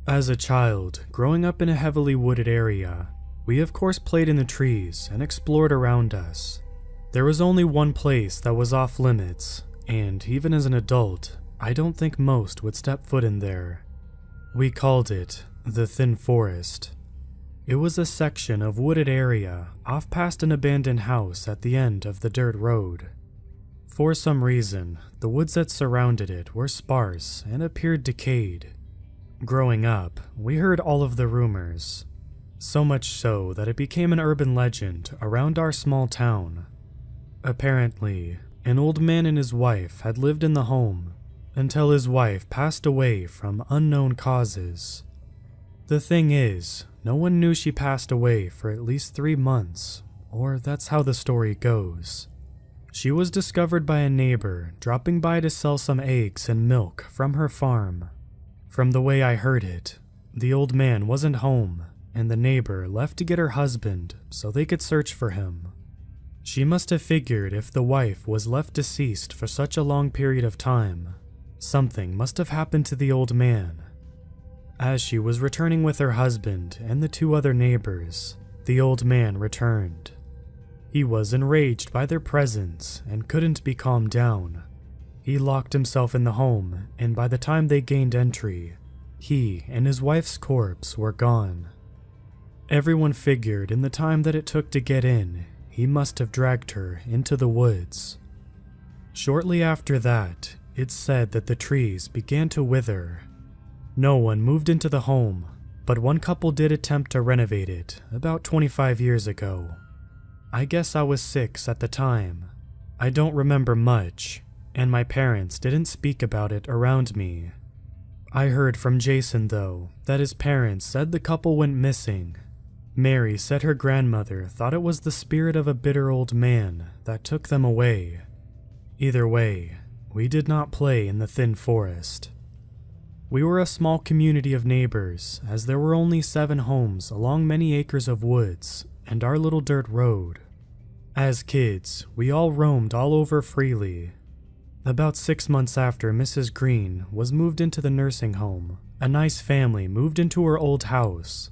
As a child, growing up in a heavily wooded area, we of course played in the trees and explored around us. There was only one place that was off limits, and even as an adult, I don't think most would step foot in there. We called it the Thin Forest. It was a section of wooded area off past an abandoned house at the end of the dirt road. For some reason, the woods that surrounded it were sparse and appeared decayed. Growing up, we heard all of the rumors, so much so that it became an urban legend around our small town. Apparently, an old man and his wife had lived in the home until his wife passed away from unknown causes. The thing is, no one knew she passed away for at least 3 months, or that's how the story goes. She was discovered by a neighbor dropping by to sell some eggs and milk from her farm. From the way I heard it, the old man wasn't home, and the neighbor left to get her husband so they could search for him. She must have figured if the wife was left deceased for such a long period of time, something must have happened to the old man. As she was returning with her husband and the 2 other neighbors, the old man returned. He was enraged by their presence and couldn't be calmed down. He locked himself in the home, and by the time they gained entry, he and his wife's corpse were gone. Everyone figured in the time that it took to get in, he must have dragged her into the woods. Shortly after that, it's said that the trees began to wither. No one moved into the home, but one couple did attempt to renovate it about 25 years ago. I guess I was 6 at the time. I don't remember much, and my parents didn't speak about it around me. I heard from Jason, though, that his parents said the couple went missing. Mary said her grandmother thought it was the spirit of a bitter old man that took them away. Either way, we did not play in the Thin Forest. We were a small community of neighbors, as there were only 7 homes along many acres of woods and our little dirt road. As kids, we all roamed all over freely. About 6 months after Mrs. Green was moved into the nursing home, a nice family moved into her old house.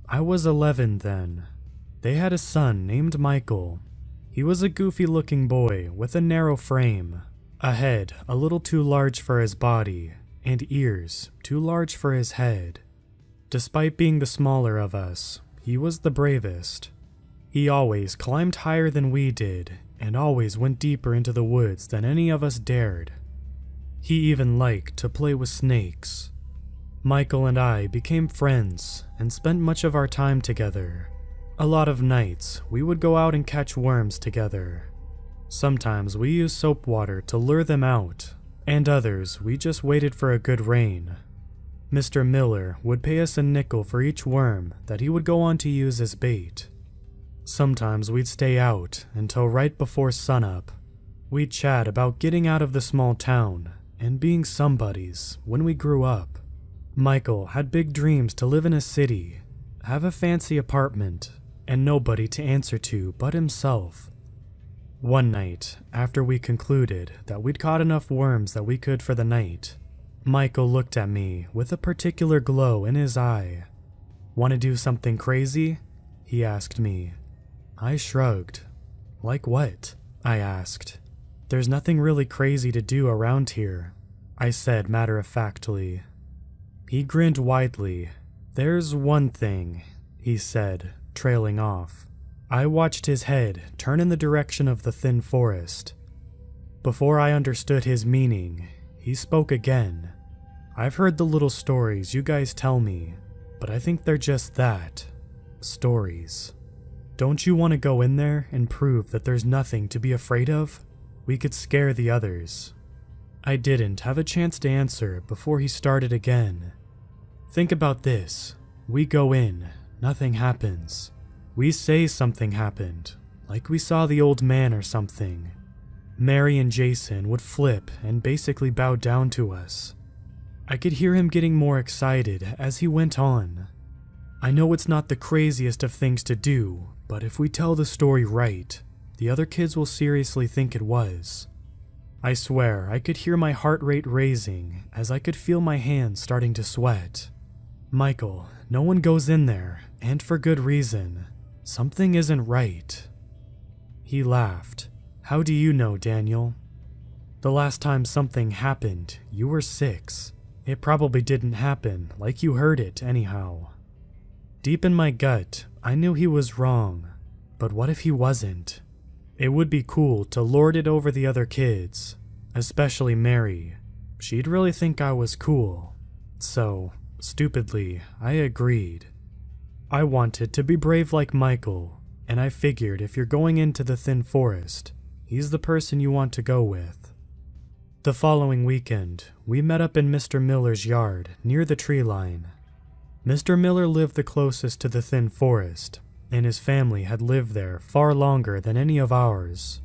I was 11 then. They had a son named Michael. He was a goofy-looking boy with a narrow frame, a head a little too large for his body, and ears too large for his head. Despite being the smaller of us, he was the bravest. He always climbed higher than we did, and always went deeper into the woods than any of us dared. He even liked to play with snakes. Michael and I became friends and spent much of our time together. A lot of nights, we would go out and catch worms together. Sometimes we used soap water to lure them out, and others we just waited for a good rain. Mr. Miller would pay us a nickel for each worm that he would go on to use as bait. Sometimes we'd stay out until right before sunup. We'd chat about getting out of the small town and being somebodies when we grew up. Michael had big dreams to live in a city, have a fancy apartment, and nobody to answer to but himself. One night, after we concluded that we'd caught enough worms that we could for the night, Michael looked at me with a particular glow in his eye. "Want to do something crazy?" he asked me. I shrugged. "Like what?" I asked. "There's nothing really crazy to do around here," I said matter-of-factly. He grinned widely. "There's one thing," he said, trailing off. I watched his head turn in the direction of the Thin Forest. Before I understood his meaning, he spoke again. "I've heard the little stories you guys tell me, but I think they're just that. Stories. Don't you want to go in there and prove that there's nothing to be afraid of? We could scare the others." I didn't have a chance to answer before he started again. "Think about this. We go in, nothing happens. We say something happened, like we saw the old man or something. Mary and Jason would flip and basically bow down to us." I could hear him getting more excited as he went on. "I know it's not the craziest of things to do, but if we tell the story right, the other kids will seriously think it was." I swear I could hear my heart rate raising as I could feel my hands starting to sweat. Michael, no one goes in there, and for good reason. Something isn't right. He laughed. How do you know, Daniel? The last time something happened, you were 6. It probably didn't happen like you heard it anyhow. Deep in my gut, I knew he was wrong. But what if he wasn't? It would be cool to lord it over the other kids, especially Mary. She'd really think I was cool. So, stupidly, I agreed. I wanted to be brave like Michael, and I figured if you're going into the thin forest, he's the person you want to go with. The following weekend, we met up in Mr. Miller's yard near the tree line. Mr. Miller lived the closest to the thin forest, and his family had lived there far longer than any of ours.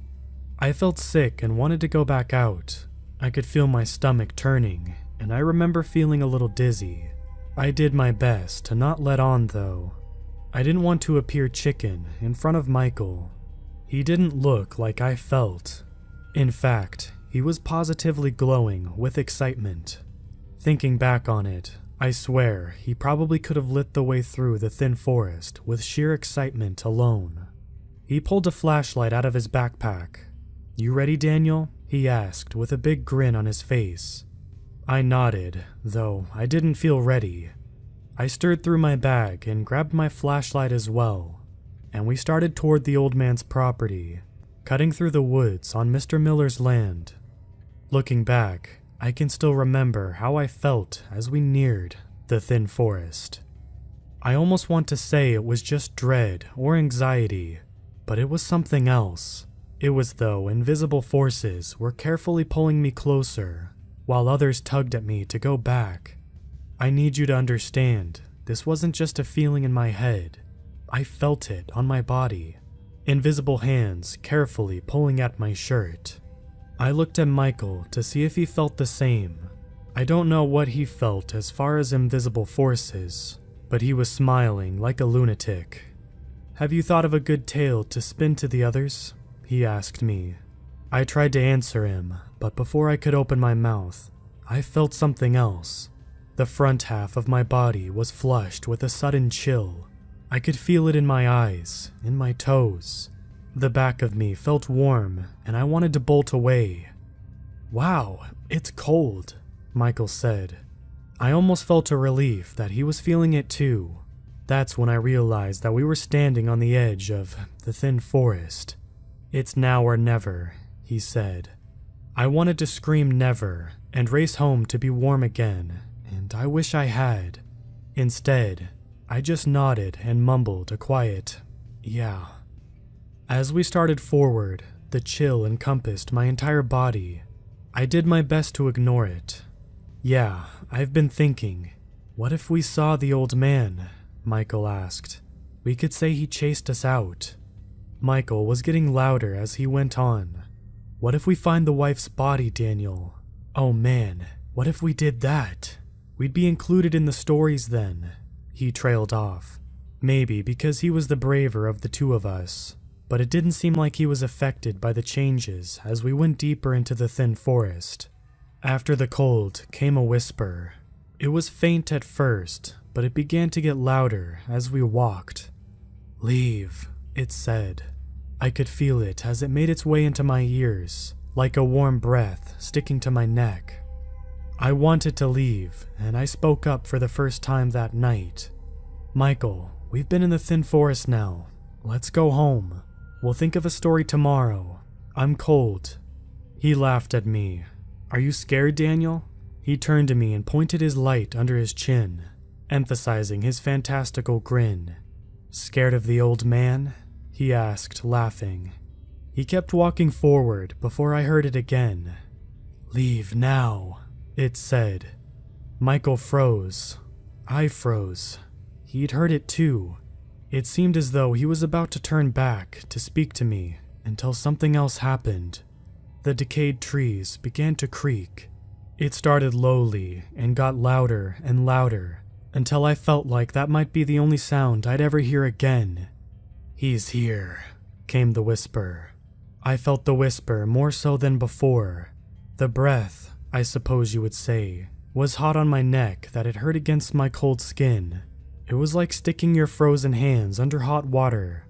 I felt sick and wanted to go back out. I could feel my stomach turning, and I remember feeling a little dizzy. I did my best to not let on though. I didn't want to appear chicken in front of Michael. He didn't look like I felt. In fact, he was positively glowing with excitement. Thinking back on it, I swear he probably could have lit the way through the thin forest with sheer excitement alone. He pulled a flashlight out of his backpack. You ready, Daniel? He asked with a big grin on his face. I nodded, though I didn't feel ready. I stirred through my bag and grabbed my flashlight as well, and we started toward the old man's property, cutting through the woods on Mr. Miller's land. Looking back, I can still remember how I felt as we neared the thin forest. I almost want to say it was just dread or anxiety, but it was something else. It was though invisible forces were carefully pulling me closer, while others tugged at me to go back. I need you to understand, this wasn't just a feeling in my head. I felt it on my body. Invisible hands carefully pulling at my shirt. I looked at Michael to see if he felt the same. I don't know what he felt as far as invisible forces, but he was smiling like a lunatic. Have you thought of a good tale to spin to the others? He asked me. I tried to answer him, but before I could open my mouth, I felt something else. The front half of my body was flushed with a sudden chill. I could feel it in my eyes, in my toes. The back of me felt warm, and I wanted to bolt away. Wow, it's cold, Michael said. I almost felt a relief that he was feeling it too. That's when I realized that we were standing on the edge of the thin forest. It's now or never, he said. I wanted to scream never and race home to be warm again, and I wish I had. Instead, I just nodded and mumbled a quiet, yeah. As we started forward, the chill encompassed my entire body. I did my best to ignore it. Yeah, I've been thinking, what if we saw the old man? Michael asked. We could say he chased us out. Michael was getting louder as he went on. What if we find the wife's body, Daniel? Oh man, what if we did that? We'd be included in the stories then. He trailed off. Maybe because he was the braver of the two of us, but it didn't seem like he was affected by the changes as we went deeper into the thin forest. After the cold came a whisper. It was faint at first, but it began to get louder as we walked. Leave, it said. I could feel it as it made its way into my ears, like a warm breath sticking to my neck. I wanted to leave, and I spoke up for the first time that night. Michael, we've been in the thin forest now. Let's go home. We'll think of a story tomorrow. I'm cold. He laughed at me. Are you scared, Daniel? He turned to me and pointed his light under his chin, emphasizing his fantastical grin. Scared of the old man? He asked, laughing. He kept walking forward before I heard it again. Leave now, it said. Michael froze. I froze. He'd heard it too. It seemed as though he was about to turn back to speak to me until something else happened. The decayed trees began to creak. It started lowly and got louder and louder until I felt like that might be the only sound I'd ever hear again. He's here, came the whisper. I felt the whisper more so than before. The breath, I suppose you would say, was hot on my neck that it hurt against my cold skin. It was like sticking your frozen hands under hot water.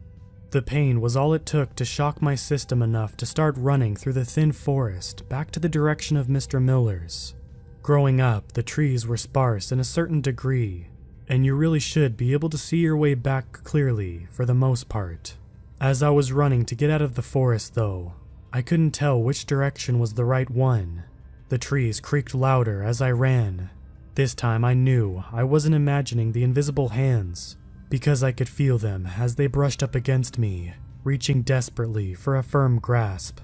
The pain was all it took to shock my system enough to start running through the thin forest back to the direction of Mr. Miller's. Growing up, the trees were sparse in a certain degree, and you really should be able to see your way back clearly for the most part. As I was running to get out of the forest though, I couldn't tell which direction was the right one. The trees creaked louder as I ran. This time I knew I wasn't imagining the invisible hands, because I could feel them as they brushed up against me, reaching desperately for a firm grasp.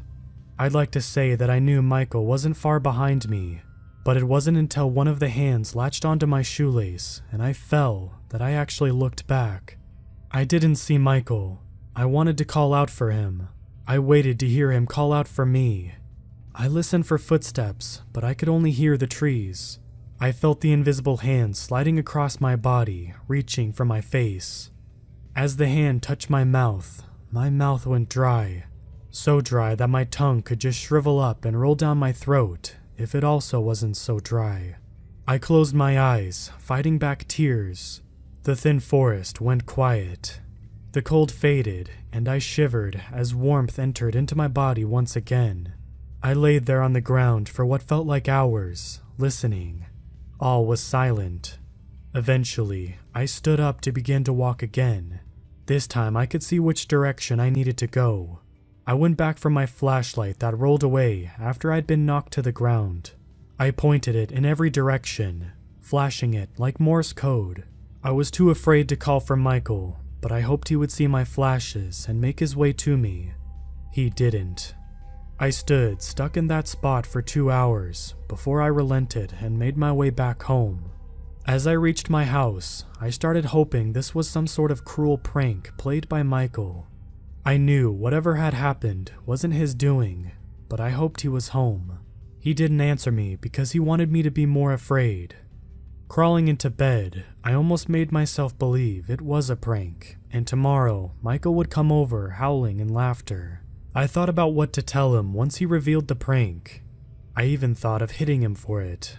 I'd like to say that I knew Michael wasn't far behind me, but it wasn't until one of the hands latched onto my shoelace and I fell that I actually looked back. I didn't see Michael. I wanted to call out for him. I waited to hear him call out for me. I listened for footsteps, but I could only hear the trees. I felt the invisible hand sliding across my body, reaching for my face. As the hand touched my mouth went dry. So dry that my tongue could just shrivel up and roll down my throat if it also wasn't so dry. I closed my eyes, fighting back tears. The thin forest went quiet. The cold faded, and I shivered as warmth entered into my body once again. I laid there on the ground for what felt like hours, listening. All was silent. Eventually, I stood up to begin to walk again. This time I could see which direction I needed to go. I went back for my flashlight that rolled away after I'd been knocked to the ground. I pointed it in every direction, flashing it like Morse code. I was too afraid to call for Michael, but I hoped he would see my flashes and make his way to me. He didn't. I stood stuck in that spot for 2 hours before I relented and made my way back home. As I reached my house, I started hoping this was some sort of cruel prank played by Michael. I knew whatever had happened wasn't his doing, but I hoped he was home. He didn't answer me because he wanted me to be more afraid. Crawling into bed, I almost made myself believe it was a prank, and tomorrow Michael would come over howling in laughter. I thought about what to tell him once he revealed the prank. I even thought of hitting him for it.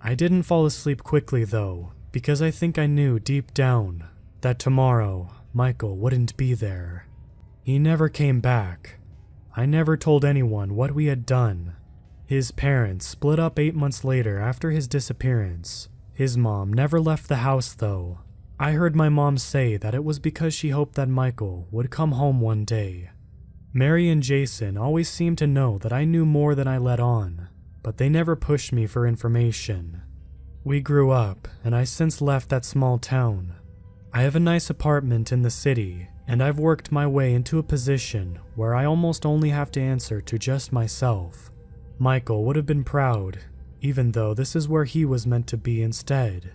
I didn't fall asleep quickly though, because I think I knew deep down that tomorrow Michael wouldn't be there. He never came back. I never told anyone what we had done. His parents split up 8 months later after his disappearance. His mom never left the house though. I heard my mom say that it was because she hoped that Michael would come home one day. Mary and Jason always seemed to know that I knew more than I let on, but they never pushed me for information. We grew up, and I since left that small town. I have a nice apartment in the city, and I've worked my way into a position where I almost only have to answer to just myself. Michael would have been proud, even though this is where he was meant to be instead.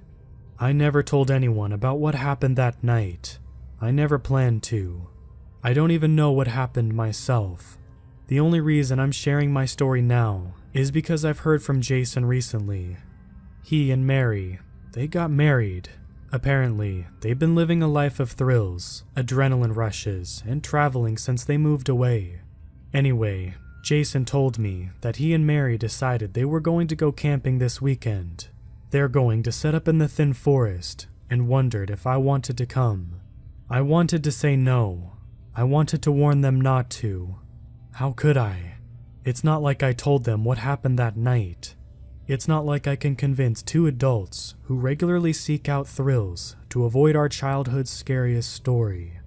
I never told anyone about what happened that night. I never planned to. I don't even know what happened myself. The only reason I'm sharing my story now is because I've heard from Jason recently. He and Mary, they got married. Apparently, they've been living a life of thrills, adrenaline rushes, and traveling since they moved away. Anyway, Jason told me that he and Mary decided they were going to go camping this weekend. They're going to set up in the thin forest and wondered if I wanted to come. I wanted to say no. I wanted to warn them not to. How could I? It's not like I told them what happened that night. It's not like I can convince two adults who regularly seek out thrills to avoid our childhood's scariest story.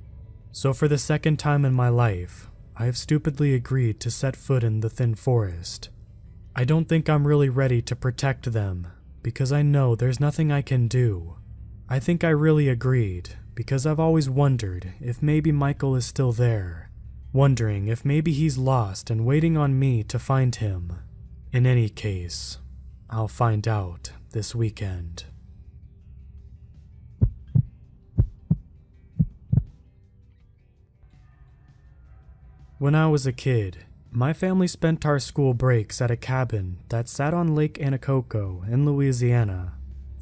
So for the second time in my life, I have stupidly agreed to set foot in the thin forest. I don't think I'm really ready to protect them, because I know there's nothing I can do. I think I really agreed because I've always wondered if maybe Michael is still there, wondering if maybe he's lost and waiting on me to find him. In any case, I'll find out this weekend. When I was a kid, my family spent our school breaks at a cabin that sat on Lake Anacoco in Louisiana.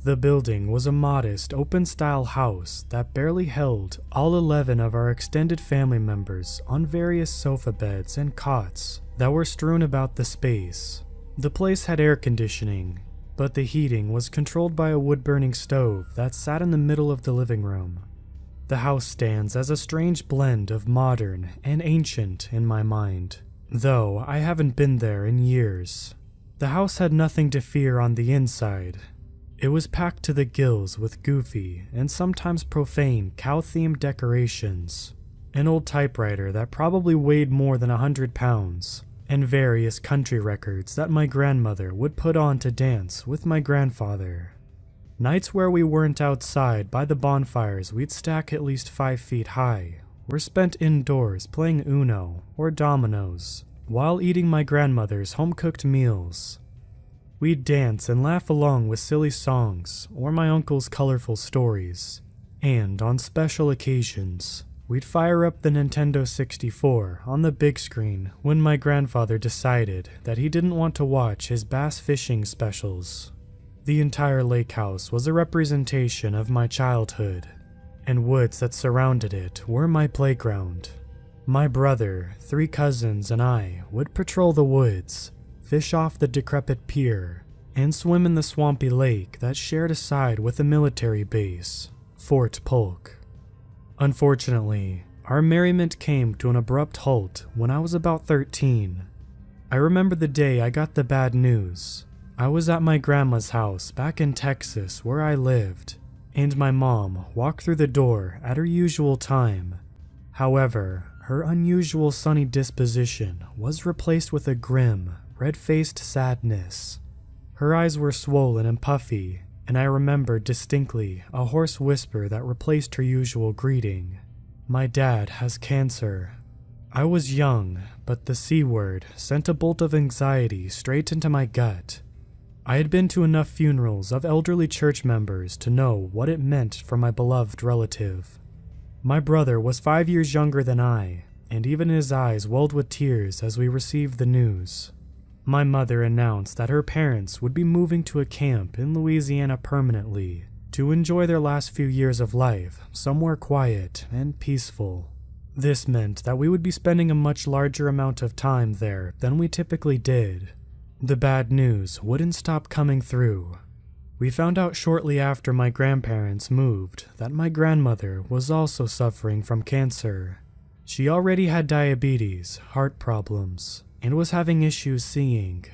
The building was a modest, open-style house that barely held all 11 of our extended family members on various sofa beds and cots that were strewn about the space. The place had air conditioning, but the heating was controlled by a wood-burning stove that sat in the middle of the living room. The house stands as a strange blend of modern and ancient in my mind, though I haven't been there in years. The house had nothing to fear on the inside. It was packed to the gills with goofy and sometimes profane cow-themed decorations, an old typewriter that probably weighed more than 100 pounds, and various country records that my grandmother would put on to dance with my grandfather. Nights where we weren't outside by the bonfires we'd stack at least 5 feet high were spent indoors playing Uno or dominoes while eating my grandmother's home-cooked meals. We'd dance and laugh along with silly songs or my uncle's colorful stories, and on special occasions, we'd fire up the Nintendo 64 on the big screen when my grandfather decided that he didn't want to watch his bass fishing specials. The entire lake house was a representation of my childhood, and woods that surrounded it were my playground. My brother, 3 cousins, and I would patrol the woods, fish off the decrepit pier, and swim in the swampy lake that shared a side with a military base, Fort Polk. Unfortunately, our merriment came to an abrupt halt when I was about 13. I remember the day I got the bad news. I was at my grandma's house back in Texas where I lived, and my mom walked through the door at her usual time. However, her unusual sunny disposition was replaced with a grim, red-faced sadness. Her eyes were swollen and puffy, and I remembered distinctly a hoarse whisper that replaced her usual greeting. "My dad has cancer." I was young, but the C word sent a bolt of anxiety straight into my gut. I had been to enough funerals of elderly church members to know what it meant for my beloved relative. My brother was 5 years younger than I, and even his eyes welled with tears as we received the news. My mother announced that her parents would be moving to a camp in Louisiana permanently to enjoy their last few years of life somewhere quiet and peaceful. This meant that we would be spending a much larger amount of time there than we typically did. The bad news wouldn't stop coming through. We found out shortly after my grandparents moved that my grandmother was also suffering from cancer. She already had diabetes, heart problems, and was having issues seeing.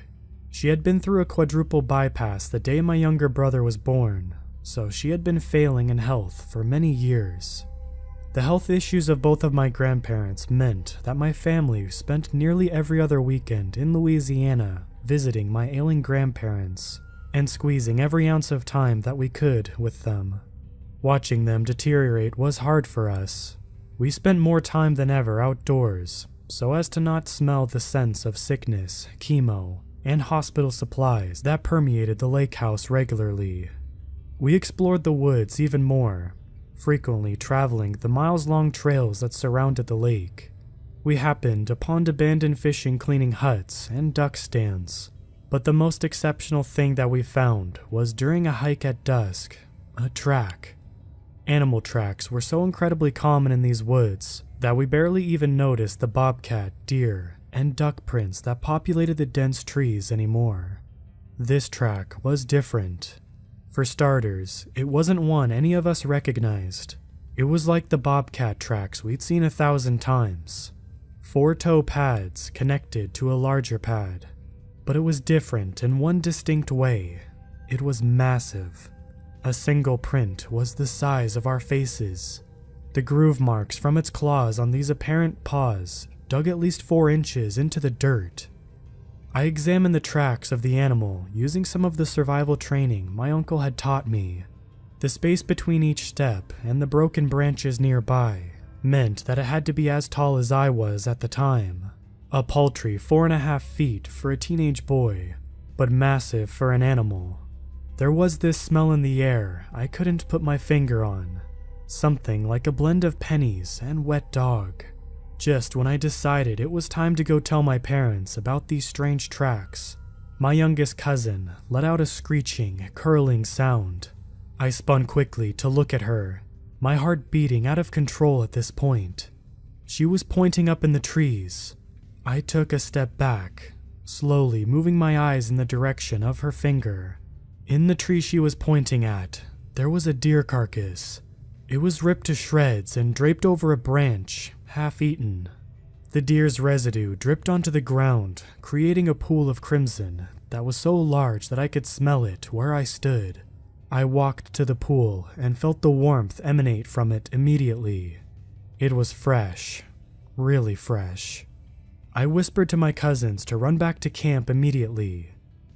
She had been through a quadruple bypass the day my younger brother was born, so she had been failing in health for many years. The health issues of both of my grandparents meant that my family spent nearly every other weekend in Louisiana visiting my ailing grandparents and squeezing every ounce of time that we could with them. Watching them deteriorate was hard for us. We spent more time than ever outdoors, so as to not smell the scents of sickness, chemo, and hospital supplies that permeated the lake house regularly. We explored the woods even more, frequently traveling the miles-long trails that surrounded the lake. We happened upon abandoned fishing cleaning huts and duck stands, but the most exceptional thing that we found was during a hike at dusk, a track. Animal tracks were so incredibly common in these woods that we barely even noticed the bobcat, deer, and duck prints that populated the dense trees anymore. This track was different. For starters, it wasn't one any of us recognized. It was like the bobcat tracks we'd seen 1,000 times. 4-toe pads connected to a larger pad. But it was different in one distinct way. It was massive. A single print was the size of our faces. The groove marks from its claws on these apparent paws dug at least 4 inches into the dirt. I examined the tracks of the animal using some of the survival training my uncle had taught me. The space between each step and the broken branches nearby meant that it had to be as tall as I was at the time. A paltry 4.5 feet for a teenage boy, but massive for an animal. There was this smell in the air I couldn't put my finger on. Something like a blend of pennies and wet dog. Just when I decided it was time to go tell my parents about these strange tracks, my youngest cousin let out a screeching, curling sound. I spun quickly to look at her, my heart beating out of control at this point. She was pointing up in the trees. I took a step back, slowly moving my eyes in the direction of her finger. In the tree she was pointing at, there was a deer carcass. It was ripped to shreds and draped over a branch, half eaten. The deer's residue dripped onto the ground, creating a pool of crimson that was so large that I could smell it where I stood. I walked to the pool and felt the warmth emanate from it immediately. It was fresh, really fresh. I whispered to my cousins to run back to camp immediately.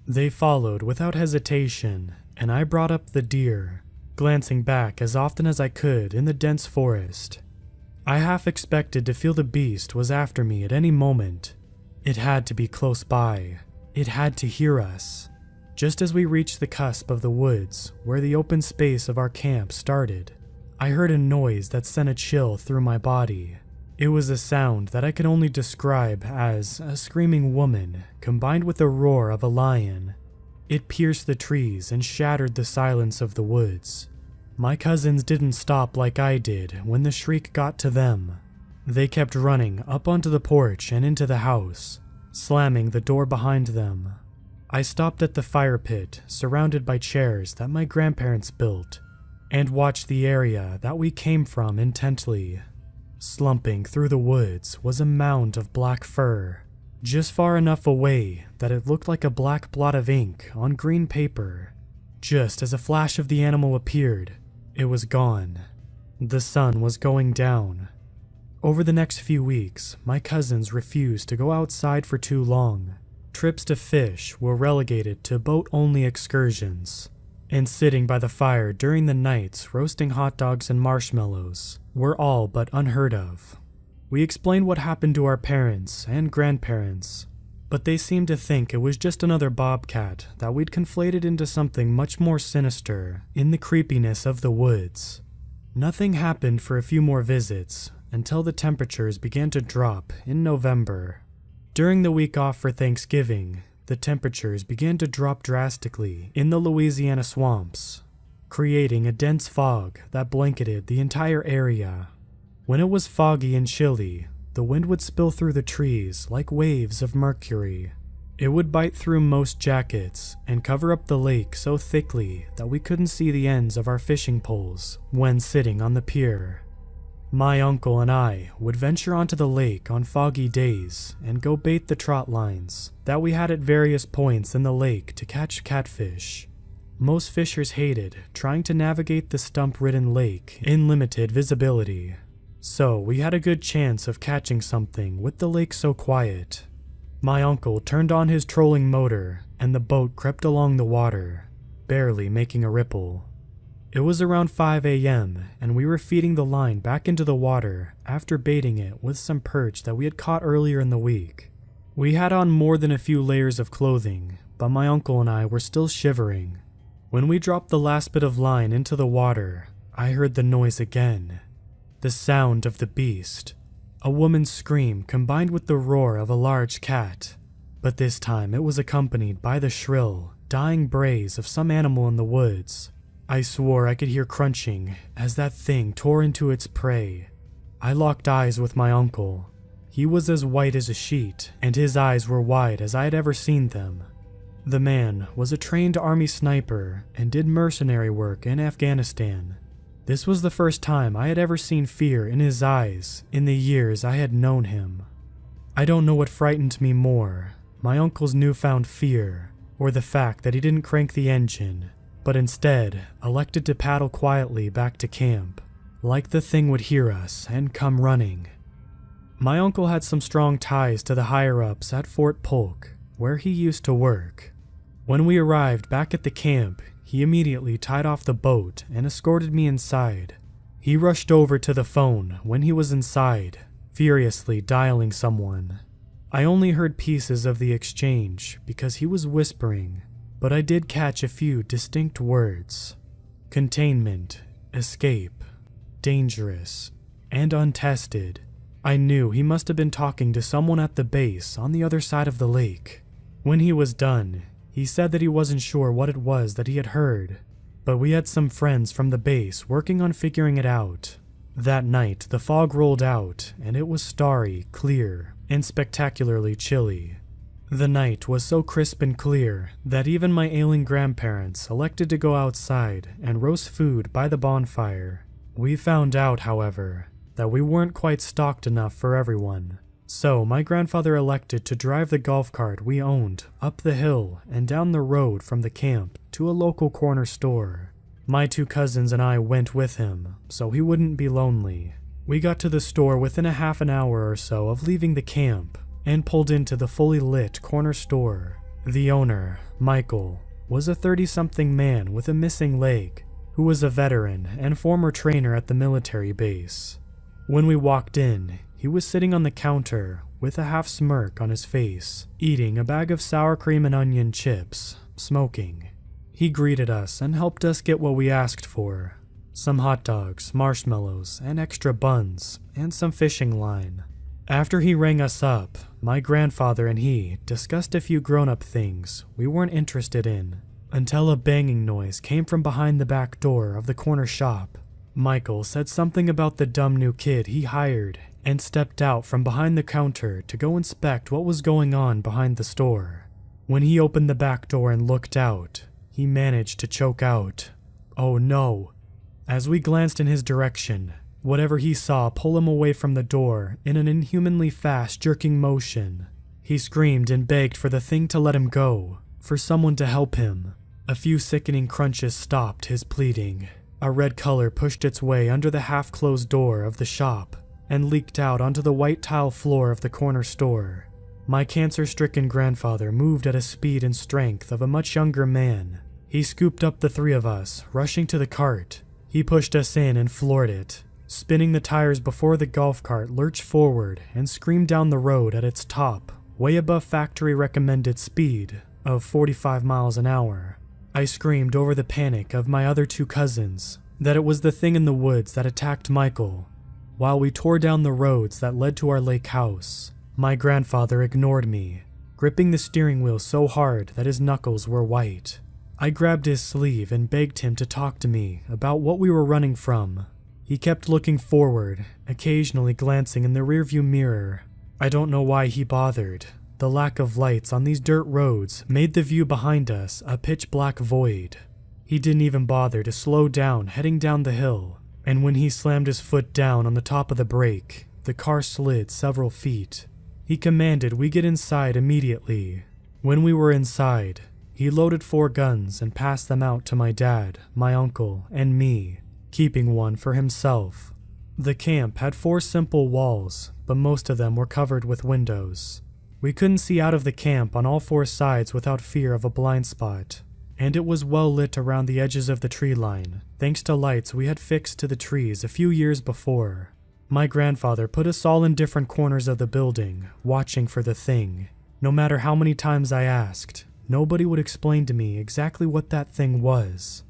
They followed without hesitation, and I brought up the deer, glancing back as often as I could in the dense forest. I half expected to feel the beast was after me at any moment. It had to be close by. It had to hear us. Just as we reached the cusp of the woods, where the open space of our camp started, I heard a noise that sent a chill through my body. It was a sound that I could only describe as a screaming woman combined with the roar of a lion. It pierced the trees and shattered the silence of the woods. My cousins didn't stop like I did when the shriek got to them. They kept running up onto the porch and into the house, slamming the door behind them. I stopped at the fire pit, surrounded by chairs that my grandparents built, and watched the area that we came from intently. Slumping through the woods was a mound of black fur, just far enough away that it looked like a black blot of ink on green paper. Just as a flash of the animal appeared, it was gone. The sun was going down. Over the next few weeks, my cousins refused to go outside for too long. Trips to fish were relegated to boat-only excursions, and sitting by the fire during the nights roasting hot dogs and marshmallows were all but unheard of. We explained what happened to our parents and grandparents, but they seemed to think it was just another bobcat that we'd conflated into something much more sinister in the creepiness of the woods. Nothing happened for a few more visits until the temperatures began to drop in November. During the week off for Thanksgiving, the temperatures began to drop drastically in the Louisiana swamps, creating a dense fog that blanketed the entire area. When it was foggy and chilly, the wind would spill through the trees like waves of mercury. It would bite through most jackets and cover up the lake so thickly that we couldn't see the ends of our fishing poles when sitting on the pier. My uncle and I would venture onto the lake on foggy days and go bait the trot lines that we had at various points in the lake to catch catfish. Most fishers hated trying to navigate the stump-ridden lake in limited visibility, so we had a good chance of catching something with the lake so quiet. My uncle turned on his trolling motor and the boat crept along the water, barely making a ripple. It was around 5 a.m. and we were feeding the line back into the water after baiting it with some perch that we had caught earlier in the week. We had on more than a few layers of clothing, but my uncle and I were still shivering. When we dropped the last bit of line into the water, I heard the noise again. The sound of the beast. A woman's scream combined with the roar of a large cat, but this time it was accompanied by the shrill, dying brays of some animal in the woods. I swore I could hear crunching as that thing tore into its prey. I locked eyes with my uncle. He was as white as a sheet, and his eyes were wide as I had ever seen them. The man was a trained army sniper and did mercenary work in Afghanistan. This was the first time I had ever seen fear in his eyes in the years I had known him. I don't know what frightened me more, my uncle's newfound fear, or the fact that he didn't crank the engine, but instead elected to paddle quietly back to camp, like the thing would hear us and come running. My uncle had some strong ties to the higher-ups at Fort Polk, where he used to work. When we arrived back at the camp, he immediately tied off the boat and escorted me inside. He rushed over to the phone when he was inside, furiously dialing someone. I only heard pieces of the exchange because he was whispering, but I did catch a few distinct words. Containment, escape, dangerous, and untested. I knew he must have been talking to someone at the base on the other side of the lake. When he was done, he said that he wasn't sure what it was that he had heard, but we had some friends from the base working on figuring it out. That night, the fog rolled out, and it was starry, clear, and spectacularly chilly. The night was so crisp and clear that even my ailing grandparents elected to go outside and roast food by the bonfire. We found out, however, that we weren't quite stocked enough for everyone. So my grandfather elected to drive the golf cart we owned up the hill and down the road from the camp to a local corner store. My 2 cousins and I went with him, so he wouldn't be lonely. We got to the store within a half an hour or so of leaving the camp and pulled into the fully lit corner store. The owner, Michael, was a 30-something man with a missing leg who was a veteran and former trainer at the military base. When we walked in, he was sitting on the counter with a half smirk on his face, eating a bag of sour cream and onion chips, smoking. He greeted us and helped us get what we asked for: some hot dogs, marshmallows, and extra buns, and some fishing line. After he rang us up, my grandfather and he discussed a few grown-up things we weren't interested in, until a banging noise came from behind the back door of the corner shop. Michael said something about the dumb new kid he hired and stepped out from behind the counter to go inspect what was going on behind the store. When he opened the back door and looked out, he managed to choke out, "Oh no." As we glanced in his direction, whatever he saw pull him away from the door in an inhumanly fast, jerking motion. He screamed and begged for the thing to let him go, for someone to help him. A few sickening crunches stopped his pleading. A red color pushed its way under the half-closed door of the shop and leaked out onto the white tile floor of the corner store. My cancer-stricken grandfather moved at a speed and strength of a much younger man. He scooped up the 3 of us, rushing to the cart. He pushed us in and floored it, spinning the tires before the golf cart lurched forward and screamed down the road at its top, way above factory-recommended speed of 45 miles an hour. I screamed over the panic of my other 2 cousins that it was the thing in the woods that attacked Michael. While we tore down the roads that led to our lake house, my grandfather ignored me, gripping the steering wheel so hard that his knuckles were white. I grabbed his sleeve and begged him to talk to me about what we were running from. He kept looking forward, occasionally glancing in the rearview mirror. I don't know why he bothered. The lack of lights on these dirt roads made the view behind us a pitch-black void. He didn't even bother to slow down heading down the hill, and when he slammed his foot down on the top of the brake, the car slid several feet. He commanded we get inside immediately. When we were inside, he loaded 4 guns and passed them out to my dad, my uncle, and me, keeping one for himself. The camp had 4 simple walls, but most of them were covered with windows. We couldn't see out of the camp on all 4 sides without fear of a blind spot, and it was well lit around the edges of the tree line, thanks to lights we had fixed to the trees a few years before. My grandfather put us all in different corners of the building, watching for the thing. No matter how many times I asked, nobody would explain to me exactly what that thing was.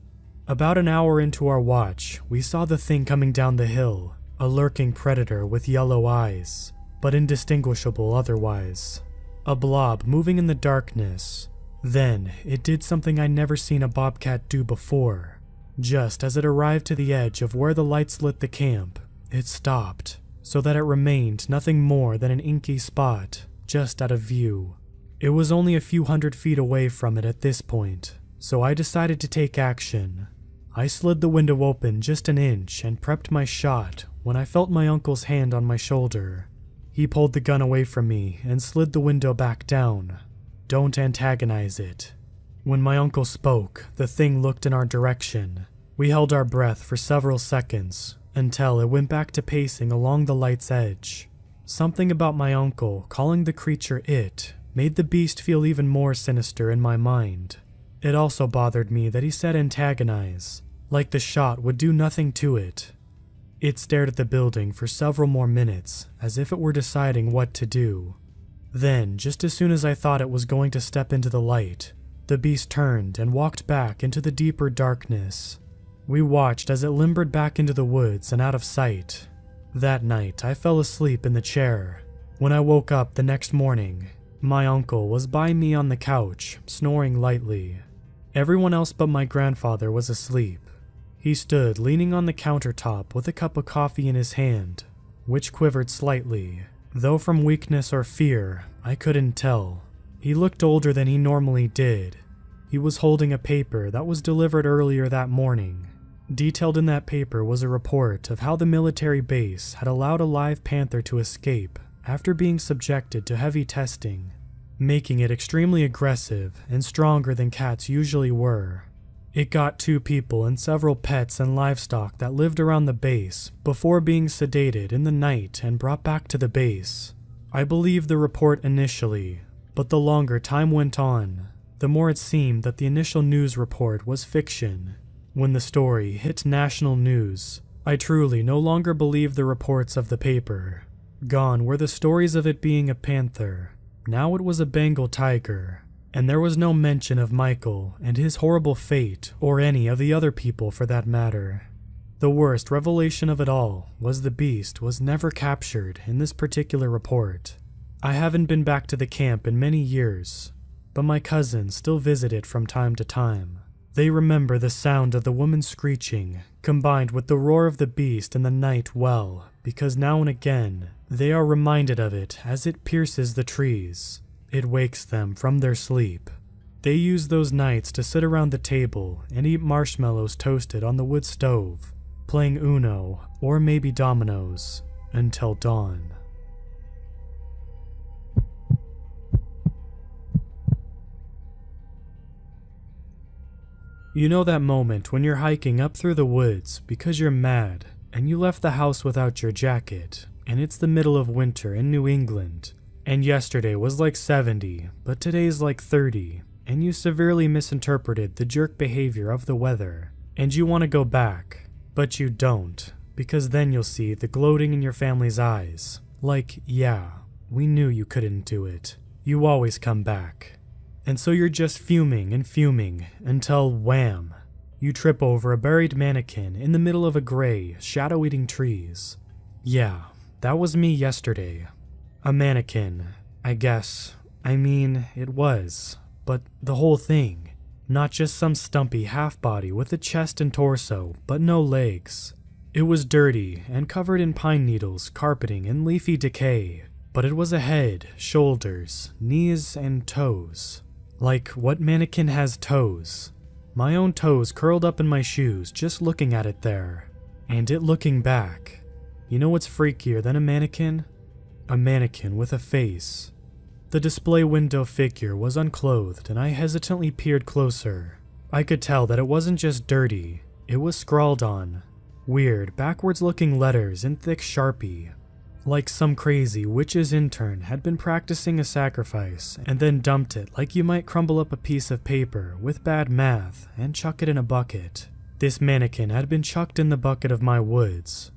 About an hour into our watch, we saw the thing coming down the hill, a lurking predator with yellow eyes, but indistinguishable otherwise. A blob moving in the darkness. Then, it did something I'd never seen a bobcat do before. Just as it arrived to the edge of where the lights lit the camp, it stopped, so that it remained nothing more than an inky spot, just out of view. It was only a few hundred feet away from it at this point, so I decided to take action. I slid the window open just an inch and prepped my shot when I felt my uncle's hand on my shoulder. He pulled the gun away from me and slid the window back down. "Don't antagonize it." When my uncle spoke, the thing looked in our direction. We held our breath for several seconds until it went back to pacing along the light's edge. Something about my uncle calling the creature "it" made the beast feel even more sinister in my mind. It also bothered me that he said antagonize, like the shot would do nothing to it. It stared at the building for several more minutes, as if it were deciding what to do. Then, just as soon as I thought it was going to step into the light, the beast turned and walked back into the deeper darkness. We watched as it limbered back into the woods and out of sight. That night, I fell asleep in the chair. When I woke up the next morning, my uncle was by me on the couch, snoring lightly. Everyone else but my grandfather was asleep. He stood leaning on the countertop with a cup of coffee in his hand, which quivered slightly, though from weakness or fear, I couldn't tell. He looked older than he normally did. He was holding a paper that was delivered earlier that morning. Detailed in that paper was a report of how the military base had allowed a live panther to escape after being subjected to heavy testing, making it extremely aggressive and stronger than cats usually were. It got 2 people and several pets and livestock that lived around the base before being sedated in the night and brought back to the base. I believed the report initially, but the longer time went on, the more it seemed that the initial news report was fiction. When the story hit national news, I truly no longer believed the reports of the paper. Gone were the stories of it being a panther. Now it was a Bengal tiger, and there was no mention of Michael and his horrible fate, or any of the other people for that matter. The worst revelation of it all was the beast was never captured in this particular report. I haven't been back to the camp in many years, but my cousins still visit it from time to time. They remember the sound of the woman screeching, combined with the roar of the beast in the night well, because now and again, they are reminded of it as it pierces the trees. It wakes them from their sleep. They use those nights to sit around the table and eat marshmallows toasted on the wood stove, playing Uno or maybe dominoes, until dawn. You know that moment when you're hiking up through the woods because you're mad and you left the house without your jacket, and it's the middle of winter in New England, and yesterday was like 70, but today's like 30, and you severely misinterpreted the jerk behavior of the weather, and you want to go back, but you don't, because then you'll see the gloating in your family's eyes, like, yeah, we knew you couldn't do it. You always come back. And so you're just fuming and fuming until, wham, you trip over a buried mannequin in the middle of a gray, shadow-eating trees. Yeah, that was me yesterday. A mannequin, I guess. I mean, it was. But the whole thing. Not just some stumpy half-body with a chest and torso, but no legs. It was dirty and covered in pine needles, carpeting, and leafy decay. But it was a head, shoulders, knees, and toes. Like, what mannequin has toes? My own toes curled up in my shoes just looking at it there. And it looking back. You know what's freakier than a mannequin? A mannequin with a face. The display window figure was unclothed and I hesitantly peered closer. I could tell that it wasn't just dirty, it was scrawled on. Weird, backwards looking letters in thick Sharpie. Like some crazy witch's intern had been practicing a sacrifice and then dumped it like you might crumble up a piece of paper with bad math and chuck it in a bucket. This mannequin had been chucked in the bucket of my woods.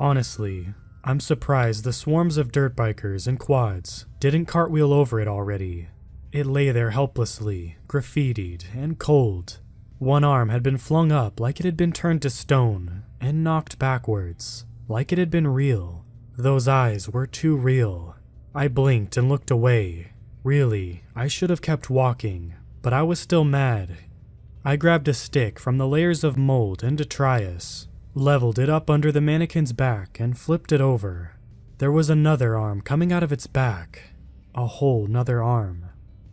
Honestly, I'm surprised the swarms of dirt bikers and quads didn't cartwheel over it already. It lay there helplessly, graffitied and cold. One arm had been flung up like it had been turned to stone and knocked backwards, like it had been real. Those eyes were too real. I blinked and looked away. Really, I should have kept walking, but I was still mad. I grabbed a stick from the layers of mold and detritus, leveled it up under the mannequin's back, and flipped it over. There was another arm coming out of its back. A whole nother arm.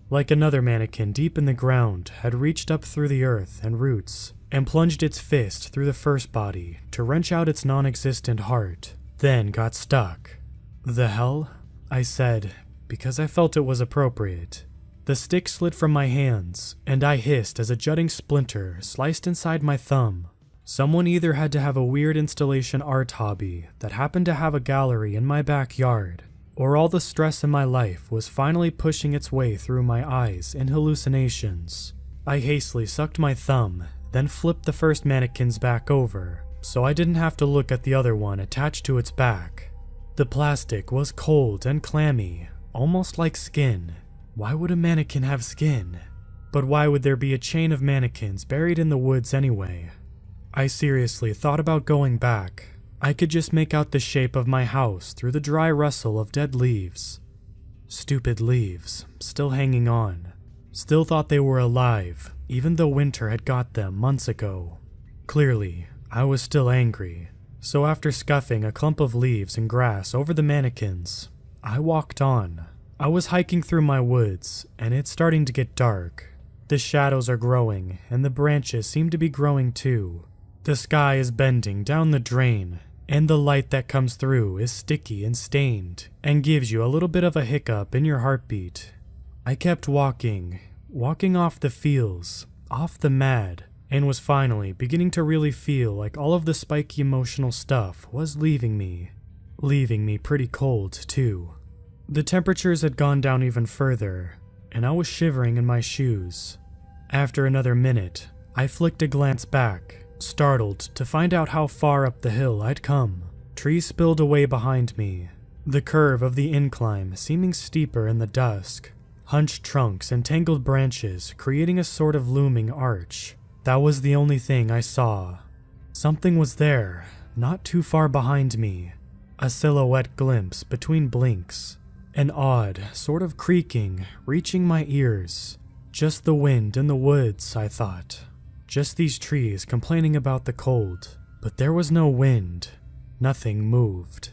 Like another mannequin deep in the ground had reached up through the earth and roots and plunged its fist through the first body to wrench out its non-existent heart. Then got stuck. The hell? I said, because I felt it was appropriate. The stick slid from my hands, and I hissed as a jutting splinter sliced inside my thumb. Someone either had to have a weird installation art hobby that happened to have a gallery in my backyard, or all the stress in my life was finally pushing its way through my eyes in hallucinations. I hastily sucked my thumb, then flipped the first mannequin's back over, so I didn't have to look at the other one attached to its back. The plastic was cold and clammy, almost like skin. Why would a mannequin have skin? But why would there be a chain of mannequins buried in the woods anyway? I seriously thought about going back. I could just make out the shape of my house through the dry rustle of dead leaves. Stupid leaves, still hanging on. Still thought they were alive, even though winter had got them months ago. Clearly, I was still angry, so after scuffing a clump of leaves and grass over the mannequins, I walked on. I was hiking through my woods, and it's starting to get dark. The shadows are growing, and the branches seem to be growing too. The sky is bending down the drain, and the light that comes through is sticky and stained, and gives you a little bit of a hiccup in your heartbeat. I kept walking off the feels, off the mad, and was finally beginning to really feel like all of the spiky emotional stuff was leaving me pretty cold too. The temperatures had gone down even further, and I was shivering in my shoes. After another minute, I flicked a glance back, startled to find out how far up the hill I'd come. Trees spilled away behind me, the curve of the incline seeming steeper in the dusk, hunched trunks and tangled branches creating a sort of looming arch. That was the only thing I saw. Something was there, not too far behind me, a silhouette glimpse between blinks, an odd sort of creaking reaching my ears. Just the wind in the woods, I thought. Just these trees complaining about the cold, but there was no wind. Nothing moved.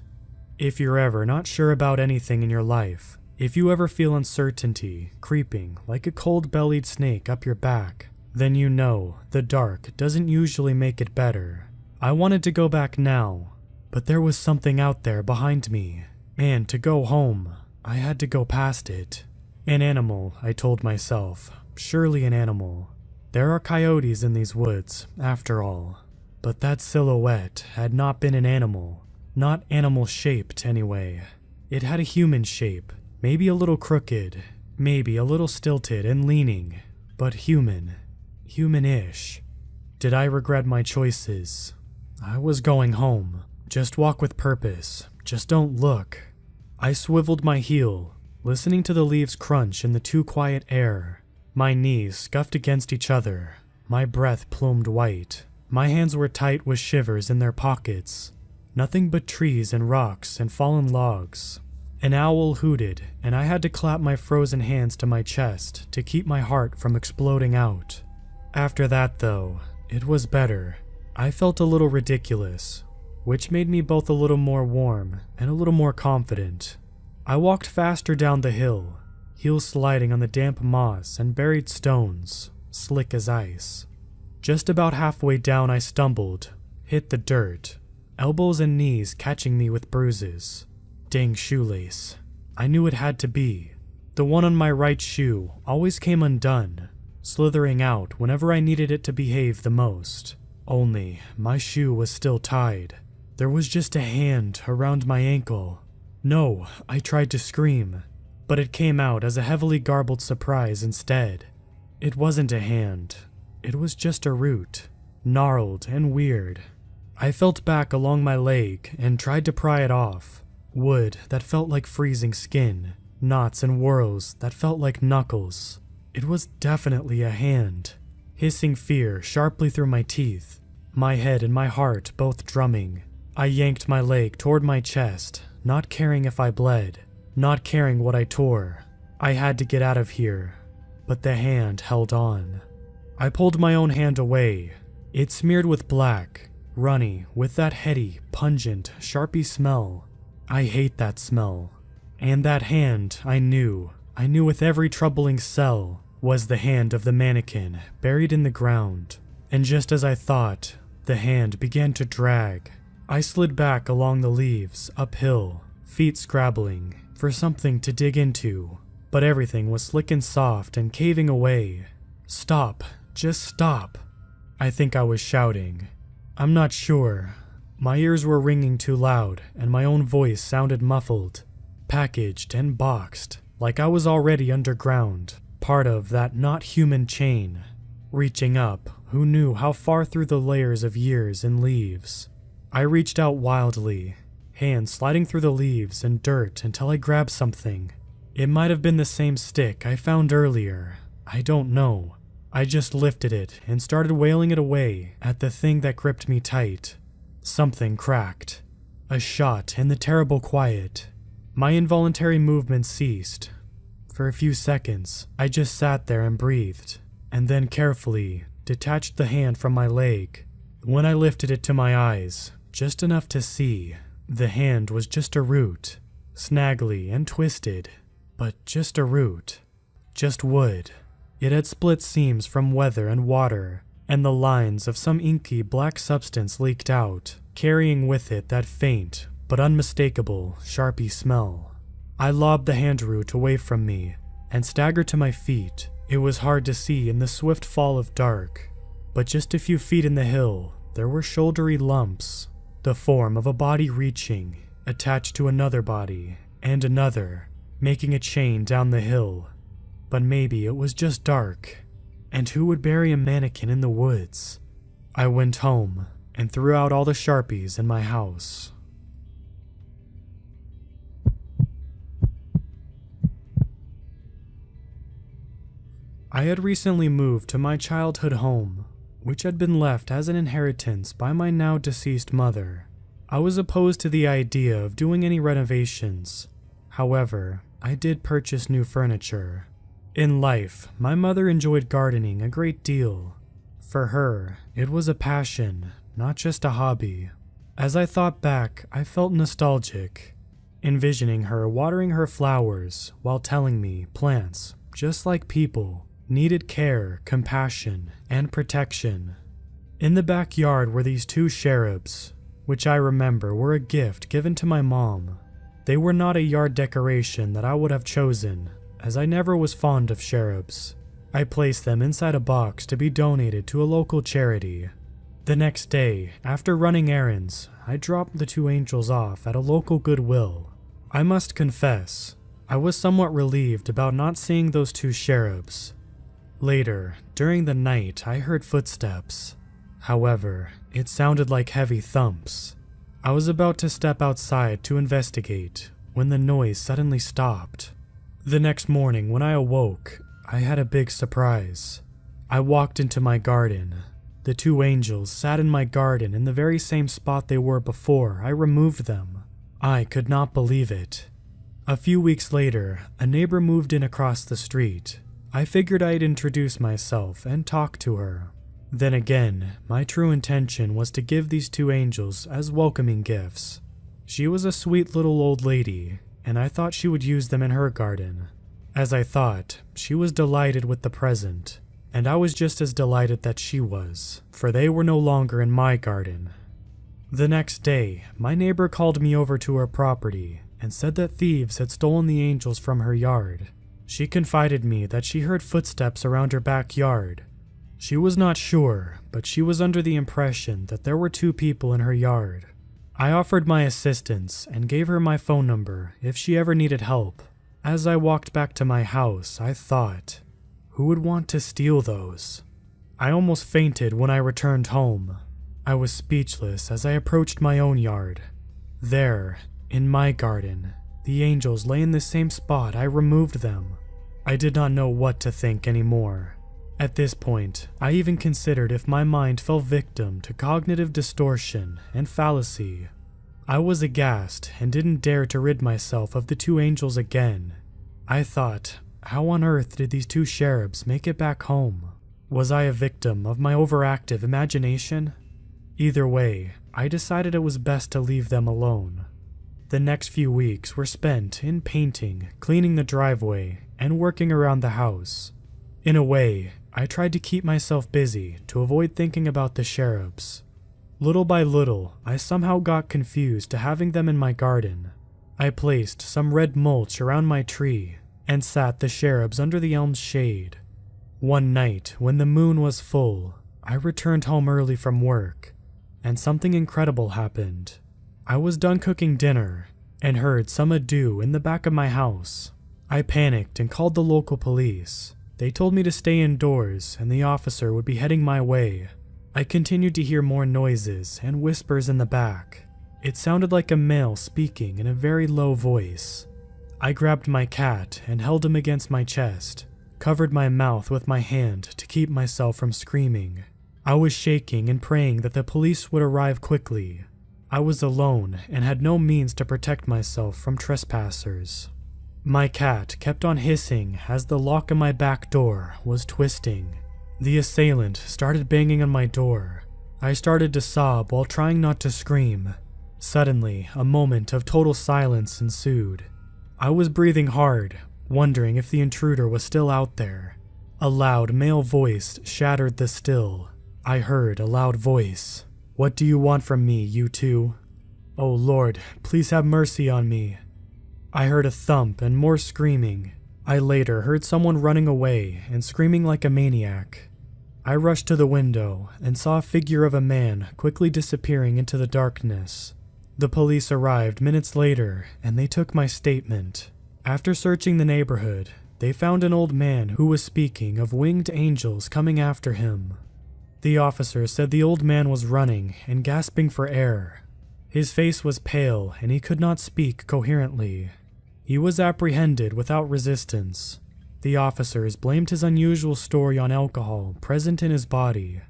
If you're ever not sure about anything in your life, if you ever feel uncertainty creeping like a cold-bellied snake up your back, then you know the dark doesn't usually make it better. I wanted to go back now, but there was something out there behind me, and to go home, I had to go past it. An animal, I told myself, surely an animal. There are coyotes in these woods, after all. But that silhouette had not been an animal, not animal-shaped anyway. It had a human shape, maybe a little crooked, maybe a little stilted and leaning, but human. Human-ish. Did I regret my choices? I was going home. Just walk with purpose. Just don't look. I swiveled my heel, listening to the leaves crunch in the too quiet air. My knees scuffed against each other. My breath plumed white. My hands were tight with shivers in their pockets. Nothing but trees and rocks and fallen logs. An owl hooted, and I had to clap my frozen hands to my chest to keep my heart from exploding out. After that, though, it was better. I felt a little ridiculous, which made me both a little more warm and a little more confident. I walked faster down the hill, heels sliding on the damp moss and buried stones, slick as ice. Just about halfway down I stumbled, hit the dirt, elbows and knees catching me with bruises. Dang shoelace. I knew it had to be. The one on my right shoe always came undone, slithering out whenever I needed it to behave the most. Only, my shoe was still tied. There was just a hand around my ankle. No, I tried to scream, but it came out as a heavily garbled surprise instead. It wasn't a hand. It was just a root, gnarled and weird. I felt back along my leg and tried to pry it off. Wood that felt like freezing skin, knots and whorls that felt like knuckles. It was definitely a hand. Hissing fear sharply through my teeth, my head and my heart both drumming. I yanked my leg toward my chest, not caring if I bled, not caring what I tore. I had to get out of here, but the hand held on. I pulled my own hand away. It smeared with black, runny, with that heady, pungent, sharpie smell. I hate that smell. And that hand, I knew with every troubling cell, was the hand of the mannequin buried in the ground. And just as I thought, the hand began to drag. I slid back along the leaves, uphill, feet scrabbling, for something to dig into. But everything was slick and soft and caving away. Stop, just stop. I think I was shouting. I'm not sure. My ears were ringing too loud, and my own voice sounded muffled, packaged and boxed, like I was already underground, part of that not-human chain. Reaching up, who knew how far through the layers of years and leaves. I reached out wildly, hands sliding through the leaves and dirt until I grabbed something. It might have been the same stick I found earlier. I don't know. I just lifted it and started wailing it away at the thing that gripped me tight. Something cracked. A shot in the terrible quiet. My involuntary movement ceased. For a few seconds, I just sat there and breathed, and then carefully detached the hand from my leg. When I lifted it to my eyes, just enough to see, the hand was just a root, snaggly and twisted. but just a root. Just wood. It had split seams from weather and water, and the lines of some inky black substance leaked out, carrying with it that faint but unmistakable sharpie smell. I lobbed the hand root away from me and staggered to my feet. It was hard to see in the swift fall of dark, but just a few feet in the hill, there were shouldery lumps, the form of a body reaching, attached to another body, and another, making a chain down the hill. But maybe it was just dark, and who would bury a mannequin in the woods? I went home and threw out all the Sharpies in my house. I had recently moved to my childhood home, which had been left as an inheritance by my now deceased mother. I was opposed to the idea of doing any renovations. However, I did purchase new furniture. In life, my mother enjoyed gardening a great deal. For her, it was a passion, not just a hobby. As I thought back, I felt nostalgic, envisioning her watering her flowers while telling me plants, just like people, needed care, compassion, and protection. In the backyard were these two cherubs, which I remember were a gift given to my mom. They were not a yard decoration that I would have chosen, as I never was fond of cherubs. I placed them inside a box to be donated to a local charity. The next day, after running errands, I dropped the two angels off at a local Goodwill. I must confess, I was somewhat relieved about not seeing those two cherubs. Later, during the night, I heard footsteps. However, it sounded like heavy thumps. I was about to step outside to investigate when the noise suddenly stopped. The next morning when I awoke, I had a big surprise. I walked into my garden. The two angels sat in my garden in the very same spot they were before I removed them. I could not believe it. A few weeks later, a neighbor moved in across the street. I figured I'd introduce myself and talk to her. Then again, my true intention was to give these two angels as welcoming gifts. She was a sweet little old lady, and I thought she would use them in her garden. As I thought, she was delighted with the present, and I was just as delighted that she was, for they were no longer in my garden. The next day, my neighbor called me over to her property and said that thieves had stolen the angels from her yard. She confided me that she heard footsteps around her backyard. She was not sure, but she was under the impression that there were two people in her yard. I offered my assistance and gave her my phone number if she ever needed help. As I walked back to my house, I thought, who would want to steal those? I almost fainted when I returned home. I was speechless as I approached my own yard. There, in my garden, the angels lay in the same spot I removed them. I did not know what to think anymore. At this point, I even considered if my mind fell victim to cognitive distortion and fallacy. I was aghast and didn't dare to rid myself of the two angels again. I thought, how on earth did these two cherubs make it back home? Was I a victim of my overactive imagination? Either way, I decided it was best to leave them alone. The next few weeks were spent in painting, cleaning the driveway, and working around the house. In a way, I tried to keep myself busy to avoid thinking about the cherubs. Little by little, I somehow got confused to having them in my garden. I placed some red mulch around my tree and sat the cherubs under the elm's shade. One night, when the moon was full, I returned home early from work, and something incredible happened. I was done cooking dinner and heard some ado in the back of my house. I panicked and called the local police. They told me to stay indoors and the officer would be heading my way. I continued to hear more noises and whispers in the back. It sounded like a male speaking in a very low voice. I grabbed my cat and held him against my chest, covered my mouth with my hand to keep myself from screaming. I was shaking and praying that the police would arrive quickly. I was alone and had no means to protect myself from trespassers. My cat kept on hissing as the lock on my back door was twisting. The assailant started banging on my door. I started to sob while trying not to scream. Suddenly, a moment of total silence ensued. I was breathing hard wondering if the intruder was still out there. A loud male voice shattered the still. I heard a loud voice. "What do you want from me, you two? Oh Lord, please have mercy on me." I heard a thump and more screaming. I later heard someone running away and screaming like a maniac. I rushed to the window and saw a figure of a man quickly disappearing into the darkness. The police arrived minutes later and they took my statement. After searching the neighborhood, they found an old man who was speaking of winged angels coming after him. The officer said the old man was running and gasping for air. His face was pale and he could not speak coherently. He was apprehended without resistance. The officers blamed his unusual story on alcohol present in his body.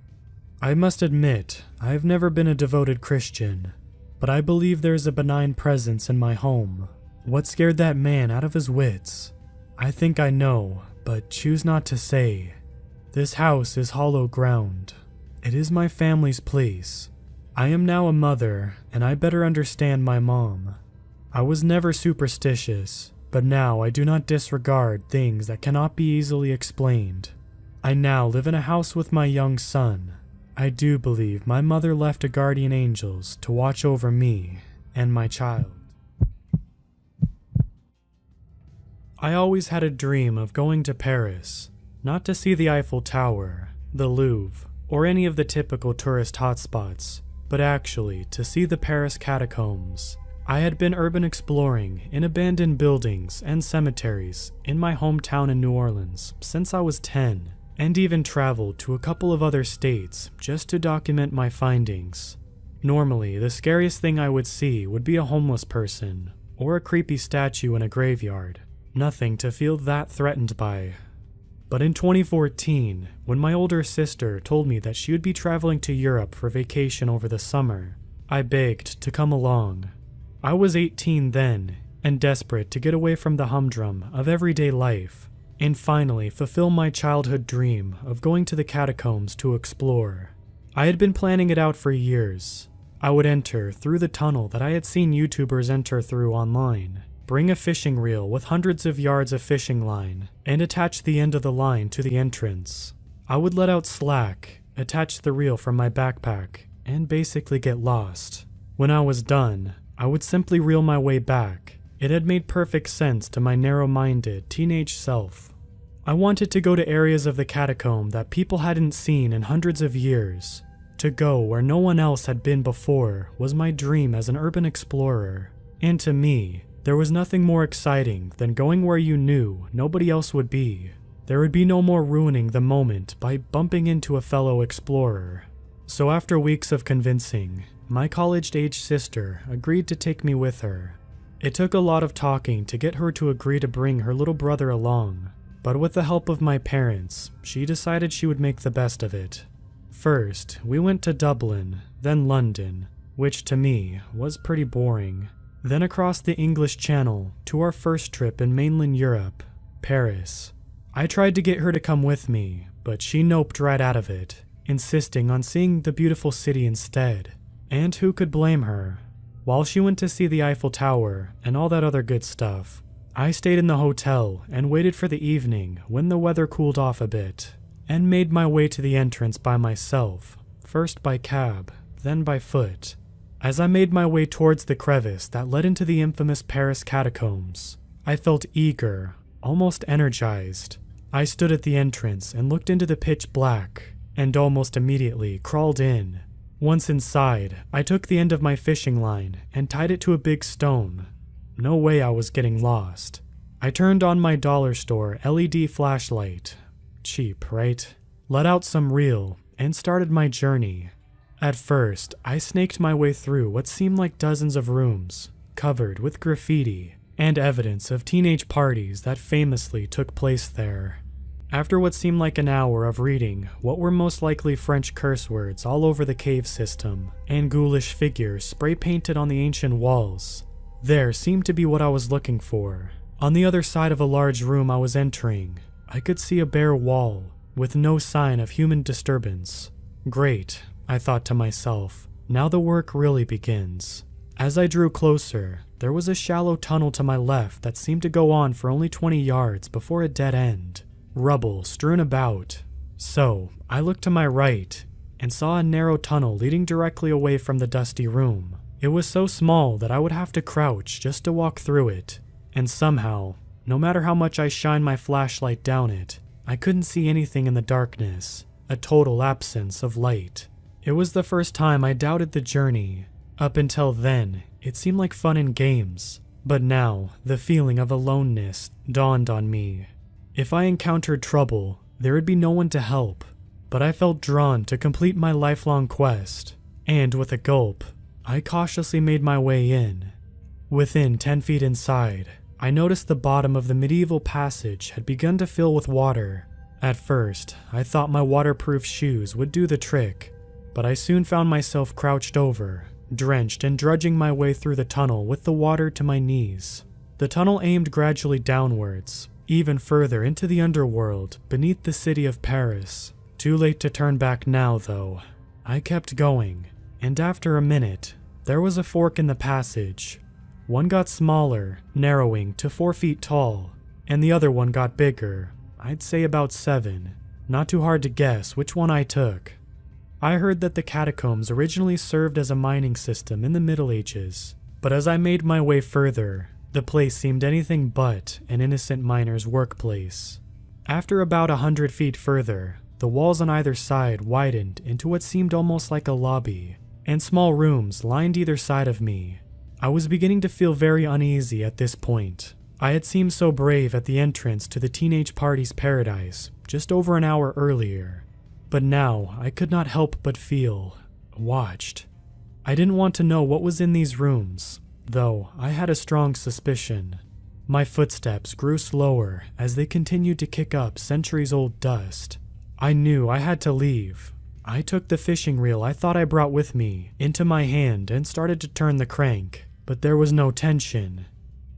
I must admit, I have never been a devoted Christian, but I believe there is a benign presence in my home. What scared that man out of his wits? I think I know, but choose not to say. This house is hollow ground. It is my family's place. I am now a mother, and I better understand my mom. I was never superstitious, but now I do not disregard things that cannot be easily explained. I now live in a house with my young son. I do believe my mother left a guardian angels to watch over me and my child. I always had a dream of going to Paris, not to see the Eiffel Tower, the Louvre, or any of the typical tourist hotspots, but actually to see the Paris catacombs. I had been urban exploring in abandoned buildings and cemeteries in my hometown in New Orleans since I was 10, and even traveled to a couple of other states just to document my findings. Normally, the scariest thing I would see would be a homeless person or a creepy statue in a graveyard. Nothing to feel that threatened by. But in 2014, when my older sister told me that she would be traveling to Europe for vacation over the summer, I begged to come along. I was 18 then, and desperate to get away from the humdrum of everyday life, and finally fulfill my childhood dream of going to the catacombs to explore. I had been planning it out for years. I would enter through the tunnel that I had seen YouTubers enter through online, bring a fishing reel with hundreds of yards of fishing line, and attach the end of the line to the entrance. I would let out slack, attach the reel from my backpack, and basically get lost. When I was done, I would simply reel my way back. It had made perfect sense to my narrow-minded teenage self. I wanted to go to areas of the catacomb that people hadn't seen in hundreds of years. To go where no one else had been before was my dream as an urban explorer. And to me, there was nothing more exciting than going where you knew nobody else would be. There would be no more ruining the moment by bumping into a fellow explorer. So after weeks of convincing, my college-age sister agreed to take me with her. It took a lot of talking to get her to agree to bring her little brother along, but with the help of my parents, she decided she would make the best of it. First, we went to Dublin, then London, which to me was pretty boring. Then across the English Channel to our first trip in mainland Europe, Paris. I tried to get her to come with me, but she noped right out of it, insisting on seeing the beautiful city instead. And who could blame her? While she went to see the Eiffel Tower and all that other good stuff, I stayed in the hotel and waited for the evening when the weather cooled off a bit, and made my way to the entrance by myself, first by cab, then by foot. As I made my way towards the crevice that led into the infamous Paris catacombs, I felt eager, almost energized. I stood at the entrance and looked into the pitch black, and almost immediately crawled in. Once inside, I took the end of my fishing line and tied it to a big stone. No way I was getting lost. I turned on my dollar store LED flashlight. Cheap, right? Let out some reel and started my journey. At first, I snaked my way through what seemed like dozens of rooms, covered with graffiti and evidence of teenage parties that famously took place there. After what seemed like an hour of reading what were most likely French curse words all over the cave system, and ghoulish figures spray-painted on the ancient walls, there seemed to be what I was looking for. On the other side of a large room I was entering, I could see a bare wall, with no sign of human disturbance. Great, I thought to myself, now the work really begins. As I drew closer, there was a shallow tunnel to my left that seemed to go on for only 20 yards before a dead end, rubble strewn about. So, I looked to my right and saw a narrow tunnel leading directly away from the dusty room. It was so small that I would have to crouch just to walk through it, and somehow, no matter how much I shined my flashlight down it, I couldn't see anything in the darkness, a total absence of light. It was the first time I doubted the journey. Up until then, it seemed like fun and games, but now the feeling of aloneness dawned on me. If I encountered trouble, there would be no one to help, but I felt drawn to complete my lifelong quest, and with a gulp, I cautiously made my way in. Within 10 feet inside, I noticed the bottom of the medieval passage had begun to fill with water. At first, I thought my waterproof shoes would do the trick, but I soon found myself crouched over, drenched and drudging my way through the tunnel with the water to my knees. The tunnel aimed gradually downwards, even further into the underworld beneath the city of Paris. Too late to turn back now, though. I kept going, and after a minute, there was a fork in the passage. One got smaller, narrowing to 4 feet tall, and the other one got bigger, I'd say about 7. Not too hard to guess which one I took. I heard that the catacombs originally served as a mining system in the Middle Ages, but as I made my way further, the place seemed anything but an innocent miner's workplace. After about 100 feet further, the walls on either side widened into what seemed almost like a lobby, and small rooms lined either side of me. I was beginning to feel very uneasy at this point. I had seemed so brave at the entrance to the teenage party's paradise just over an hour earlier, but now I could not help but feel watched. I didn't want to know what was in these rooms, though I had a strong suspicion. My footsteps grew slower as they continued to kick up centuries-old dust. I knew I had to leave. I took the fishing reel I thought I brought with me into my hand and started to turn the crank, but there was no tension.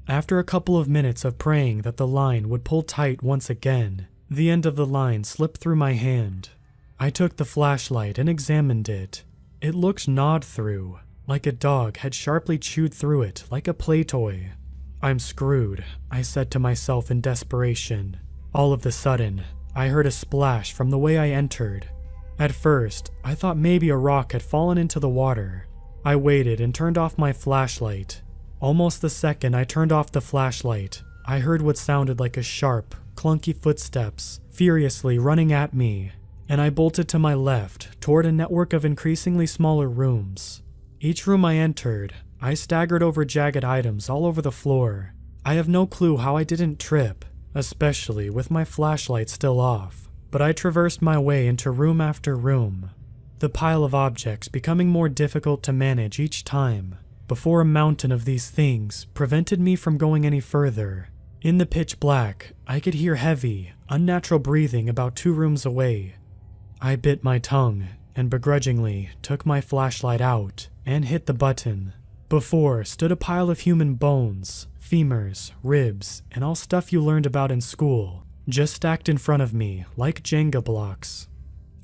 After a couple of minutes of praying that the line would pull tight once again, the end of the line slipped through my hand. I took the flashlight and examined it. It looked gnawed through, like a dog had sharply chewed through it like a play toy. I'm screwed, I said to myself in desperation. All of a sudden, I heard a splash from the way I entered. At first, I thought maybe a rock had fallen into the water. I waited and turned off my flashlight. Almost the second I turned off the flashlight, I heard what sounded like a sharp, clunky footsteps furiously running at me, and I bolted to my left toward a network of increasingly smaller rooms. Each room I entered, I staggered over jagged items all over the floor. I have no clue how I didn't trip, especially with my flashlight still off, but I traversed my way into room after room, the pile of objects becoming more difficult to manage each time, before a mountain of these things prevented me from going any further. In the pitch black, I could hear heavy, unnatural breathing about 2 rooms away. I bit my tongue and begrudgingly took my flashlight out and hit the button. Before stood a pile of human bones, femurs, ribs, and all stuff you learned about in school, just stacked in front of me like Jenga blocks.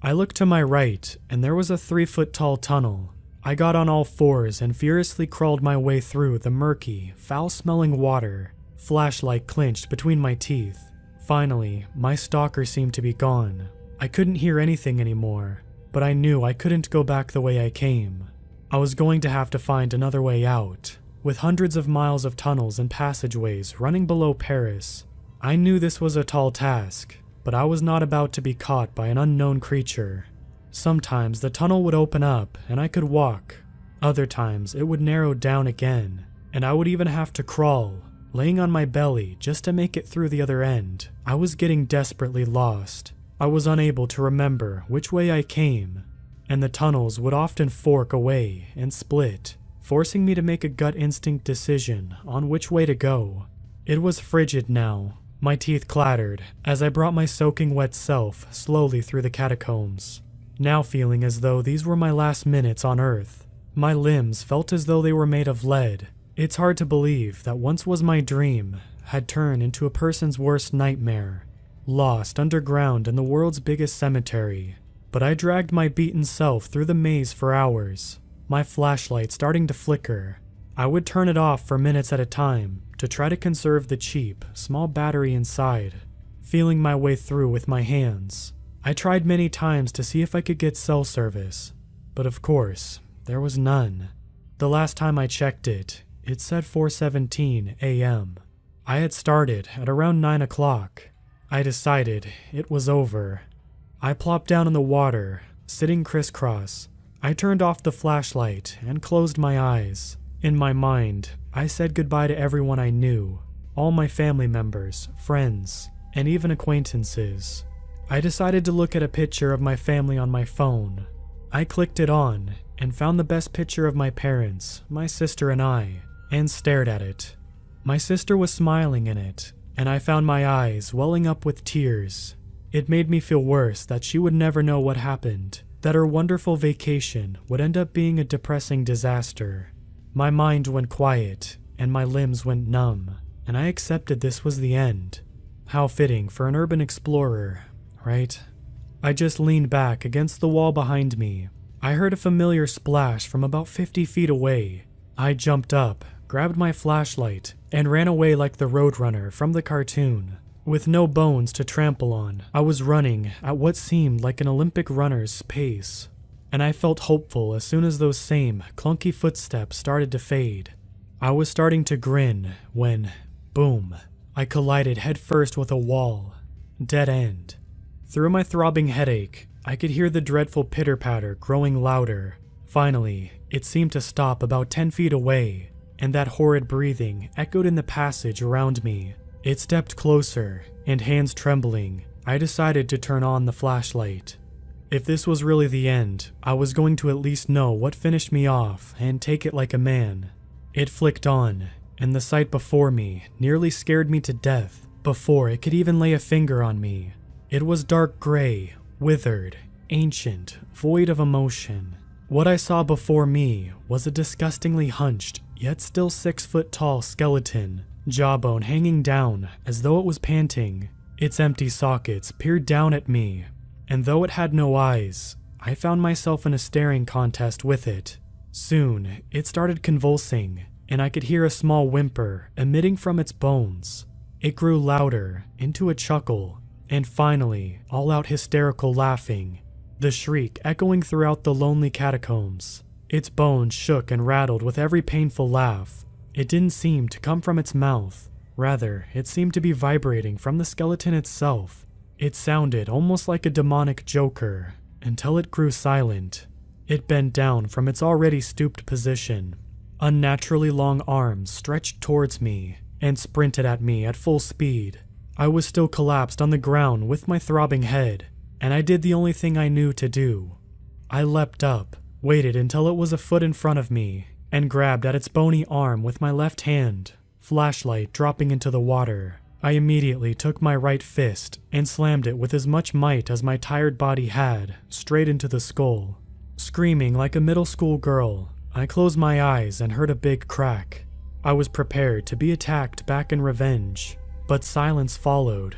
I looked to my right, and there was a 3-foot-tall tunnel. I got on all fours and furiously crawled my way through the murky, foul-smelling water, flashlight clenched between my teeth. Finally, my stalker seemed to be gone. I couldn't hear anything anymore, but I knew I couldn't go back the way I came. I was going to have to find another way out. With hundreds of miles of tunnels and passageways running below Paris, I knew this was a tall task, but I was not about to be caught by an unknown creature. Sometimes the tunnel would open up and I could walk. Other times it would narrow down again, and I would even have to crawl, laying on my belly just to make it through the other end. I was getting desperately lost. I was unable to remember which way I came, and the tunnels would often fork away and split, forcing me to make a gut instinct decision on which way to go. It was frigid now. My teeth clattered as I brought my soaking wet self slowly through the catacombs, now feeling as though these were my last minutes on Earth. My limbs felt as though they were made of lead. It's hard to believe that once was my dream had turned into a person's worst nightmare, lost underground in the world's biggest cemetery. But I dragged my beaten self through the maze for hours, my flashlight starting to flicker. I would turn it off for minutes at a time to try to conserve the cheap, small battery inside, feeling my way through with my hands. I tried many times to see if I could get cell service, but of course, there was none. The last time I checked it, it said 4:17 a.m. I had started at around 9 o'clock. I decided it was over. I plopped down in the water, sitting crisscross. I turned off the flashlight and closed my eyes. In my mind, I said goodbye to everyone I knew, all my family members, friends, and even acquaintances. I decided to look at a picture of my family on my phone. I clicked it on and found the best picture of my parents, my sister and I, and stared at it. My sister was smiling in it, and I found my eyes welling up with tears. It made me feel worse that she would never know what happened, that her wonderful vacation would end up being a depressing disaster. My mind went quiet, and my limbs went numb, and I accepted this was the end. How fitting for an urban explorer, right? I just leaned back against the wall behind me. I heard a familiar splash from about 50 feet away. I jumped up, grabbed my flashlight, and ran away like the Roadrunner from the cartoon. With no bones to trample on, I was running at what seemed like an Olympic runner's pace, and I felt hopeful as soon as those same clunky footsteps started to fade. I was starting to grin when, boom, I collided headfirst with a wall. Dead end. Through my throbbing headache, I could hear the dreadful pitter-patter growing louder. Finally, it seemed to stop about 10 feet away, and that horrid breathing echoed in the passage around me. It stepped closer, and hands trembling, I decided to turn on the flashlight. If this was really the end, I was going to at least know what finished me off and take it like a man. It flicked on, and the sight before me nearly scared me to death before it could even lay a finger on me. It was dark gray, withered, ancient, void of emotion. What I saw before me was a disgustingly hunched, yet still 6-foot-tall skeleton, jawbone hanging down as though it was panting. Its empty sockets peered down at me, and though it had no eyes, I found myself in a staring contest with it. Soon, it started convulsing, and I could hear a small whimper emitting from its bones. It grew louder, into a chuckle, and finally, all-out hysterical laughing, the shriek echoing throughout the lonely catacombs. Its bones shook and rattled with every painful laugh. It didn't seem to come from its mouth. Rather, it seemed to be vibrating from the skeleton itself. It sounded almost like a demonic joker, until it grew silent. It bent down from its already stooped position. Unnaturally long arms stretched towards me and sprinted at me at full speed. I was still collapsed on the ground with my throbbing head, and I did the only thing I knew to do. I leapt up, waited until it was a foot in front of me, and grabbed at its bony arm with my left hand, flashlight dropping into the water. I immediately took my right fist and slammed it with as much might as my tired body had, straight into the skull. Screaming like a middle school girl, I closed my eyes and heard a big crack. I was prepared to be attacked back in revenge, but silence followed.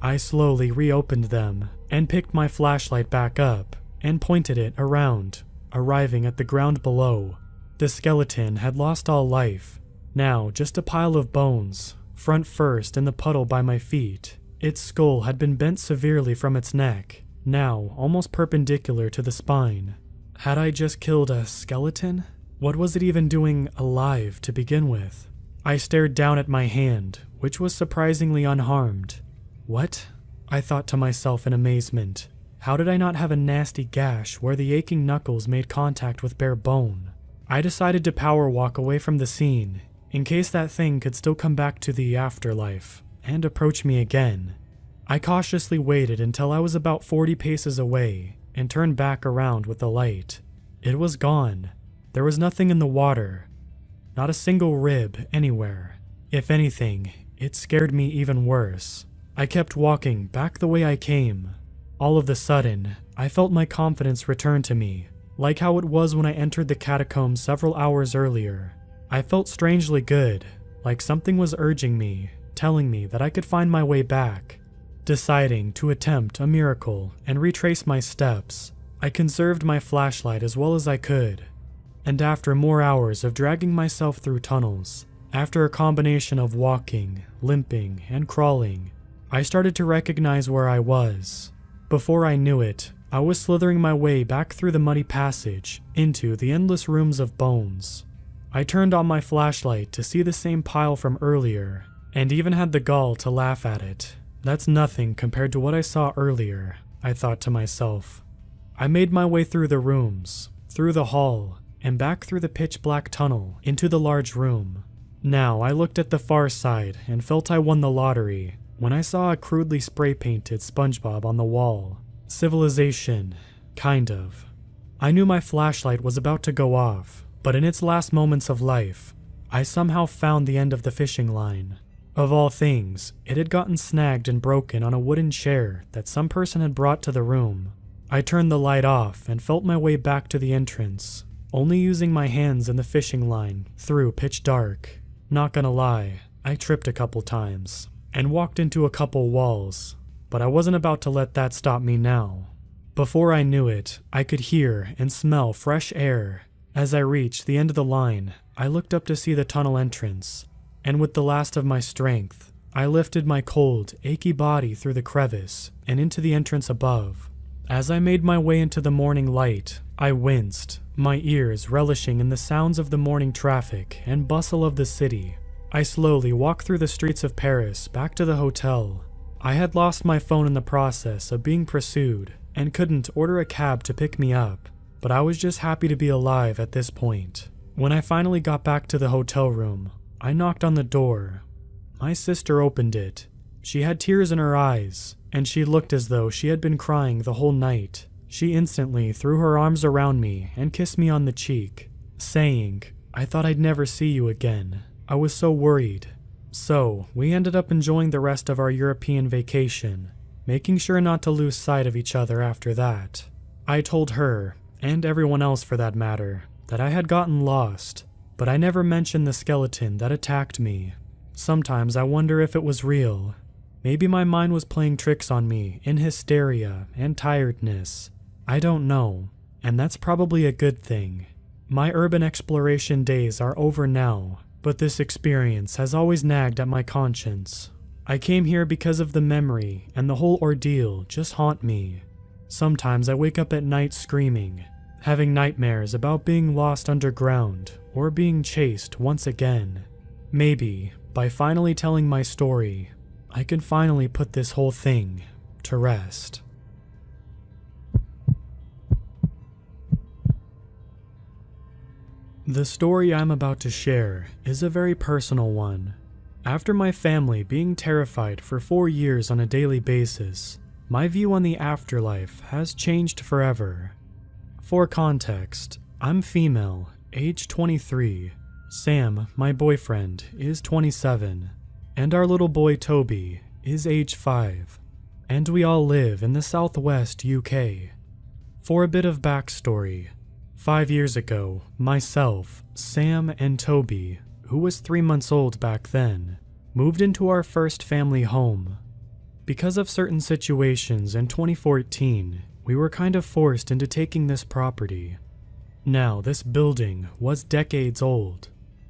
I slowly reopened them and picked my flashlight back up and pointed it around, arriving at the ground below. The skeleton had lost all life, now just a pile of bones, front first in the puddle by my feet. Its skull had been bent severely from its neck, now almost perpendicular to the spine. Had I just killed a skeleton? What was it even doing alive to begin with? I stared down at my hand, which was surprisingly unharmed. What? I thought to myself in amazement. How did I not have a nasty gash where the aching knuckles made contact with bare bone? I decided to power walk away from the scene, in case that thing could still come back to the afterlife and approach me again. I cautiously waited until I was about 40 paces away and turned back around with the light. It was gone. There was nothing in the water. Not a single rib anywhere. If anything, it scared me even worse. I kept walking back the way I came. All of a sudden, I felt my confidence return to me, like how it was when I entered the catacombs several hours earlier. I felt strangely good, like something was urging me, telling me that I could find my way back. Deciding to attempt a miracle and retrace my steps, I conserved my flashlight as well as I could. And after more hours of dragging myself through tunnels, after a combination of walking, limping, and crawling, I started to recognize where I was. Before I knew it, I was slithering my way back through the muddy passage into the endless rooms of bones. I turned on my flashlight to see the same pile from earlier, and even had the gall to laugh at it. That's nothing compared to what I saw earlier, I thought to myself. I made my way through the rooms, through the hall, and back through the pitch-black tunnel into the large room. Now I looked at the far side and felt I won the lottery when I saw a crudely spray-painted SpongeBob on the wall. Civilization, kind of. I knew my flashlight was about to go off, but in its last moments of life, I somehow found the end of the fishing line. Of all things, it had gotten snagged and broken on a wooden chair that some person had brought to the room. I turned the light off and felt my way back to the entrance, only using my hands in the fishing line through pitch dark. Not gonna lie, I tripped a couple times and walked into a couple walls, but I wasn't about to let that stop me now. Before I knew it, I could hear and smell fresh air. As I reached the end of the line, I looked up to see the tunnel entrance, and with the last of my strength, I lifted my cold, achy body through the crevice and into the entrance above. As I made my way into the morning light, I winced, my ears relishing in the sounds of the morning traffic and bustle of the city. I slowly walked through the streets of Paris back to the hotel. I had lost my phone in the process of being pursued and couldn't order a cab to pick me up, but I was just happy to be alive at this point. When I finally got back to the hotel room, I knocked on the door. My sister opened it. She had tears in her eyes, and she looked as though she had been crying the whole night. She instantly threw her arms around me and kissed me on the cheek, saying, "I thought I'd never see you again. I was so worried." So, we ended up enjoying the rest of our European vacation, making sure not to lose sight of each other after that. I told her, and everyone else for that matter, that I had gotten lost, but I never mentioned the skeleton that attacked me. Sometimes I wonder if it was real. Maybe my mind was playing tricks on me in hysteria and tiredness. I don't know, and that's probably a good thing. My urban exploration days are over now, but this experience has always nagged at my conscience. I came here because of the memory, and the whole ordeal just haunt me. Sometimes I wake up at night screaming, having nightmares about being lost underground or being chased once again. Maybe, by finally telling my story, I can finally put this whole thing to rest. The story I'm about to share is a very personal one. After my family being terrified for 4 years on a daily basis, my view on the afterlife has changed forever. For context, I'm female, age 23. Sam, my boyfriend, is 27, and our little boy Toby is age 5, and we all live in the southwest UK. For a bit of backstory, 5 years ago, myself, Sam, and Toby, who was 3 months old back then, moved into our first family home. Because of certain situations in 2014, we were kind of forced into taking this property. Now, this building was decades old.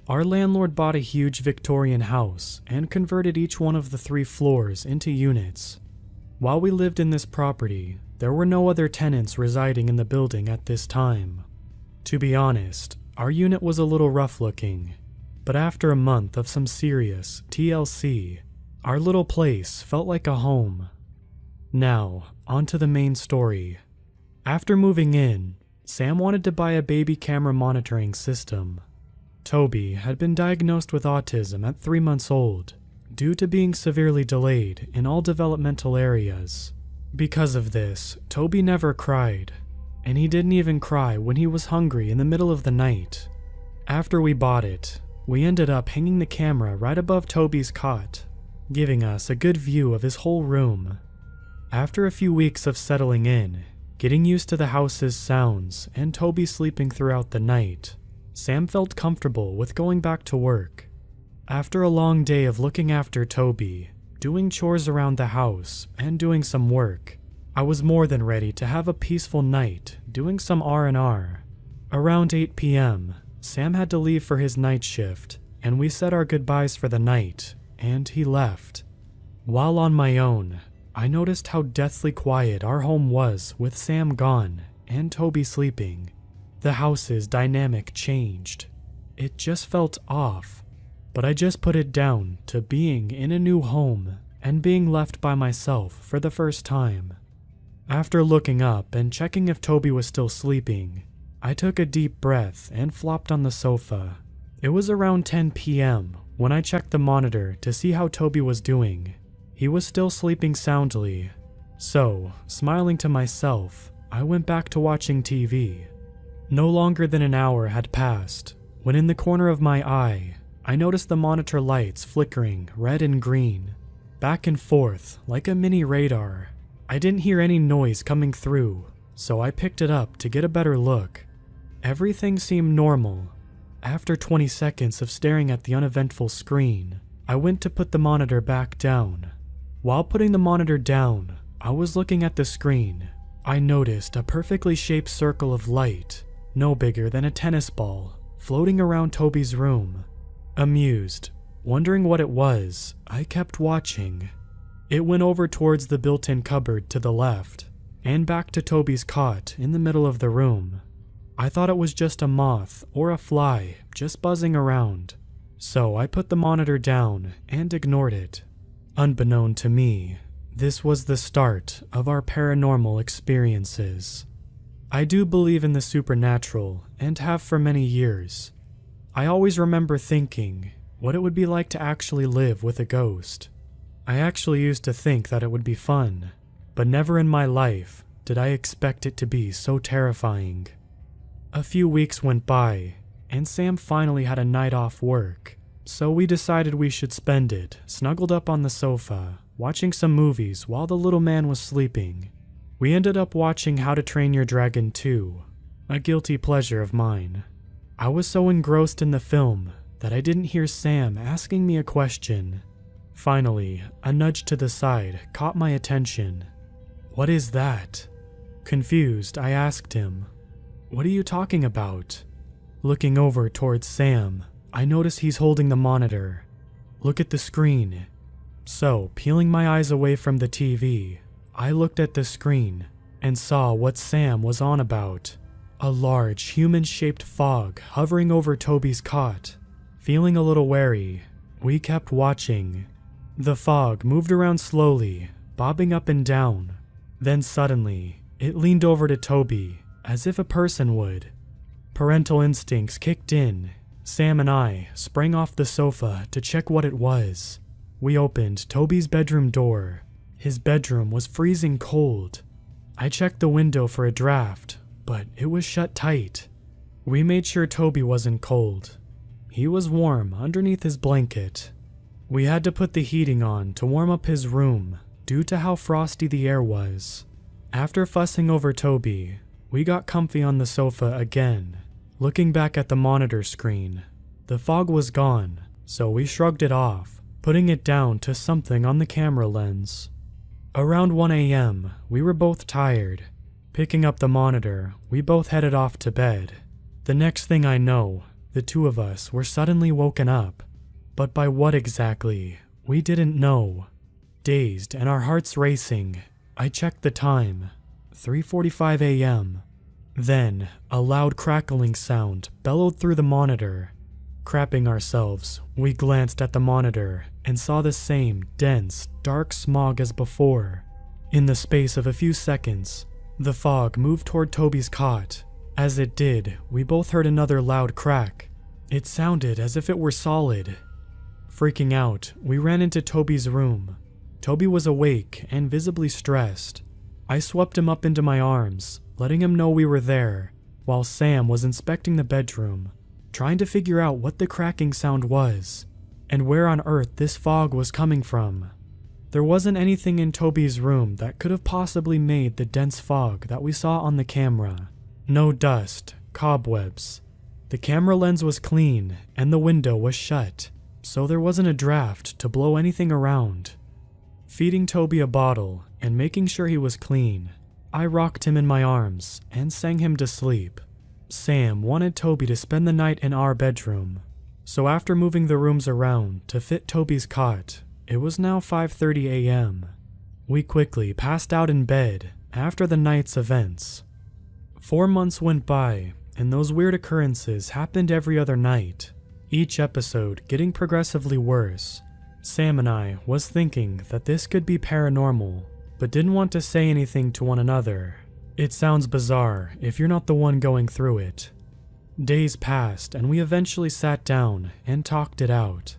Our landlord bought a huge Victorian house and converted each one of the 3 floors into units. While we lived in this property, there were no other tenants residing in the building at this time. To be honest, our unit was a little rough looking, but after a month of some serious TLC, our little place felt like a home. Now, onto the main story. After moving in, Sam wanted to buy a baby camera monitoring system. Toby had been diagnosed with autism at 3 months old, due to being severely delayed in all developmental areas. Because of this, Toby never cried, and he didn't even cry when he was hungry in the middle of the night. After we bought it, we ended up hanging the camera right above Toby's cot, giving us a good view of his whole room. After a few weeks of settling in, getting used to the house's sounds, and Toby sleeping throughout the night, Sam felt comfortable with going back to work. After a long day of looking after Toby, doing chores around the house, and doing some work, I was more than ready to have a peaceful night doing some R&R. Around 8 p.m., Sam had to leave for his night shift, and we said our goodbyes for the night, and he left. While on my own, I noticed how deathly quiet our home was with Sam gone and Toby sleeping. The house's dynamic changed. It just felt off, but I just put it down to being in a new home and being left by myself for the first time. After looking up and checking if Toby was still sleeping, I took a deep breath and flopped on the sofa. It was around 10 p.m. when I checked the monitor to see how Toby was doing. He was still sleeping soundly. So, smiling to myself, I went back to watching TV. No longer than an hour had passed when in the corner of my eye, I noticed the monitor lights flickering red and green, back and forth like a mini radar. I didn't hear any noise coming through, so I picked it up to get a better look. Everything seemed normal. After 20 seconds of staring at the uneventful screen, I went to put the monitor back down. While putting the monitor down, I was looking at the screen. I noticed a perfectly shaped circle of light, no bigger than a tennis ball, floating around Toby's room. Amused, wondering what it was, I kept watching. It went over towards the built-in cupboard to the left, and back to Toby's cot in the middle of the room. I thought it was just a moth or a fly just buzzing around, so I put the monitor down and ignored it. Unbeknown to me, this was the start of our paranormal experiences. I do believe in the supernatural and have for many years. I always remember thinking what it would be like to actually live with a ghost. I actually used to think that it would be fun, but never in my life did I expect it to be so terrifying. A few weeks went by, and Sam finally had a night off work, so we decided we should spend it snuggled up on the sofa, watching some movies while the little man was sleeping. We ended up watching How to Train Your Dragon 2, a guilty pleasure of mine. I was so engrossed in the film that I didn't hear Sam asking me a question. Finally, a nudge to the side caught my attention. "What is that?" Confused, I asked him. "What are you talking about?" Looking over towards Sam, I notice he's holding the monitor. "Look at the screen." So, peeling my eyes away from the TV, I looked at the screen and saw what Sam was on about. A large, human-shaped fog hovering over Toby's cot. Feeling a little wary, we kept watching. The fog moved around slowly, bobbing up and down. Then suddenly, it leaned over to Toby, as if a person would. Parental instincts kicked in. Sam and I sprang off the sofa to check what it was. We opened Toby's bedroom door. His bedroom was freezing cold. I checked the window for a draft, but it was shut tight. We made sure Toby wasn't cold. He was warm underneath his blanket. We had to put the heating on to warm up his room due to how frosty the air was. After fussing over Toby, we got comfy on the sofa again. Looking back at the monitor screen, the fog was gone, so we shrugged it off, putting it down to something on the camera lens. Around 1 a.m., we were both tired. Picking up the monitor, we both headed off to bed. The next thing I know, the two of us were suddenly woken up. But by what exactly, we didn't know. Dazed and our hearts racing, I checked the time, 3:45 a.m. Then, a loud crackling sound bellowed through the monitor. Crapping ourselves, we glanced at the monitor and saw the same dense, dark smog as before. In the space of a few seconds, the fog moved toward Toby's cot. As it did, we both heard another loud crack. It sounded as if it were solid. Freaking out, we ran into Toby's room. Toby was awake and visibly stressed. I swept him up into my arms, letting him know we were there, while Sam was inspecting the bedroom, trying to figure out what the cracking sound was, and where on earth this fog was coming from. There wasn't anything in Toby's room that could have possibly made the dense fog that we saw on the camera. No dust, cobwebs. The camera lens was clean, and the window was shut, so there wasn't a draft to blow anything around. Feeding Toby a bottle and making sure he was clean, I rocked him in my arms and sang him to sleep. Sam wanted Toby to spend the night in our bedroom. So after moving the rooms around to fit Toby's cot, it was now 5:30 a.m. We quickly passed out in bed after the night's events. 4 months went by, and those weird occurrences happened every other night, each episode getting progressively worse. Sam and I was thinking that this could be paranormal, but didn't want to say anything to one another. It sounds bizarre if you're not the one going through it. Days passed, and we eventually sat down and talked it out.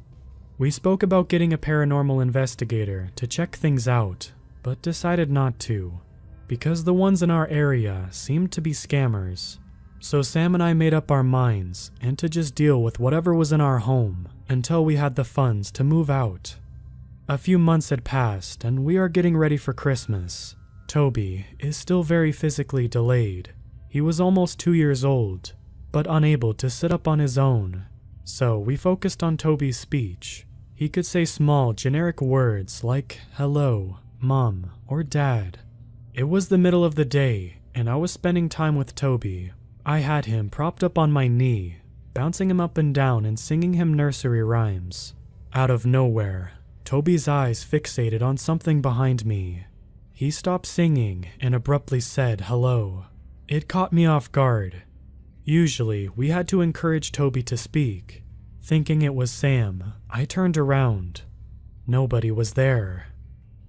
We spoke about getting a paranormal investigator to check things out, but decided not to, because the ones in our area seemed to be scammers. So Sam and I made up our minds and to just deal with whatever was in our home until we had the funds to move out. A few months had passed, and we are getting ready for Christmas. Toby is still very physically delayed. He was almost 2 years old, but unable to sit up on his own. So we focused on Toby's speech. He could say small, generic words like hello, mom, or dad. It was the middle of the day, and I was spending time with Toby. I had him propped up on my knee, bouncing him up and down and singing him nursery rhymes. Out of nowhere, Toby's eyes fixated on something behind me. He stopped singing and abruptly said hello. It caught me off guard. Usually, we had to encourage Toby to speak. Thinking it was Sam, I turned around. Nobody was there.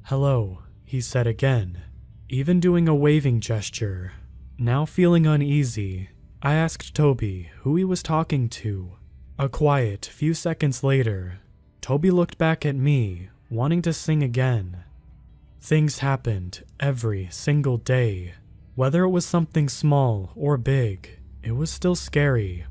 Hello, he said again, even doing a waving gesture. Now feeling uneasy, I asked Toby who he was talking to. A quiet few seconds later, Toby looked back at me, wanting to sing again. Things happened every single day. Whether it was something small or big, it was still scary.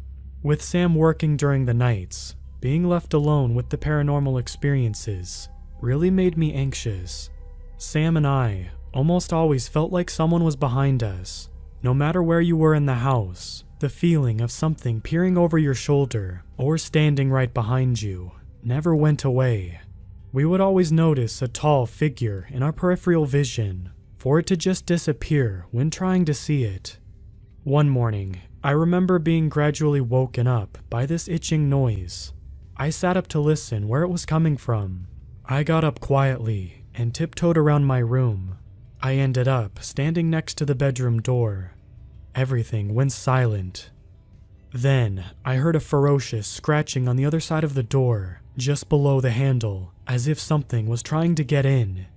With Sam working during the nights, being left alone with the paranormal experiences really made me anxious. Sam and I almost always felt like someone was behind us. No matter where you were in the house, the feeling of something peering over your shoulder or standing right behind you never went away. We would always notice a tall figure in our peripheral vision, for it to just disappear when trying to see it. One morning, I remember being gradually woken up by this itching noise. I sat up to listen where it was coming from. I got up quietly and tiptoed around my room. I ended up standing next to the bedroom door. Everything went silent. Then, I heard a ferocious scratching on the other side of the door, just below the handle, as if something was trying to get in.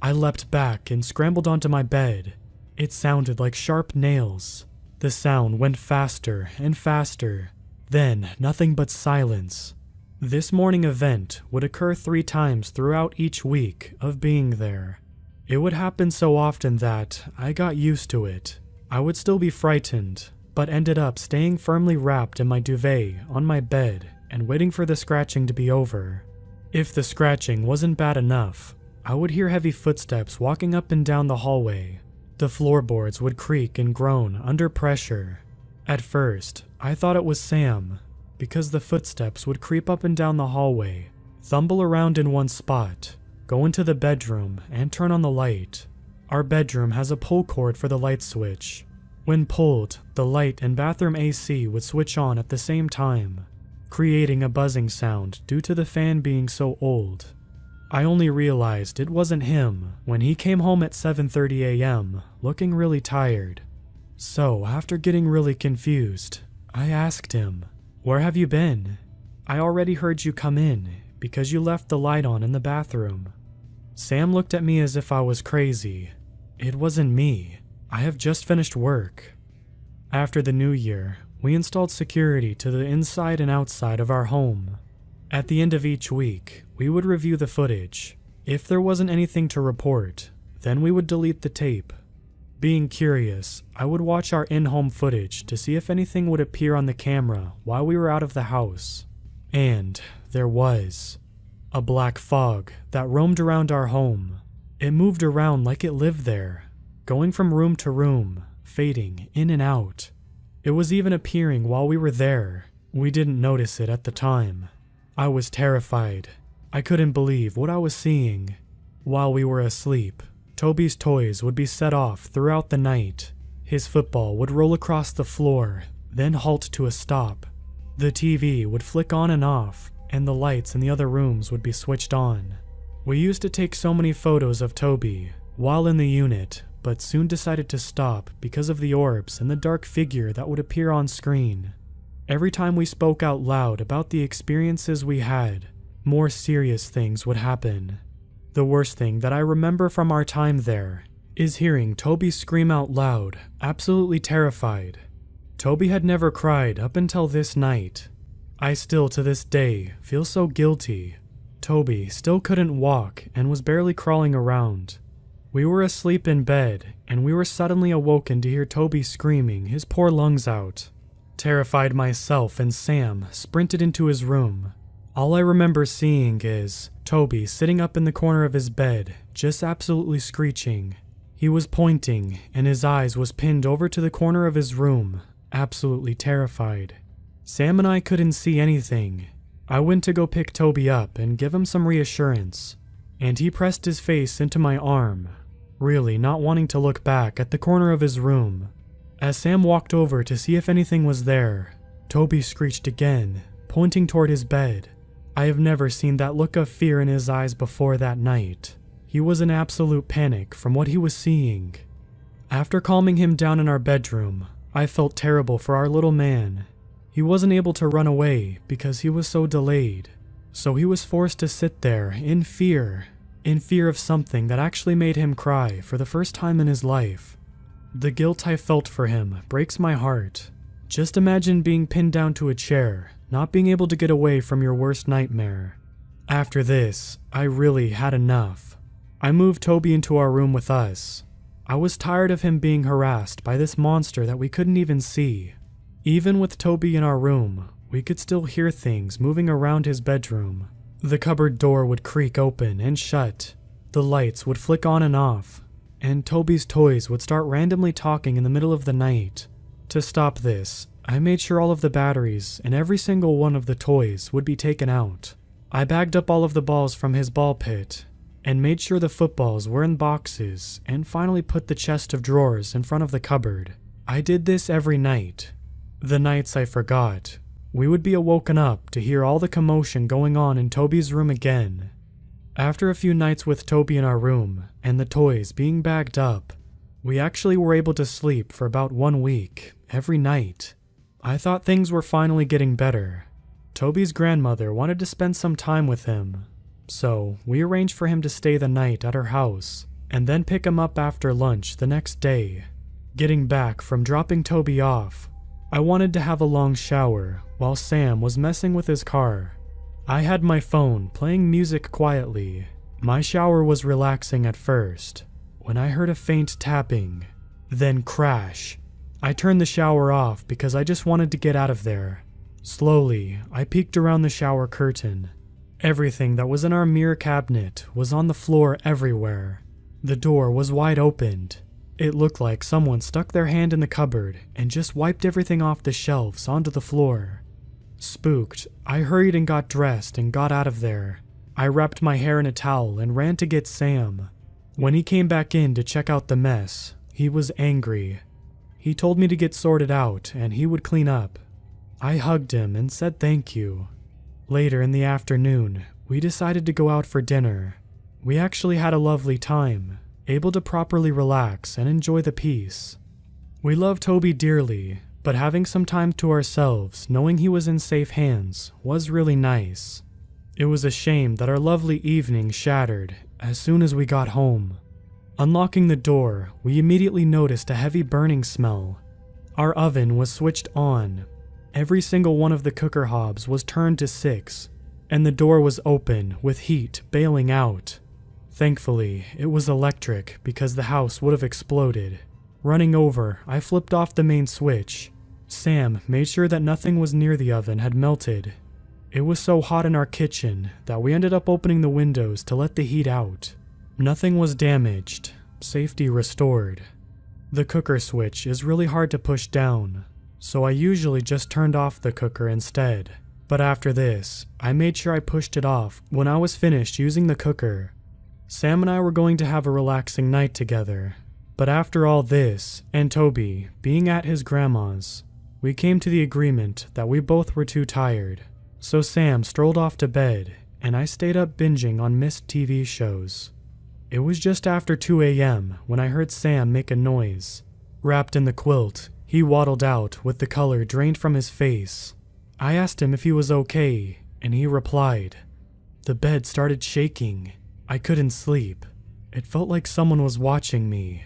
I leapt back and scrambled onto my bed. It sounded like sharp nails. The sound went faster and faster. Then, nothing but silence. This morning event would occur 3 times throughout each week of being there. It would happen so often that I got used to it. I would still be frightened, but ended up staying firmly wrapped in my duvet on my bed and waiting for the scratching to be over. If the scratching wasn't bad enough, I would hear heavy footsteps walking up and down the hallway. The floorboards would creak and groan under pressure. At first, I thought it was Sam, because the footsteps would creep up and down the hallway, thumble around in one spot, go into the bedroom, and turn on the light. Our bedroom has a pull cord for the light switch. When pulled, the light and bathroom AC would switch on at the same time, creating a buzzing sound due to the fan being so old. I only realized it wasn't him when he came home at 7:30 a.m., looking really tired. So, after getting really confused, I asked him, "Where have you been? I already heard you come in because you left the light on in the bathroom." Sam looked at me as if I was crazy. It wasn't me. I have just finished work. After the new year, we installed security to the inside and outside of our home. At the end of each week, we would review the footage. If there wasn't anything to report, then we would delete the tape. Being curious, I would watch our in-home footage to see if anything would appear on the camera while we were out of the house. And there was. A black fog that roamed around our home. It moved around like it lived there, going from room to room, fading in and out. It was even appearing while we were there. We didn't notice it at the time. I was terrified. I couldn't believe what I was seeing. While we were asleep, Toby's toys would be set off throughout the night. His football would roll across the floor, then halt to a stop. The TV would flick on and off, and the lights in the other rooms would be switched on. We used to take so many photos of Toby while in the unit, but soon decided to stop because of the orbs and the dark figure that would appear on screen. Every time we spoke out loud about the experiences we had, more serious things would happen. The worst thing that I remember from our time there is hearing Toby scream out loud, absolutely terrified. Toby had never cried up until this night. I still to this day feel so guilty. Toby still couldn't walk and was barely crawling around. We were asleep in bed, and we were suddenly awoken to hear Toby screaming his poor lungs out. Terrified myself and Sam sprinted into his room. All I remember seeing is Toby sitting up in the corner of his bed, just absolutely screeching. He was pointing, and his eyes was pinned over to the corner of his room, absolutely terrified. Sam and I couldn't see anything. I went to go pick Toby up and give him some reassurance, and he pressed his face into my arm, really not wanting to look back at the corner of his room. As Sam walked over to see if anything was there, Toby screeched again, pointing toward his bed. I have never seen that look of fear in his eyes before that night. He was in absolute panic from what he was seeing. After calming him down in our bedroom, I felt terrible for our little man. He wasn't able to run away because he was so delayed, so he was forced to sit there in fear of something that actually made him cry for the first time in his life. The guilt I felt for him breaks my heart. Just imagine being pinned down to a chair, not being able to get away from your worst nightmare. After this, I really had enough. I moved Toby into our room with us. I was tired of him being harassed by this monster that we couldn't even see. Even with Toby in our room, we could still hear things moving around his bedroom. The cupboard door would creak open and shut. The lights would flick on and off, and Toby's toys would start randomly talking in the middle of the night. To stop this, I made sure all of the batteries and every single one of the toys would be taken out. I bagged up all of the balls from his ball pit, and made sure the footballs were in boxes, and finally put the chest of drawers in front of the cupboard. I did this every night. The nights I forgot, we would be awoken up to hear all the commotion going on in Toby's room again. After a few nights with Toby in our room, and the toys being bagged up, we actually were able to sleep for about 1 week, every night. I thought things were finally getting better. Toby's grandmother wanted to spend some time with him, so we arranged for him to stay the night at her house, and then pick him up after lunch the next day. Getting back from dropping Toby off, I wanted to have a long shower while Sam was messing with his car. I had my phone playing music quietly. My shower was relaxing at first, when I heard a faint tapping, then crash. I turned the shower off because I just wanted to get out of there. Slowly, I peeked around the shower curtain. Everything that was in our mirror cabinet was on the floor everywhere. The door was wide opened. It looked like someone stuck their hand in the cupboard and just wiped everything off the shelves onto the floor. Spooked, I hurried and got dressed and got out of there. I wrapped my hair in a towel and ran to get Sam. When he came back in to check out the mess, he was angry. He told me to get sorted out and he would clean up. I hugged him and said thank you. Later in the afternoon, we decided to go out for dinner. We actually had a lovely time, able to properly relax and enjoy the peace. We loved Toby dearly, but having some time to ourselves, knowing he was in safe hands, was really nice. It was a shame that our lovely evening shattered as soon as we got home. Unlocking the door, we immediately noticed a heavy burning smell. Our oven was switched on. Every single one of the cooker hobs was turned to 6, and the door was open with heat bailing out. Thankfully, it was electric because the house would have exploded. Running over, I flipped off the main switch. Sam made sure that nothing was near the oven had melted. It was so hot in our kitchen that we ended up opening the windows to let the heat out. Nothing was damaged, safety restored. The cooker switch is really hard to push down, so I usually just turned off the cooker instead. But after this, I made sure I pushed it off when I was finished using the cooker. Sam and I were going to have a relaxing night together, but after all this, and Toby being at his grandma's, we came to the agreement that we both were too tired. So Sam strolled off to bed, and I stayed up binging on missed TV shows. It was just after 2 a.m. when I heard Sam make a noise. Wrapped in the quilt, he waddled out with the color drained from his face. I asked him if he was okay, and he replied. The bed started shaking. I couldn't sleep. It felt like someone was watching me.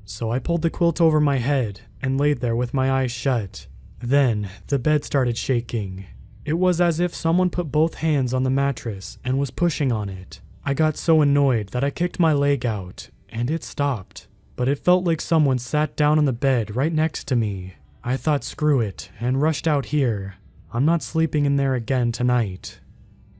So I pulled the quilt over my head and laid there with my eyes shut. Then the bed started shaking. It was as if someone put both hands on the mattress and was pushing on it. I got so annoyed that I kicked my leg out, and it stopped. But it felt like someone sat down on the bed right next to me. I thought screw it and rushed out here. I'm not sleeping in there again tonight.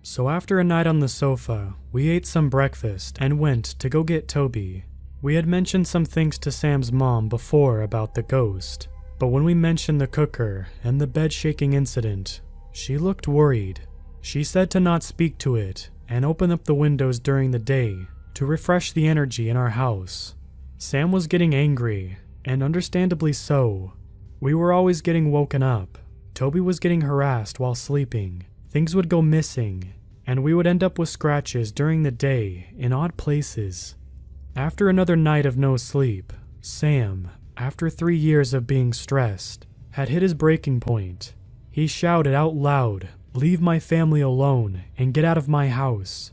So after a night on the sofa, we ate some breakfast and went to go get Toby. We had mentioned some things to Sam's mom before about the ghost, but when we mentioned the cooker and the bed shaking incident, she looked worried. She said to not speak to it and open up the windows during the day to refresh the energy in our house. Sam was getting angry, and understandably so. We were always getting woken up. Toby was getting harassed while sleeping. Things would go missing, and we would end up with scratches during the day in odd places. After another night of no sleep, Sam, after 3 years of being stressed, had hit his breaking point. He shouted out loud, "Leave my family alone and get out of my house."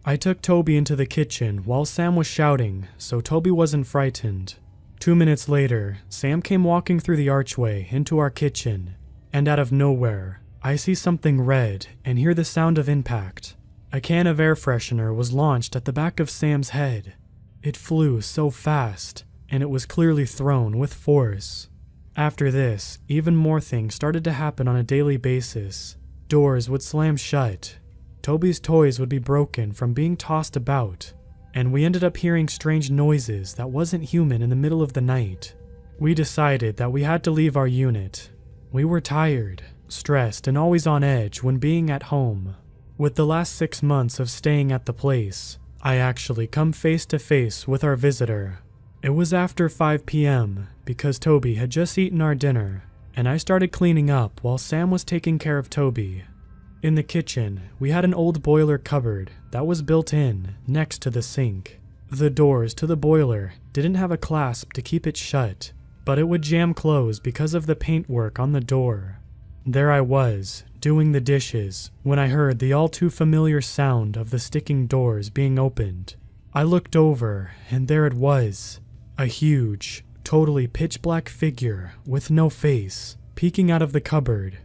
I took Toby into the kitchen while Sam was shouting, so Toby wasn't frightened. 2 minutes later, Sam came walking through the archway into our kitchen, and out of nowhere, I see something red and hear the sound of impact. A can of air freshener was launched at the back of Sam's head. It flew so fast, and it was clearly thrown with force. After this, even more things started to happen on a daily basis. Doors would slam shut. Toby's toys would be broken from being tossed about, and we ended up hearing strange noises that wasn't human in the middle of the night. We decided that we had to leave our unit. We were tired, stressed, and always on edge when being at home. With the last 6 months of staying at the place, I actually come face to face with our visitor. It was after 5 p.m. because Toby had just eaten our dinner, and I started cleaning up while Sam was taking care of Toby. In the kitchen, we had an old boiler cupboard that was built in next to the sink. The doors to the boiler didn't have a clasp to keep it shut, but it would jam close because of the paintwork on the door. There I was, doing the dishes, when I heard the all too familiar sound of the sticking doors being opened. I looked over, and there it was, a huge, totally pitch black figure with no face, peeking out of the cupboard.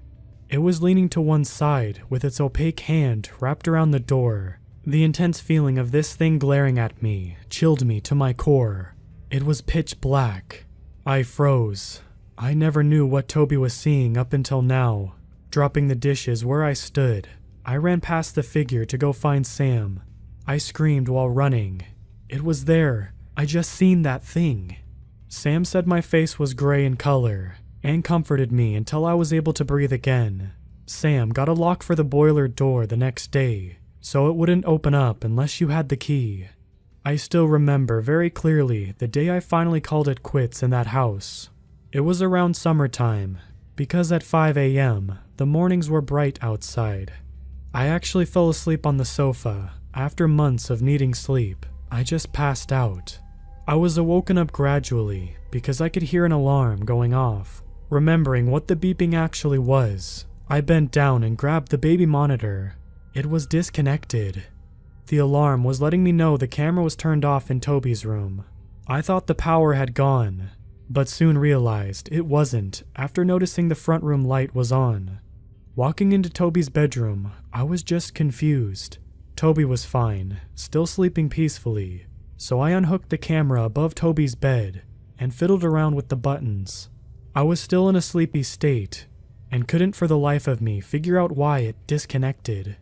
It was leaning to one side with its opaque hand wrapped around the door. The intense feeling of this thing glaring at me chilled me to my core. It was pitch black. I froze. I never knew what Toby was seeing up until now. Dropping the dishes where I stood, I ran past the figure to go find Sam. I screamed while running. It was there. I just seen that thing. Sam said my face was gray in color and comforted me until I was able to breathe again. Sam got a lock for the boiler door the next day, so it wouldn't open up unless you had the key. I still remember very clearly the day I finally called it quits in that house. It was around summertime, because at 5 a.m., the mornings were bright outside. I actually fell asleep on the sofa. After months of needing sleep, I just passed out. I was awoken up gradually because I could hear an alarm going off. Remembering what the beeping actually was, I bent down and grabbed the baby monitor. It was disconnected. The alarm was letting me know the camera was turned off in Toby's room. I thought the power had gone, but soon realized it wasn't after noticing the front room light was on. Walking into Toby's bedroom, I was just confused. Toby was fine, still sleeping peacefully, so I unhooked the camera above Toby's bed and fiddled around with the buttons. I was still in a sleepy state, and couldn't for the life of me figure out why it disconnected.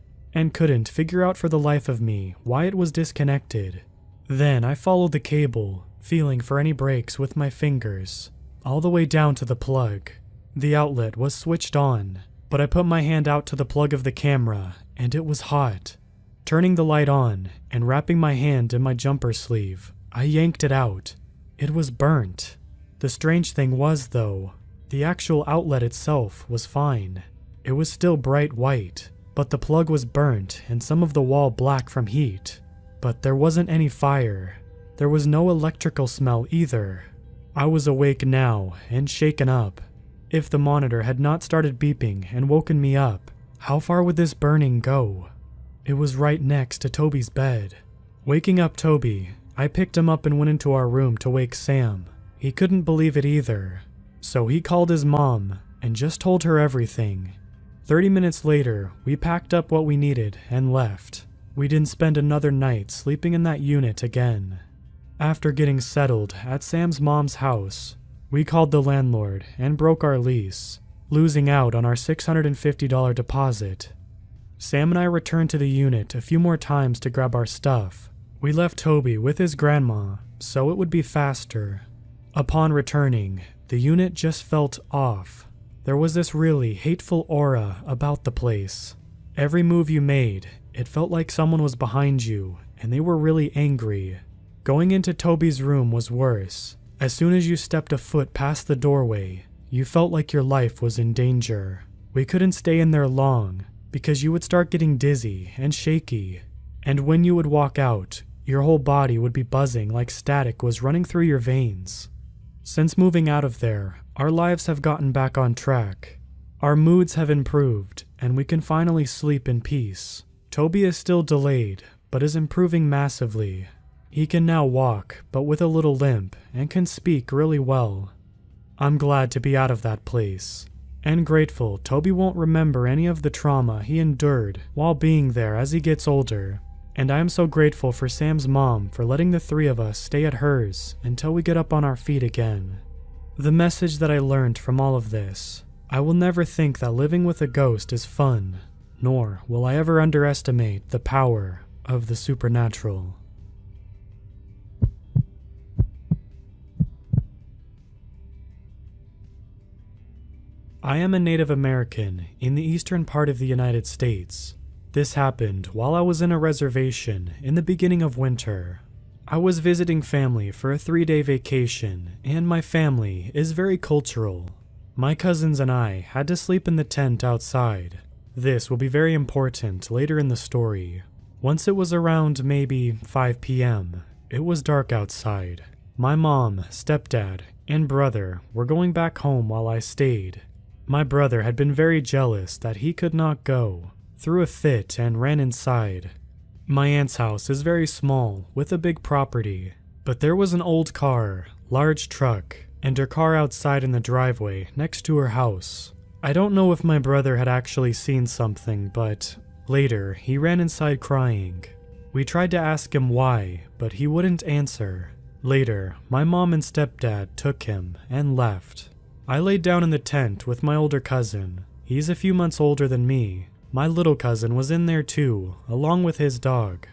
Then I followed the cable, feeling for any breaks with my fingers, all the way down to the plug. The outlet was switched on, but I put my hand out to the plug of the camera, and it was hot. Turning the light on and wrapping my hand in my jumper sleeve, I yanked it out. It was burnt. The strange thing was, though, The actual outlet itself was fine. It was still bright white, but the plug was burnt and some of the wall black from heat. But there wasn't any fire. There was no electrical smell either. I was awake now and shaken up. If the monitor had not started beeping and woken me up, how far would this burning go? It was right next to Toby's bed. Waking up Toby, I picked him up and went into our room to wake Sam. He couldn't believe it either. So he called his mom and just told her everything. 30 minutes later, we packed up what we needed and left. We didn't spend another night sleeping in that unit again. After getting settled at Sam's mom's house, we called the landlord and broke our lease, losing out on our $650 deposit. Sam and I returned to the unit a few more times to grab our stuff. We left Toby with his grandma, so it would be faster. Upon returning, the unit just felt off. There was this really hateful aura about the place. Every move you made, it felt like someone was behind you, and they were really angry. Going into Toby's room was worse. As soon as you stepped a foot past the doorway, you felt like your life was in danger. We couldn't stay in there long, because you would start getting dizzy and shaky. And when you would walk out, your whole body would be buzzing like static was running through your veins. Since moving out of there, our lives have gotten back on track. Our moods have improved, and we can finally sleep in peace. Toby is still delayed, but is improving massively. He can now walk, but with a little limp, and can speak really well. I'm glad to be out of that place, and grateful Toby won't remember any of the trauma he endured while being there as he gets older. And I am so grateful for Sam's mom for letting the three of us stay at hers until we get up on our feet again. The message that I learned from all of this: I will never think that living with a ghost is fun, nor will I ever underestimate the power of the supernatural. I am a Native American in the eastern part of the United States. This happened while I was in a reservation in the beginning of winter. I was visiting family for a 3-day vacation, and my family is very cultural. My cousins and I had to sleep in the tent outside. This will be very important later in the story. Once it was around maybe 5 p.m., it was dark outside. My mom, stepdad, and brother were going back home while I stayed. My brother had been very jealous that he could not go, threw a fit and ran inside. My aunt's house is very small, with a big property, but there was an old car, large truck, and her car outside in the driveway next to her house. I don't know if my brother had actually seen something, but later he ran inside crying. We tried to ask him why, but he wouldn't answer. Later, my mom and stepdad took him and left. I laid down in the tent with my older cousin. He's a few months older than me. My little cousin was in there too, along with his dog.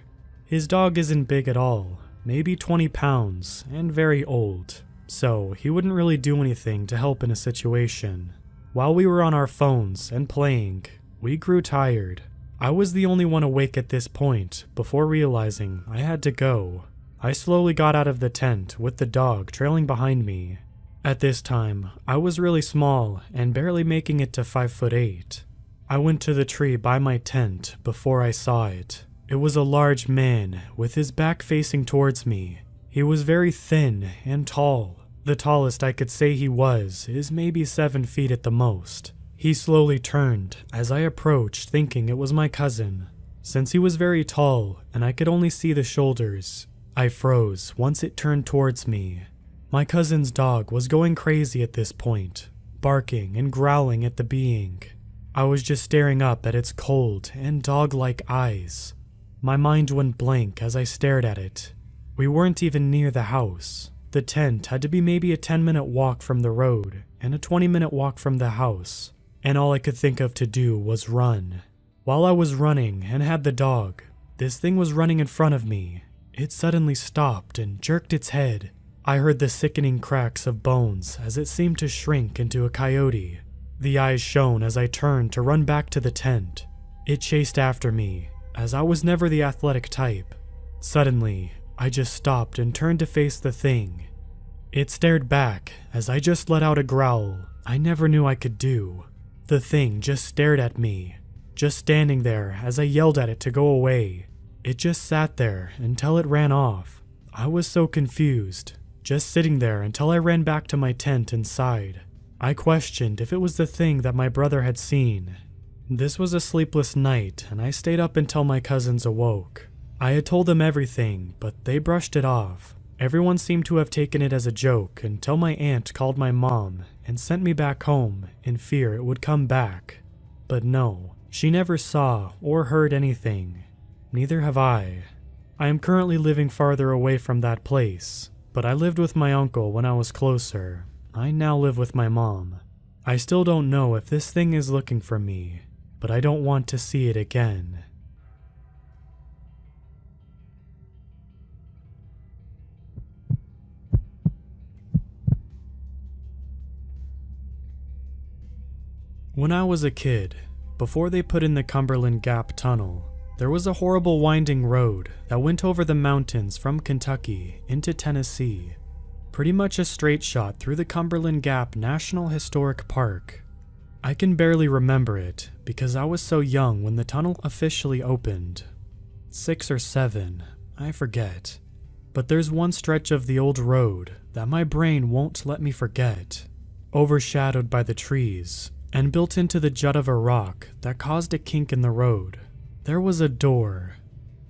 His dog isn't big at all, maybe 20 pounds, and very old, so he wouldn't really do anything to help in a situation. While we were on our phones and playing, we grew tired. I was the only one awake at this point before realizing I had to go. I slowly got out of the tent with the dog trailing behind me. At this time, I was really small and barely making it to 5'8". I went to the tree by my tent before I saw it. It was a large man with his back facing towards me. He was very thin and tall. The tallest I could say he was is maybe 7 feet at the most. He slowly turned as I approached, thinking it was my cousin. Since he was very tall and I could only see the shoulders, I froze once it turned towards me. My cousin's dog was going crazy at this point, barking and growling at the being. I was just staring up at its cold and dog-like eyes. My mind went blank as I stared at it. We weren't even near the house. The tent had to be maybe a 10-minute walk from the road and a 20-minute walk from the house, and all I could think of to do was run. While I was running and had the dog, this thing was running in front of me. It suddenly stopped and jerked its head. I heard the sickening cracks of bones as it seemed to shrink into a coyote. The eyes shone as I turned to run back to the tent. It chased after me, as I was never the athletic type. Suddenly, I just stopped and turned to face the thing. It stared back as I just let out a growl. I never knew I could do. The thing just stared at me, just standing there as I yelled at it to go away. It just sat there until it ran off. I was so confused, just sitting there until I ran back to my tent inside. I questioned if it was the thing that my brother had seen. This was a sleepless night, and I stayed up until my cousins awoke. I had told them everything, but they brushed it off. Everyone seemed to have taken it as a joke until my aunt called my mom and sent me back home in fear it would come back. But no, she never saw or heard anything. Neither have I. I am currently living farther away from that place, but I lived with my uncle when I was closer. I now live with my mom. I still don't know if this thing is looking for me, but I don't want to see it again. When I was a kid, before they put in the Cumberland Gap Tunnel, there was a horrible winding road that went over the mountains from Kentucky into Tennessee. Pretty much a straight shot through the Cumberland Gap National Historic Park. I can barely remember it because I was so young when the tunnel officially opened. 6 or 7, I forget. But there's one stretch of the old road that my brain won't let me forget. Overshadowed by the trees and built into the jut of a rock that caused a kink in the road, there was a door.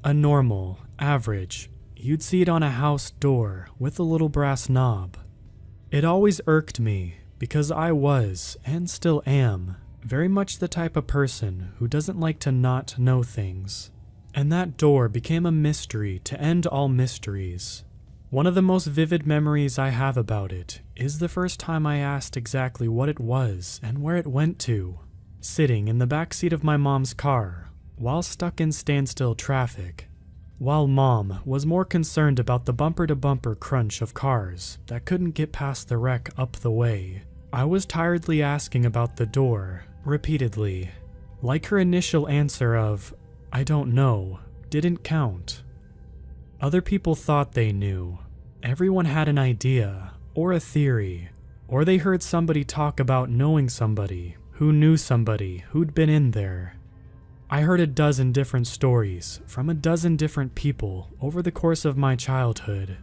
A normal, average, you'd see it on a house door with a little brass knob. It always irked me because I was, and still am, very much the type of person who doesn't like to not know things. And that door became a mystery to end all mysteries. One of the most vivid memories I have about it is the first time I asked exactly what it was and where it went to, sitting in the back seat of my mom's car while stuck in standstill traffic. While Mom was more concerned about the bumper-to-bumper crunch of cars that couldn't get past the wreck up the way, I was tiredly asking about the door, repeatedly. Like her initial answer of, "I don't know," didn't count. Other people thought they knew. Everyone had an idea, or a theory, or they heard somebody talk about knowing somebody who knew somebody who'd been in there. I heard a dozen different stories from a dozen different people over the course of my childhood.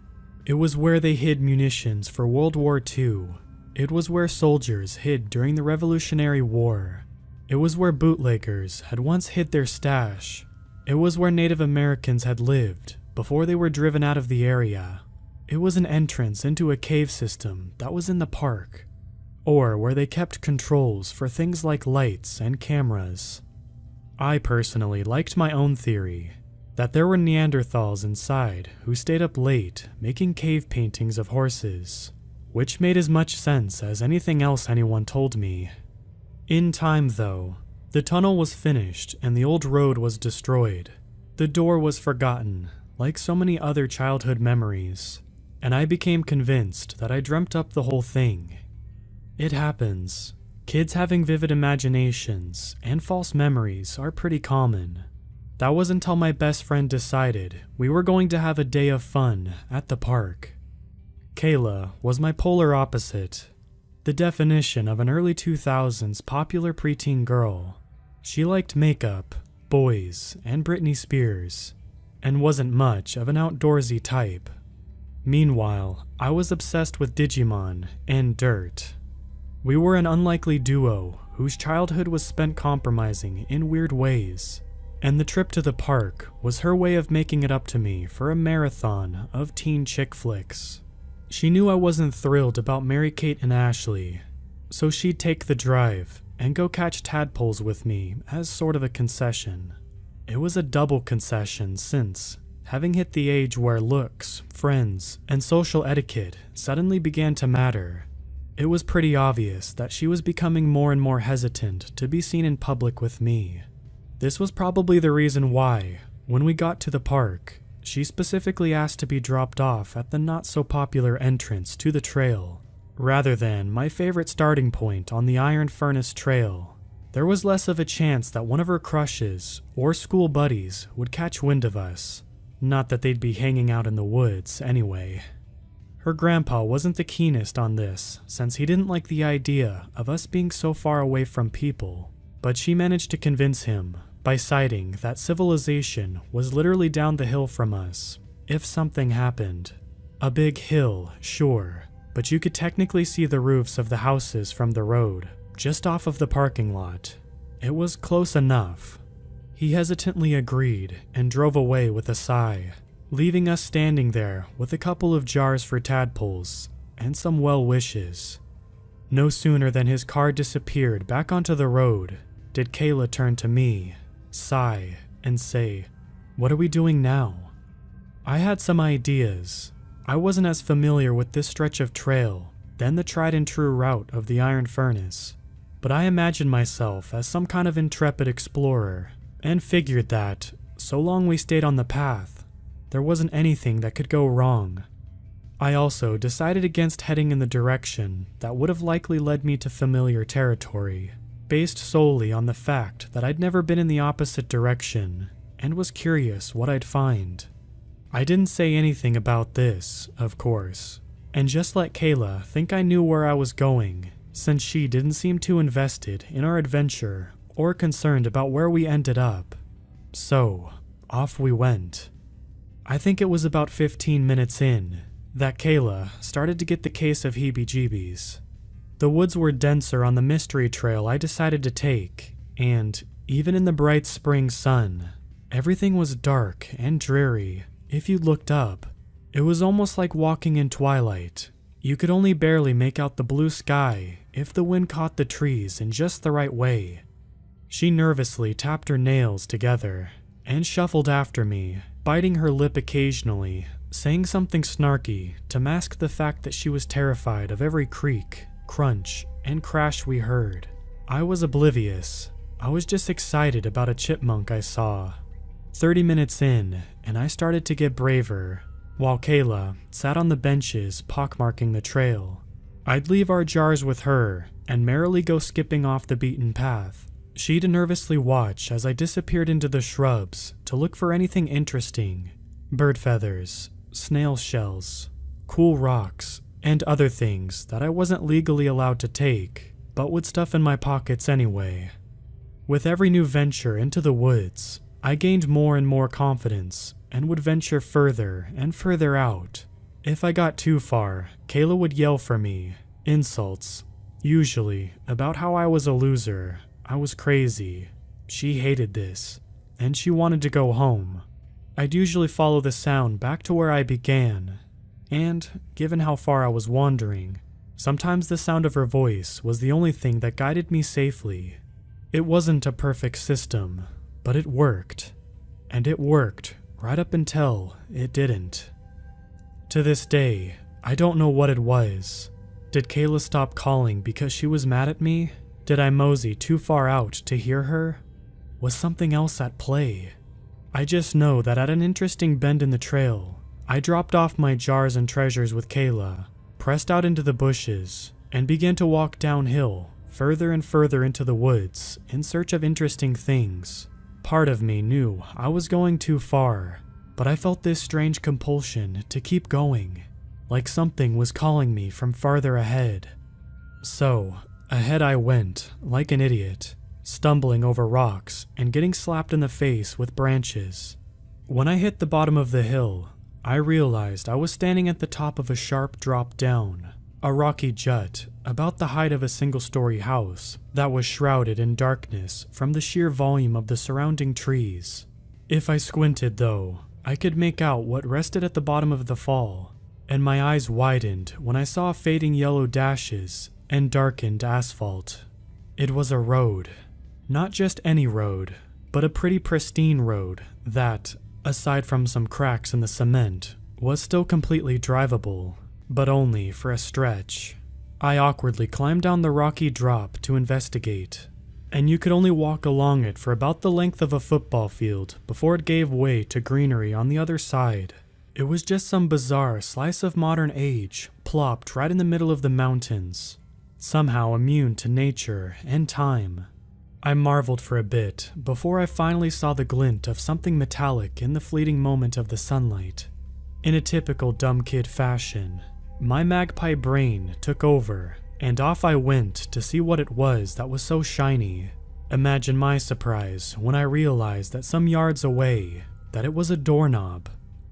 It was where they hid munitions for World War II. It was where soldiers hid during the Revolutionary War. It was where bootleggers had once hid their stash. It was where Native Americans had lived before they were driven out of the area. It was an entrance into a cave system that was in the park, or where they kept controls for things like lights and cameras. I personally liked my own theory, that there were Neanderthals inside who stayed up late making cave paintings of horses, which made as much sense as anything else anyone told me. In time, though, the tunnel was finished and the old road was destroyed. The door was forgotten, like so many other childhood memories, and I became convinced that I dreamt up the whole thing. It happens. Kids having vivid imaginations and false memories are pretty common. That was until my best friend decided we were going to have a day of fun at the park. Kayla was my polar opposite, the definition of an early 2000s popular preteen girl. She liked makeup, boys, and Britney Spears, and wasn't much of an outdoorsy type. Meanwhile, I was obsessed with Digimon and dirt. We were an unlikely duo whose childhood was spent compromising in weird ways, and the trip to the park was her way of making it up to me for a marathon of teen chick flicks. She knew I wasn't thrilled about Mary-Kate and Ashley, so she'd take the drive and go catch tadpoles with me as sort of a concession. It was a double concession since, having hit the age where looks, friends, and social etiquette suddenly began to matter, it was pretty obvious that she was becoming more and more hesitant to be seen in public with me. This was probably the reason why, when we got to the park, she specifically asked to be dropped off at the not-so-popular entrance to the trail, rather than my favorite starting point on the Iron Furnace Trail. There was less of a chance that one of her crushes or school buddies would catch wind of us. Not that they'd be hanging out in the woods, anyway. Her grandpa wasn't the keenest on this, since he didn't like the idea of us being so far away from people, but she managed to convince him by citing that civilization was literally down the hill from us, if something happened. A big hill, sure, but you could technically see the roofs of the houses from the road, just off of the parking lot. It was close enough. He hesitantly agreed and drove away with a sigh, leaving us standing there with a couple of jars for tadpoles and some well wishes. No sooner than his car disappeared back onto the road did Kayla turn to me, sigh, and say, "What are we doing now?" I had some ideas. I wasn't as familiar with this stretch of trail than the tried and true route of the Iron Furnace, but I imagined myself as some kind of intrepid explorer and figured that, so long we stayed on the path, there wasn't anything that could go wrong. I also decided against heading in the direction that would have likely led me to familiar territory, based solely on the fact that I'd never been in the opposite direction and was curious what I'd find. I didn't say anything about this, of course, and just let Kayla think I knew where I was going, since she didn't seem too invested in our adventure or concerned about where we ended up. So, off we went. I think it was about 15 minutes in that Kayla started to get the case of heebie-jeebies. The woods were denser on the mystery trail I decided to take, and even in the bright spring sun, everything was dark and dreary. If you looked up, it was almost like walking in twilight. You could only barely make out the blue sky if the wind caught the trees in just the right way. She nervously tapped her nails together and shuffled after me, biting her lip occasionally, saying something snarky to mask the fact that she was terrified of every creak, crunch, and crash we heard. I was oblivious. I was just excited about a chipmunk I saw. 30 minutes in, and I started to get braver, while Kayla sat on the benches pockmarking the trail. I'd leave our jars with her and merrily go skipping off the beaten path. She'd nervously watch as I disappeared into the shrubs to look for anything interesting. Bird feathers, snail shells, cool rocks, and other things that I wasn't legally allowed to take, but would stuff in my pockets anyway. With every new venture into the woods, I gained more and more confidence and would venture further and further out. If I got too far, Kayla would yell for me, insults, usually about how I was a loser. I was crazy. She hated this, and she wanted to go home. I'd usually follow the sound back to where I began, and, given how far I was wandering, sometimes the sound of her voice was the only thing that guided me safely. It wasn't a perfect system, but it worked. And it worked right up until it didn't. To this day, I don't know what it was. Did Kayla stop calling because she was mad at me? Did I mosey too far out to hear her? Was something else at play? I just know that at an interesting bend in the trail, I dropped off my jars and treasures with Kayla, pressed out into the bushes, and began to walk downhill, further and further into the woods, in search of interesting things. Part of me knew I was going too far, but I felt this strange compulsion to keep going, like something was calling me from farther ahead. So, ahead I went, like an idiot, stumbling over rocks and getting slapped in the face with branches. When I hit the bottom of the hill, I realized I was standing at the top of a sharp drop down, a rocky jut about the height of a single-story house that was shrouded in darkness from the sheer volume of the surrounding trees. If I squinted, though, I could make out what rested at the bottom of the fall, and my eyes widened when I saw fading yellow dashes and darkened asphalt. It was a road. Not just any road, but a pretty pristine road that, aside from some cracks in the cement, was still completely drivable, but only for a stretch. I awkwardly climbed down the rocky drop to investigate, and you could only walk along it for about the length of a football field before it gave way to greenery on the other side. It was just some bizarre slice of modern age plopped right in the middle of the mountains, somehow immune to nature and time. I marveled for a bit before I finally saw the glint of something metallic in the fleeting moment of the sunlight. In a typical dumb kid fashion, My magpie brain took over, and off I went to see what it was that was so shiny. Imagine my surprise when I realized that some yards away, that it was a doorknob,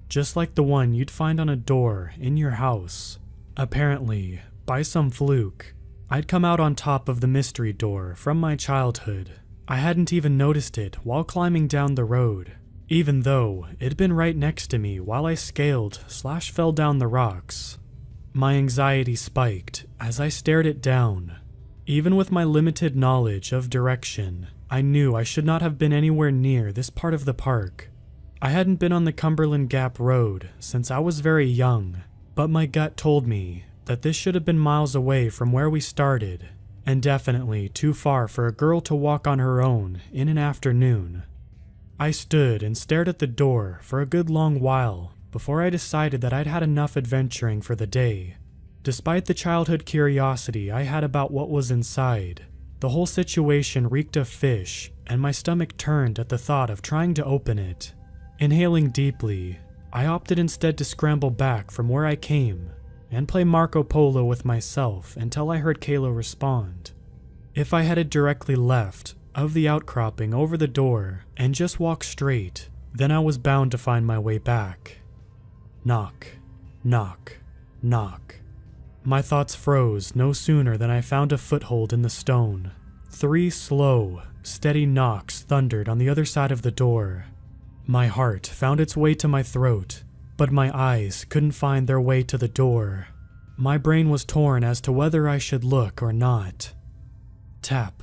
just like the one you'd find on a door in your house. Apparently, by some fluke, I'd come out on top of the mystery door from my childhood. I hadn't even noticed it while climbing down the road, even though it'd been right next to me while I scaled/fell down the rocks. My anxiety spiked as I stared it down. Even with my limited knowledge of direction, I knew I should not have been anywhere near this part of the park. I hadn't been on the Cumberland Gap Road since I was very young, but my gut told me that this should have been miles away from where we started, and definitely too far for a girl to walk on her own in an afternoon. I stood and stared at the door for a good long while before I decided that I'd had enough adventuring for the day. Despite the childhood curiosity I had about what was inside, the whole situation reeked of fish, and my stomach turned at the thought of trying to open it. Inhaling deeply, I opted instead to scramble back from where I came and play Marco Polo with myself until I heard Kayla respond. If I headed directly left of the outcropping over the door and just walked straight, then I was bound to find my way back. Knock, knock, knock. My thoughts froze no sooner than I found a foothold in the stone. 3 slow, steady knocks thundered on the other side of the door. My heart found its way to my throat, but my eyes couldn't find their way to the door. My brain was torn as to whether I should look or not. Tap,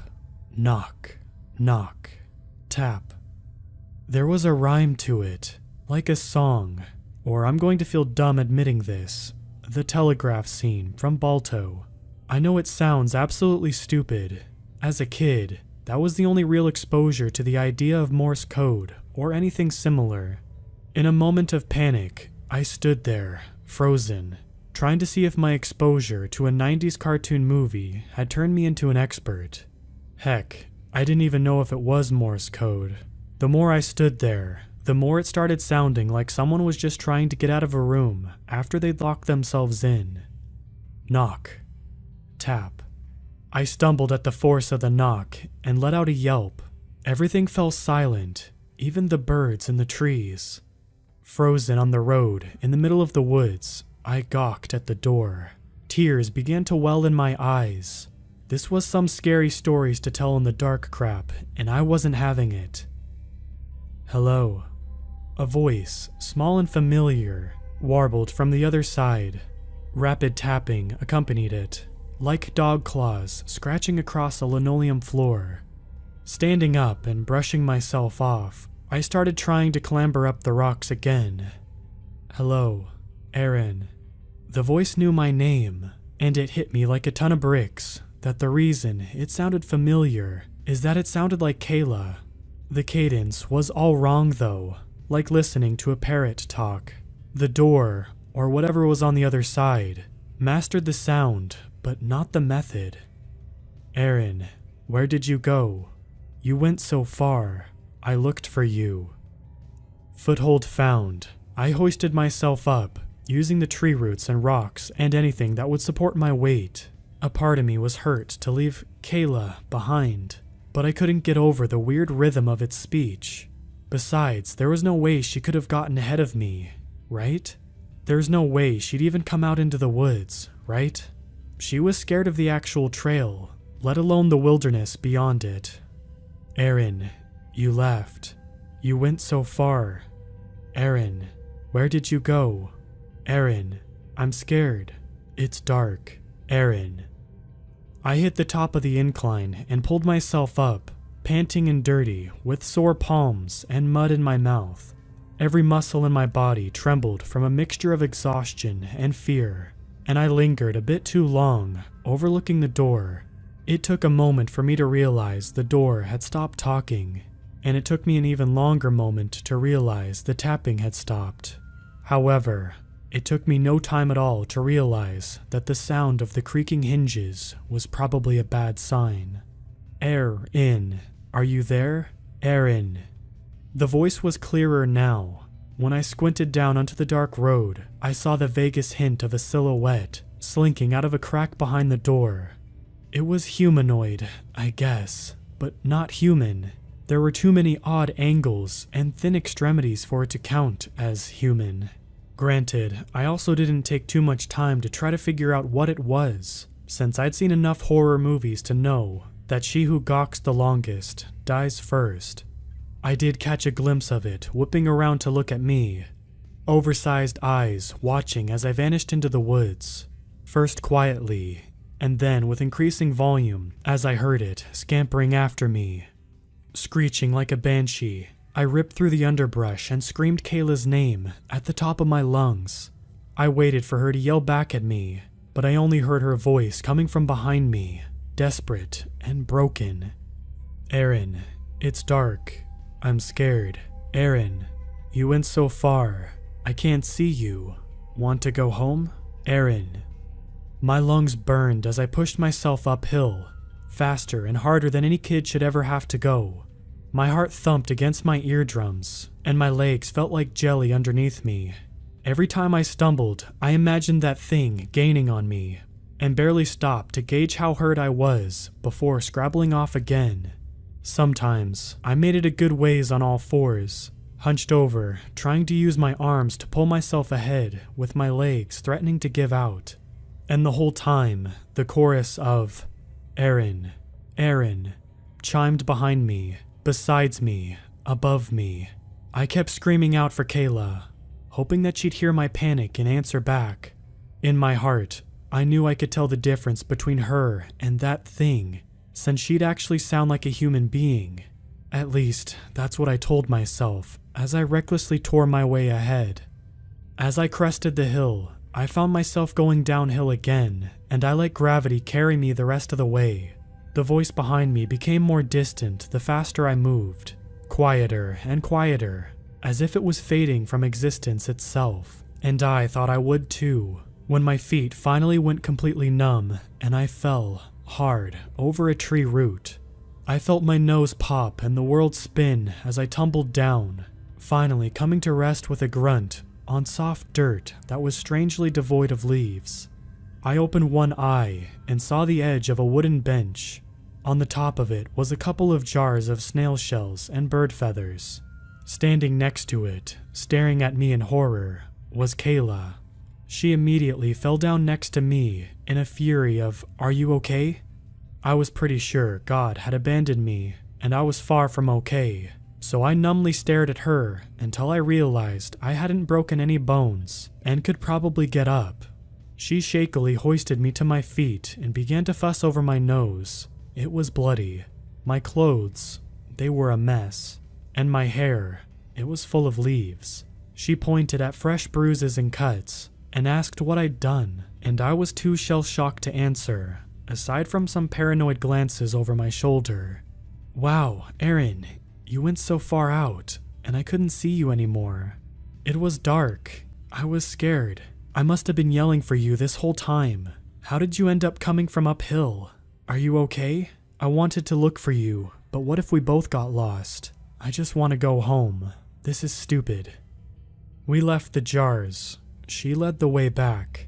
knock, knock, tap. There was a rhyme to it, like a song, or I'm going to feel dumb admitting this. The telegraph scene from Balto. I know it sounds absolutely stupid. As a kid, that was the only real exposure to the idea of Morse code or anything similar. In a moment of panic, I stood there, frozen, trying to see if my exposure to a 90s cartoon movie had turned me into an expert. Heck, I didn't even know if it was Morse code. The more I stood there, the more it started sounding like someone was just trying to get out of a room after they'd locked themselves in. Knock. Tap. I stumbled at the force of the knock and let out a yelp. Everything fell silent, even the birds in the trees. Frozen on the road in the middle of the woods, I gawked at the door. Tears began to well in my eyes. This was some scary stories to tell in the dark crap, and I wasn't having it. Hello. A voice, small and familiar, warbled from the other side. Rapid tapping accompanied it, like dog claws scratching across a linoleum floor. Standing up and brushing myself off, I started trying to clamber up the rocks again. Hello, Aaron. The voice knew my name, and it hit me like a ton of bricks that the reason it sounded familiar is that it sounded like Kayla. The cadence was all wrong though, like listening to a parrot talk. The door, or whatever was on the other side, mastered the sound, but not the method. Aaron, where did you go? You went so far. I looked for you. Foothold found. I hoisted myself up, using the tree roots and rocks and anything that would support my weight. A part of me was hurt to leave Kayla behind, but I couldn't get over the weird rhythm of its speech. Besides, there was no way she could have gotten ahead of me, right? There's no way she'd even come out into the woods, right? She was scared of the actual trail, let alone the wilderness beyond it. Aaron, you left. You went so far. Aaron, where did you go? Aaron, I'm scared. It's dark. Aaron. I hit the top of the incline and pulled myself up, panting and dirty, with sore palms and mud in my mouth. Every muscle in my body trembled from a mixture of exhaustion and fear, and I lingered a bit too long, overlooking the door. It took a moment for me to realize the door had stopped talking, and it took me an even longer moment to realize the tapping had stopped. However, it took me no time at all to realize that the sound of the creaking hinges was probably a bad sign. Aaron, are you there? Aaron. The voice was clearer now, When I squinted down onto the dark road, I saw the vaguest hint of a silhouette slinking out of a crack behind the door. It was humanoid, I guess, but not human. There were too many odd angles and thin extremities for it to count as human. Granted, I also didn't take too much time to try to figure out what it was, since I'd seen enough horror movies to know that she who gawks the longest dies first. I did catch a glimpse of it whipping around to look at me, oversized eyes watching as I vanished into the woods, first quietly, and then with increasing volume as I heard it scampering after me. Screeching like a banshee, I ripped through the underbrush and screamed Kayla's name at the top of my lungs. I waited for her to yell back at me, but I only heard her voice coming from behind me, desperate and broken. "Aaron, it's dark. I'm scared. Aaron, you went so far. I can't see you. Want to go home? Aaron." My lungs burned as I pushed myself uphill, faster and harder than any kid should ever have to go. My heart thumped against my eardrums, and my legs felt like jelly underneath me. Every time I stumbled, I imagined that thing gaining on me, and barely stopped to gauge how hurt I was before scrabbling off again. Sometimes, I made it a good ways on all fours, hunched over, trying to use my arms to pull myself ahead with my legs threatening to give out. And the whole time, the chorus of "Aaron, Aaron" chimed behind me, besides me, above me. I kept screaming out for Kayla, hoping that she'd hear my panic and answer back. In my heart, I knew I could tell the difference between her and that thing, since she'd actually sound like a human being. At least, that's what I told myself as I recklessly tore my way ahead. As I crested the hill, I found myself going downhill again, and I let gravity carry me the rest of the way. The voice behind me became more distant the faster I moved, quieter and quieter, as if it was fading from existence itself, and I thought I would too, when my feet finally went completely numb and I fell, hard, over a tree root. I felt my nose pop and the world spin as I tumbled down, finally coming to rest with a grunt on soft dirt that was strangely devoid of leaves. I opened one eye and saw the edge of a wooden bench. On the top of it was a couple of jars of snail shells and bird feathers. Standing next to it, staring at me in horror, was Kayla. She immediately fell down next to me in a fury of "Are you okay?" I was pretty sure God had abandoned me, and I was far from okay, so I numbly stared at her until I realized I hadn't broken any bones and could probably get up. She shakily hoisted me to my feet and began to fuss over my nose. It was bloody. My clothes, they were a mess. And my hair, it was full of leaves. She pointed at fresh bruises and cuts and asked what I'd done, and I was too shell-shocked to answer, aside from some paranoid glances over my shoulder. "Wow, Aaron, you went so far out, and I couldn't see you anymore. It was dark. I was scared. I must have been yelling for you this whole time. How did you end up coming from uphill? Are you okay? I wanted to look for you, but what if we both got lost? I just want to go home. This is stupid." We left the jars. She led the way back.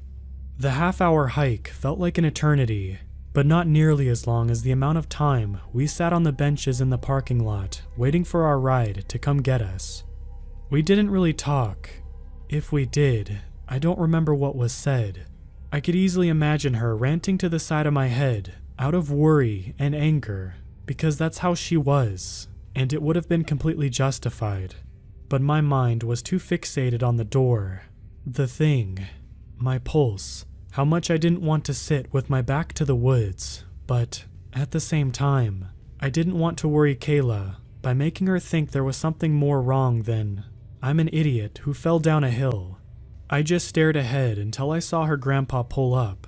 The half-hour hike felt like an eternity, but not nearly as long as the amount of time we sat on the benches in the parking lot waiting for our ride to come get us. We didn't really talk. If we did, I don't remember what was said. I could easily imagine her ranting to the side of my head out of worry and anger, because that's how she was, and it would have been completely justified. But my mind was too fixated on the door, the thing, my pulse, how much I didn't want to sit with my back to the woods, but at the same time, I didn't want to worry Kayla by making her think there was something more wrong than I'm an idiot who fell down a hill. I just stared ahead until I saw her grandpa pull up.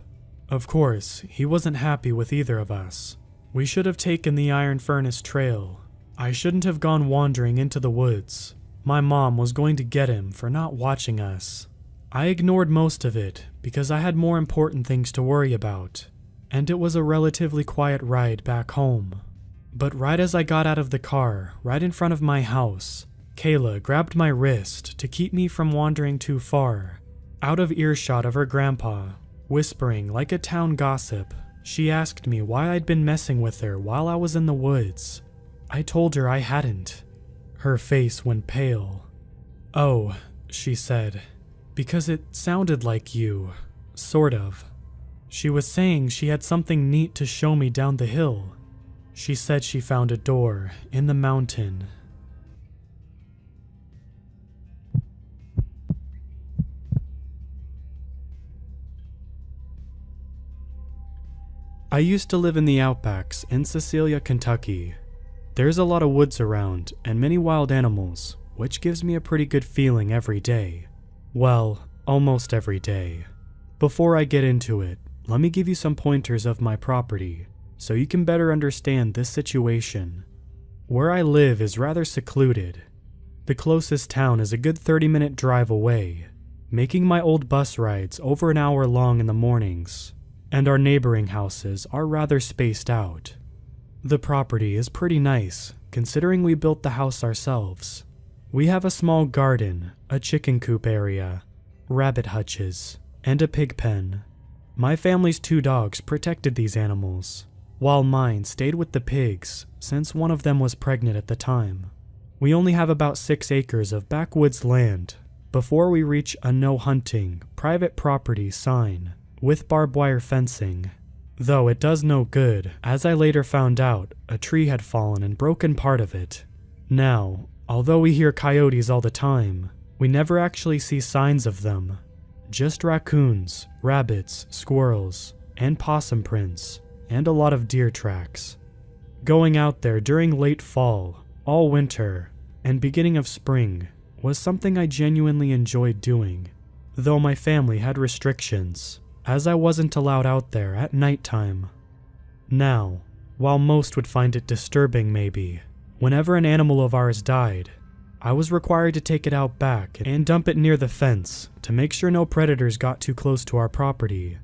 Of course, he wasn't happy with either of us. We should have taken the Iron Furnace Trail. I shouldn't have gone wandering into the woods. My mom was going to get him for not watching us. I ignored most of it because I had more important things to worry about, and it was a relatively quiet ride back home. But right as I got out of the car, right in front of my house, Kayla grabbed my wrist to keep me from wandering too far, out of earshot of her grandpa. Whispering like a town gossip, she asked me why I'd been messing with her while I was in the woods. I told her I hadn't. Her face went pale. "Oh," she said, "because it sounded like you, sort of." She was saying she had something neat to show me down the hill. She said she found a door in the mountain. I used to live in the Outbacks in Cecilia, Kentucky. There's a lot of woods around and many wild animals, which gives me a pretty good feeling every day. Well, almost every day. Before I get into it, let me give you some pointers of my property, so you can better understand this situation. Where I live is rather secluded. The closest town is a good 30-minute drive away, making my old bus rides over an hour long in the mornings, and our neighboring houses are rather spaced out. The property is pretty nice, considering we built the house ourselves. We have a small garden, a chicken coop area, rabbit hutches, and a pig pen. My family's 2 dogs protected these animals, while mine stayed with the pigs since one of them was pregnant at the time. We only have about 6 acres of backwoods land before we reach a no hunting, private property sign with barbed wire fencing. Though it does no good, as I later found out, a tree had fallen and broken part of it. Now, although we hear coyotes all the time, we never actually see signs of them. Just raccoons, rabbits, squirrels, and possum prints, and a lot of deer tracks. Going out there during late fall, all winter, and beginning of spring was something I genuinely enjoyed doing, though my family had restrictions, as I wasn't allowed out there at nighttime. Now, while most would find it disturbing maybe, whenever an animal of ours died, I was required to take it out back and dump it near the fence to make sure no predators got too close to our property.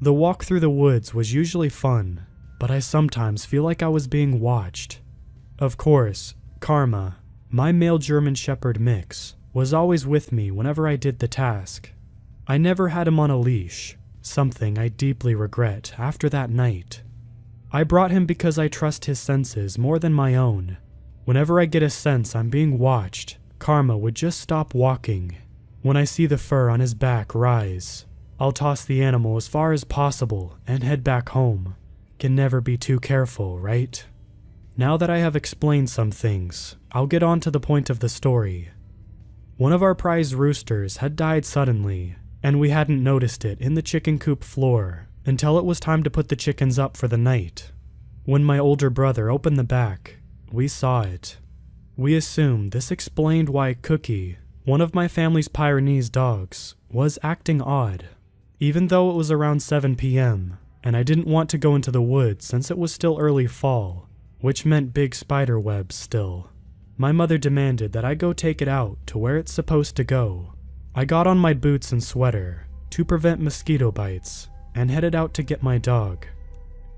The walk through the woods was usually fun, but I sometimes feel like I was being watched. Of course, Karma, my male German Shepherd mix, was always with me whenever I did the task. I never had him on a leash, something I deeply regret after that night. I brought him because I trust his senses more than my own. Whenever I get a sense I'm being watched, Karma would just stop walking. When I see the fur on his back rise, I'll toss the animal as far as possible and head back home. Can never be too careful, right? Now that I have explained some things, I'll get on to the point of the story. One of our prize roosters had died suddenly, and we hadn't noticed it in the chicken coop floor until it was time to put the chickens up for the night. When my older brother opened the back, we saw it. We assumed this explained why Cookie, one of my family's Pyrenees dogs, was acting odd, even though it was around 7 p.m., and I didn't want to go into the woods since it was still early fall, which meant big spider webs still. My mother demanded that I go take it out to where it's supposed to go. I got on my boots and sweater to prevent mosquito bites and headed out to get my dog.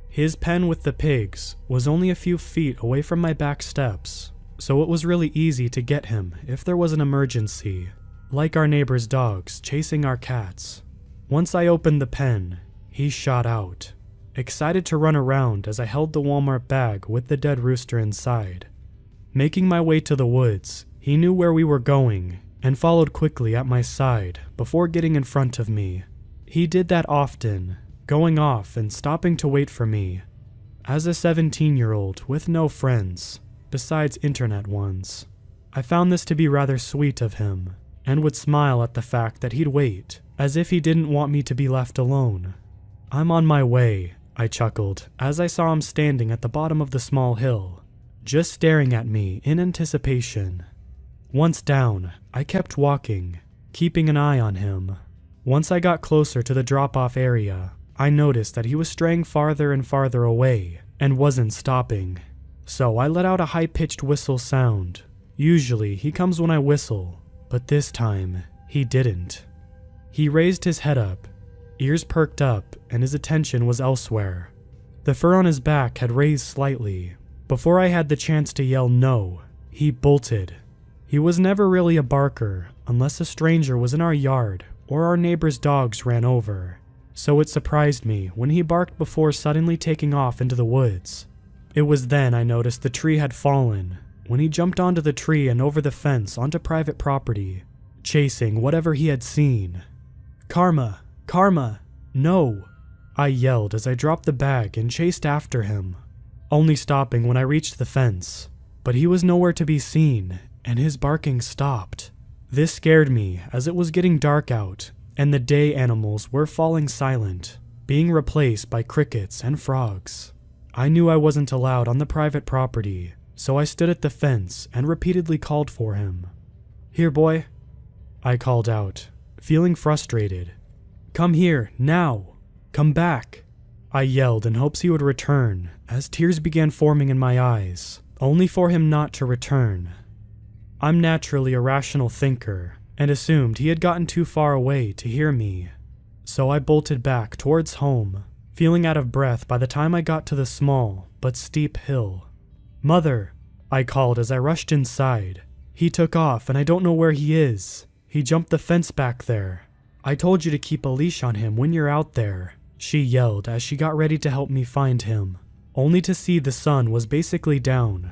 His pen with the pigs was only a few feet away from my back steps, so it was really easy to get him if there was an emergency, like our neighbor's dogs chasing our cats. Once I opened the pen, he shot out, excited to run around as I held the Walmart bag with the dead rooster inside. Making my way to the woods, he knew where we were going and followed quickly at my side before getting in front of me. He did that often, going off and stopping to wait for me. As a 17-year-old with no friends, besides internet ones, I found this to be rather sweet of him, and would smile at the fact that he'd wait, as if he didn't want me to be left alone. "I'm on my way," I chuckled as I saw him standing at the bottom of the small hill, just staring at me in anticipation. Once down, I kept walking, keeping an eye on him. Once I got closer to the drop-off area, I noticed that he was straying farther and farther away and wasn't stopping. So I let out a high-pitched whistle sound. Usually he comes when I whistle, but this time he didn't. He raised his head up, ears perked up, and his attention was elsewhere. The fur on his back had raised slightly. Before I had the chance to yell no, he bolted. He was never really a barker unless a stranger was in our yard or our neighbor's dogs ran over, so it surprised me when he barked before suddenly taking off into the woods. It was then I noticed the tree had fallen, when he jumped onto the tree and over the fence onto private property, chasing whatever he had seen. "Karma! Karma! No!" I yelled as I dropped the bag and chased after him, only stopping when I reached the fence. But he was nowhere to be seen, and his barking stopped. This scared me as it was getting dark out, and the day animals were falling silent, being replaced by crickets and frogs. I knew I wasn't allowed on the private property, so I stood at the fence and repeatedly called for him. "Here, boy," I called out, feeling frustrated. "Come here, now! Come back!" I yelled in hopes he would return, as tears began forming in my eyes, only for him not to return. I'm naturally a rational thinker, and assumed he had gotten too far away to hear me, so I bolted back towards home, feeling out of breath by the time I got to the small but steep hill. "Mother," I called as I rushed inside. "He took off and I don't know where he is. He jumped the fence back there. I told you to keep a leash on him when you're out there," she yelled as she got ready to help me find him, only to see the sun was basically down.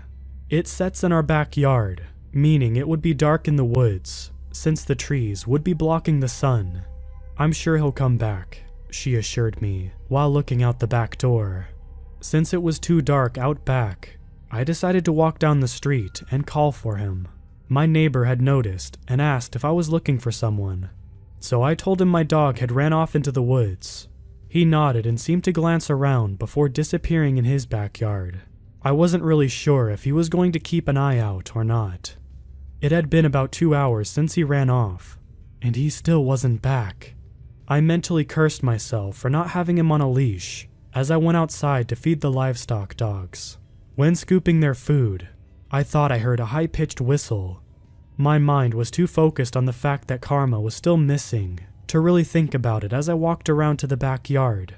It sets in our backyard, meaning it would be dark in the woods, since the trees would be blocking the sun. "I'm sure he'll come back," she assured me, while looking out the back door. Since it was too dark out back, I decided to walk down the street and call for him. My neighbor had noticed and asked if I was looking for someone, so I told him my dog had ran off into the woods. He nodded and seemed to glance around before disappearing in his backyard. I wasn't really sure if he was going to keep an eye out or not. It had been about 2 hours since he ran off, and he still wasn't back. I mentally cursed myself for not having him on a leash as I went outside to feed the livestock dogs. When scooping their food, I thought I heard a high-pitched whistle. My mind was too focused on the fact that Karma was still missing to really think about it as I walked around to the backyard.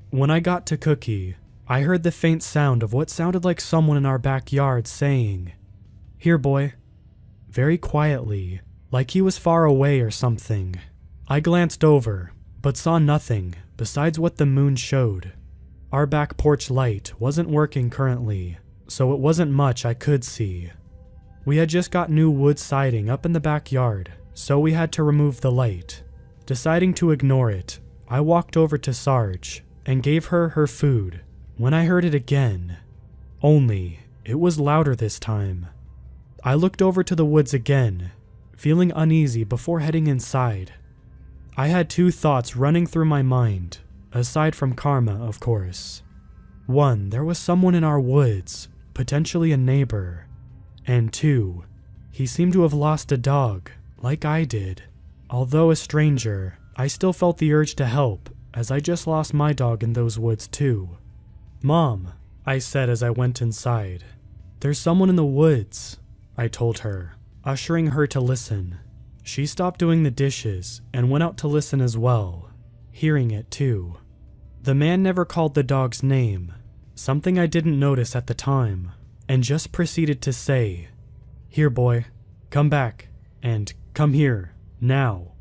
When I got to Cookie, I heard the faint sound of what sounded like someone in our backyard saying, "Here, boy," very quietly, like he was far away or something. I glanced over, but saw nothing besides what the moon showed. Our back porch light wasn't working currently, so it wasn't much I could see. We had just got new wood siding up in the backyard, so we had to remove the light. Deciding to ignore it, I walked over to Sarge and gave her her food when I heard it again. Only, it was louder this time. I looked over to the woods again, feeling uneasy before heading inside. I had 2 thoughts running through my mind, aside from Karma, of course. 1, there was someone in our woods, potentially a neighbor. And 2, he seemed to have lost a dog, like I did. Although a stranger, I still felt the urge to help, as I just lost my dog in those woods too. "Mom," I said as I went inside. "There's someone in the woods," I told her, ushering her to listen. She stopped doing the dishes and went out to listen as well, hearing it too. The man never called the dog's name, something I didn't notice at the time, and just proceeded to say, "Here, boy, come back, and come here, now."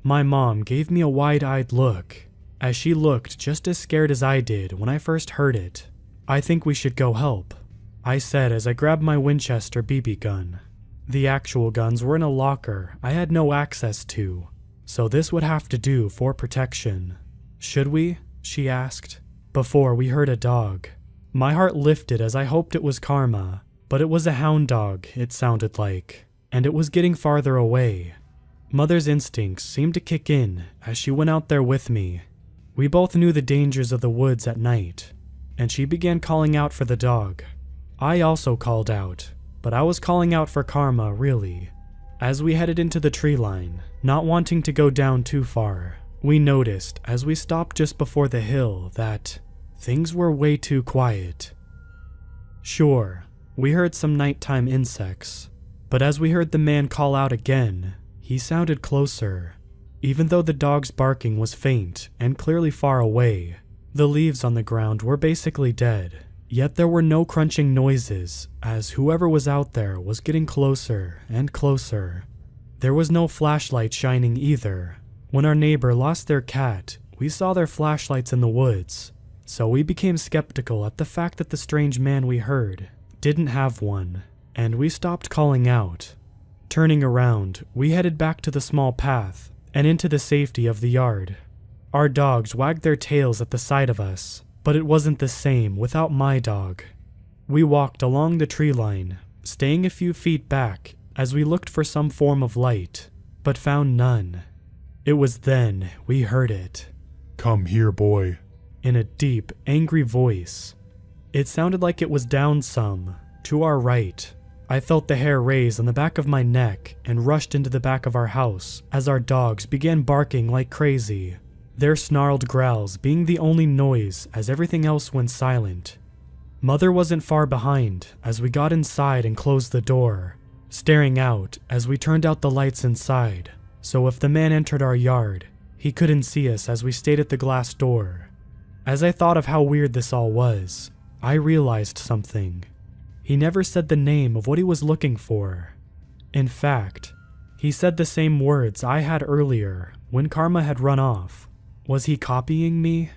My mom gave me a wide-eyed look, as she looked just as scared as I did when I first heard it. "I think we should go help," I said as I grabbed my Winchester BB gun. The actual guns were in a locker I had no access to, so this would have to do for protection. "Should we?" she asked, before we heard a dog. My heart lifted as I hoped it was Karma, but it was a hound dog, it sounded like, and it was getting farther away. Mother's instincts seemed to kick in as she went out there with me. We both knew the dangers of the woods at night, and she began calling out for the dog. I also called out, but I was calling out for Karma, really. As we headed into the tree line, not wanting to go down too far, we noticed as we stopped just before the hill that things were way too quiet. Sure, we heard some nighttime insects, but as we heard the man call out again, he sounded closer. Even though the dog's barking was faint and clearly far away, the leaves on the ground were basically dead, Yet there were no crunching noises, as whoever was out there was getting closer and closer. There was no flashlight shining either. When our neighbor lost their cat, we saw their flashlights in the woods, so we became skeptical at the fact that the strange man we heard didn't have one, and we stopped calling out. Turning around, we headed back to the small path and into the safety of the yard. Our dogs wagged their tails at the sight of us, but it wasn't the same without my dog. We walked along the tree line, staying a few feet back as we looked for some form of light, but found none. It was then we heard it. "Come here, boy," in a deep, angry voice. It sounded like it was down some, to our right. I felt the hair raise on the back of my neck and rushed into the back of our house as our dogs began barking like crazy, their snarled growls being the only noise as everything else went silent. Mother wasn't far behind as we got inside and closed the door, staring out as we turned out the lights inside, so if the man entered our yard, he couldn't see us as we stayed at the glass door. As I thought of how weird this all was, I realized something. He never said the name of what he was looking for. In fact, he said the same words I had earlier when Karma had run off. Was he copying me?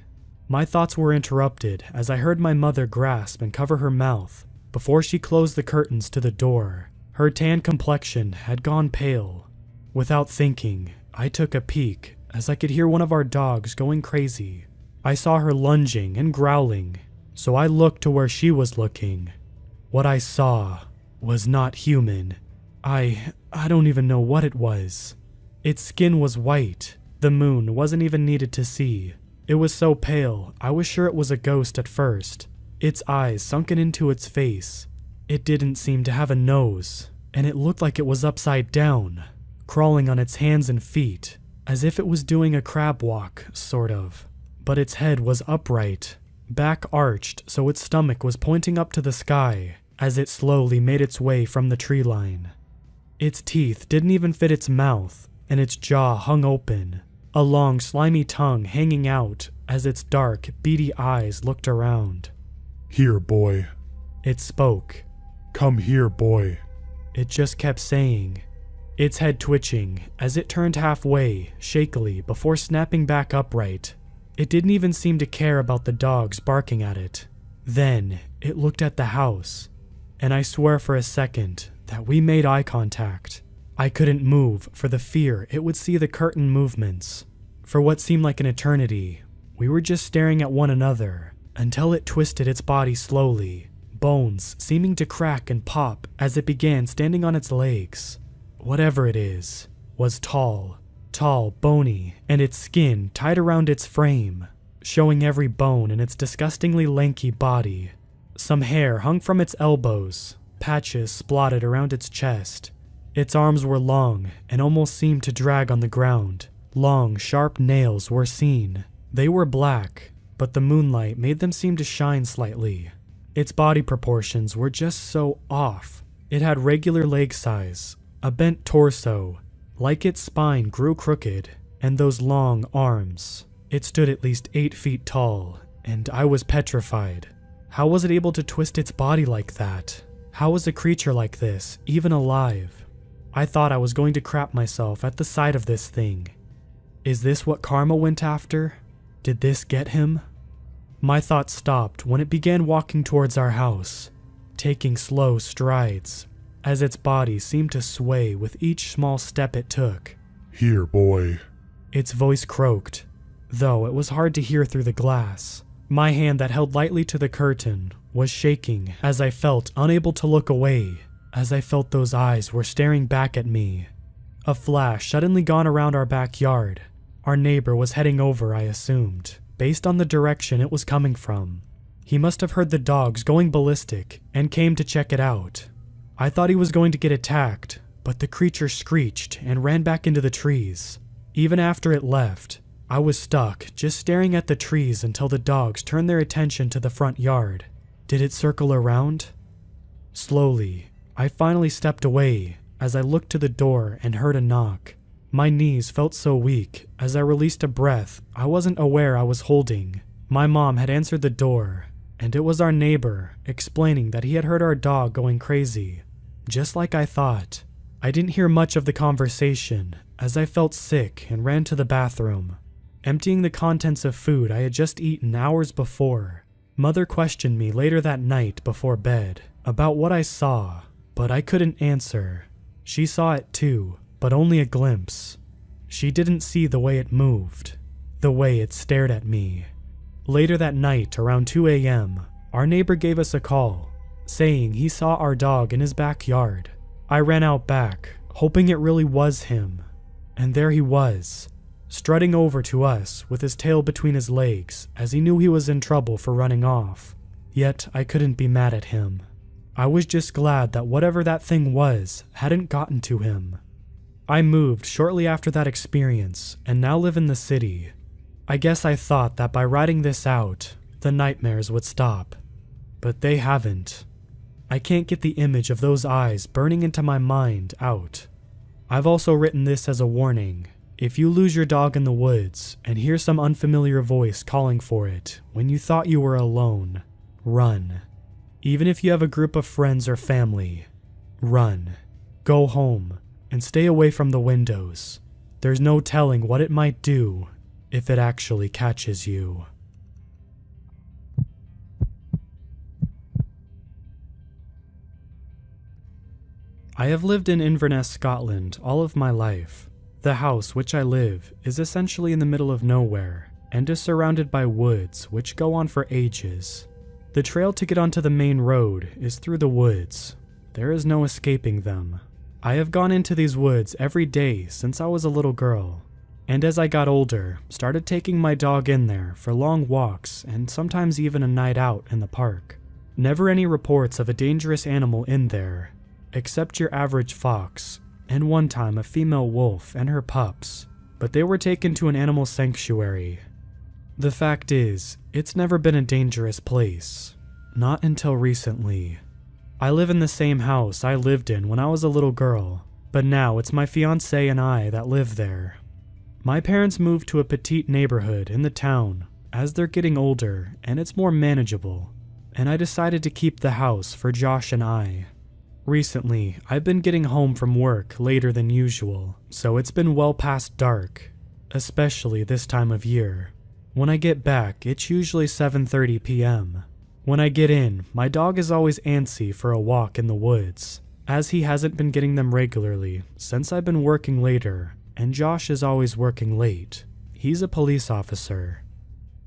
My thoughts were interrupted as I heard my mother grasp and cover her mouth before she closed the curtains to the door. Her tan complexion had gone pale. Without thinking, I took a peek as I could hear one of our dogs going crazy. I saw her lunging and growling, so I looked to where she was looking. What I saw was not human. I don't even know what it was. Its skin was white. The moon wasn't even needed to see. It was so pale, I was sure it was a ghost at first. Its eyes sunken into its face. It didn't seem to have a nose, and it looked like it was upside down, crawling on its hands and feet, as if it was doing a crab walk, sort of. But its head was upright, back arched so its stomach was pointing up to the sky as it slowly made its way from the tree line. Its teeth didn't even fit its mouth, and its jaw hung open, a long slimy tongue hanging out as its dark, beady eyes looked around. "Here, boy," it spoke. "Come here, boy." It just kept saying, its head twitching as it turned halfway, shakily, before snapping back upright. It didn't even seem to care about the dogs barking at it. Then, it looked at the house, and I swear for a second that we made eye contact. I couldn't move for the fear it would see the curtain movements. For what seemed like an eternity, we were just staring at one another until it twisted its body slowly, bones seeming to crack and pop as it began standing on its legs. Whatever it is, was tall, bony, and its skin tied around its frame, showing every bone in its disgustingly lanky body. Some hair hung from its elbows, patches splotted around its chest. Its arms were long and almost seemed to drag on the ground. Long, sharp nails were seen. They were black, but the moonlight made them seem to shine slightly. Its body proportions were just so off. It had regular leg size, a bent torso, like its spine grew crooked, and those long arms. It stood at least 8 feet tall, and I was petrified. How was it able to twist its body like that? How was a creature like this even alive? I thought I was going to crap myself at the sight of this thing. Is this what Karma went after? Did this get him? My thoughts stopped when it began walking towards our house, taking slow strides, as its body seemed to sway with each small step it took. "Here, boy." Its voice croaked, though it was hard to hear through the glass. My hand that held lightly to the curtain was shaking as I felt unable to look away, as I felt those eyes were staring back at me. A flash suddenly gone around our backyard. Our neighbor was heading over, I assumed, based on the direction it was coming from. He must have heard the dogs going ballistic and came to check it out. I thought he was going to get attacked, but the creature screeched and ran back into the trees. Even after it left, I was stuck just staring at the trees until the dogs turned their attention to the front yard. Did it circle around? Slowly, I finally stepped away as I looked to the door and heard a knock. My knees felt so weak as I released a breath I wasn't aware I was holding. My mom had answered the door. and it was our neighbor explaining that he had heard our dog going crazy. Just like I thought. I didn't hear much of the conversation as I felt sick and ran to the bathroom, emptying the contents of food I had just eaten hours before. Mother questioned me later that night before bed about what I saw, but I couldn't answer. She saw it too, but only a glimpse. She didn't see the way it moved, the way it stared at me. Later that night, around 2 a.m., our neighbor gave us a call, saying he saw our dog in his backyard. I ran out back, hoping it really was him. And there he was, strutting over to us with his tail between his legs as he knew he was in trouble for running off. Yet I couldn't be mad at him. I was just glad that whatever that thing was hadn't gotten to him. I moved shortly after that experience and now live in the city. I guess I thought that by writing this out, the nightmares would stop. But they haven't. I can't get the image of those eyes burning into my mind out. I've also written this as a warning. If you lose your dog in the woods and hear some unfamiliar voice calling for it when you thought you were alone, run. Even if you have a group of friends or family, run. Go home and stay away from the windows. There's no telling what it might do if it actually catches you. I have lived in Inverness, Scotland all of my life. The house which I live is essentially in the middle of nowhere and is surrounded by woods which go on for ages. The trail to get onto the main road is through the woods. There is no escaping them. I have gone into these woods every day since I was a little girl, and as I got older, started taking my dog in there for long walks and sometimes even a night out in the park. Never any reports of a dangerous animal in there, except your average fox, and one time a female wolf and her pups, but they were taken to an animal sanctuary. The fact is, it's never been a dangerous place. Not until recently. I live in the same house I lived in when I was a little girl, but now it's my fiancé and I that live there. My parents moved to a petite neighborhood in the town as they're getting older and it's more manageable, and I decided to keep the house for Josh and I. Recently, I've been getting home from work later than usual, so it's been well past dark, especially this time of year. When I get back, it's usually 7:30 p.m. When I get in, my dog is always antsy for a walk in the woods, as he hasn't been getting them regularly since I've been working later, and Josh is always working late. He's a police officer.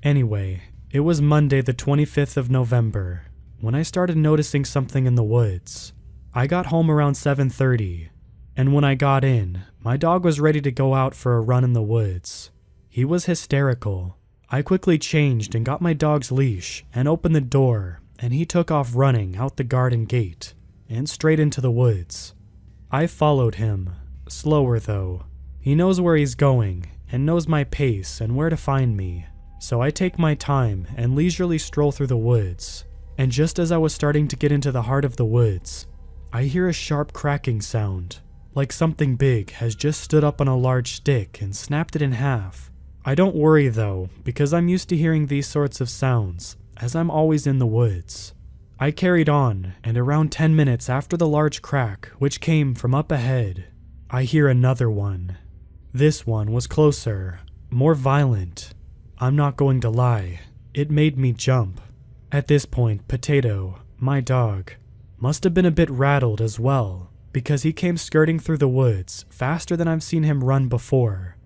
Anyway, it was Monday the 25th of November when I started noticing something in the woods. I got home around 7:30, and when I got in, my dog was ready to go out for a run in the woods. He was hysterical. I quickly changed and got my dog's leash and opened the door, and he took off running out the garden gate and straight into the woods. I followed him, slower though. He knows where he's going and knows my pace and where to find me, so I take my time and leisurely stroll through the woods. And just as I was starting to get into the heart of the woods, I hear a sharp cracking sound, like something big has just stood up on a large stick and snapped it in half. I don't worry though, because I'm used to hearing these sorts of sounds, as I'm always in the woods. I carried on, and around 10 minutes after the large crack, which came from up ahead, I hear another one. This one was closer, more violent. I'm not going to lie, it made me jump. At this point, Potato, my dog, must have been a bit rattled as well, because he came skirting through the woods faster than I've seen him run before.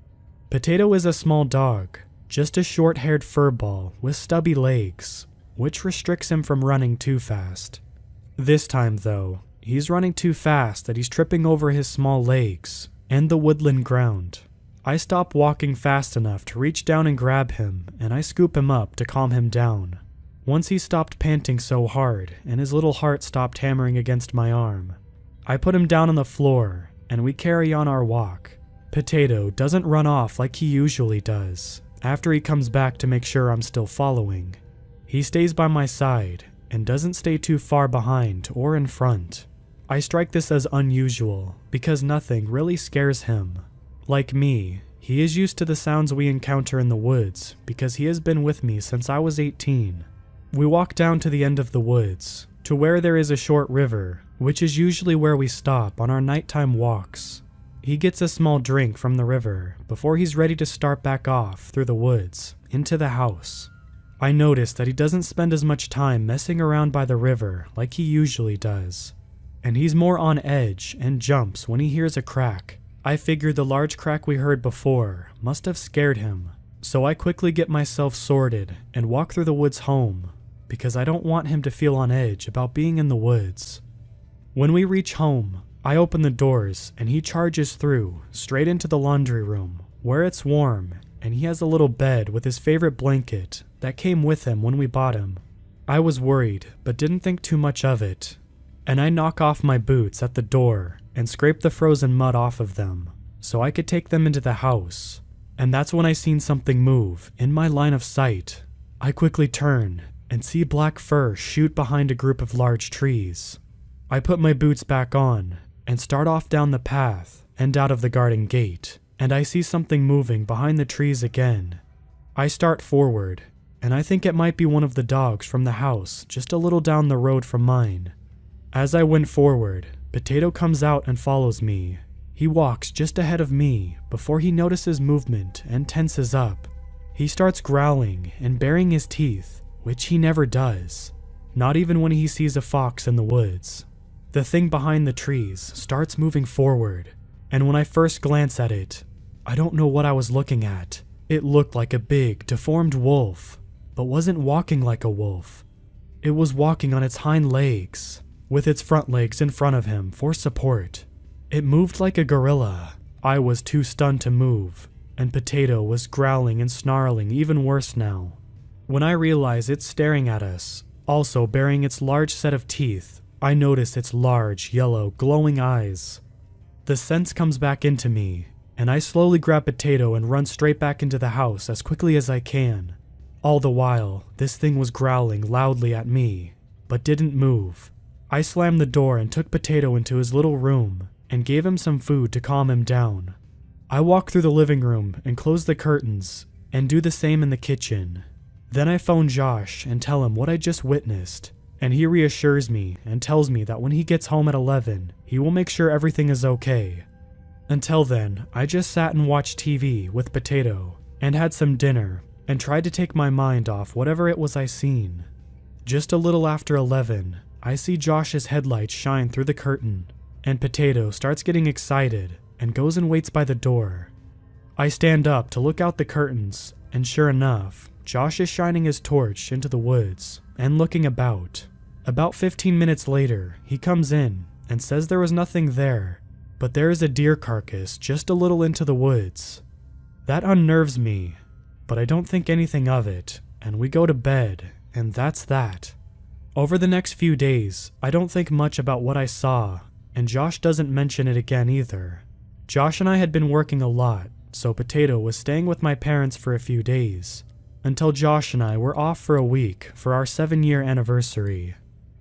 Potato is a small dog, just a short-haired furball with stubby legs, which restricts him from running too fast. This time though, he's running too fast that he's tripping over his small legs and the woodland ground. I stop walking fast enough to reach down and grab him, and I scoop him up to calm him down. Once he stopped panting so hard and his little heart stopped hammering against my arm, I put him down on the floor and we carry on our walk. Potato doesn't run off like he usually does after he comes back to make sure I'm still following. He stays by my side and doesn't stay too far behind or in front. I strike this as unusual because nothing really scares him. Like me, he is used to the sounds we encounter in the woods because he has been with me since I was 18. We walk down to the end of the woods, to where there is a short river, which is usually where we stop on our nighttime walks. He gets a small drink from the river before he's ready to start back off through the woods, into the house. I notice that he doesn't spend as much time messing around by the river like he usually does, and he's more on edge and jumps when he hears a crack. I figure the large crack we heard before must have scared him, so I quickly get myself sorted and walk through the woods home, because I don't want him to feel on edge about being in the woods. When we reach home, I open the doors and he charges through, straight into the laundry room, where it's warm, and he has a little bed with his favorite blanket that came with him when we bought him. I was worried, but didn't think too much of it, and I knock off my boots at the door and scrape the frozen mud off of them, so I could take them into the house, and that's when I seen something move in my line of sight. I quickly turn and see black fur shoot behind a group of large trees. I put my boots back on and start off down the path and out of the garden gate, and I see something moving behind the trees again. I start forward, and I think it might be one of the dogs from the house just a little down the road from mine. As I went forward, Potato comes out and follows me. He walks just ahead of me before he notices movement and tenses up. He starts growling and baring his teeth, which he never does, not even when he sees a fox in the woods. The thing behind the trees starts moving forward, and when I first glance at it, I don't know what I was looking at. It looked like a big, deformed wolf, but wasn't walking like a wolf. It was walking on its hind legs, with its front legs in front of him for support. It moved like a gorilla. I was too stunned to move, and Potato was growling and snarling even worse now. When I realize it's staring at us, also baring its large set of teeth, I notice its large, yellow, glowing eyes. The sense comes back into me, and I slowly grab Potato and run straight back into the house as quickly as I can. All the while, this thing was growling loudly at me, but didn't move. I slammed the door and took Potato into his little room and gave him some food to calm him down. I walk through the living room and close the curtains and do the same in the kitchen. Then I phone Josh and tell him what I just witnessed, and he reassures me and tells me that when he gets home at 11, he will make sure everything is okay. Until then, I just sat and watched TV with Potato and had some dinner and tried to take my mind off whatever it was I seen. Just a little after 11, I see Josh's headlights shine through the curtain, and Potato starts getting excited and goes and waits by the door. I stand up to look out the curtains, and sure enough, Josh is shining his torch into the woods and looking about. About 15 minutes later, he comes in and says there was nothing there, but there is a deer carcass just a little into the woods. That unnerves me, but I don't think anything of it, and we go to bed, and that's that. Over the next few days, I don't think much about what I saw, and Josh doesn't mention it again either. Josh and I had been working a lot, so Potato was staying with my parents for a few days, until Josh and I were off for a week for our 7-year anniversary.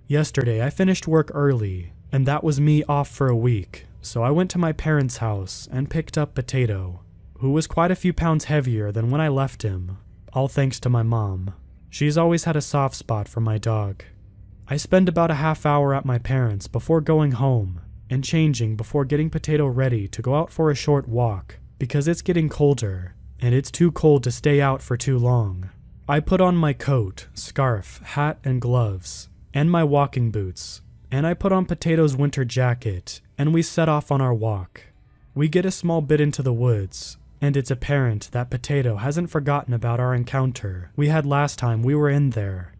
Yesterday I finished work early, and that was me off for a week, so I went to my parents' house and picked up Potato, who was quite a few pounds heavier than when I left him, all thanks to my mom. She's always had a soft spot for my dog. I spend about a half hour at my parents' before going home, and changing before getting Potato ready to go out for a short walk, because it's getting colder, and it's too cold to stay out for too long. I put on my coat, scarf, hat, and gloves, and my walking boots, and I put on Potato's winter jacket, and we set off on our walk. We get a small bit into the woods, and it's apparent that Potato hasn't forgotten about our encounter we had last time we were in there.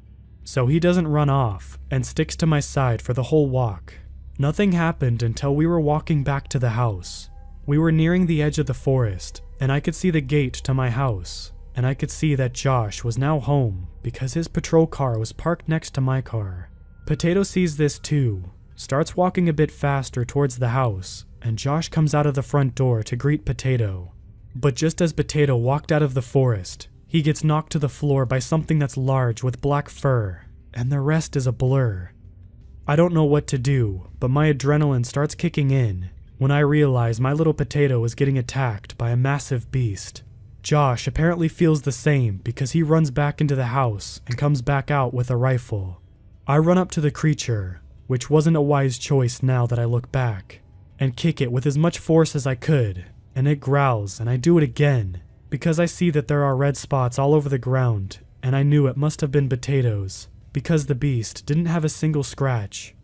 So he doesn't run off, and sticks to my side for the whole walk. Nothing happened until we were walking back to the house. We were nearing the edge of the forest, and I could see the gate to my house, and I could see that Josh was now home because his patrol car was parked next to my car. Potato sees this too, starts walking a bit faster towards the house, and Josh comes out of the front door to greet Potato. But just as Potato walked out of the forest, he gets knocked to the floor by something that's large with black fur, and the rest is a blur. I don't know what to do, but my adrenaline starts kicking in when I realize my little Potato is getting attacked by a massive beast. Josh apparently feels the same because he runs back into the house and comes back out with a rifle. I run up to the creature, which wasn't a wise choice now that I look back, and kick it with as much force as I could, and it growls, and I do it again because I see that there are red spots all over the ground, and I knew it must have been Potatoes because the beast didn't have a single scratch.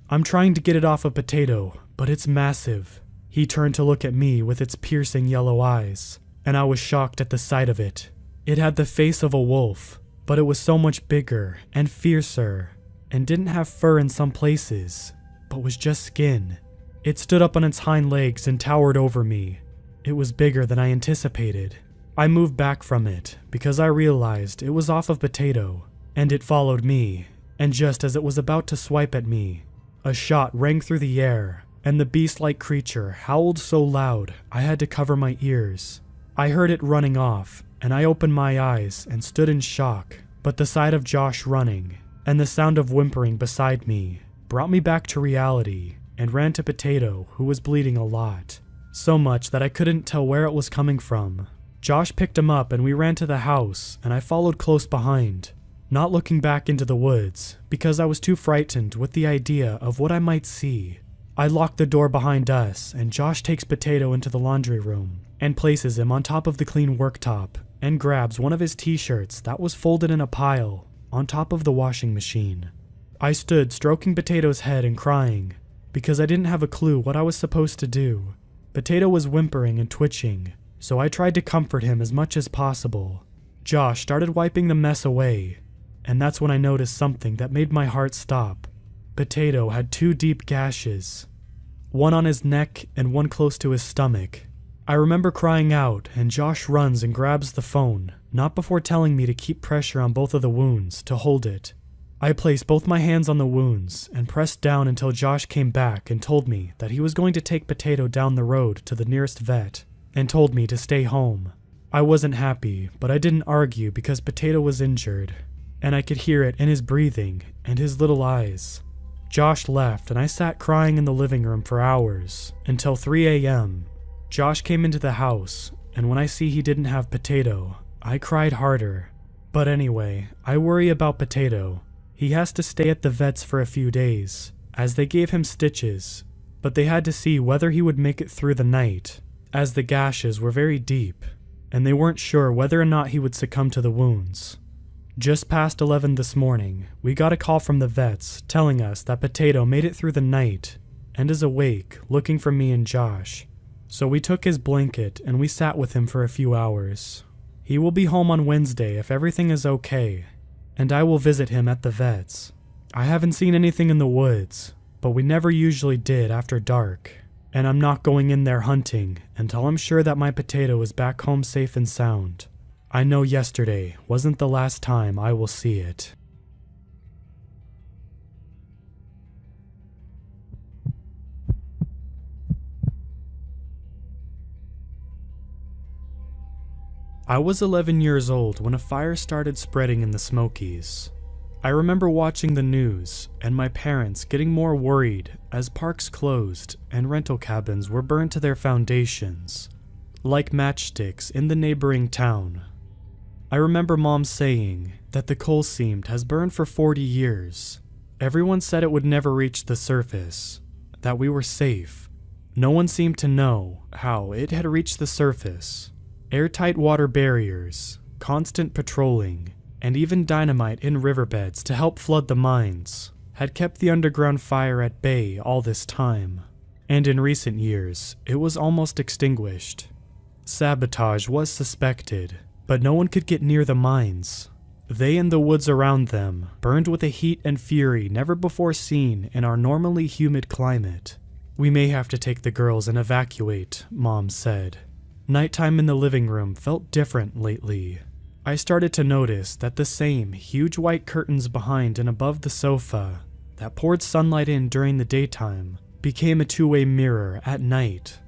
I'm trying to get it off of Potato, but it's massive. He turned to look at me with its piercing yellow eyes, and I was shocked at the sight of it. It had the face of a wolf, but it was so much bigger and fiercer, and didn't have fur in some places, but was just skin. It stood up on its hind legs and towered over me. It was bigger than I anticipated. I moved back from it because I realized it was off of Potato, and it followed me, and just as it was about to swipe at me, a shot rang through the air, and the beast-like creature howled so loud I had to cover my ears. I heard it running off, and I opened my eyes and stood in shock, but the sight of Josh running, and the sound of whimpering beside me, brought me back to reality, and ran to Potato, who was bleeding a lot. So much that I couldn't tell where it was coming from. Josh picked him up and we ran to the house, and I followed close behind, not looking back into the woods because I was too frightened with the idea of what I might see. I locked the door behind us, and Josh takes Potato into the laundry room and places him on top of the clean worktop and grabs one of his t-shirts that was folded in a pile on top of the washing machine. I stood stroking Potato's head and crying because I didn't have a clue what I was supposed to do. Potato was whimpering and twitching, so I tried to comfort him as much as possible. Josh started wiping the mess away, and that's when I noticed something that made my heart stop. Potato had 2 deep gashes, one on his neck and one close to his stomach. I remember crying out, and Josh runs and grabs the phone, not before telling me to keep pressure on both of the wounds, to hold it. I placed both my hands on the wounds and pressed down until Josh came back and told me that he was going to take Potato down the road to the nearest vet, and told me to stay home. I wasn't happy, but I didn't argue because Potato was injured, and I could hear it in his breathing and his little eyes. Josh left, and I sat crying in the living room for hours, until 3 a.m. Josh came into the house, and when I see he didn't have Potato, I cried harder. But anyway, I worry about Potato. He has to stay at the vet's for a few days, as they gave him stitches, but they had to see whether he would make it through the night, as the gashes were very deep, and they weren't sure whether or not he would succumb to the wounds. Just past 11 this morning, we got a call from the vets telling us that Potato made it through the night and is awake, looking for me and Josh. So we took his blanket and we sat with him for a few hours. He will be home on Wednesday if everything is okay, and I will visit him at the vet's. I haven't seen anything in the woods, but we never usually did after dark, and I'm not going in there hunting until I'm sure that my Potato is back home safe and sound. I know yesterday wasn't the last time I will see it. I was 11 years old when a fire started spreading in the Smokies. I remember watching the news and my parents getting more worried as parks closed and rental cabins were burned to their foundations, like matchsticks in the neighboring town. I remember Mom saying that the coal seam has burned for 40 years. Everyone said it would never reach the surface, that we were safe. No one seemed to know how it had reached the surface. Airtight water barriers, constant patrolling, and even dynamite in riverbeds to help flood the mines had kept the underground fire at bay all this time, and in recent years it was almost extinguished. Sabotage was suspected, but no one could get near the mines. They and the woods around them burned with a heat and fury never before seen in our normally humid climate. "We may have to take the girls and evacuate," Mom said. Nighttime in the living room felt different lately. I started to notice that the same huge white curtains behind and above the sofa that poured sunlight in during the daytime became a two-way mirror at night.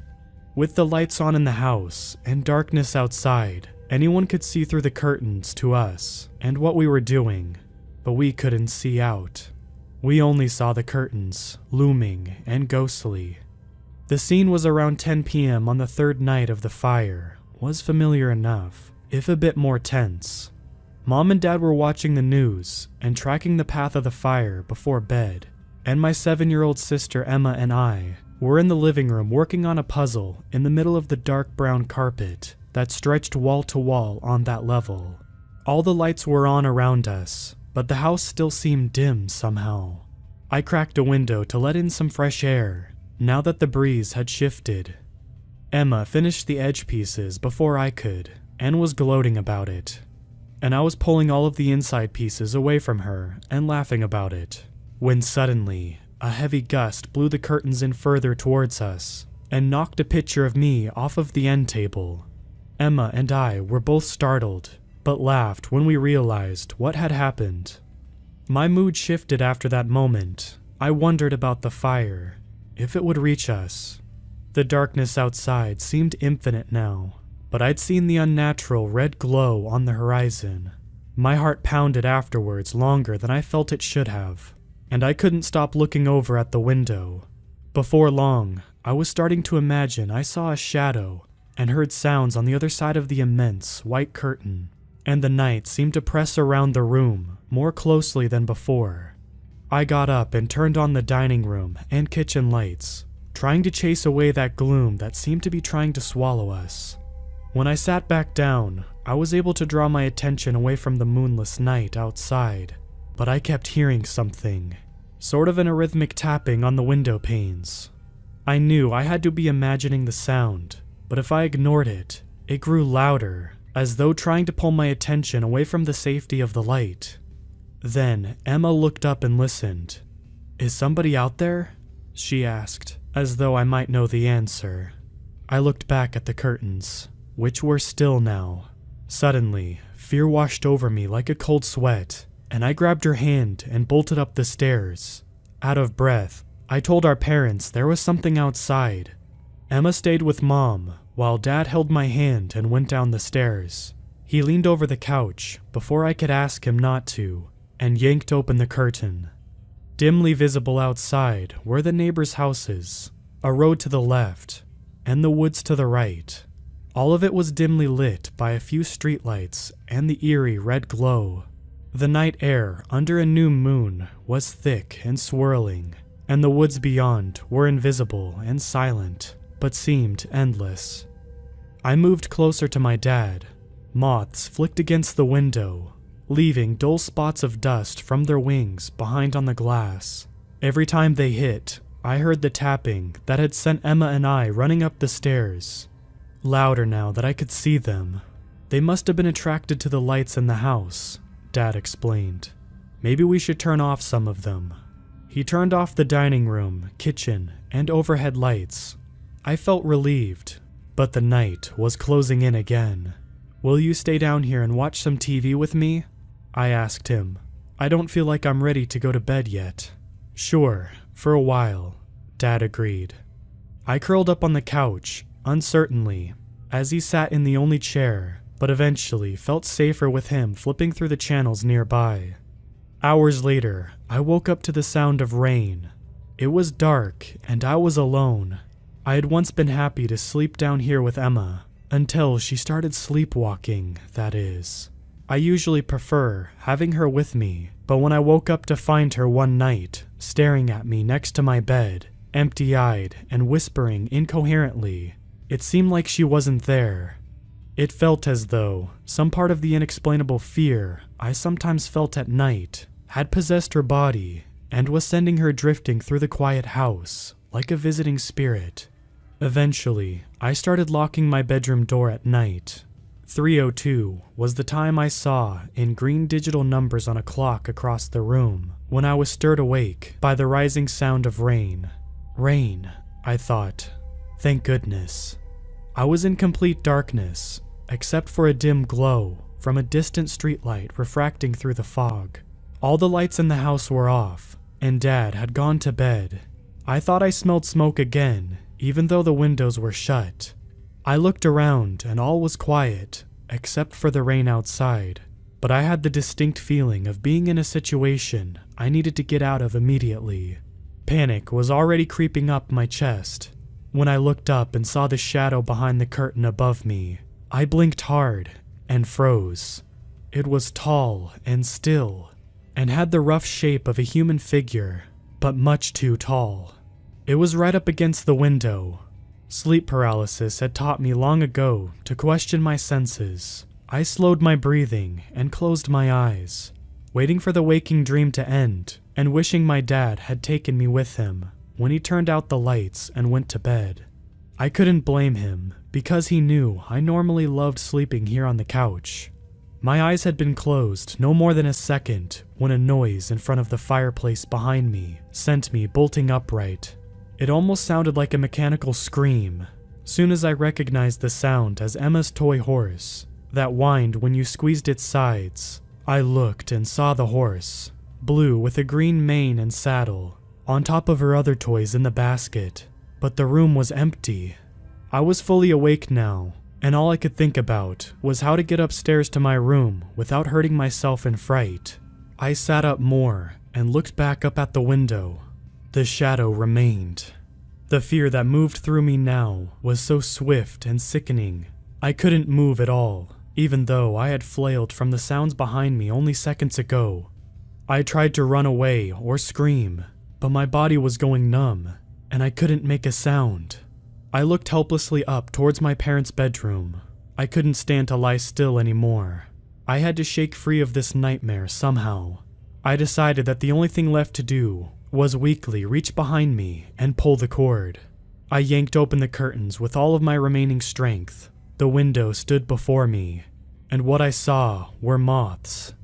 With the lights on in the house and darkness outside, anyone could see through the curtains to us and what we were doing, but we couldn't see out. We only saw the curtains, looming and ghostly. The scene was around 10 p.m. on the third night of the fire, was familiar enough, if a bit more tense. Mom and Dad were watching the news and tracking the path of the fire before bed, and my 7-year-old sister Emma and I were in the living room working on a puzzle in the middle of the dark brown carpet that stretched wall to wall on that level. All the lights were on around us, but the house still seemed dim somehow. I cracked a window to let in some fresh air, now that the breeze had shifted. Emma finished the edge pieces before I could, and was gloating about it. And I was pulling all of the inside pieces away from her and laughing about it, when suddenly, a heavy gust blew the curtains in further towards us, and knocked a picture of me off of the end table. Emma and I were both startled, but laughed when we realized what had happened. My mood shifted after that moment. I wondered about the fire, if it would reach us. The darkness outside seemed infinite now, but I'd seen the unnatural red glow on the horizon. My heart pounded afterwards longer than I felt it should have, and I couldn't stop looking over at the window. Before long, I was starting to imagine I saw a shadow and heard sounds on the other side of the immense white curtain, and the night seemed to press around the room more closely than before. I got up and turned on the dining room and kitchen lights, trying to chase away that gloom that seemed to be trying to swallow us. When I sat back down, I was able to draw my attention away from the moonless night outside, but I kept hearing something, sort of an arrhythmic tapping on the window panes. I knew I had to be imagining the sound, but if I ignored it, it grew louder, as though trying to pull my attention away from the safety of the light. Then Emma looked up and listened. "Is somebody out there?" she asked, as though I might know the answer. I looked back at the curtains, which were still now. Suddenly, fear washed over me like a cold sweat, and I grabbed her hand and bolted up the stairs. Out of breath, I told our parents there was something outside. Emma stayed with Mom, while Dad held my hand and went down the stairs. He leaned over the couch before I could ask him not to, and yanked open the curtain. Dimly visible outside were the neighbors' houses, a road to the left, and the woods to the right. All of it was dimly lit by a few streetlights and the eerie red glow. The night air under a new moon was thick and swirling, and the woods beyond were invisible and silent, but seemed endless. I moved closer to my dad. Moths flicked against the window, leaving dull spots of dust from their wings behind on the glass. Every time they hit, I heard the tapping that had sent Emma and I running up the stairs. Louder now that I could see them. They must have been attracted to the lights in the house, Dad explained. Maybe we should turn off some of them. He turned off the dining room, kitchen, and overhead lights. I felt relieved, but the night was closing in again. "Will you stay down here and watch some TV with me?" I asked him. "I don't feel like I'm ready to go to bed yet." "Sure, for a while," Dad agreed. I curled up on the couch, uncertainly, as he sat in the only chair, but eventually felt safer with him flipping through the channels nearby. Hours later, I woke up to the sound of rain. It was dark, and I was alone. I had once been happy to sleep down here with Emma, until she started sleepwalking, that is. I usually prefer having her with me, but when I woke up to find her one night, staring at me next to my bed, empty-eyed and whispering incoherently, it seemed like she wasn't there. It felt as though some part of the inexplainable fear I sometimes felt at night had possessed her body and was sending her drifting through the quiet house like a visiting spirit. Eventually, I started locking my bedroom door at night. 3:02 was the time I saw in green digital numbers on a clock across the room when I was stirred awake by the rising sound of rain. Rain, I thought. Thank goodness. I was in complete darkness, except for a dim glow from a distant streetlight refracting through the fog. All the lights in the house were off, and Dad had gone to bed. I thought I smelled smoke again, even though the windows were shut. I looked around and all was quiet, except for the rain outside, but I had the distinct feeling of being in a situation I needed to get out of immediately. Panic was already creeping up my chest when I looked up and saw the shadow behind the curtain above me. I blinked hard and froze. It was tall and still, and had the rough shape of a human figure, but much too tall. It was right up against the window. Sleep paralysis had taught me long ago to question my senses. I slowed my breathing and closed my eyes, waiting for the waking dream to end and wishing my dad had taken me with him when he turned out the lights and went to bed. I couldn't blame him because he knew I normally loved sleeping here on the couch. My eyes had been closed no more than a second when a noise in front of the fireplace behind me sent me bolting upright. It almost sounded like a mechanical scream. Soon as I recognized the sound as Emma's toy horse that whined when you squeezed its sides, I looked and saw the horse, blue with a green mane and saddle, on top of her other toys in the basket, but the room was empty. I was fully awake now, and all I could think about was how to get upstairs to my room without hurting myself in fright. I sat up more and looked back up at the window. The shadow remained. The fear that moved through me now was so swift and sickening. I couldn't move at all, even though I had flailed from the sounds behind me only seconds ago. I tried to run away or scream, but my body was going numb, and I couldn't make a sound. I looked helplessly up towards my parents' bedroom. I couldn't stand to lie still anymore. I had to shake free of this nightmare somehow. I decided that the only thing left to do was weakly reach behind me and pull the cord. I yanked open the curtains with all of my remaining strength. The window stood before me, and what I saw were moths.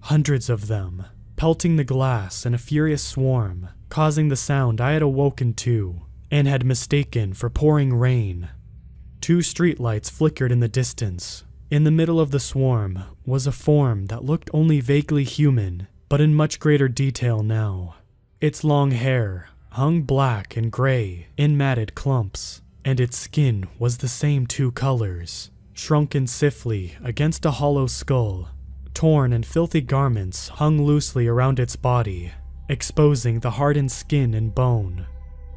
Hundreds of them, pelting the glass in a furious swarm, causing the sound I had awoken to and had mistaken for pouring rain. 2 streetlights flickered in the distance. In the middle of the swarm was a form that looked only vaguely human, but in much greater detail now. Its long hair hung black and gray in matted clumps, and its skin was the same 2 colors, shrunken stiffly against a hollow skull. Torn and filthy garments hung loosely around its body, exposing the hardened skin and bone.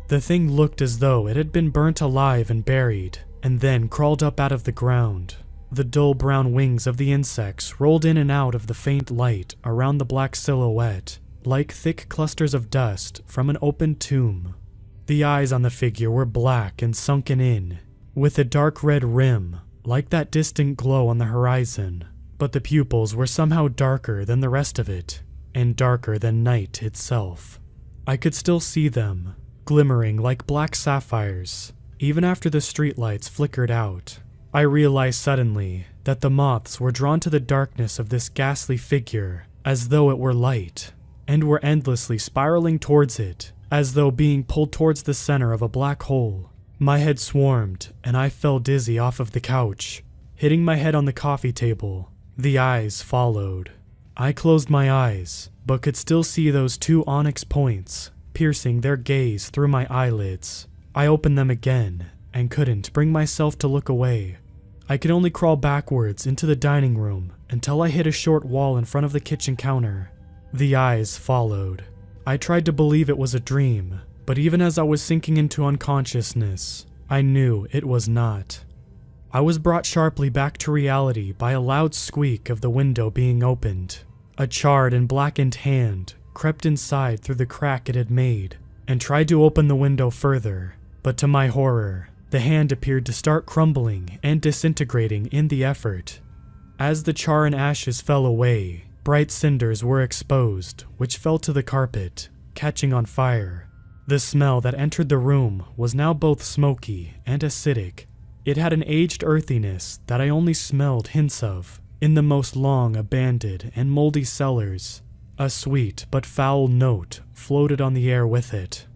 The thing looked as though it had been burnt alive and buried, and then crawled up out of the ground. The dull brown wings of the insects rolled in and out of the faint light around the black silhouette, like thick clusters of dust from an opened tomb. The eyes on the figure were black and sunken in, with a dark red rim, like that distant glow on the horizon, but the pupils were somehow darker than the rest of it, and darker than night itself. I could still see them, glimmering like black sapphires, even after the streetlights flickered out. I realized suddenly that the moths were drawn to the darkness of this ghastly figure as though it were light, and were endlessly spiraling towards it, as though being pulled towards the center of a black hole. My head swarmed, and I fell dizzy off of the couch, hitting my head on the coffee table. The eyes followed. I closed my eyes, but could still see those 2 onyx points, piercing their gaze through my eyelids. I opened them again, and couldn't bring myself to look away. I could only crawl backwards into the dining room until I hit a short wall in front of the kitchen counter. The eyes followed. I tried to believe it was a dream, but even as I was sinking into unconsciousness, I knew it was not. I was brought sharply back to reality by a loud squeak of the window being opened. A charred and blackened hand crept inside through the crack it had made and tried to open the window further, but to my horror, the hand appeared to start crumbling and disintegrating in the effort. As the char and ashes fell away, bright cinders were exposed, which fell to the carpet, catching on fire. The smell that entered the room was now both smoky and acidic. It had an aged earthiness that I only smelled hints of in the most long abandoned and moldy cellars. A sweet but foul note floated on the air with it.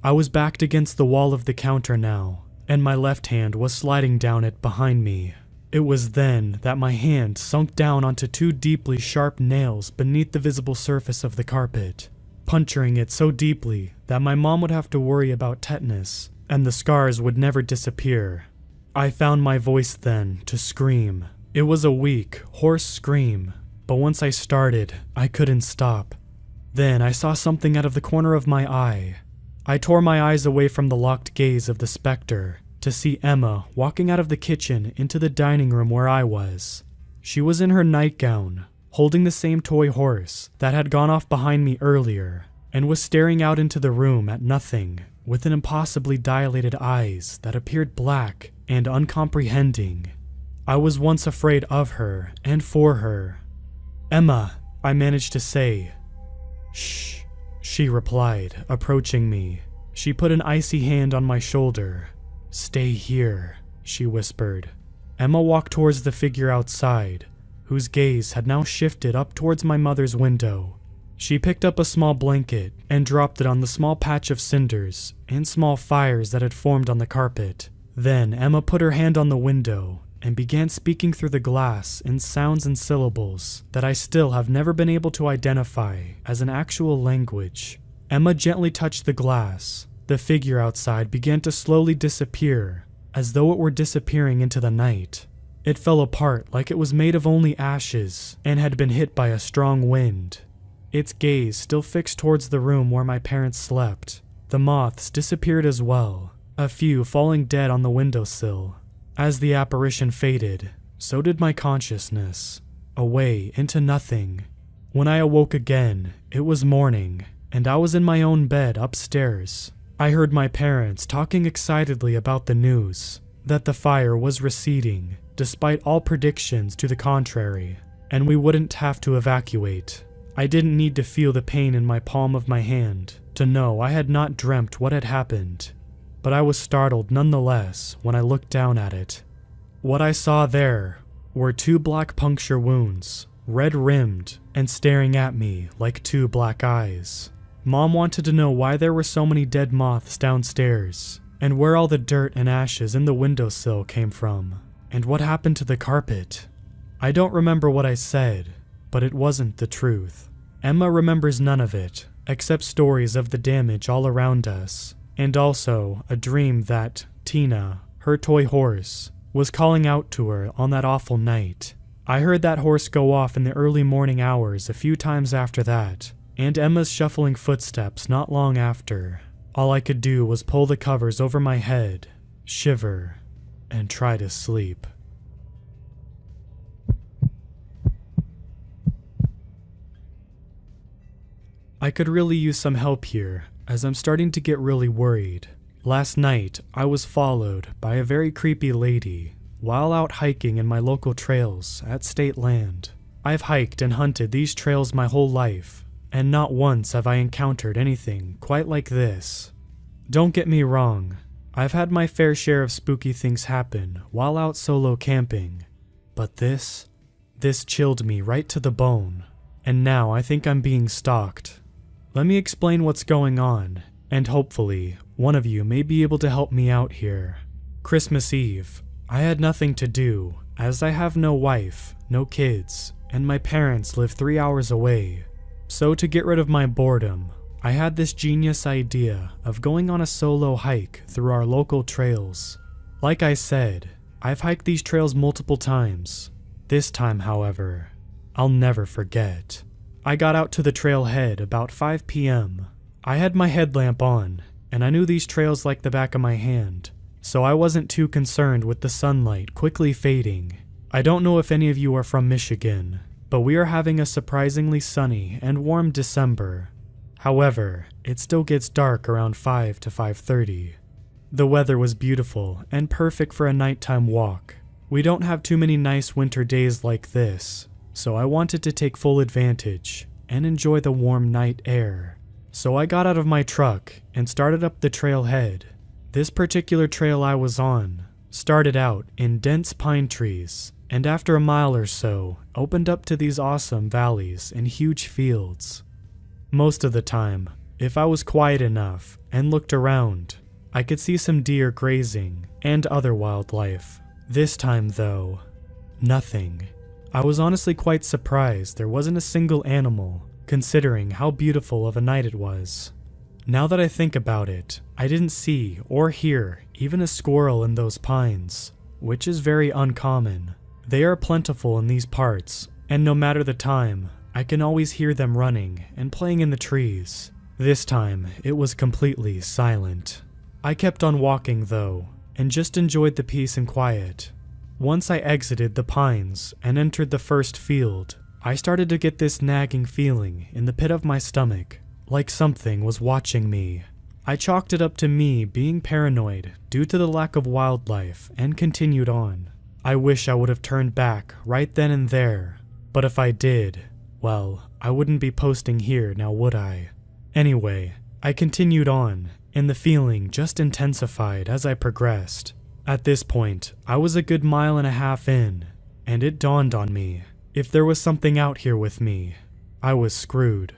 I was backed against the wall of the counter now, and my left hand was sliding down it behind me. It was then that my hand sunk down onto 2 deeply sharp nails beneath the visible surface of the carpet, puncturing it so deeply that my mom would have to worry about tetanus, and the scars would never disappear. I found my voice then to scream. It was a weak, hoarse scream, but once I started, I couldn't stop. Then I saw something out of the corner of my eye. I tore my eyes away from the locked gaze of the specter to see Emma walking out of the kitchen into the dining room where I was. She was in her nightgown, holding the same toy horse that had gone off behind me earlier, and was staring out into the room at nothing with an impossibly dilated eyes that appeared black and uncomprehending. I was once afraid of her and for her. "Emma," I managed to say. "Shh," she replied, approaching me. She put an icy hand on my shoulder. "Stay here," she whispered. Emma walked towards the figure outside, whose gaze had now shifted up towards my mother's window. She picked up a small blanket and dropped it on the small patch of cinders and small fires that had formed on the carpet. Then Emma put her hand on the window and began speaking through the glass in sounds and syllables that I still have never been able to identify as an actual language. Emma gently touched the glass. The figure outside began to slowly disappear, as though it were disappearing into the night. It fell apart like it was made of only ashes and had been hit by a strong wind. Its gaze still fixed towards the room where my parents slept. The moths disappeared as well, a few falling dead on the windowsill. As the apparition faded, so did my consciousness, away into nothing. When I awoke again, it was morning, and I was in my own bed upstairs. I heard my parents talking excitedly about the news, that the fire was receding, despite all predictions to the contrary, and we wouldn't have to evacuate. I didn't need to feel the pain in my palm of my hand to know I had not dreamt what had happened, but I was startled nonetheless when I looked down at it. What I saw there were 2 black puncture wounds, red-rimmed and staring at me like 2 black eyes. Mom wanted to know why there were so many dead moths downstairs, and where all the dirt and ashes in the windowsill came from, and what happened to the carpet. I don't remember what I said, but it wasn't the truth. Emma remembers none of it, except stories of the damage all around us, and also a dream that Tina, her toy horse, was calling out to her on that awful night. I heard that horse go off in the early morning hours a few times after that, and Emma's shuffling footsteps not long after. All I could do was pull the covers over my head, shiver, and try to sleep. I could really use some help here, as I'm starting to get really worried. Last night, I was followed by a very creepy lady while out hiking in my local trails at state land. I've hiked and hunted these trails my whole life, and not once have I encountered anything quite like this. Don't get me wrong, I've had my fair share of spooky things happen while out solo camping, but this chilled me right to the bone, and now I think I'm being stalked. Let me explain what's going on, and hopefully, one of you may be able to help me out here. Christmas Eve, I had nothing to do, as I have no wife, no kids, and my parents live 3 hours away. So to get rid of my boredom, I had this genius idea of going on a solo hike through our local trails. Like I said, I've hiked these trails multiple times. This time, however, I'll never forget. I got out to the trailhead about 5 p.m. I had my headlamp on, and I knew these trails like the back of my hand, so I wasn't too concerned with the sunlight quickly fading. I don't know if any of you are from Michigan, but we are having a surprisingly sunny and warm December. However, it still gets dark around 5 to 5:30. The weather was beautiful and perfect for a nighttime walk. We don't have too many nice winter days like this, so I wanted to take full advantage and enjoy the warm night air. So I got out of my truck and started up the trailhead. This particular trail I was on started out in dense pine trees, and after a mile or so, opened up to these awesome valleys and huge fields. Most of the time, if I was quiet enough and looked around, I could see some deer grazing and other wildlife. This time though, nothing. I was honestly quite surprised there wasn't a single animal, considering how beautiful of a night it was. Now that I think about it, I didn't see or hear even a squirrel in those pines, which is very uncommon. They are plentiful in these parts, and no matter the time, I can always hear them running and playing in the trees. This time, it was completely silent. I kept on walking though, and just enjoyed the peace and quiet. Once I exited the pines and entered the first field, I started to get this nagging feeling in the pit of my stomach, like something was watching me. I chalked it up to me being paranoid due to the lack of wildlife and continued on. I wish I would have turned back right then and there, but if I did, well, I wouldn't be posting here now, would I? Anyway, I continued on, and the feeling just intensified as I progressed. At this point, I was a good 1.5 miles in, and it dawned on me, if there was something out here with me, I was screwed.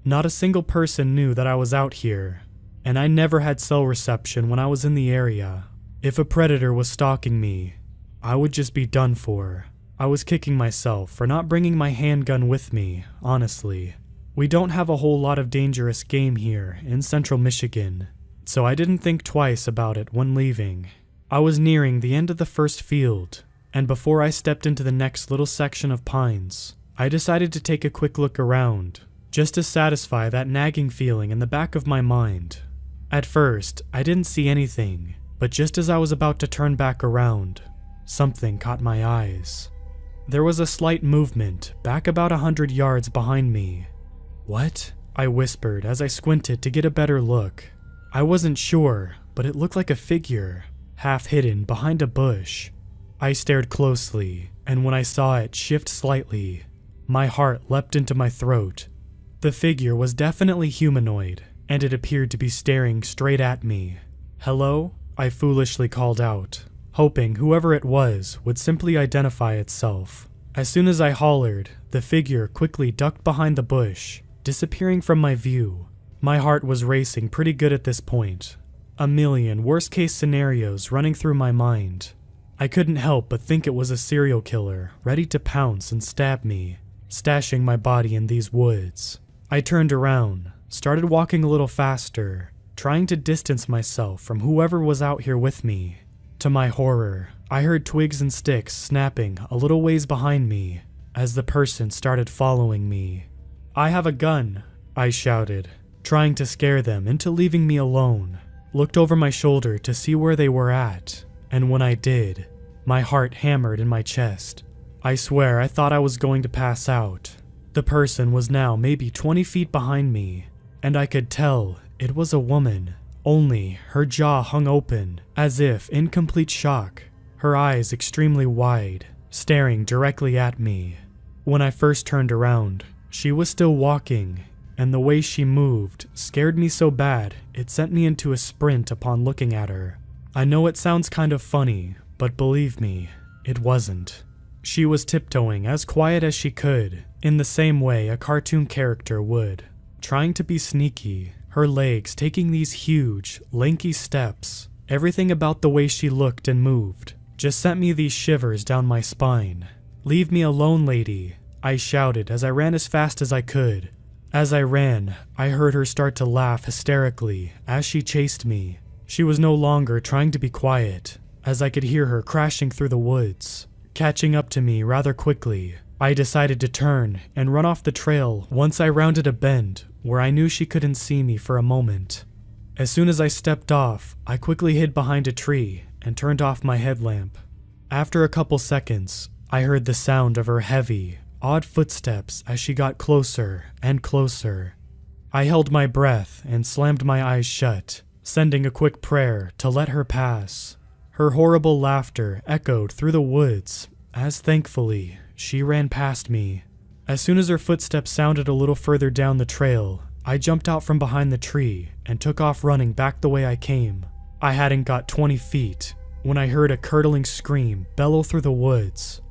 Not a single person knew that I was out here, and I never had cell reception when I was in the area. If a predator was stalking me, I would just be done for. I was kicking myself for not bringing my handgun with me, honestly. We don't have a whole lot of dangerous game here in central Michigan, so I didn't think twice about it when leaving. I was nearing the end of the first field, and before I stepped into the next little section of pines, I decided to take a quick look around, just to satisfy that nagging feeling in the back of my mind. At first, I didn't see anything, but just as I was about to turn back around, something caught my eyes. There was a slight movement back about 100 yards behind me. "What?" I whispered as I squinted to get a better look. I wasn't sure, but it looked like a figure, half hidden behind a bush. I stared closely, and when I saw it shift slightly, my heart leapt into my throat. The figure was definitely humanoid, and it appeared to be staring straight at me. "Hello?" I foolishly called out, hoping whoever it was would simply identify itself. As soon as I hollered, the figure quickly ducked behind the bush, disappearing from my view. My heart was racing pretty good at this point. A million worst-case scenarios running through my mind. I couldn't help but think it was a serial killer, ready to pounce and stab me, stashing my body in these woods. I turned around, started walking a little faster, trying to distance myself from whoever was out here with me. To my horror, I heard twigs and sticks snapping a little ways behind me as the person started following me. "I have a gun," I shouted, trying to scare them into leaving me alone. Looked over my shoulder to see where they were at, and when I did, my heart hammered in my chest. I swear I thought I was going to pass out. The person was now maybe 20 feet behind me, and I could tell it was a woman. Only her jaw hung open, as if in complete shock, her eyes extremely wide, staring directly at me. When I first turned around, she was still walking, and the way she moved scared me so bad it sent me into a sprint upon looking at her. I know it sounds kind of funny, but believe me, it wasn't. She was tiptoeing as quiet as she could, in the same way a cartoon character would, trying to be sneaky, her legs taking these huge, lanky steps. Everything about the way she looked and moved just sent me these shivers down my spine. "Leave me alone, lady," I shouted as I ran as fast as I could. As I ran, I heard her start to laugh hysterically as she chased me. She was no longer trying to be quiet, as I could hear her crashing through the woods. Catching up to me rather quickly, I decided to turn and run off the trail once I rounded a bend where I knew she couldn't see me for a moment. As soon as I stepped off, I quickly hid behind a tree and turned off my headlamp. After a couple seconds, I heard the sound of her heavy, odd footsteps as she got closer and closer. I held my breath and slammed my eyes shut, sending a quick prayer to let her pass. Her horrible laughter echoed through the woods as, thankfully, she ran past me. As soon as her footsteps sounded a little further down the trail, I jumped out from behind the tree and took off running back the way I came. I hadn't got 20 feet when I heard a curdling scream bellow through the woods.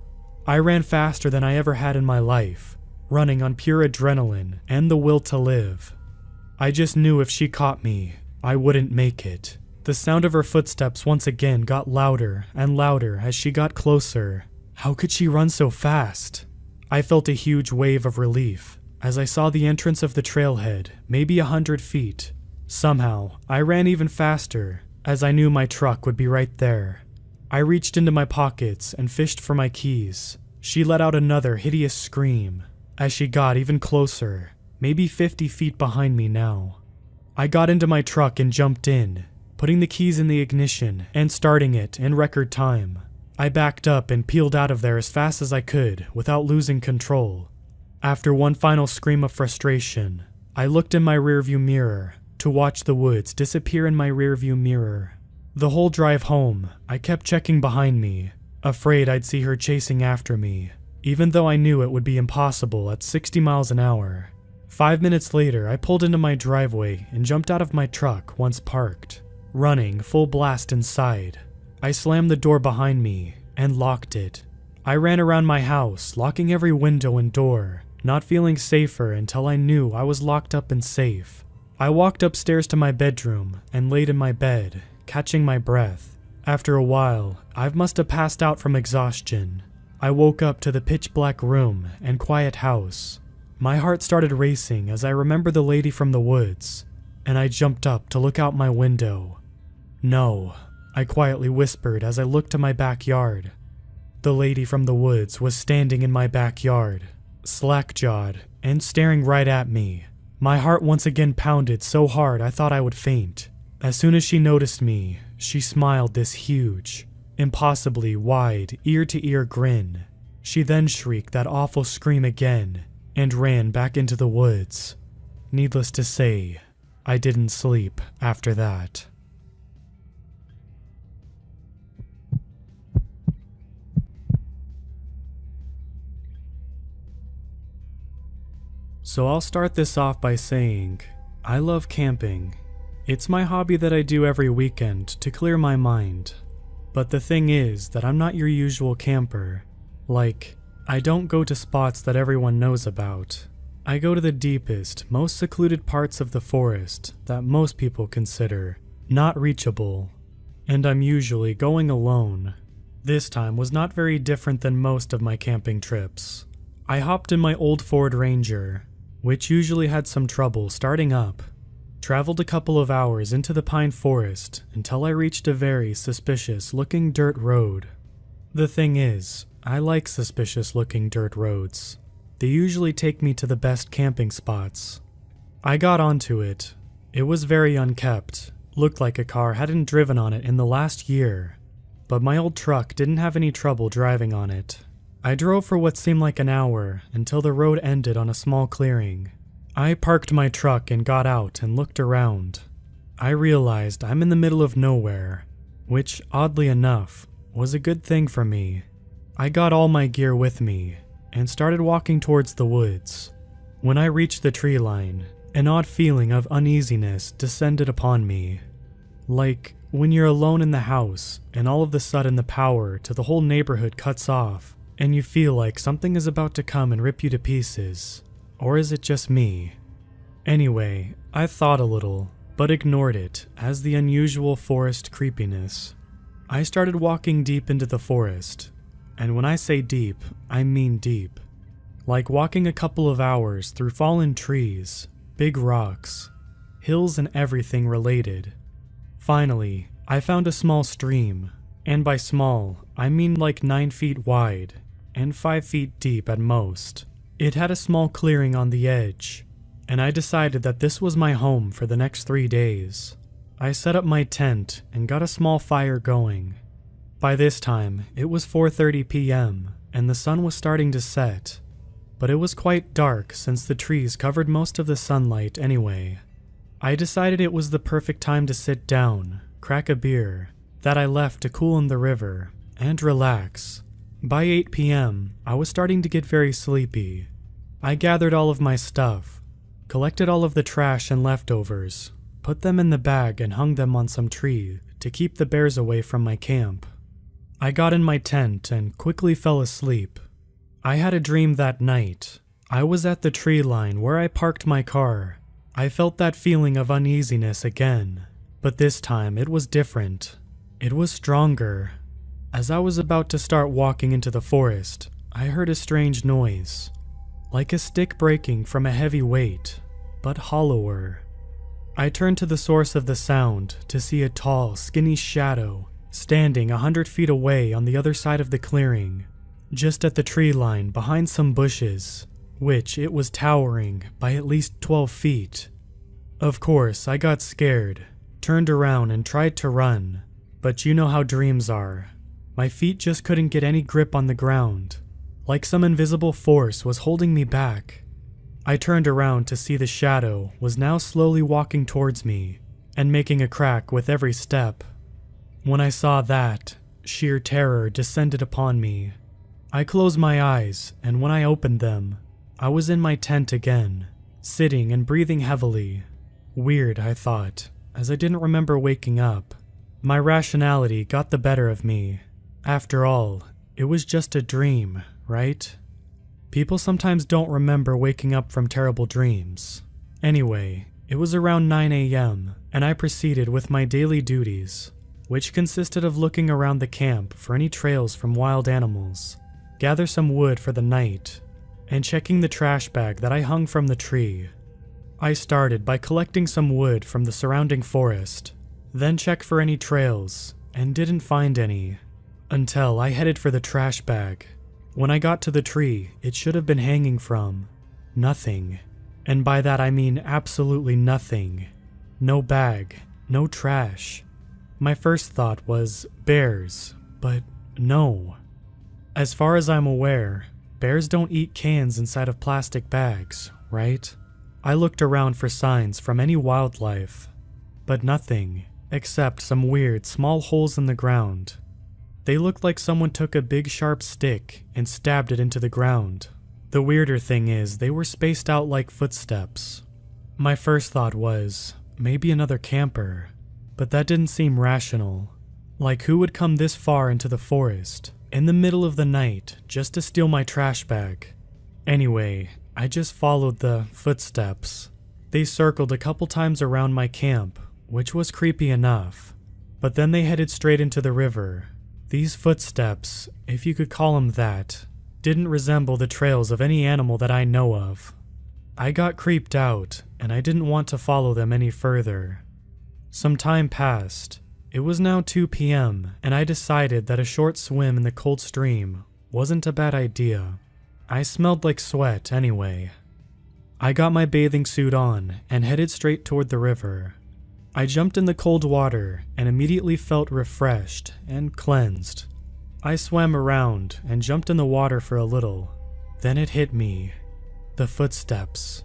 I ran faster than I ever had in my life, running on pure adrenaline and the will to live. I just knew if she caught me, I wouldn't make it. The sound of her footsteps once again got louder and louder as she got closer. How could she run so fast? I felt a huge wave of relief as I saw the entrance of the trailhead, maybe 100 feet. Somehow, I ran even faster, as I knew my truck would be right there. I reached into my pockets and fished for my keys. She let out another hideous scream as she got even closer, maybe 50 feet behind me now. I got into my truck and jumped in, putting the keys in the ignition and starting it in record time. I backed up and peeled out of there as fast as I could without losing control. After one final scream of frustration, I looked in my rearview mirror to watch the woods disappear in my rearview mirror. The whole drive home, I kept checking behind me, afraid I'd see her chasing after me, even though I knew it would be impossible at 60 miles an hour. 5 minutes later, I pulled into my driveway and jumped out of my truck once parked, running full blast inside. I slammed the door behind me and locked it. I ran around my house, locking every window and door, not feeling safer until I knew I was locked up and safe. I walked upstairs to my bedroom and laid in my bed, catching my breath. After a while, I must have passed out from exhaustion. I woke up to the pitch-black room and quiet house. My heart started racing as I remembered the lady from the woods, and I jumped up to look out my window. "No," I quietly whispered as I looked to my backyard. The lady from the woods was standing in my backyard, slack-jawed and staring right at me. My heart once again pounded so hard I thought I would faint. As soon as she noticed me, she smiled this huge, impossibly wide, ear-to-ear grin. She then shrieked that awful scream again and ran back into the woods. Needless to say, I didn't sleep after that. So I'll start this off by saying, I love camping. It's my hobby that I do every weekend to clear my mind. But the thing is that I'm not your usual camper. Like, I don't go to spots that everyone knows about. I go to the deepest, most secluded parts of the forest that most people consider not reachable. And I'm usually going alone. This time was not very different than most of my camping trips. I hopped in my old Ford Ranger, which usually had some trouble starting up. Traveled a couple of hours into the pine forest until I reached a very suspicious-looking dirt road. The thing is, I like suspicious-looking dirt roads. They usually take me to the best camping spots. I got onto it. It was very unkept. Looked like a car hadn't driven on it in the last year. But my old truck didn't have any trouble driving on it. I drove for what seemed like an hour until the road ended on a small clearing. I parked my truck and got out and looked around. I realized I'm in the middle of nowhere, which, oddly enough, was a good thing for me. I got all my gear with me and started walking towards the woods. When I reached the tree line, an odd feeling of uneasiness descended upon me. Like when you're alone in the house and all of a sudden the power to the whole neighborhood cuts off and you feel like something is about to come and rip you to pieces. Or is it just me? Anyway, I thought a little, but ignored it as the unusual forest creepiness. I started walking deep into the forest, and when I say deep, I mean deep. Like walking a couple of hours through fallen trees, big rocks, hills and everything related. Finally, I found a small stream, and by small, I mean like 9 feet wide and 5 feet deep at most. It had a small clearing on the edge, and I decided that this was my home for the next 3 days. I set up my tent and got a small fire going. By this time, it was 4:30 p.m., and the sun was starting to set, but it was quite dark since the trees covered most of the sunlight anyway. I decided it was the perfect time to sit down, crack a beer, that I left to cool in the river, and relax. By 8 p.m., I was starting to get very sleepy. I gathered all of my stuff, collected all of the trash and leftovers, put them in the bag and hung them on some tree to keep the bears away from my camp. I got in my tent and quickly fell asleep. I had a dream that night. I was at the tree line where I parked my car. I felt that feeling of uneasiness again, but this time it was different. It was stronger. As I was about to start walking into the forest, I heard a strange noise, like a stick breaking from a heavy weight, but hollower. I turned to the source of the sound to see a tall, skinny shadow standing 100 feet away on the other side of the clearing, just at the tree line behind some bushes, which it was towering by at least 12 feet. Of course, I got scared. turned around and tried to run, but you know how dreams are. My feet just couldn't get any grip on the ground, like some invisible force was holding me back. I turned around to see the shadow was now slowly walking towards me and making a crack with every step. When I saw that, sheer terror descended upon me. I closed my eyes, and when I opened them, I was in my tent again, sitting and breathing heavily. Weird, I thought, as I didn't remember waking up. My rationality got the better of me. After all, it was just a dream, right? People sometimes don't remember waking up from terrible dreams. Anyway, it was around 9 a.m., and I proceeded with my daily duties, which consisted of looking around the camp for any trails from wild animals, gather some wood for the night, and checking the trash bag that I hung from the tree. I started by collecting some wood from the surrounding forest, then checked for any trails, and didn't find any, until I headed for the trash bag. When I got to the tree it should have been hanging from, nothing. And by that I mean absolutely nothing. No bag, no trash. My first thought was bears, but no. As far as I'm aware, bears don't eat cans inside of plastic bags, right? I looked around for signs from any wildlife, but nothing, except some weird small holes in the ground. They looked like someone took a big sharp stick and stabbed it into the ground. The weirder thing is, they were spaced out like footsteps. My first thought was, maybe another camper, but that didn't seem rational. Like, who would come this far into the forest, in the middle of the night, just to steal my trash bag? Anyway, I just followed the footsteps. They circled a couple times around my camp, which was creepy enough, but then they headed straight into the river. These footsteps, if you could call them that, didn't resemble the trails of any animal that I know of. I got creeped out, and I didn't want to follow them any further. Some time passed. It was now 2 p.m., and I decided that a short swim in the cold stream wasn't a bad idea. I smelled like sweat anyway. I got my bathing suit on and headed straight toward the river. I jumped in the cold water and immediately felt refreshed and cleansed. I swam around and jumped in the water for a little. Then it hit me. The footsteps.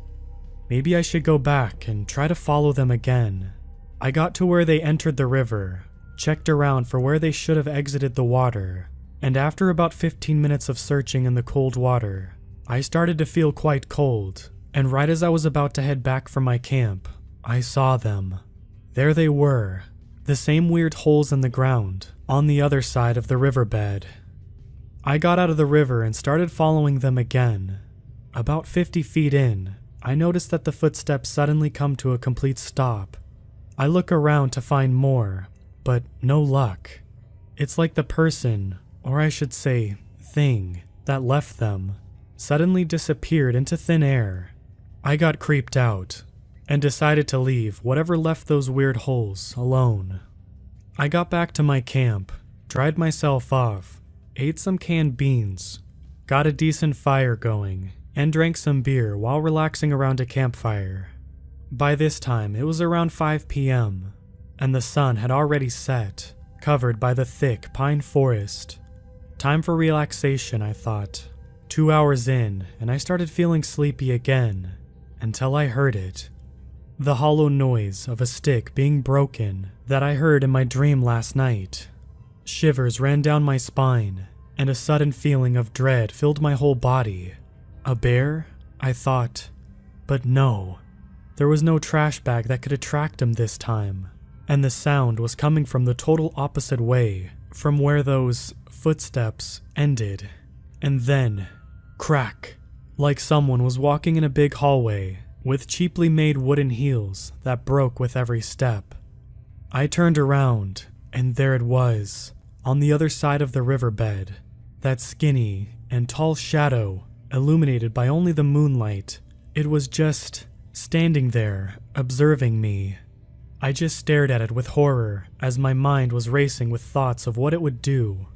Maybe I should go back and try to follow them again. I got to where they entered the river, checked around for where they should have exited the water, and after about 15 minutes of searching in the cold water, I started to feel quite cold, and right as I was about to head back for my camp, I saw them. There they were, the same weird holes in the ground, on the other side of the riverbed. I got out of the river and started following them again. About 50 feet in, I noticed that the footsteps suddenly come to a complete stop. I look around to find more, but no luck. It's like the person, or I should say, thing, that left them, suddenly disappeared into thin air. I got creeped out, and decided to leave whatever left those weird holes alone. I got back to my camp, dried myself off, ate some canned beans, got a decent fire going, and drank some beer while relaxing around a campfire. By this time, it was around 5 p.m., and the sun had already set, covered by the thick pine forest. Time for relaxation, I thought. 2 hours in, and I started feeling sleepy again, until I heard it. The hollow noise of a stick being broken that I heard in my dream last night. Shivers ran down my spine, and a sudden feeling of dread filled my whole body. A bear? I thought. But no. There was no trash bag that could attract him this time, and the sound was coming from the total opposite way, from where those footsteps ended. And then, crack, like someone was walking in a big hallway with cheaply made wooden heels that broke with every step. I turned around, and there it was, on the other side of the riverbed, that skinny and tall shadow illuminated by only the moonlight. It was just standing there, observing me. I just stared at it with horror as my mind was racing with thoughts of what it would do.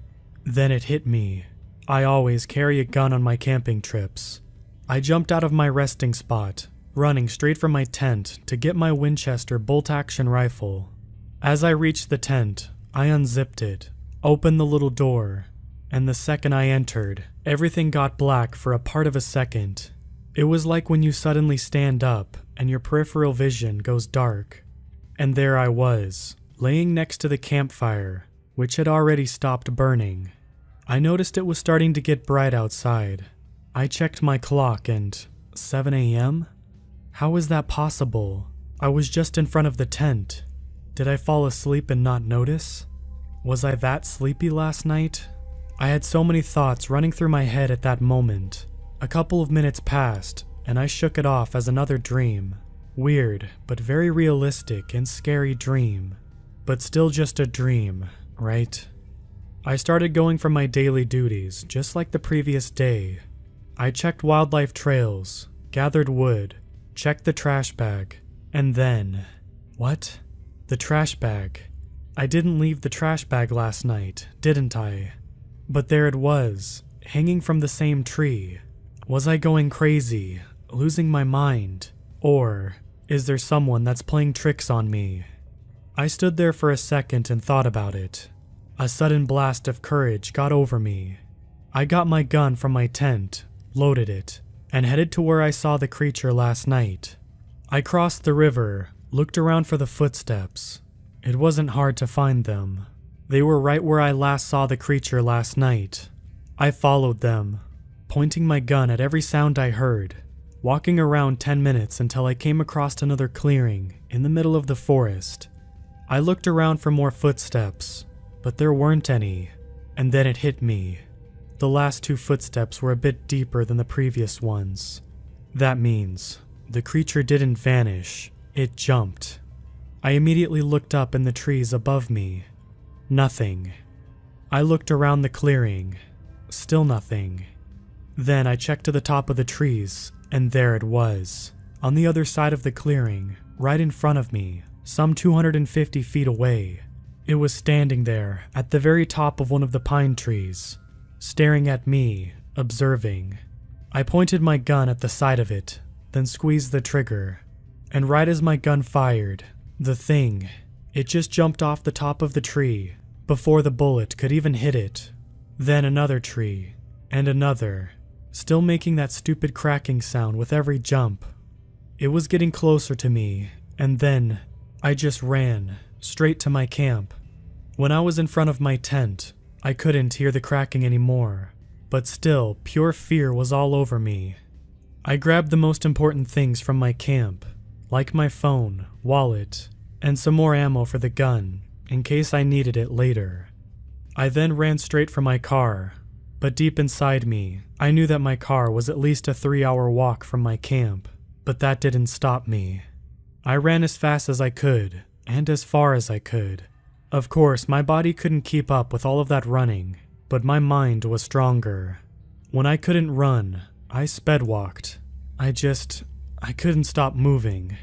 Then it hit me. I always carry a gun on my camping trips. I jumped out of my resting spot, running straight for my tent to get my Winchester bolt-action rifle. As I reached the tent, I unzipped it, opened the little door, and the second I entered, everything got black for a part of a second. It was like when you suddenly stand up and your peripheral vision goes dark. And there I was, laying next to the campfire, which had already stopped burning. I noticed it was starting to get bright outside. I checked my clock and 7 a.m.? How was that possible? I was just in front of the tent. Did I fall asleep and not notice? Was I that sleepy last night? I had so many thoughts running through my head at that moment. A couple of minutes passed, and I shook it off as another dream. Weird, but very realistic and scary dream. But still just a dream, right? I started going for my daily duties, just like the previous day. I checked wildlife trails, gathered wood, checked the trash bag, and then... What? The trash bag. I didn't leave the trash bag last night, didn't I? But there it was, hanging from the same tree. Was I going crazy, losing my mind? Or is there someone that's playing tricks on me? I stood there for a second and thought about it. A sudden blast of courage got over me. I got my gun from my tent, loaded it, and headed to where I saw the creature last night. I crossed the river, looked around for the footsteps. It wasn't hard to find them. They were right where I last saw the creature last night. I followed them, pointing my gun at every sound I heard, walking around 10 minutes until I came across another clearing in the middle of the forest. I looked around for more footsteps, but there weren't any, and then it hit me. The last 2 footsteps were a bit deeper than the previous ones. That means the creature didn't vanish, it jumped. I immediately looked up in the trees above me. Nothing. I looked around the clearing. Still nothing. Then I checked to the top of the trees, and there it was, on the other side of the clearing, right in front of me, some 250 feet away. It was standing there, at the very top of one of the pine trees, staring at me, observing. I pointed my gun at the side of it, then squeezed the trigger. And right as my gun fired, the thing, it just jumped off the top of the tree, before the bullet could even hit it. Then another tree, and another, still making that stupid cracking sound with every jump. It was getting closer to me, and then I just ran, straight to my camp. When I was in front of my tent, I couldn't hear the cracking anymore, but still, pure fear was all over me. I grabbed the most important things from my camp, like my phone, wallet, and some more ammo for the gun, in case I needed it later. I then ran straight for my car, but deep inside me, I knew that my car was at least a 3-hour walk from my camp, but that didn't stop me. I ran as fast as I could, and as far as I could. Of course, my body couldn't keep up with all of that running, but my mind was stronger. When I couldn't run, I sped walked. I couldn't stop moving.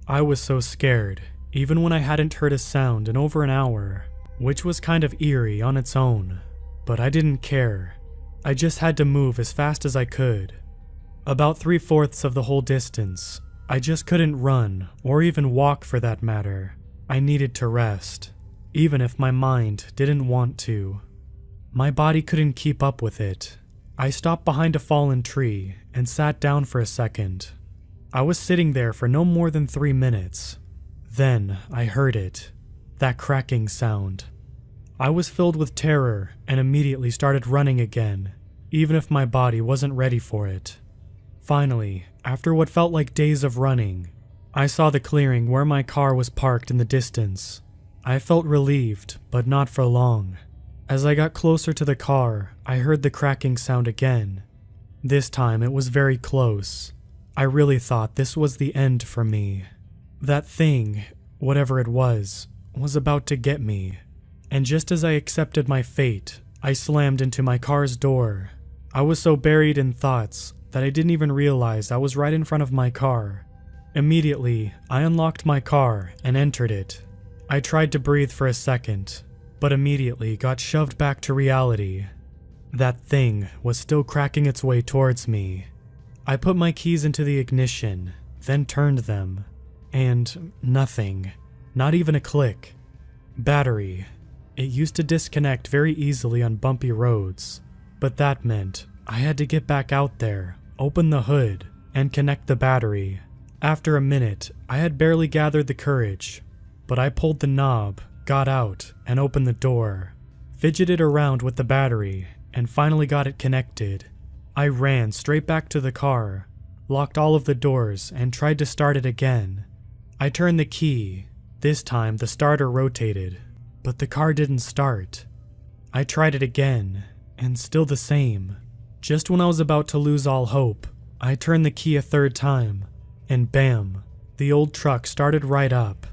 I was so scared, even when I hadn't heard a sound in over an hour, which was kind of eerie on its own, but I didn't care. I just had to move as fast as I could. About 3/4 of the whole distance, I just couldn't run, or even walk for that matter. I needed to rest, even if my mind didn't want to. My body couldn't keep up with it. I stopped behind a fallen tree and sat down for a second. I was sitting there for no more than 3 minutes. Then I heard it, that cracking sound. I was filled with terror and immediately started running again, even if my body wasn't ready for it. Finally, after what felt like days of running, I saw the clearing where my car was parked in the distance. I felt relieved, but not for long. As I got closer to the car, I heard the cracking sound again. This time it was very close. I really thought this was the end for me. That thing, whatever it was about to get me. And just as I accepted my fate, I slammed into my car's door. I was so buried in thoughts that I didn't even realize I was right in front of my car. Immediately, I unlocked my car and entered it. I tried to breathe for a second, but immediately got shoved back to reality. That thing was still cracking its way towards me. I put my keys into the ignition, then turned them, and nothing, not even a click. Battery. It used to disconnect very easily on bumpy roads, but that meant I had to get back out there, open the hood, and connect the battery. After a minute, I had barely gathered the courage, but I pulled the knob, got out, and opened the door, fidgeted around with the battery, and finally got it connected. I ran straight back to the car, locked all of the doors, and tried to start it again. I turned the key. This time the starter rotated, but the car didn't start. I tried it again, and still the same. Just when I was about to lose all hope, I turned the key a third time, and bam, the old truck started right up.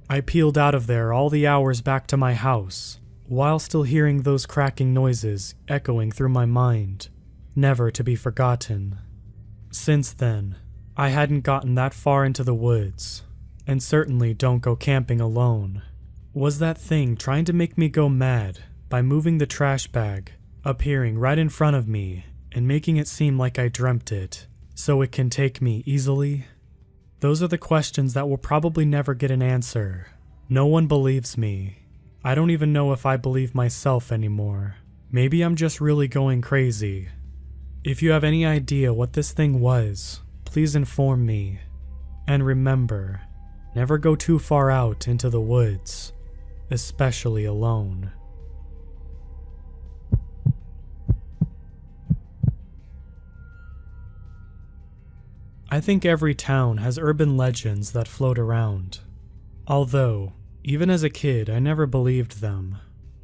I peeled out of there all the hours back to my house, while still hearing those cracking noises echoing through my mind, never to be forgotten. Since then, I hadn't gotten that far into the woods, and certainly don't go camping alone. Was that thing trying to make me go mad by moving the trash bag, appearing right in front of me, and making it seem like I dreamt it, so it can take me easily? Those are the questions that will probably never get an answer. No one believes me. I don't even know if I believe myself anymore. Maybe I'm just really going crazy. If you have any idea what this thing was, please inform me. And remember, never go too far out into the woods, especially alone. I think every town has urban legends that float around. Although, even as a kid, I never believed them.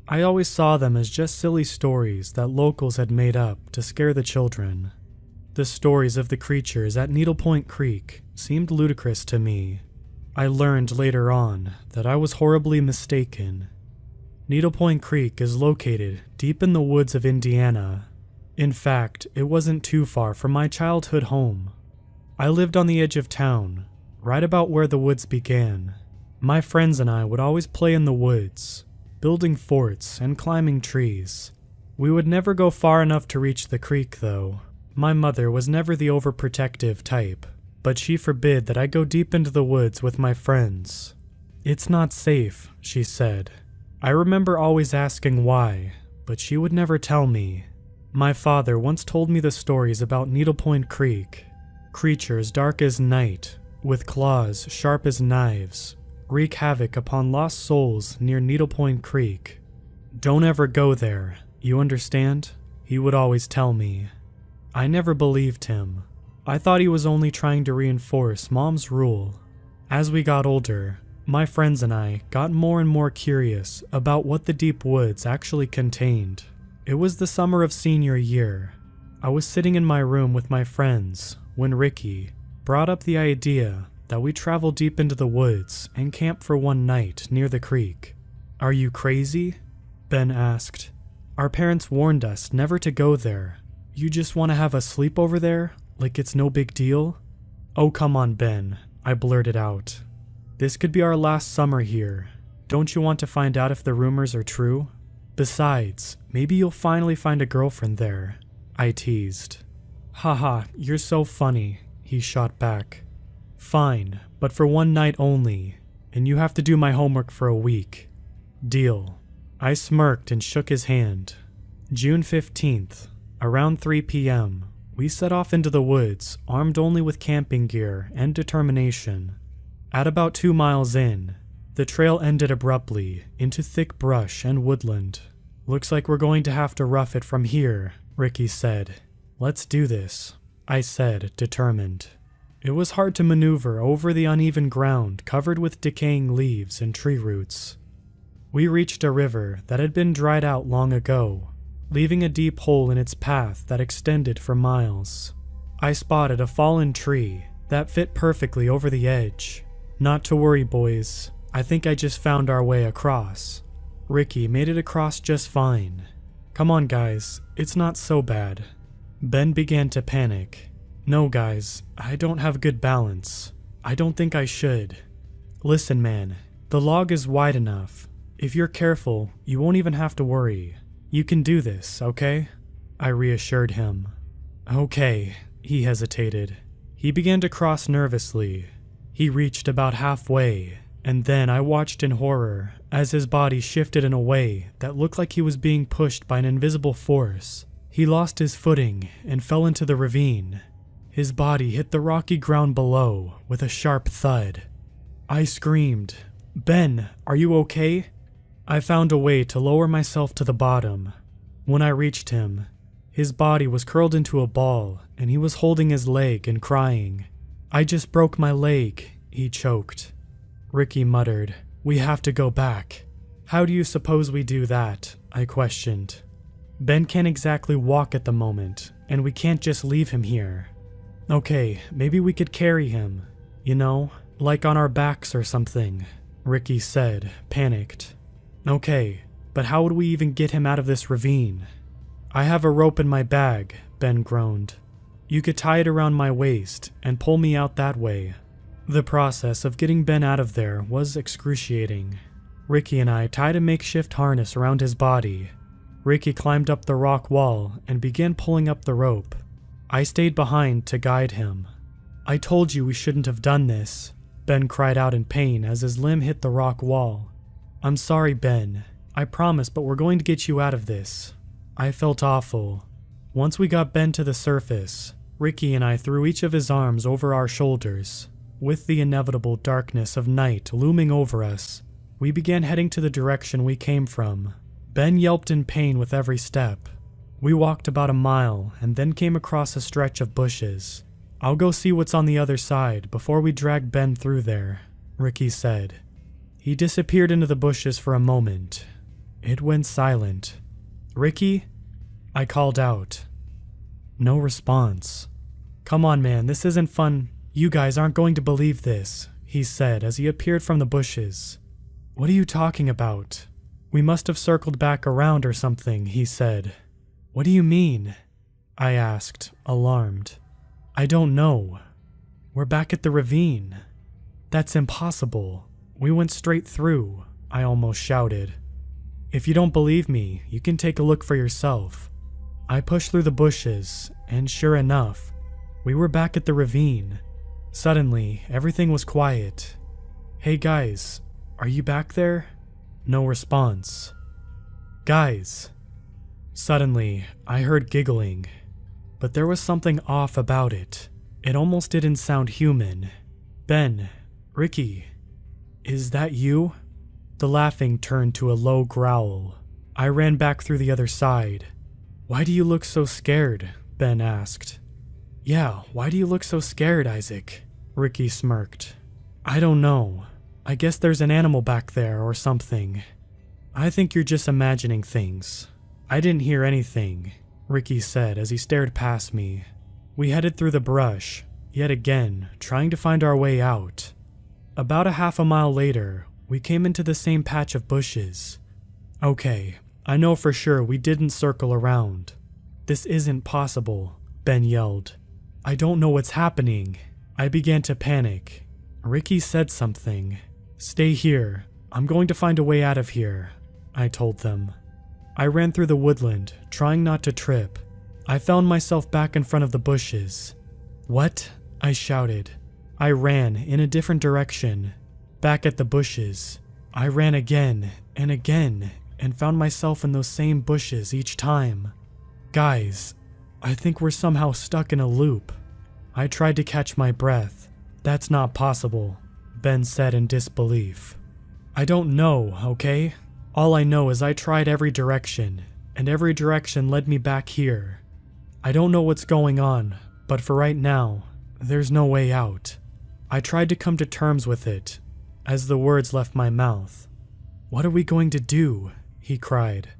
I always saw them as just silly stories that locals had made up to scare the children. The stories of the creatures at Needle Point Creek seemed ludicrous to me. I learned later on that I was horribly mistaken. Needle Point Creek is located deep in the woods of Indiana. In fact, it wasn't too far from my childhood home. I lived on the edge of town, right about where the woods began. My friends and I would always play in the woods, building forts and climbing trees. We would never go far enough to reach the creek, though. My mother was never the overprotective type, but she forbid that I go deep into the woods with my friends. "It's not safe," she said. I remember always asking why, but she would never tell me. My father once told me the stories about Needle Point Creek. Creatures dark as night, with claws sharp as knives, wreak havoc upon lost souls near Needle Point Creek. "Don't ever go there, you understand?" he would always tell me. I never believed him. I thought he was only trying to reinforce Mom's rule. As we got older, my friends and I got more and more curious about what the deep woods actually contained. It was the summer of senior year. I was sitting in my room with my friends when Ricky brought up the idea that we travel deep into the woods and camp for one night near the creek. "Are you crazy?" Ben asked. "Our parents warned us never to go there. You just want to have a sleepover there, like it's no big deal?" "Oh, come on, Ben," I blurted out. "This could be our last summer here. Don't you want to find out if the rumors are true? Besides, maybe you'll finally find a girlfriend there," I teased. "Haha, you're so funny," he shot back. "Fine, but for one night only, and you have to do my homework for a week." "Deal." I smirked and shook his hand. June 15th, around 3 p.m., we set off into the woods, armed only with camping gear and determination. At about 2 miles in, the trail ended abruptly into thick brush and woodland. "Looks like we're going to have to rough it from here," Ricky said. "Let's do this," I said, determined. It was hard to maneuver over the uneven ground covered with decaying leaves and tree roots. We reached a river that had been dried out long ago, leaving a deep hole in its path that extended for miles. I spotted a fallen tree that fit perfectly over the edge. "Not to worry, boys. I think I just found our way across." Ricky made it across just fine. "Come on, guys. It's not so bad." Ben began to panic. "No, guys. I don't have good balance. I don't think I should." "Listen, man. The log is wide enough. If you're careful, you won't even have to worry. You can do this, okay?" I reassured him. "Okay," he hesitated. He began to cross nervously. He reached about halfway, And then I watched in horror as his body shifted in a way that looked like he was being pushed by an invisible force. He lost his footing and fell into the ravine. His body hit the rocky ground below with a sharp thud. I screamed, "Ben, are you okay?" I found a way to lower myself to the bottom. When I reached him, his body was curled into a ball and he was holding his leg and crying. "I just broke my leg," he choked. Ricky muttered, "We have to go back." "How do you suppose we do that?" I questioned. "Ben can't exactly walk at the moment, and we can't just leave him here." "Okay, maybe we could carry him, you know, like on our backs or something," Ricky said, panicked. "Okay, but how would we even get him out of this ravine?" "I have a rope in my bag," Ben groaned. "You could tie it around my waist and pull me out that way." The process of getting Ben out of there was excruciating. Ricky and I tied a makeshift harness around his body. Ricky climbed up the rock wall and began pulling up the rope. I stayed behind to guide him. "I told you we shouldn't have done this," Ben cried out in pain as his limb hit the rock wall. "I'm sorry, Ben. I promise, but we're going to get you out of this." I felt awful. Once we got Ben to the surface, Ricky and I threw each of his arms over our shoulders. With the inevitable darkness of night looming over us, we began heading to the direction we came from. Ben yelped in pain with every step. We walked about a mile and then came across a stretch of bushes. "I'll go see what's on the other side before we drag Ben through there," Ricky said. He disappeared into the bushes for a moment. It went silent. "Ricky?" I called out. No response. "Come on, man, this isn't fun. You guys aren't going to believe this," he said as he appeared from the bushes. "What are you talking about?" "We must have circled back around or something," he said. "What do you mean?" I asked, alarmed. "I don't know. We're back at the ravine." "That's impossible. We went straight through," I almost shouted. "If you don't believe me, you can take a look for yourself." I pushed through the bushes, and sure enough, we were back at the ravine. Suddenly, everything was quiet. "Hey guys, are you back there?" No response. "Guys." Suddenly, I heard giggling, but there was something off about it. It almost didn't sound human. "Ben, Ricky, is that you?" The laughing turned to a low growl. I ran back through the other side. "Why do you look so scared?" Ben asked. "Yeah, why do you look so scared, Isaac?" Ricky smirked. "I don't know. I guess there's an animal back there or something." "I think you're just imagining things." "I didn't hear anything," Ricky said as he stared past me. We headed through the brush, yet again, trying to find our way out. About a half a mile later, we came into the same patch of bushes. "Okay, I know for sure we didn't circle around." "This isn't possible," Ben yelled. "I don't know what's happening." I began to panic. Ricky said something. "Stay here. I'm going to find a way out of here," I told them. I ran through the woodland, trying not to trip. I found myself back in front of the bushes. "What?" I shouted. I ran in a different direction. Back at the bushes. I ran again and found myself in those same bushes each time. "Guys, I think we're somehow stuck in a loop." I tried to catch my breath. "That's not possible," Ben said in disbelief. "I don't know, okay? All I know is I tried every direction, and every direction led me back here. I don't know what's going on, but for right now, there's no way out." I tried to come to terms with it, as the words left my mouth. "What are we going to do?" he cried.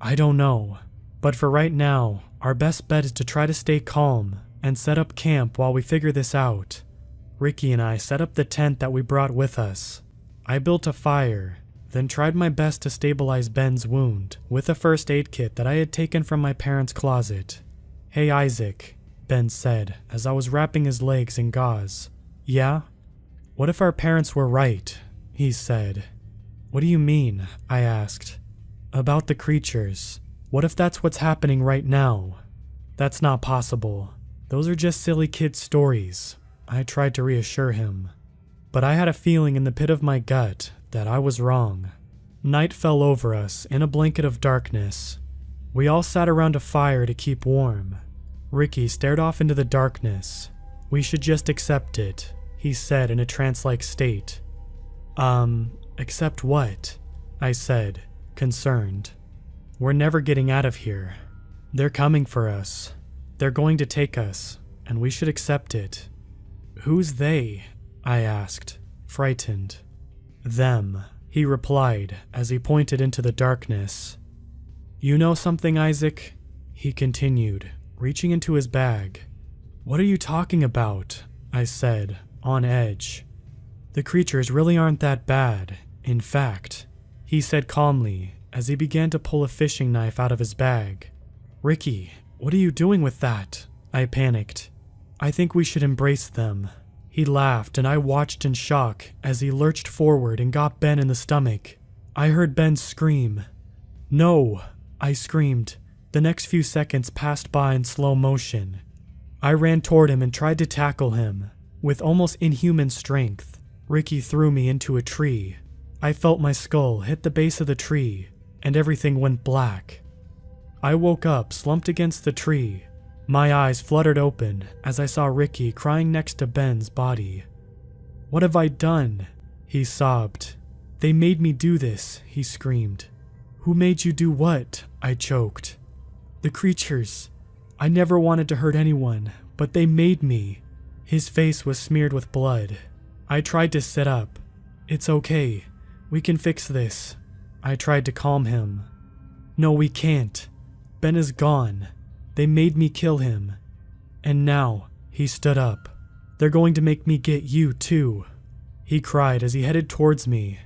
"I don't know, but for right now, our best bet is to try to stay calm and set up camp while we figure this out." Ricky and I set up the tent that we brought with us. I built a fire, then tried my best to stabilize Ben's wound with a first aid kit that I had taken from my parents' closet. "Hey Isaac," Ben said as I was wrapping his legs in gauze. "Yeah?" "What if our parents were right?" he said. "What do you mean?" I asked. "About the creatures. What if that's what's happening right now?" "That's not possible. Those are just silly kid stories," I tried to reassure him. but I had a feeling in the pit of my gut that I was wrong. Night fell over us in a blanket of darkness. We all sat around a fire to keep warm. Ricky stared off into the darkness. "We should just accept it," he said in a trance-like state. Accept what?" I said, concerned. "We're never getting out of here. They're coming for us. They're going to take us, and we should accept it." "Who's they?" I asked, frightened. "Them," he replied as he pointed into the darkness. "You know something, Isaac?" he continued, reaching into his bag. "What are you talking about?" I said, on edge. "The creatures really aren't that bad. In fact," he said calmly as he began to pull a fishing knife out of his bag. "Ricky, what are you doing with that?" I panicked. "I think we should embrace them." He laughed and I watched in shock as he lurched forward and got Ben in the stomach. I heard Ben scream. "No!" I screamed. The next few seconds passed by in slow motion. I ran toward him and tried to tackle him. With almost inhuman strength, Ricky threw me into a tree. I felt my skull hit the base of the tree, and everything went black. I woke up slumped against the tree. My eyes fluttered open as I saw Ricky crying next to Ben's body. "What have I done?" he sobbed. "They made me do this," he screamed. "Who made you do what?" I choked. "The creatures. I never wanted to hurt anyone, but they made me." His face was smeared with blood. I tried to sit up. "It's okay. We can fix this." I tried to calm him. "No, we can't. Ben is gone. They made me kill him. And now," he stood up, "they're going to make me get you too." He cried as he headed towards me.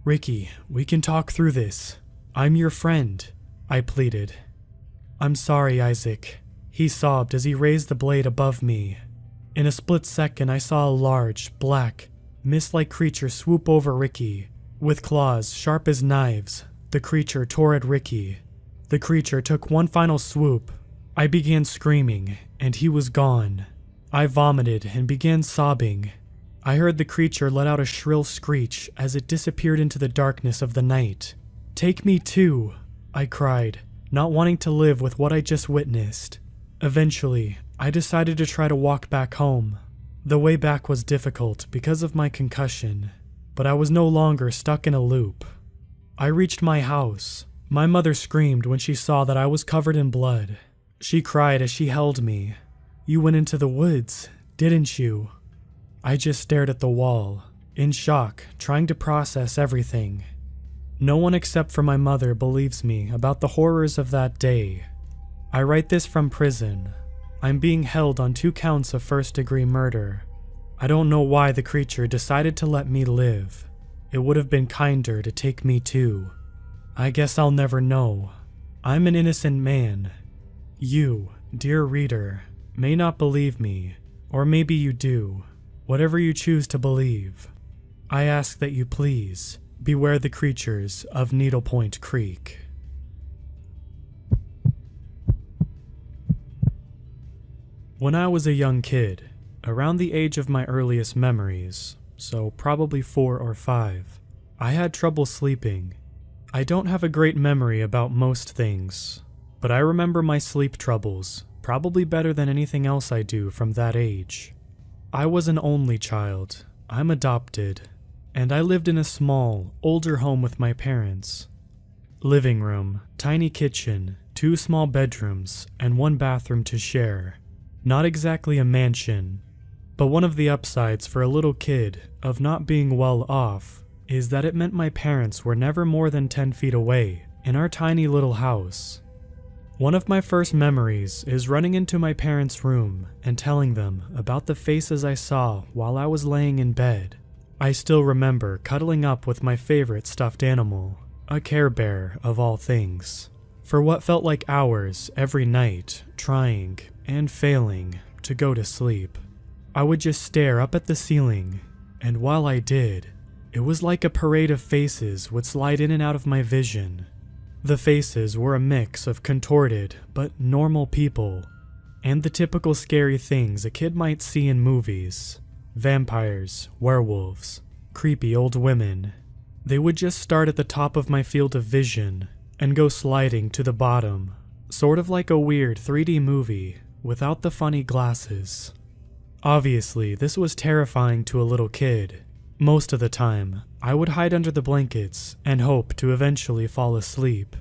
"Ricky, we can talk through this. I'm your friend," I pleaded. "I'm sorry, Isaac," he sobbed as he raised the blade above me. In a split second, I saw a large, black, mist-like creature swoop over Ricky. With claws sharp as knives, the creature tore at Ricky. The creature took one final swoop. I began screaming, and he was gone. I vomited and began sobbing. I heard the creature let out a shrill screech as it disappeared into the darkness of the night. "Take me too," I cried, not wanting to live with what I just witnessed. Eventually, I decided to try to walk back home. The way back was difficult because of my concussion, but I was no longer stuck in a loop. I reached my house. My mother screamed when she saw that I was covered in blood. She cried as she held me. "You went into the woods, didn't you?" I just stared at the wall, in shock, trying to process everything. No one except for my mother believes me about the horrors of that day. I write this from prison. I'm being held on 2 counts of first-degree murder. I don't know why the creature decided to let me live. It would have been kinder to take me too. I guess I'll never know. I'm an innocent man. You, dear reader, may not believe me, or maybe you do. Whatever you choose to believe, I ask that you please beware the creatures of Needle Point Creek. When I was a young kid, around the age of my earliest memories, so probably 4 or 5, I had trouble sleeping. I don't have a great memory about most things, but I remember my sleep troubles probably better than anything else I do from that age. I was an only child. I'm adopted, and I lived in a small, older home with my parents. Living room, tiny kitchen, 2 small bedrooms, and 1 bathroom to share. Not exactly a mansion, but one of the upsides for a little kid of not being well off is that it meant my parents were never more than 10 feet away in our tiny little house. One of my first memories is running into my parents' room and telling them about the faces I saw while I was laying in bed. I still remember cuddling up with my favorite stuffed animal, a Care Bear of all things, for what felt like hours every night, trying and failing to go to sleep. I would just stare up at the ceiling, and while I did, it was like a parade of faces would slide in and out of my vision. The faces were a mix of contorted but normal people, and the typical scary things a kid might see in movies. vampires, werewolves, creepy old women. They would just start at the top of my field of vision and go sliding to the bottom, sort of like a weird 3D movie without the funny glasses. Obviously, this was terrifying to a little kid. Most of the time, I would hide under the blankets and hope to eventually fall asleep.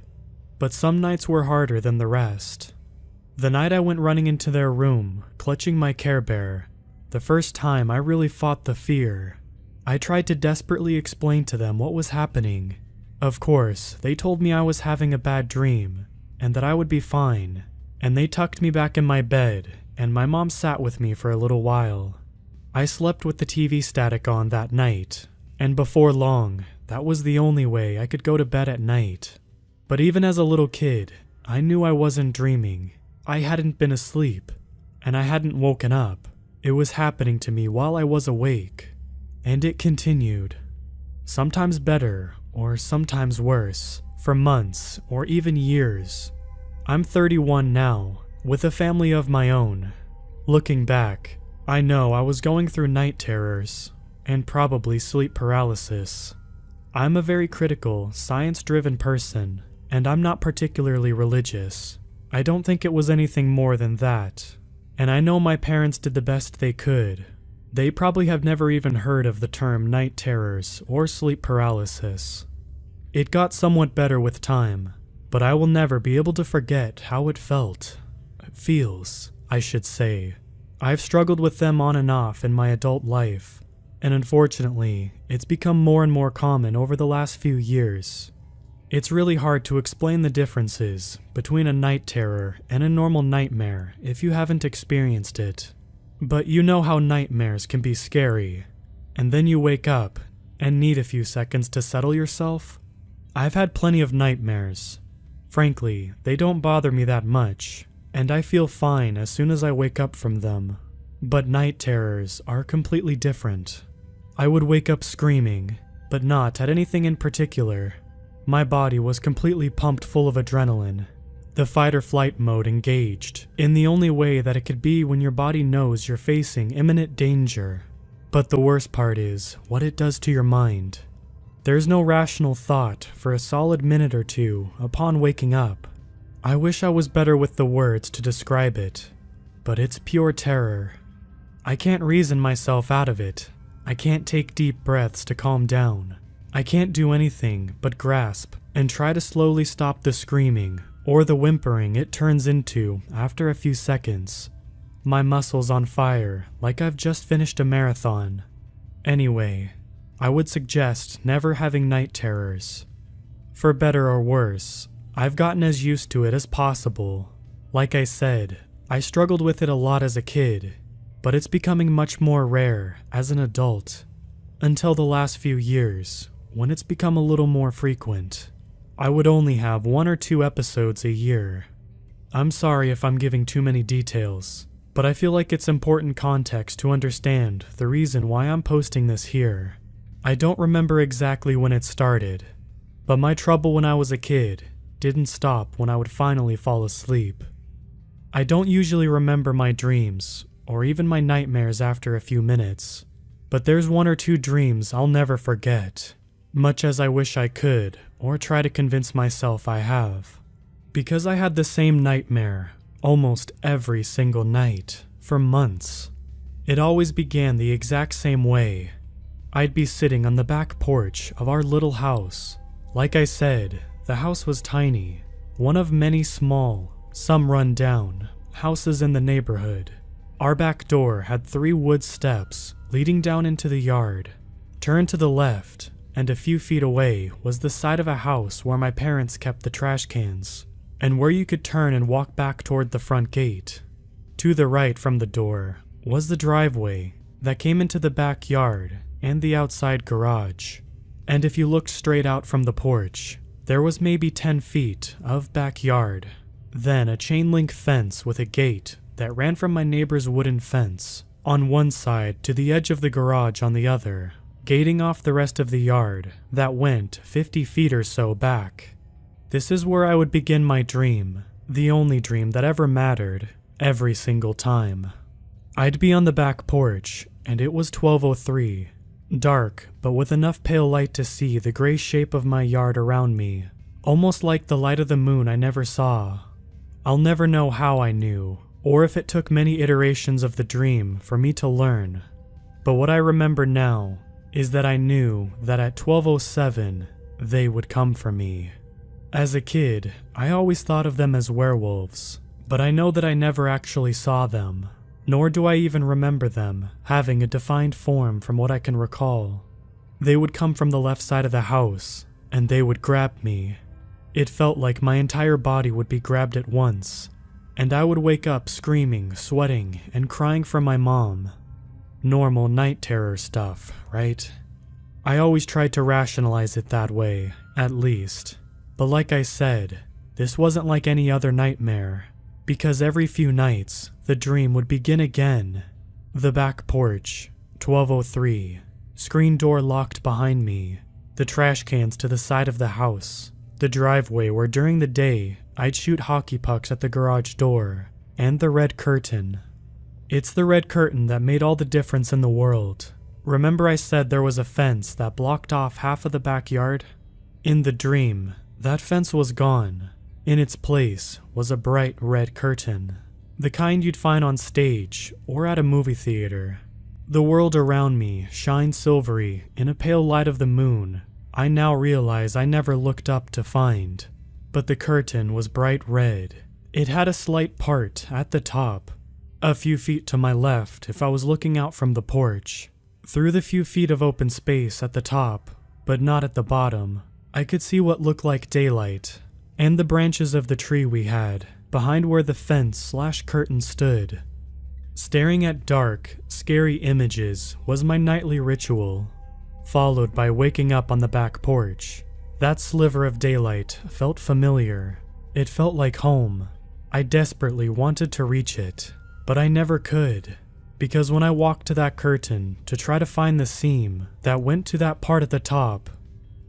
But some nights were harder than the rest. The night I went running into their room, clutching my Care Bear, the first time I really fought the fear. I tried to desperately explain to them what was happening. Of course, they told me I was having a bad dream, and that I would be fine, and they tucked me back in my bed, and my mom sat with me for a little while. I slept with the TV static on that night, and before long, that was the only way I could go to bed at night. But even as a little kid, I knew I wasn't dreaming. I hadn't been asleep, and I hadn't woken up. It was happening to me while I was awake, and it continued. Sometimes better, or sometimes worse, for months or even years. I'm 31 now, with a family of my own. Looking back, I know I was going through night terrors, and probably sleep paralysis. I'm a very critical, science-driven person, and I'm not particularly religious. I don't think it was anything more than that. And I know my parents did the best they could. They probably have never even heard of the term night terrors or sleep paralysis. It got somewhat better with time, but I will never be able to forget how it feels, I should say. I've struggled with them on and off in my adult life, and unfortunately, it's become more and more common over the last few years. It's really hard to explain the differences between a night terror and a normal nightmare if you haven't experienced it. But you know how nightmares can be scary, and then you wake up and need a few seconds to settle yourself. I've had plenty of nightmares. Frankly, they don't bother me that much, and I feel fine as soon as I wake up from them. But night terrors are completely different. I would wake up screaming, but not at anything in particular. My body was completely pumped full of adrenaline. The fight or flight mode engaged in the only way that it could be when your body knows you're facing imminent danger. But the worst part is what it does to your mind. There's no rational thought for a solid minute or two upon waking up. I wish I was better with the words to describe it, but it's pure terror. I can't reason myself out of it. I can't take deep breaths to calm down. I can't do anything but grasp and try to slowly stop the screaming or the whimpering it turns into after a few seconds. My muscles on fire like I've just finished a marathon. Anyway, I would suggest never having night terrors. For better or worse, I've gotten as used to it as possible. Like I said, I struggled with it a lot as a kid, but it's becoming much more rare as an adult. Until the last few years, when it's become a little more frequent. I would only have 1 or 2 episodes a year. I'm sorry if I'm giving too many details, but I feel like it's important context to understand the reason why I'm posting this here. I don't remember exactly when it started, but my trouble when I was a kid didn't stop when I would finally fall asleep. I don't usually remember my dreams or even my nightmares after a few minutes, but there's 1 or 2 dreams I'll never forget. Much as I wish I could, or try to convince myself I have. Because I had the same nightmare almost every single night, for months. It always began the exact same way. I'd be sitting on the back porch of our little house. Like I said, the house was tiny, one of many small, some run down, houses in the neighborhood. Our back door had 3 wood steps leading down into the yard. Turn to the left, and a few feet away was the side of a house where my parents kept the trash cans, and where you could turn and walk back toward the front gate. To the right from the door was the driveway that came into the backyard and the outside garage. And if you looked straight out from the porch, there was maybe 10 feet of backyard. Then a chain link fence with a gate that ran from my neighbor's wooden fence on one side to the edge of the garage on the other, gating off the rest of the yard that went 50 feet or so back. This is where I would begin my dream, the only dream that ever mattered, every single time. I'd be on the back porch, and it was 12:03. Dark, but with enough pale light to see the gray shape of my yard around me, almost like the light of the moon I never saw. I'll never know how I knew, or if it took many iterations of the dream for me to learn. But what I remember now is that I knew that at 12:07, they would come for me. As a kid, I always thought of them as werewolves, but I know that I never actually saw them, nor do I even remember them having a defined form from what I can recall. They would come from the left side of the house, and they would grab me. It felt like my entire body would be grabbed at once, and I would wake up screaming, sweating, and crying for my mom. Normal night terror stuff, right? I always tried to rationalize it that way, at least. But like I said, this wasn't like any other nightmare, because every few nights, the dream would begin again. The back porch, 12:03, screen door locked behind me, the trash cans to the side of the house, the driveway where during the day I'd shoot hockey pucks at the garage door, and the red curtain. It's the red curtain that made all the difference in the world. Remember I said there was a fence that blocked off half of the backyard? In the dream, that fence was gone. In its place was a bright red curtain, the kind you'd find on stage or at a movie theater. The world around me shined silvery in a pale light of the moon. I now realize I never looked up to find, but the curtain was bright red. It had a slight part at the top, a few feet to my left if I was looking out from the porch. Through the few feet of open space at the top, but not at the bottom, I could see what looked like daylight, and the branches of the tree we had, behind where the fence/curtain stood. Staring at dark, scary images was my nightly ritual, followed by waking up on the back porch. That sliver of daylight felt familiar. It felt like home. I desperately wanted to reach it, but I never could, because when I walked to that curtain to try to find the seam that went to that part at the top,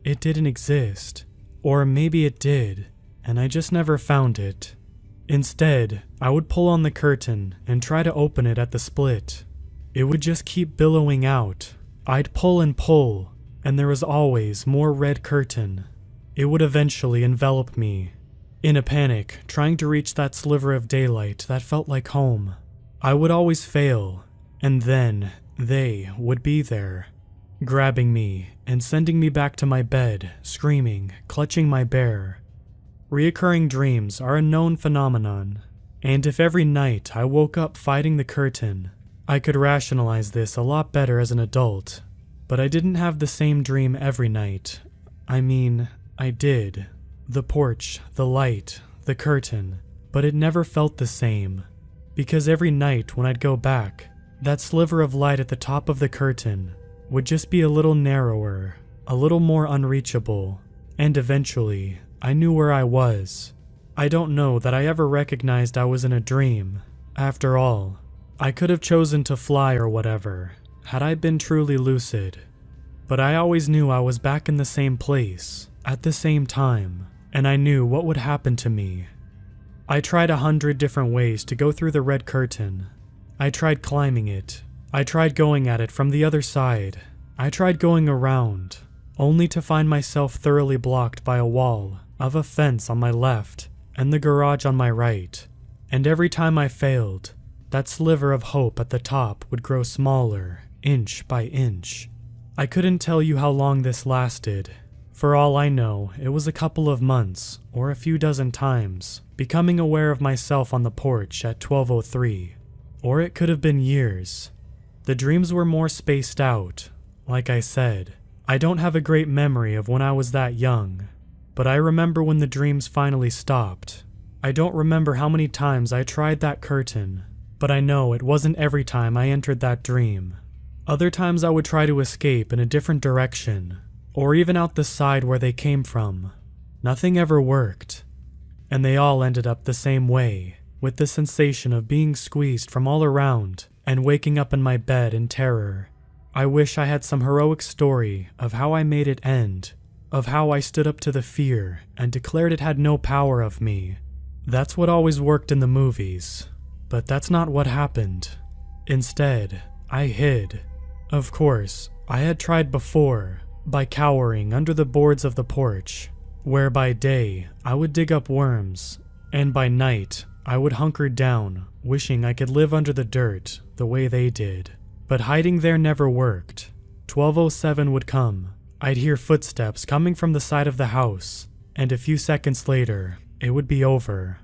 it didn't exist. Or maybe it did, and I just never found it. Instead, I would pull on the curtain and try to open it at the split. It would just keep billowing out. I'd pull and pull, and there was always more red curtain. It would eventually envelop me. In a panic, trying to reach that sliver of daylight that felt like home, I would always fail, and then they would be there, grabbing me and sending me back to my bed, screaming, clutching my bear. Reoccurring dreams are a known phenomenon, and if every night I woke up fighting the curtain, I could rationalize this a lot better as an adult. But I didn't have the same dream every night. I mean, I did. The porch, the light, the curtain, but it never felt the same. Because every night when I'd go back, that sliver of light at the top of the curtain would just be a little narrower, a little more unreachable, and eventually, I knew where I was. I don't know that I ever recognized I was in a dream. After all, I could have chosen to fly or whatever, had I been truly lucid. But I always knew I was back in the same place, at the same time, and I knew what would happen to me. I tried 100 different ways to go through the red curtain. I tried climbing it. I tried going at it from the other side. I tried going around, only to find myself thoroughly blocked by a wall of a fence on my left and the garage on my right. And every time I failed, that sliver of hope at the top would grow smaller, inch by inch. I couldn't tell you how long this lasted. For all I know, it was a couple of months, or a few dozen times, becoming aware of myself on the porch at 12:03. Or it could have been years. The dreams were more spaced out. Like I said, I don't have a great memory of when I was that young, but I remember when the dreams finally stopped. I don't remember how many times I tried that curtain, but I know it wasn't every time I entered that dream. Other times I would try to escape in a different direction, or even out the side where they came from. Nothing ever worked, and they all ended up the same way, with the sensation of being squeezed from all around and waking up in my bed in terror. I wish I had some heroic story of how I made it end, of how I stood up to the fear and declared it had no power of me. That's what always worked in the movies, but that's not what happened. Instead, I hid. Of course, I had tried before, by cowering under the boards of the porch, where by day I would dig up worms, and by night I would hunker down, wishing I could live under the dirt the way they did. But hiding there never worked. 12:07 would come. I'd hear footsteps coming from the side of the house, and a few seconds later, it would be over.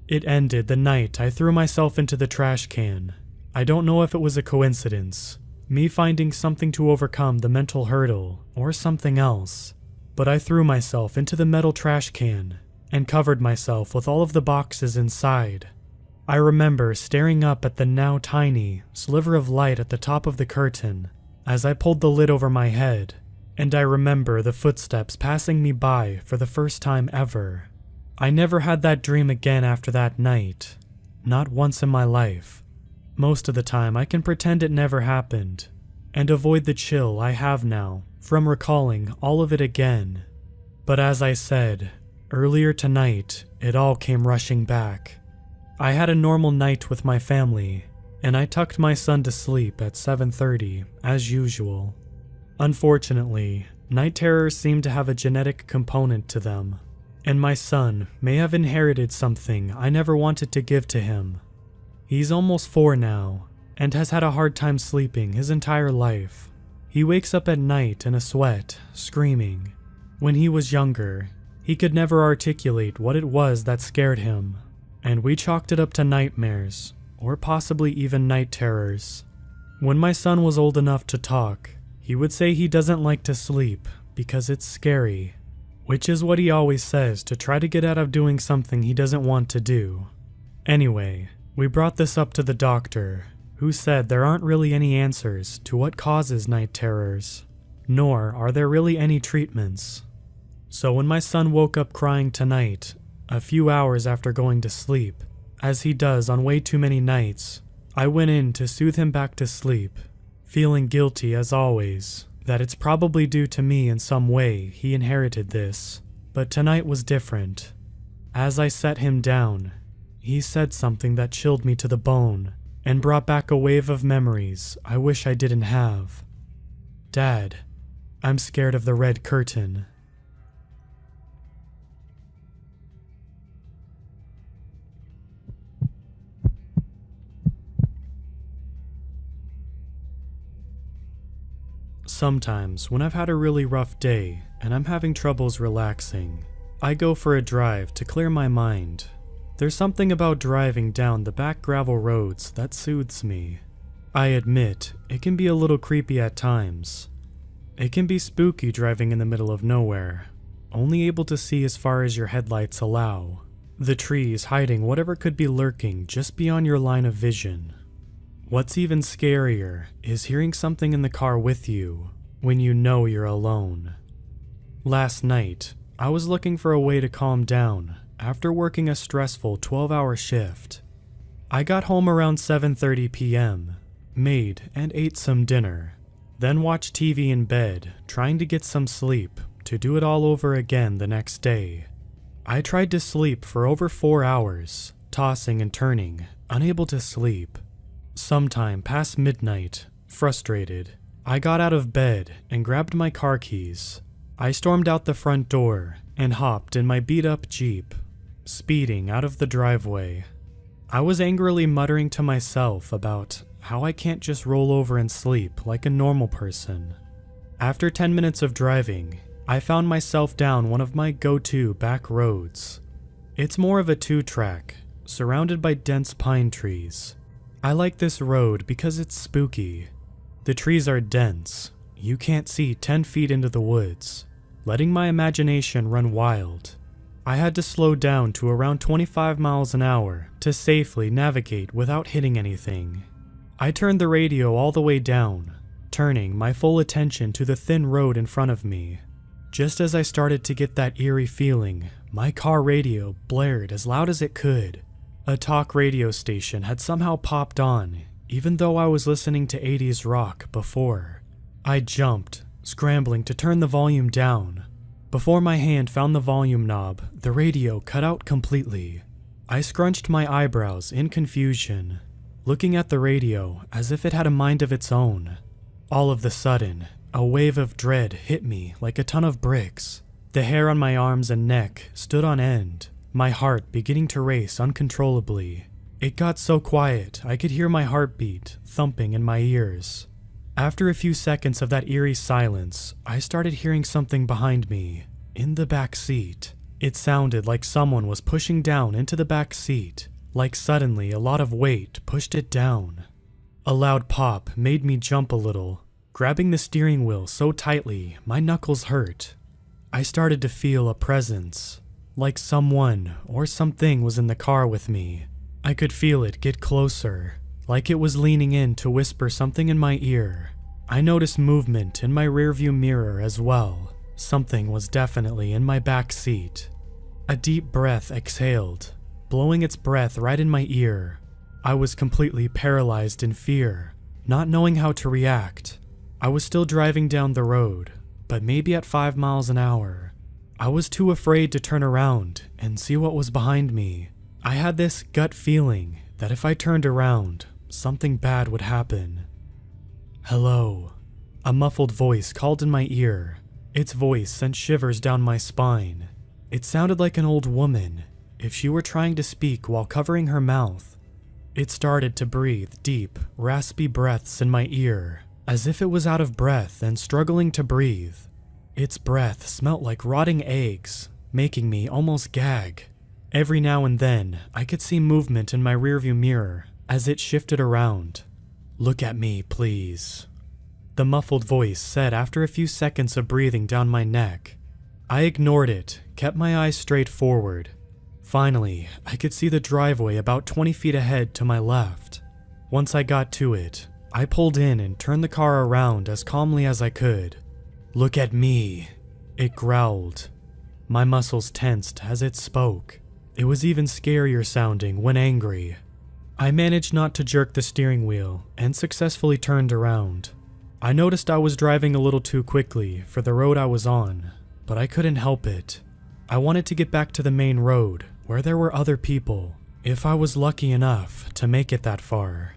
It ended the night I threw myself into the trash can. I don't know if it was a coincidence, me finding something to overcome the mental hurdle, or something else, but I threw myself into the metal trash can and covered myself with all of the boxes inside. I remember staring up at the now tiny sliver of light at the top of the curtain as I pulled the lid over my head, and I remember the footsteps passing me by for the first time ever. I never had that dream again after that night, not once in my life. Most of the time I can pretend it never happened, and avoid the chill I have now from recalling all of it again. But as I said, earlier tonight, it all came rushing back. I had a normal night with my family, and I tucked my son to sleep at 7:30, as usual. Unfortunately, night terrors seem to have a genetic component to them, and my son may have inherited something I never wanted to give to him. He's almost 4 now, and has had a hard time sleeping his entire life. He wakes up at night in a sweat, screaming. When he was younger, he could never articulate what it was that scared him, and we chalked it up to nightmares, or possibly even night terrors. When my son was old enough to talk, he would say he doesn't like to sleep because it's scary, which is what he always says to try to get out of doing something he doesn't want to do. Anyway, we brought this up to the doctor, who said there aren't really any answers to what causes night terrors, nor are there really any treatments. So when my son woke up crying tonight, a few hours after going to sleep, as he does on way too many nights, I went in to soothe him back to sleep, feeling guilty as always, that it's probably due to me in some way he inherited this, but tonight was different. As I set him down, he said something that chilled me to the bone and brought back a wave of memories I wish I didn't have. "Dad, I'm scared of the red curtain." Sometimes, when I've had a really rough day and I'm having troubles relaxing, I go for a drive to clear my mind. There's something about driving down the back gravel roads that soothes me. I admit, it can be a little creepy at times. It can be spooky driving in the middle of nowhere, only able to see as far as your headlights allow, the trees hiding whatever could be lurking just beyond your line of vision. What's even scarier is hearing something in the car with you when you know you're alone. Last night, I was looking for a way to calm down after working a stressful 12-hour shift. I got home around 7:30 p.m., made and ate some dinner, then watched TV in bed, trying to get some sleep to do it all over again the next day. I tried to sleep for over 4 hours, tossing and turning, unable to sleep. Sometime past midnight, frustrated, I got out of bed and grabbed my car keys. I stormed out the front door and hopped in my beat-up Jeep, speeding out of the driveway. I was angrily muttering to myself about how I can't just roll over and sleep like a normal person. After 10 minutes of driving, I found myself down one of my go-to back roads. It's more of a 2-track, surrounded by dense pine trees. I like this road because it's spooky. The trees are dense. You can't see 10 feet into the woods, letting my imagination run wild. I had to slow down to around 25 miles an hour to safely navigate without hitting anything. I turned the radio all the way down, turning my full attention to the thin road in front of me. Just as I started to get that eerie feeling, my car radio blared as loud as it could. A talk radio station had somehow popped on, even though I was listening to 80s rock before. I jumped, scrambling to turn the volume down. Before my hand found the volume knob, the radio cut out completely. I scrunched my eyebrows in confusion. looking at the radio as if it had a mind of its own. All of the sudden, a wave of dread hit me like a ton of bricks. The hair on my arms and neck stood on end, my heart beginning to race uncontrollably. It got so quiet I could hear my heartbeat thumping in my ears. After a few seconds of that eerie silence, I started hearing something behind me, in the back seat. It sounded like someone was pushing down into the back seat, like suddenly a lot of weight pushed it down. A loud pop made me jump a little, grabbing the steering wheel so tightly my knuckles hurt. I started to feel a presence, like someone or something was in the car with me. I could feel it get closer, like it was leaning in to whisper something in my ear. I noticed movement in my rearview mirror as well. Something was definitely in my back seat. A deep breath exhaled, blowing its breath right in my ear. I was completely paralyzed in fear, not knowing how to react. I was still driving down the road, but maybe at 5 miles an hour. I was too afraid to turn around and see what was behind me. I had this gut feeling that if I turned around, something bad would happen. "Hello," a muffled voice called in my ear. Its voice sent shivers down my spine. It sounded like an old woman, if she were trying to speak while covering her mouth. It started to breathe deep, raspy breaths in my ear, as if it was out of breath and struggling to breathe. Its breath smelt like rotting eggs, making me almost gag. Every now and then, I could see movement in my rearview mirror as it shifted around. "Look at me, please," the muffled voice said after a few seconds of breathing down my neck. I ignored it, kept my eyes straight forward. Finally, I could see the driveway about 20 feet ahead to my left. Once I got to it, I pulled in and turned the car around as calmly as I could. "Look at me," it growled. My muscles tensed as it spoke. It was even scarier sounding when angry. I managed not to jerk the steering wheel and successfully turned around. I noticed I was driving a little too quickly for the road I was on, but I couldn't help it. I wanted to get back to the main road where there were other people, if I was lucky enough to make it that far.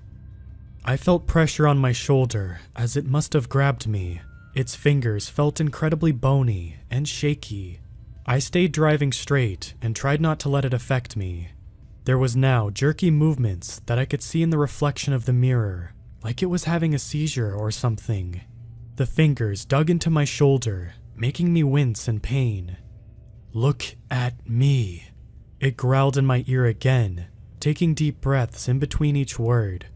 I felt pressure on my shoulder as it must have grabbed me. Its fingers felt incredibly bony and shaky. I stayed driving straight and tried not to let it affect me. There was now jerky movements that I could see in the reflection of the mirror, like it was having a seizure or something. The fingers dug into my shoulder, making me wince in pain. "Look at me," it growled in my ear again, taking deep breaths in between each word.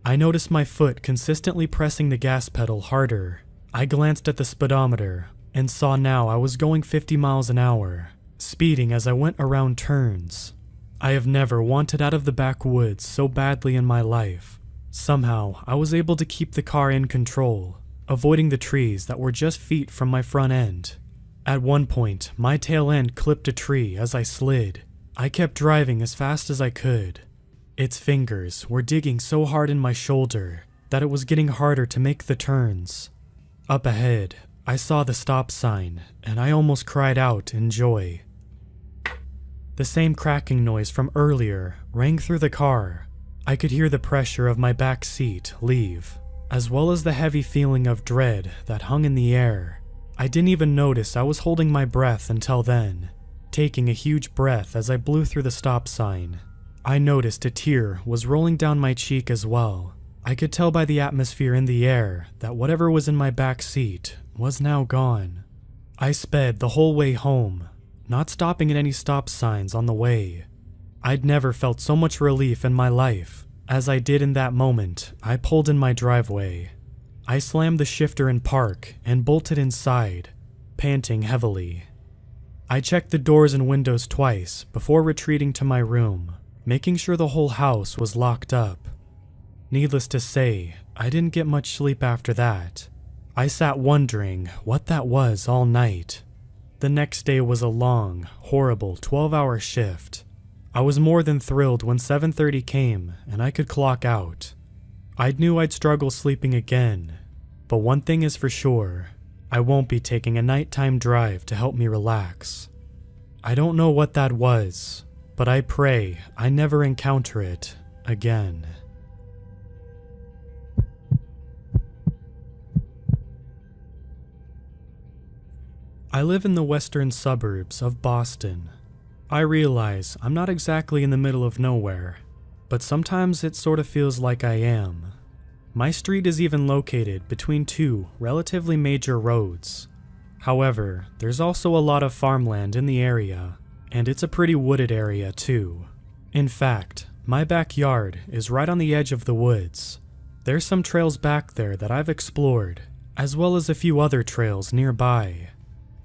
I noticed my foot consistently pressing the gas pedal harder. I glanced at the speedometer and saw now I was going 50 miles an hour, speeding as I went around turns. I have never wanted out of the backwoods so badly in my life. Somehow, I was able to keep the car in control, avoiding the trees that were just feet from my front end. At one point, my tail end clipped a tree as I slid. I kept driving as fast as I could. Its fingers were digging so hard in my shoulder that it was getting harder to make the turns. Up ahead, I saw the stop sign, and I almost cried out in joy. The same cracking noise from earlier rang through the car. I could hear the pressure of my back seat leave, as well as the heavy feeling of dread that hung in the air. I didn't even notice I was holding my breath until then, taking a huge breath as I blew through the stop sign. I noticed a tear was rolling down my cheek as well. I could tell by the atmosphere in the air that whatever was in my back seat was now gone. I sped the whole way home, not stopping at any stop signs on the way. I'd never felt so much relief in my life as I did in that moment. I pulled in my driveway. I slammed the shifter in park and bolted inside, panting heavily. I checked the doors and windows twice before retreating to my room, making sure the whole house was locked up. Needless to say, I didn't get much sleep after that. I sat wondering what that was all night. The next day was a long, horrible 12-hour shift. I was more than thrilled when 7:30 came and I could clock out. I knew I'd struggle sleeping again, but one thing is for sure, I won't be taking a nighttime drive to help me relax. I don't know what that was, but I pray I never encounter it again. I live in the western suburbs of Boston. I realize I'm not exactly in the middle of nowhere, but sometimes it sort of feels like I am. My street is even located between two relatively major roads. However, there's also a lot of farmland in the area, and it's a pretty wooded area too. In fact, my backyard is right on the edge of the woods. There's some trails back there that I've explored, as well as a few other trails nearby.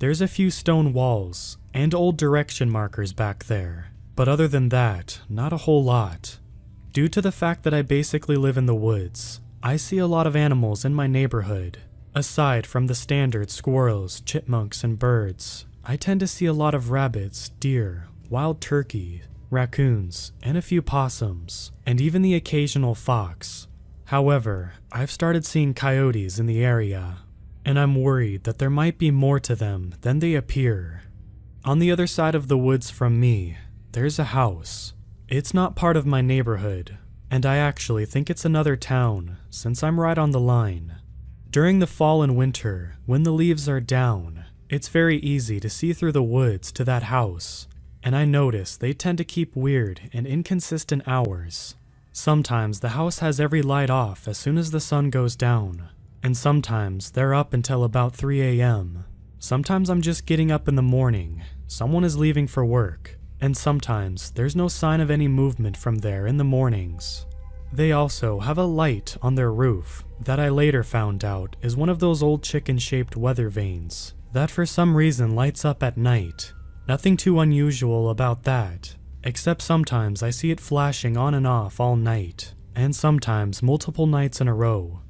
There's a few stone walls and old direction markers back there, but other than that, not a whole lot. Due to the fact that I basically live in the woods, I see a lot of animals in my neighborhood. Aside from the standard squirrels, chipmunks, and birds, I tend to see a lot of rabbits, deer, wild turkey, raccoons, and a few possums, and even the occasional fox. However, I've started seeing coyotes in the area, and I'm worried that there might be more to them than they appear. On the other side of the woods from me, there's a house. It's not part of my neighborhood, and I actually think it's another town, since I'm right on the line. During the fall and winter, when the leaves are down, it's very easy to see through the woods to that house, and I notice they tend to keep weird and inconsistent hours. Sometimes the house has every light off as soon as the sun goes down, and sometimes they're up until about 3 a.m. Sometimes I'm just getting up in the morning, someone is leaving for work, and sometimes there's no sign of any movement from there in the mornings. They also have a light on their roof that I later found out is one of those old chicken-shaped weather vanes that for some reason lights up at night. Nothing too unusual about that, except sometimes I see it flashing on and off all night, and sometimes multiple nights in a row.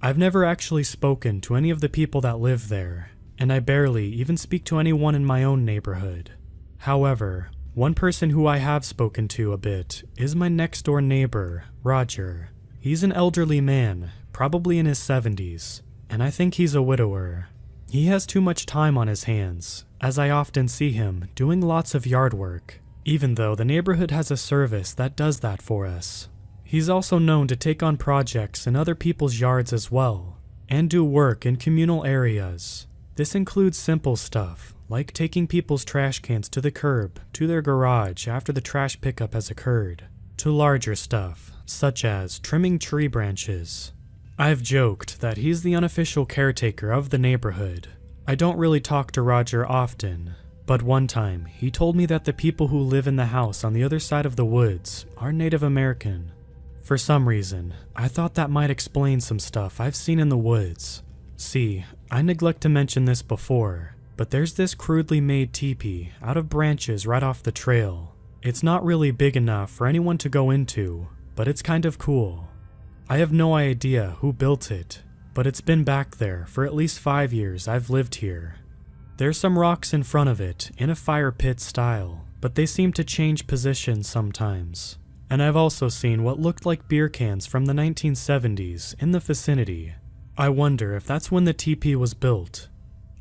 I've never actually spoken to any of the people that live there, and I barely even speak to anyone in my own neighborhood. However, one person who I have spoken to a bit is my next door neighbor, Roger. He's an elderly man, probably in his 70s, and I think he's a widower. He has too much time on his hands, as I often see him doing lots of yard work, even though the neighborhood has a service that does that for us. He's also known to take on projects in other people's yards as well, and do work in communal areas. This includes simple stuff, like taking people's trash cans to the curb, to their garage after the trash pickup has occurred, to larger stuff, such as trimming tree branches. I've joked that he's the unofficial caretaker of the neighborhood. I don't really talk to Roger often, but one time he told me that the people who live in the house on the other side of the woods are Native American. For some reason, I thought that might explain some stuff I've seen in the woods. See, I neglect to mention this before, but there's this crudely made teepee out of branches right off the trail. It's not really big enough for anyone to go into, but it's kind of cool. I have no idea who built it, but it's been back there for at least 5 years I've lived here. There's some rocks in front of it in a fire pit style, but they seem to change positions sometimes. And I've also seen what looked like beer cans from the 1970s in the vicinity. I wonder if that's when the teepee was built.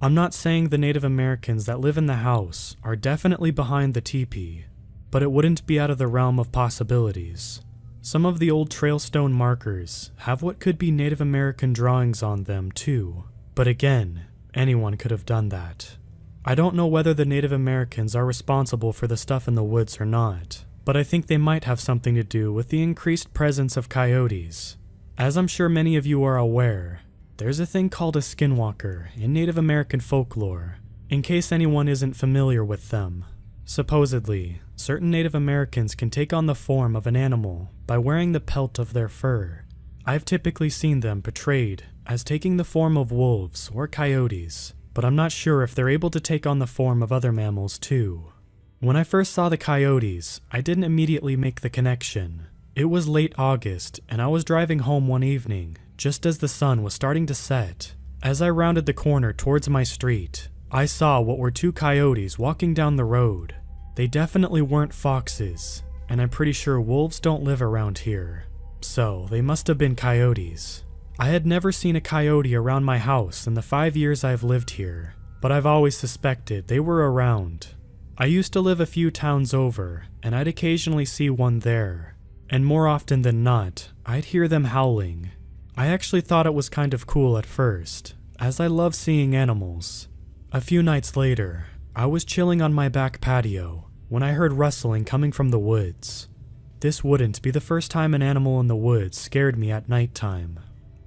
I'm not saying the Native Americans that live in the house are definitely behind the teepee, but it wouldn't be out of the realm of possibilities. Some of the old trail stone markers have what could be Native American drawings on them too, but again, anyone could have done that. I don't know whether the Native Americans are responsible for the stuff in the woods or not, but I think they might have something to do with the increased presence of coyotes. As I'm sure many of you are aware, there's a thing called a skinwalker in Native American folklore, in case anyone isn't familiar with them. Supposedly, certain Native Americans can take on the form of an animal by wearing the pelt of their fur. I've typically seen them portrayed as taking the form of wolves or coyotes, but I'm not sure if they're able to take on the form of other mammals too. When I first saw the coyotes, I didn't immediately make the connection. It was late August, and I was driving home one evening, just as the sun was starting to set. As I rounded the corner towards my street, I saw what were 2 coyotes walking down the road. They definitely weren't foxes, and I'm pretty sure wolves don't live around here. So they must have been coyotes. I had never seen a coyote around my house in the 5 years I've lived here, but I've always suspected they were around. I used to live a few towns over, and I'd occasionally see one there, and more often than not, I'd hear them howling. I actually thought it was kind of cool at first, as I love seeing animals. A few nights later, I was chilling on my back patio when I heard rustling coming from the woods. This wouldn't be the first time an animal in the woods scared me at nighttime.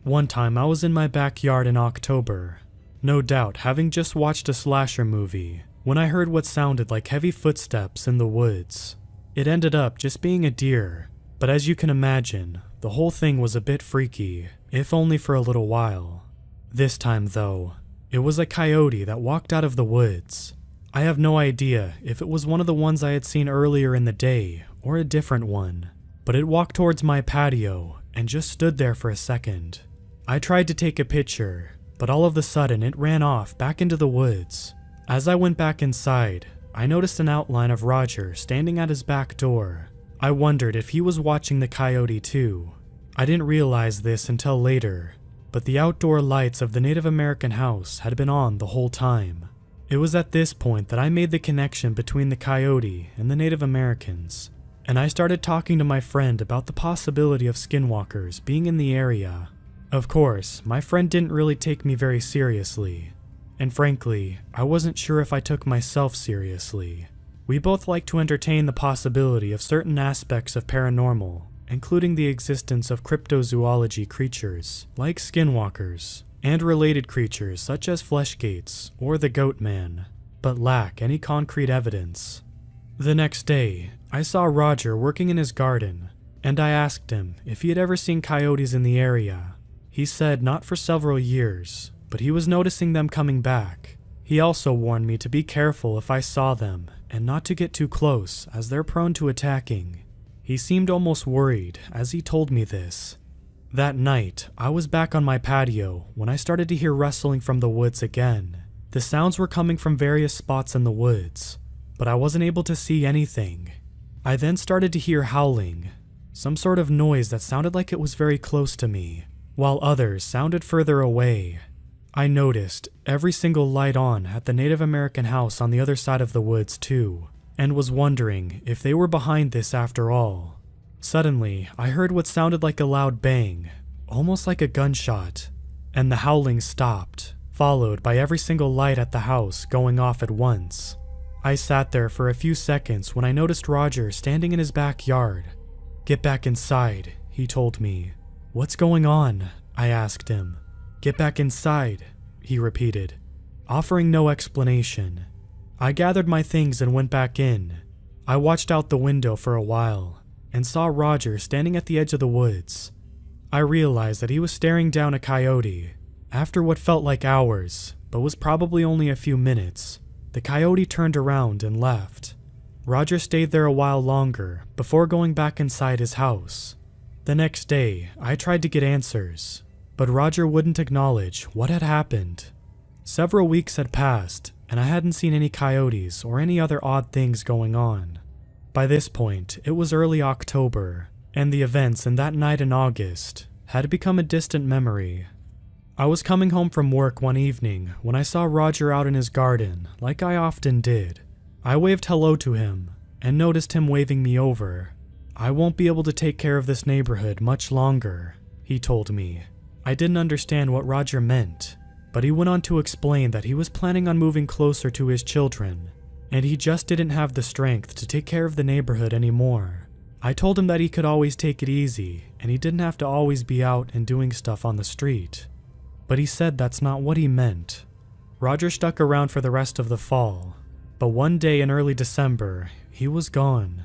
One time I was in my backyard in October, no doubt having just watched a slasher movie, when I heard what sounded like heavy footsteps in the woods. It ended up just being a deer, but as you can imagine, the whole thing was a bit freaky, if only for a little while. This time though, it was a coyote that walked out of the woods. I have no idea if it was one of the ones I had seen earlier in the day or a different one, but it walked towards my patio and just stood there for a second. I tried to take a picture, but all of a sudden it ran off back into the woods. As I went back inside, I noticed an outline of Roger standing at his back door. I wondered if he was watching the coyote too. I didn't realize this until later, but the outdoor lights of the Native American house had been on the whole time. It was at this point that I made the connection between the coyote and the Native Americans, and I started talking to my friend about the possibility of skinwalkers being in the area. Of course, my friend didn't really take me very seriously, and frankly, I wasn't sure if I took myself seriously. We both like to entertain the possibility of certain aspects of paranormal, including the existence of cryptozoology creatures, like skinwalkers, and related creatures such as fleshgates or the goat man, but lack any concrete evidence. The next day, I saw Roger working in his garden, and I asked him if he had ever seen coyotes in the area. He said not for several years, but he was noticing them coming back. He also warned me to be careful if I saw them and not to get too close as they're prone to attacking. He seemed almost worried as he told me this. That night, I was back on my patio when I started to hear rustling from the woods again. The sounds were coming from various spots in the woods, but I wasn't able to see anything. I then started to hear howling, some sort of noise that sounded like it was very close to me, while others sounded further away. I noticed every single light on at the Native American house on the other side of the woods too, and was wondering if they were behind this after all. Suddenly, I heard what sounded like a loud bang, almost like a gunshot, and the howling stopped, followed by every single light at the house going off at once. I sat there for a few seconds when I noticed Roger standing in his backyard. "Get back inside," he told me. "What's going on?" I asked him. "Get back inside," he repeated, offering no explanation. I gathered my things and went back in. I watched out the window for a while and saw Roger standing at the edge of the woods. I realized that he was staring down a coyote. After what felt like hours, but was probably only a few minutes, the coyote turned around and left. Roger stayed there a while longer before going back inside his house. The next day, I tried to get answers, but Roger wouldn't acknowledge what had happened. Several weeks had passed, and I hadn't seen any coyotes or any other odd things going on. By this point, it was early October, and the events in that night in August had become a distant memory. I was coming home from work one evening when I saw Roger out in his garden, like I often did. I waved hello to him, and noticed him waving me over. "I won't be able to take care of this neighborhood much longer," he told me. I didn't understand what Roger meant, but he went on to explain that he was planning on moving closer to his children, and he just didn't have the strength to take care of the neighborhood anymore. I told him that he could always take it easy, and he didn't have to always be out and doing stuff on the street. But he said that's not what he meant. Roger stuck around for the rest of the fall, but one day in early December, he was gone.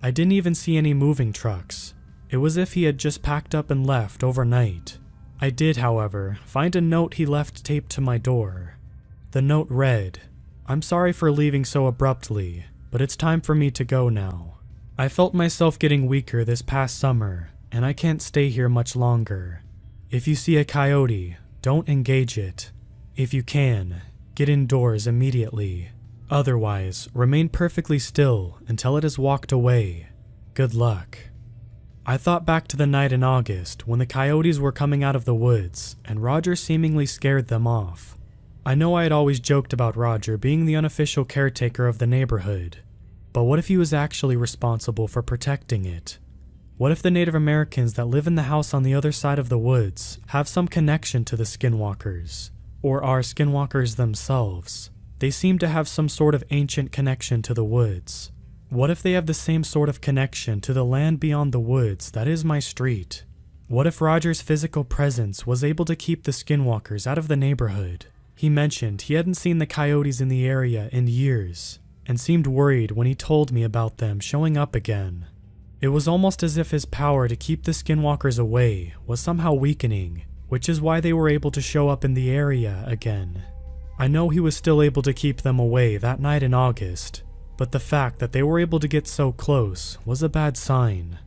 I didn't even see any moving trucks. It was as if he had just packed up and left overnight. I did, however, find a note he left taped to my door. The note read, "I'm sorry for leaving so abruptly, but it's time for me to go now. I felt myself getting weaker this past summer, and I can't stay here much longer. If you see a coyote, don't engage it. If you can, get indoors immediately. Otherwise, remain perfectly still until it has walked away. Good luck." I thought back to the night in August when the coyotes were coming out of the woods and Roger seemingly scared them off. I know I had always joked about Roger being the unofficial caretaker of the neighborhood, but what if he was actually responsible for protecting it? What if the Native Americans that live in the house on the other side of the woods have some connection to the skinwalkers, or are skinwalkers themselves? They seem to have some sort of ancient connection to the woods. What if they have the same sort of connection to the land beyond the woods that is my street? What if Roger's physical presence was able to keep the skinwalkers out of the neighborhood? He mentioned he hadn't seen the coyotes in the area in years, and seemed worried when he told me about them showing up again. It was almost as if his power to keep the skinwalkers away was somehow weakening, which is why they were able to show up in the area again. I know he was still able to keep them away that night in August, but the fact that they were able to get so close was a bad sign.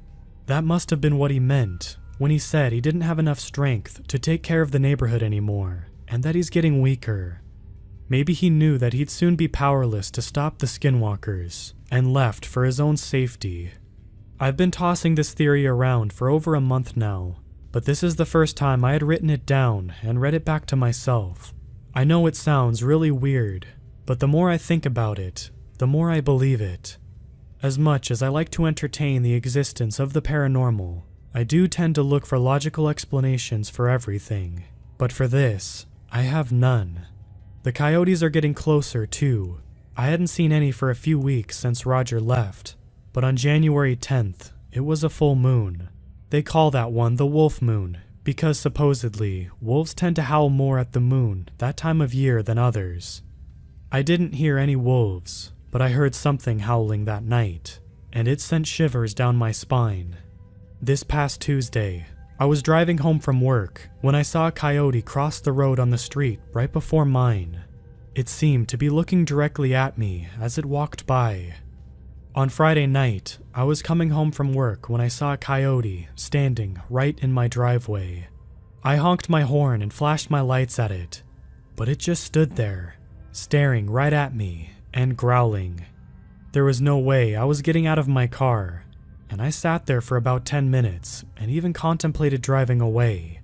That must have been what he meant when he said he didn't have enough strength to take care of the neighborhood anymore, and that he's getting weaker. Maybe he knew that he'd soon be powerless to stop the skinwalkers, and left for his own safety. I've been tossing this theory around for over a month now, but this is the first time I had written it down and read it back to myself. I know it sounds really weird, but the more I think about it, the more I believe it. As much as I like to entertain the existence of the paranormal, I do tend to look for logical explanations for everything, but for this, I have none. The coyotes are getting closer too. I hadn't seen any for a few weeks since Roger left, but on January 10th, it was a full moon. They call that one the wolf moon, because supposedly, wolves tend to howl more at the moon that time of year than others. I didn't hear any wolves, but I heard something howling that night, and it sent shivers down my spine. This past Tuesday, I was driving home from work when I saw a coyote cross the road on the street right before mine. It seemed to be looking directly at me as it walked by. On Friday night, I was coming home from work when I saw a coyote standing right in my driveway. I honked my horn and flashed my lights at it, but it just stood there, staring right at me and growling. There was no way I was getting out of my car, and I sat there for about 10 minutes and even contemplated driving away.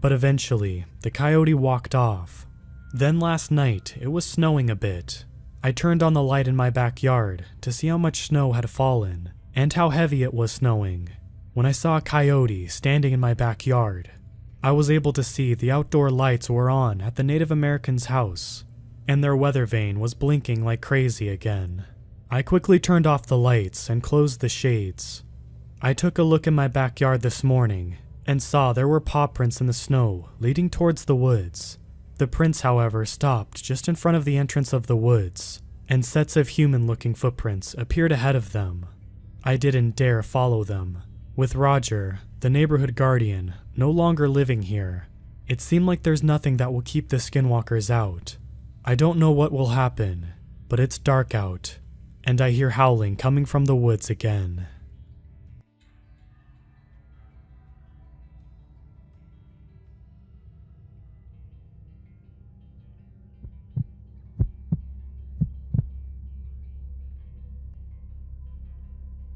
But eventually, the coyote walked off. Then last night, it was snowing a bit. I turned on the light in my backyard to see how much snow had fallen and how heavy it was snowing. When I saw a coyote standing in my backyard, I was able to see the outdoor lights were on at the Native American's house, and their weather vane was blinking like crazy again. I quickly turned off the lights and closed the shades. I took a look in my backyard this morning and saw there were paw prints in the snow leading towards the woods. The prints, however, stopped just in front of the entrance of the woods, and sets of human-looking footprints appeared ahead of them. I didn't dare follow them. With Roger, the neighborhood guardian, no longer living here, it seemed like there's nothing that will keep the skinwalkers out. I don't know what will happen, but it's dark out, and I hear howling coming from the woods again.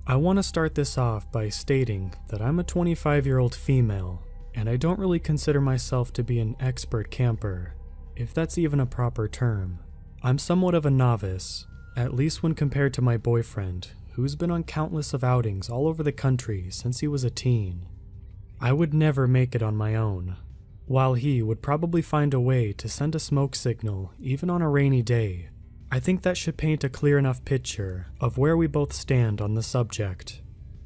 I want to start this off by stating that I'm a 25-year-old female, and I don't really consider myself to be an expert camper, if that's even a proper term. I'm somewhat of a novice, at least when compared to my boyfriend, who's been on countless of outings all over the country since he was a teen. I would never make it on my own, while he would probably find a way to send a smoke signal even on a rainy day. I think that should paint a clear enough picture of where we both stand on the subject.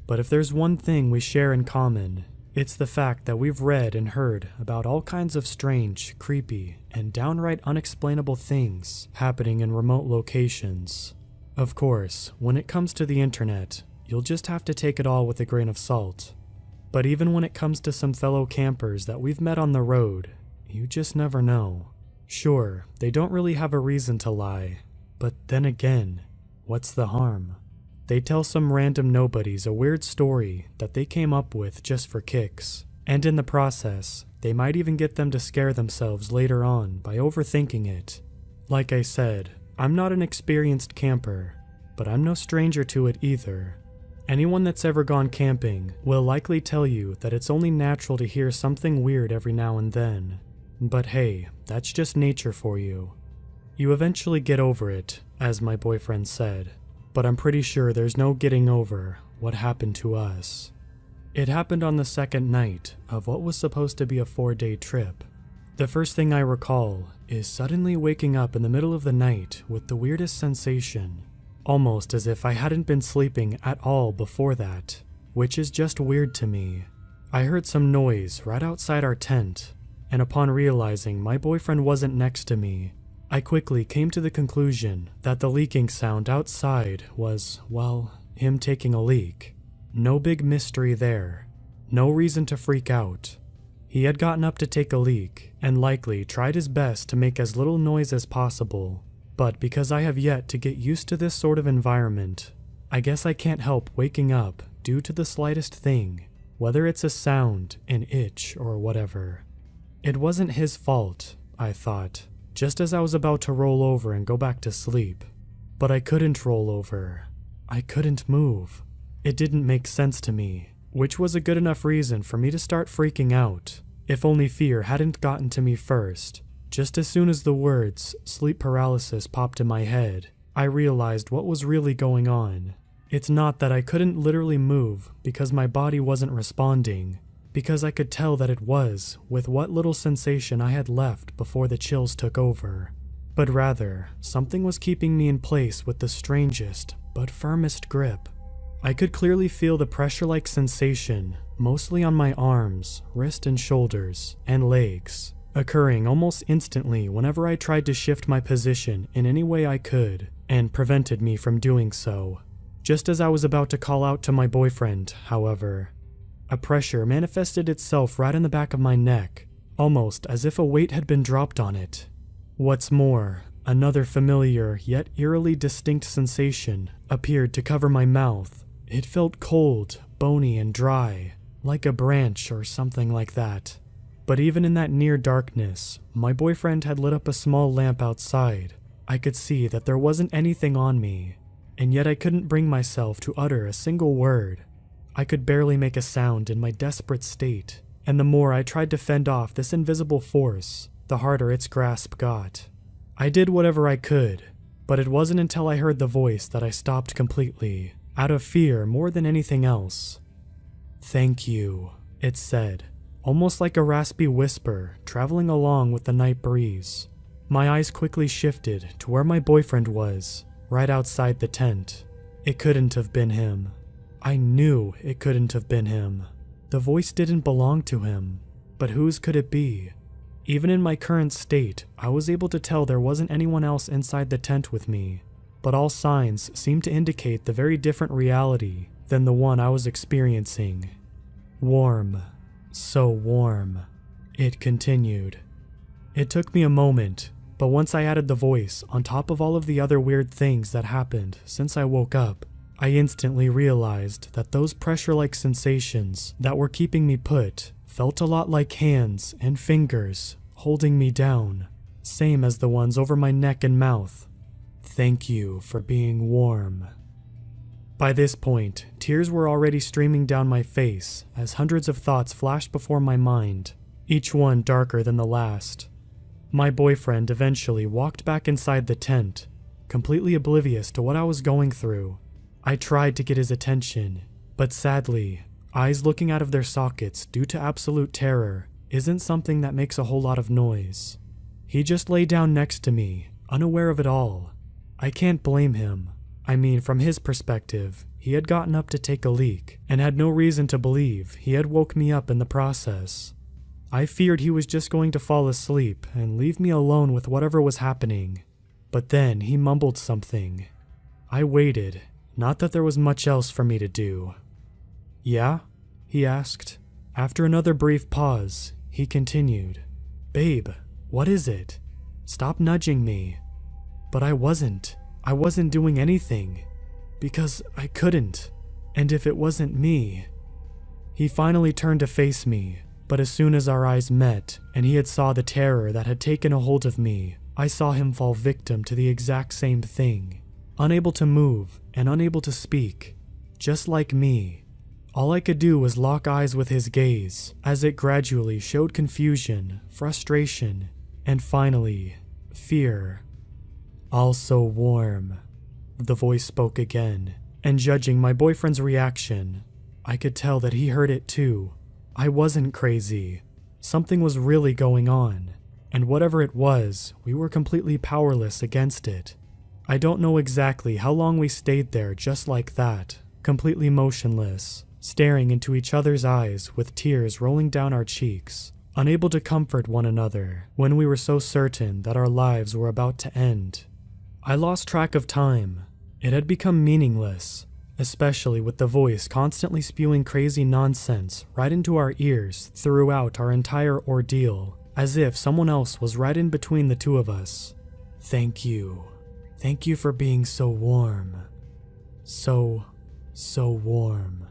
But if there's one thing we share in common, it's the fact that we've read and heard about all kinds of strange, creepy, and downright unexplainable things happening in remote locations. Of course, when it comes to the internet, you'll just have to take it all with a grain of salt. But even when it comes to some fellow campers that we've met on the road, you just never know. Sure, they don't really have a reason to lie. But then again, what's the harm? They tell some random nobodies a weird story that they came up with just for kicks, and in the process, they might even get them to scare themselves later on by overthinking it. Like I said, I'm not an experienced camper, but I'm no stranger to it either. Anyone that's ever gone camping will likely tell you that it's only natural to hear something weird every now and then. But hey, that's just nature for you. You eventually get over it, as my boyfriend said, but I'm pretty sure there's no getting over what happened to us. It happened on the second night of what was supposed to be a 4-day trip. The first thing I recall is suddenly waking up in the middle of the night with the weirdest sensation, almost as if I hadn't been sleeping at all before that, which is just weird to me. I heard some noise right outside our tent, and upon realizing my boyfriend wasn't next to me, I quickly came to the conclusion that the leaking sound outside was, well, him taking a leak. No big mystery there. No reason to freak out. He had gotten up to take a leak, and likely tried his best to make as little noise as possible. But because I have yet to get used to this sort of environment, I guess I can't help waking up due to the slightest thing, whether it's a sound, an itch, or whatever. It wasn't his fault, I thought, just as I was about to roll over and go back to sleep. But I couldn't roll over. I couldn't move. It didn't make sense to me, which was a good enough reason for me to start freaking out, if only fear hadn't gotten to me first. Just as soon as the words sleep paralysis popped in my head, I realized what was really going on. It's not that I couldn't literally move because my body wasn't responding, because I could tell that it was with what little sensation I had left before the chills took over. But rather, something was keeping me in place with the strangest but firmest grip. I could clearly feel the pressure-like sensation, mostly on my arms, wrist and shoulders, and legs, occurring almost instantly whenever I tried to shift my position in any way I could, and prevented me from doing so. Just as I was about to call out to my boyfriend, however, a pressure manifested itself right in the back of my neck, almost as if a weight had been dropped on it. What's more, another familiar yet eerily distinct sensation appeared to cover my mouth. It felt cold, bony, and dry, like a branch or something like that. But even in that near darkness, my boyfriend had lit up a small lamp outside. I could see that there wasn't anything on me, and yet I couldn't bring myself to utter a single word. I could barely make a sound in my desperate state, and the more I tried to fend off this invisible force, the harder its grasp got. I did whatever I could, but it wasn't until I heard the voice that I stopped completely, out of fear more than anything else. "Thank you," it said, almost like a raspy whisper traveling along with the night breeze. My eyes quickly shifted to where my boyfriend was, right outside the tent. It couldn't have been him. I knew it couldn't have been him. The voice didn't belong to him, but whose could it be? Even in my current state, I was able to tell there wasn't anyone else inside the tent with me, but all signs seemed to indicate the very different reality than the one I was experiencing. Warm. So warm. It continued. It took me a moment, but once I added the voice on top of all of the other weird things that happened since I woke up, I instantly realized that those pressure-like sensations that were keeping me put felt a lot like hands and fingers holding me down, same as the ones over my neck and mouth. Thank you for being warm. By this point, tears were already streaming down my face as hundreds of thoughts flashed before my mind, each one darker than the last. My boyfriend eventually walked back inside the tent, completely oblivious to what I was going through. I tried to get his attention, but sadly, eyes looking out of their sockets due to absolute terror isn't something that makes a whole lot of noise. He just lay down next to me, unaware of it all. I can't blame him. I mean, from his perspective, he had gotten up to take a leak and had no reason to believe he had woke me up in the process. I feared he was just going to fall asleep and leave me alone with whatever was happening. But then he mumbled something. I waited. Not that there was much else for me to do. "Yeah?" he asked. After another brief pause, he continued. "Babe, what is it? Stop nudging me." But I wasn't doing anything. Because I couldn't. And if it wasn't me... He finally turned to face me, but as soon as our eyes met and he had saw the terror that had taken a hold of me, I saw him fall victim to the exact same thing. Unable to move and unable to speak, just like me. All I could do was lock eyes with his gaze as it gradually showed confusion, frustration, and finally, fear. "All so warm," the voice spoke again, and judging my boyfriend's reaction, I could tell that he heard it too. I wasn't crazy. Something was really going on. and whatever it was, we were completely powerless against it. I don't know exactly how long we stayed there just like that, completely motionless, staring into each other's eyes with tears rolling down our cheeks, unable to comfort one another when we were so certain that our lives were about to end. I lost track of time. It had become meaningless, especially with the voice constantly spewing crazy nonsense right into our ears throughout our entire ordeal, as if someone else was right in between the two of us. Thank you. Thank you for being so warm. So warm.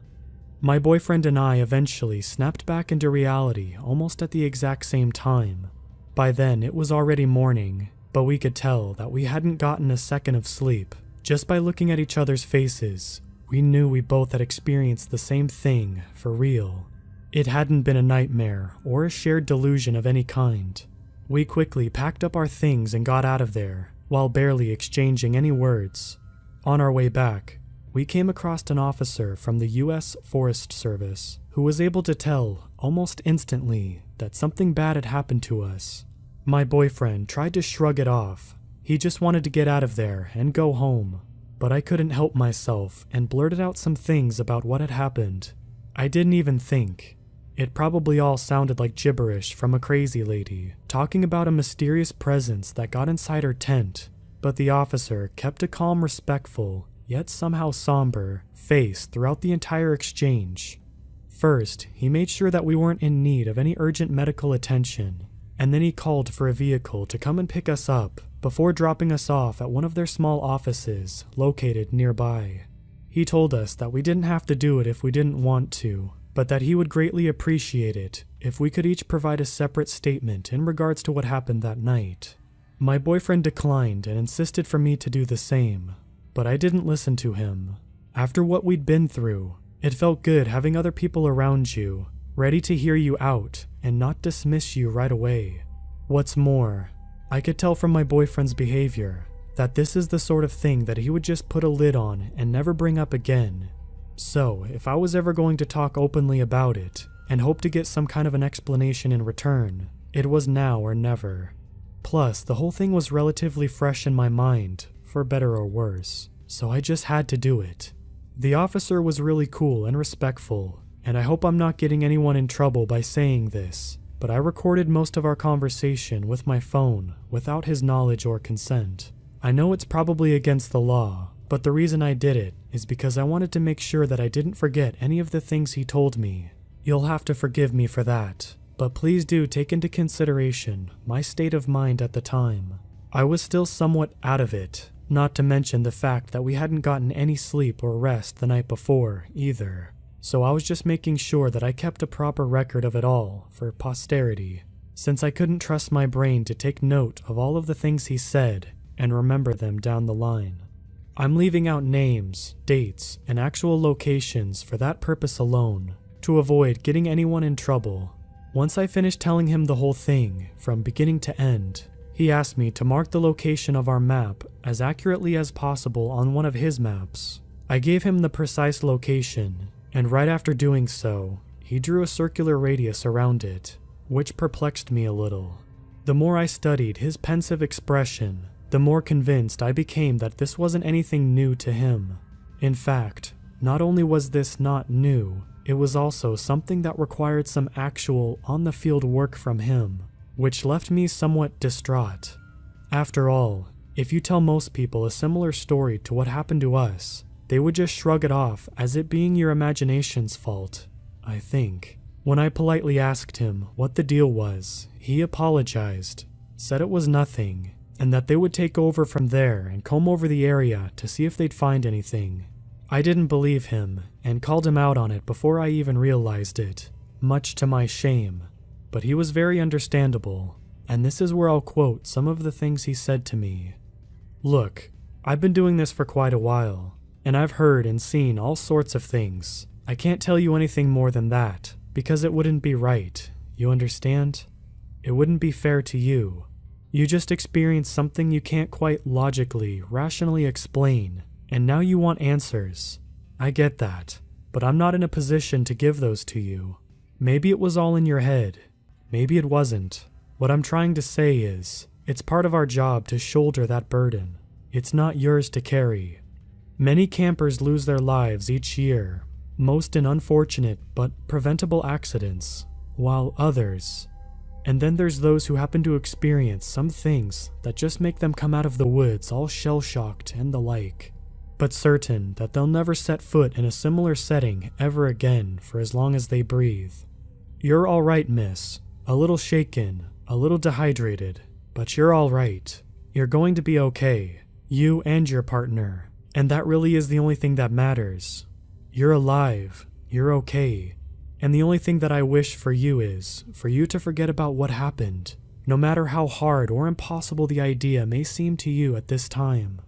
My boyfriend and I eventually snapped back into reality almost at the exact same time. By then, it was already morning, but we could tell that we hadn't gotten a second of sleep. Just by looking at each other's faces, we knew we both had experienced the same thing for real. It hadn't been a nightmare or a shared delusion of any kind. We quickly packed up our things and got out of there, while barely exchanging any words. On our way back, we came across an officer from the U.S. Forest Service who was able to tell almost instantly that something bad had happened to us. My boyfriend tried to shrug it off. He just wanted to get out of there and go home. But I couldn't help myself and blurted out some things about what had happened. I didn't even think. It probably all sounded like gibberish from a crazy lady, talking about a mysterious presence that got inside her tent. But the officer kept a calm, respectful, yet somehow somber, face throughout the entire exchange. First, he made sure that we weren't in need of any urgent medical attention, and then he called for a vehicle to come and pick us up before dropping us off at one of their small offices located nearby. He told us that we didn't have to do it if we didn't want to, but that he would greatly appreciate it if we could each provide a separate statement in regards to what happened that night. My boyfriend declined and insisted for me to do the same, but I didn't listen to him. After what we'd been through, it felt good having other people around you, ready to hear you out and not dismiss you right away. What's more, I could tell from my boyfriend's behavior that this is the sort of thing that he would just put a lid on and never bring up again. So, if I was ever going to talk openly about it and hope to get some kind of an explanation in return, it was now or never. Plus, the whole thing was relatively fresh in my mind, for better or worse, so I just had to do it. The officer was really cool and respectful, and I hope I'm not getting anyone in trouble by saying this, but I recorded most of our conversation with my phone without his knowledge or consent. I know it's probably against the law, but the reason I did it is because I wanted to make sure that I didn't forget any of the things he told me. You'll have to forgive me for that, but please do take into consideration my state of mind at the time. I was still somewhat out of it, not to mention the fact that we hadn't gotten any sleep or rest the night before either. So I was just making sure that I kept a proper record of it all for posterity, since I couldn't trust my brain to take note of all of the things he said and remember them down the line. I'm leaving out names, dates, and actual locations for that purpose alone, to avoid getting anyone in trouble. Once I finished telling him the whole thing, from beginning to end, he asked me to mark the location of our map as accurately as possible on one of his maps. I gave him the precise location, and right after doing so, he drew a circular radius around it, which perplexed me a little. The more I studied his pensive expression, the more convinced I became that this wasn't anything new to him. In fact, not only was this not new, it was also something that required some actual on-the-field work from him, which left me somewhat distraught. After all, if you tell most people a similar story to what happened to us, they would just shrug it off as it being your imagination's fault, I think. When I politely asked him what the deal was, he apologized, said it was nothing, and that they would take over from there and comb over the area to see if they'd find anything. I didn't believe him and called him out on it before I even realized it, much to my shame, but he was very understandable, and this is where I'll quote some of the things he said to me. Look, I've been doing this for quite a while, and I've heard and seen all sorts of things. I can't tell you anything more than that, because it wouldn't be right, you understand? It wouldn't be fair to you. You just experienced something you can't quite logically, rationally explain, and now you want answers. I get that, but I'm not in a position to give those to you. Maybe it was all in your head. Maybe it wasn't. What I'm trying to say is, it's part of our job to shoulder that burden. It's not yours to carry. Many campers lose their lives each year, most in unfortunate but preventable accidents, while others... And then there's those who happen to experience some things that just make them come out of the woods all shell-shocked and the like, but certain that they'll never set foot in a similar setting ever again for as long as they breathe. You're all right, miss. A little shaken, a little dehydrated, but you're all right. You're going to be okay. You and your partner. And that really is the only thing that matters. You're alive. You're okay. And the only thing that I wish for you is for you to forget about what happened, no matter how hard or impossible the idea may seem to you at this time.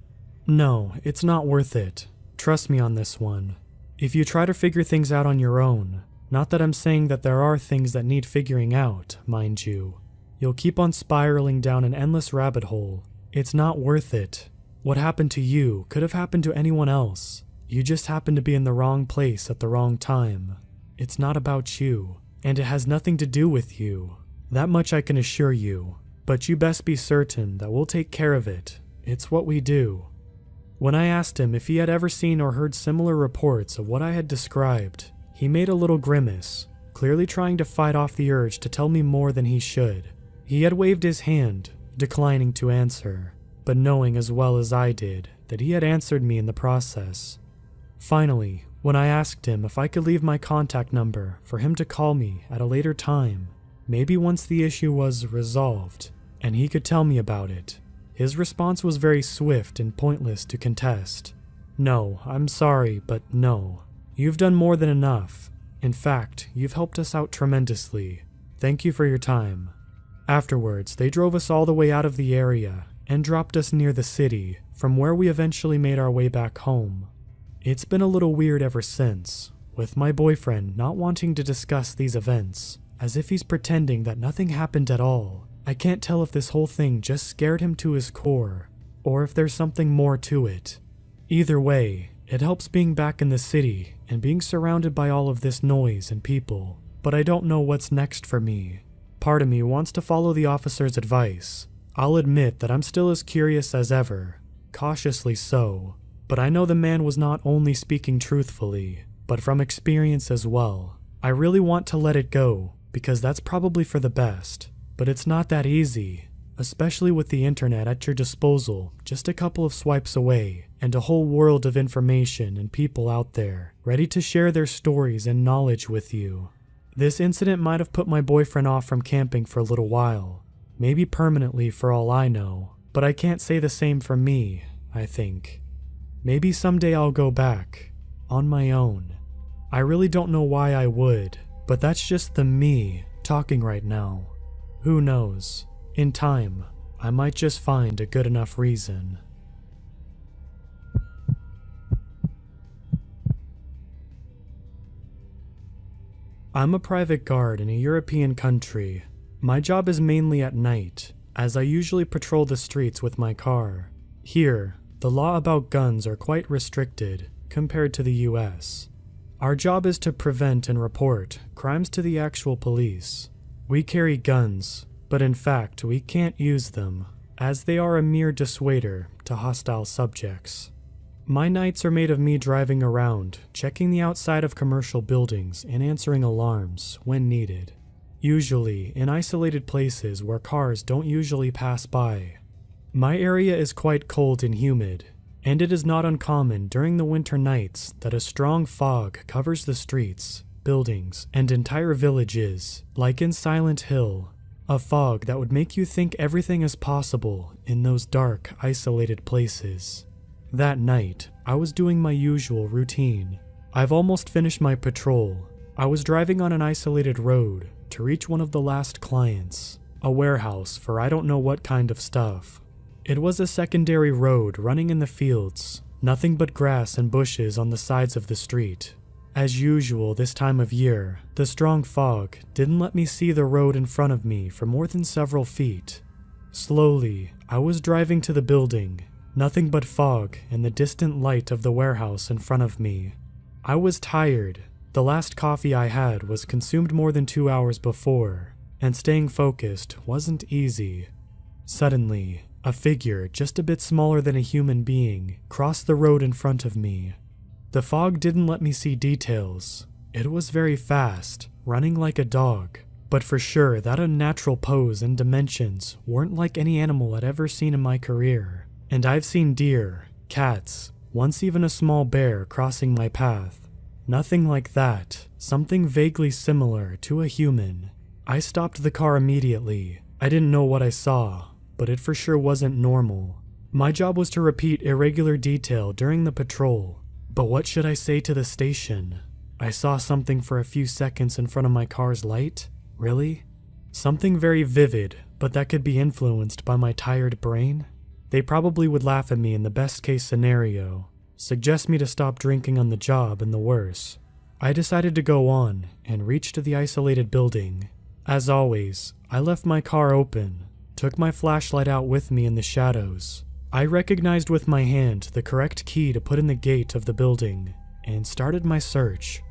No, it's not worth it. Trust me on this one. If you try to figure things out on your own, not that I'm saying that there are things that need figuring out, mind you, you'll keep on spiraling down an endless rabbit hole. It's not worth it. What happened to you could have happened to anyone else. You just happened to be in the wrong place at the wrong time. It's not about you, and it has nothing to do with you. That much I can assure you, but you best be certain that we'll take care of it. It's what we do. When I asked him if he had ever seen or heard similar reports of what I had described, he made a little grimace, clearly trying to fight off the urge to tell me more than he should. He had waved his hand, declining to answer, but knowing as well as I did that he had answered me in the process. Finally, when I asked him if I could leave my contact number for him to call me at a later time, maybe once the issue was resolved, and he could tell me about it, his response was very swift and pointless to contest. No, I'm sorry, but no. You've done more than enough. In fact, you've helped us out tremendously. Thank you for your time. Afterwards, they drove us all the way out of the area and dropped us near the city, from where we eventually made our way back home. It's been a little weird ever since, with my boyfriend not wanting to discuss these events, as if he's pretending that nothing happened at all. I can't tell if this whole thing just scared him to his core, or if there's something more to it. Either way, it helps being back in the city and being surrounded by all of this noise and people, but I don't know what's next for me. Part of me wants to follow the officer's advice. I'll admit that I'm still as curious as ever, cautiously so. But I know the man was not only speaking truthfully, but from experience as well. I really want to let it go, because that's probably for the best. But it's not that easy, especially with the internet at your disposal just a couple of swipes away, and a whole world of information and people out there, ready to share their stories and knowledge with you. This incident might have put my boyfriend off from camping for a little while, maybe permanently for all I know, but I can't say the same for me, I think. Maybe someday I'll go back, on my own. I really don't know why I would, but that's just the me talking right now. Who knows? In time, I might just find a good enough reason. I'm a private guard in a European country. My job is mainly at night, as I usually patrol the streets with my car. Here, the law about guns are quite restricted compared to the US. Our job is to prevent and report crimes to the actual police. We carry guns, but in fact we can't use them, as they are a mere dissuader to hostile subjects. My nights are made of me driving around, checking the outside of commercial buildings and answering alarms when needed. Usually in isolated places where cars don't usually pass by. My area is quite cold and humid, and it is not uncommon during the winter nights that a strong fog covers the streets, buildings, and entire villages, like in Silent Hill, a fog that would make you think everything is possible in those dark, isolated places. That night, I was doing my usual routine. I've almost finished my patrol. I was driving on an isolated road to reach one of the last clients, a warehouse for I don't know what kind of stuff. It was a secondary road running in the fields, nothing but grass and bushes on the sides of the street. As usual this time of year, the strong fog didn't let me see the road in front of me for more than several feet. Slowly, I was driving to the building, nothing but fog and the distant light of the warehouse in front of me. I was tired. The last coffee I had was consumed more than 2 hours before, and staying focused wasn't easy. Suddenly, a figure just a bit smaller than a human being crossed the road in front of me. The fog didn't let me see details. It was very fast, running like a dog, but for sure that unnatural pose and dimensions weren't like any animal I'd ever seen in my career. And I've seen deer, cats, once even a small bear crossing my path. Nothing like that, something vaguely similar to a human. I stopped the car immediately. I didn't know what I saw, but it for sure wasn't normal. My job was to repeat irregular detail during the patrol, but what should I say to the station? I saw something for a few seconds in front of my car's light? Really? Something very vivid, but that could be influenced by my tired brain? They probably would laugh at me in the best case scenario, suggest me to stop drinking on the job in the worst. I decided to go on and reached the isolated building. As always, I left my car open, took my flashlight out with me in the shadows. I recognized with my hand the correct key to put in the gate of the building, and started my search.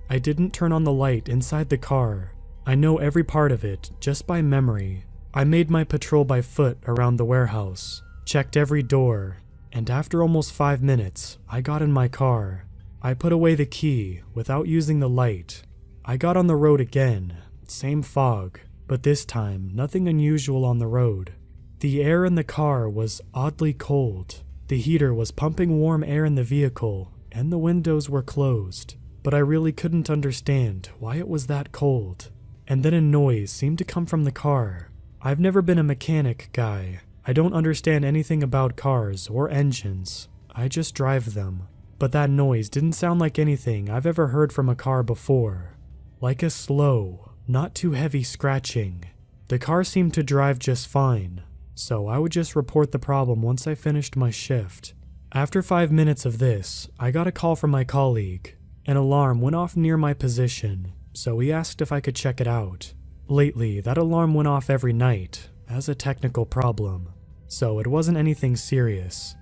I didn't turn on the light inside the car. I know every part of it just by memory. I made my patrol by foot around the warehouse, checked every door, and after almost 5 minutes, I got in my car. I put away the key without using the light. I got on the road again, same fog, but this time nothing unusual on the road. The air in the car was oddly cold. The heater was pumping warm air in the vehicle, and the windows were closed, but I really couldn't understand why it was that cold. And then a noise seemed to come from the car. I've never been a mechanic guy. I don't understand anything about cars or engines. I just drive them. But that noise didn't sound like anything I've ever heard from a car before. Like a slow, not too heavy scratching. The car seemed to drive just fine, so I would just report the problem once I finished my shift. After 5 minutes of this, I got a call from my colleague. An alarm went off near my position, so he asked if I could check it out. Lately, that alarm went off every night, as a technical problem, so it wasn't anything serious.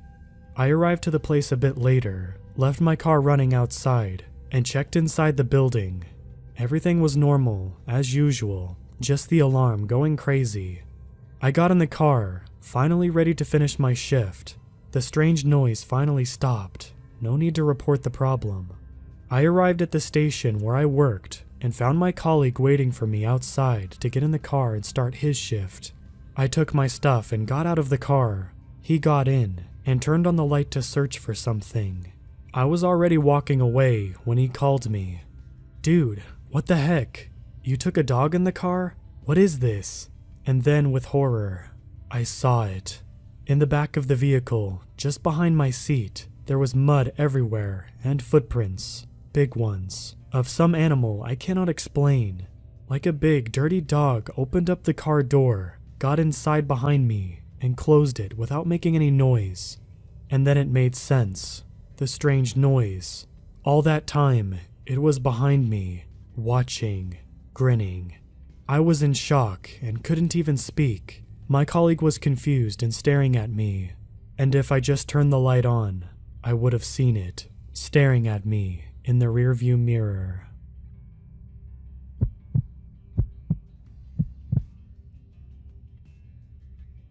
I arrived to the place a bit later, left my car running outside, and checked inside the building. Everything was normal, as usual, just the alarm going crazy. I got in the car, finally ready to finish my shift. The strange noise finally stopped. No need to report the problem. I arrived at the station where I worked and found my colleague waiting for me outside to get in the car and start his shift. I took my stuff and got out of the car. He got in and turned on the light to search for something. I was already walking away when he called me. "Dude, what the heck? You took a dog in the car? What is this?" And then with horror, I saw it. In the back of the vehicle, just behind my seat, there was mud everywhere and footprints, big ones, of some animal I cannot explain. Like a big, dirty dog opened up the car door, got inside behind me, and closed it without making any noise. And then it made sense. The strange noise. All that time, it was behind me, watching, grinning. I was in shock and couldn't even speak. My colleague was confused and staring at me. And if I just turned the light on, I would have seen it, staring at me in the rearview mirror.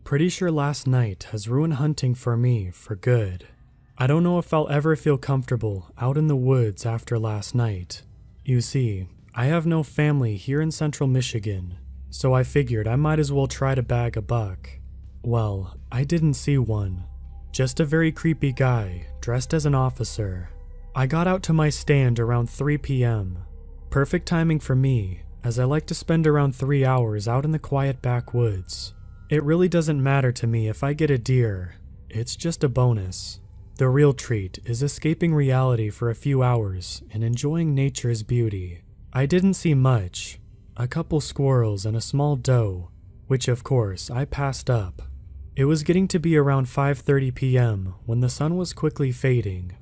Pretty sure last night has ruined hunting for me for good. I don't know if I'll ever feel comfortable out in the woods after last night. You see, I have no family here in central Michigan, so I figured I might as well try to bag a buck. Well, I didn't see one. Just a very creepy guy, dressed as an officer. I got out to my stand around 3 p.m. Perfect timing for me, as I like to spend around 3 hours out in the quiet backwoods. It really doesn't matter to me if I get a deer. It's just a bonus. The real treat is escaping reality for a few hours and enjoying nature's beauty. I didn't see much. A couple squirrels and a small doe, which of course I passed up. It was getting to be around 5:30 p.m. when the sun was quickly fading.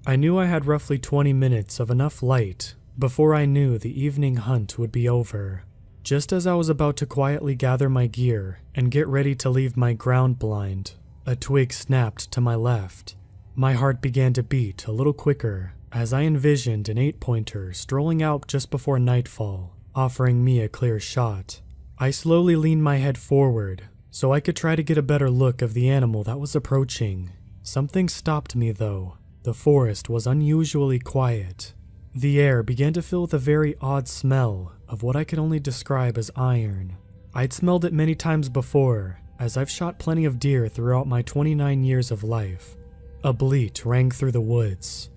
I knew I had roughly 20 minutes of enough light before I knew the evening hunt would be over. Just as I was about to quietly gather my gear and get ready to leave my ground blind, a twig snapped to my left. My heart began to beat a little quicker as I envisioned an 8-pointer strolling out just before nightfall, offering me a clear shot. I slowly leaned my head forward so I could try to get a better look of the animal that was approaching. Something stopped me though. The forest was unusually quiet. The air began to fill with a very odd smell of what I could only describe as iron. I'd smelled it many times before, as I've shot plenty of deer throughout my 29 years of life. A bleat rang through the woods.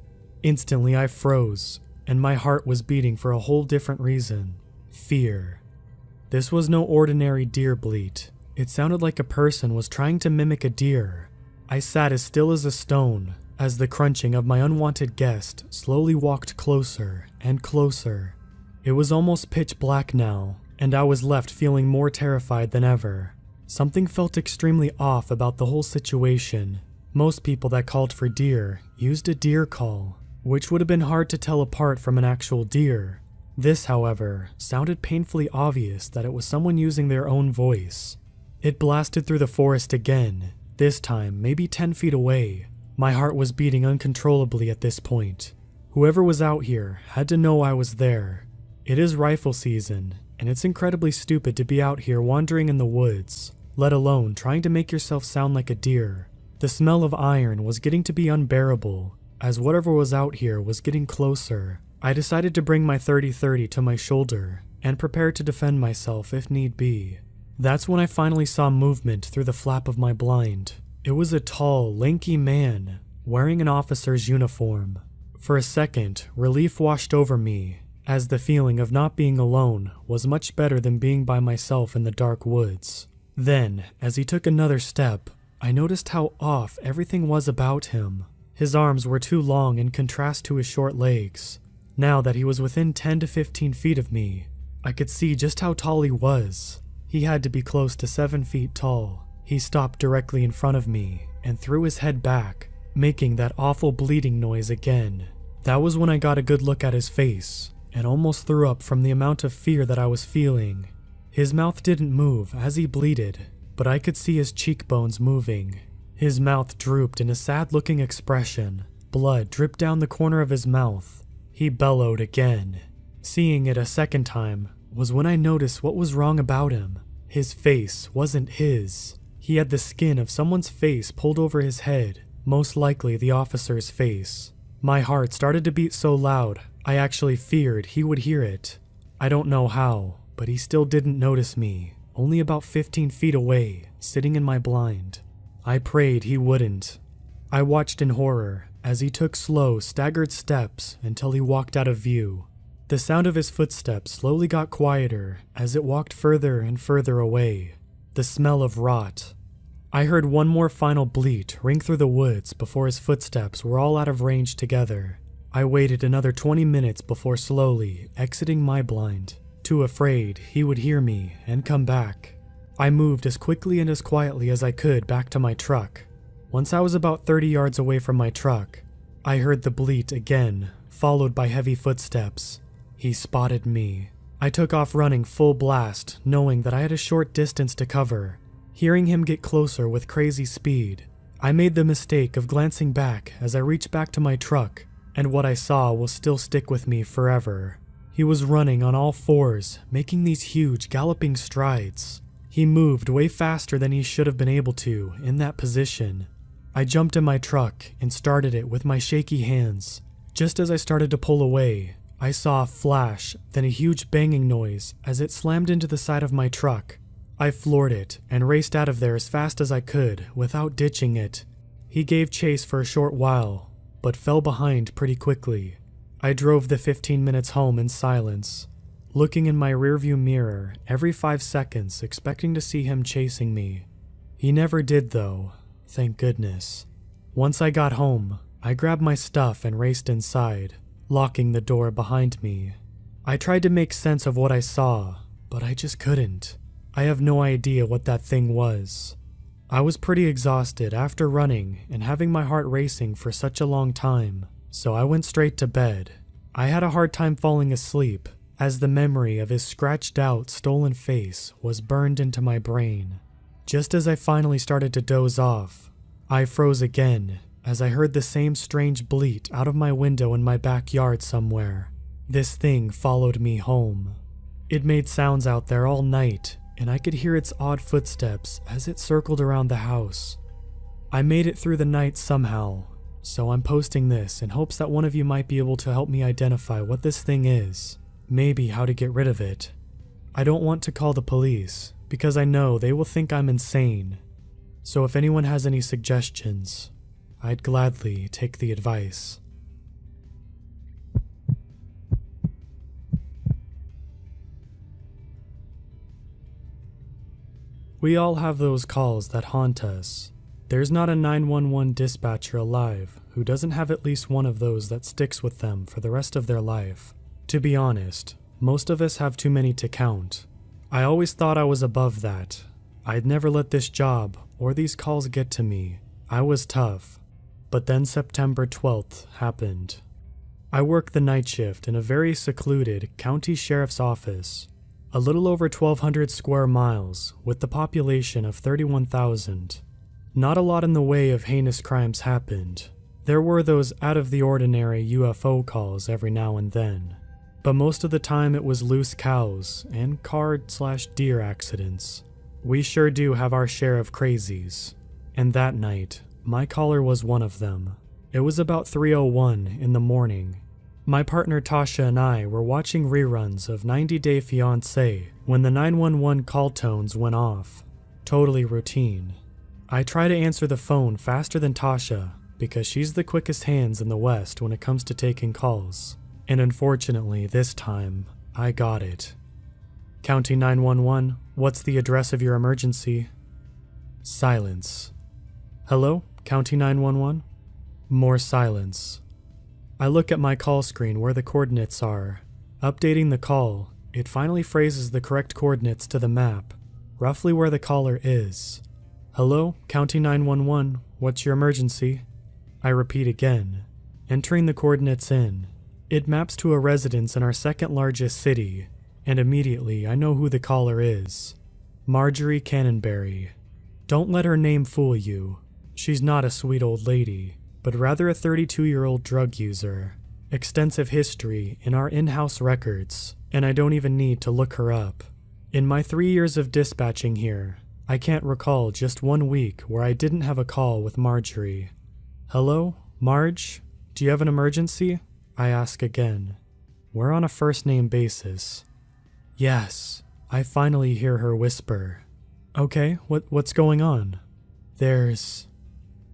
Instantly I froze, and my heart was beating for a whole different reason: fear. This was no ordinary deer bleat. It sounded like a person was trying to mimic a deer. I sat as still as a stone as the crunching of my unwanted guest slowly walked closer and closer. It was almost pitch black now, and I was left feeling more terrified than ever. Something felt extremely off about the whole situation. Most people that called for deer used a deer call, which would have been hard to tell apart from an actual deer. This, however, sounded painfully obvious that it was someone using their own voice. It blasted through the forest again, this time maybe 10 feet away. My heart was beating uncontrollably at this point. Whoever was out here had to know I was there. It is rifle season, and it's incredibly stupid to be out here wandering in the woods, let alone trying to make yourself sound like a deer. The smell of iron was getting to be unbearable, as whatever was out here was getting closer. I decided to bring my .30-30 to my shoulder and prepare to defend myself if need be. That's when I finally saw movement through the flap of my blind. It was a tall, lanky man wearing an officer's uniform. For a second, relief washed over me, as the feeling of not being alone was much better than being by myself in the dark woods. Then, as he took another step, I noticed how off everything was about him. His arms were too long in contrast to his short legs. Now that he was within 10 to 15 feet of me, I could see just how tall he was. He had to be close to 7 feet tall. He stopped directly in front of me and threw his head back, making that awful bleeding noise again. That was when I got a good look at his face and almost threw up from the amount of fear that I was feeling. His mouth didn't move as he bleated, but I could see his cheekbones moving. His mouth drooped in a sad-looking expression. Blood dripped down the corner of his mouth. He bellowed again. Seeing it a second time was when I noticed what was wrong about him. His face wasn't his. He had the skin of someone's face pulled over his head, most likely the officer's face. My heart started to beat so loud, I actually feared he would hear it. I don't know how, but he still didn't notice me, only about 15 feet away, sitting in my blind. I prayed he wouldn't. I watched in horror as he took slow, staggered steps until he walked out of view. The sound of his footsteps slowly got quieter as it walked further and further away. The smell of rot. I heard one more final bleat ring through the woods before his footsteps were all out of range together. I waited another 20 minutes before slowly exiting my blind, too afraid he would hear me and come back. I moved as quickly and as quietly as I could back to my truck. Once I was about 30 yards away from my truck, I heard the bleat again, followed by heavy footsteps. He spotted me. I took off running full blast, knowing that I had a short distance to cover. Hearing him get closer with crazy speed, I made the mistake of glancing back as I reached back to my truck, and what I saw will still stick with me forever. He was running on all fours, making these huge galloping strides. He moved way faster than he should have been able to in that position. I jumped in my truck and started it with my shaky hands. Just as I started to pull away, I saw a flash, then a huge banging noise as it slammed into the side of my truck. I floored it and raced out of there as fast as I could without ditching it. He gave chase for a short while, but fell behind pretty quickly. I drove the 15 minutes home in silence, looking in my rearview mirror every 5 seconds expecting to see him chasing me. He never did though, thank goodness. Once I got home, I grabbed my stuff and raced inside, locking the door behind me. I tried to make sense of what I saw, but I just couldn't. I have no idea what that thing was. I was pretty exhausted after running and having my heart racing for such a long time, so I went straight to bed. I had a hard time falling asleep, as the memory of his scratched out, stolen face was burned into my brain. Just as I finally started to doze off, I froze again as I heard the same strange bleat out of my window in my backyard somewhere. This thing followed me home. It made sounds out there all night and I could hear its odd footsteps as it circled around the house. I made it through the night somehow, so I'm posting this in hopes that one of you might be able to help me identify what this thing is, maybe how to get rid of it. I don't want to call the police, because I know they will think I'm insane. So if anyone has any suggestions, I'd gladly take the advice. We all have those calls that haunt us. There's not a 911 dispatcher alive who doesn't have at least one of those that sticks with them for the rest of their life. To be honest, most of us have too many to count. I always thought I was above that. I'd never let this job or these calls get to me. I was tough. But then September 12th happened. I worked the night shift in a very secluded county sheriff's office. A little over 1,200 square miles, with the population of 31,000. Not a lot in the way of heinous crimes happened. There were those out-of-the-ordinary UFO calls every now and then. But most of the time it was loose cows and car/deer accidents. We sure do have our share of crazies. And that night, my caller was one of them. It was about 3:01 in the morning. My partner Tasha and I were watching reruns of 90 Day Fiancé when the 911 call tones went off. Totally routine. I try to answer the phone faster than Tasha because she's the quickest hands in the West when it comes to taking calls. And unfortunately, this time, I got it. County 911, what's the address of your emergency? Silence. Hello, County 911? More silence. I look at my call screen where the coordinates are. Updating the call, it finally phrases the correct coordinates to the map, roughly where the caller is. Hello, County 911, what's your emergency? I repeat again, entering the coordinates in. It maps to a residence in our second largest city, and immediately I know who the caller is. Marjorie Cannonberry. Don't let her name fool you. She's not a sweet old lady, but rather a 32-year-old drug user. Extensive history in our in-house records, and I don't even need to look her up. In my 3 years of dispatching here, I can't recall just 1 week where I didn't have a call with Marjorie. Hello, Marge? Do you have an emergency? I ask again. We're on a first-name basis. Yes, I finally hear her whisper. Okay, what's going on?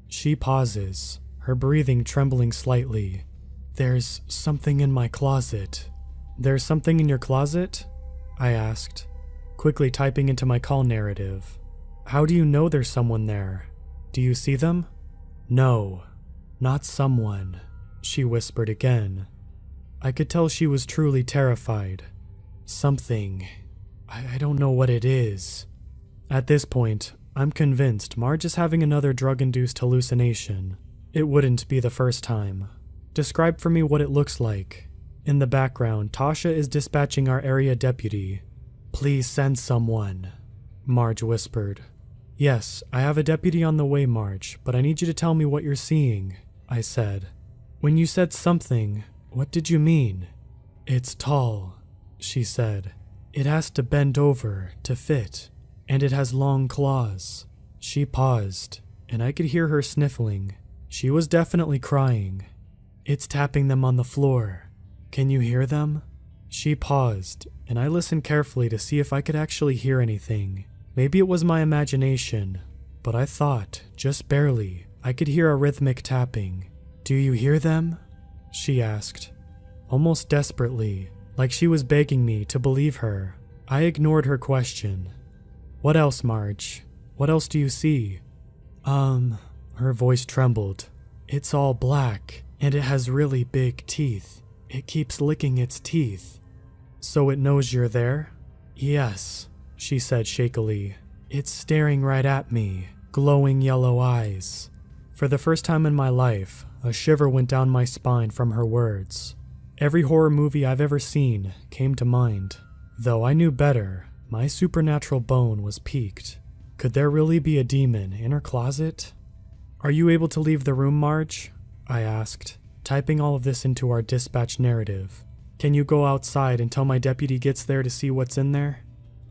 She pauses, her breathing trembling slightly. There's something in my closet. There's something in your closet? I asked, quickly typing into my call narrative. How do you know there's someone there? Do you see them? No, not someone, she whispered again. I could tell she was truly terrified. Something. I don't know what it is. At this point, I'm convinced Marge is having another drug-induced hallucination. It wouldn't be the first time. Describe for me what it looks like. In the background, Tasha is dispatching our area deputy. Please send someone, Marge whispered. Yes, I have a deputy on the way, Marge, but I need you to tell me what you're seeing, I said. When you said something, what did you mean? It's tall, she said. It has to bend over to fit, and it has long claws. She paused, and I could hear her sniffling. She was definitely crying. It's tapping them on the floor. Can you hear them? She paused, and I listened carefully to see if I could actually hear anything. Maybe it was my imagination, but I thought, just barely, I could hear a rhythmic tapping. Do you hear them? She asked, almost desperately, like she was begging me to believe her. I ignored her question. What else, Marge? What else do you see? Her voice trembled. It's all black, and it has really big teeth. It keeps licking its teeth. So it knows you're there? Yes, she said shakily. It's staring right at me, glowing yellow eyes. For the first time in my life, a shiver went down my spine from her words. Every horror movie I've ever seen came to mind. Though I knew better, my supernatural bone was piqued. Could there really be a demon in her closet? Are you able to leave the room, Marge? I asked, typing all of this into our dispatch narrative. Can you go outside until my deputy gets there to see what's in there?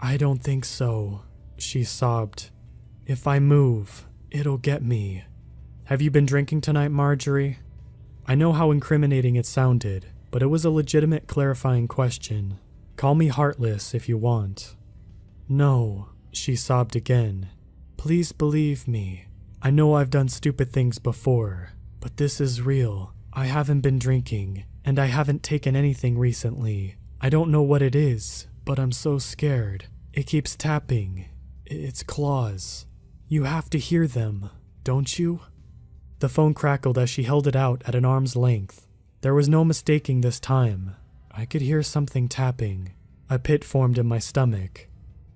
I don't think so, she sobbed. If I move, it'll get me. Have you been drinking tonight, Marjorie? I know how incriminating it sounded, but it was a legitimate clarifying question. Call me heartless if you want. No, she sobbed again. Please believe me. I know I've done stupid things before, but this is real. I haven't been drinking, and I haven't taken anything recently. I don't know what it is, but I'm so scared. It keeps tapping. It's claws. You have to hear them, don't you? The phone crackled as she held it out at an arm's length. There was no mistaking this time. I could hear something tapping. A pit formed in my stomach.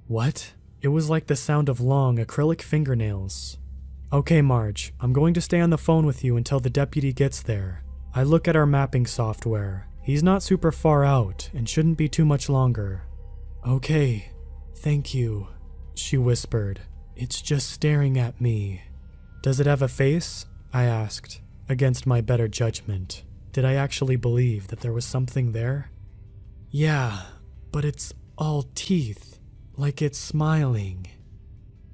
What? It was like the sound of long acrylic fingernails. Okay, Marge, I'm going to stay on the phone with you until the deputy gets there. I look at our mapping software. He's not super far out and shouldn't be too much longer. Okay, thank you, she whispered. It's just staring at me. Does it have a face? I asked, against my better judgment. Did I actually believe that there was something there? Yeah, but it's all teeth, like it's smiling.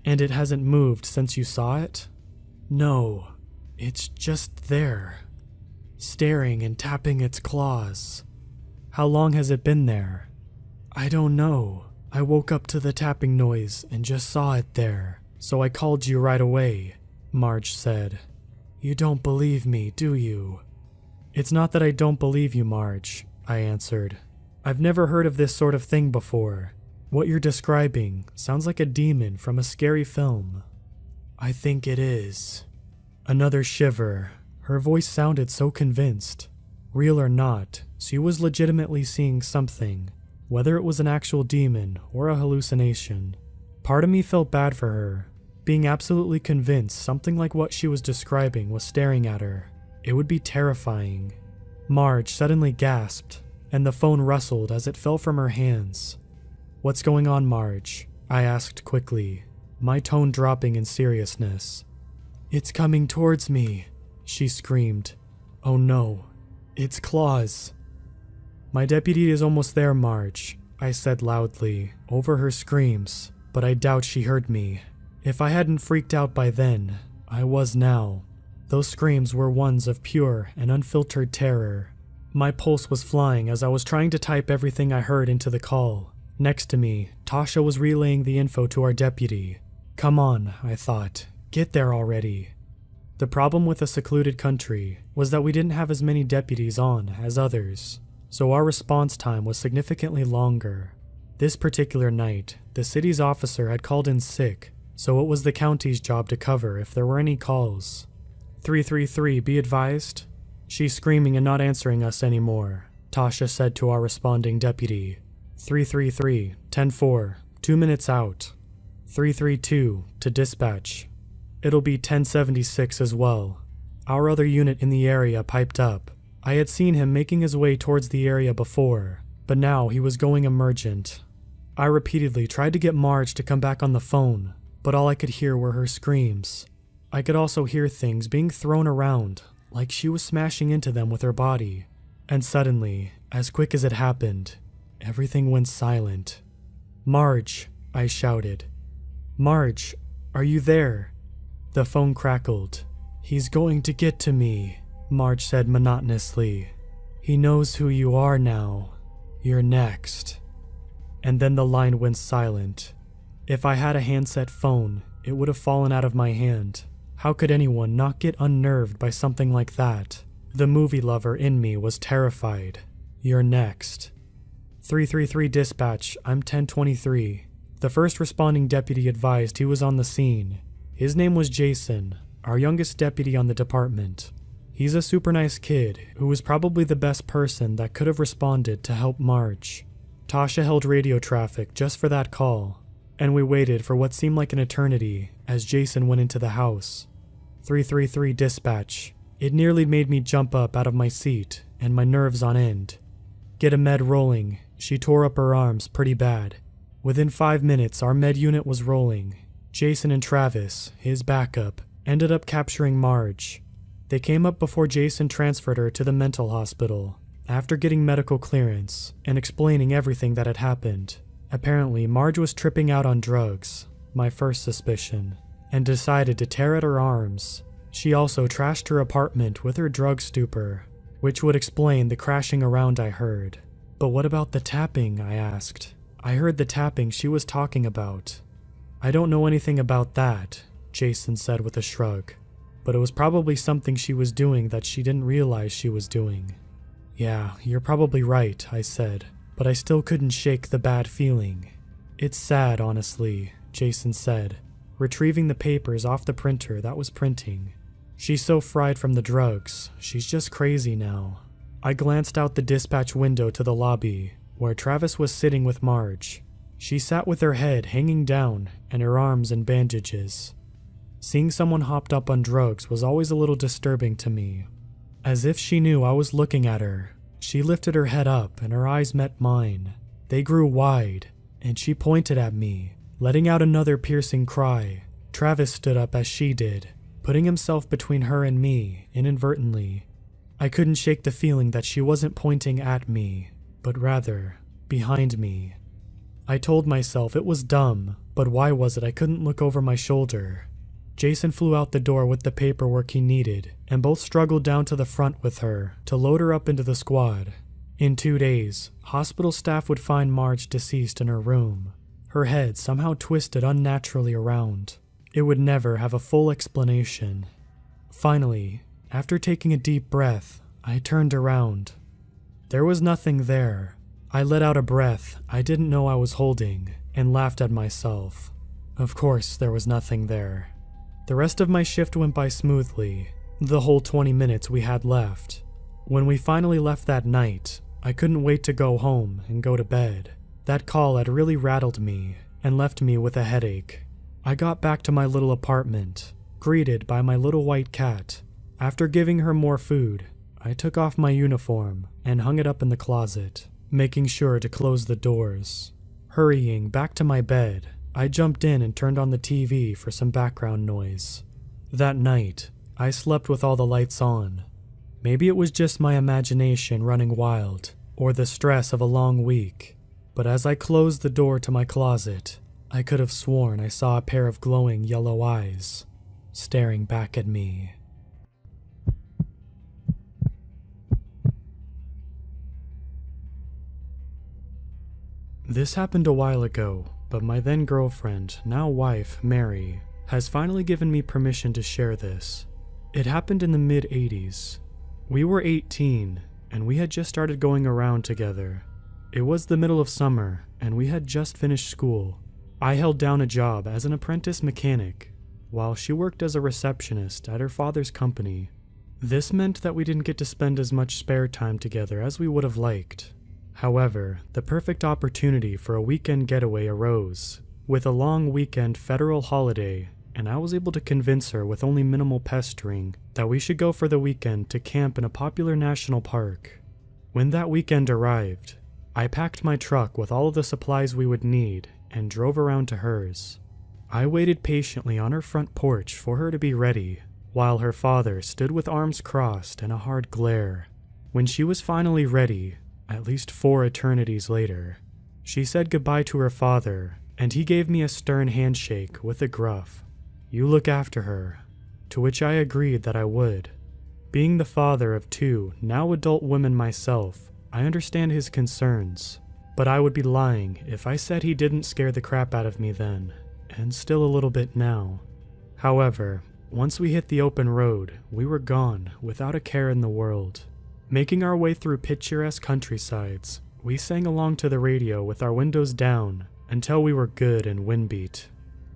And it hasn't moved since you saw it? No, it's just there, staring and tapping its claws. How long has it been there? I don't know. I woke up to the tapping noise and just saw it there, so I called you right away, Marge said. You don't believe me, do you? It's not that I don't believe you, Marge, I answered. I've never heard of this sort of thing before. What you're describing sounds like a demon from a scary film. I think it is. Another shiver. Her voice sounded so convinced. Real or not, she was legitimately seeing something, whether it was an actual demon or a hallucination. Part of me felt bad for her, being absolutely convinced something like what she was describing was staring at her. It would be terrifying. Marge suddenly gasped, and the phone rustled as it fell from her hands. What's going on, Marge? I asked quickly, my tone dropping in seriousness. It's coming towards me, she screamed. Oh no, it's claws. My deputy is almost there, Marge, I said loudly, over her screams, but I doubt she heard me. If I hadn't freaked out by then, I was now. Those screams were ones of pure and unfiltered terror. My pulse was flying as I was trying to type everything I heard into the call. Next to me, Tasha was relaying the info to our deputy. Come on, I thought. Get there already. The problem with a secluded country was that we didn't have as many deputies on as others, so our response time was significantly longer. This particular night, the city's officer had called in sick, so it was the county's job to cover if there were any calls. 333, be advised. She's screaming and not answering us anymore, Tasha said to our responding deputy. 333, 10-4, 2 minutes out. 332, to dispatch. It'll be 1076 as well. Our other unit in the area piped up. I had seen him making his way towards the area before, but now he was going emergent. I repeatedly tried to get Marge to come back on the phone, but all I could hear were her screams. I could also hear things being thrown around, like she was smashing into them with her body. And suddenly, as quick as it happened, everything went silent. Marge, I shouted. Marge, are you there? The phone crackled. He's going to get to me, Marge said monotonously. He knows who you are now. You're next. And then the line went silent. If I had a handset phone, it would have fallen out of my hand. How could anyone not get unnerved by something like that? The movie lover in me was terrified. You're next. 333 dispatch, I'm 1023. The first responding deputy advised he was on the scene. His name was Jason, our youngest deputy on the department. He's a super nice kid who was probably the best person that could have responded to help Marge. Tasha held radio traffic just for that call, and we waited for what seemed like an eternity as Jason went into the house. 333 dispatch. It nearly made me jump up out of my seat and my nerves on end. Get a med rolling. She tore up her arms pretty bad. Within 5 minutes, our med unit was rolling. Jason and Travis, his backup, ended up capturing Marge. They came up before Jason transferred her to the mental hospital. After getting medical clearance and explaining everything that had happened, Apparently, Marge was tripping out on drugs, my first suspicion, and decided to tear at her arms. She also trashed her apartment with her drug stupor, which would explain the crashing around I heard. But what about the tapping? I asked. I heard the tapping she was talking about. I don't know anything about that, Jason said with a shrug. But it was probably something she was doing that she didn't realize she was doing. Yeah, you're probably right, I said, but I still couldn't shake the bad feeling. It's sad, honestly, Jason said, retrieving the papers off the printer that was printing. She's so fried from the drugs, she's just crazy now. I glanced out the dispatch window to the lobby, where Travis was sitting with Marge. She sat with her head hanging down and her arms in bandages. Seeing someone hopped up on drugs was always a little disturbing to me. As if she knew I was looking at her, she lifted her head up and her eyes met mine. They grew wide, and she pointed at me, letting out another piercing cry. Travis stood up as she did, putting himself between her and me, inadvertently. I couldn't shake the feeling that she wasn't pointing at me, but rather, behind me. I told myself it was dumb, but why was it I couldn't look over my shoulder? Jason flew out the door with the paperwork he needed, and both struggled down to the front with her to load her up into the squad. In 2 days, hospital staff would find Marge deceased in her room, her head somehow twisted unnaturally around. It would never have a full explanation. Finally, after taking a deep breath, I turned around. There was nothing there. I let out a breath I didn't know I was holding and laughed at myself. Of course, there was nothing there. The rest of my shift went by smoothly, the whole 20 minutes we had left. When we finally left that night, I couldn't wait to go home and go to bed. That call had really rattled me and left me with a headache. I got back to my little apartment, greeted by my little white cat. After giving her more food, I took off my uniform and hung it up in the closet, making sure to close the doors. Hurrying back to my bed, I jumped in and turned on the TV for some background noise. That night, I slept with all the lights on. Maybe it was just my imagination running wild, or the stress of a long week, but as I closed the door to my closet, I could have sworn I saw a pair of glowing yellow eyes staring back at me. This happened a while ago, but my then girlfriend, now wife, Mary, has finally given me permission to share this. It happened in the mid-80s. We were 18, and we had just started going around together. It was the middle of summer, and we had just finished school. I held down a job as an apprentice mechanic, while she worked as a receptionist at her father's company. This meant that we didn't get to spend as much spare time together as we would have liked. However, the perfect opportunity for a weekend getaway arose, with a long weekend federal holiday, and I was able to convince her with only minimal pestering that we should go for the weekend to camp in a popular national park. When that weekend arrived, I packed my truck with all of the supplies we would need and drove around to hers. I waited patiently on her front porch for her to be ready, while her father stood with arms crossed and a hard glare. When she was finally ready, at least 4 eternities later, she said goodbye to her father, and he gave me a stern handshake with a gruff, "You look after her," to which I agreed that I would. Being the father of 2 now adult women myself, I understand his concerns, but I would be lying if I said he didn't scare the crap out of me then, and still a little bit now. However, once we hit the open road, we were gone without a care in the world. Making our way through picturesque countrysides, we sang along to the radio with our windows down until we were good and windbeat,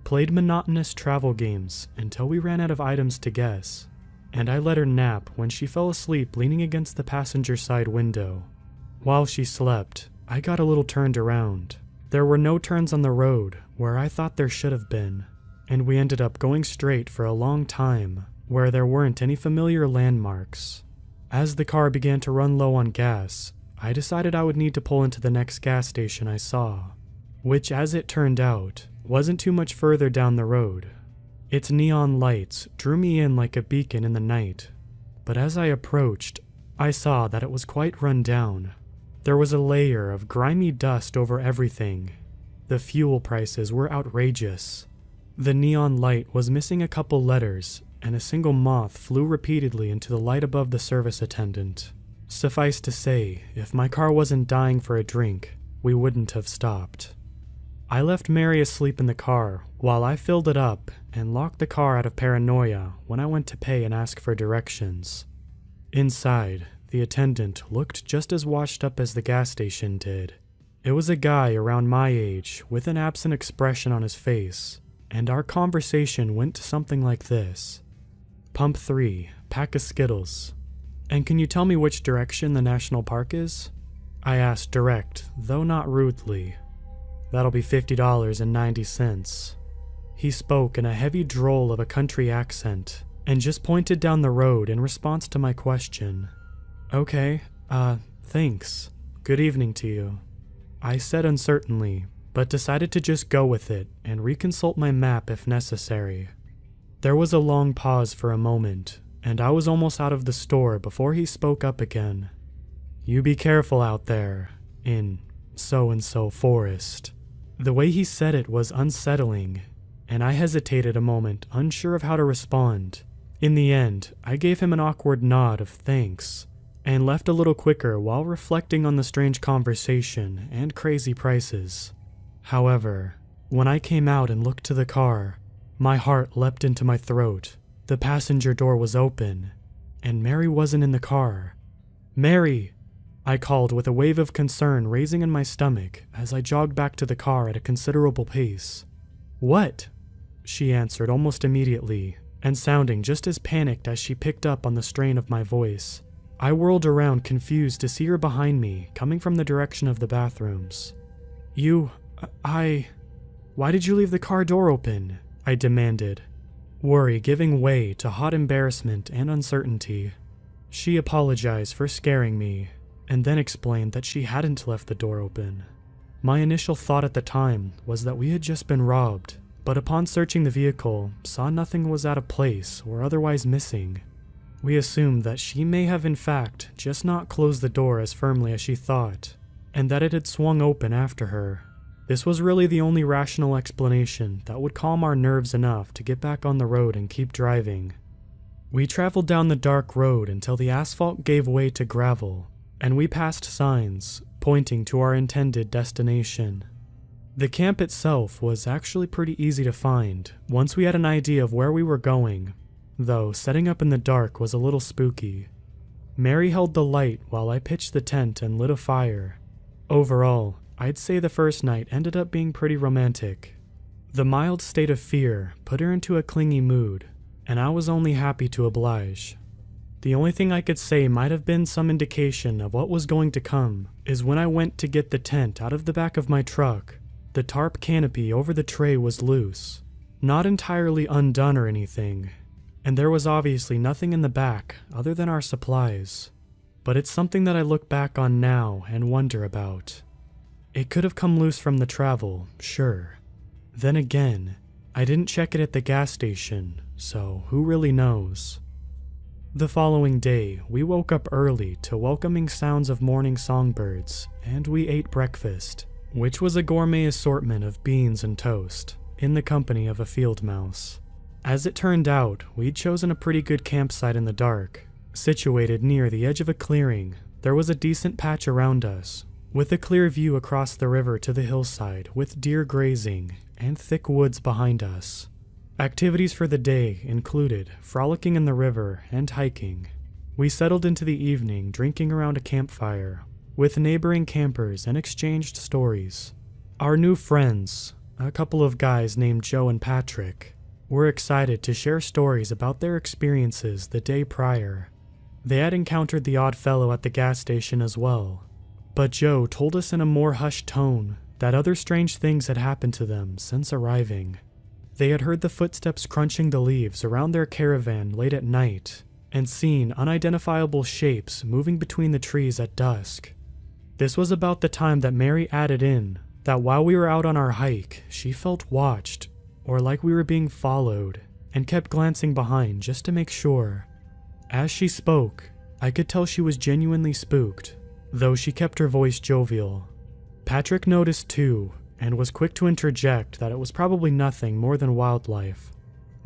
played monotonous travel games until we ran out of items to guess, and I let her nap when she fell asleep leaning against the passenger side window. While she slept, I got a little turned around. There were no turns on the road where I thought there should have been, and we ended up going straight for a long time where there weren't any familiar landmarks. As the car began to run low on gas, I decided I would need to pull into the next gas station I saw, which, as it turned out, wasn't too much further down the road. Its neon lights drew me in like a beacon in the night, but as I approached, I saw that it was quite run down. There was a layer of grimy dust over everything, The fuel prices were outrageous. The neon light was missing a couple letters, and a single moth flew repeatedly into the light above the service attendant. Suffice to say, if my car wasn't dying for a drink, we wouldn't have stopped. I left Mary asleep in the car while I filled it up and locked the car out of paranoia when I went to pay and ask for directions. Inside, the attendant looked just as washed up as the gas station did. It was a guy around my age with an absent expression on his face, and our conversation went something like this. Pump 3, pack of Skittles. And can you tell me which direction the national park is? I asked direct, though not rudely. That'll be $50.90. He spoke in a heavy drawl of a country accent, and just pointed down the road in response to my question. Okay, thanks. Good evening to you. I said uncertainly, but decided to just go with it and reconsult my map if necessary. There was a long pause for a moment, and I was almost out of the store before he spoke up again. You be careful out there, in so-and-so forest. The way he said it was unsettling, and I hesitated a moment, unsure of how to respond. In the end, I gave him an awkward nod of thanks, and left a little quicker while reflecting on the strange conversation and crazy prices. However, when I came out and looked to the car, my heart leapt into my throat. The passenger door was open, and Mary wasn't in the car. Mary! I called with a wave of concern raising in my stomach as I jogged back to the car at a considerable pace. What? She answered almost immediately, and sounding just as panicked as she picked up on the strain of my voice. I whirled around confused to see her behind me, coming from the direction of the bathrooms. Why did you leave the car door open? I demanded, worry giving way to hot embarrassment and uncertainty. She apologized for scaring me, and then explained that she hadn't left the door open. My initial thought at the time was that we had just been robbed, but upon searching the vehicle, saw nothing was out of place or otherwise missing. We assumed that she may have in fact just not closed the door as firmly as she thought, and that it had swung open after her. This was really the only rational explanation that would calm our nerves enough to get back on the road and keep driving. We traveled down the dark road until the asphalt gave way to gravel, and we passed signs pointing to our intended destination. The camp itself was actually pretty easy to find once we had an idea of where we were going, though setting up in the dark was a little spooky. Mary held the light while I pitched the tent and lit a fire. Overall, I'd say the first night ended up being pretty romantic. The mild state of fear put her into a clingy mood, and I was only happy to oblige. The only thing I could say might have been some indication of what was going to come is when I went to get the tent out of the back of my truck. The tarp canopy over the tray was loose, not entirely undone or anything, and there was obviously nothing in the back other than our supplies. But it's something that I look back on now and wonder about. It could have come loose from the travel, sure. Then again, I didn't check it at the gas station, so who really knows? The following day, we woke up early to welcoming sounds of morning songbirds, and we ate breakfast, which was a gourmet assortment of beans and toast, in the company of a field mouse. As it turned out, we'd chosen a pretty good campsite in the dark. Situated near the edge of a clearing, there was a decent patch around us, with a clear view across the river to the hillside with deer grazing and thick woods behind us. Activities for the day included frolicking in the river and hiking. We settled into the evening drinking around a campfire with neighboring campers and exchanged stories. Our new friends, a couple of guys named Joe and Patrick, were excited to share stories about their experiences the day prior. They had encountered the odd fellow at the gas station as well, but Joe told us in a more hushed tone that other strange things had happened to them since arriving. They had heard the footsteps crunching the leaves around their caravan late at night, and seen unidentifiable shapes moving between the trees at dusk. This was about the time that Mary added in that while we were out on our hike, she felt watched, or like we were being followed, and kept glancing behind just to make sure. As she spoke, I could tell she was genuinely spooked, though she kept her voice jovial. Patrick noticed too, and was quick to interject that it was probably nothing more than wildlife.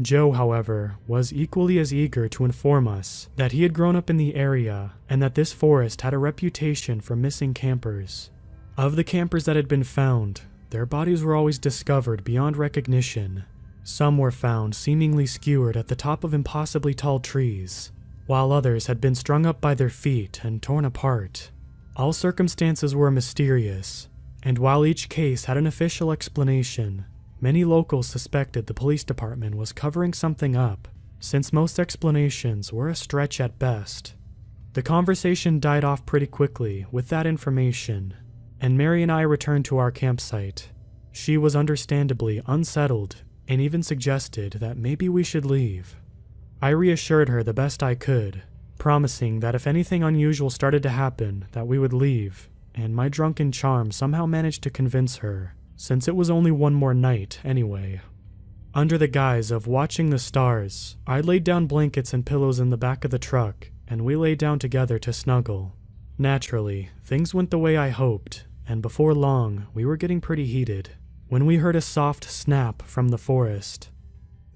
Joe, however, was equally as eager to inform us that he had grown up in the area and that this forest had a reputation for missing campers. Of the campers that had been found, their bodies were always discovered beyond recognition. Some were found seemingly skewered at the top of impossibly tall trees, while others had been strung up by their feet and torn apart. All circumstances were mysterious, and while each case had an official explanation, many locals suspected the police department was covering something up, since most explanations were a stretch at best. The conversation died off pretty quickly with that information, and Mary and I returned to our campsite. She was understandably unsettled and even suggested that maybe we should leave. I reassured her the best I could, promising that if anything unusual started to happen, that we would leave, and my drunken charm somehow managed to convince her, since it was only one more night anyway. Under the guise of watching the stars, I laid down blankets and pillows in the back of the truck, and we lay down together to snuggle. Naturally, things went the way I hoped, and before long, we were getting pretty heated, when we heard a soft snap from the forest.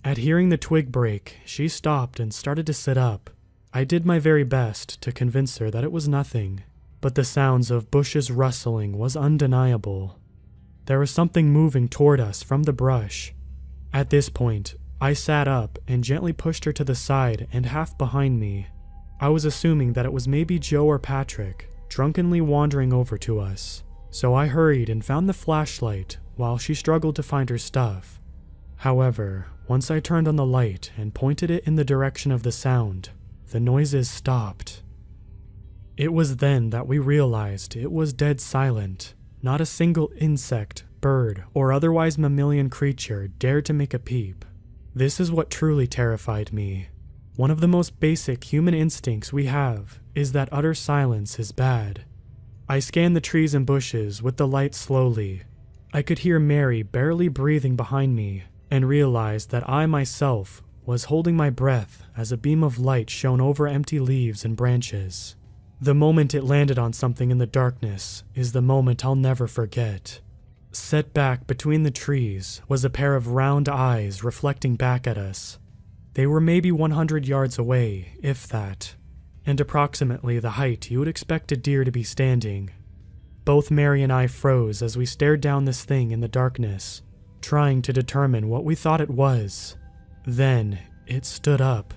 At hearing the twig break, she stopped and started to sit up. I did my very best to convince her that it was nothing, but the sounds of bushes rustling was undeniable. There was something moving toward us from the brush. At this point, I sat up and gently pushed her to the side and half behind me. I was assuming that it was maybe Joe or Patrick, drunkenly wandering over to us, so I hurried and found the flashlight while she struggled to find her stuff. However, once I turned on the light and pointed it in the direction of the sound, the noises stopped. It was then that we realized it was dead silent. Not a single insect, bird, or otherwise mammalian creature dared to make a peep. This is what truly terrified me. One of the most basic human instincts we have is that utter silence is bad. I scanned the trees and bushes with the light slowly. I could hear Mary barely breathing behind me, and realized that I myself was holding my breath as a beam of light shone over empty leaves and branches. The moment it landed on something in the darkness is the moment I'll never forget. Set back between the trees was a pair of round eyes reflecting back at us. They were maybe 100 yards away, if that, and approximately the height you would expect a deer to be standing. Both Mary and I froze as we stared down this thing in the darkness, trying to determine what we thought it was. Then, it stood up.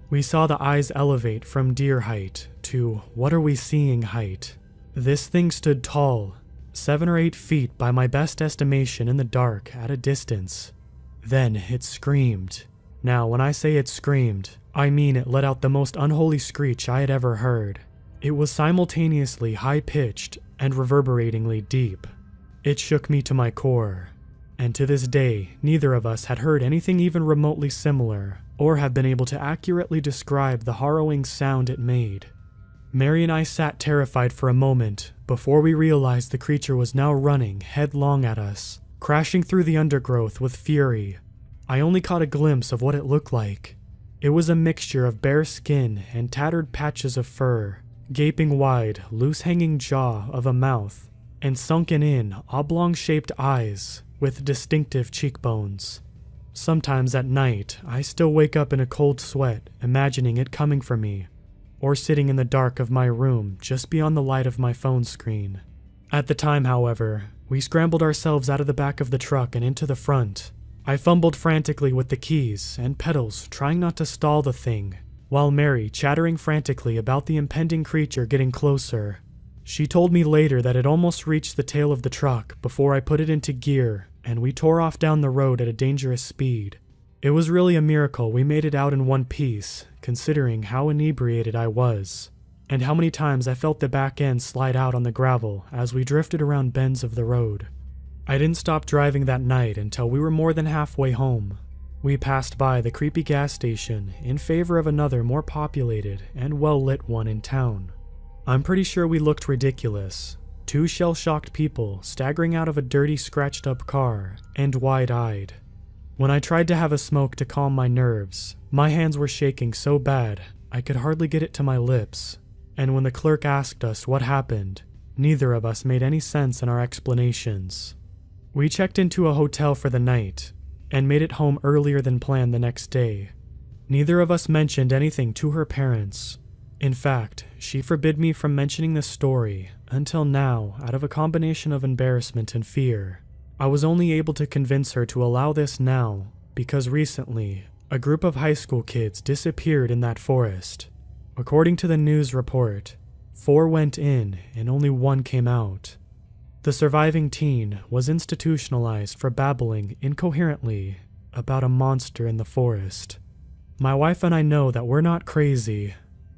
We saw the eyes elevate from deer height to what are we seeing height. This thing stood tall, 7 or 8 feet by my best estimation in the dark at a distance. Then it screamed. Now, when I say it screamed, I mean it let out the most unholy screech I had ever heard. It was simultaneously high-pitched and reverberatingly deep. It shook me to my core, and to this day, neither of us had heard anything even remotely similar, or have been able to accurately describe the harrowing sound it made. Mary and I sat terrified for a moment before we realized the creature was now running headlong at us, crashing through the undergrowth with fury. I only caught a glimpse of what it looked like. It was a mixture of bare skin and tattered patches of fur, gaping wide, loose-hanging jaw of a mouth, and sunken-in, oblong-shaped eyes with distinctive cheekbones. Sometimes at night, I still wake up in a cold sweat, imagining it coming for me, or sitting in the dark of my room just beyond the light of my phone screen. At the time, however, we scrambled ourselves out of the back of the truck and into the front. I fumbled frantically with the keys and pedals, trying not to stall the thing, while Mary chattering frantically about the impending creature getting closer. She told me later that it almost reached the tail of the truck before I put it into gear, and we tore off down the road at a dangerous speed. It was really a miracle we made it out in one piece, considering how inebriated I was, and how many times I felt the back end slide out on the gravel as we drifted around bends of the road. I didn't stop driving that night until we were more than halfway home. We passed by the creepy gas station in favor of another more populated and well-lit one in town. I'm pretty sure we looked ridiculous. 2 shell-shocked people staggering out of a dirty, scratched-up car, and wide-eyed. When I tried to have a smoke to calm my nerves, my hands were shaking so bad I could hardly get it to my lips, and when the clerk asked us what happened, neither of us made any sense in our explanations. We checked into a hotel for the night and made it home earlier than planned the next day. Neither of us mentioned anything to her parents. In fact, she forbid me from mentioning the story until now out of a combination of embarrassment and fear. I was only able to convince her to allow this now because recently, a group of high school kids disappeared in that forest. According to the news report, 4 went in and only 1 came out. The surviving teen was institutionalized for babbling incoherently about a monster in the forest. My wife and I know that we're not crazy.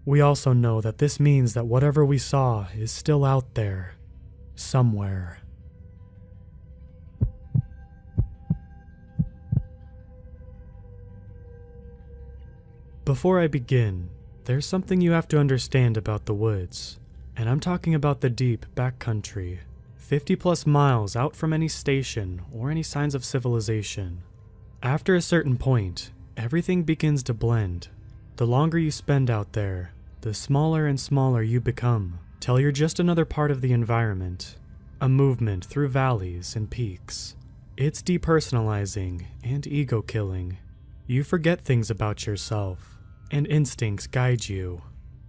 We also know that this means that whatever we saw is still out there, somewhere. Before I begin, there's something you have to understand about the woods, and I'm talking about the deep backcountry, 50+ miles out from any station or any signs of civilization. After a certain point, everything begins to blend. The longer you spend out there, the smaller and smaller you become, till you're just another part of the environment, a movement through valleys and peaks. It's depersonalizing and ego-killing. You forget things about yourself, and instincts guide you.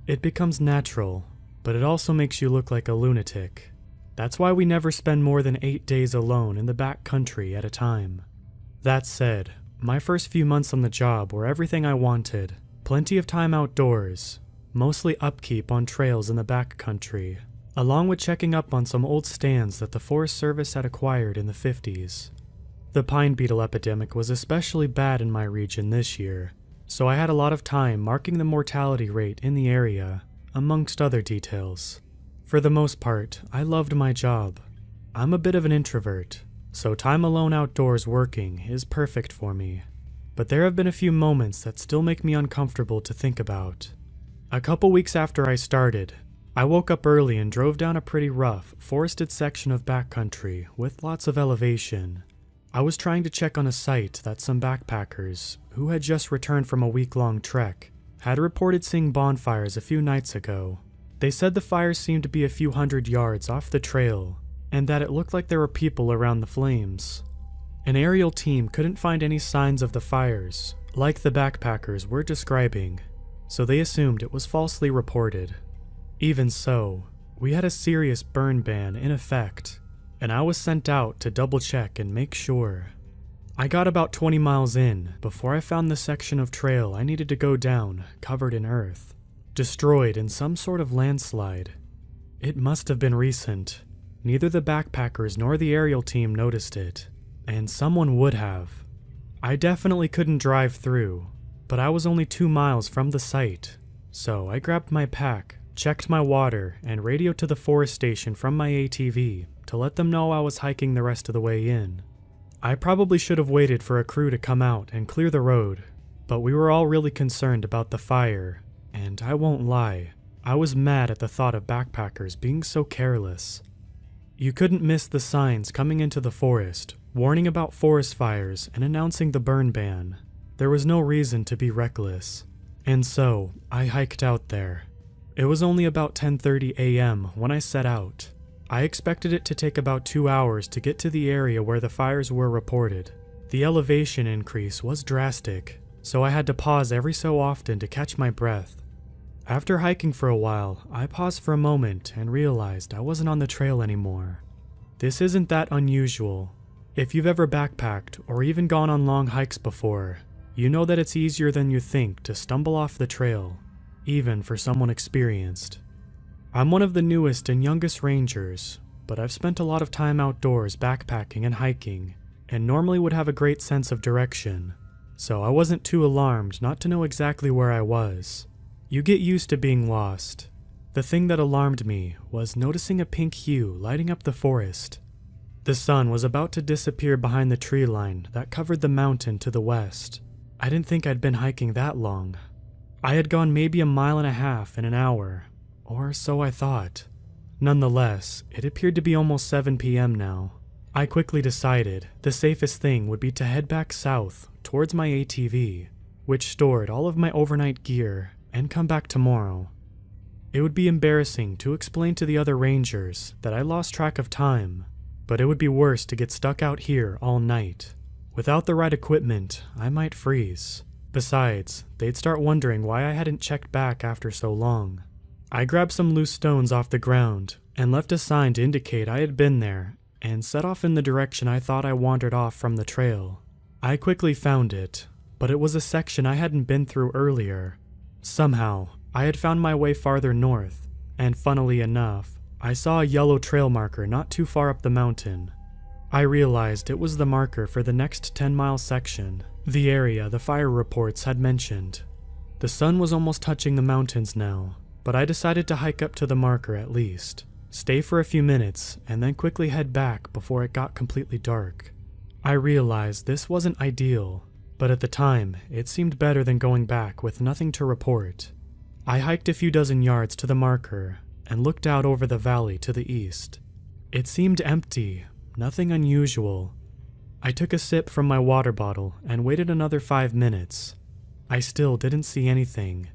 It becomes natural, but it also makes you look like a lunatic. That's why we never spend more than 8 days alone in the backcountry at a time. That said, my first few months on the job were everything I wanted. Plenty of time outdoors, mostly upkeep on trails in the backcountry, along with checking up on some old stands that the Forest Service had acquired in the 50s. The pine beetle epidemic was especially bad in my region this year, so I had a lot of time marking the mortality rate in the area, amongst other details. For the most part, I loved my job. I'm a bit of an introvert, so time alone outdoors working is perfect for me. But there have been a few moments that still make me uncomfortable to think about. A couple weeks after I started, I woke up early and drove down a pretty rough, forested section of backcountry with lots of elevation. I was trying to check on a site that some backpackers, who had just returned from a week-long trek, had reported seeing bonfires a few nights ago. They said the fires seemed to be a few hundred yards off the trail, and that it looked like there were people around the flames. An aerial team couldn't find any signs of the fires, like the backpackers were describing, so they assumed it was falsely reported. Even so, we had a serious burn ban in effect, and I was sent out to double-check and make sure. I got about 20 miles in before I found the section of trail I needed to go down covered in earth, destroyed in some sort of landslide. It must have been recent. Neither the backpackers nor the aerial team noticed it, and someone would have. I definitely couldn't drive through, but I was only 2 miles from the site, so I grabbed my pack, checked my water, and radioed to the forest station from my ATV to let them know I was hiking the rest of the way in. I probably should have waited for a crew to come out and clear the road, but we were all really concerned about the fire, and I won't lie, I was mad at the thought of backpackers being so careless. You couldn't miss the signs coming into the forest, warning about forest fires and announcing the burn ban. There was no reason to be reckless. And so, I hiked out there. It was only about 10:30 a.m. when I set out. I expected it to take about 2 hours to get to the area where the fires were reported. The elevation increase was drastic, so I had to pause every so often to catch my breath. After hiking for a while, I paused for a moment and realized I wasn't on the trail anymore. This isn't that unusual. If you've ever backpacked or even gone on long hikes before, you know that it's easier than you think to stumble off the trail, even for someone experienced. I'm one of the newest and youngest rangers, but I've spent a lot of time outdoors backpacking and hiking, and normally would have a great sense of direction, so I wasn't too alarmed not to know exactly where I was. You get used to being lost. The thing that alarmed me was noticing a pink hue lighting up the forest. The sun was about to disappear behind the tree line that covered the mountain to the west. I didn't think I'd been hiking that long. I had gone maybe 1.5 miles in an hour, or so I thought. Nonetheless, it appeared to be almost 7 p.m. now. I quickly decided the safest thing would be to head back south towards my ATV, which stored all of my overnight gear, and come back tomorrow. It would be embarrassing to explain to the other rangers that I lost track of time, but it would be worse to get stuck out here all night. Without the right equipment, I might freeze. Besides, they'd start wondering why I hadn't checked back after so long. I grabbed some loose stones off the ground and left a sign to indicate I had been there and set off in the direction I thought I wandered off from the trail. I quickly found it, but it was a section I hadn't been through earlier. Somehow, I had found my way farther north, and funnily enough, I saw a yellow trail marker not too far up the mountain. I realized it was the marker for the next 10-mile section, the area the fire reports had mentioned. The sun was almost touching the mountains now, but I decided to hike up to the marker at least, stay for a few minutes, and then quickly head back before it got completely dark. I realized this wasn't ideal, but at the time, it seemed better than going back with nothing to report. I hiked a few dozen yards to the marker and looked out over the valley to the east. It seemed empty, nothing unusual. I took a sip from my water bottle and waited another 5 minutes. I still didn't see anything,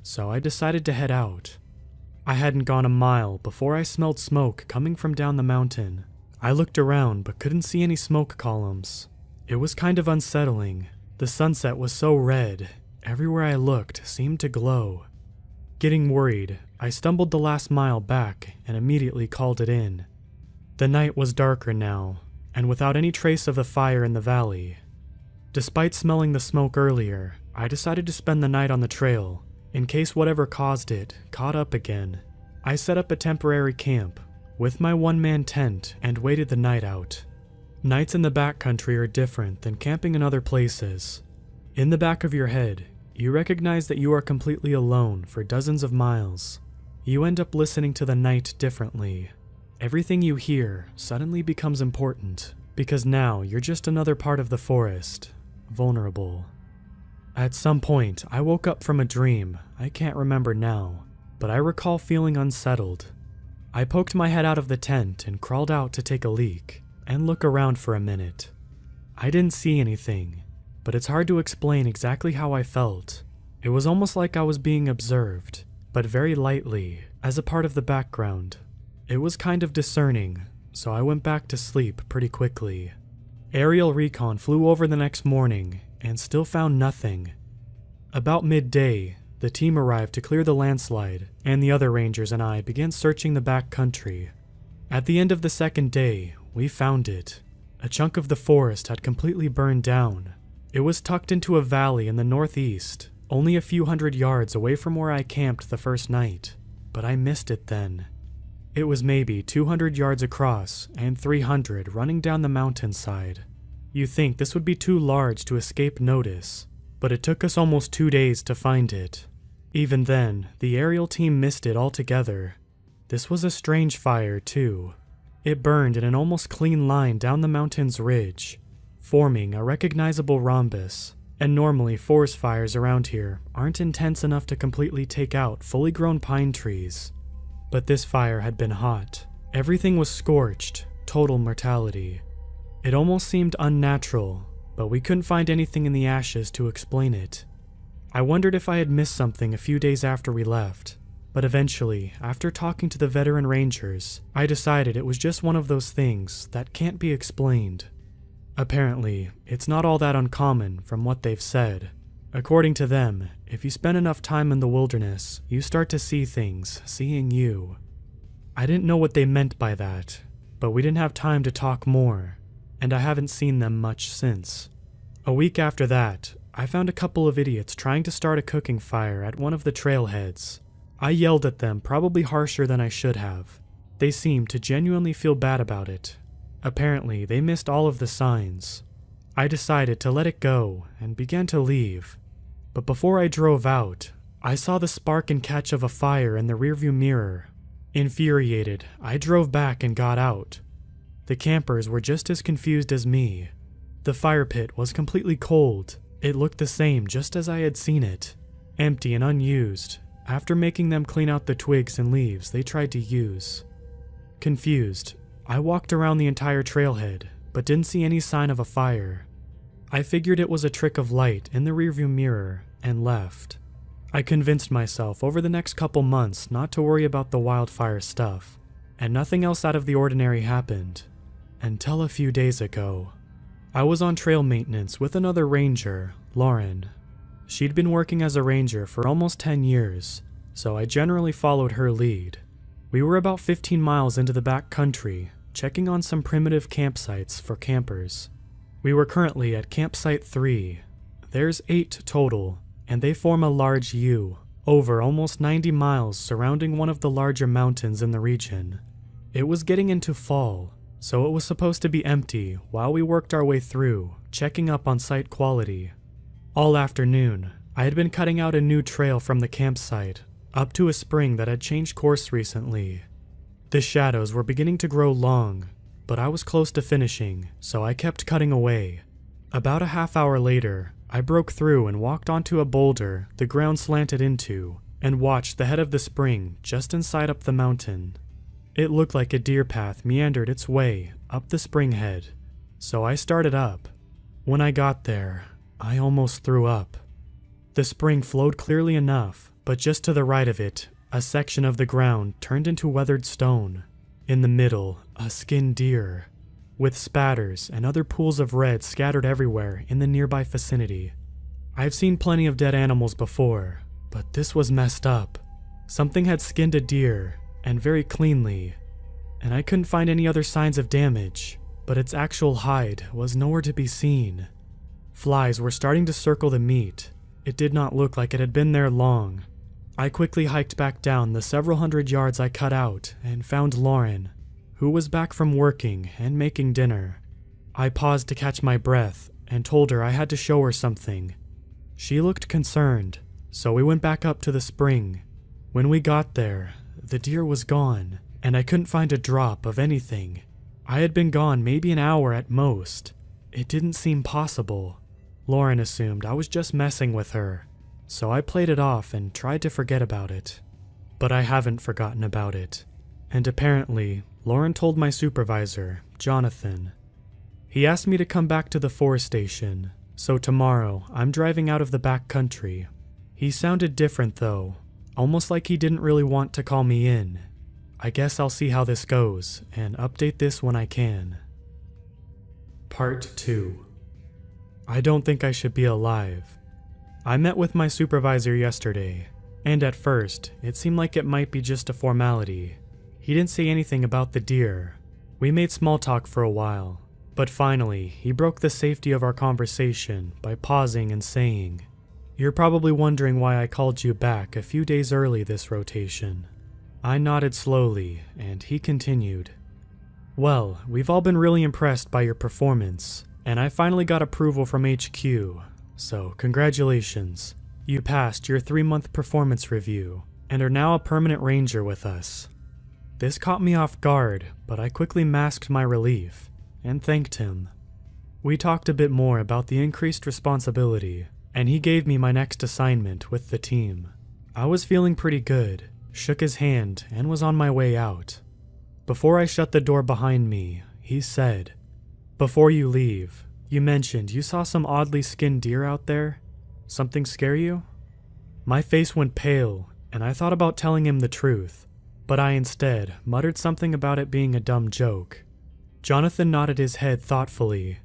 so I decided to head out. I hadn't gone a mile before I smelled smoke coming from down the mountain. I looked around but couldn't see any smoke columns. It was kind of unsettling. The sunset was so red, everywhere I looked seemed to glow. Getting worried, I stumbled the last mile back and immediately called it in. The night was darker now, and without any trace of the fire in the valley. Despite smelling the smoke earlier, I decided to spend the night on the trail, in case whatever caused it caught up again. I set up a temporary camp, with my one-man tent, and waited the night out. Nights in the backcountry are different than camping in other places. In the back of your head, you recognize that you are completely alone for dozens of miles. You end up listening to the night differently. Everything you hear suddenly becomes important, because now you're just another part of the forest, vulnerable. At some point, I woke up from a dream I can't remember now, but I recall feeling unsettled. I poked my head out of the tent and crawled out to take a leak and look around for a minute. I didn't see anything, but it's hard to explain exactly how I felt. It was almost like I was being observed, but very lightly, as a part of the background. It was kind of discerning, so I went back to sleep pretty quickly. Aerial recon flew over the next morning and still found nothing. About midday, the team arrived to clear the landslide, and the other rangers and I began searching the back country. At the end of the second day, we found it. A chunk of the forest had completely burned down. It was tucked into a valley in the northeast, only a few hundred yards away from where I camped the first night, but I missed it then. It was maybe 200 yards across and 300 running down the mountainside. You think this would be too large to escape notice, but it took us almost 2 days to find it. Even then, the aerial team missed it altogether. This was a strange fire, too. It burned in an almost clean line down the mountain's ridge, forming a recognizable rhombus, and normally forest fires around here aren't intense enough to completely take out fully grown pine trees. But this fire had been hot. Everything was scorched, total mortality. It almost seemed unnatural, but we couldn't find anything in the ashes to explain it. I wondered if I had missed something a few days after we left, but eventually, after talking to the veteran rangers, I decided it was just one of those things that can't be explained. Apparently, it's not all that uncommon from what they've said. According to them, if you spend enough time in the wilderness, you start to see things seeing you. I didn't know what they meant by that, but we didn't have time to talk more, and I haven't seen them much since. A week after that, I found a couple of idiots trying to start a cooking fire at one of the trailheads. I yelled at them, probably harsher than I should have. They seemed to genuinely feel bad about it. Apparently, they missed all of the signs. I decided to let it go and began to leave. But before I drove out, I saw the spark and catch of a fire in the rearview mirror. Infuriated, I drove back and got out. The campers were just as confused as me. The fire pit was completely cold. It looked the same just as I had seen it, empty and unused, after making them clean out the twigs and leaves they tried to use. Confused, I walked around the entire trailhead, but didn't see any sign of a fire. I figured it was a trick of light in the rearview mirror and left. I convinced myself over the next couple months not to worry about the wildfire stuff, and nothing else out of the ordinary happened. until a few days ago. I was on trail maintenance with another ranger, Lauren. She'd been working as a ranger for almost 10 years, so I generally followed her lead. We were about 15 miles into the back country, checking on some primitive campsites for campers. We were currently at campsite 3. There's 8 total, and they form a large U, over almost 90 miles surrounding one of the larger mountains in the region. It was getting into fall, so it was supposed to be empty while we worked our way through, checking up on site quality. All afternoon, I had been cutting out a new trail from the campsite, up to a spring that had changed course recently. The shadows were beginning to grow long, but I was close to finishing, so I kept cutting away. About a half hour later, I broke through and walked onto a boulder the ground slanted into, and watched the head of the spring just inside up the mountain. It looked like a deer path meandered its way up the spring head, so I started up. When I got there, I almost threw up. The spring flowed clearly enough, but just to the right of it, a section of the ground turned into weathered stone. In the middle, a skinned deer, with spatters and other pools of red scattered everywhere in the nearby vicinity. I've seen plenty of dead animals before, but this was messed up. Something had skinned a deer, and very cleanly, and I couldn't find any other signs of damage, but its actual hide was nowhere to be seen. Flies were starting to circle the meat. It did not look like it had been there long. I quickly hiked back down the several hundred yards I cut out and found Lauren, who was back from working and making dinner. I paused to catch my breath and told her I had to show her something. She looked concerned, so we went back up to the spring. When we got there, the deer was gone, and I couldn't find a drop of anything. I had been gone maybe an hour at most. It didn't seem possible. Lauren assumed I was just messing with her, so I played it off and tried to forget about it. But I haven't forgotten about it, and apparently, Lauren told my supervisor, Jonathan. He asked me to come back to the forest station, so tomorrow I'm driving out of the back country. He sounded different though, almost like he didn't really want to call me in. I guess I'll see how this goes and update this when I can. Part 2. I don't think I should be alive. I met with my supervisor yesterday, and at first, it seemed like it might be just a formality. He didn't say anything about the deer. We made small talk for a while, but finally, he broke the safety of our conversation by pausing and saying, "You're probably wondering why I called you back a few days early this rotation." I nodded slowly, and he continued, "Well, we've all been really impressed by your performance, and I finally got approval from HQ, so congratulations. You passed your 3-month performance review, and are now a permanent ranger with us." This caught me off guard, but I quickly masked my relief, and thanked him. We talked a bit more about the increased responsibility, and he gave me my next assignment with the team. I was feeling pretty good, shook his hand, and was on my way out. Before I shut the door behind me, he said, "Before you leave, you mentioned you saw some oddly skinned deer out there. Something scare you?" My face went pale, and I thought about telling him the truth, but I instead muttered something about it being a dumb joke. Jonathan nodded his head thoughtfully,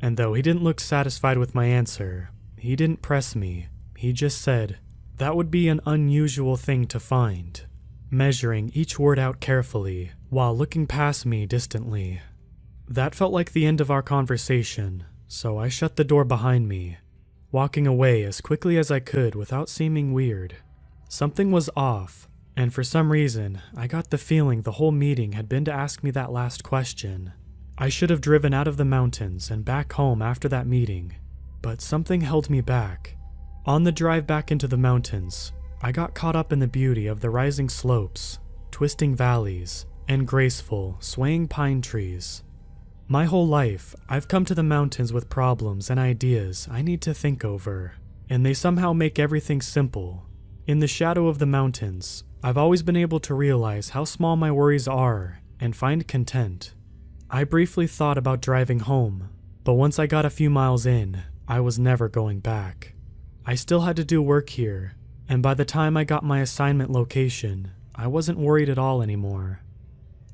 and though he didn't look satisfied with my answer, he didn't press me. He just said, "That would be an unusual thing to find," measuring each word out carefully while looking past me distantly. That felt like the end of our conversation, so I shut the door behind me, walking away as quickly as I could without seeming weird. Something was off, and for some reason, I got the feeling the whole meeting had been to ask me that last question. I should have driven out of the mountains and back home after that meeting, but something held me back. On the drive back into the mountains, I got caught up in the beauty of the rising slopes, twisting valleys, and graceful, swaying pine trees. My whole life, I've come to the mountains with problems and ideas I need to think over, and they somehow make everything simple. In the shadow of the mountains, I've always been able to realize how small my worries are and find content. I briefly thought about driving home, but once I got a few miles in, I was never going back. I still had to do work here, and by the time I got my assignment location, I wasn't worried at all anymore.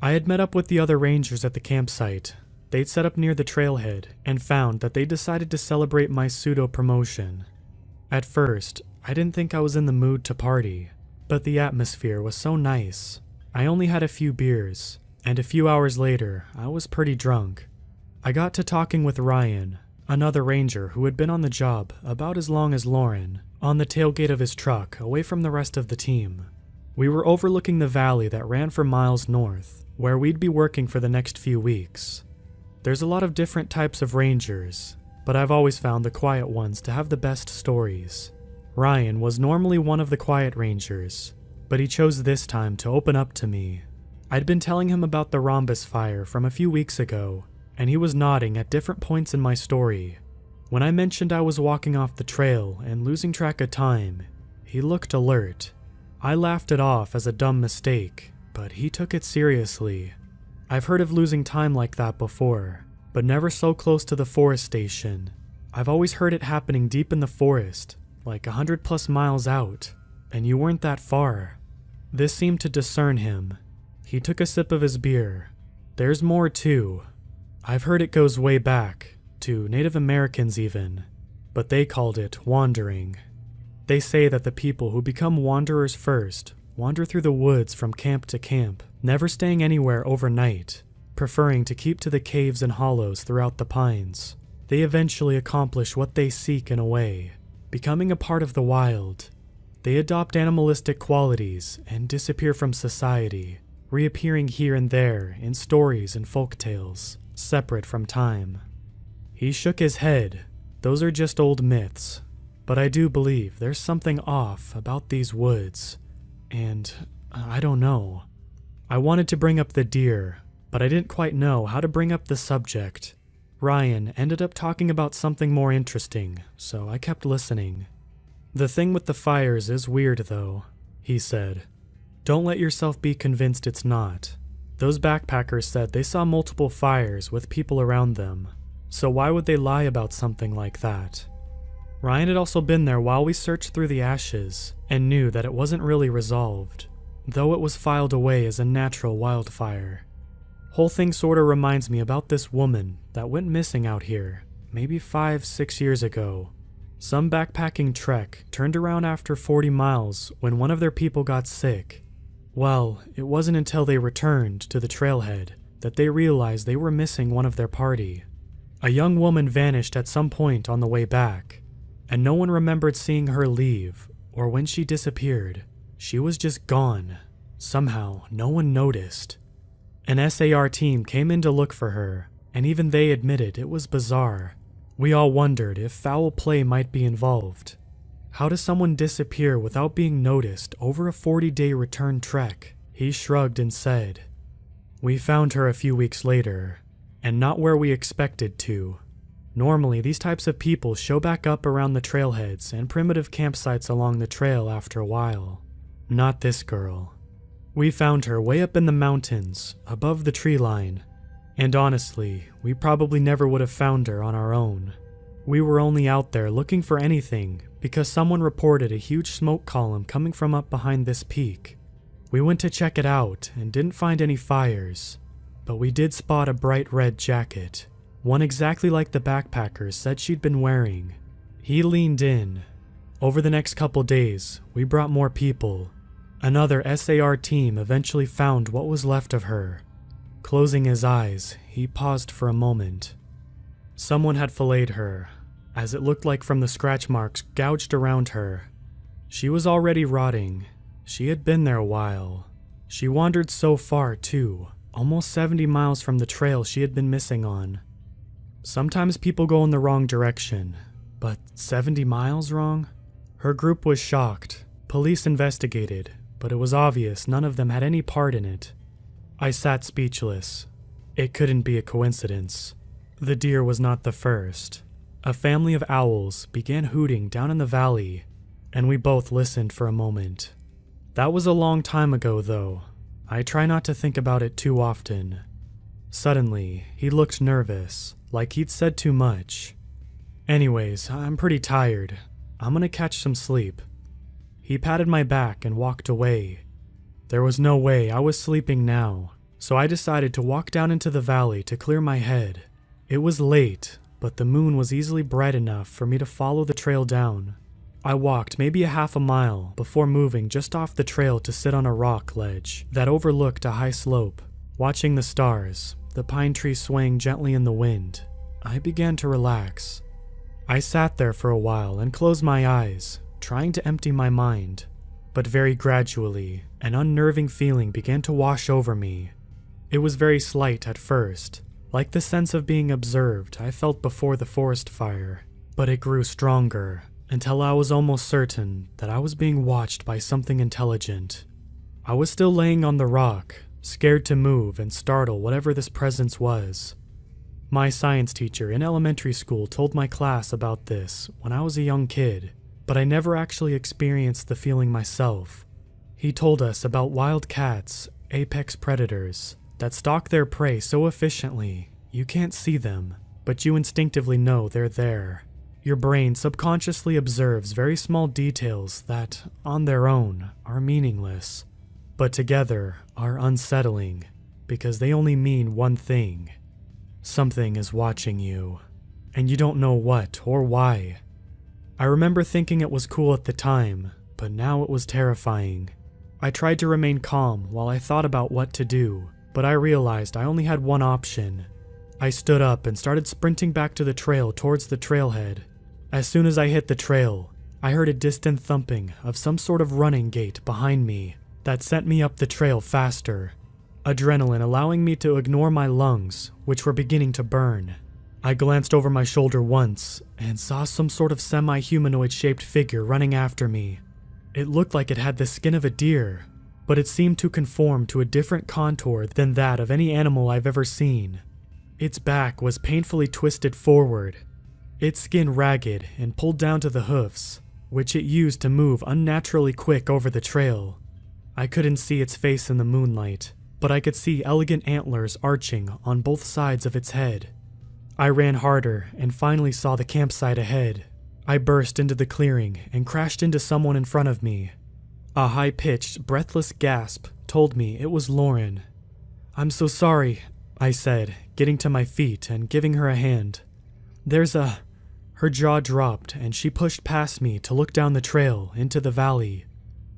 I had met up with the other rangers at the campsite, They'd set up near the trailhead and found that they decided to celebrate my pseudo-promotion. At first, I didn't think I was in the mood to party, but the atmosphere was so nice. I only had a few beers, and a few hours later, I was pretty drunk. I got to talking with Ryan, another ranger who had been on the job about as long as Lauren, on the tailgate of his truck away from the rest of the team. We were overlooking the valley that ran for miles north, where we'd be working for the next few weeks. There's a lot of different types of rangers, but I've always found the quiet ones to have the best stories. Ryan was normally one of the quiet rangers, but he chose this time to open up to me. I'd been telling him about the rhombus fire from a few weeks ago, and he was nodding at different points in my story. When I mentioned I was walking off the trail and losing track of time, he looked alert. I laughed it off as a dumb mistake, but he took it seriously. I've heard of losing time like that before, but never so close to the forest station. I've always heard it happening deep in the forest, like 100+ miles out, and you weren't that far. This seemed to discern him. He took a sip of his beer. There's more too. I've heard it goes way back, to Native Americans even, but they called it wandering. They say that the people who become wanderers first wander through the woods from camp to camp, never staying anywhere overnight, preferring to keep to the caves and hollows throughout the pines. They eventually accomplish what they seek in a way, becoming a part of the wild. They adopt animalistic qualities and disappear from society, reappearing here and there in stories and folktales, separate from time. He shook his head. Those are just old myths, but I do believe there's something off about these woods, and I don't know. I wanted to bring up the deer, but I didn't quite know how to bring up the subject. Ryan ended up talking about something more interesting, so I kept listening. The thing with the fires is weird though, he said. Don't let yourself be convinced it's not. Those backpackers said they saw multiple fires with people around them, so why would they lie about something like that? Ryan had also been there while we searched through the ashes and knew that it wasn't really resolved, though it was filed away as a natural wildfire. Whole thing sorta reminds me about this woman that went missing out here, maybe 5-6 years ago. Some backpacking trek turned around after 40 miles when one of their people got sick. Well, it wasn't until they returned to the trailhead that they realized they were missing one of their party. A young woman vanished at some point on the way back, and no one remembered seeing her leave or when she disappeared. She was just gone. Somehow, no one noticed. An SAR team came in to look for her, and even they admitted it was bizarre. We all wondered if foul play might be involved. How does someone disappear without being noticed over a 40-day return trek? He shrugged and said, "We found her a few weeks later, and not where we expected to. Normally, these types of people show back up around the trailheads and primitive campsites along the trail after a while. Not this girl. We found her way up in the mountains, above the tree line, and honestly, we probably never would have found her on our own. We were only out there looking for anything because someone reported a huge smoke column coming from up behind this peak. We went to check it out and didn't find any fires, but we did spot a bright red jacket, one exactly like the backpackers said she'd been wearing." He leaned in. "Over the next couple days, we brought more people. Another SAR team eventually found what was left of her." Closing his eyes, he paused for a moment. "Someone had filleted her, as it looked like from the scratch marks gouged around her. She was already rotting. She had been there a while. She wandered so far, too, almost 70 miles from the trail she had been missing on. Sometimes people go in the wrong direction, but 70 miles wrong?" Her group was shocked. Police investigated, but it was obvious none of them had any part in it. I sat speechless. It couldn't be a coincidence. The deer was not the first. A family of owls began hooting down in the valley, and we both listened for a moment. That was a long time ago, though. I try not to think about it too often. Suddenly, he looked nervous, like he'd said too much. "Anyways, I'm pretty tired. I'm gonna catch some sleep." He patted my back and walked away. There was no way I was sleeping now. so I decided to walk down into the valley to clear my head. It was late, but the moon was easily bright enough for me to follow the trail down. I walked maybe a half a mile before moving just off the trail to sit on a rock ledge that overlooked a high slope. Watching the stars, the pine trees swaying gently in the wind, I began to relax. I sat there for a while and closed my eyes, trying to empty my mind. But very gradually, an unnerving feeling began to wash over me. It was very slight at first, like the sense of being observed I felt before the forest fire, but it grew stronger until I was almost certain that I was being watched by something intelligent. I was still laying on the rock, scared to move and startle whatever this presence was. My science teacher in elementary school told my class about this when I was a young kid, but I never actually experienced the feeling myself. He told us about wild cats, apex predators, that stalk their prey so efficiently you can't see them, but you instinctively know they're there. Your brain subconsciously observes very small details that, on their own, are meaningless, but together are unsettling because they only mean one thing. Something is watching you, and you don't know what or why. I remember thinking it was cool at the time, but now it was terrifying. I tried to remain calm while I thought about what to do, but I realized I only had one option. I stood up and started sprinting back to the trail towards the trailhead. As soon as I hit the trail, I heard a distant thumping of some sort of running gait behind me that sent me up the trail faster, adrenaline allowing me to ignore my lungs, which were beginning to burn. I glanced over my shoulder once and saw some sort of semi-humanoid shaped figure running after me. It looked like it had the skin of a deer, but it seemed to conform to a different contour than that of any animal I've ever seen. Its back was painfully twisted forward, its skin ragged and pulled down to the hoofs, which it used to move unnaturally quick over the trail. I couldn't see its face in the moonlight, but I could see elegant antlers arching on both sides of its head. I ran harder and finally saw the campsite ahead. I burst into the clearing and crashed into someone in front of me. A high-pitched, breathless gasp told me it was Lauren. "I'm so sorry," I said, getting to my feet and giving her a hand. Her jaw dropped and she pushed past me to look down the trail into the valley.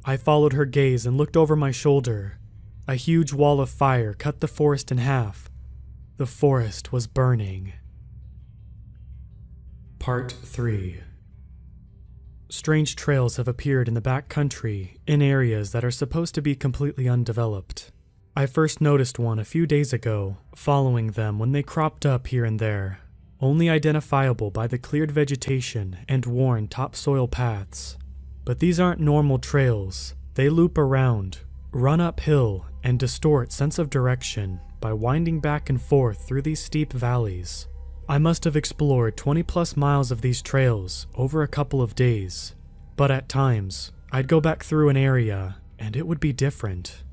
I followed her gaze and looked over my shoulder. A huge wall of fire cut the forest in half. The forest was burning. Part 3. Strange trails have appeared in the back country in areas that are supposed to be completely undeveloped. I first noticed one a few days ago, following them when they cropped up here and there, only identifiable by the cleared vegetation and worn topsoil paths. But these aren't normal trails. They loop around, run uphill, and distort sense of direction by winding back and forth through these steep valleys. I must have explored 20+ miles of these trails over a couple of days, but at times, I'd go back through an area and it would be different.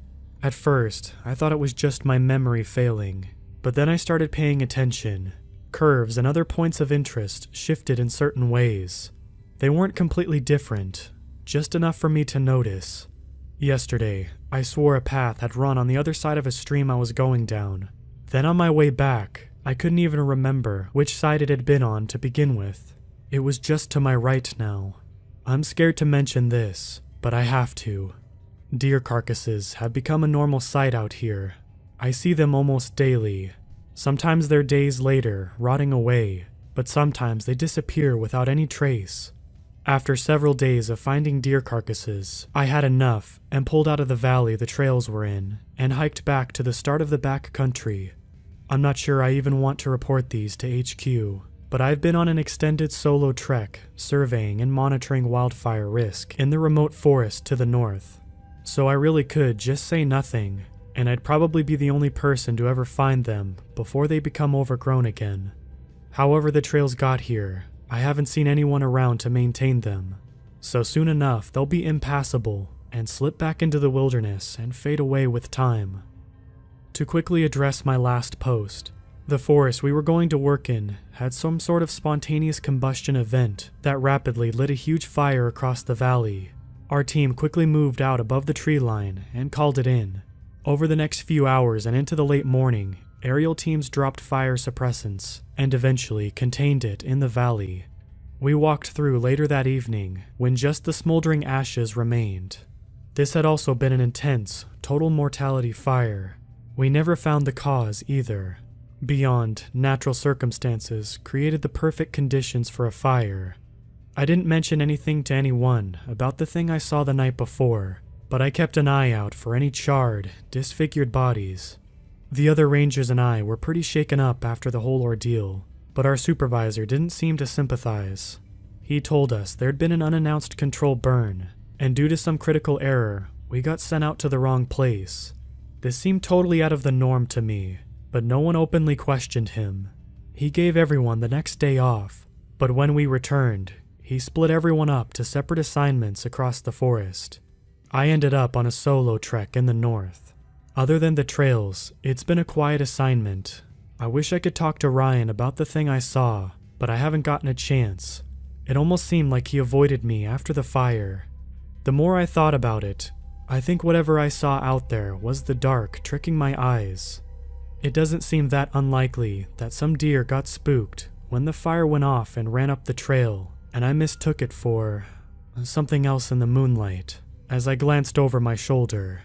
At first, I thought it was just my memory failing, but then I started paying attention. Curves and other points of interest shifted in certain ways. They weren't completely different, just enough for me to notice. Yesterday, I swore a path had run on the other side of a stream I was going down. Then on my way back, I couldn't even remember which side it had been on to begin with. It was just to my right now. I'm scared to mention this, but I have to. Deer carcasses have become a normal sight out here. I see them almost daily. Sometimes they're days later, rotting away, but sometimes they disappear without any trace. After several days of finding deer carcasses, I had enough and pulled out of the valley the trails were in and hiked back to the start of the back country. I'm not sure I even want to report these to HQ, but I've been on an extended solo trek surveying and monitoring wildfire risk in the remote forest to the north. So I really could just say nothing, and I'd probably be the only person to ever find them before they become overgrown again. However the trails got here, I haven't seen anyone around to maintain them, so soon enough they'll be impassable and slip back into the wilderness and fade away with time. To quickly address my last post, the forest we were going to work in had some sort of spontaneous combustion event that rapidly lit a huge fire across the valley. Our team quickly moved out above the tree line and called it in. Over the next few hours and into the late morning, aerial teams dropped fire suppressants and eventually contained it in the valley. We walked through later that evening when just the smoldering ashes remained. This had also been an intense, total mortality fire. We never found the cause either. Beyond, natural circumstances created the perfect conditions for a fire. I didn't mention anything to anyone about the thing I saw the night before, but I kept an eye out for any charred, disfigured bodies. The other rangers and I were pretty shaken up after the whole ordeal, but our supervisor didn't seem to sympathize. He told us there'd been an unannounced control burn, and due to some critical error, we got sent out to the wrong place. This seemed totally out of the norm to me, but no one openly questioned him. He gave everyone the next day off, but when we returned, he split everyone up to separate assignments across the forest. I ended up on a solo trek in the north. Other than the trails, it's been a quiet assignment. I wish I could talk to Ryan about the thing I saw, but I haven't gotten a chance. It almost seemed like he avoided me after the fire. The more I thought about it, I think whatever I saw out there was the dark tricking my eyes. It doesn't seem that unlikely that some deer got spooked when the fire went off and ran up the trail, and I mistook it for something else in the moonlight as I glanced over my shoulder.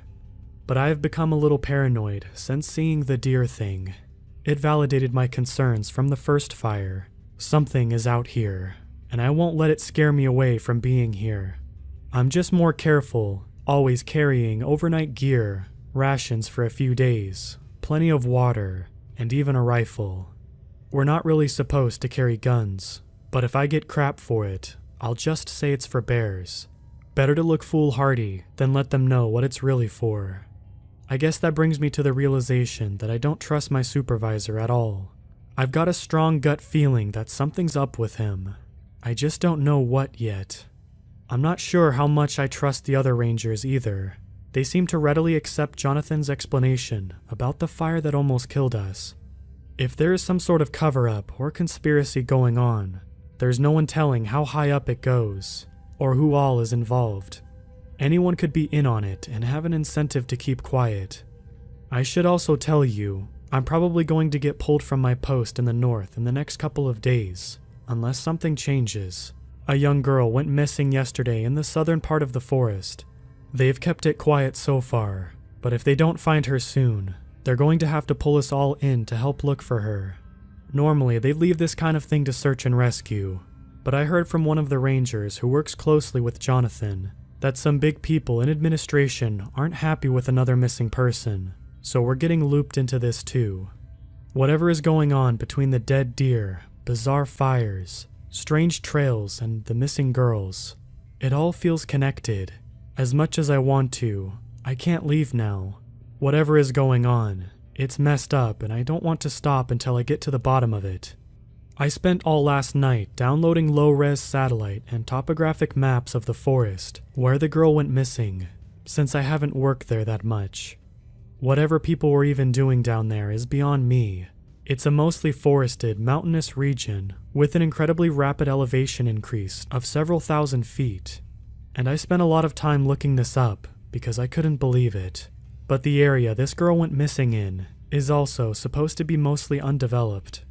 But I have become a little paranoid since seeing the deer thing. It validated my concerns from the first fire. Something is out here, and I won't let it scare me away from being here. I'm just more careful, always carrying overnight gear, rations for a few days, plenty of water, and even a rifle. We're not really supposed to carry guns, but if I get crap for it, I'll just say it's for bears. Better to look foolhardy than let them know what it's really for. I guess that brings me to the realization that I don't trust my supervisor at all. I've got a strong gut feeling that something's up with him. I just don't know what yet. I'm not sure how much I trust the other rangers either. They seem to readily accept Jonathan's explanation about the fire that almost killed us. If there is some sort of cover-up or conspiracy going on, there's no one telling how high up it goes, or who all is involved. Anyone could be in on it and have an incentive to keep quiet. I should also tell you, I'm probably going to get pulled from my post in the north in the next couple of days, unless something changes. A young girl went missing yesterday in the southern part of the forest. They've kept it quiet so far, but if they don't find her soon, they're going to have to pull us all in to help look for her. Normally, they'd leave this kind of thing to search and rescue, but I heard from one of the rangers who works closely with Jonathan that some big people in administration aren't happy with another missing person, so we're getting looped into this too. Whatever is going on between the dead deer, bizarre fires, strange trails, and the missing girls, it all feels connected. As much as I want to, I can't leave now. Whatever is going on, it's messed up and I don't want to stop until I get to the bottom of it. I spent all last night downloading low-res satellite and topographic maps of the forest where the girl went missing, since I haven't worked there that much. Whatever people were even doing down there is beyond me. It's a mostly forested, mountainous region with an incredibly rapid elevation increase of several thousand feet, and I spent a lot of time looking this up because I couldn't believe it. But the area this girl went missing in is also supposed to be mostly undeveloped.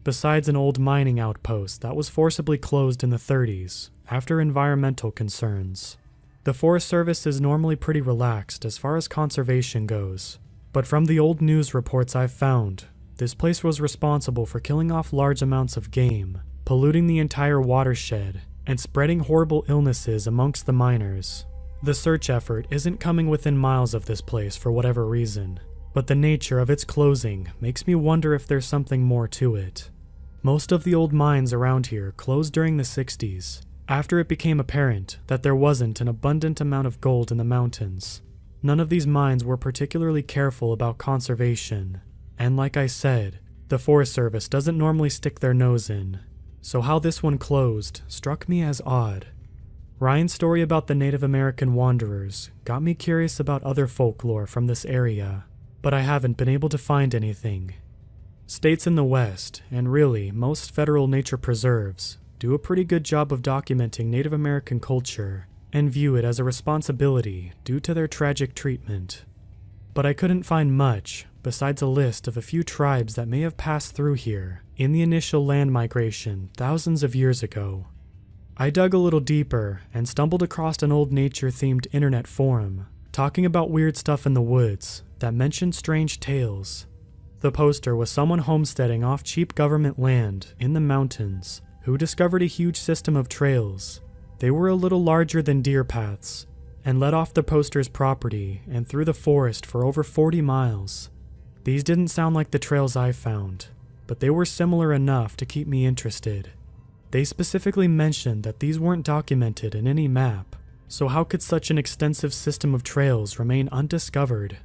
Besides an old mining outpost that was forcibly closed in the 30s after environmental concerns. The Forest Service is normally pretty relaxed as far as conservation goes, but from the old news reports I've found, this place was responsible for killing off large amounts of game, polluting the entire watershed, and spreading horrible illnesses amongst the miners. The search effort isn't coming within miles of this place for whatever reason, but the nature of its closing makes me wonder if there's something more to it. Most of the old mines around here closed during the 60s, after it became apparent that there wasn't an abundant amount of gold in the mountains. None of these mines were particularly careful about conservation, and like I said, the Forest Service doesn't normally stick their nose in, so how this one closed struck me as odd. Ryan's story about the Native American wanderers got me curious about other folklore from this area, but I haven't been able to find anything. States in the West, and really most federal nature preserves, do a pretty good job of documenting Native American culture and view it as a responsibility due to their tragic treatment. but I couldn't find much besides a list of a few tribes that may have passed through here in the initial land migration thousands of years ago. I dug a little deeper and stumbled across an old nature-themed internet forum talking about weird stuff in the woods that mentioned strange tales. The poster was someone homesteading off cheap government land in the mountains who discovered a huge system of trails. They were a little larger than deer paths and led off the poster's property and through the forest for over 40 miles. These didn't sound like the trails I found, but they were similar enough to keep me interested. They specifically mentioned that these weren't documented in any map, so how could such an extensive system of trails remain undiscovered?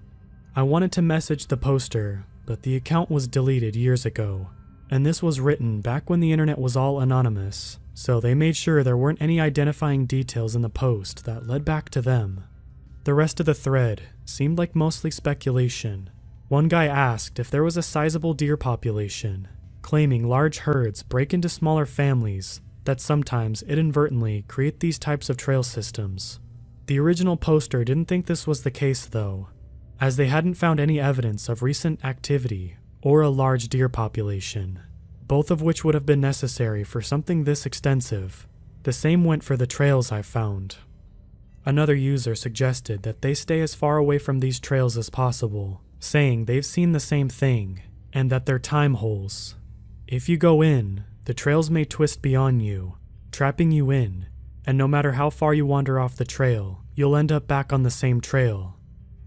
I wanted to message the poster, but the account was deleted years ago, and this was written back when the internet was all anonymous, so they made sure there weren't any identifying details in the post that led back to them. The rest of the thread seemed like mostly speculation. One guy asked if there was a sizable deer population, claiming large herds break into smaller families that sometimes inadvertently create these types of trail systems. The original poster didn't think this was the case though, as they hadn't found any evidence of recent activity or a large deer population, both of which would have been necessary for something this extensive. The same went for the trails I found. Another user suggested that they stay as far away from these trails as possible, saying they've seen the same thing, and that they're time holes. If you go in, the trails may twist beyond you, trapping you in, and no matter how far you wander off the trail, you'll end up back on the same trail.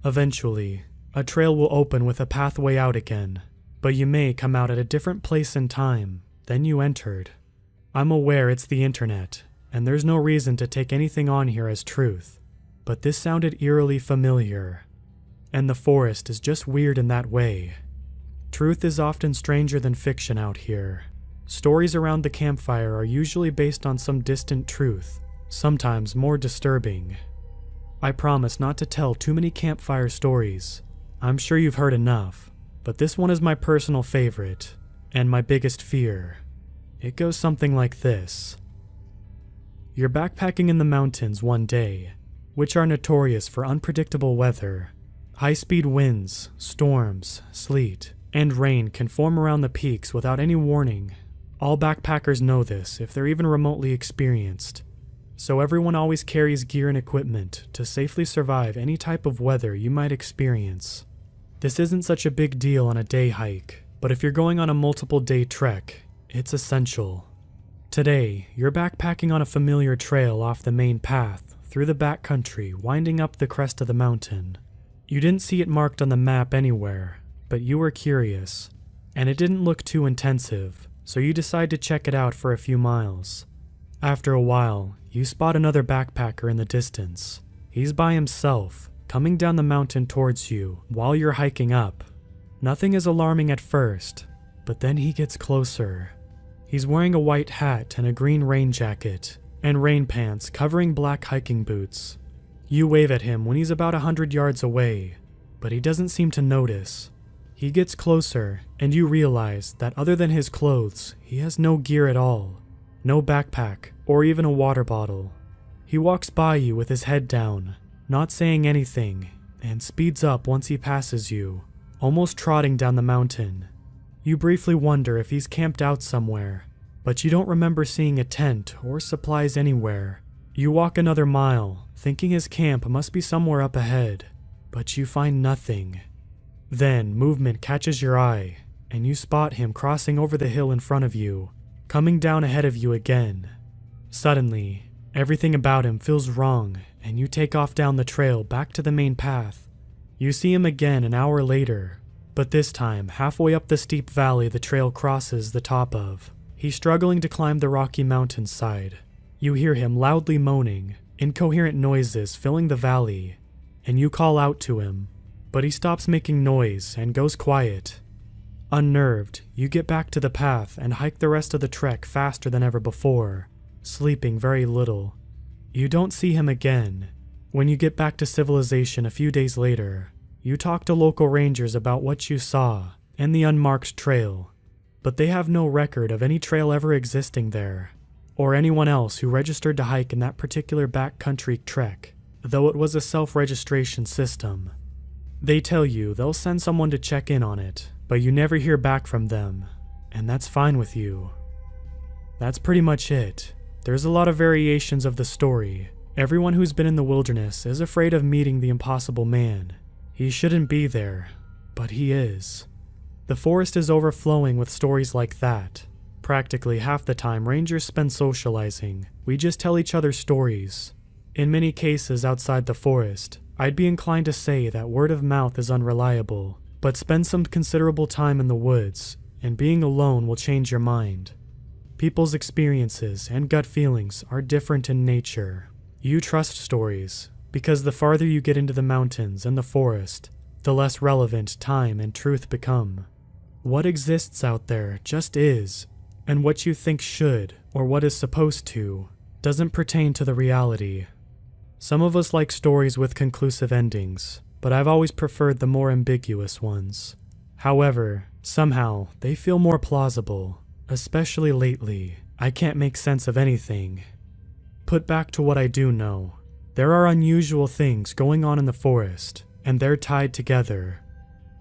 Eventually, a trail will open with a pathway out again, but you may come out at a different place in time than you entered. I'm aware it's the internet, and there's no reason to take anything on here as truth, but this sounded eerily familiar. And the forest is just weird in that way. Truth is often stranger than fiction out here. Stories around the campfire are usually based on some distant truth, sometimes more disturbing. I promise not to tell too many campfire stories. I'm sure you've heard enough, but this one is my personal favorite, and my biggest fear. It goes something like this. You're backpacking in the mountains one day, which are notorious for unpredictable weather. High-speed winds, storms, sleet, and rain can form around the peaks without any warning. All backpackers know this if they're even remotely experienced. So everyone always carries gear and equipment to safely survive any type of weather you might experience. This isn't such a big deal on a day hike, but if you're going on a multiple-day trek, it's essential. Today, you're backpacking on a familiar trail off the main path through the backcountry winding up the crest of the mountain. You didn't see it marked on the map anywhere, but you were curious, and it didn't look too intensive, so you decide to check it out for a few miles. After a while, you spot another backpacker in the distance. He's by himself, coming down the mountain towards you while you're hiking up. Nothing is alarming at first, but then he gets closer. He's wearing a white hat and a green rain jacket, and rain pants covering black hiking boots. You wave at him when he's about 100 yards away, but he doesn't seem to notice. He gets closer, and you realize that other than his clothes, he has no gear at all. No backpack, or even a water bottle. He walks by you with his head down, not saying anything, and speeds up once he passes you, almost trotting down the mountain. You briefly wonder if he's camped out somewhere, but you don't remember seeing a tent or supplies anywhere. You walk another mile, thinking his camp must be somewhere up ahead, but you find nothing. Then movement catches your eye, and you spot him crossing over the hill in front of you, coming down ahead of you again. Suddenly, everything about him feels wrong, and you take off down the trail back to the main path. You see him again an hour later, but this time halfway up the steep valley the trail crosses the top of. He's struggling to climb the rocky mountainside. You hear him loudly moaning, incoherent noises filling the valley, and you call out to him, but he stops making noise and goes quiet. Unnerved, you get back to the path and hike the rest of the trek faster than ever before, sleeping very little. You don't see him again. When you get back to civilization a few days later, you talk to local rangers about what you saw and the unmarked trail, but they have no record of any trail ever existing there, or anyone else who registered to hike in that particular backcountry trek, though it was a self-registration system. They tell you they'll send someone to check in on it, but you never hear back from them, and that's fine with you. That's pretty much it. There's a lot of variations of the story. Everyone who's been in the wilderness is afraid of meeting the impossible man. He shouldn't be there, but he is. The forest is overflowing with stories like that. Practically half the time rangers spend socializing. We just tell each other stories. In many cases outside the forest, I'd be inclined to say that word of mouth is unreliable, but spend some considerable time in the woods, and being alone will change your mind. People's experiences and gut feelings are different in nature. You trust stories, because the farther you get into the mountains and the forest, the less relevant time and truth become. What exists out there just is, and what you think should, or what is supposed to, doesn't pertain to the reality. Some of us like stories with conclusive endings, but I've always preferred the more ambiguous ones. However, somehow, they feel more plausible. Especially lately, I can't make sense of anything. Put back to what I do know. There are unusual things going on in the forest, and they're tied together.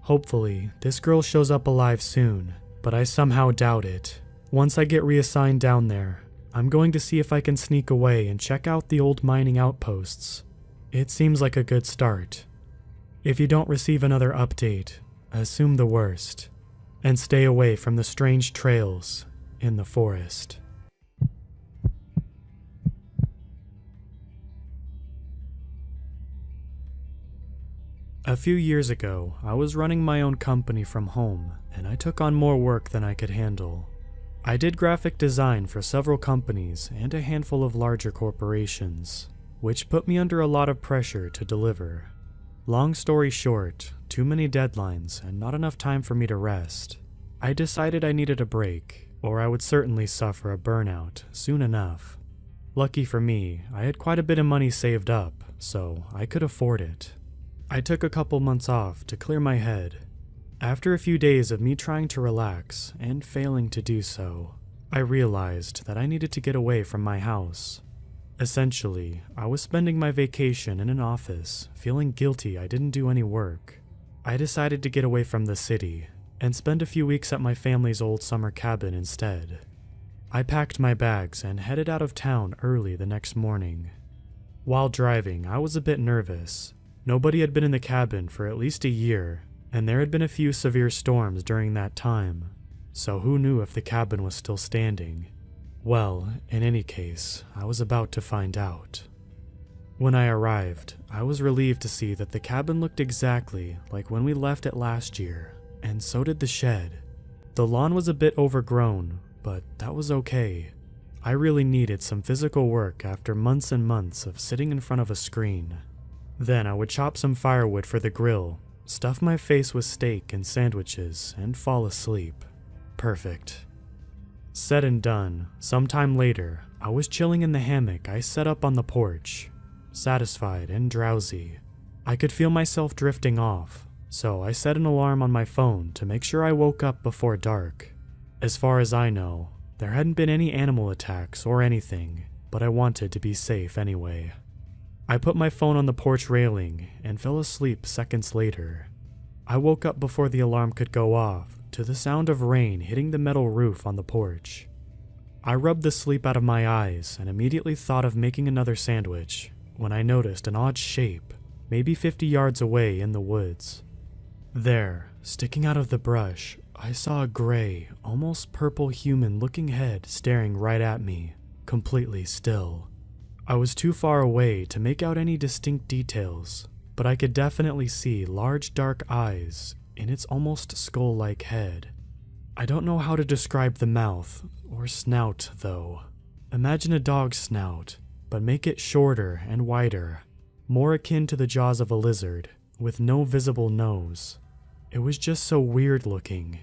Hopefully, this girl shows up alive soon, but I somehow doubt it. Once I get reassigned down there, I'm going to see if I can sneak away and check out the old mining outposts. It seems like a good start. If you don't receive another update, assume the worst, and stay away from the strange trails in the forest. A few years ago, I was running my own company from home, and I took on more work than I could handle. I did graphic design for several companies and a handful of larger corporations, which put me under a lot of pressure to deliver. Long story short, too many deadlines and not enough time for me to rest. I decided I needed a break, or I would certainly suffer a burnout soon enough. Lucky for me, I had quite a bit of money saved up, so I could afford it. I took a couple months off to clear my head. After a few days of me trying to relax and failing to do so, I realized that I needed to get away from my house. Essentially, I was spending my vacation in an office, feeling guilty I didn't do any work. I decided to get away from the city and spend a few weeks at my family's old summer cabin instead. I packed my bags and headed out of town early the next morning. While driving, I was a bit nervous. Nobody had been in the cabin for at least a year, and there had been a few severe storms during that time, so who knew if the cabin was still standing? Well, in any case, I was about to find out. When I arrived, I was relieved to see that the cabin looked exactly like when we left it last year, and so did the shed. The lawn was a bit overgrown, but that was okay. I really needed some physical work after months and months of sitting in front of a screen. Then I would chop some firewood for the grill, stuff my face with steak and sandwiches, and fall asleep. Perfect. Said and done, sometime later, I was chilling in the hammock I set up on the porch, satisfied and drowsy. I could feel myself drifting off, so I set an alarm on my phone to make sure I woke up before dark. As far as I know, there hadn't been any animal attacks or anything, but I wanted to be safe anyway. I put my phone on the porch railing and fell asleep seconds later. I woke up before the alarm could go off to the sound of rain hitting the metal roof on the porch. I rubbed the sleep out of my eyes and immediately thought of making another sandwich when I noticed an odd shape, maybe 50 yards away in the woods. There, sticking out of the brush, I saw a gray, almost purple human-looking head staring right at me, completely still. I was too far away to make out any distinct details, but I could definitely see large dark eyes in its almost skull-like head. I don't know how to describe the mouth, or snout though. Imagine a dog's snout, but make it shorter and wider, more akin to the jaws of a lizard, with no visible nose. It was just so weird looking.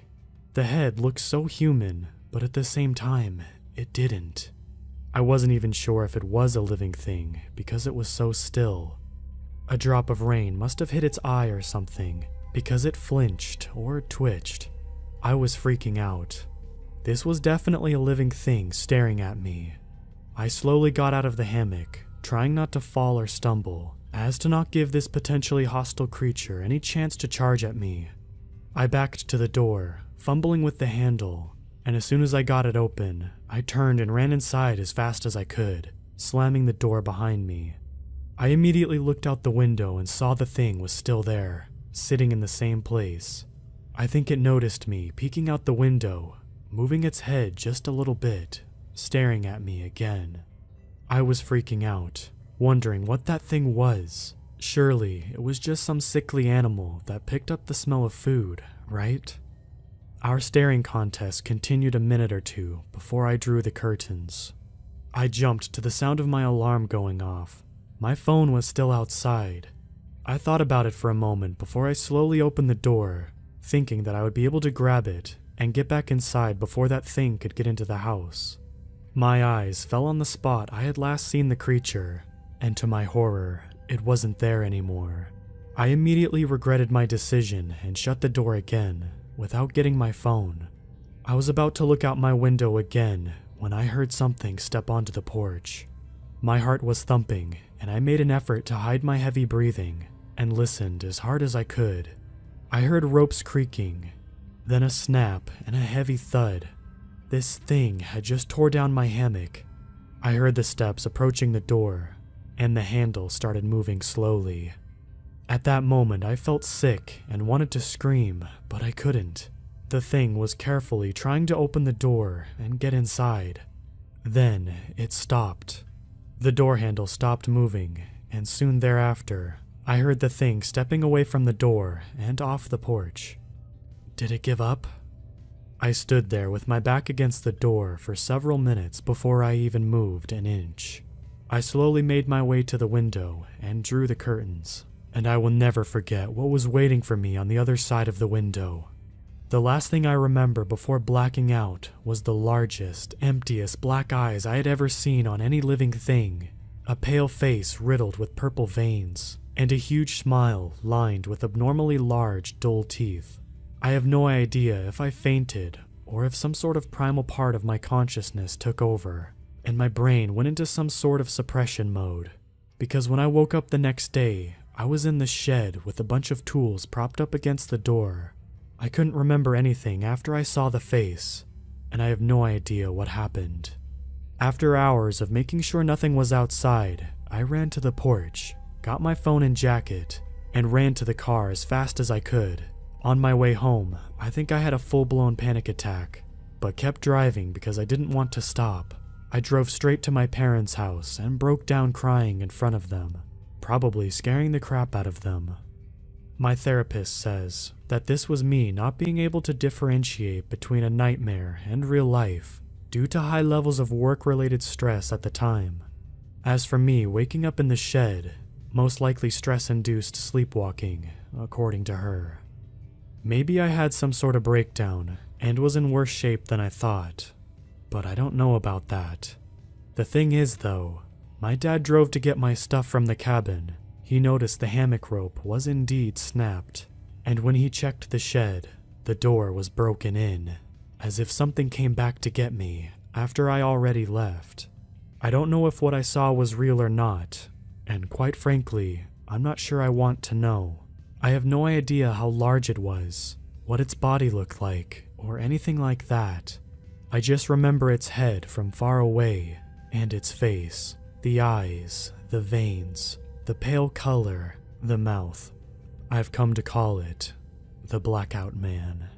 The head looked so human, but at the same time, it didn't. I wasn't even sure if it was a living thing because it was so still. A drop of rain must have hit its eye or something because it flinched or twitched. I was freaking out. This was definitely a living thing staring at me. I slowly got out of the hammock, trying not to fall or stumble, as to not give this potentially hostile creature any chance to charge at me. I backed to the door, fumbling with the handle, and as soon as I got it open, I turned and ran inside as fast as I could, slamming the door behind me. I immediately looked out the window and saw the thing was still there, sitting in the same place. I think it noticed me peeking out the window, moving its head just a little bit, staring at me again. I was freaking out, wondering what that thing was. Surely it was just some sickly animal that picked up the smell of food, right? Our staring contest continued a minute or two before I drew the curtains. I jumped to the sound of my alarm going off. My phone was still outside. I thought about it for a moment before I slowly opened the door, thinking that I would be able to grab it and get back inside before that thing could get into the house. My eyes fell on the spot I had last seen the creature, and to my horror, it wasn't there anymore. I immediately regretted my decision and shut the door again, without getting my phone. I was about to look out my window again when I heard something step onto the porch. My heart was thumping, and I made an effort to hide my heavy breathing and listened as hard as I could. I heard ropes creaking, then a snap and a heavy thud. This thing had just tore down my hammock. I heard the steps approaching the door, and the handle started moving slowly. At that moment, I felt sick and wanted to scream, but I couldn't. The thing was carefully trying to open the door and get inside. Then it stopped. The door handle stopped moving, and soon thereafter, I heard the thing stepping away from the door and off the porch. Did it give up? I stood there with my back against the door for several minutes before I even moved an inch. I slowly made my way to the window and drew the curtains, and I will never forget what was waiting for me on the other side of the window. The last thing I remember before blacking out was the largest, emptiest black eyes I had ever seen on any living thing, a pale face riddled with purple veins, and a huge smile lined with abnormally large, dull teeth. I have no idea if I fainted or if some sort of primal part of my consciousness took over, and my brain went into some sort of suppression mode, because when I woke up the next day, I was in the shed with a bunch of tools propped up against the door. I couldn't remember anything after I saw the face, and I have no idea what happened. After hours of making sure nothing was outside, I ran to the porch, got my phone and jacket, and ran to the car as fast as I could. On my way home, I think I had a full-blown panic attack, but kept driving because I didn't want to stop. I drove straight to my parents' house and broke down crying in front of them, probably scaring the crap out of them. My therapist says that this was me not being able to differentiate between a nightmare and real life due to high levels of work-related stress at the time. As for me waking up in the shed, most likely stress-induced sleepwalking, according to her. Maybe I had some sort of breakdown and was in worse shape than I thought, but I don't know about that. The thing is, though, my dad drove to get my stuff from the cabin. He noticed the hammock rope was indeed snapped, and when he checked the shed, the door was broken in, as if something came back to get me after I already left. I don't know if what I saw was real or not, and quite frankly, I'm not sure I want to know. I have no idea how large it was, what its body looked like, or anything like that. I just remember its head from far away, and its face, the eyes, the veins, the pale color, the mouth. I've come to call it the Blackout Man.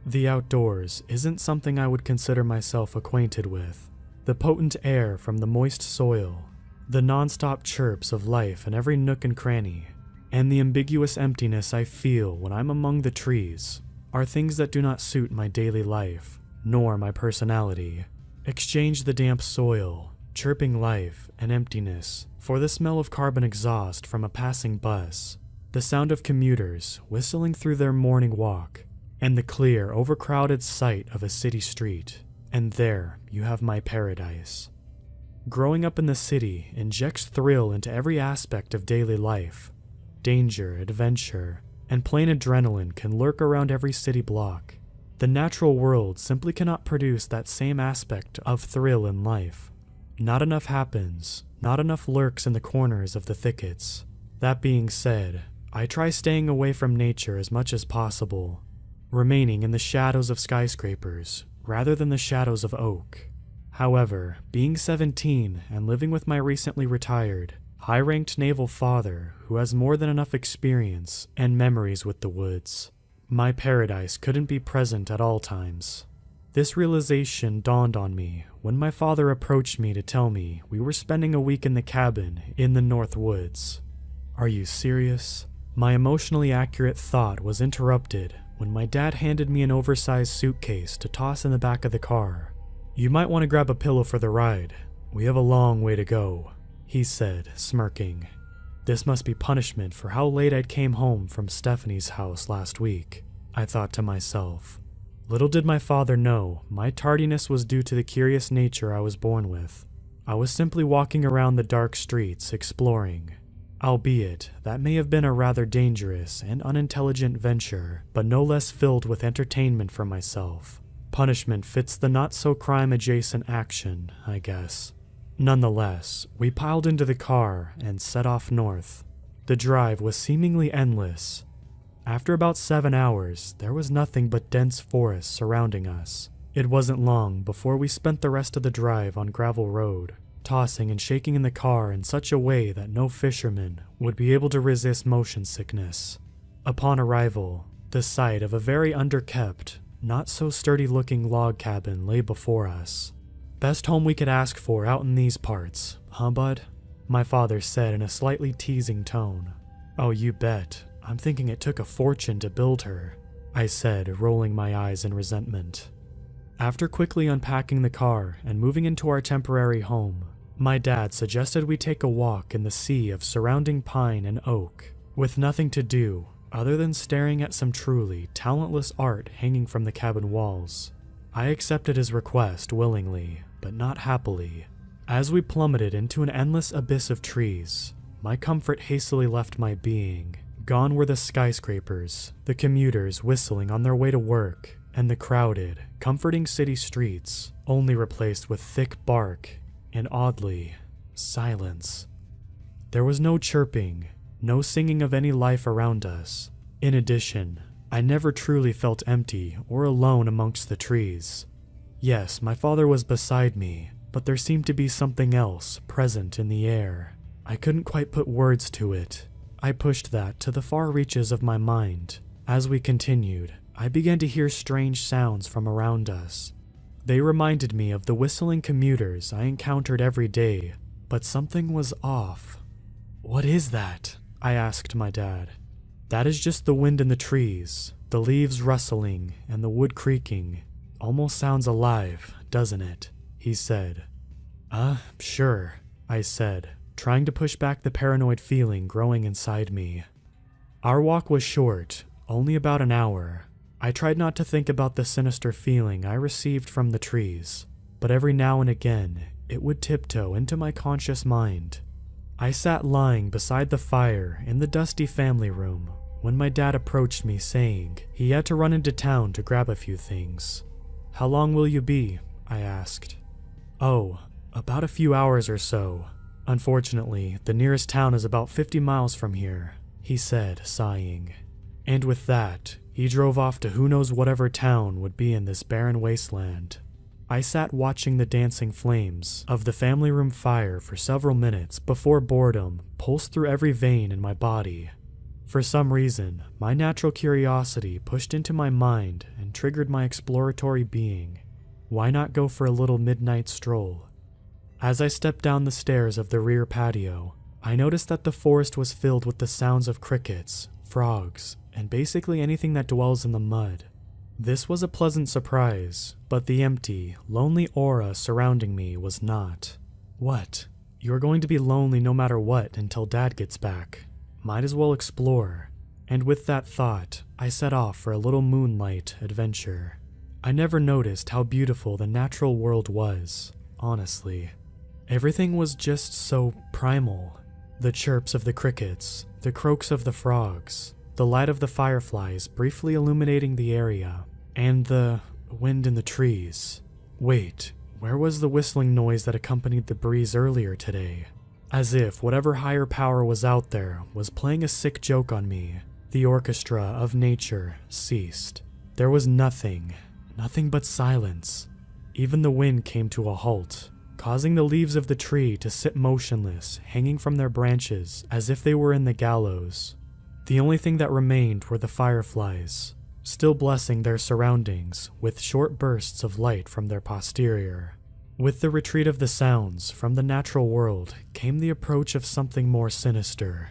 The outdoors isn't something I would consider myself acquainted with. The potent air from the moist soil, the non-stop chirps of life in every nook and cranny, and the ambiguous emptiness I feel when I'm among the trees are things that do not suit my daily life, nor my personality. Exchange the damp soil, chirping life, and emptiness for the smell of carbon exhaust from a passing bus, the sound of commuters whistling through their morning walk, and the clear, overcrowded sight of a city street, and there you have my paradise. Growing up in the city injects thrill into every aspect of daily life. Danger, adventure, and plain adrenaline can lurk around every city block. The natural world simply cannot produce that same aspect of thrill in life. Not enough happens, not enough lurks in the corners of the thickets. That being said, I try staying away from nature as much as possible, remaining in the shadows of skyscrapers rather than the shadows of oak. However, being 17 and living with my recently retired, high-ranked naval father who has more than enough experience and memories with the woods, my paradise couldn't be present at all times. This realization dawned on me when my father approached me to tell me we were spending a week in the cabin in the North Woods. Are you serious? My emotionally accurate thought was interrupted when my dad handed me an oversized suitcase to toss in the back of the car. You might want to grab a pillow for the ride. We have a long way to go, he said, smirking. This must be punishment for how late I came home from Stephanie's house last week, I thought to myself. Little did my father know, my tardiness was due to the curious nature I was born with. I was simply walking around the dark streets, exploring. Albeit, that may have been a rather dangerous and unintelligent venture, but no less filled with entertainment for myself. Punishment fits the not-so-crime-adjacent action, I guess. Nonetheless, we piled into the car and set off north. The drive was seemingly endless. After about 7 hours, there was nothing but dense forest surrounding us. It wasn't long before we spent the rest of the drive on gravel road, tossing and shaking in the car in such a way that no fisherman would be able to resist motion sickness. Upon arrival, the sight of a very underkept, not so sturdy-looking log cabin lay before us. Best home we could ask for out in these parts, huh, bud? My father said in a slightly teasing tone. Oh, you bet. I'm thinking it took a fortune to build her, I said, rolling my eyes in resentment. After quickly unpacking the car and moving into our temporary home, my dad suggested we take a walk in the sea of surrounding pine and oak, with nothing to do other than staring at some truly talentless art hanging from the cabin walls. I accepted his request willingly, but not happily. As we plummeted into an endless abyss of trees, my comfort hastily left my being. Gone were the skyscrapers, the commuters whistling on their way to work, and the crowded, comforting city streets, only replaced with thick bark and, oddly, silence. There was no chirping, no singing of any life around us. In addition, I never truly felt empty or alone amongst the trees. Yes, my father was beside me, but there seemed to be something else present in the air. I couldn't quite put words to it. I pushed that to the far reaches of my mind. As we continued, I began to hear strange sounds from around us. They reminded me of the whistling commuters I encountered every day, but something was off. What is that? I asked my dad. That is just the wind in the trees, the leaves rustling and the wood creaking. Almost sounds alive, doesn't it? He said. Sure, I said, trying to push back the paranoid feeling growing inside me. Our walk was short, only about an hour. I tried not to think about the sinister feeling I received from the trees, but every now and again, it would tiptoe into my conscious mind. I sat lying beside the fire in the dusty family room when my dad approached me saying he had to run into town to grab a few things. How long will you be? I asked. Oh, about a few hours or so. Unfortunately, the nearest town is about 50 miles from here, he said, sighing. And with that, he drove off to who knows whatever town would be in this barren wasteland. I sat watching the dancing flames of the family room fire for several minutes before boredom pulsed through every vein in my body. For some reason, my natural curiosity pushed into my mind and triggered my exploratory being. Why not go for a little midnight stroll? As I stepped down the stairs of the rear patio, I noticed that the forest was filled with the sounds of crickets, frogs, and basically anything that dwells in the mud. This was a pleasant surprise, but the empty, lonely aura surrounding me was not. What? You're going to be lonely no matter what until Dad gets back. Might as well explore. And with that thought, I set off for a little moonlight adventure. I never noticed how beautiful the natural world was, honestly. Everything was just so primal. The chirps of the crickets, the croaks of the frogs, the light of the fireflies briefly illuminating the area. And the wind in the trees. Wait, where was the whistling noise that accompanied the breeze earlier today? As if whatever higher power was out there was playing a sick joke on me, the orchestra of nature ceased. There was nothing but silence. Even the wind came to a halt, causing the leaves of the tree to sit motionless, hanging from their branches as if they were in the gallows. The only thing that remained were the fireflies, still blessing their surroundings with short bursts of light from their posterior. With the retreat of the sounds from the natural world came the approach of something more sinister.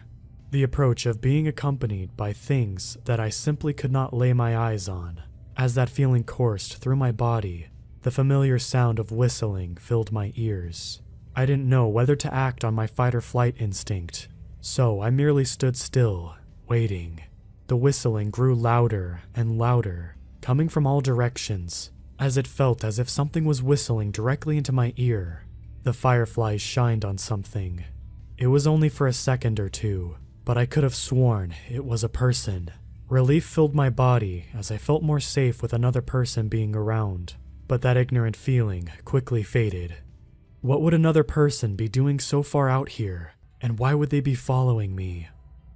The approach of being accompanied by things that I simply could not lay my eyes on. As that feeling coursed through my body, the familiar sound of whistling filled my ears. I didn't know whether to act on my fight-or-flight instinct, so I merely stood still, waiting. The whistling grew louder and louder, coming from all directions, as it felt as if something was whistling directly into my ear. The fireflies shined on something. It was only for a second or two, but I could have sworn it was a person. Relief filled my body as I felt more safe with another person being around, but that ignorant feeling quickly faded. What would another person be doing so far out here, and why would they be following me?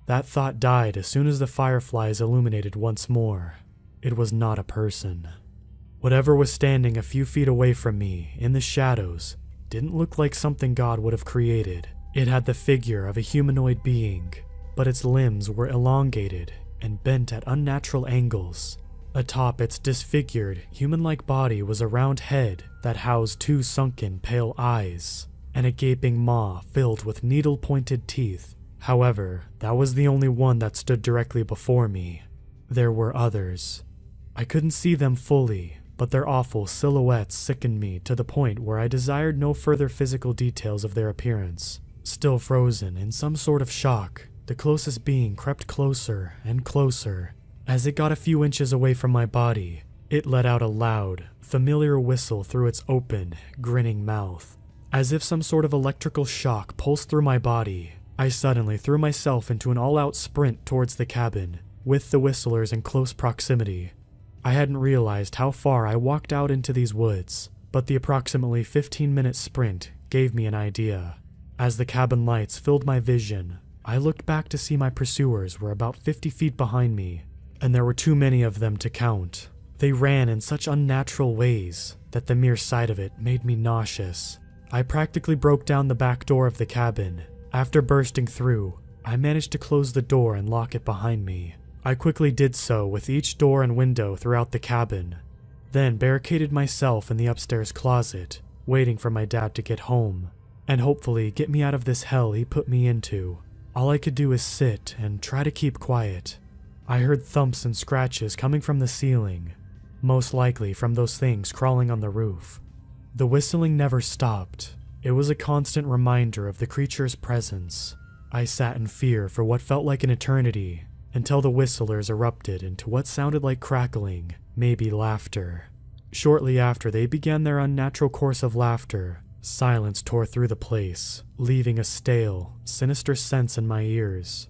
That thought died as soon as the fireflies illuminated once more. It was not a person. Whatever was standing a few feet away from me, in the shadows, didn't look like something God would have created. It had the figure of a humanoid being, but its limbs were elongated and bent at unnatural angles. Atop its disfigured, human-like body was a round head that housed two sunken, pale eyes, and a gaping maw filled with needle-pointed teeth. However, that was the only one that stood directly before me. There were others. I couldn't see them fully, but their awful silhouettes sickened me to the point where I desired no further physical details of their appearance. Still frozen in some sort of shock, the closest being crept closer and closer. As it got a few inches away from my body, it let out a loud, familiar whistle through its open, grinning mouth. As if some sort of electrical shock pulsed through my body, I suddenly threw myself into an all-out sprint towards the cabin, with the whistlers in close proximity. I hadn't realized how far I walked out into these woods, but the approximately 15-minute sprint gave me an idea. As the cabin lights filled my vision, I looked back to see my pursuers were about 50 feet behind me, and there were too many of them to count. They ran in such unnatural ways that the mere sight of it made me nauseous. I practically broke down the back door of the cabin. After bursting through, I managed to close the door and lock it behind me. I quickly did so with each door and window throughout the cabin, then barricaded myself in the upstairs closet, waiting for my dad to get home, and hopefully get me out of this hell he put me into. All I could do is sit and try to keep quiet. I heard thumps and scratches coming from the ceiling, most likely from those things crawling on the roof. The whistling never stopped. It was a constant reminder of the creature's presence. I sat in fear for what felt like an eternity, until the whistlers erupted into what sounded like crackling, maybe laughter. Shortly after they began their unnatural course of laughter, silence tore through the place, leaving a stale, sinister sense in my ears.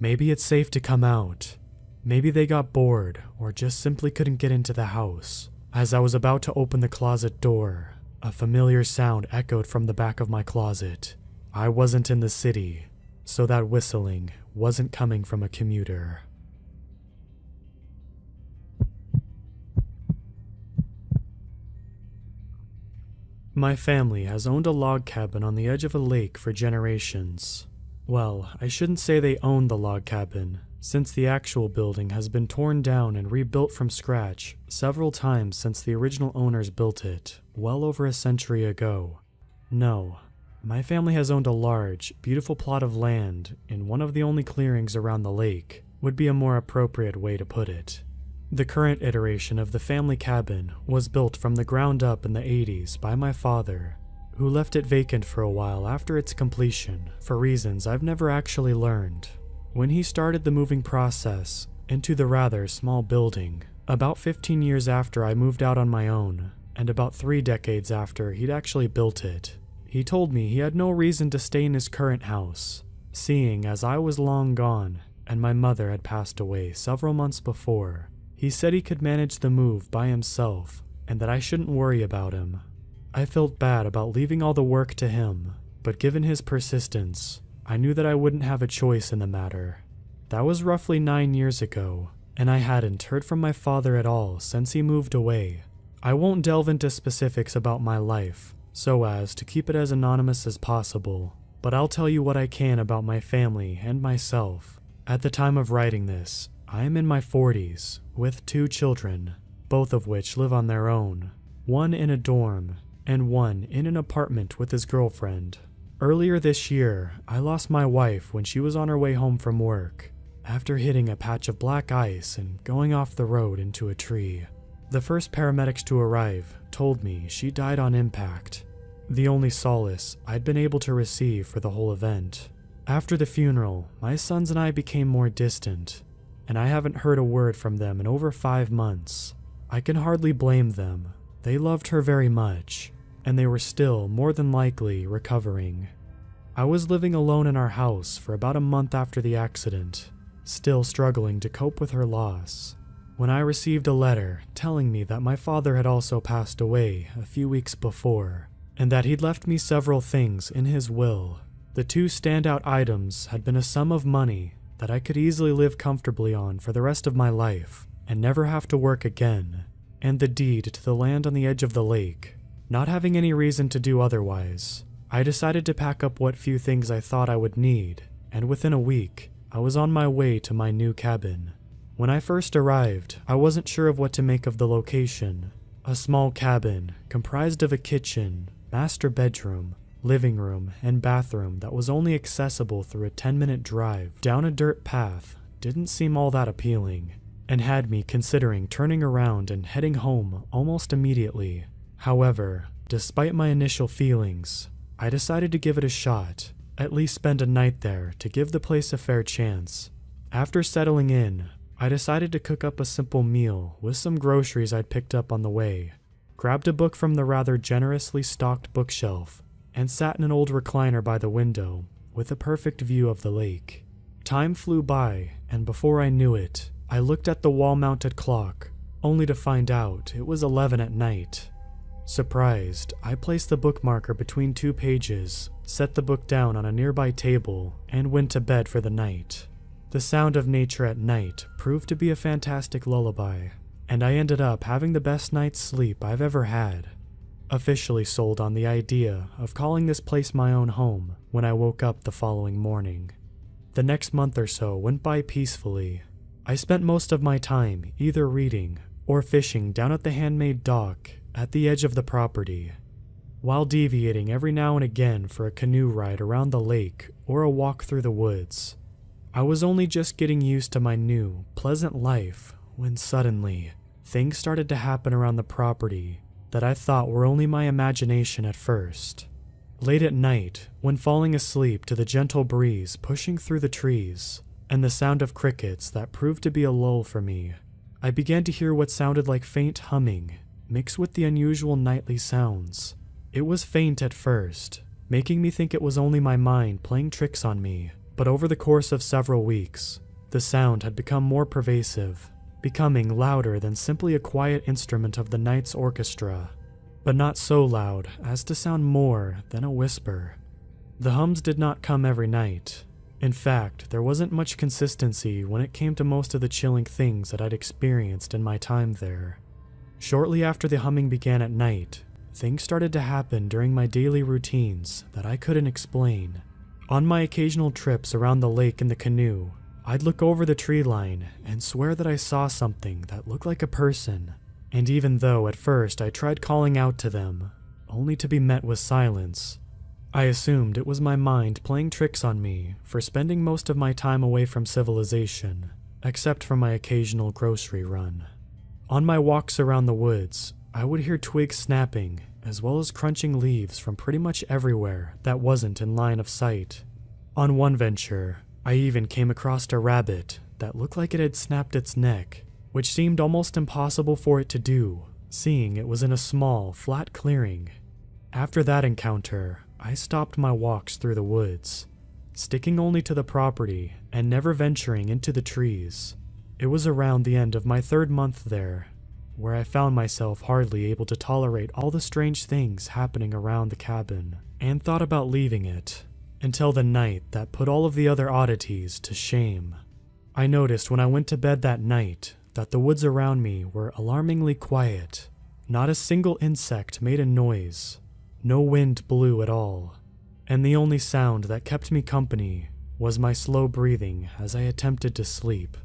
Maybe it's safe to come out. Maybe they got bored, or just simply couldn't get into the house. As I was about to open the closet door, a familiar sound echoed from the back of my closet. I wasn't in the city, so that whistling wasn't coming from a commuter. My family has owned a log cabin on the edge of a lake for generations. Well, I shouldn't say they owned the log cabin, since the actual building has been torn down and rebuilt from scratch several times since the original owners built it, well over a century ago. No, my family has owned a large, beautiful plot of land in one of the only clearings around the lake, would be a more appropriate way to put it. The current iteration of the family cabin was built from the ground up in the 80s by my father, who left it vacant for a while after its completion, for reasons I've never actually learned. When he started the moving process into the rather small building, about 15 years after I moved out on my own, and about 3 decades after he'd actually built it, he told me he had no reason to stay in his current house, seeing as I was long gone and my mother had passed away several months before. He said he could manage the move by himself and that I shouldn't worry about him. I felt bad about leaving all the work to him, but given his persistence, I knew that I wouldn't have a choice in the matter. That was roughly 9 years ago, and I hadn't heard from my father at all since he moved away. I won't delve into specifics about my life, so as to keep it as anonymous as possible, but I'll tell you what I can about my family and myself. At the time of writing this, I am in my 40s, with 2 children, both of which live on their own, one in a dorm, and one in an apartment with his girlfriend. Earlier this year, I lost my wife when she was on her way home from work, after hitting a patch of black ice and going off the road into a tree. The first paramedics to arrive told me she died on impact, the only solace I'd been able to receive for the whole event. After the funeral, my sons and I became more distant, and I haven't heard a word from them in over 5 months. I can hardly blame them. They loved her very much, and they were still more than likely recovering. I was living alone in our house for about a month after the accident, still struggling to cope with her loss, when I received a letter telling me that my father had also passed away a few weeks before, and that he'd left me several things in his will. The 2 standout items had been a sum of money that I could easily live comfortably on for the rest of my life and never have to work again, and the deed to the land on the edge of the lake. Not having any reason to do otherwise, I decided to pack up what few things I thought I would need, and within a week, I was on my way to my new cabin. When I first arrived, I wasn't sure of what to make of the location. A small cabin comprised of a kitchen, master bedroom, living room, and bathroom that was only accessible through a 10-minute drive down a dirt path didn't seem all that appealing, and had me considering turning around and heading home almost immediately. However, despite my initial feelings, I decided to give it a shot, at least spend a night there to give the place a fair chance. After settling in, I decided to cook up a simple meal with some groceries I'd picked up on the way, grabbed a book from the rather generously stocked bookshelf, and sat in an old recliner by the window with a perfect view of the lake. Time flew by, and before I knew it, I looked at the wall-mounted clock, only to find out it was 11 at night. Surprised, I placed the bookmarker between 2 pages, set the book down on a nearby table, and went to bed for the night. The sound of nature at night proved to be a fantastic lullaby, and I ended up having the best night's sleep I've ever had. Officially sold on the idea of calling this place my own home when I woke up the following morning. The next month or so went by peacefully. I spent most of my time either reading or fishing down at the handmade dock at the edge of the property, while deviating every now and again for a canoe ride around the lake or a walk through the woods. I was only just getting used to my new, pleasant life when suddenly, things started to happen around the property that I thought were only my imagination at first. Late at night, when falling asleep to the gentle breeze pushing through the trees, and the sound of crickets that proved to be a lull for me, I began to hear what sounded like faint humming, mixed with the unusual nightly sounds. It was faint at first, making me think it was only my mind playing tricks on me, but over the course of several weeks, the sound had become more pervasive, becoming louder than simply a quiet instrument of the night's orchestra, but not so loud as to sound more than a whisper. The hums did not come every night. In fact, there wasn't much consistency when it came to most of the chilling things that I'd experienced in my time there. Shortly after the humming began at night, things started to happen during my daily routines that I couldn't explain. On my occasional trips around the lake in the canoe, I'd look over the tree line and swear that I saw something that looked like a person, and even though at first I tried calling out to them, only to be met with silence, I assumed it was my mind playing tricks on me for spending most of my time away from civilization, except for my occasional grocery run. On my walks around the woods, I would hear twigs snapping, as well as crunching leaves from pretty much everywhere that wasn't in line of sight. On one venture, I even came across a rabbit that looked like it had snapped its neck, which seemed almost impossible for it to do, seeing it was in a small, flat clearing. After that encounter, I stopped my walks through the woods, sticking only to the property and never venturing into the trees. It was around the end of my 3rd month there, where I found myself hardly able to tolerate all the strange things happening around the cabin, and thought about leaving it, until the night that put all of the other oddities to shame. I noticed when I went to bed that night that the woods around me were alarmingly quiet. Not a single insect made a noise, no wind blew at all, and the only sound that kept me company was my slow breathing as I attempted to sleep.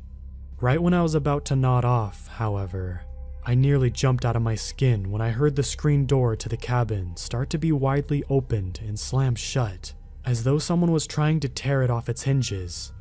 Right when I was about to nod off, however, I nearly jumped out of my skin when I heard the screen door to the cabin start to be widely opened and slammed shut, as though someone was trying to tear it off its hinges.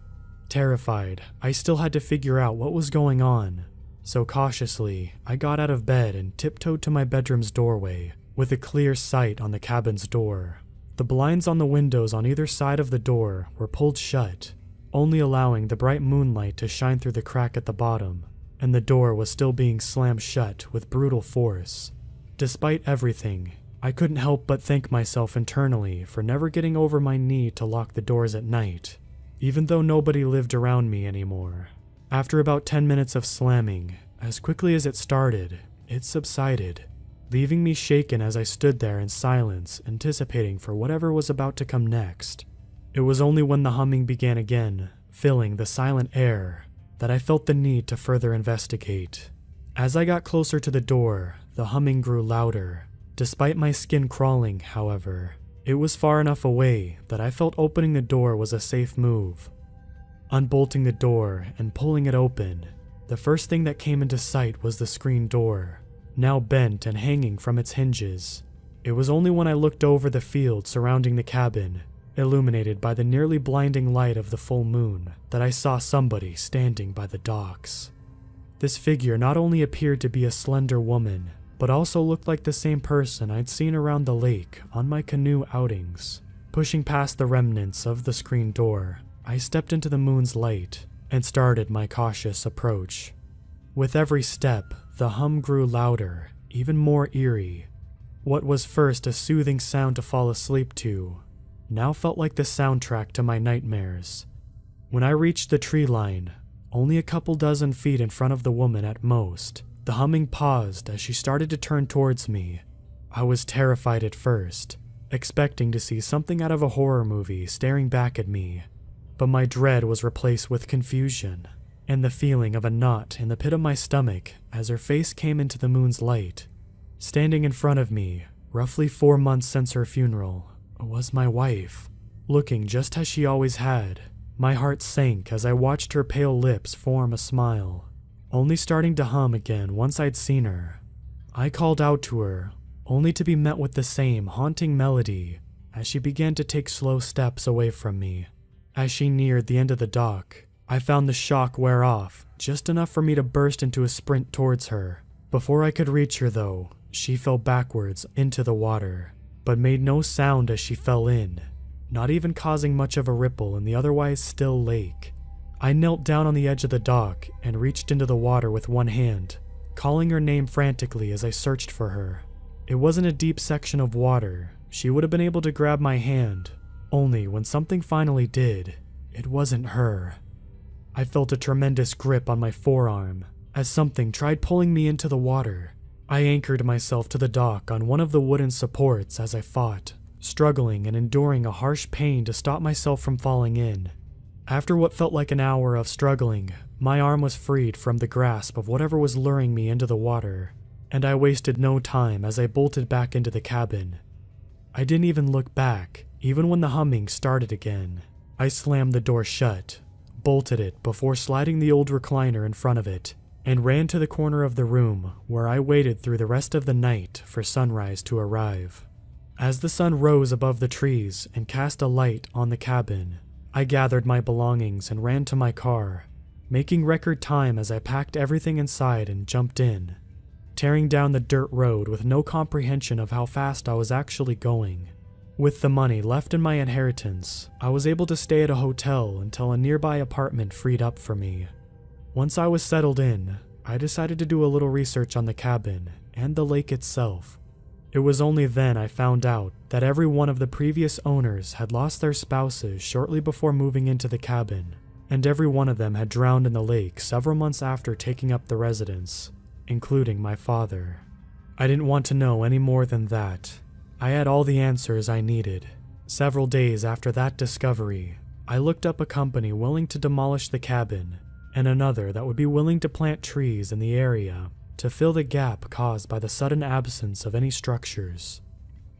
Terrified, I still had to figure out what was going on, so cautiously, I got out of bed and tiptoed to my bedroom's doorway, with a clear sight on the cabin's door. The blinds on the windows on either side of the door were pulled shut, only allowing the bright moonlight to shine through the crack at the bottom, and the door was still being slammed shut with brutal force. Despite everything, I couldn't help but thank myself internally for never getting over my need to lock the doors at night, even though nobody lived around me anymore. After about 10 minutes of slamming, as quickly as it started, it subsided, leaving me shaken as I stood there in silence, anticipating for whatever was about to come next. It was only when the humming began again, filling the silent air, that I felt the need to further investigate. As I got closer to the door, the humming grew louder. Despite my skin crawling, however, it was far enough away that I felt opening the door was a safe move. Unbolting the door and pulling it open, the first thing that came into sight was the screen door, now bent and hanging from its hinges. It was only when I looked over the field surrounding the cabin, illuminated by the nearly blinding light of the full moon, that I saw somebody standing by the docks. This figure not only appeared to be a slender woman, but also looked like the same person I'd seen around the lake on my canoe outings. Pushing past the remnants of the screen door, I stepped into the moon's light and started my cautious approach. With every step, the hum grew louder, even more eerie. What was first a soothing sound to fall asleep to, now felt like the soundtrack to my nightmares. When I reached the tree line, only a couple dozen feet in front of the woman at most, the humming paused as she started to turn towards me. I was terrified at first, expecting to see something out of a horror movie staring back at me. But my dread was replaced with confusion, and the feeling of a knot in the pit of my stomach as her face came into the moon's light. Standing in front of me, roughly 4 months since her funeral, was my wife, looking just as she always had. My heart sank as I watched her pale lips form a smile, only starting to hum again once I'd seen her. I called out to her, only to be met with the same haunting melody as she began to take slow steps away from me. As she neared the end of the dock, I found the shock wear off, just enough for me to burst into a sprint towards her. Before I could reach her though, she fell backwards into the water, but made no sound as she fell in, not even causing much of a ripple in the otherwise still lake. I knelt down on the edge of the dock and reached into the water with one hand, calling her name frantically as I searched for her. It wasn't a deep section of water. She would have been able to grab my hand, only when something finally did, it wasn't her. I felt a tremendous grip on my forearm as something tried pulling me into the water. I anchored myself to the dock on one of the wooden supports as I fought, struggling and enduring a harsh pain to stop myself from falling in. After what felt like an hour of struggling, my arm was freed from the grasp of whatever was luring me into the water, and I wasted no time as I bolted back into the cabin. I didn't even look back, even when the humming started again. I slammed the door shut, bolted it before sliding the old recliner in front of it, and ran to the corner of the room where I waited through the rest of the night for sunrise to arrive. As the sun rose above the trees and cast a light on the cabin, I gathered my belongings and ran to my car, making record time as I packed everything inside and jumped in, tearing down the dirt road with no comprehension of how fast I was actually going. With the money left in my inheritance, I was able to stay at a hotel until a nearby apartment freed up for me. Once I was settled in, I decided to do a little research on the cabin and the lake itself. It was only then I found out that every one of the previous owners had lost their spouses shortly before moving into the cabin. and every one of them had drowned in the lake several months after taking up the residence, including my father. I didn't want to know any more than that. I had all the answers I needed. Several days after that discovery, I looked up a company willing to demolish the cabin, and another that would be willing to plant trees in the area to fill the gap caused by the sudden absence of any structures.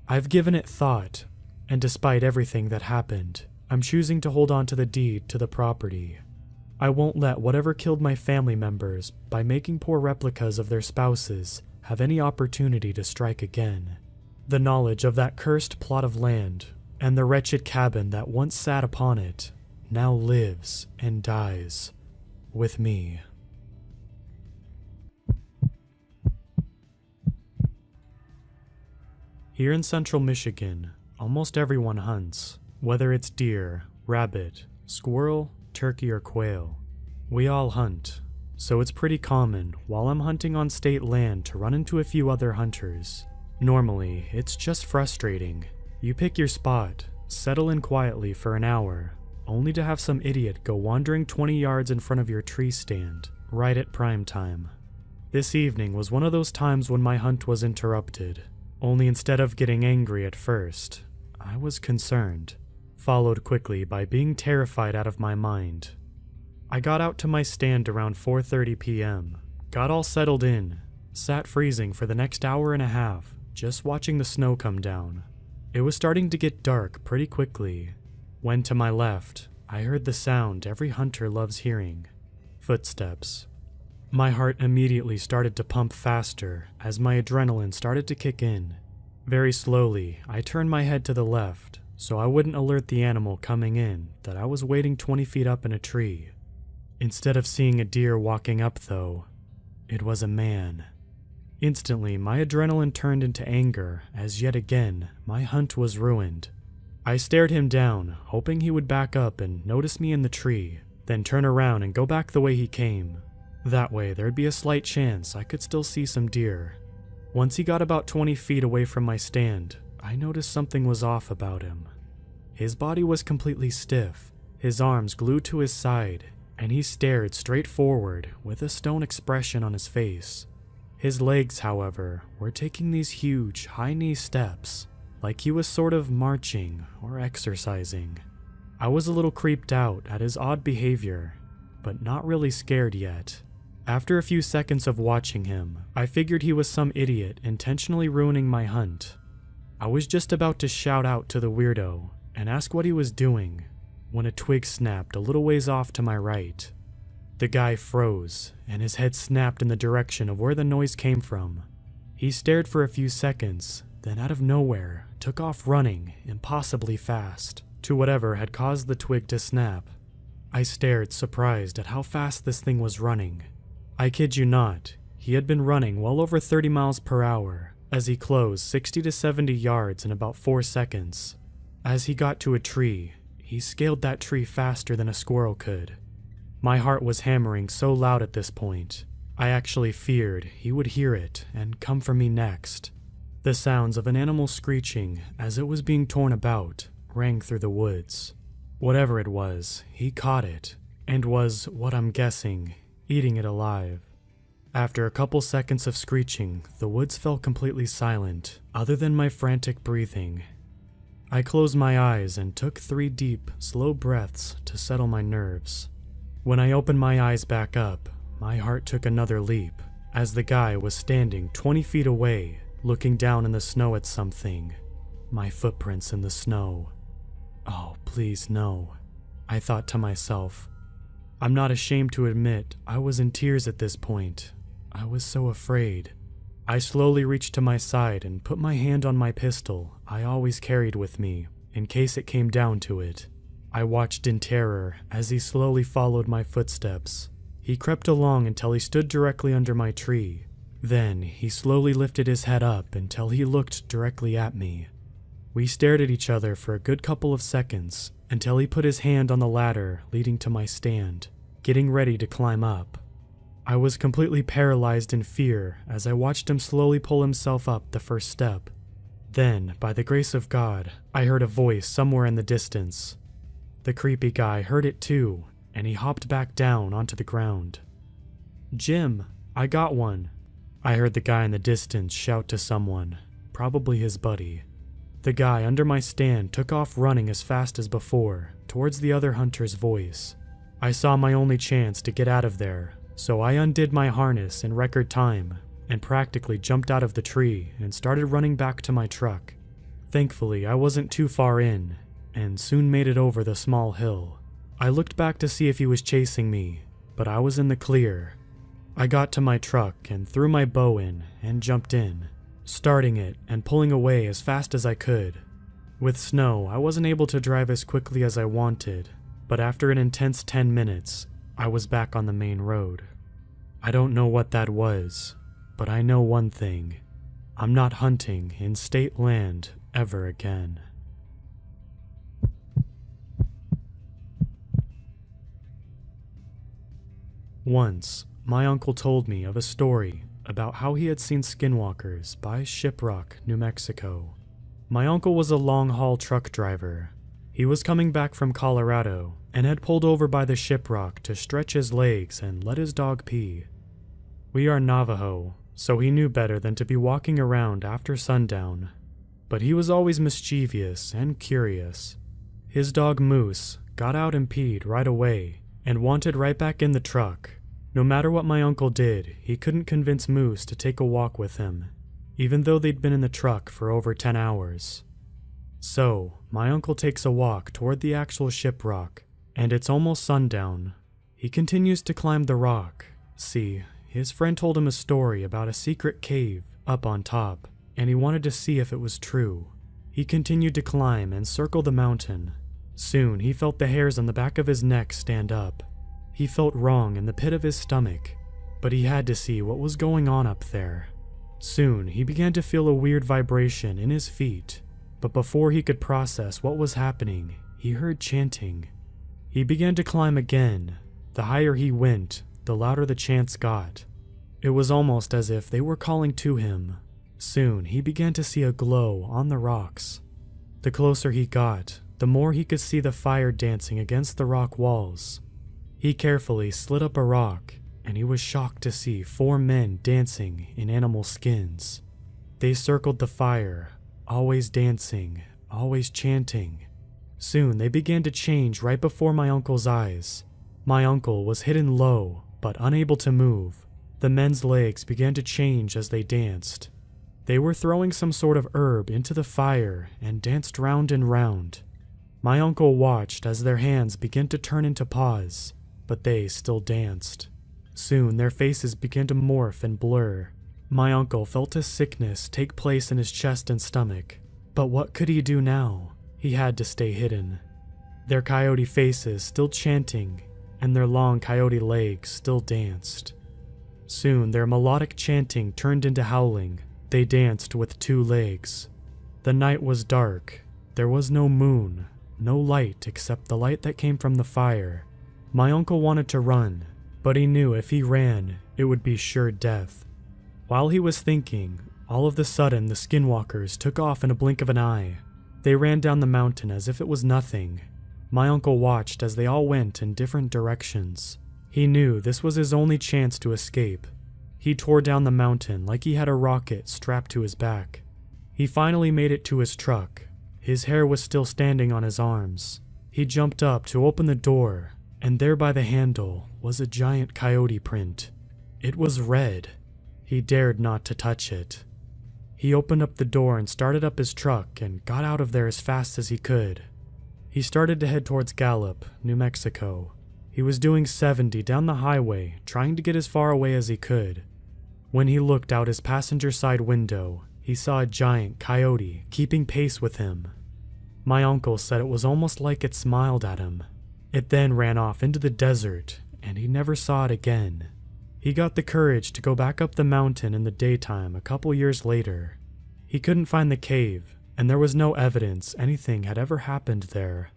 I've given it thought, and despite everything that happened, I'm choosing to hold on to the deed to the property. I won't let whatever killed my family members by making poor replicas of their spouses have any opportunity to strike again. The knowledge of that cursed plot of land and the wretched cabin that once sat upon it now lives and dies with me. Here in central Michigan, almost everyone hunts, whether it's deer, rabbit, squirrel, turkey, or quail. We all hunt, so it's pretty common while I'm hunting on state land to run into a few other hunters. Normally, it's just frustrating. You pick your spot, settle in quietly for an hour, only to have some idiot go wandering 20 yards in front of your tree stand, right at prime time. This evening was one of those times when my hunt was interrupted, only instead of getting angry at first, I was concerned, followed quickly by being terrified out of my mind. I got out to my stand around 4:30 p.m., got all settled in, sat freezing for the next hour and a half, just watching the snow come down. It was starting to get dark pretty quickly, when to my left, I heard the sound every hunter loves hearing: footsteps. My heart immediately started to pump faster as my adrenaline started to kick in. Very slowly, I turned my head to the left so I wouldn't alert the animal coming in that I was waiting 20 feet up in a tree. Instead of seeing a deer walking up though, it was a man. Instantly, my adrenaline turned into anger as yet again, my hunt was ruined. I stared him down, hoping he would back up and notice me in the tree, then turn around and go back the way he came. That way, there'd be a slight chance I could still see some deer. Once he got about 20 feet away from my stand, I noticed something was off about him. His body was completely stiff, his arms glued to his side, and he stared straight forward with a stone expression on his face. His legs, however, were taking these huge, high-knee steps, like he was sort of marching or exercising. I was a little creeped out at his odd behavior, but not really scared yet. After a few seconds of watching him, I figured he was some idiot intentionally ruining my hunt. I was just about to shout out to the weirdo and ask what he was doing when a twig snapped a little ways off to my right. The guy froze, and his head snapped in the direction of where the noise came from. He stared for a few seconds, then out of nowhere, took off running impossibly fast to whatever had caused the twig to snap. I stared, surprised at how fast this thing was running. I kid you not, he had been running well over 30 miles per hour as he closed 60 to 70 yards in about 4 seconds. As he got to a tree, he scaled that tree faster than a squirrel could. My heart was hammering so loud at this point, I actually feared he would hear it and come for me next. The sounds of an animal screeching as it was being torn about rang through the woods. Whatever it was, he caught it, and was, what I'm guessing, eating it alive. After a couple seconds of screeching, the woods fell completely silent, other than my frantic breathing. I closed my eyes and took 3 deep, slow breaths to settle my nerves. When I opened my eyes back up, my heart took another leap, as the guy was standing 20 feet away, looking down in the snow at something. My footprints in the snow. Oh, please no, I thought to myself. I'm not ashamed to admit I was in tears at this point. I was so afraid. I slowly reached to my side and put my hand on my pistol I always carried with me, in case it came down to it. I watched in terror as he slowly followed my footsteps. He crept along until he stood directly under my tree. Then he slowly lifted his head up until he looked directly at me. We stared at each other for a good couple of seconds until he put his hand on the ladder leading to my stand, getting ready to climb up. I was completely paralyzed in fear as I watched him slowly pull himself up the first step. Then, by the grace of God, I heard a voice somewhere in the distance. The creepy guy heard it too, and he hopped back down onto the ground. "Jim, I got one," I heard the guy in the distance shout to someone, probably his buddy. The guy under my stand took off running as fast as before, towards the other hunter's voice. I saw my only chance to get out of there, so I undid my harness in record time and practically jumped out of the tree and started running back to my truck. Thankfully, I wasn't too far in, and soon made it over the small hill. I looked back to see if he was chasing me, but I was in the clear. I got to my truck and threw my bow in and jumped in, starting it and pulling away as fast as I could. With snow, I wasn't able to drive as quickly as I wanted, but after an intense 10 minutes, I was back on the main road. I don't know what that was, but I know one thing. I'm not hunting in state land ever again. Once, my uncle told me of a story about how he had seen skinwalkers by Shiprock, New Mexico. My uncle was a long-haul truck driver. He was coming back from Colorado and had pulled over by the Shiprock to stretch his legs and let his dog pee. We are Navajo, so he knew better than to be walking around after sundown. But he was always mischievous and curious. His dog Moose got out and peed right away and wanted right back in the truck. No matter what my uncle did, he couldn't convince Moose to take a walk with him, even though they'd been in the truck for over 10 hours. So, my uncle takes a walk toward the actual Shiprock, and it's almost sundown. He continues to climb the rock. See, his friend told him a story about a secret cave up on top, and he wanted to see if it was true. He continued to climb and circle the mountain. Soon, he felt the hairs on the back of his neck stand up. He felt wrong in the pit of his stomach, but he had to see what was going on up there. Soon, he began to feel a weird vibration in his feet, but before he could process what was happening, he heard chanting. He began to climb again. The higher he went, the louder the chants got. It was almost as if they were calling to him. Soon, he began to see a glow on the rocks. The closer he got, the more he could see the fire dancing against the rock walls. He carefully slid up a rock, and he was shocked to see 4 men dancing in animal skins. They circled the fire, always dancing, always chanting. Soon they began to change right before my uncle's eyes. My uncle was hidden low, but unable to move. The men's legs began to change as they danced. They were throwing some sort of herb into the fire and danced round and round. My uncle watched as their hands began to turn into paws, but they still danced. Soon their faces began to morph and blur. My uncle felt a sickness take place in his chest and stomach, but what could he do now? He had to stay hidden. Their coyote faces still chanting, and their long coyote legs still danced. Soon their melodic chanting turned into howling. They danced with 2 legs. The night was dark. There was no moon, no light except the light that came from the fire. My uncle wanted to run, but he knew if he ran, it would be sure death. While he was thinking, all of a sudden the skinwalkers took off in a blink of an eye. They ran down the mountain as if it was nothing. My uncle watched as they all went in different directions. He knew this was his only chance to escape. He tore down the mountain like he had a rocket strapped to his back. He finally made it to his truck. His hair was still standing on his arms. He jumped up to open the door, and there by the handle was a giant coyote print. It was red. He dared not to touch it. He opened up the door and started up his truck and got out of there as fast as he could. He started to head towards Gallup, New Mexico. He was doing 70 down the highway, trying to get as far away as he could. When he looked out his passenger side window, he saw a giant coyote keeping pace with him. My uncle said it was almost like it smiled at him. It then ran off into the desert, and he never saw it again. He got the courage to go back up the mountain in the daytime a couple years later. He couldn't find the cave, and there was no evidence anything had ever happened there.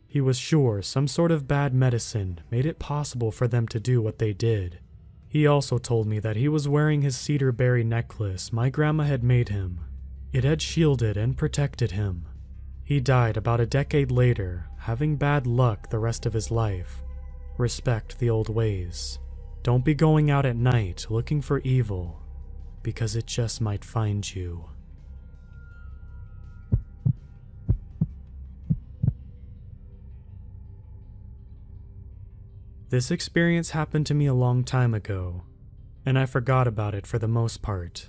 He was sure some sort of bad medicine made it possible for them to do what they did. He also told me that he was wearing his cedar berry necklace my grandma had made him. It had shielded and protected him. He died about a decade later, having bad luck the rest of his life. respect the old ways. Don't be going out at night looking for evil, because it just might find you. This experience happened to me a long time ago, and I forgot about it for the most part.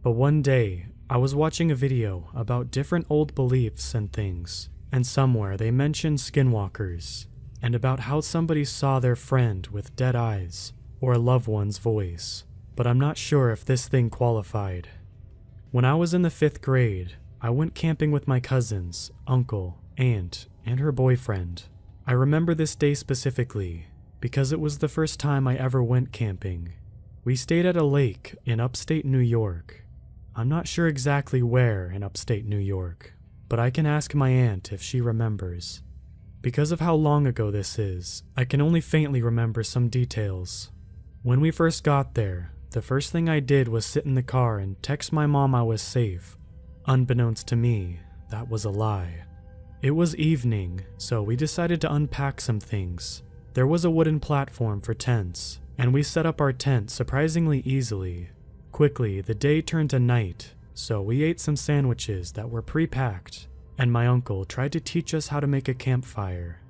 But one day, I was watching a video about different old beliefs and things, and somewhere they mentioned skinwalkers, and about how somebody saw their friend with dead eyes, or a loved one's voice, but I'm not sure if this thing qualified. When I was in the 5th grade, I went camping with my cousins, uncle, aunt, and her boyfriend. I remember this day specifically, because it was the first time I ever went camping. We stayed at a lake in upstate New York. I'm not sure exactly where in upstate New York, but I can ask my aunt if she remembers. Because of how long ago this is, I can only faintly remember some details. When we first got there, the first thing I did was sit in the car and text my mom I was safe. Unbeknownst to me, that was a lie. It was evening, so we decided to unpack some things. There was a wooden platform for tents, and we set up our tent surprisingly easily. Quickly, the day turned to night, so we ate some sandwiches that were pre-packed, and my uncle tried to teach us how to make a campfire.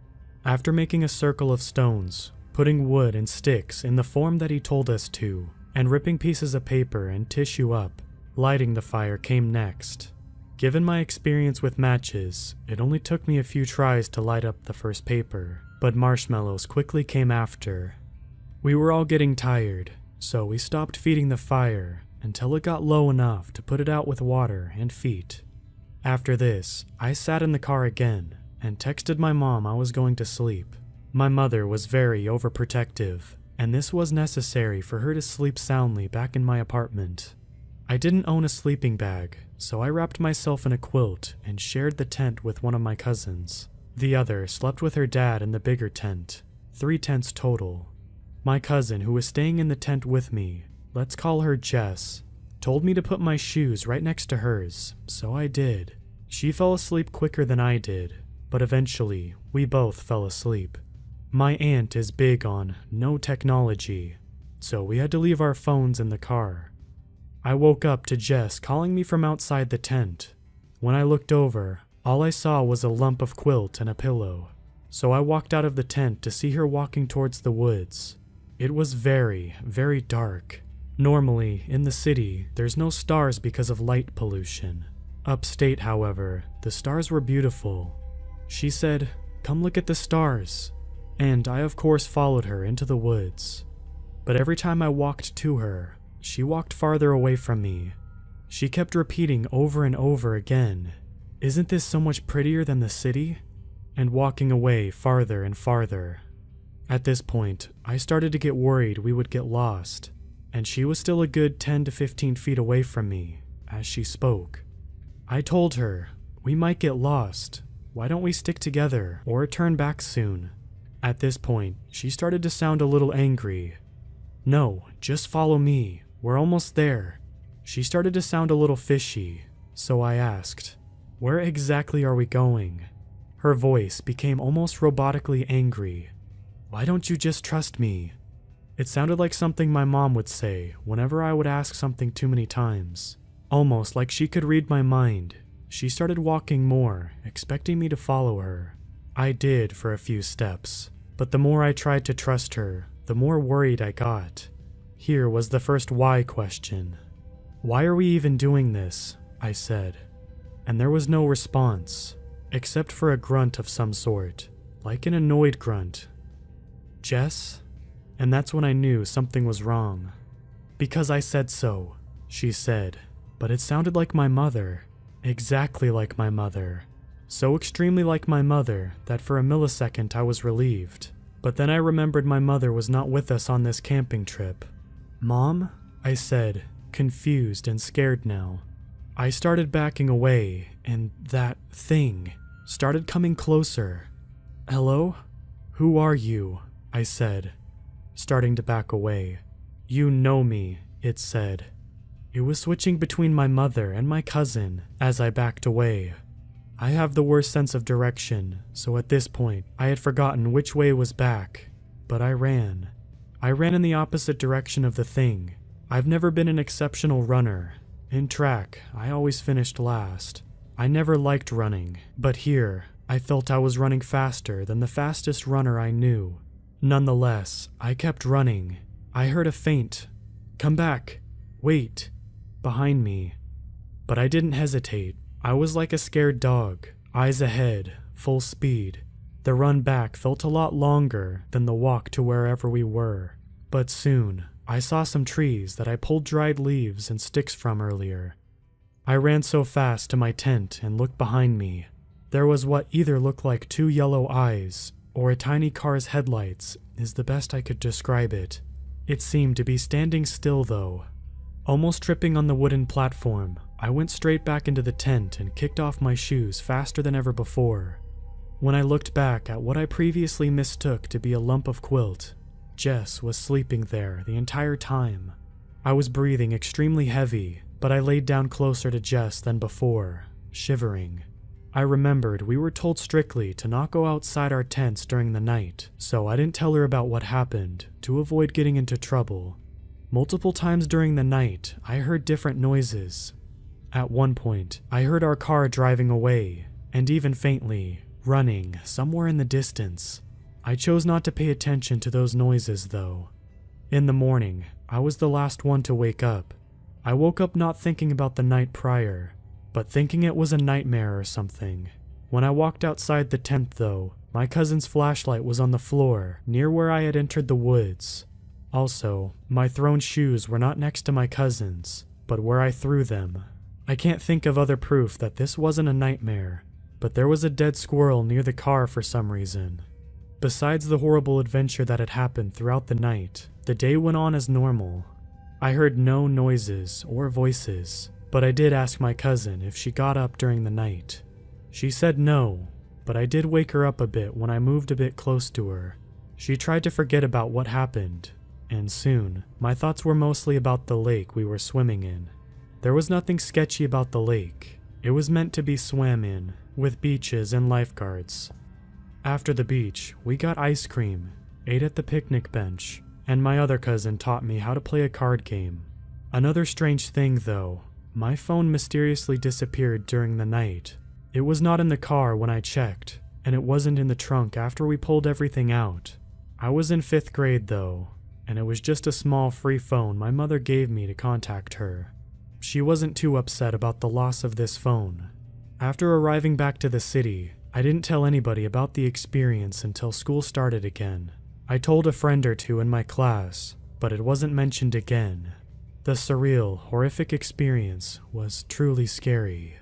After making a circle of stones, putting wood and sticks in the form that he told us to, and ripping pieces of paper and tissue up, lighting the fire came next. Given my experience with matches, it only took me a few tries to light up the first paper, but marshmallows quickly came after. We were all getting tired, so we stopped feeding the fire until it got low enough to put it out with water and feet. After this, I sat in the car again and texted my mom I was going to sleep. My mother was very overprotective, and this was necessary for her to sleep soundly back in my apartment. I didn't own a sleeping bag, so I wrapped myself in a quilt and shared the tent with one of my cousins. The other slept with her dad in the bigger tent, 3 tents total. My cousin, who was staying in the tent with me, let's call her Jess, told me to put my shoes right next to hers, so I did. She fell asleep quicker than I did, but eventually we both fell asleep. My aunt is big on no technology, so we had to leave our phones in the car. I woke up to Jess calling me from outside the tent. When I looked over, all I saw was a lump of quilt and a pillow, so I walked out of the tent to see her walking towards the woods. It was very, very dark. Normally, in the city, there's no stars because of light pollution. Upstate, however, the stars were beautiful. She said, "Come look at the stars," and I of course followed her into the woods. But every time I walked to her, she walked farther away from me. She kept repeating over and over again, "Isn't this so much prettier than the city?" and walking away farther and farther. At this point, I started to get worried we would get lost, and she was still a good 10 to 15 feet away from me as she spoke. I told her, "We might get lost. Why don't we stick together or turn back soon?" At this point, she started to sound a little angry. "No, just follow me. We're almost there." She started to sound a little fishy, so I asked, "Where exactly are we going?" Her voice became almost robotically angry. "Why don't you just trust me?" It sounded like something my mom would say whenever I would ask something too many times. Almost like she could read my mind. She started walking more, expecting me to follow her. I did for a few steps, but the more I tried to trust her, the more worried I got. Here was the first why question. "Why are we even doing this?" I said. And there was no response, except for a grunt of some sort, like an annoyed grunt. "Jess?" And that's when I knew something was wrong. "Because I said so," she said, but it sounded like my mother. Exactly like my mother. So extremely like my mother that for a millisecond I was relieved. But then I remembered my mother was not with us on this camping trip. "Mom?" I said, confused and scared now. I started backing away, and that thing started coming closer. "Hello? Who are you?" I said, starting to back away. "You know me," it said. It was switching between my mother and my cousin as I backed away. I have the worst sense of direction, so at this point, I had forgotten which way was back. but I ran. I ran in the opposite direction of the thing. I've never been an exceptional runner. In track, I always finished last. I never liked running, but here, I felt I was running faster than the fastest runner I knew. Nonetheless, I kept running. I heard a faint, "Come back! Wait!" behind me. But I didn't hesitate. I was like a scared dog, eyes ahead, full speed. The run back felt a lot longer than the walk to wherever we were. But soon, I saw some trees that I pulled dried leaves and sticks from earlier. I ran so fast to my tent and looked behind me. There was what either looked like two yellow eyes or a tiny car's headlights is the best I could describe it. It seemed to be standing still though. Almost tripping on the wooden platform, I went straight back into the tent and kicked off my shoes faster than ever before. When I looked back at what I previously mistook to be a lump of quilt, Jess was sleeping there the entire time. I was breathing extremely heavy, but I laid down closer to Jess than before, shivering. I remembered we were told strictly to not go outside our tents during the night, so I didn't tell her about what happened to avoid getting into trouble. Multiple times during the night, I heard different noises. At one point, I heard our car driving away, and even faintly, running somewhere in the distance. I chose not to pay attention to those noises though. In the morning, I was the last one to wake up. I woke up not thinking about the night prior, but thinking it was a nightmare or something. When I walked outside the tent though, my cousin's flashlight was on the floor near where I had entered the woods. Also, my thrown shoes were not next to my cousin's, but where I threw them. I can't think of other proof that this wasn't a nightmare, but there was a dead squirrel near the car for some reason. Besides the horrible adventure that had happened throughout the night, the day went on as normal. I heard no noises or voices, but I did ask my cousin if she got up during the night. She said no, but I did wake her up a bit when I moved a bit close to her. She tried to forget about what happened, and soon, my thoughts were mostly about the lake we were swimming in. There was nothing sketchy about the lake. It was meant to be swam in, with beaches and lifeguards. After the beach, we got ice cream, ate at the picnic bench, and my other cousin taught me how to play a card game. Another strange thing though, my phone mysteriously disappeared during the night. It was not in the car when I checked, and it wasn't in the trunk after we pulled everything out. I was in 5th grade though, and it was just a small free phone my mother gave me to contact her. She wasn't too upset about the loss of this phone. After arriving back to the city, I didn't tell anybody about the experience until school started again. I told a friend or two in my class, but it wasn't mentioned again. The surreal, horrific experience was truly scary.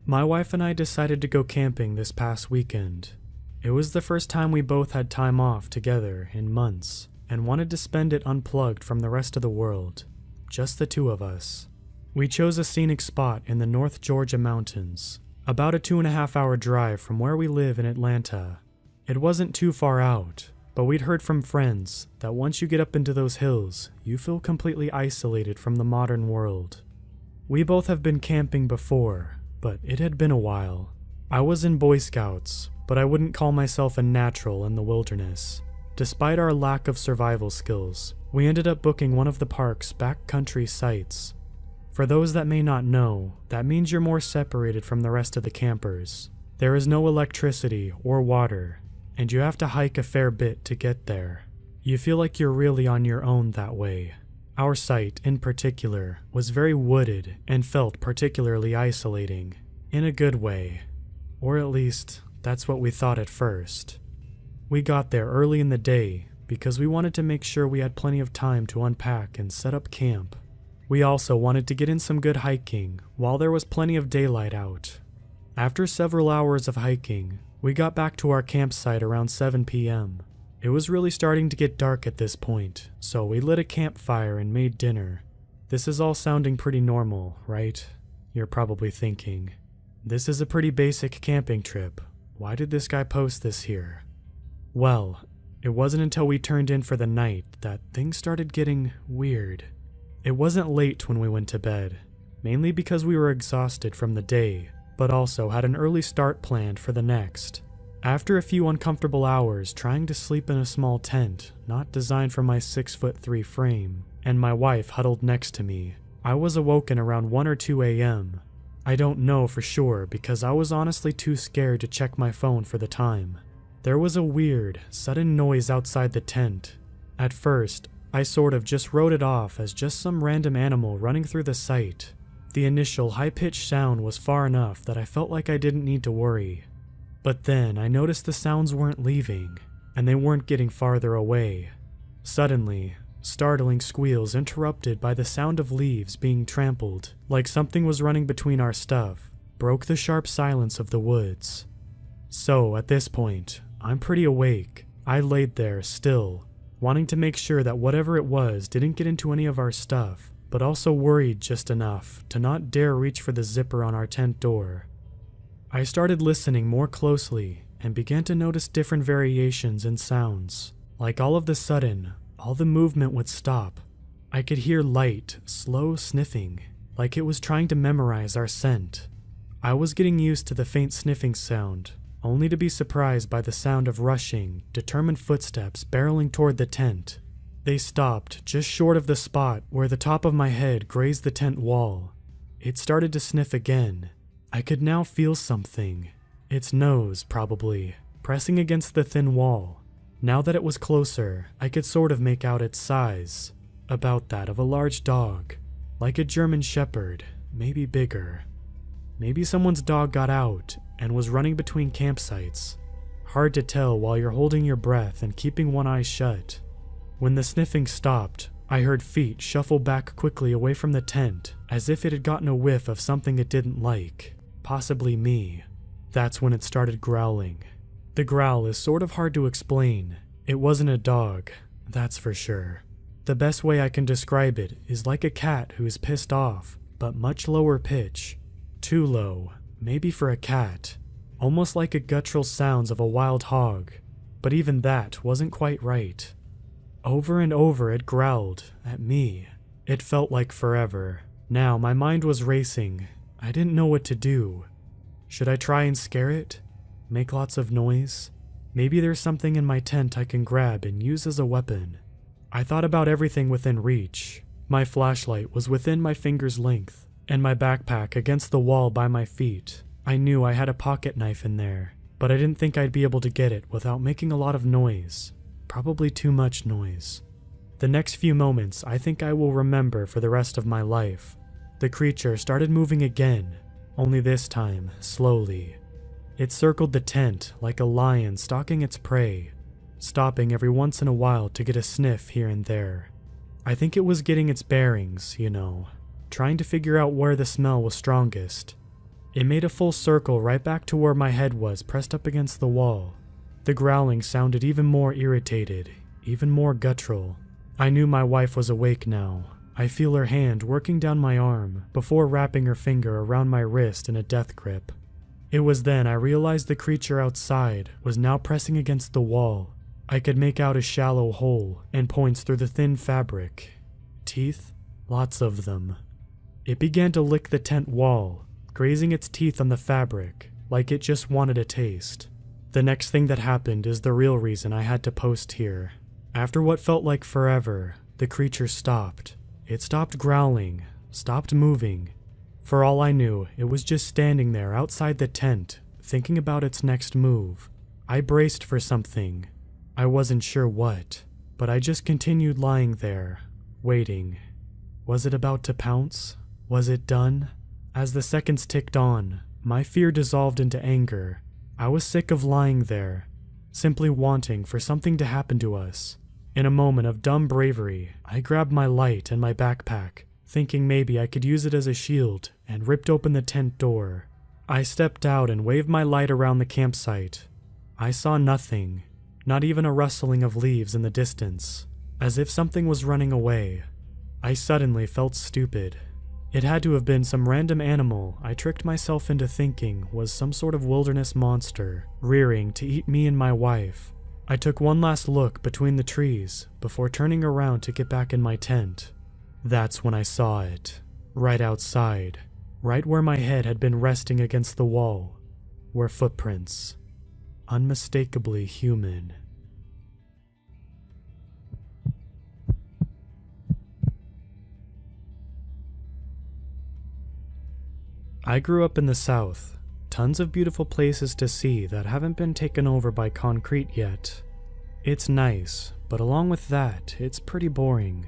My wife and I decided to go camping this past weekend. It was the first time we both had time off together in months, and wanted to spend it unplugged from the rest of the world. Just the two of us. We chose a scenic spot in the North Georgia mountains, about a 2.5-hour drive from where we live in Atlanta. It wasn't too far out, but we'd heard from friends that once you get up into those hills, you feel completely isolated from the modern world. We both have been camping before, but it had been a while. I was in Boy Scouts, but I wouldn't call myself a natural in the wilderness. Despite our lack of survival skills, we ended up booking one of the park's backcountry sites. For those that may not know, that means you're more separated from the rest of the campers. There is no electricity or water, and you have to hike a fair bit to get there. You feel like you're really on your own that way. Our site, in particular, was very wooded and felt particularly isolating, in a good way. Or at least, that's what we thought at first. We got there early in the day because we wanted to make sure we had plenty of time to unpack and set up camp. We also wanted to get in some good hiking while there was plenty of daylight out. After several hours of hiking, we got back to our campsite around 7 p.m. It was really starting to get dark at this point, so we lit a campfire and made dinner. This is all sounding pretty normal, right? You're probably thinking, this is a pretty basic camping trip. Why did this guy post this here? Well, it wasn't until we turned in for the night that things started getting weird. It wasn't late when we went to bed, mainly because we were exhausted from the day, but also had an early start planned for the next. After a few uncomfortable hours trying to sleep in a small tent not designed for my 6'3" frame, and my wife huddled next to me, I was awoken around 1 or 2 a.m. I don't know for sure because I was honestly too scared to check my phone for the time. There was a weird, sudden noise outside the tent. At first, I sort of just wrote it off as just some random animal running through the site. The initial high-pitched sound was far enough that I felt like I didn't need to worry. But then I noticed the sounds weren't leaving, and they weren't getting farther away. Suddenly, startling squeals interrupted by the sound of leaves being trampled, like something was running between our stuff, broke the sharp silence of the woods. So, at this point, I'm pretty awake. I laid there, still, wanting to make sure that whatever it was didn't get into any of our stuff, but also worried just enough to not dare reach for the zipper on our tent door. I started listening more closely and began to notice different variations in sounds. Like all of a sudden, all the movement would stop. I could hear light, slow sniffing, like it was trying to memorize our scent. I was getting used to the faint sniffing sound, only to be surprised by the sound of rushing, determined footsteps barreling toward the tent. They stopped just short of the spot where the top of my head grazed the tent wall. It started to sniff again. I could now feel something, its nose probably, pressing against the thin wall. Now that it was closer, I could sort of make out its size, about that of a large dog, like a German shepherd, maybe bigger. Maybe someone's dog got out and was running between campsites. Hard to tell while you're holding your breath and keeping one eye shut. When the sniffing stopped, I heard feet shuffle back quickly away from the tent, as if it had gotten a whiff of something it didn't like, possibly me. That's when it started growling. The growl is sort of hard to explain. It wasn't a dog, that's for sure. The best way I can describe it is like a cat who is pissed off, but much lower pitch. Too low, maybe for a cat. Almost like a guttural sounds of a wild hog, but even that wasn't quite right. Over and over it growled at me. It felt like forever. Now my mind was racing. I didn't know what to do. Should I try and scare it? Make lots of noise? Maybe there's something in my tent I can grab and use as a weapon. I thought about everything within reach. My flashlight was within my finger's length, and my backpack against the wall by my feet. I knew I had a pocket knife in there, but I didn't think I'd be able to get it without making a lot of noise. Probably too much noise. The next few moments I think I will remember for the rest of my life. The creature started moving again, only this time slowly. It circled the tent like a lion stalking its prey, stopping every once in a while to get a sniff here and there. I think it was getting its bearings, trying to figure out where the smell was strongest. It made a full circle right back to where my head was pressed up against the wall. The growling sounded even more irritated, even more guttural. I knew my wife was awake now. I feel her hand working down my arm before wrapping her finger around my wrist in a death grip. It was then I realized the creature outside was now pressing against the wall. I could make out a shallow hole and points through the thin fabric. Teeth? Lots of them. It began to lick the tent wall, grazing its teeth on the fabric, like it just wanted a taste. The next thing that happened is the real reason I had to post here. After what felt like forever, the creature stopped. It stopped growling, stopped moving. For all I knew, it was just standing there outside the tent, thinking about its next move. I braced for something. I wasn't sure what, but I just continued lying there, waiting. Was it about to pounce? Was it done? As the seconds ticked on, my fear dissolved into anger. I was sick of lying there, simply wanting for something to happen to us. In a moment of dumb bravery, I grabbed my light and my backpack, thinking maybe I could use it as a shield, and ripped open the tent door. I stepped out and waved my light around the campsite. I saw nothing, not even a rustling of leaves in the distance, as if something was running away. I suddenly felt stupid. It had to have been some random animal I tricked myself into thinking was some sort of wilderness monster, rearing to eat me and my wife. I took one last look between the trees before turning around to get back in my tent. That's when I saw it. Right outside. Right where my head had been resting against the wall were footprints, unmistakably human. I grew up in the South. Tons of beautiful places to see that haven't been taken over by concrete yet. It's nice, but along with that, it's pretty boring.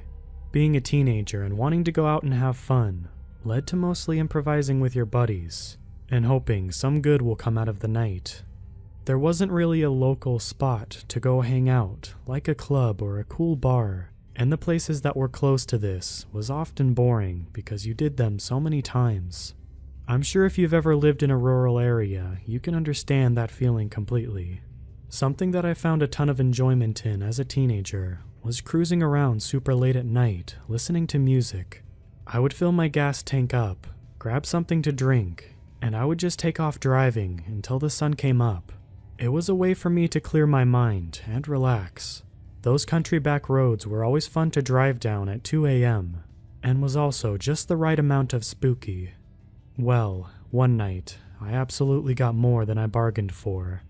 Being a teenager and wanting to go out and have fun led to mostly improvising with your buddies and hoping some good will come out of the night. There wasn't really a local spot to go hang out, like a club or a cool bar, and the places that were close to this was often boring because you did them so many times. I'm sure if you've ever lived in a rural area, you can understand that feeling completely. Something that I found a ton of enjoyment in as a teenager was cruising around super late at night, listening to music. I would fill my gas tank up, grab something to drink, and I would just take off driving until the sun came up. It was a way for me to clear my mind and relax. Those country back roads were always fun to drive down at 2 a.m., and was also just the right amount of spooky. Well, one night, I absolutely got more than I bargained for.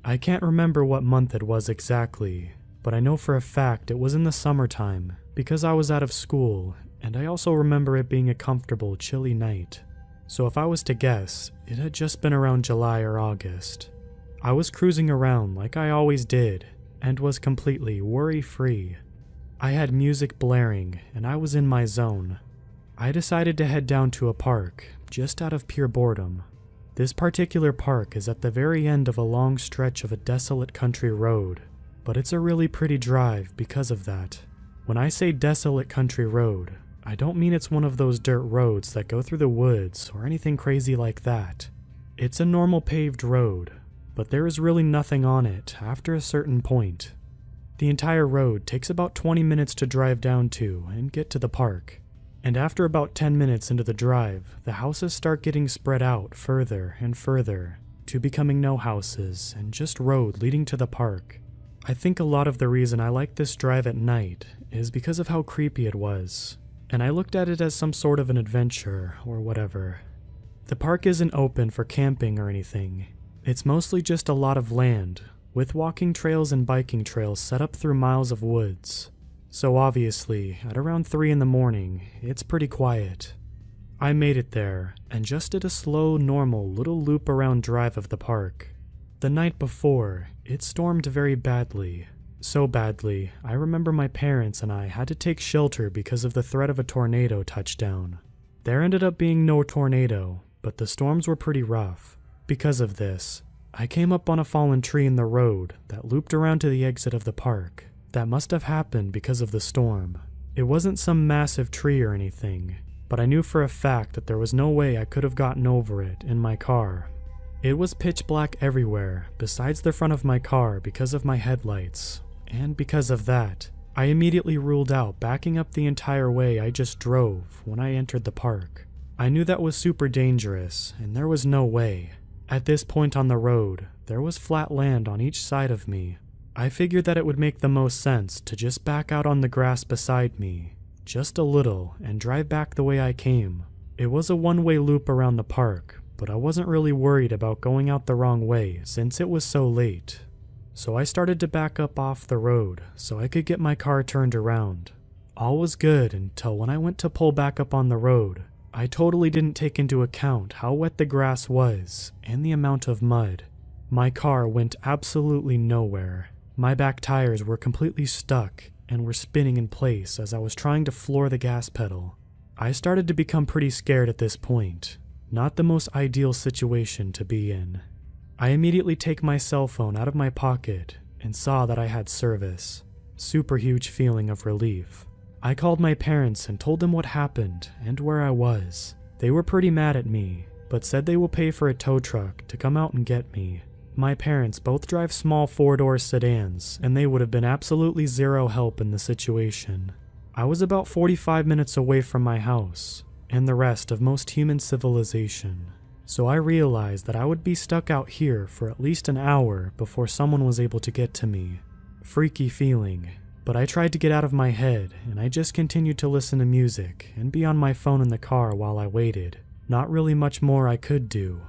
I can't remember what month it was exactly, but I know for a fact it was in the summertime because I was out of school, and I also remember it being a comfortable, chilly night. So if I was to guess, it had just been around July or August. I was cruising around like I always did, and was completely worry-free. I had music blaring, and I was in my zone. I decided to head down to a park, just out of pure boredom. This particular park is at the very end of a long stretch of a desolate country road, but it's a really pretty drive because of that. When I say desolate country road, I don't mean it's one of those dirt roads that go through the woods or anything crazy like that. It's a normal paved road, but there is really nothing on it after a certain point. The entire road takes about 20 minutes to drive down to and get to the park. And after about 10 minutes into the drive, the houses start getting spread out further and further, to becoming no houses and just road leading to the park. I think a lot of the reason I like this drive at night is because of how creepy it was, and I looked at it as some sort of an adventure or whatever. The park isn't open for camping or anything. It's mostly just a lot of land, with walking trails and biking trails set up through miles of woods. So obviously, at around 3 in the morning, it's pretty quiet. I made it there, and just did a slow, normal little loop around drive of the park. The night before, it stormed very badly. So badly, I remember my parents and I had to take shelter because of the threat of a tornado touchdown. There ended up being no tornado, but the storms were pretty rough. Because of this, I came up on a fallen tree in the road that looped around to the exit of the park. That must have happened because of the storm. It wasn't some massive tree or anything, but I knew for a fact that there was no way I could have gotten over it in my car. It was pitch black everywhere besides the front of my car because of my headlights, and because of that, I immediately ruled out backing up the entire way I just drove when I entered the park. I knew that was super dangerous, and there was no way. At this point on the road, there was flat land on each side of me. I figured that it would make the most sense to just back out on the grass beside me, just a little, and drive back the way I came. It was a one-way loop around the park, but I wasn't really worried about going out the wrong way since it was so late. So I started to back up off the road so I could get my car turned around. All was good until when I went to pull back up on the road, I totally didn't take into account how wet the grass was and the amount of mud. My car went absolutely nowhere. My back tires were completely stuck and were spinning in place as I was trying to floor the gas pedal. I started to become pretty scared at this point. Not the most ideal situation to be in. I immediately take my cell phone out of my pocket and saw that I had service. Super huge feeling of relief. I called my parents and told them what happened and where I was. They were pretty mad at me, but said they will pay for a tow truck to come out and get me. My parents both drive small 4-door sedans, and they would have been absolutely zero help in the situation. I was about 45 minutes away from my house, and the rest of most human civilization, so I realized that I would be stuck out here for at least an hour before someone was able to get to me. Freaky feeling, but I tried to get out of my head, and I just continued to listen to music and be on my phone in the car while I waited. Not really much more I could do.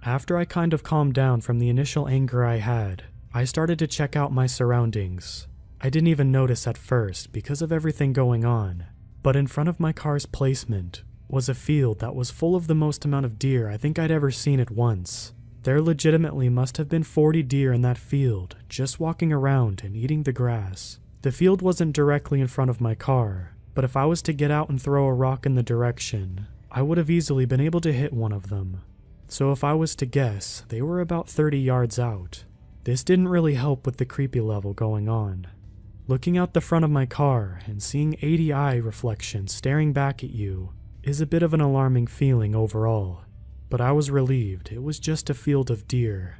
After I kind of calmed down from the initial anger I had, I started to check out my surroundings. I didn't even notice at first because of everything going on, but in front of my car's placement was a field that was full of the most amount of deer I think I'd ever seen at once. There legitimately must have been 40 deer in that field, just walking around and eating the grass. The field wasn't directly in front of my car, but if I was to get out and throw a rock in the direction, I would have easily been able to hit one of them. So if I was to guess, they were about 30 yards out. This didn't really help with the creepy level going on. Looking out the front of my car and seeing 80 eye reflections staring back at you is a bit of an alarming feeling overall, but I was relieved it was just a field of deer.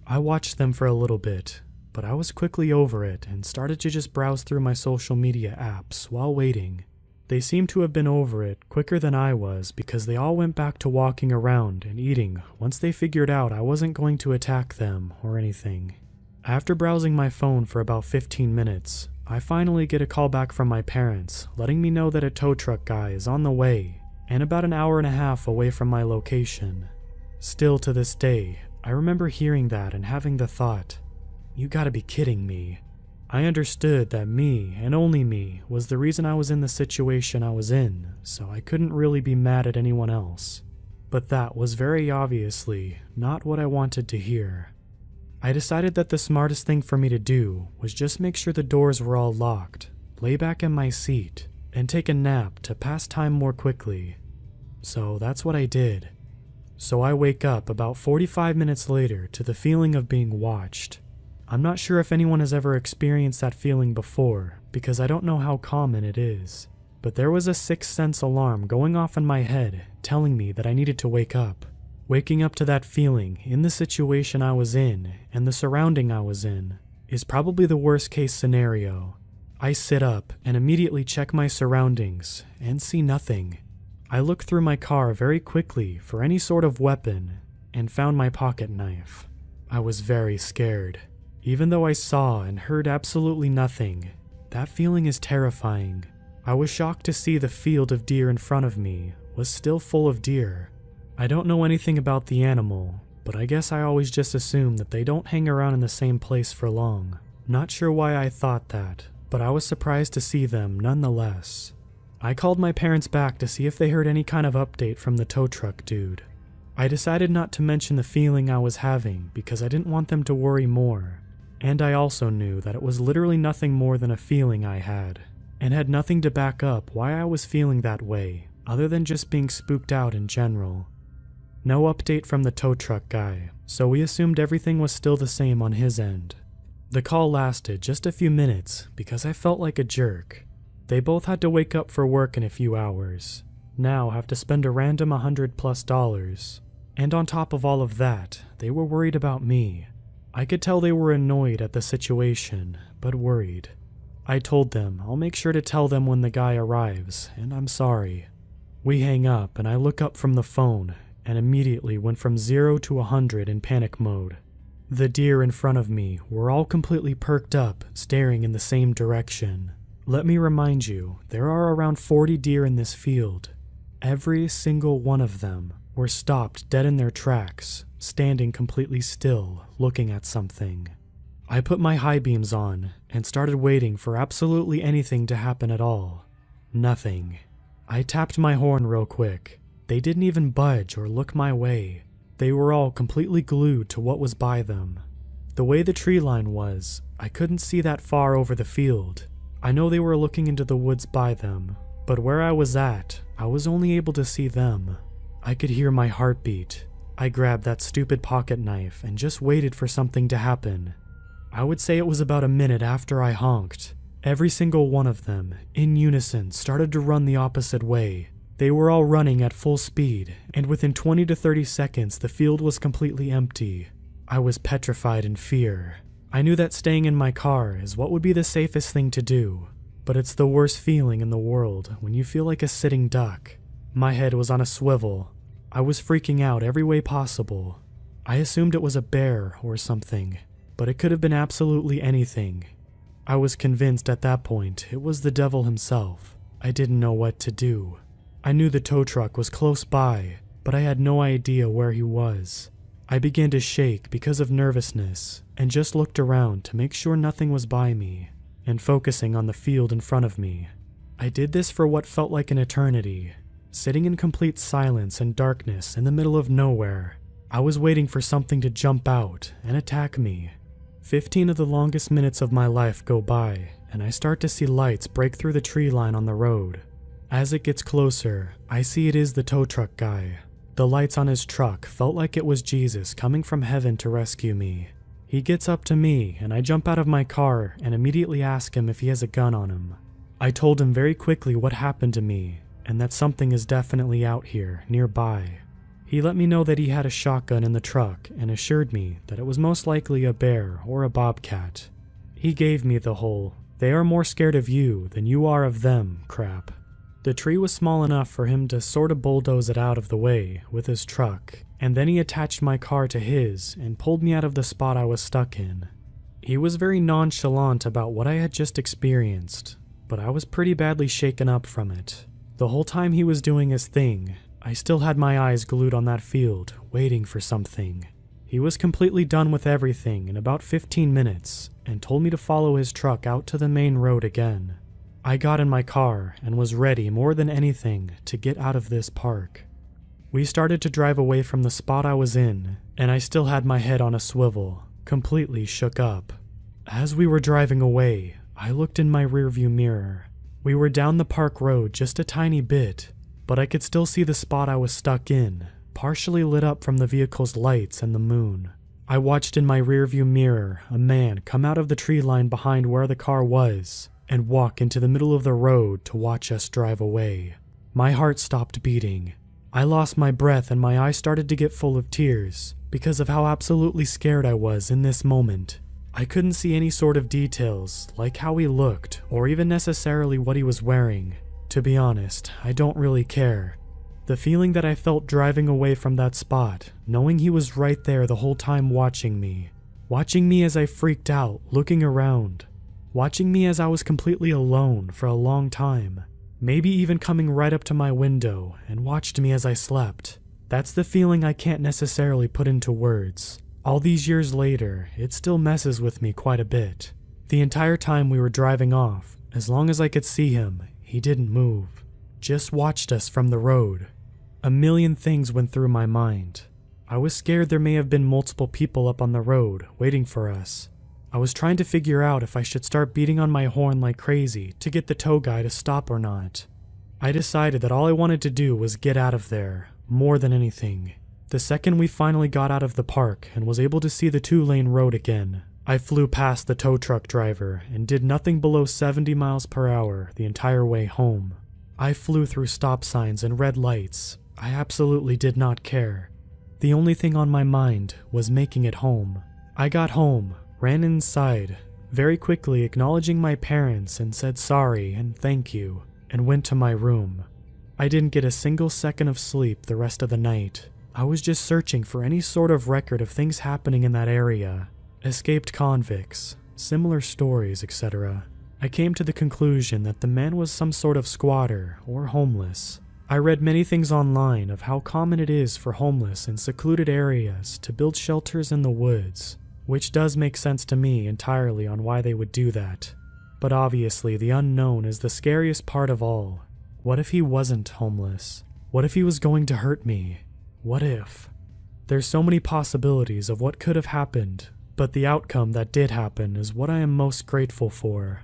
I watched them for a little bit, but I was quickly over it and started to just browse through my social media apps while waiting. They seemed to have been over it quicker than I was because they all went back to walking around and eating once they figured out I wasn't going to attack them or anything. After browsing my phone for about 15 minutes, I finally get a call back from my parents letting me know that a tow truck guy is on the way and about an hour and a half away from my location. Still to this day, I remember hearing that and having the thought, you gotta be kidding me. I understood that me, and only me, was the reason I was in the situation I was in, so I couldn't really be mad at anyone else. But that was very obviously not what I wanted to hear. I decided that the smartest thing for me to do was just make sure the doors were all locked, lay back in my seat, and take a nap to pass time more quickly. So that's what I did. So I wake up about 45 minutes later to the feeling of being watched. I'm not sure if anyone has ever experienced that feeling before, because I don't know how common it is. But there was a sixth sense alarm going off in my head, telling me that I needed to wake up. Waking up to that feeling, in the situation I was in, and the surrounding I was in, is probably the worst case scenario. I sit up and immediately check my surroundings, and see nothing. I look through my car very quickly for any sort of weapon, and found my pocket knife. I was very scared. Even though I saw and heard absolutely nothing, that feeling is terrifying. I was shocked to see the field of deer in front of me was still full of deer. I don't know anything about the animal, but I guess I always just assume that they don't hang around in the same place for long. Not sure why I thought that, but I was surprised to see them nonetheless. I called my parents back to see if they heard any kind of update from the tow truck dude. I decided not to mention the feeling I was having because I didn't want them to worry more. And I also knew that it was literally nothing more than a feeling I had, and had nothing to back up why I was feeling that way, other than just being spooked out in general. No update from the tow truck guy, so we assumed everything was still the same on his end. The call lasted just a few minutes because I felt like a jerk. They both had to wake up for work in a few hours, now have to spend a random $100+. And on top of all of that, they were worried about me. I could tell they were annoyed at the situation, but worried. I told them I'll make sure to tell them when the guy arrives, and I'm sorry. We hang up and I look up from the phone and immediately went from 0 to 100 in panic mode. The deer in front of me were all completely perked up, staring in the same direction. Let me remind you, there are around 40 deer in this field. Every single one of them were stopped dead in their tracks, standing completely still, looking at something. I put my high beams on and started waiting for absolutely anything to happen at all. Nothing. I tapped my horn real quick. They didn't even budge or look my way. They were all completely glued to what was by them. The way the tree line was, I couldn't see that far over the field. I know they were looking into the woods by them, but where I was at, I was only able to see them. I could hear my heartbeat. I grabbed that stupid pocket knife and just waited for something to happen. I would say it was about a minute after I honked. Every single one of them, in unison, started to run the opposite way. They were all running at full speed, and within 20 to 30 seconds the field was completely empty. I was petrified in fear. I knew that staying in my car is what would be the safest thing to do, but it's the worst feeling in the world when you feel like a sitting duck. My head was on a swivel. I was freaking out every way possible. I assumed it was a bear or something, but it could have been absolutely anything. I was convinced at that point it was the devil himself. I didn't know what to do. I knew the tow truck was close by, but I had no idea where he was. I began to shake because of nervousness and just looked around to make sure nothing was by me and focusing on the field in front of me. I did this for what felt like an eternity, sitting in complete silence and darkness in the middle of nowhere. I was waiting for something to jump out and attack me. 15 of the longest minutes of my life go by, and I start to see lights break through the tree line on the road. As it gets closer, I see it is the tow truck guy. The lights on his truck felt like it was Jesus coming from heaven to rescue me. He gets up to me, and I jump out of my car and immediately ask him if he has a gun on him. I told him very quickly what happened to me, and that something is definitely out here, nearby. He let me know that he had a shotgun in the truck and assured me that it was most likely a bear or a bobcat. He gave me the whole, "they are more scared of you than you are of them" crap. The tree was small enough for him to sort of bulldoze it out of the way with his truck, and then he attached my car to his and pulled me out of the spot I was stuck in. He was very nonchalant about what I had just experienced, but I was pretty badly shaken up from it. The whole time he was doing his thing, I still had my eyes glued on that field, waiting for something. He was completely done with everything in about 15 minutes and told me to follow his truck out to the main road again. I got in my car and was ready more than anything to get out of this park. We started to drive away from the spot I was in, and I still had my head on a swivel, completely shook up. As we were driving away, I looked in my rearview mirror. We were down the park road just a tiny bit, but I could still see the spot I was stuck in, partially lit up from the vehicle's lights and the moon. I watched in my rearview mirror a man come out of the tree line behind where the car was and walk into the middle of the road to watch us drive away. My heart stopped beating. I lost my breath and my eyes started to get full of tears because of how absolutely scared I was in this moment. I couldn't see any sort of details, like how he looked or even necessarily what he was wearing. To be honest, I don't really care. The feeling that I felt driving away from that spot, knowing he was right there the whole time watching me as I freaked out, looking around, watching me as I was completely alone for a long time, maybe even coming right up to my window and watched me as I slept. That's the feeling I can't necessarily put into words. All these years later, it still messes with me quite a bit. The entire time we were driving off, as long as I could see him, he didn't move, just watched us from the road. A million things went through my mind. I was scared there may have been multiple people up on the road waiting for us. I was trying to figure out if I should start beating on my horn like crazy to get the tow guy to stop or not. I decided that all I wanted to do was get out of there, more than anything. The second we finally got out of the park and was able to see the 2-lane road again, I flew past the tow truck driver and did nothing below 70 miles per hour the entire way home. I flew through stop signs and red lights. I absolutely did not care. The only thing on my mind was making it home. I got home, ran inside, very quickly acknowledging my parents and said sorry and thank you, and went to my room. I didn't get a single second of sleep the rest of the night. I was just searching for any sort of record of things happening in that area. Escaped convicts, similar stories, etc. I came to the conclusion that the man was some sort of squatter or homeless. I read many things online of how common it is for homeless in secluded areas to build shelters in the woods, which does make sense to me entirely on why they would do that. But obviously the unknown is the scariest part of all. What if he wasn't homeless? What if he was going to hurt me? What if? There's so many possibilities of what could have happened, but the outcome that did happen is what I am most grateful for.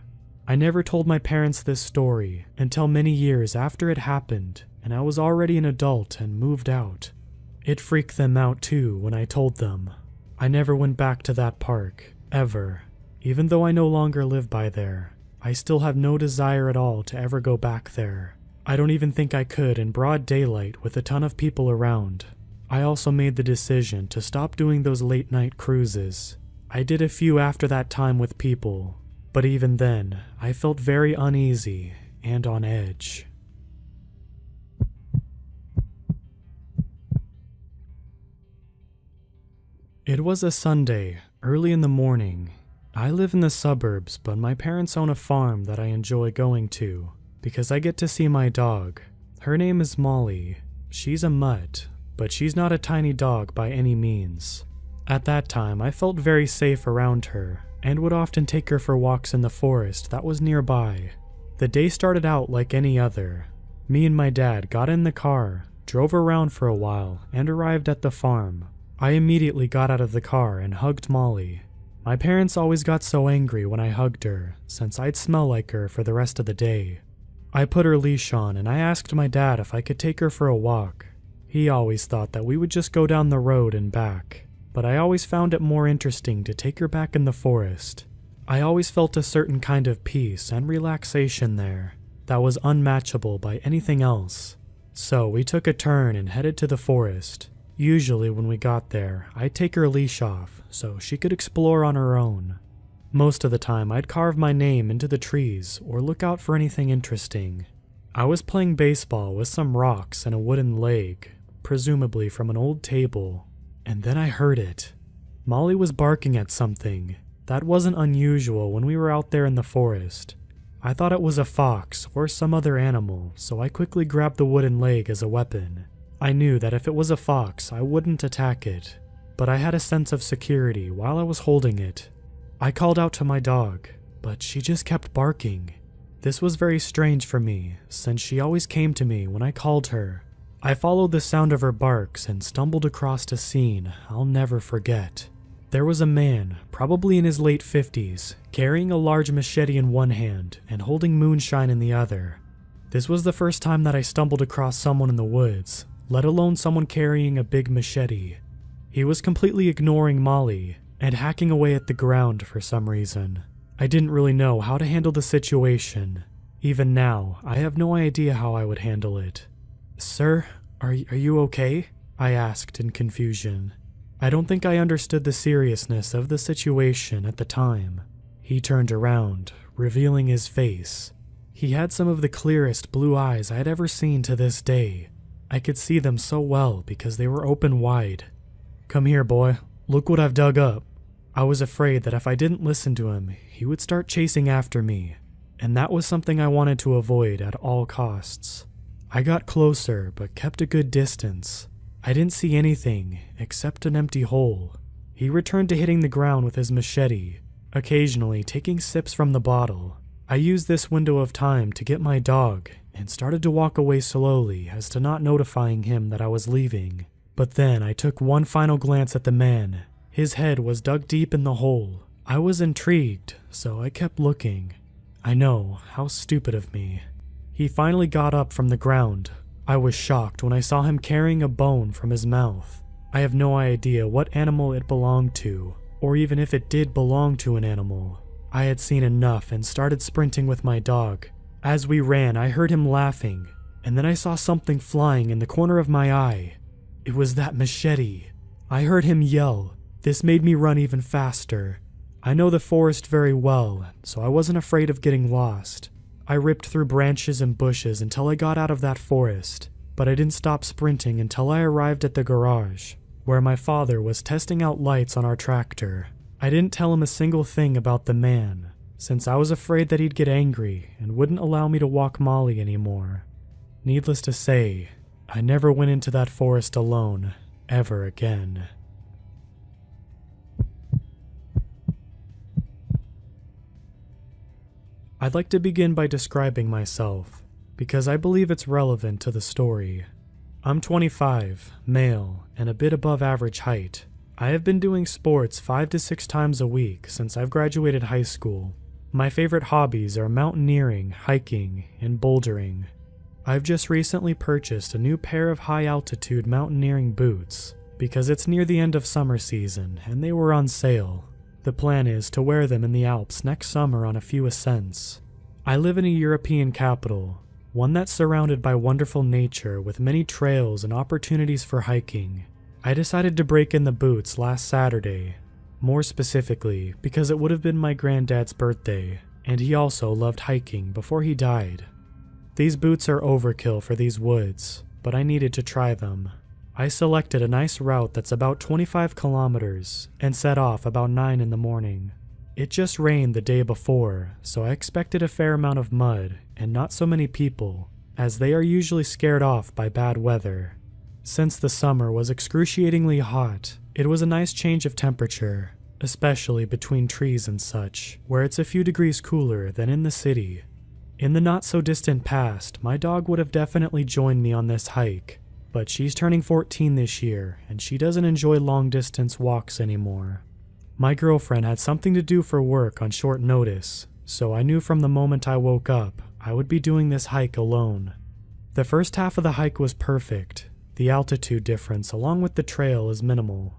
I never told my parents this story until many years after it happened, and I was already an adult and moved out. It freaked them out too when I told them. I never went back to that park, ever. Even though I no longer live by there, I still have no desire at all to ever go back there. I don't even think I could in broad daylight with a ton of people around. I also made the decision to stop doing those late night cruises. I did a few after that time with people, but even then, I felt very uneasy and on edge. It was a Sunday, early in the morning. I live in the suburbs, but my parents own a farm that I enjoy going to, because I get to see my dog. Her name is Molly. She's a mutt, but she's not a tiny dog by any means. At that time, I felt very safe around her and would often take her for walks in the forest that was nearby. The day started out like any other. Me and my dad got in the car, drove around for a while, and arrived at the farm. I immediately got out of the car and hugged Molly. My parents always got so angry when I hugged her, since I'd smell like her for the rest of the day. I put her leash on and I asked my dad if I could take her for a walk. He always thought that we would just go down the road and back, but I always found it more interesting to take her back in the forest. I always felt a certain kind of peace and relaxation there that was unmatchable by anything else. So we took a turn and headed to the forest. Usually when we got there, I'd take her leash off so she could explore on her own. Most of the time I'd carve my name into the trees or look out for anything interesting. I was playing baseball with some rocks and a wooden leg, presumably from an old table, and then I heard it. Molly was barking at something. That wasn't unusual when we were out there in the forest. I thought it was a fox or some other animal, so I quickly grabbed the wooden leg as a weapon. I knew that if it was a fox, I wouldn't attack it, but I had a sense of security while I was holding it. I called out to my dog, but she just kept barking. This was very strange for me, since she always came to me when I called her. I followed the sound of her barks and stumbled across a scene I'll never forget. There was a man, probably in his late 50s, carrying a large machete in one hand and holding moonshine in the other. This was the first time that I stumbled across someone in the woods, let alone someone carrying a big machete. He was completely ignoring Molly and hacking away at the ground for some reason. I didn't really know how to handle the situation. Even now, I have no idea how I would handle it. "Sir, are you okay?" I asked in confusion. I don't think I understood the seriousness of the situation at the time. He turned around, revealing his face. He had some of the clearest blue eyes I had ever seen to this day. I could see them so well because they were open wide. "Come here, boy. Look what I've dug up." I was afraid that if I didn't listen to him, he would start chasing after me, and that was something I wanted to avoid at all costs. I got closer, but kept a good distance. I didn't see anything except an empty hole. He returned to hitting the ground with his machete, occasionally taking sips from the bottle. I used this window of time to get my dog and started to walk away slowly as to not notifying him that I was leaving. But then I took one final glance at the man. His head was dug deep in the hole. I was intrigued, so I kept looking. I know, how stupid of me. He finally got up from the ground. I was shocked when I saw him carrying a bone from his mouth. I have no idea what animal it belonged to, or even if it did belong to an animal. I had seen enough and started sprinting with my dog. As we ran, I heard him laughing, and then I saw something flying in the corner of my eye. It was that machete. I heard him yell. This made me run even faster. I know the forest very well, so I wasn't afraid of getting lost. I ripped through branches and bushes until I got out of that forest, but I didn't stop sprinting until I arrived at the garage, where my father was testing out lights on our tractor. I didn't tell him a single thing about the man, since I was afraid that he'd get angry and wouldn't allow me to walk Molly anymore. Needless to say, I never went into that forest alone, ever again. I'd like to begin by describing myself, because I believe it's relevant to the story. I'm 25, male, and a bit above average height. I have been doing sports 5 to 6 times a week since I've graduated high school. My favorite hobbies are mountaineering, hiking, and bouldering. I've just recently purchased a new pair of high-altitude mountaineering boots because it's near the end of summer season and they were on sale. The plan is to wear them in the Alps next summer on a few ascents. I live in a European capital, one that's surrounded by wonderful nature with many trails and opportunities for hiking. I decided to break in the boots last Saturday, more specifically because it would have been my granddad's birthday, and he also loved hiking before he died. These boots are overkill for these woods, but I needed to try them. I selected a nice route that's about 25 kilometers and set off about 9 in the morning. It just rained the day before, so I expected a fair amount of mud and not so many people, as they are usually scared off by bad weather. Since the summer was excruciatingly hot, it was a nice change of temperature, especially between trees and such, where it's a few degrees cooler than in the city. In the not-so-distant past, my dog would have definitely joined me on this hike, but she's turning 14 this year, and she doesn't enjoy long-distance walks anymore. My girlfriend had something to do for work on short notice, so I knew from the moment I woke up, I would be doing this hike alone. The first half of the hike was perfect. The altitude difference along with the trail is minimal.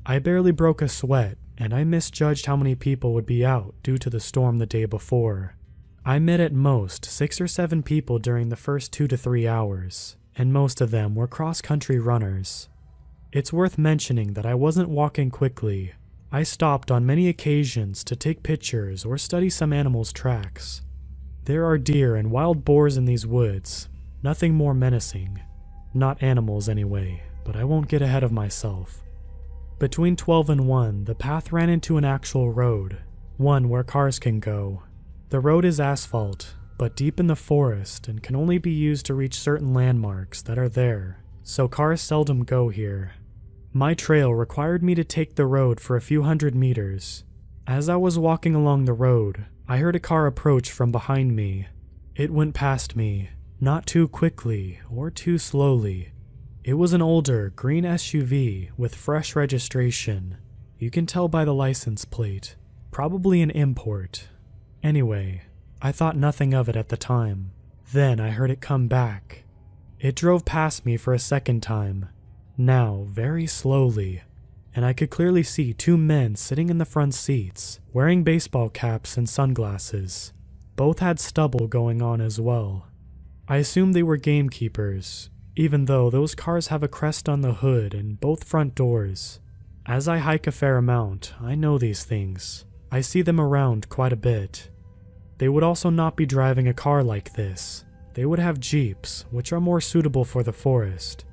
I barely broke a sweat, and I misjudged how many people would be out due to the storm the day before. I met at most 6 or 7 people during the first 2 to 3 hours, and most of them were cross-country runners. It's worth mentioning that I wasn't walking quickly. I stopped on many occasions to take pictures or study some animals' tracks. There are deer and wild boars in these woods, nothing more menacing. Not animals anyway, but I won't get ahead of myself. Between 12 and 1, the path ran into an actual road, one where cars can go. The road is asphalt, but deep in the forest and can only be used to reach certain landmarks that are there, so cars seldom go here. My trail required me to take the road for a few hundred meters. As I was walking along the road, I heard a car approach from behind me. It went past me, not too quickly or too slowly. It was an older, green SUV with fresh registration. You can tell by the license plate. Probably an import. Anyway, I thought nothing of it at the time. Then I heard it come back. It drove past me for a second time, now very slowly, and I could clearly see 2 men sitting in the front seats, wearing baseball caps and sunglasses. Both had stubble going on as well. I assumed they were gamekeepers, even though those cars have a crest on the hood and both front doors. As I hike a fair amount, I know these things. I see them around quite a bit. They would also not be driving a car like this. They would have Jeeps, which are more suitable for the forest.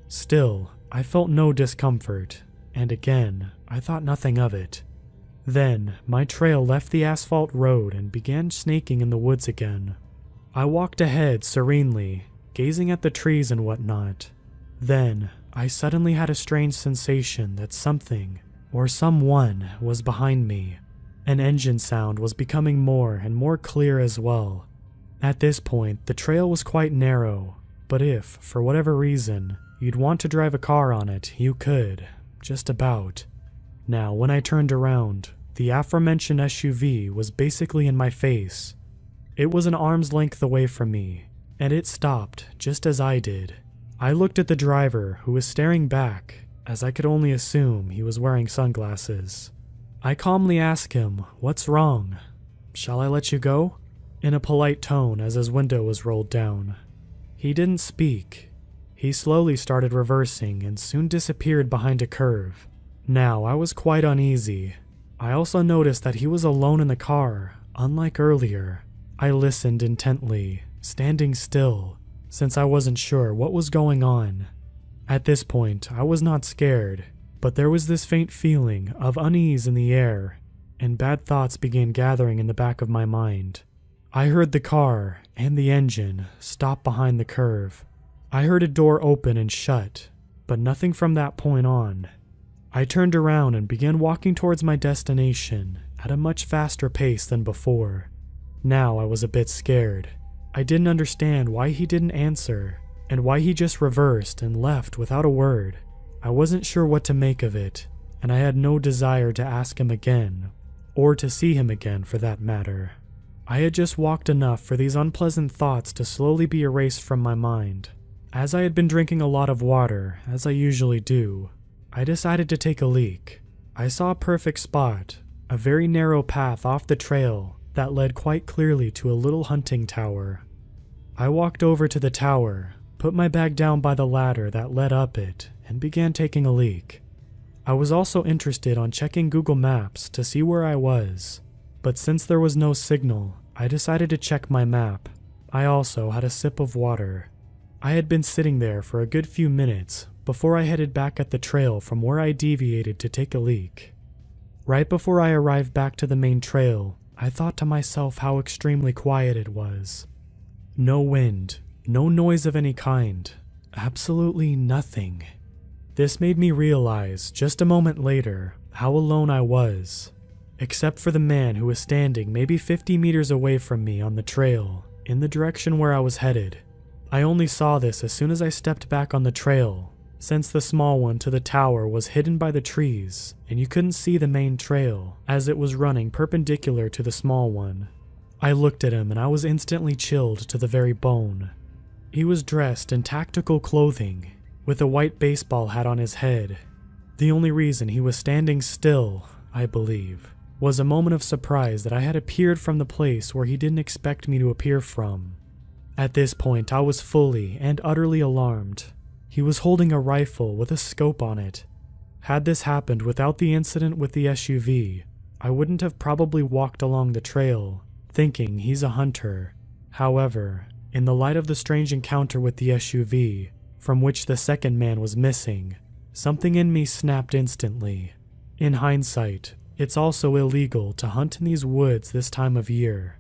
Still, I felt no discomfort, and again, I thought nothing of it. Then, my trail left the asphalt road and began snaking in the woods again. I walked ahead serenely, gazing at the trees and whatnot. Then, I suddenly had a strange sensation that something, or someone, was behind me. An engine sound was becoming more and more clear as well. At this point, the trail was quite narrow, but if, for whatever reason, you'd want to drive a car on it, you could. Just about. Now, when I turned around, the aforementioned SUV was basically in my face. It was an arm's length away from me, and it stopped just as I did. I looked at the driver, who was staring back, as I could only assume he was wearing sunglasses. I calmly asked him, "What's wrong? Shall I let you go?" in a polite tone as his window was rolled down. He didn't speak. He slowly started reversing and soon disappeared behind a curve. Now, I was quite uneasy. I also noticed that he was alone in the car, unlike earlier. I listened intently, standing still, since I wasn't sure what was going on. At this point, I was not scared, but there was this faint feeling of unease in the air, and bad thoughts began gathering in the back of my mind. I heard the car and the engine stop behind the curve. I heard a door open and shut, but nothing from that point on. I turned around and began walking towards my destination at a much faster pace than before. Now I was a bit scared. I didn't understand why he didn't answer, and why he just reversed and left without a word. I wasn't sure what to make of it, and I had no desire to ask him again, or to see him again for that matter. I had just walked enough for these unpleasant thoughts to slowly be erased from my mind. As I had been drinking a lot of water, as I usually do, I decided to take a leak. I saw a perfect spot, a very narrow path off the trail that led quite clearly to a little hunting tower. I walked over to the tower, put my bag down by the ladder that led up it, and began taking a leak. I was also interested on checking Google Maps to see where I was, but since there was no signal, I decided to check my map. I also had a sip of water. I had been sitting there for a good few minutes before I headed back at the trail from where I deviated to take a leak. Right before I arrived back to the main trail, I thought to myself how extremely quiet it was. No wind, no noise of any kind, Absolutely nothing. This made me realize, just a moment later, how alone I was, except for the man who was standing maybe 50 meters away from me on the trail, in the direction where I was headed. I only saw this as soon as I stepped back on the trail, since the small one to the tower was hidden by the trees, and you couldn't see the main trail, as it was running perpendicular to the small one. I looked at him and I was instantly chilled to the very bone. He was dressed in tactical clothing, with a white baseball hat on his head. The only reason he was standing still, I believe, was a moment of surprise that I had appeared from the place where he didn't expect me to appear from. At this point, I was fully and utterly alarmed. He was holding a rifle with a scope on it. Had this happened without the incident with the SUV, I wouldn't have probably walked along the trail, thinking he's a hunter. However, in the light of the strange encounter with the SUV, from which the second man was missing, something in me snapped instantly. In hindsight, it's also illegal to hunt in these woods this time of year.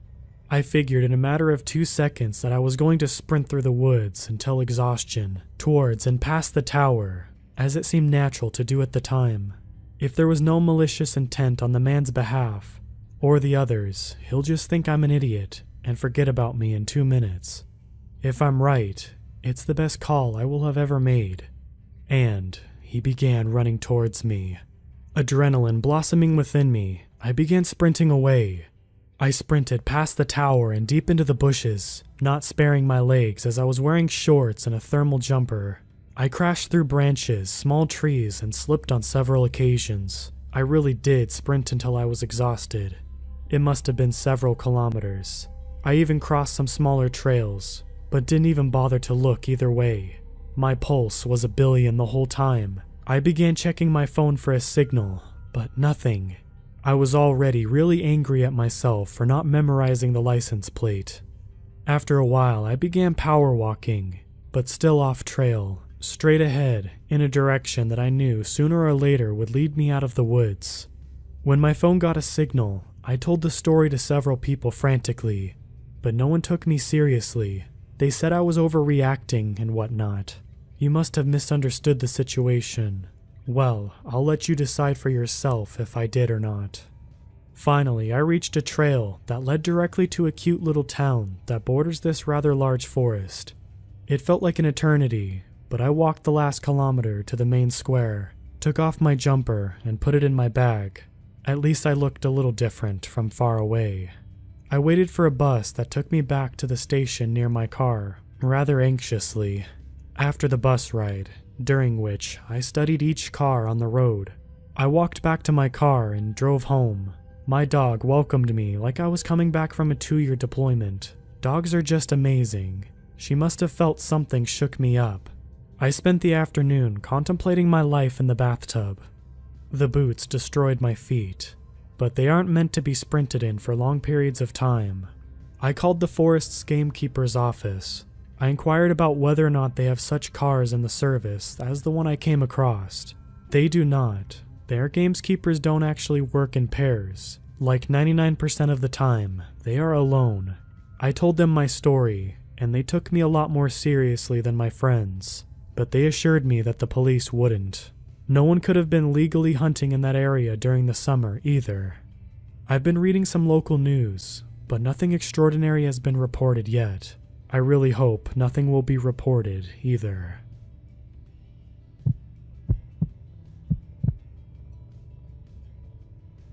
I figured in a matter of 2 seconds that I was going to sprint through the woods until exhaustion, towards and past the tower, as it seemed natural to do at the time. If there was no malicious intent on the man's behalf, or the others, he'll just think I'm an idiot and forget about me in 2 minutes. If I'm right, it's the best call I will have ever made. And he began running towards me. Adrenaline blossoming within me, I began sprinting away. I sprinted past the tower and deep into the bushes, not sparing my legs as I was wearing shorts and a thermal jumper. I crashed through branches, small trees, and slipped on several occasions. I really did sprint until I was exhausted. It must have been several kilometers. I even crossed some smaller trails, but didn't even bother to look either way. My pulse was a billion the whole time. I began checking my phone for a signal, but nothing. I was already really angry at myself for not memorizing the license plate. After a while, I began power walking, but still off trail, straight ahead, in a direction that I knew sooner or later would lead me out of the woods. When my phone got a signal, I told the story to several people frantically, but no one took me seriously. They said I was overreacting and whatnot. You must have misunderstood the situation. Well, I'll let you decide for yourself if I did or not. Finally, I reached a trail that led directly to a cute little town that borders this rather large forest. It felt like an eternity, but I walked the last kilometer to the main square, took off my jumper, and put it in my bag. At least I looked a little different from far away. I waited for a bus that took me back to the station near my car, rather anxiously. After the bus ride, during which I studied each car on the road, I walked back to my car and drove home. My dog welcomed me like I was coming back from a 2-year deployment. Dogs are just amazing. She must have felt something shook me up. I spent the afternoon contemplating my life in the bathtub. The boots destroyed my feet, but they aren't meant to be sprinted in for long periods of time. I called the forest's gamekeeper's office. I inquired about whether or not they have such cars in the service as the one I came across. They do not. Their gamekeepers don't actually work in pairs. Like 99% of the time, they are alone. I told them my story, and they took me a lot more seriously than my friends, but they assured me that the police wouldn't. No one could have been legally hunting in that area during the summer either. I've been reading some local news, but nothing extraordinary has been reported yet. I really hope nothing will be reported either.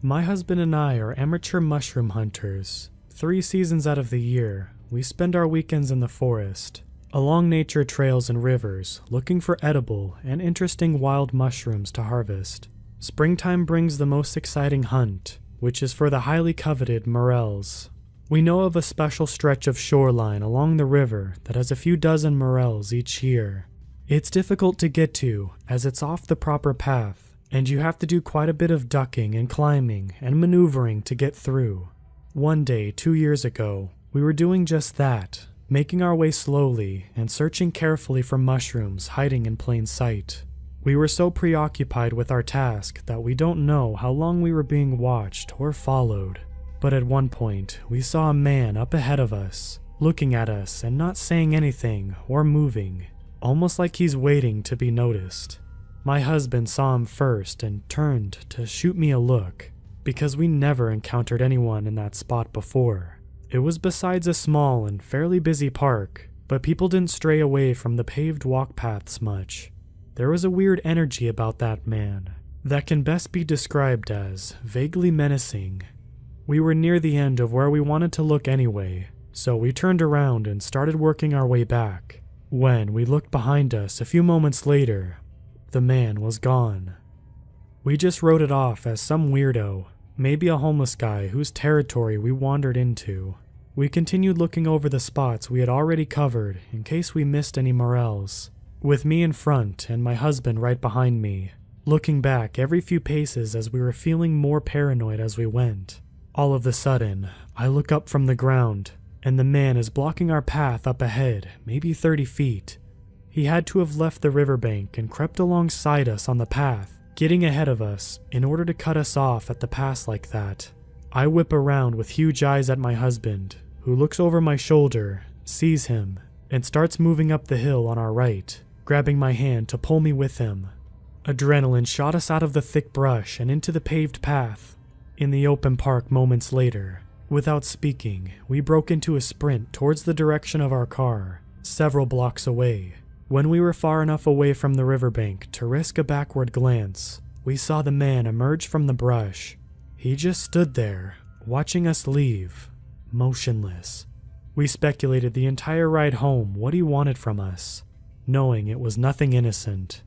My husband and I are amateur mushroom hunters. 3 seasons out of the year, we spend our weekends in the forest, along nature trails and rivers, looking for edible and interesting wild mushrooms to harvest. Springtime brings the most exciting hunt, which is for the highly coveted morels. We know of a special stretch of shoreline along the river that has a few dozen morels each year. It's difficult to get to as it's off the proper path, and you have to do quite a bit of ducking and climbing and maneuvering to get through. One day, 2 years ago, we were doing just that, making our way slowly and searching carefully for mushrooms hiding in plain sight. We were so preoccupied with our task that we don't know how long we were being watched or followed. But at one point, we saw a man up ahead of us, looking at us and not saying anything or moving, almost like he's waiting to be noticed. My husband saw him first and turned to shoot me a look, because we never encountered anyone in that spot before. It was besides a small and fairly busy park, but people didn't stray away from the paved walk paths much. There was a weird energy about that man that can best be described as vaguely menacing. We were near the end of where we wanted to look anyway, so we turned around and started working our way back. When we looked behind us a few moments later, the man was gone. We just wrote it off as some weirdo, maybe a homeless guy whose territory we wandered into. We continued looking over the spots we had already covered in case we missed any morels, with me in front and my husband right behind me, looking back every few paces as we were feeling more paranoid as we went. All of a sudden, I look up from the ground, and the man is blocking our path up ahead, maybe 30 feet. He had to have left the riverbank and crept alongside us on the path, getting ahead of us in order to cut us off at the pass like that. I whip around with huge eyes at my husband, who looks over my shoulder, sees him, and starts moving up the hill on our right, grabbing my hand to pull me with him. Adrenaline shot us out of the thick brush and into the paved path. In the open park moments later, without speaking, we broke into a sprint towards the direction of our car, several blocks away. When we were far enough away from the riverbank to risk a backward glance, we saw the man emerge from the brush. He just stood there, watching us leave, motionless. We speculated the entire ride home what he wanted from us, knowing it was nothing innocent.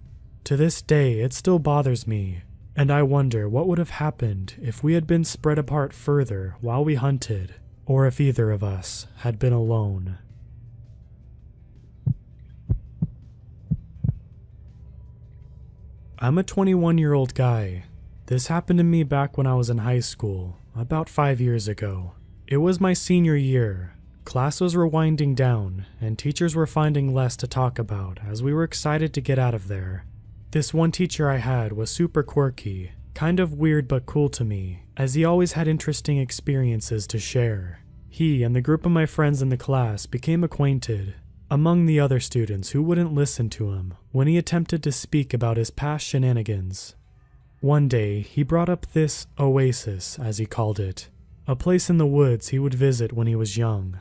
To this day, it still bothers me, and I wonder what would have happened if we had been spread apart further while we hunted, or if either of us had been alone. I'm a 21-year-old guy. This happened to me back when I was in high school, about 5 years ago. It was my senior year. Classes were winding down, and teachers were finding less to talk about as we were excited to get out of there. This one teacher I had was super quirky, kind of weird but cool to me, as he always had interesting experiences to share. He and the group of my friends in the class became acquainted, among the other students who wouldn't listen to him when he attempted to speak about his past shenanigans. One day, he brought up this oasis, as he called it, a place in the woods he would visit when he was young.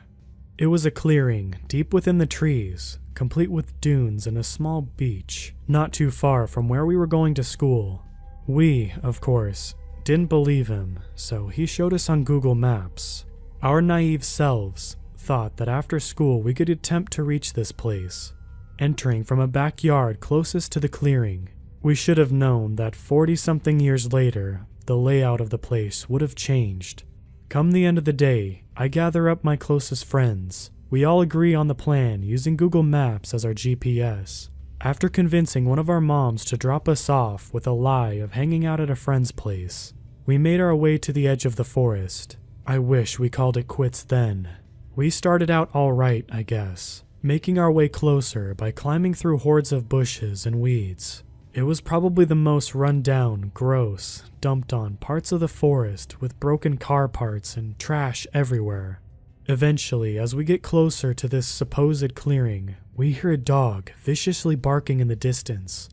It was a clearing deep within the trees, complete with dunes and a small beach, not too far from where we were going to school. We, of course, didn't believe him, so he showed us on Google Maps. Our naive selves thought that after school we could attempt to reach this place. Entering from a backyard closest to the clearing, we should have known that 40-something years later, the layout of the place would have changed. Come the end of the day, I gather up my closest friends. We all agree on the plan using Google Maps as our GPS. After convincing one of our moms to drop us off with a lie of hanging out at a friend's place, we made our way to the edge of the forest. I wish we called it quits then. We started out all right, I guess, making our way closer by climbing through hordes of bushes and weeds. It was probably the most run-down, gross, dumped-on parts of the forest with broken car parts and trash everywhere. Eventually, as we get closer to this supposed clearing, we hear a dog viciously barking in the distance.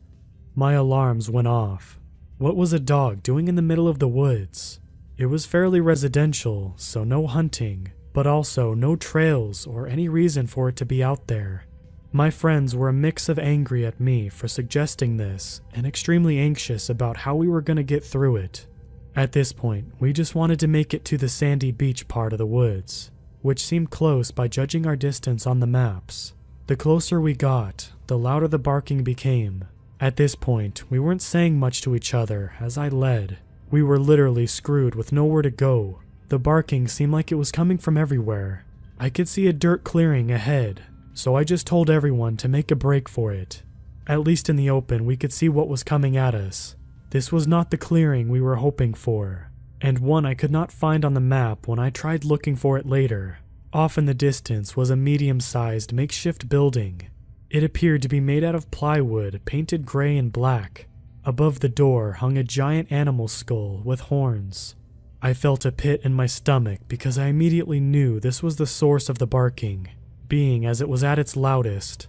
My alarms went off. What was a dog doing in the middle of the woods? It was fairly residential, so no hunting, but also no trails or any reason for it to be out there. My friends were a mix of angry at me for suggesting this and extremely anxious about how we were going to get through it. At this point, we just wanted to make it to the sandy beach part of the woods, which seemed close by judging our distance on the maps. The closer we got, the louder the barking became. At this point, we weren't saying much to each other as I led. We were literally screwed with nowhere to go. The barking seemed like it was coming from everywhere. I could see a dirt clearing ahead, so I just told everyone to make a break for it. At least in the open, we could see what was coming at us. This was not the clearing we were hoping for, and one I could not find on the map when I tried looking for it later. Off in the distance was a medium-sized makeshift building. It appeared to be made out of plywood painted gray and black. Above the door hung a giant animal skull with horns. I felt a pit in my stomach because I immediately knew this was the source of the barking, being as it was at its loudest.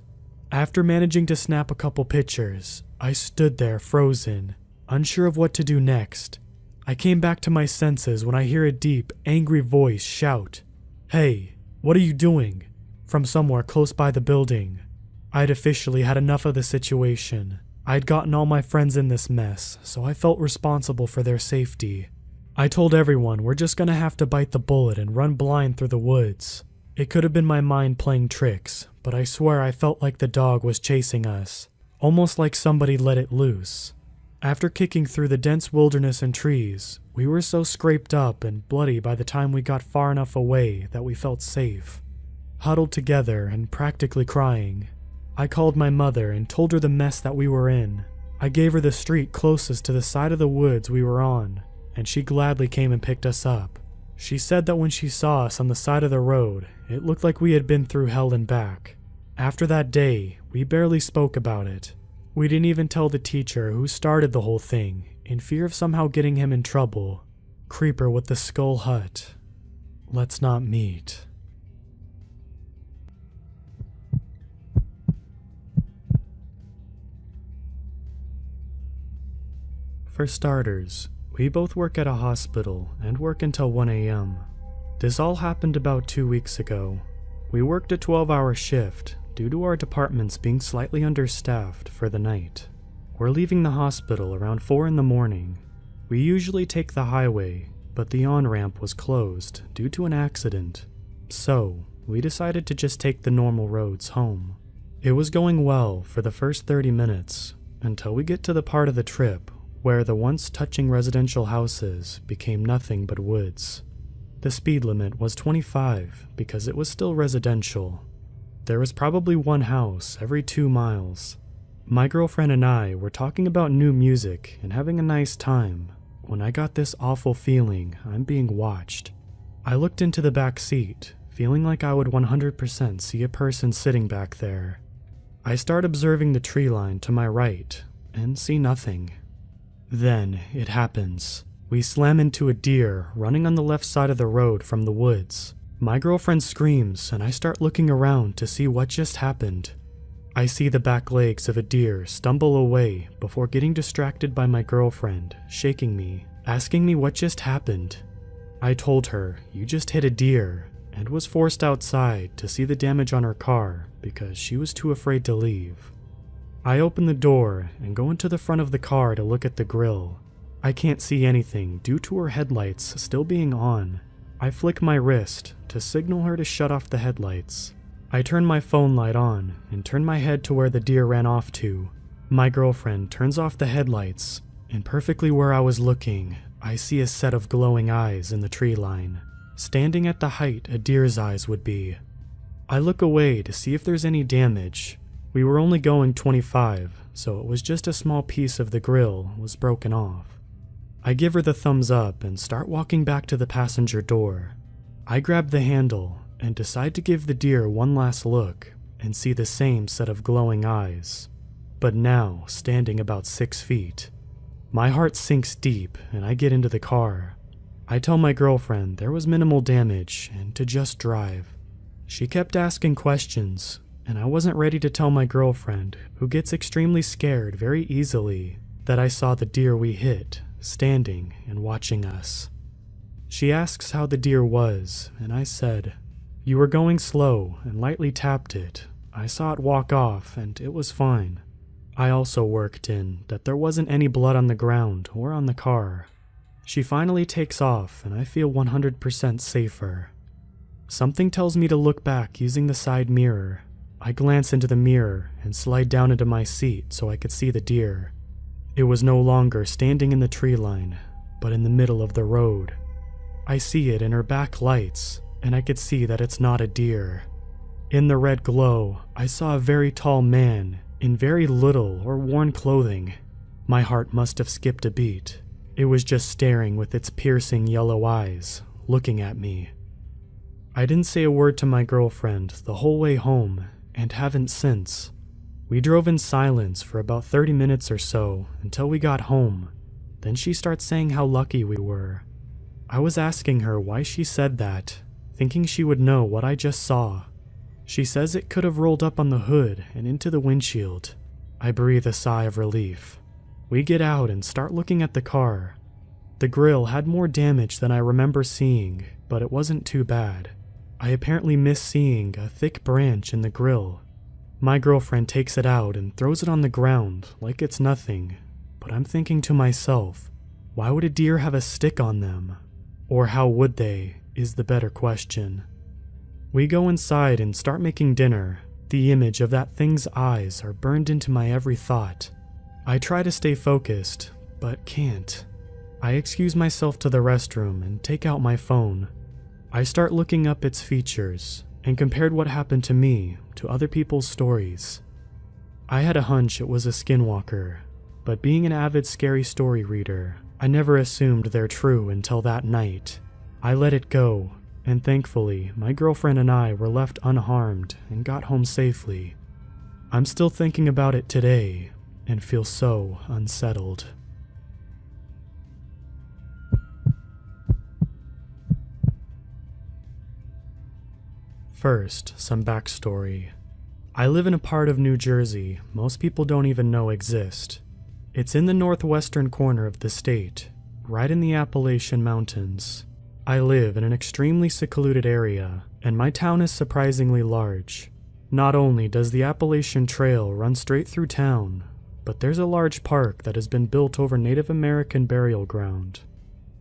After managing to snap a couple pictures, I stood there frozen, unsure of what to do next. I came back to my senses when I hear a deep, angry voice shout, "Hey, what are you doing?" from somewhere close by the building. I'd officially had enough of the situation. I'd gotten all my friends in this mess, so I felt responsible for their safety. I told everyone we're just gonna have to bite the bullet and run blind through the woods. It could have been my mind playing tricks, but I swear I felt like the dog was chasing us, almost like somebody let it loose. After kicking through the dense wilderness and trees, we were so scraped up and bloody by the time we got far enough away that we felt safe. Huddled together and practically crying, I called my mother and told her the mess that we were in. I gave her the street closest to the side of the woods we were on, and she gladly came and picked us up. She said that when she saw us on the side of the road, it looked like we had been through hell and back. After that day, we barely spoke about it. We didn't even tell the teacher who started the whole thing, in fear of somehow getting him in trouble. Creeper with the skull hut. Let's not meet. For starters, we both work at a hospital and work until 1 a.m. This all happened about 2 weeks ago. We worked a 12-hour shift due to our departments being slightly understaffed for the night. We're leaving the hospital around 4 in the morning. We usually take the highway, but the on-ramp was closed due to an accident. So, we decided to just take the normal roads home. It was going well for the first 30 minutes, until we get to the part of the trip where the once touching residential houses became nothing but woods. The speed limit was 25 because it was still residential. There was probably one house every 2 miles. My girlfriend and I were talking about new music and having a nice time when I got this awful feeling I'm being watched. I looked into the back seat, feeling like I would 100% see a person sitting back there. I start observing the tree line to my right and see nothing. Then it happens. We slam into a deer running on the left side of the road from the woods. My girlfriend screams and I start looking around to see what just happened. I see the back legs of a deer stumble away before getting distracted by my girlfriend, shaking me, asking me what just happened. I told her, "You just hit a deer," and was forced outside to see the damage on her car because she was too afraid to leave. I open the door and go into the front of the car to look at the grill. I can't see anything due to her headlights still being on. I flick my wrist to signal her to shut off the headlights. I turn my phone light on and turn my head to where the deer ran off to. My girlfriend turns off the headlights, and perfectly where I was looking, I see a set of glowing eyes in the tree line, standing at the height a deer's eyes would be. I look away to see if there's any damage. We were only going 25, so it was just a small piece of the grill was broken off. I give her the thumbs up and start walking back to the passenger door. I grab the handle and decide to give the deer one last look and see the same set of glowing eyes, but now standing about 6 feet. My heart sinks deep and I get into the car. I tell my girlfriend there was minimal damage and to just drive. She kept asking questions, and I wasn't ready to tell my girlfriend, who gets extremely scared very easily, that I saw the deer we hit standing and watching us. She asks how the deer was, and I said, "You were going slow and lightly tapped it. I saw it walk off and it was fine." I also worked in that there wasn't any blood on the ground or on the car. She finally takes off and I feel 100% safer. Something tells me to look back using the side mirror. I glance into the mirror and slide down into my seat so I could see the deer. It was no longer standing in the tree line, but in the middle of the road. I see it in her back lights, and I could see that it's not a deer. In the red glow, I saw a very tall man in very little or worn clothing. My heart must have skipped a beat. It was just staring with its piercing yellow eyes, looking at me. I didn't say a word to my girlfriend the whole way home, and haven't since. We drove in silence for about 30 minutes or so until we got home. Then she starts saying how lucky we were. I was asking her why she said that, thinking she would know what I just saw. She says it could have rolled up on the hood and into the windshield. I breathe a sigh of relief. We get out and start looking at the car. The grill had more damage than I remember seeing, but it wasn't too bad. I apparently missed seeing a thick branch in the grill. My girlfriend takes it out and throws it on the ground like it's nothing, but I'm thinking to myself, why would a deer have a stick on them? Or how would they, is the better question. We go inside and start making dinner. The image of that thing's eyes are burned into my every thought. I try to stay focused, but can't. I excuse myself to the restroom and take out my phone. I start looking up its features and compared what happened to me to other people's stories. I had a hunch it was a skinwalker, but being an avid scary story reader, I never assumed they're true until that night. I let it go, and thankfully, my girlfriend and I were left unharmed and got home safely. I'm still thinking about it today and feel so unsettled. First, some backstory. I live in a part of New Jersey most people don't even know exist. It's in the northwestern corner of the state, right in the Appalachian Mountains. I live in an extremely secluded area, and my town is surprisingly large. Not only does the Appalachian Trail run straight through town, but there's a large park that has been built over Native American burial ground.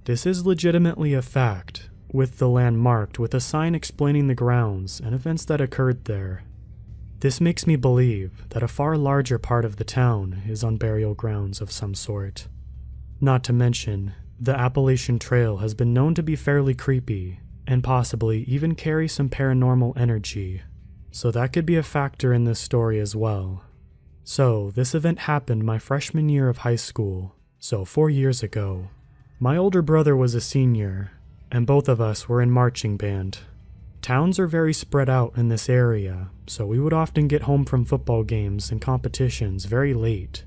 This is legitimately a fact, with the land marked with a sign explaining the grounds and events that occurred there. This makes me believe that a far larger part of the town is on burial grounds of some sort. Not to mention, the Appalachian Trail has been known to be fairly creepy, and possibly even carry some paranormal energy, so that could be a factor in this story as well. So, this event happened my freshman year of high school, so 4 years ago. My older brother was a senior, and both of us were in marching band. Towns are very spread out in this area, so we would often get home from football games and competitions very late.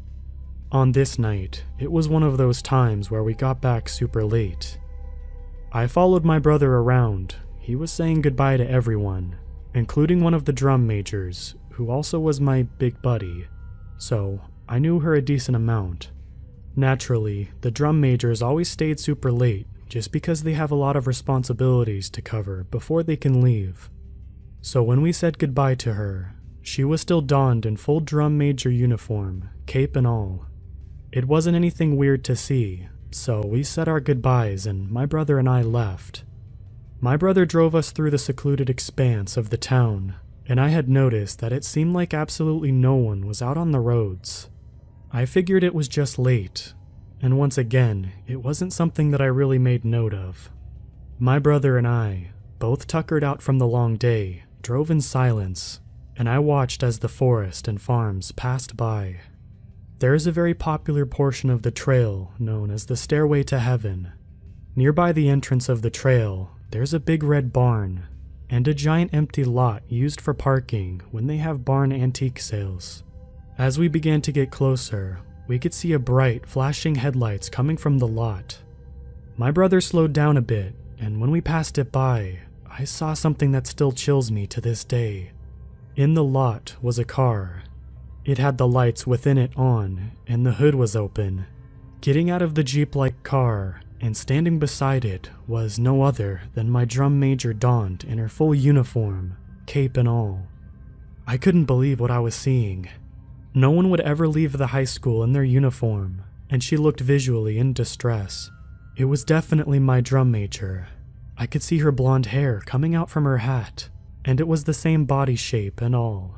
On this night, it was one of those times where we got back super late. I followed my brother around. He was saying goodbye to everyone, including one of the drum majors, who also was my big buddy, so I knew her a decent amount. Naturally, the drum majors always stayed super late, just because they have a lot of responsibilities to cover before they can leave. So when we said goodbye to her, she was still donned in full drum major uniform, cape and all. It wasn't anything weird to see, so we said our goodbyes and my brother and I left. My brother drove us through the secluded expanse of the town, and I had noticed that it seemed like absolutely no one was out on the roads. I figured it was just late, and once again, it wasn't something that I really made note of. My brother and I, both tuckered out from the long day, drove in silence, and I watched as the forest and farms passed by. There is a very popular portion of the trail known as the Stairway to Heaven. Nearby the entrance of the trail, there's a big red barn, and a giant empty lot used for parking when they have barn antique sales. As we began to get closer, we could see a bright, flashing headlights coming from the lot. My brother slowed down a bit, and when we passed it by, I saw something that still chills me to this day. In the lot was a car. It had the lights within it on, and the hood was open. Getting out of the Jeep-like car, and standing beside it, was no other than my drum major donned in her full uniform, cape and all. I couldn't believe what I was seeing. No one would ever leave the high school in their uniform, and she looked visually in distress. It was definitely my drum major. I could see her blonde hair coming out from her hat, and it was the same body shape and all.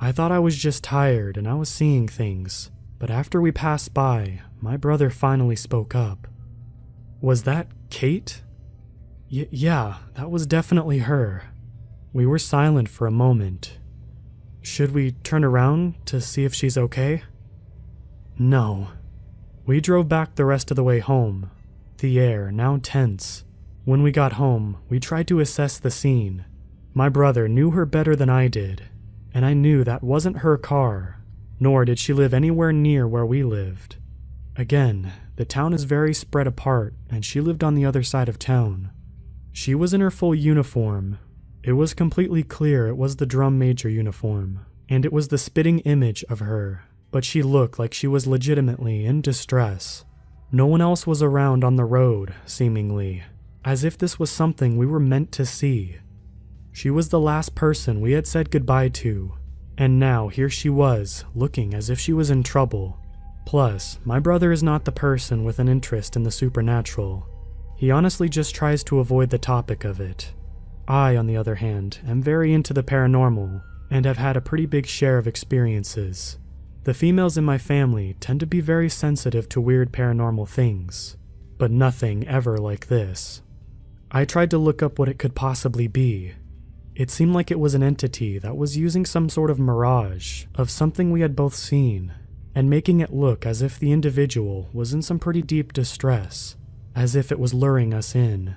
I thought I was just tired and I was seeing things, but after we passed by, my brother finally spoke up. Was that Kate? Yeah, that was definitely her. We were silent for a moment. Should we turn around to see if she's okay? No. We drove back the rest of the way home, the air now tense. When we got home, we tried to assess the scene. My brother knew her better than I did, and I knew that wasn't her car, nor did she live anywhere near where we lived. Again, the town is very spread apart, and she lived on the other side of town. She was in her full uniform, It was completely clear it was the drum major uniform, and it was the spitting image of her, but she looked like she was legitimately in distress. No one else was around on the road, seemingly, as if this was something we were meant to see. She was the last person we had said goodbye to, and now here she was, looking as if she was in trouble. Plus, my brother is not the person with an interest in the supernatural. He honestly just tries to avoid the topic of it. I, on the other hand, am very into the paranormal, and have had a pretty big share of experiences. The females in my family tend to be very sensitive to weird paranormal things, but nothing ever like this. I tried to look up what it could possibly be. It seemed like it was an entity that was using some sort of mirage of something we had both seen, and making it look as if the individual was in some pretty deep distress, as if it was luring us in.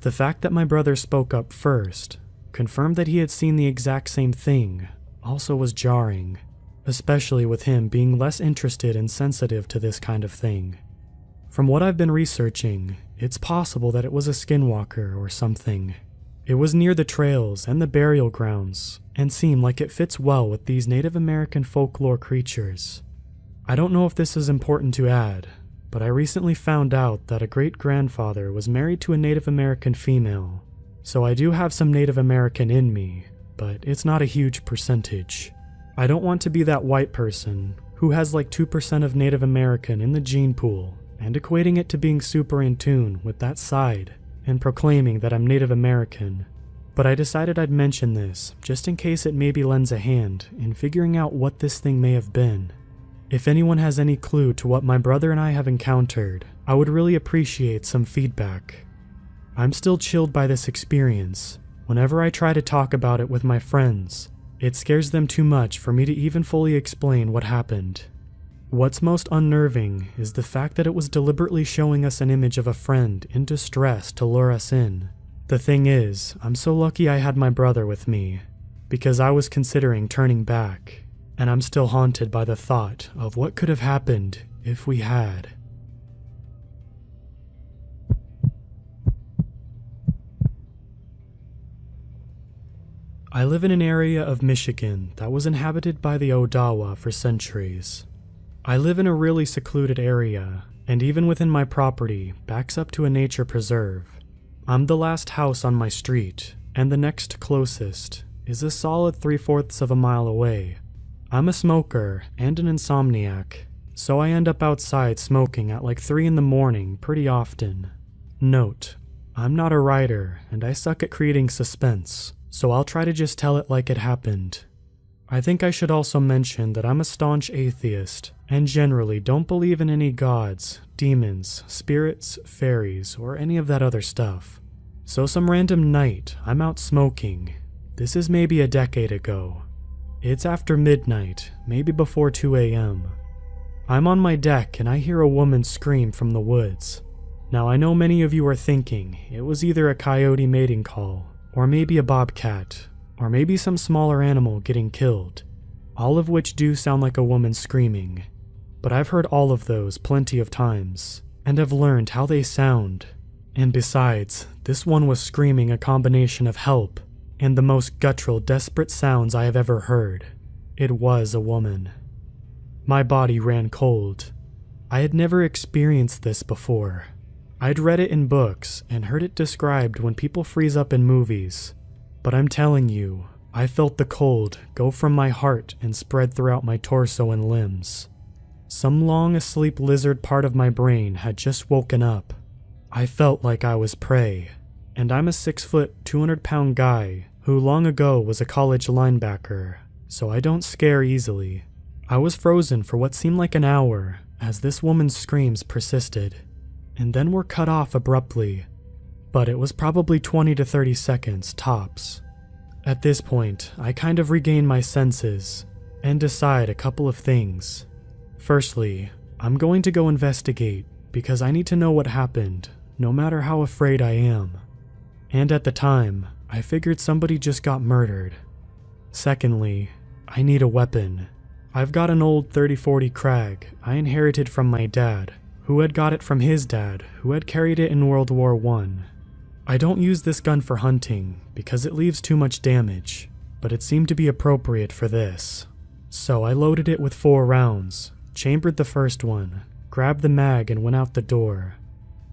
The fact that my brother spoke up first confirmed that he had seen the exact same thing also was jarring, especially with him being less interested and sensitive to this kind of thing. From what I've been researching, it's possible that it was a skinwalker or something. It was near the trails and the burial grounds, and seemed like it fits well with these Native American folklore creatures. I don't know if this is important to add, but I recently found out that a great-grandfather was married to a Native American female, so I do have some Native American in me, but it's not a huge percentage. I don't want to be that white person who has like 2% of Native American in the gene pool and equating it to being super in tune with that side and proclaiming that I'm Native American, but I decided I'd mention this just in case it maybe lends a hand in figuring out what this thing may have been. If anyone has any clue to what my brother and I have encountered, I would really appreciate some feedback. I'm still chilled by this experience. Whenever I try to talk about it with my friends, it scares them too much for me to even fully explain what happened. What's most unnerving is the fact that it was deliberately showing us an image of a friend in distress to lure us in. The thing is, I'm so lucky I had my brother with me, because I was considering turning back, and I'm still haunted by the thought of what could have happened if we had. I live in an area of Michigan that was inhabited by the Odawa for centuries. I live in a really secluded area, and even within my property backs up to a nature preserve. I'm the last house on my street, and the next closest is a solid 3/4 of a mile away. I'm a smoker and an insomniac, so I end up outside smoking at like 3 in the morning pretty often. Note, I'm not a writer and I suck at creating suspense, so I'll try to just tell it like it happened. I think I should also mention that I'm a staunch atheist and generally don't believe in any gods, demons, spirits, fairies, or any of that other stuff. So some random night, I'm out smoking. This is maybe a decade ago. It's after midnight, maybe before 2 a.m. I'm on my deck and I hear a woman scream from the woods. Now I know many of you are thinking it was either a coyote mating call, or maybe a bobcat, or maybe some smaller animal getting killed, all of which do sound like a woman screaming. But I've heard all of those plenty of times, and have learned how they sound. And besides, this one was screaming a combination of help and the most guttural, desperate sounds I have ever heard. It was a woman. My body ran cold. I had never experienced this before. I'd read it in books and heard it described when people freeze up in movies, but I'm telling you, I felt the cold go from my heart and spread throughout my torso and limbs. Some long asleep lizard part of my brain had just woken up. I felt like I was prey, and I'm a 6-foot, 200-pound guy who long ago was a college linebacker, so I don't scare easily. I was frozen for what seemed like an hour as this woman's screams persisted, and then were cut off abruptly, but it was probably 20 to 30 seconds tops. At this point, I kind of regain my senses and decide a couple of things. Firstly, I'm going to go investigate because I need to know what happened, no matter how afraid I am. And at the time, I figured somebody just got murdered. Secondly, I need a weapon. I've got an old 30-40 Krag I inherited from my dad, who had got it from his dad, who had carried it in World War I. I don't use this gun for hunting because it leaves too much damage, but it seemed to be appropriate for this. So I loaded it with 4 rounds, chambered the first one, grabbed the mag and went out the door.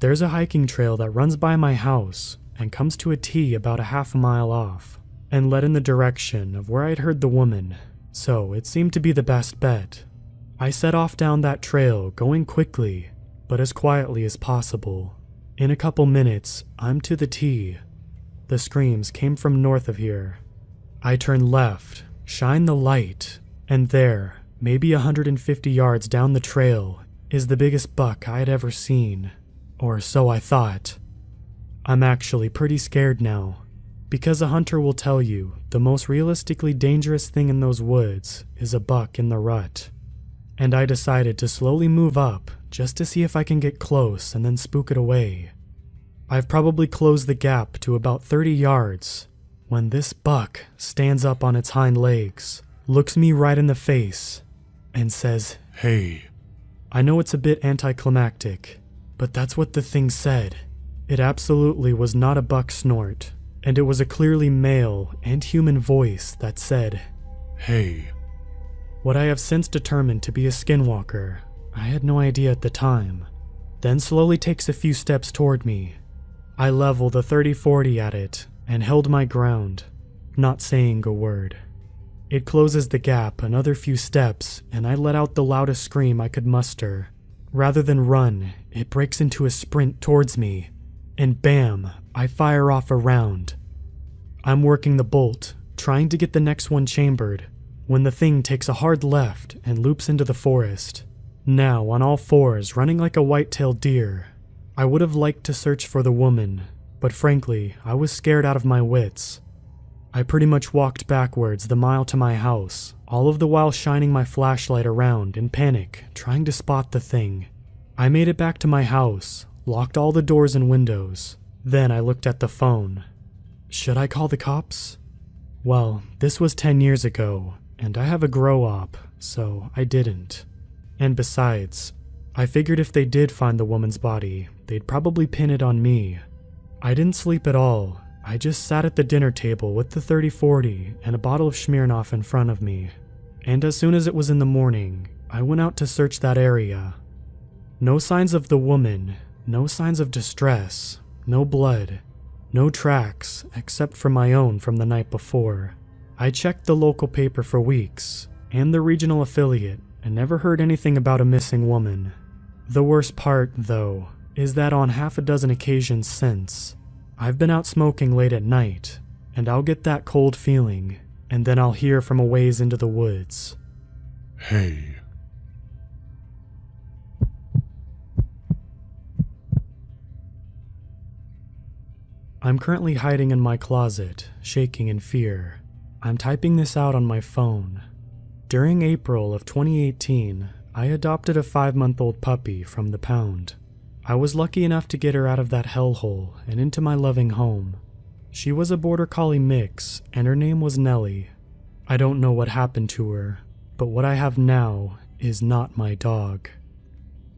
There's a hiking trail that runs by my house and comes to a T about a half a mile off, and led in the direction of where I'd heard the woman, so it seemed to be the best bet. I set off down that trail, going quickly, but as quietly as possible. In a couple minutes, I'm to the T. The screams came from north of here. I turn left, shine the light, and there, maybe 150 yards down the trail, is the biggest buck I had ever seen. Or so I thought. I'm actually pretty scared now, because a hunter will tell you the most realistically dangerous thing in those woods is a buck in the rut. And I decided to slowly move up just to see if I can get close and then spook it away. I've probably closed the gap to about 30 yards when this buck stands up on its hind legs, looks me right in the face, and says, Hey. I know it's a bit anticlimactic, but that's what the thing said. It absolutely was not a buck snort, and it was a clearly male and human voice that said, Hey. What I have since determined to be a skinwalker, I had no idea at the time, then slowly takes a few steps toward me. I leveled a 30-40 at it and held my ground, not saying a word. It closes the gap another few steps and I let out the loudest scream I could muster. Rather than run, it breaks into a sprint towards me, and bam, I fire off a round. I'm working the bolt, trying to get the next one chambered, when the thing takes a hard left and loops into the forest. Now on all fours, running like a white-tailed deer. I would have liked to search for the woman, but frankly, I was scared out of my wits. I pretty much walked backwards the mile to my house, all of the while shining my flashlight around in panic, trying to spot the thing. I made it back to my house, locked all the doors and windows. Then I looked at the phone. Should I call the cops? Well, this was 10 years ago, and I have a grow-op, so I didn't. And besides, I figured if they did find the woman's body, they'd probably pin it on me. I didn't sleep at all. I just sat at the dinner table with the 30-40 and a bottle of Smirnoff in front of me. And as soon as it was in the morning, I went out to search that area. No signs of the woman, no signs of distress, no blood, no tracks except for my own from the night before. I checked the local paper for weeks, and the regional affiliate, and never heard anything about a missing woman. The worst part, though, is that on half a dozen occasions since, I've been out smoking late at night, and I'll get that cold feeling, and then I'll hear from a ways into the woods. Hey. I'm currently hiding in my closet, shaking in fear. I'm typing this out on my phone. During April of 2018, I adopted a 5-month-old puppy from the pound. I was lucky enough to get her out of that hellhole and into my loving home. She was a border collie mix, and her name was Nellie. I don't know what happened to her, but what I have now is not my dog.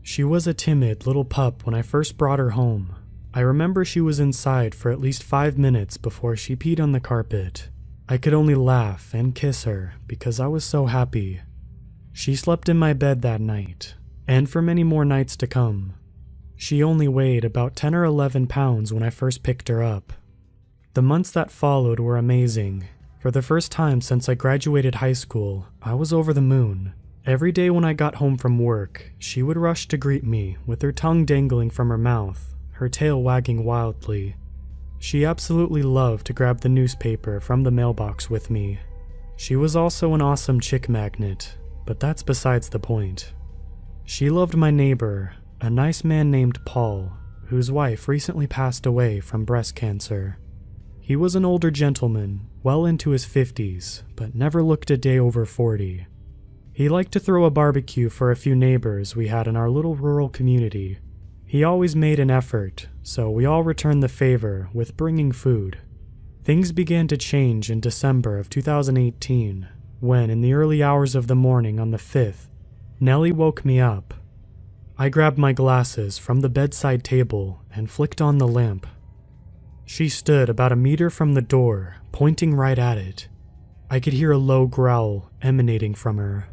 She was a timid little pup when I first brought her home. I remember she was inside for at least 5 minutes before she peed on the carpet. I could only laugh and kiss her because I was so happy. She slept in my bed that night, and for many more nights to come. She only weighed about 10 or 11 pounds when I first picked her up. The months that followed were amazing. For the first time since I graduated high school, I was over the moon. Every day when I got home from work, she would rush to greet me with her tongue dangling from her mouth, her tail wagging wildly. She absolutely loved to grab the newspaper from the mailbox with me. She was also an awesome chick magnet, but that's besides the point. She loved my neighbor, a nice man named Paul, whose wife recently passed away from breast cancer. He was an older gentleman, well into his 50s, but never looked a day over 40. He liked to throw a barbecue for a few neighbors we had in our little rural community. He always made an effort, so we all returned the favor with bringing food. Things began to change in December of 2018, when in the early hours of the morning on the 5th, Nellie woke me up. I grabbed my glasses from the bedside table and flicked on the lamp. She stood about a meter from the door, pointing right at it. I could hear a low growl emanating from her.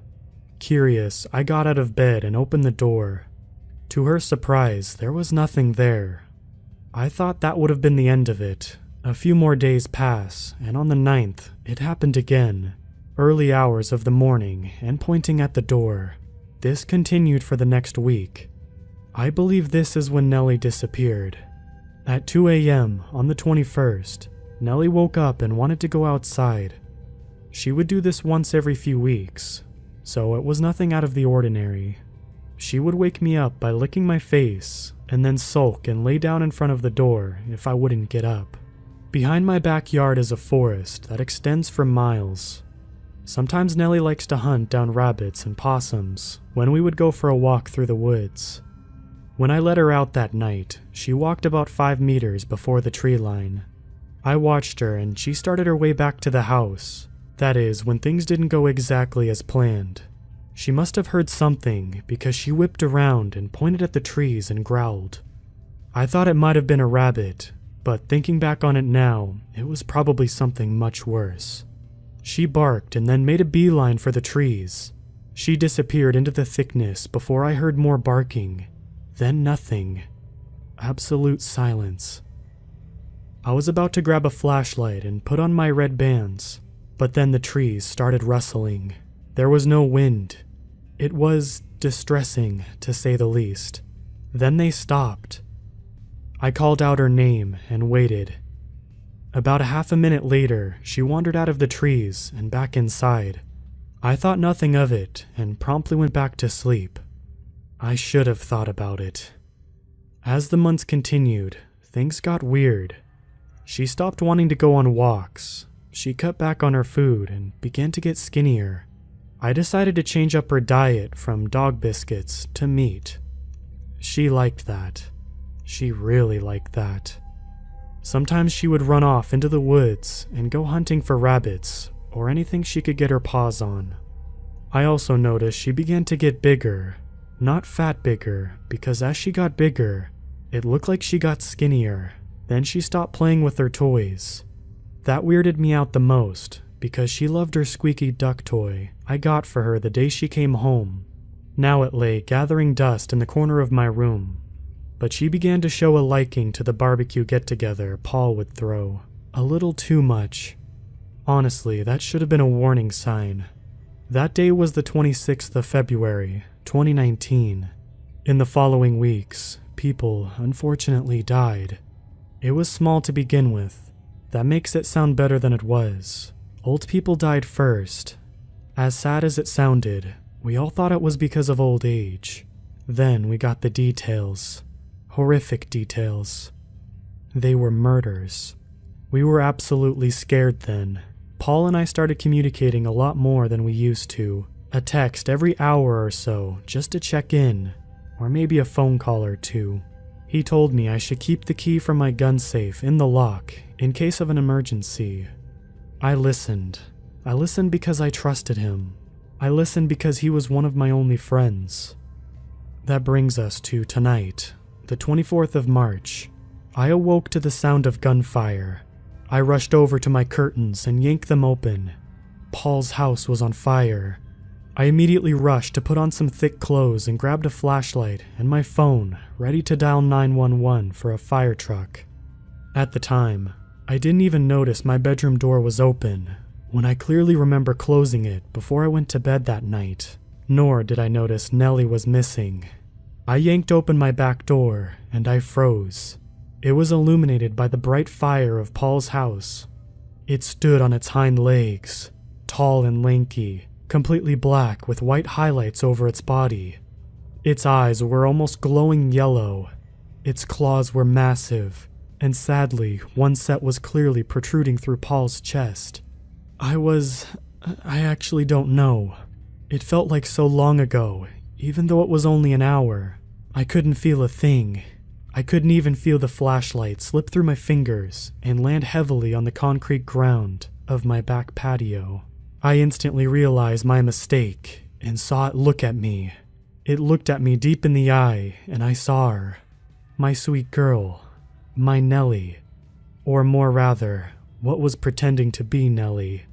Curious, I got out of bed and opened the door. To her surprise, there was nothing there. I thought that would have been the end of it. A few more days pass, and on the 9th, it happened again. Early hours of the morning, and pointing at the door. This continued for the next week. I believe this is when Nellie disappeared. At 2 a.m. on the 21st, Nellie woke up and wanted to go outside. She would do this once every few weeks, so it was nothing out of the ordinary. She would wake me up by licking my face, and then sulk and lay down in front of the door if I wouldn't get up. Behind my backyard is a forest that extends for miles. Sometimes Nellie likes to hunt down rabbits and possums when we would go for a walk through the woods. When I let her out that night, she walked about 5 meters before the tree line. I watched her and she started her way back to the house. That is, when things didn't go exactly as planned. She must have heard something because she whipped around and pointed at the trees and growled. I thought it might have been a rabbit, but thinking back on it now, it was probably something much worse. She barked and then made a beeline for the trees. She disappeared into the thickness before I heard more barking. Then nothing. Absolute silence. I was about to grab a flashlight and put on my red bands, but then the trees started rustling. There was no wind. It was distressing, to say the least. Then they stopped. I called out her name and waited. About a half a minute later, she wandered out of the trees and back inside. I thought nothing of it and promptly went back to sleep. I should have thought about it. As the months continued, things got weird. She stopped wanting to go on walks. She cut back on her food and began to get skinnier. I decided to change up her diet from dog biscuits to meat. She liked that. She really liked that. Sometimes she would run off into the woods and go hunting for rabbits or anything she could get her paws on. I also noticed she began to get bigger. Not fat bigger, because as she got bigger, it looked like she got skinnier. Then she stopped playing with her toys. That weirded me out the most, because she loved her squeaky duck toy I got for her the day she came home. Now it lay gathering dust in the corner of my room. But she began to show a liking to the barbecue get-together Paul would throw. A little too much. Honestly, that should have been a warning sign. That day was the 26th of February, 2019. In the following weeks, people unfortunately died. It was small to begin with. That makes it sound better than it was. Old people died first. As sad as it sounded, we all thought it was because of old age. Then we got the details. Horrific details. They were murders. We were absolutely scared then. Paul and I started communicating a lot more than we used to. A text every hour or so just to check in, or maybe a phone call or two. He told me I should keep the key from my gun safe in the lock in case of an emergency. I listened. I listened because I trusted him. I listened because he was one of my only friends. That brings us to tonight, the 24th of March. I awoke to the sound of gunfire. I rushed over to my curtains and yanked them open. Paul's house was on fire. I immediately rushed to put on some thick clothes and grabbed a flashlight and my phone, ready to dial 911 for a fire truck. At the time, I didn't even notice my bedroom door was open, when I clearly remember closing it before I went to bed that night. Nor did I notice Nellie was missing. I yanked open my back door and I froze. It was illuminated by the bright fire of Paul's house. It stood on its hind legs, tall and lanky, completely black with white highlights over its body. Its eyes were almost glowing yellow. Its claws were massive, and sadly, one set was clearly protruding through Paul's chest. I actually don't know. It felt like so long ago, even though it was only an hour. I couldn't feel a thing. I couldn't even feel the flashlight slip through my fingers and land heavily on the concrete ground of my back patio. I instantly realized my mistake and saw it look at me. It looked at me deep in the eye and I saw her. My sweet girl. My Nellie. Or more rather, what was pretending to be Nellie.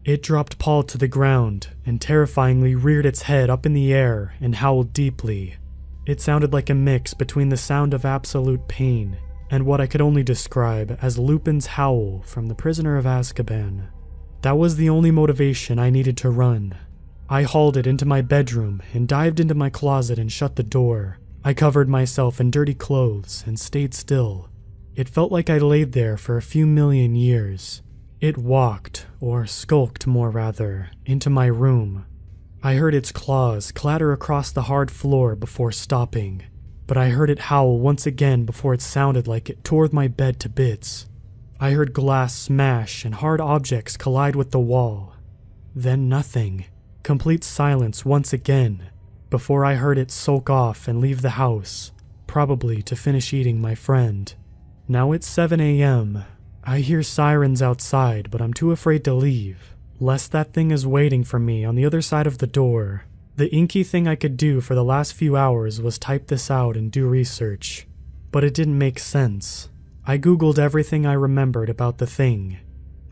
It dropped Paul to the ground and terrifyingly reared its head up in the air and howled deeply. It sounded like a mix between the sound of absolute pain and what I could only describe as Lupin's howl from The Prisoner of Azkaban. That was the only motivation I needed to run. I hauled it into my bedroom and dived into my closet and shut the door. I covered myself in dirty clothes and stayed still. It felt like I laid there for a few million years. It walked, or skulked more rather, into my room. I heard its claws clatter across the hard floor before stopping, but I heard it howl once again before it sounded like it tore my bed to bits. I heard glass smash and hard objects collide with the wall. Then nothing. Complete silence once again, before I heard it sulk off and leave the house, probably to finish eating my friend. Now it's 7 a.m. I hear sirens outside, but I'm too afraid to leave, lest that thing is waiting for me on the other side of the door. The inky thing I could do for the last few hours was type this out and do research, but it didn't make sense. I googled everything I remembered about the thing.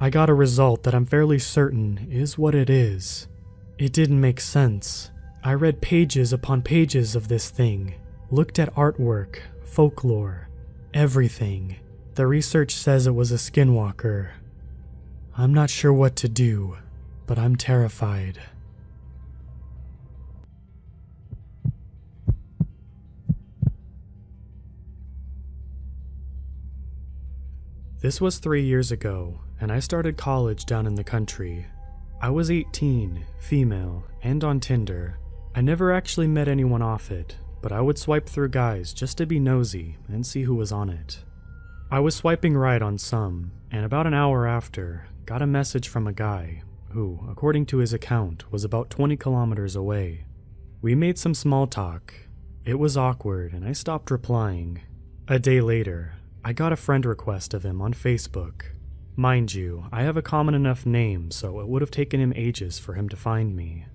I got a result that I'm fairly certain is what it is. It didn't make sense. I read pages upon pages of this thing, looked at artwork, folklore, everything. The research says it was a skinwalker. I'm not sure what to do, but I'm terrified. This was 3 years ago, and I started college down in the country. I was 18, female, and on Tinder. I never actually met anyone off it, but I would swipe through guys just to be nosy and see who was on it. I was swiping right on some, and about an hour after, got a message from a guy who, according to his account, was about 20 kilometers away. We made some small talk. It was awkward, and I stopped replying. A day later, I got a friend request of him on Facebook. Mind you, I have a common enough name, so it would have taken him ages for him to find me.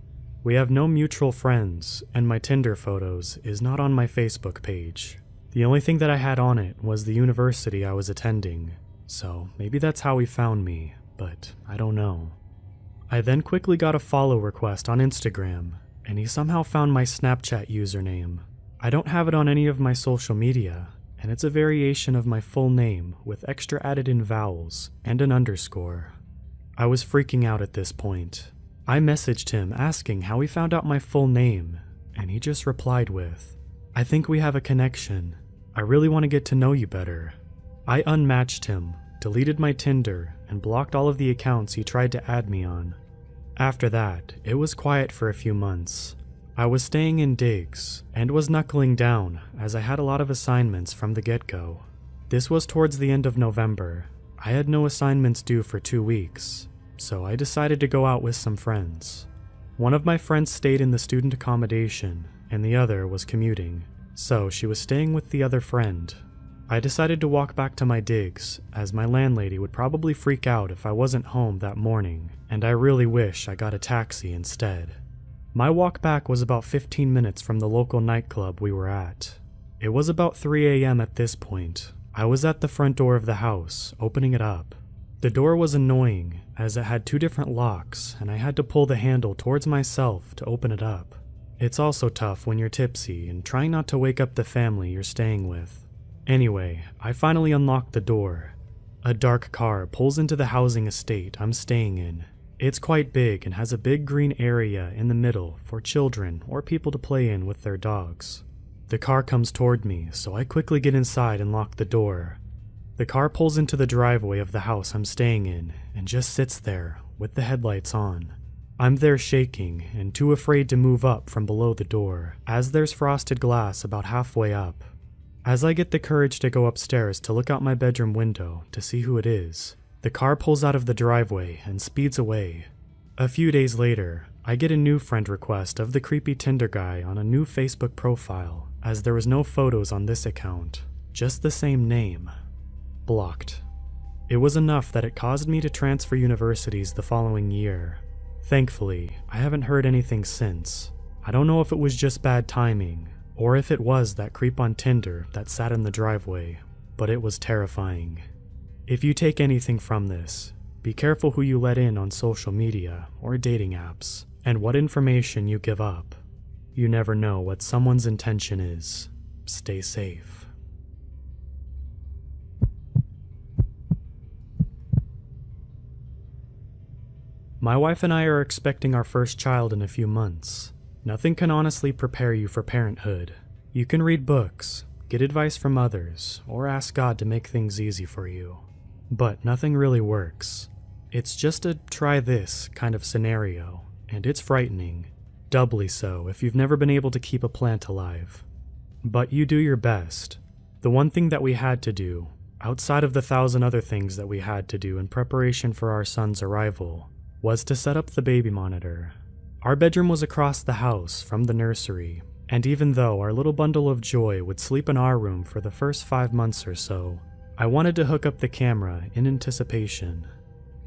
We have no mutual friends, and my Tinder photos is not on my Facebook page. The only thing that I had on it was the university I was attending, so maybe that's how he found me, but I don't know. I then quickly got a follow request on Instagram, and he somehow found my Snapchat username. I don't have it on any of my social media, and it's a variation of my full name with extra added in vowels and an underscore. I was freaking out at this point. I messaged him asking how he found out my full name, and he just replied with, "I think we have a connection. I really want to get to know you better." I unmatched him, deleted my Tinder, and blocked all of the accounts he tried to add me on. After that, it was quiet for a few months. I was staying in digs, and was knuckling down as I had a lot of assignments from the get-go. This was towards the end of November. I had no assignments due for 2 weeks, so I decided to go out with some friends. One of my friends stayed in the student accommodation, and the other was commuting, so she was staying with the other friend. I decided to walk back to my digs, as my landlady would probably freak out if I wasn't home that morning, and I really wish I got a taxi instead. My walk back was about 15 minutes from the local nightclub we were at. It was about 3 a.m. at this point. I was at the front door of the house, opening it up. The door was annoying, as it had 2 different locks, and I had to pull the handle towards myself to open it up. It's also tough when you're tipsy and trying not to wake up the family you're staying with. Anyway, I finally unlocked the door. A dark car pulls into the housing estate I'm staying in. It's quite big and has a big green area in the middle for children or people to play in with their dogs. The car comes toward me, so I quickly get inside and lock the door. The car pulls into the driveway of the house I'm staying in and just sits there with the headlights on. I'm there shaking and too afraid to move up from below the door, as there's frosted glass about halfway up. As I get the courage to go upstairs to look out my bedroom window to see who it is, the car pulls out of the driveway and speeds away. A few days later, I get a new friend request of the creepy Tinder guy on a new Facebook profile, as there was no photos on this account, just the same name. Blocked. It was enough that it caused me to transfer universities the following year. Thankfully, I haven't heard anything since. I don't know if it was just bad timing, or if it was that creep on Tinder that sat in the driveway, but it was terrifying. If you take anything from this, be careful who you let in on social media or dating apps, and what information you give up. You never know what someone's intention is. Stay safe. My wife and I are expecting our first child in a few months. Nothing can honestly prepare you for parenthood. You can read books, get advice from others, or ask God to make things easy for you. But nothing really works. It's just a try this kind of scenario, and it's frightening. Doubly so if you've never been able to keep a plant alive. But you do your best. The one thing that we had to do, outside of the 1,000 other things that we had to do in preparation for our son's arrival, was to set up the baby monitor. Our bedroom was across the house from the nursery, and even though our little bundle of joy would sleep in our room for the first 5 months or so, I wanted to hook up the camera in anticipation.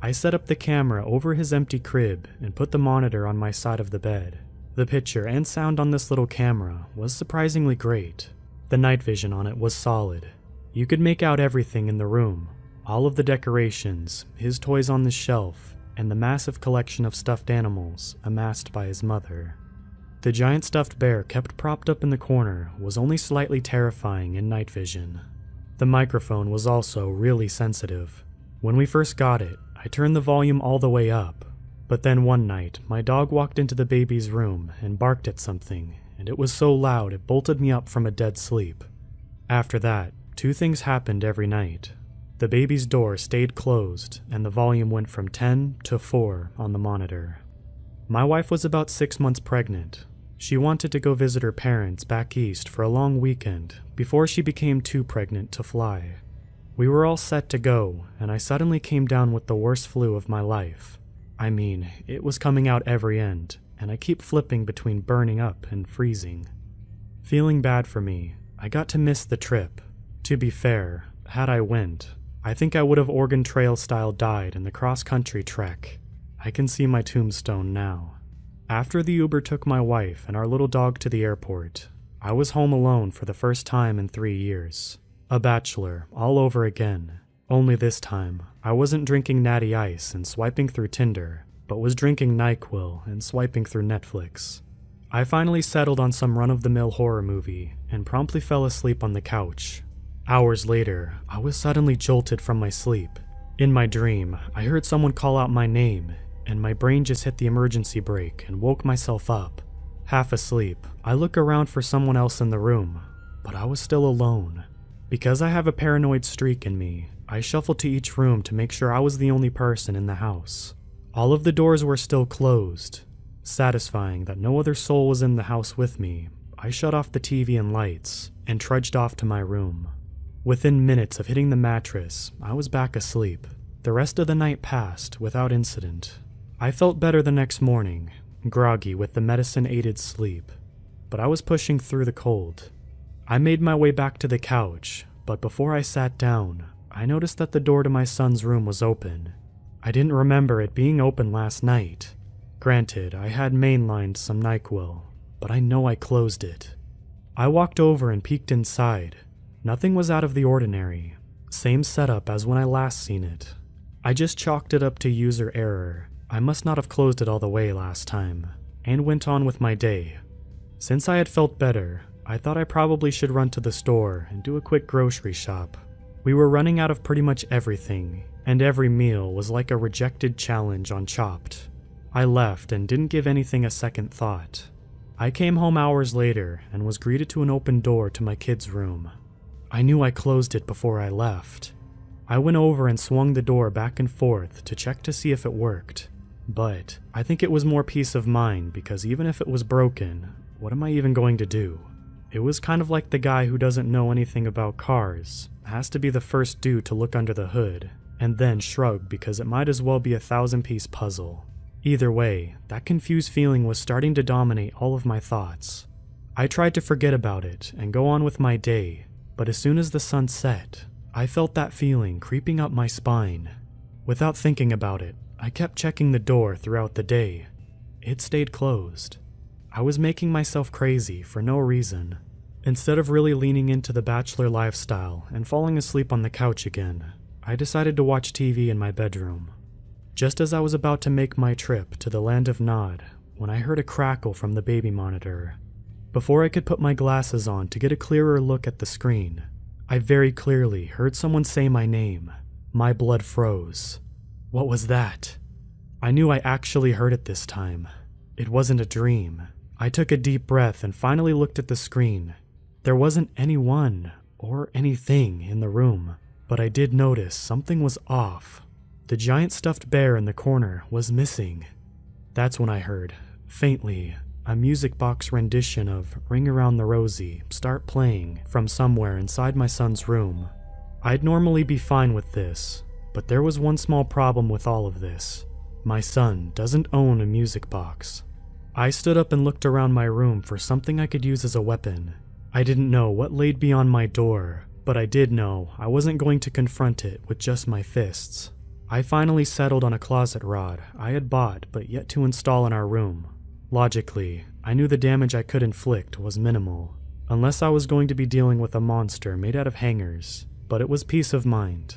I set up the camera over his empty crib and put the monitor on my side of the bed. The picture and sound on this little camera was surprisingly great. The night vision on it was solid. You could make out everything in the room, all of the decorations, his toys on the shelf, and the massive collection of stuffed animals amassed by his mother. The giant stuffed bear kept propped up in the corner was only slightly terrifying in night vision. The microphone was also really sensitive. When we first got it, I turned the volume all the way up, but then one night my dog walked into the baby's room and barked at something, and it was so loud it bolted me up from a dead sleep. After that, 2 things happened every night. The baby's door stayed closed, and the volume went from 10 to 4 on the monitor. My wife was about 6 months pregnant. She wanted to go visit her parents back east for a long weekend before she became too pregnant to fly. We were all set to go, and I suddenly came down with the worst flu of my life. I mean, it was coming out every end, and I keep flipping between burning up and freezing. Feeling bad for me, I got to miss the trip. To be fair, had I went, I think I would have Oregon Trail style died in the cross-country trek. I can see my tombstone now. After the Uber took my wife and our little dog to the airport, I was home alone for the first time in 3 years. A bachelor, all over again. Only this time, I wasn't drinking Natty Ice and swiping through Tinder, but was drinking NyQuil and swiping through Netflix. I finally settled on some run-of-the-mill horror movie and promptly fell asleep on the couch. Hours later, I was suddenly jolted from my sleep. In my dream, I heard someone call out my name, and my brain just hit the emergency brake and woke myself up. Half asleep, I look around for someone else in the room, but I was still alone. Because I have a paranoid streak in me, I shuffled to each room to make sure I was the only person in the house. All of the doors were still closed. Satisfying that no other soul was in the house with me, I shut off the TV and lights and trudged off to my room. Within minutes of hitting the mattress, I was back asleep. The rest of the night passed without incident. I felt better the next morning, groggy with the medicine-aided sleep, but I was pushing through the cold. I made my way back to the couch, but before I sat down, I noticed that the door to my son's room was open. I didn't remember it being open last night. Granted, I had mainlined some NyQuil, but I know I closed it. I walked over and peeked inside. Nothing was out of the ordinary. Same setup as when I last seen it. I just chalked it up to user error. I must not have closed it all the way last time, and went on with my day. Since I had felt better, I thought I probably should run to the store and do a quick grocery shop. We were running out of pretty much everything, and every meal was like a rejected challenge on Chopped. I left and didn't give anything a second thought. I came home hours later and was greeted to an open door to my kid's room. I knew I closed it before I left. I went over and swung the door back and forth to check to see if it worked. But I think it was more peace of mind because even if it was broken, what am I even going to do? It was kind of like the guy who doesn't know anything about cars has to be the first dude to look under the hood, and then shrug because it might as well be a 1,000-piece puzzle. Either way, that confused feeling was starting to dominate all of my thoughts. I tried to forget about it and go on with my day, but as soon as the sun set, I felt that feeling creeping up my spine. Without thinking about it, I kept checking the door throughout the day. It stayed closed. I was making myself crazy for no reason. Instead of really leaning into the bachelor lifestyle and falling asleep on the couch again, I decided to watch TV in my bedroom. Just as I was about to make my trip to the land of Nod, when I heard a crackle from the baby monitor. Before I could put my glasses on to get a clearer look at the screen, I very clearly heard someone say my name. My blood froze. What was that? I knew I actually heard it this time. It wasn't a dream. I took a deep breath and finally looked at the screen. There wasn't anyone or anything in the room, but I did notice something was off. The giant stuffed bear in the corner was missing. That's when I heard, faintly, a music box rendition of Ring Around the Rosie start playing from somewhere inside my son's room. I'd normally be fine with this, but there was one small problem with all of this. My son doesn't own a music box. I stood up and looked around my room for something I could use as a weapon. I didn't know what laid beyond my door, but I did know I wasn't going to confront it with just my fists. I finally settled on a closet rod I had bought but yet to install in our room. Logically, I knew the damage I could inflict was minimal, unless I was going to be dealing with a monster made out of hangers, but it was peace of mind.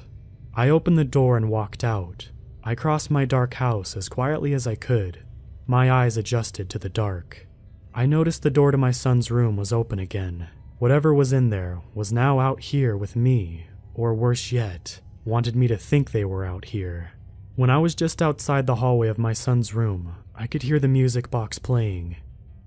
I opened the door and walked out. I crossed my dark house as quietly as I could. My eyes adjusted to the dark. I noticed the door to my son's room was open again. Whatever was in there was now out here with me, or worse yet, wanted me to think they were out here. When I was just outside the hallway of my son's room, I could hear the music box playing.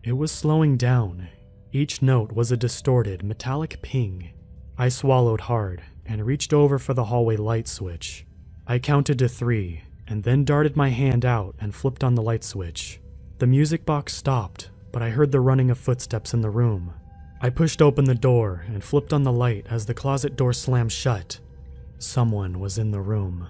It was slowing down. Each note was a distorted, metallic ping. I swallowed hard and reached over for the hallway light switch. I counted to 3, and then darted my hand out and flipped on the light switch. The music box stopped, but I heard the running of footsteps in the room. I pushed open the door and flipped on the light as the closet door slammed shut. Someone was in the room.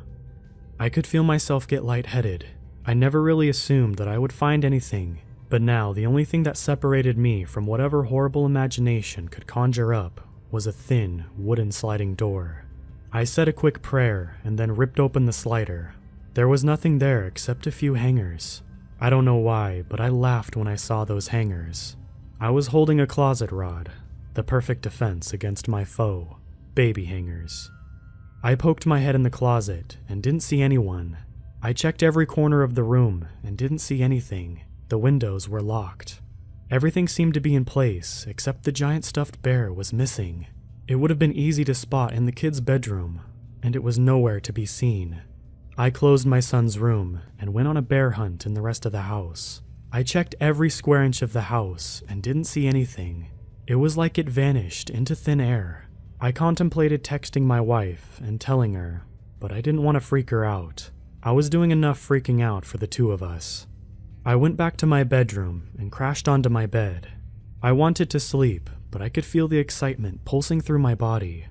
I could feel myself get lightheaded. I never really assumed that I would find anything, but now the only thing that separated me from whatever horrible imagination could conjure up was a thin, wooden sliding door. I said a quick prayer and then ripped open the slider. There was nothing there except a few hangers. I don't know why, but I laughed when I saw those hangers. I was holding a closet rod, the perfect defense against my foe, baby hangers. I poked my head in the closet and didn't see anyone. I checked every corner of the room and didn't see anything. The windows were locked. Everything seemed to be in place, except the giant stuffed bear was missing. It would have been easy to spot in the kid's bedroom, and it was nowhere to be seen. I closed my son's room and went on a bear hunt in the rest of the house. I checked every square inch of the house and didn't see anything. It was like it vanished into thin air. I contemplated texting my wife and telling her, but I didn't want to freak her out. I was doing enough freaking out for the two of us. I went back to my bedroom and crashed onto my bed. I wanted to sleep, but I could feel the excitement pulsing through my body.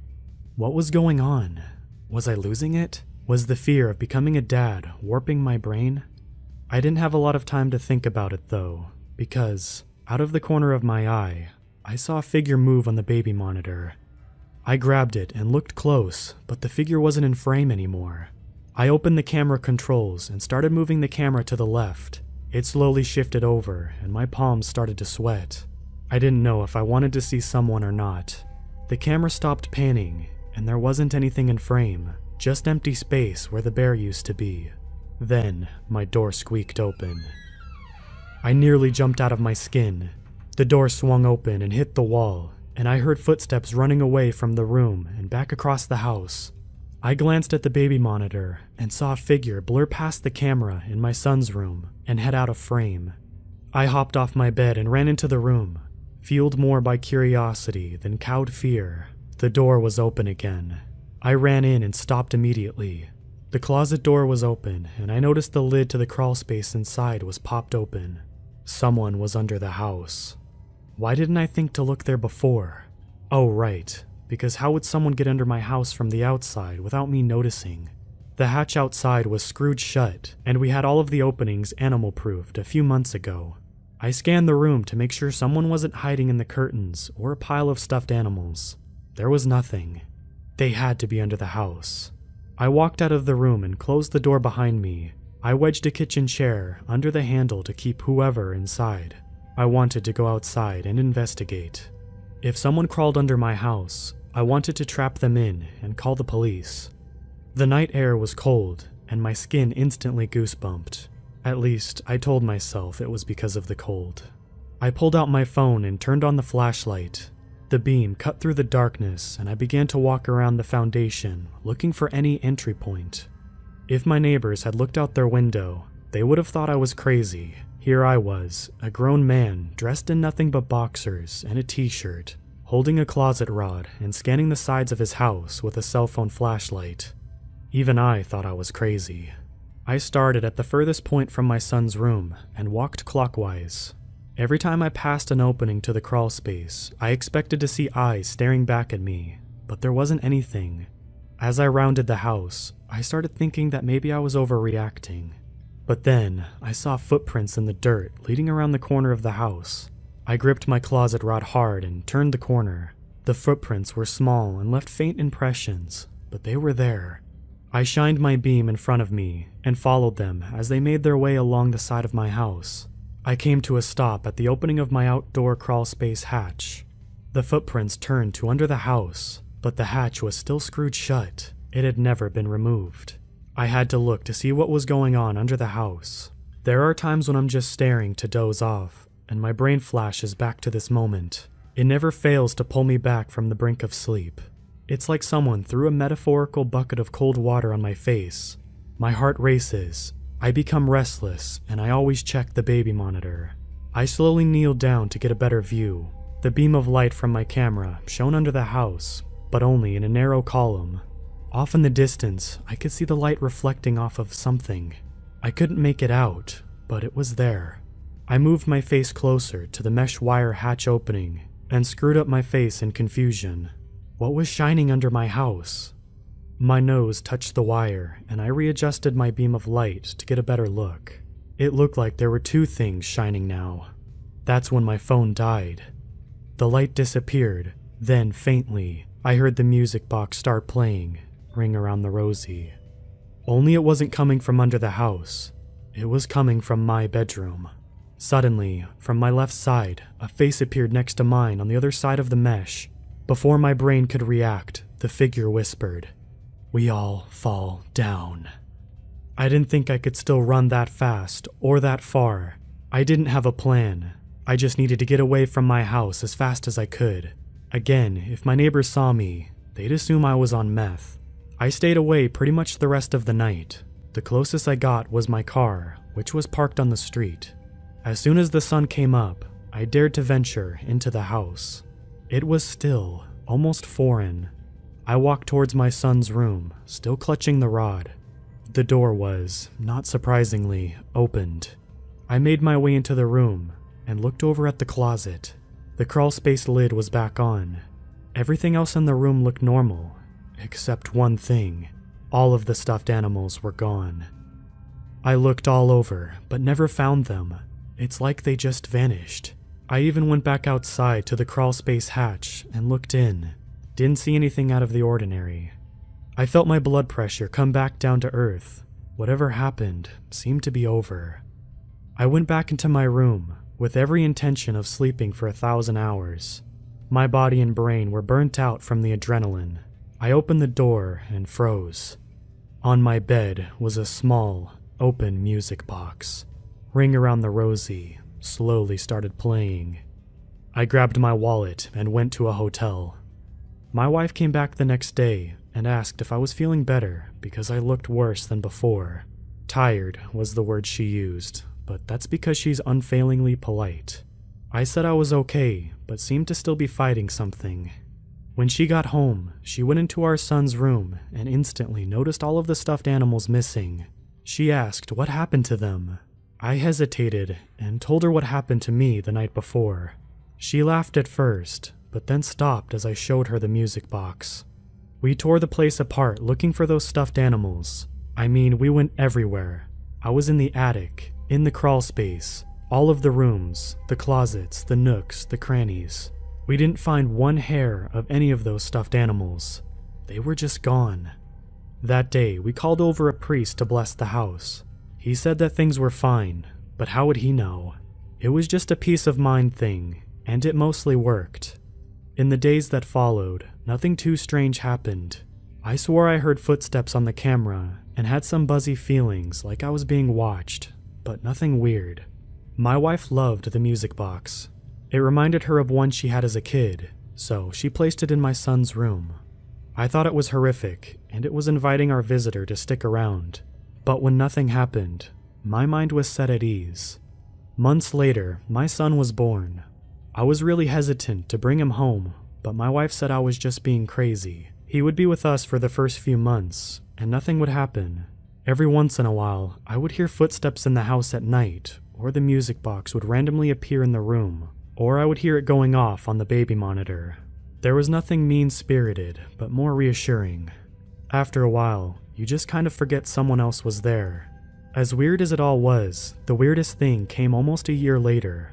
What was going on? Was I losing it? Was the fear of becoming a dad warping my brain? I didn't have a lot of time to think about it though, because, out of the corner of my eye, I saw a figure move on the baby monitor. I grabbed it and looked close, but the figure wasn't in frame anymore. I opened the camera controls and started moving the camera to the left. It slowly shifted over, and my palms started to sweat. I didn't know if I wanted to see someone or not. The camera stopped panning, and there wasn't anything in frame, just empty space where the bear used to be. Then, my door squeaked open. I nearly jumped out of my skin. The door swung open and hit the wall, and I heard footsteps running away from the room and back across the house. I glanced at the baby monitor and saw a figure blur past the camera in my son's room and head out of frame. I hopped off my bed and ran into the room, fueled more by curiosity than cowed fear. The door was open again. I ran in and stopped immediately. The closet door was open, and I noticed the lid to the crawl space inside was popped open. Someone was under the house. Why didn't I think to look there before? Oh, right, because how would someone get under my house from the outside without me noticing? The hatch outside was screwed shut, and we had all of the openings animal-proofed a few months ago. I scanned the room to make sure someone wasn't hiding in the curtains or a pile of stuffed animals. There was nothing. They had to be under the house. I walked out of the room and closed the door behind me. I wedged a kitchen chair under the handle to keep whoever inside. I wanted to go outside and investigate. If someone crawled under my house, I wanted to trap them in and call the police. The night air was cold, and my skin instantly goosebumped. At least, I told myself it was because of the cold. I pulled out my phone and turned on the flashlight. The beam cut through the darkness, and I began to walk around the foundation, looking for any entry point. If my neighbors had looked out their window, they would have thought I was crazy. Here I was, a grown man, dressed in nothing but boxers and a t-shirt, holding a closet rod and scanning the sides of his house with a cell phone flashlight. Even I thought I was crazy. I started at the furthest point from my son's room and walked clockwise. Every time I passed an opening to the crawl space, I expected to see eyes staring back at me, but there wasn't anything. As I rounded the house, I started thinking that maybe I was overreacting. But then, I saw footprints in the dirt leading around the corner of the house. I gripped my closet rod hard and turned the corner. The footprints were small and left faint impressions, but they were there. I shined my beam in front of me and followed them as they made their way along the side of my house. I came to a stop at the opening of my outdoor crawl space hatch. The footprints turned to under the house, but the hatch was still screwed shut. It had never been removed. I had to look to see what was going on under the house. There are times when I'm just staring to doze off, and my brain flashes back to this moment. It never fails to pull me back from the brink of sleep. It's like someone threw a metaphorical bucket of cold water on my face. My heart races. I become restless, and I always check the baby monitor. I slowly kneel down to get a better view. The beam of light from my camera shone under the house, but only in a narrow column. Off in the distance, I could see the light reflecting off of something. I couldn't make it out, but it was there. I moved my face closer to the mesh wire hatch opening and screwed up my face in confusion. What was shining under my house? My nose touched the wire, and I readjusted my beam of light to get a better look. It looked like there were two things shining now. That's when my phone died. The light disappeared, then faintly, I heard the music box start playing, Ring Around the Rosie. Only it wasn't coming from under the house. It was coming from my bedroom. Suddenly, from my left side, a face appeared next to mine on the other side of the mesh. Before my brain could react, the figure whispered, "We all fall down." I didn't think I could still run that fast or that far. I didn't have a plan. I just needed to get away from my house as fast as I could. Again, if my neighbors saw me, they'd assume I was on meth. I stayed away pretty much the rest of the night. The closest I got was my car, which was parked on the street. As soon as the sun came up, I dared to venture into the house. It was still, almost foreign. I walked towards my son's room, still clutching the rod. The door was, not surprisingly, opened. I made my way into the room and looked over at the closet. The crawlspace lid was back on. Everything else in the room looked normal, except one thing. All of the stuffed animals were gone. I looked all over, but never found them. It's like they just vanished. I even went back outside to the crawlspace hatch and looked in. Didn't see anything out of the ordinary. I felt my blood pressure come back down to earth. Whatever happened seemed to be over. I went back into my room with every intention of sleeping for 1,000 hours. My body and brain were burnt out from the adrenaline. I opened the door and froze. On my bed was a small, open music box. Ring Around the Rosie slowly started playing. I grabbed my wallet and went to a hotel. My wife came back the next day and asked if I was feeling better because I looked worse than before. Tired was the word she used, but that's because she's unfailingly polite. I said I was okay, but seemed to still be fighting something. When she got home, she went into our son's room and instantly noticed all of the stuffed animals missing. She asked what happened to them. I hesitated and told her what happened to me the night before. She laughed at first, but then stopped as I showed her the music box. We tore the place apart looking for those stuffed animals. I mean, we went everywhere. I was in the attic, in the crawl space, all of the rooms, the closets, the nooks, the crannies. We didn't find one hair of any of those stuffed animals. They were just gone. That day, we called over a priest to bless the house. He said that things were fine, but how would he know? It was just a peace of mind thing, and it mostly worked. In the days that followed, nothing too strange happened. I swore I heard footsteps on the camera and had some buzzy feelings like I was being watched, but nothing weird. My wife loved the music box. It reminded her of one she had as a kid, so she placed it in my son's room. I thought it was horrific, and it was inviting our visitor to stick around. But when nothing happened, my mind was set at ease. Months later, my son was born. I was really hesitant to bring him home, but my wife said I was just being crazy. He would be with us for the first few months, and nothing would happen. Every once in a while, I would hear footsteps in the house at night, or the music box would randomly appear in the room, or I would hear it going off on the baby monitor. There was nothing mean-spirited, but more reassuring. After a while, you just kind of forget someone else was there. As weird as it all was, the weirdest thing came almost a year later.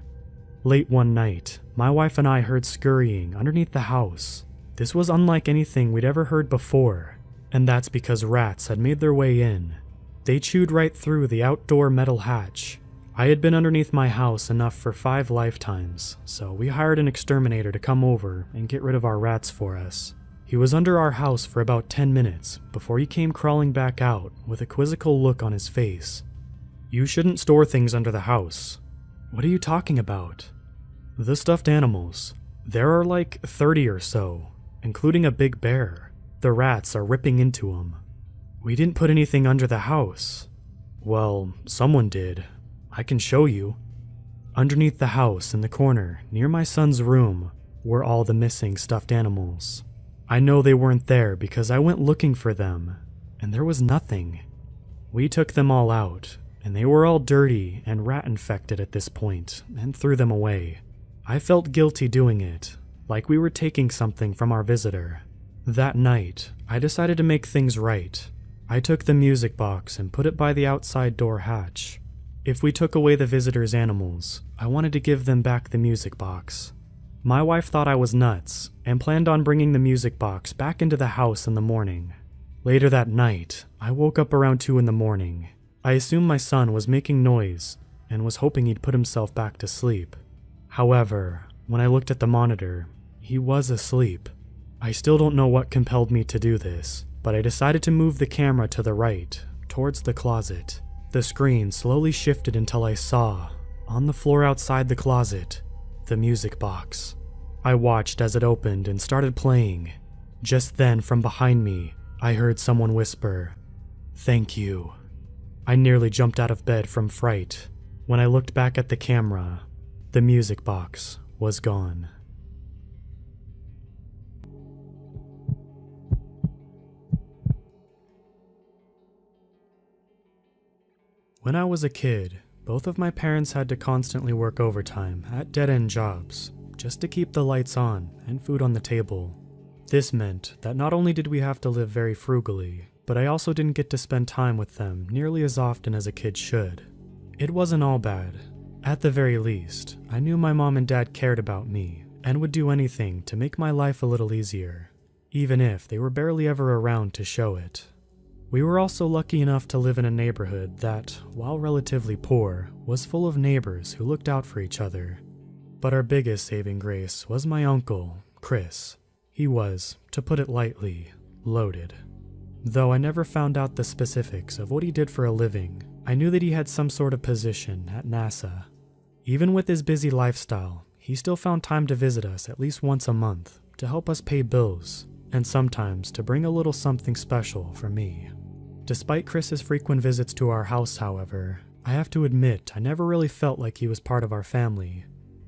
Late one night, my wife and I heard scurrying underneath the house. This was unlike anything we'd ever heard before, and that's because rats had made their way in. They chewed right through the outdoor metal hatch. I had been underneath my house enough for 5 lifetimes, so we hired an exterminator to come over and get rid of our rats for us. He was under our house for about 10 minutes before he came crawling back out with a quizzical look on his face. "You shouldn't store things under the house." "What are you talking about?" "The stuffed animals. There are like 30 or so, including a big bear. The rats are ripping into them." "We didn't put anything under the house." "Well, someone did. I can show you." Underneath the house in the corner, near my son's room, were all the missing stuffed animals. I know they weren't there because I went looking for them, and there was nothing. We took them all out, and they were all dirty and rat-infected at this point, and threw them away. I felt guilty doing it, like we were taking something from our visitor. That night, I decided to make things right. I took the music box and put it by the outside door hatch. If we took away the visitor's animals, I wanted to give them back the music box. My wife thought I was nuts and planned on bringing the music box back into the house in the morning. Later that night, I woke up around 2 in the morning. I assumed my son was making noise and was hoping he'd put himself back to sleep. However, when I looked at the monitor, he was asleep. I still don't know what compelled me to do this, but I decided to move the camera to the right, towards the closet. The screen slowly shifted until I saw, on the floor outside the closet, the music box. I watched as it opened and started playing. Just then, from behind me, I heard someone whisper, "Thank you." I nearly jumped out of bed from fright. When I looked back at the camera, the music box was gone. When I was a kid, both of my parents had to constantly work overtime at dead-end jobs just to keep the lights on and food on the table. This meant that not only did we have to live very frugally, but I also didn't get to spend time with them nearly as often as a kid should. It wasn't all bad. At the very least, I knew my mom and dad cared about me and would do anything to make my life a little easier, even if they were barely ever around to show it. We were also lucky enough to live in a neighborhood that, while relatively poor, was full of neighbors who looked out for each other. But our biggest saving grace was my uncle, Chris. He was, to put it lightly, loaded. Though I never found out the specifics of what he did for a living, I knew that he had some sort of position at NASA. Even with his busy lifestyle, he still found time to visit us at least once a month to help us pay bills, and sometimes to bring a little something special for me. Despite Chris's frequent visits to our house, however, I have to admit I never really felt like he was part of our family.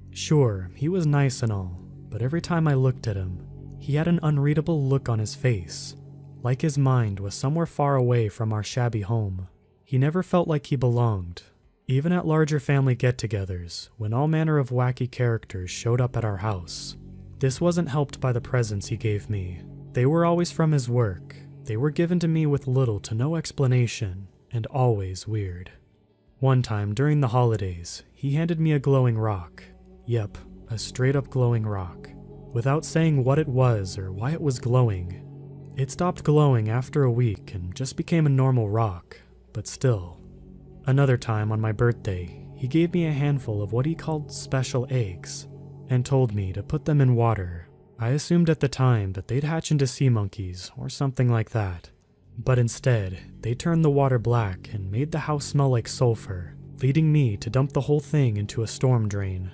Sure, he was nice and all, but every time I looked at him, he had an unreadable look on his face, like his mind was somewhere far away from our shabby home. He never felt like he belonged, even at larger family get-togethers, when all manner of wacky characters showed up at our house. This wasn't helped by the presents he gave me. They were always from his work. They were given to me with little to no explanation, and always weird. One time during the holidays, he handed me a glowing rock. Yep, a straight-up glowing rock, without saying what it was or why it was glowing. It stopped glowing after a week and just became a normal rock, but still. Another time on my birthday, he gave me a handful of what he called special eggs, and told me to put them in water. I assumed at the time that they'd hatch into sea monkeys or something like that. But instead, they turned the water black and made the house smell like sulfur, leading me to dump the whole thing into a storm drain.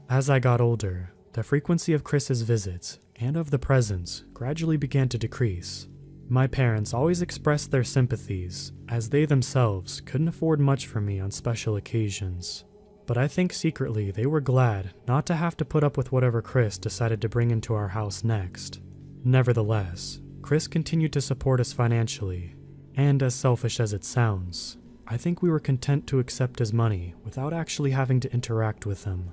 As I got older, the frequency of Chris's visits and of the presents gradually began to decrease. My parents always expressed their sympathies, as they themselves couldn't afford much for me on special occasions. But I think secretly they were glad not to have to put up with whatever Chris decided to bring into our house next. Nevertheless, Chris continued to support us financially, and as selfish as it sounds, I think we were content to accept his money without actually having to interact with him.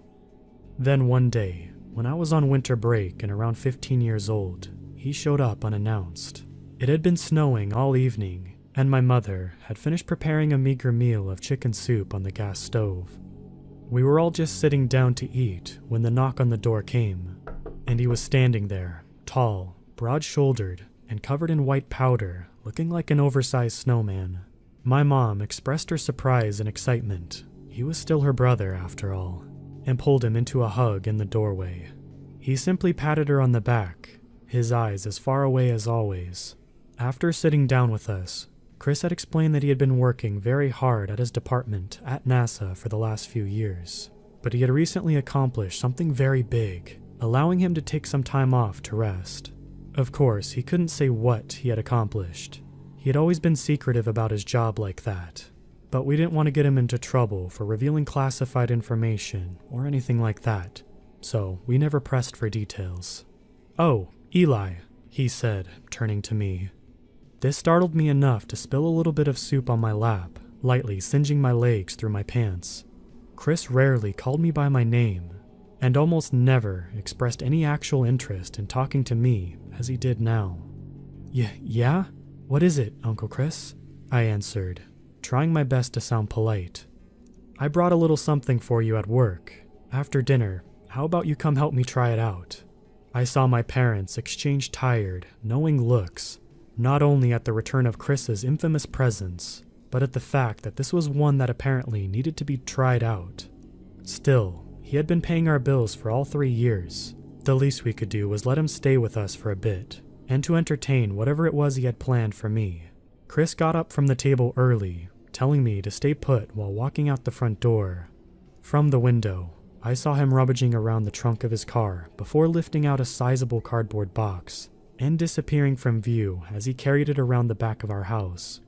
Then one day, when I was on winter break and around 15 years old, he showed up unannounced. It had been snowing all evening, and my mother had finished preparing a meager meal of chicken soup on the gas stove. We were all just sitting down to eat when the knock on the door came, and he was standing there, tall, broad-shouldered, and covered in white powder, looking like an oversized snowman. My mom expressed her surprise and excitement. He was still her brother, after all, and pulled him into a hug in the doorway. He simply patted her on the back, his eyes as far away as always. After sitting down with us, Chris had explained that he had been working very hard at his department at NASA for the last few years, but he had recently accomplished something very big, allowing him to take some time off to rest. Of course, he couldn't say what he had accomplished. He had always been secretive about his job like that, but we didn't want to get him into trouble for revealing classified information or anything like that, so we never pressed for details. "Oh, Eli," he said, turning to me. This startled me enough to spill a little bit of soup on my lap, lightly singeing my legs through my pants. Chris rarely called me by my name, and almost never expressed any actual interest in talking to me as he did now. Yeah? What is it, Uncle Chris?" I answered, trying my best to sound polite. "I brought a little something for you at work. After dinner, how about you come help me try it out?" I saw my parents exchange tired, knowing looks, not only at the return of Chris's infamous presence, but at the fact that this was one that apparently needed to be tried out. Still, he had been paying our bills for all 3 years. The least we could do was let him stay with us for a bit, and to entertain whatever it was he had planned for me. Chris got up from the table early, telling me to stay put while walking out the front door. From the window, I saw him rummaging around the trunk of his car before lifting out a sizable cardboard box and disappearing from view as he carried it around the back of our house.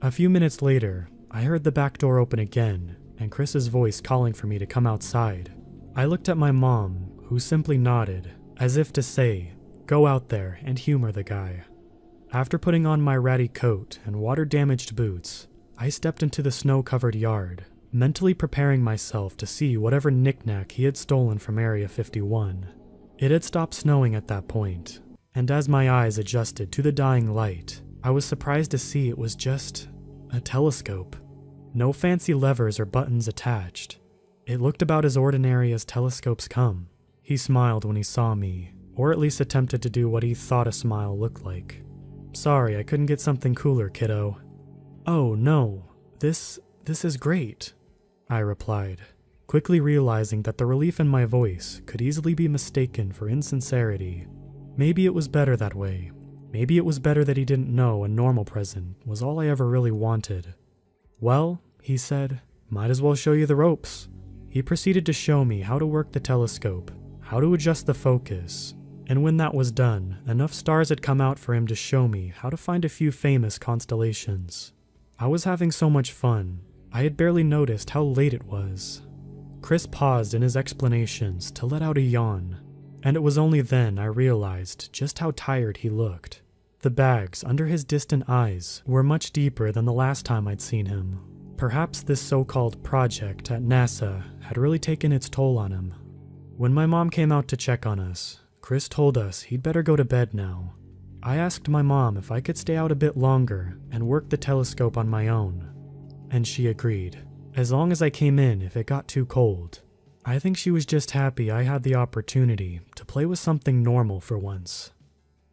A few minutes later, I heard the back door open again and Chris's voice calling for me to come outside. I looked at my mom, who simply nodded, as if to say, "Go out there and humor the guy." After putting on my ratty coat and water-damaged boots, I stepped into the snow-covered yard, mentally preparing myself to see whatever knick-knack he had stolen from Area 51. It had stopped snowing at that point, and as my eyes adjusted to the dying light, I was surprised to see it was just a telescope. No fancy levers or buttons attached. It looked about as ordinary as telescopes come. He smiled when he saw me, or at least attempted to do what he thought a smile looked like. "Sorry, I couldn't get something cooler, kiddo." "Oh, no, this is great," I replied, quickly realizing that the relief in my voice could easily be mistaken for insincerity. Maybe it was better that way. Maybe it was better that he didn't know a normal present was all I ever really wanted. "Well," he said, "might as well show you the ropes." He proceeded to show me how to work the telescope, how to adjust the focus, and when that was done, enough stars had come out for him to show me how to find a few famous constellations. I was having so much fun, I had barely noticed how late it was. Chris paused in his explanations to let out a yawn, and it was only then I realized just how tired he looked. The bags under his distant eyes were much deeper than the last time I'd seen him. Perhaps this so-called project at NASA had really taken its toll on him. When my mom came out to check on us, Chris told us he'd better go to bed now. I asked my mom if I could stay out a bit longer and work the telescope on my own, and she agreed, as long as I came in if it got too cold. I think she was just happy I had the opportunity to play with something normal for once.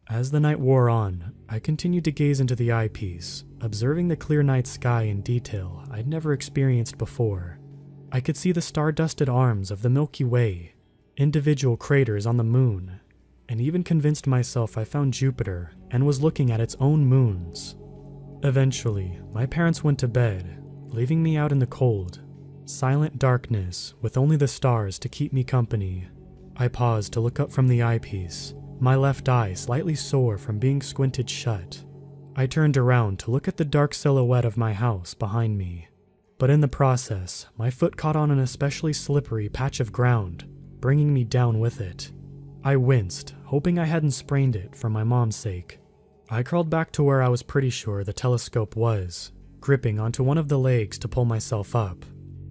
As the night wore on, I continued to gaze into the eyepiece, observing the clear night sky in detail I'd never experienced before. I could see the star-dusted arms of the Milky Way, individual craters on the moon, and even convinced myself I found Jupiter and was looking at its own moons. Eventually, my parents went to bed, leaving me out in the cold, silent darkness with only the stars to keep me company. I paused to look up from the eyepiece, my left eye slightly sore from being squinted shut. I turned around to look at the dark silhouette of my house behind me, but in the process, my foot caught on an especially slippery patch of ground, bringing me down with it. I winced, hoping I hadn't sprained it for my mom's sake. I crawled back to where I was pretty sure the telescope was, gripping onto one of the legs to pull myself up.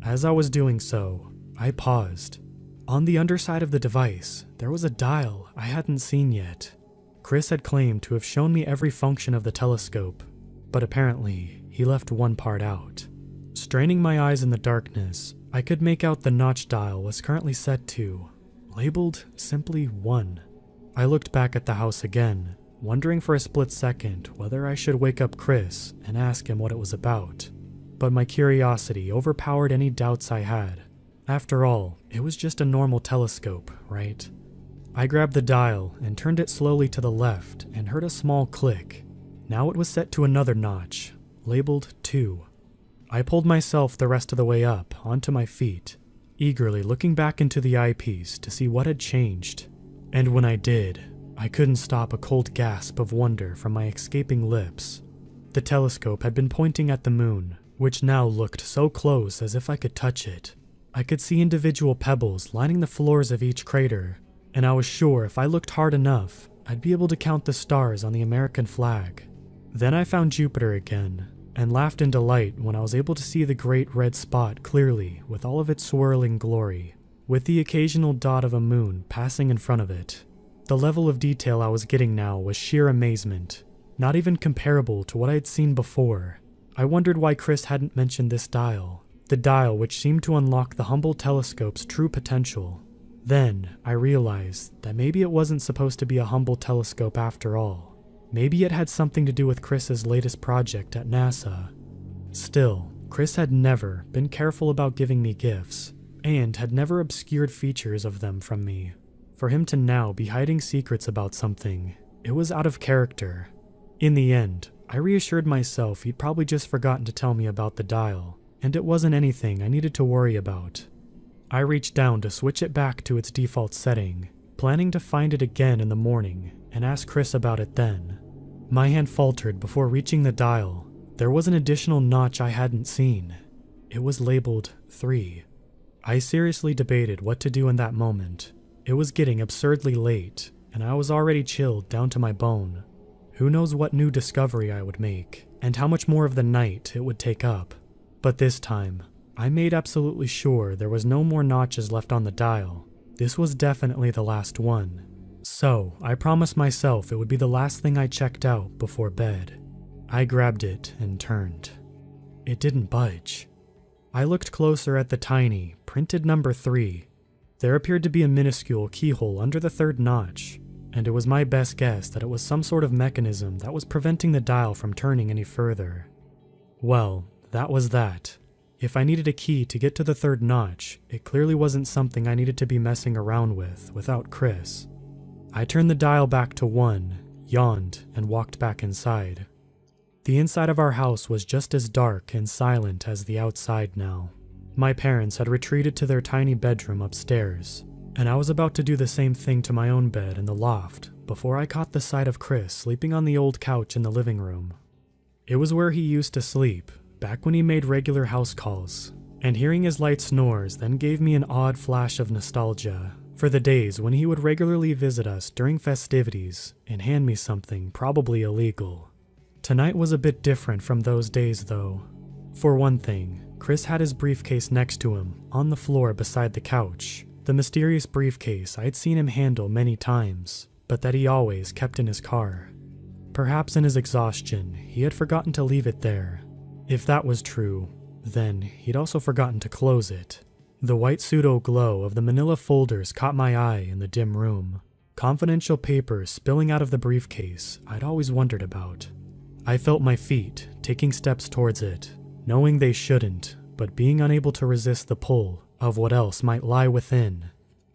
As I was doing so, I paused. On the underside of the device, there was a dial I hadn't seen yet. Chris had claimed to have shown me every function of the telescope, but apparently he left one part out. Straining my eyes in the darkness, I could make out the notch dial was currently set to, labeled simply 1. I looked back at the house again, wondering for a split second whether I should wake up Chris and ask him what it was about. But my curiosity overpowered any doubts I had. After all, it was just a normal telescope, right? I grabbed the dial and turned it slowly to the left and heard a small click. Now it was set to another notch, labeled 2. I pulled myself the rest of the way up onto my feet, eagerly looking back into the eyepiece to see what had changed. And when I did, I couldn't stop a cold gasp of wonder from my escaping lips. The telescope had been pointing at the moon, which now looked so close as if I could touch it. I could see individual pebbles lining the floors of each crater, and I was sure if I looked hard enough, I'd be able to count the stars on the American flag. Then I found Jupiter again, and laughed in delight when I was able to see the great red spot clearly with all of its swirling glory, with the occasional dot of a moon passing in front of it. The level of detail I was getting now was sheer amazement, not even comparable to what I had seen before. I wondered why Chris hadn't mentioned this dial, the dial which seemed to unlock the Hubble telescope's true potential. Then, I realized that maybe it wasn't supposed to be a Hubble telescope after all. Maybe it had something to do with Chris's latest project at NASA. Still, Chris had never been careful about giving me gifts, and had never obscured features of them from me. For him to now be hiding secrets about something, it was out of character. In the end, I reassured myself he'd probably just forgotten to tell me about the dial, and it wasn't anything I needed to worry about. I reached down to switch it back to its default setting, planning to find it again in the morning and ask Chris about it then. My hand faltered before reaching the dial. There was an additional notch I hadn't seen. It was labeled 3. I seriously debated what to do in that moment. It was getting absurdly late, and I was already chilled down to my bone. Who knows what new discovery I would make, and how much more of the night it would take up. But this time, I made absolutely sure there was no more notches left on the dial. This was definitely the last one. So, I promised myself it would be the last thing I checked out before bed. I grabbed it and turned. It didn't budge. I looked closer at the tiny, printed number 3. There appeared to be a minuscule keyhole under the 3rd notch, and it was my best guess that it was some sort of mechanism that was preventing the dial from turning any further. Well, that was that. If I needed a key to get to the 3rd notch, it clearly wasn't something I needed to be messing around with without Chris. I turned the dial back to 1, yawned, and walked back inside. The inside of our house was just as dark and silent as the outside now. My parents had retreated to their tiny bedroom upstairs, and I was about to do the same thing to my own bed in the loft before I caught the sight of Chris sleeping on the old couch in the living room. It was where he used to sleep, back when he made regular house calls, and hearing his light snores then gave me an odd flash of nostalgia for the days when he would regularly visit us during festivities and hand me something probably illegal. Tonight was a bit different from those days though. For one thing, Chris had his briefcase next to him, on the floor beside the couch, the mysterious briefcase I'd seen him handle many times, but that he always kept in his car. Perhaps in his exhaustion, he had forgotten to leave it there. If that was true, then he'd also forgotten to close it. The white pseudo-glow of the manila folders caught my eye in the dim room. Confidential papers spilling out of the briefcase I'd always wondered about. I felt my feet taking steps towards it, knowing they shouldn't, but being unable to resist the pull of what else might lie within.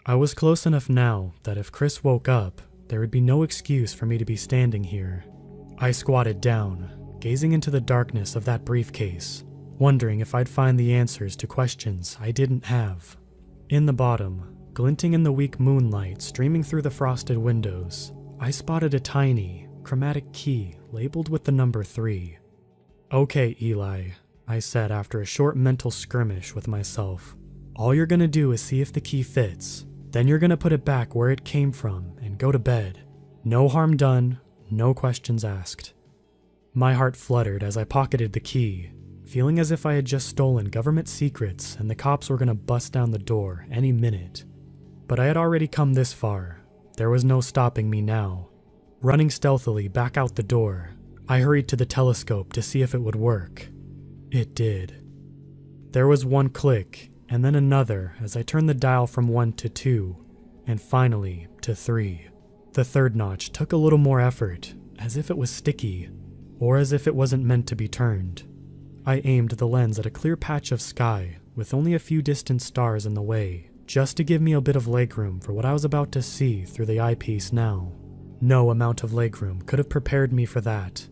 I was close enough now that if Chris woke up, there would be no excuse for me to be standing here. I squatted down, gazing into the darkness of that briefcase, wondering if I'd find the answers to questions I didn't have. In the bottom, glinting in the weak moonlight streaming through the frosted windows, I spotted a tiny, chromatic key labeled with the number 3. "Okay, Eli," I said after a short mental skirmish with myself. "All you're gonna do is see if the key fits. Then you're gonna put it back where it came from and go to bed. No harm done, no questions asked." My heart fluttered as I pocketed the key, feeling as if I had just stolen government secrets and the cops were gonna bust down the door any minute. But I had already come this far. There was no stopping me now. Running stealthily back out the door, I hurried to the telescope to see if it would work. It did. There was one click, and then another as I turned the dial from 1 to 2, and finally to 3. The third notch took a little more effort, as if it was sticky, or as if it wasn't meant to be turned. I aimed the lens at a clear patch of sky, with only a few distant stars in the way, just to give me a bit of legroom for what I was about to see through the eyepiece now. No amount of legroom could have prepared me for that.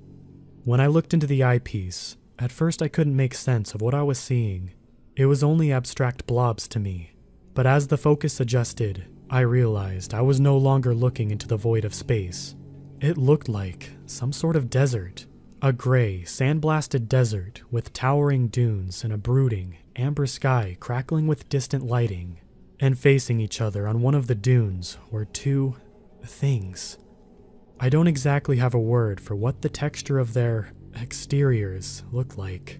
When I looked into the eyepiece, at first I couldn't make sense of what I was seeing. It was only abstract blobs to me, but as the focus adjusted, I realized I was no longer looking into the void of space. It looked like some sort of desert, a gray, sandblasted desert with towering dunes and a brooding, amber sky crackling with distant lighting, and facing each other on one of the dunes were two things. I don't exactly have a word for what the texture of their exteriors looked like.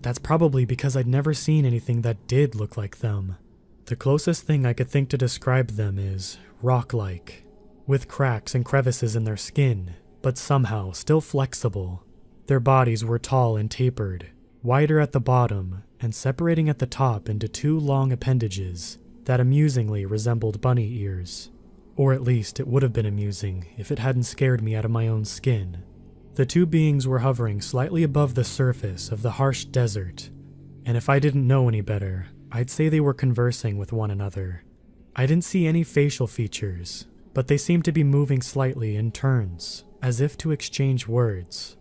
That's probably because I'd never seen anything that did look like them. The closest thing I could think to describe them is rock-like, with cracks and crevices in their skin, but somehow still flexible. Their bodies were tall and tapered, wider at the bottom, and separating at the top into two long appendages that amusingly resembled bunny ears. Or at least it would have been amusing if it hadn't scared me out of my own skin. The two beings were hovering slightly above the surface of the harsh desert, and if I didn't know any better, I'd say they were conversing with one another. I didn't see any facial features, but they seemed to be moving slightly in turns, as if to exchange words.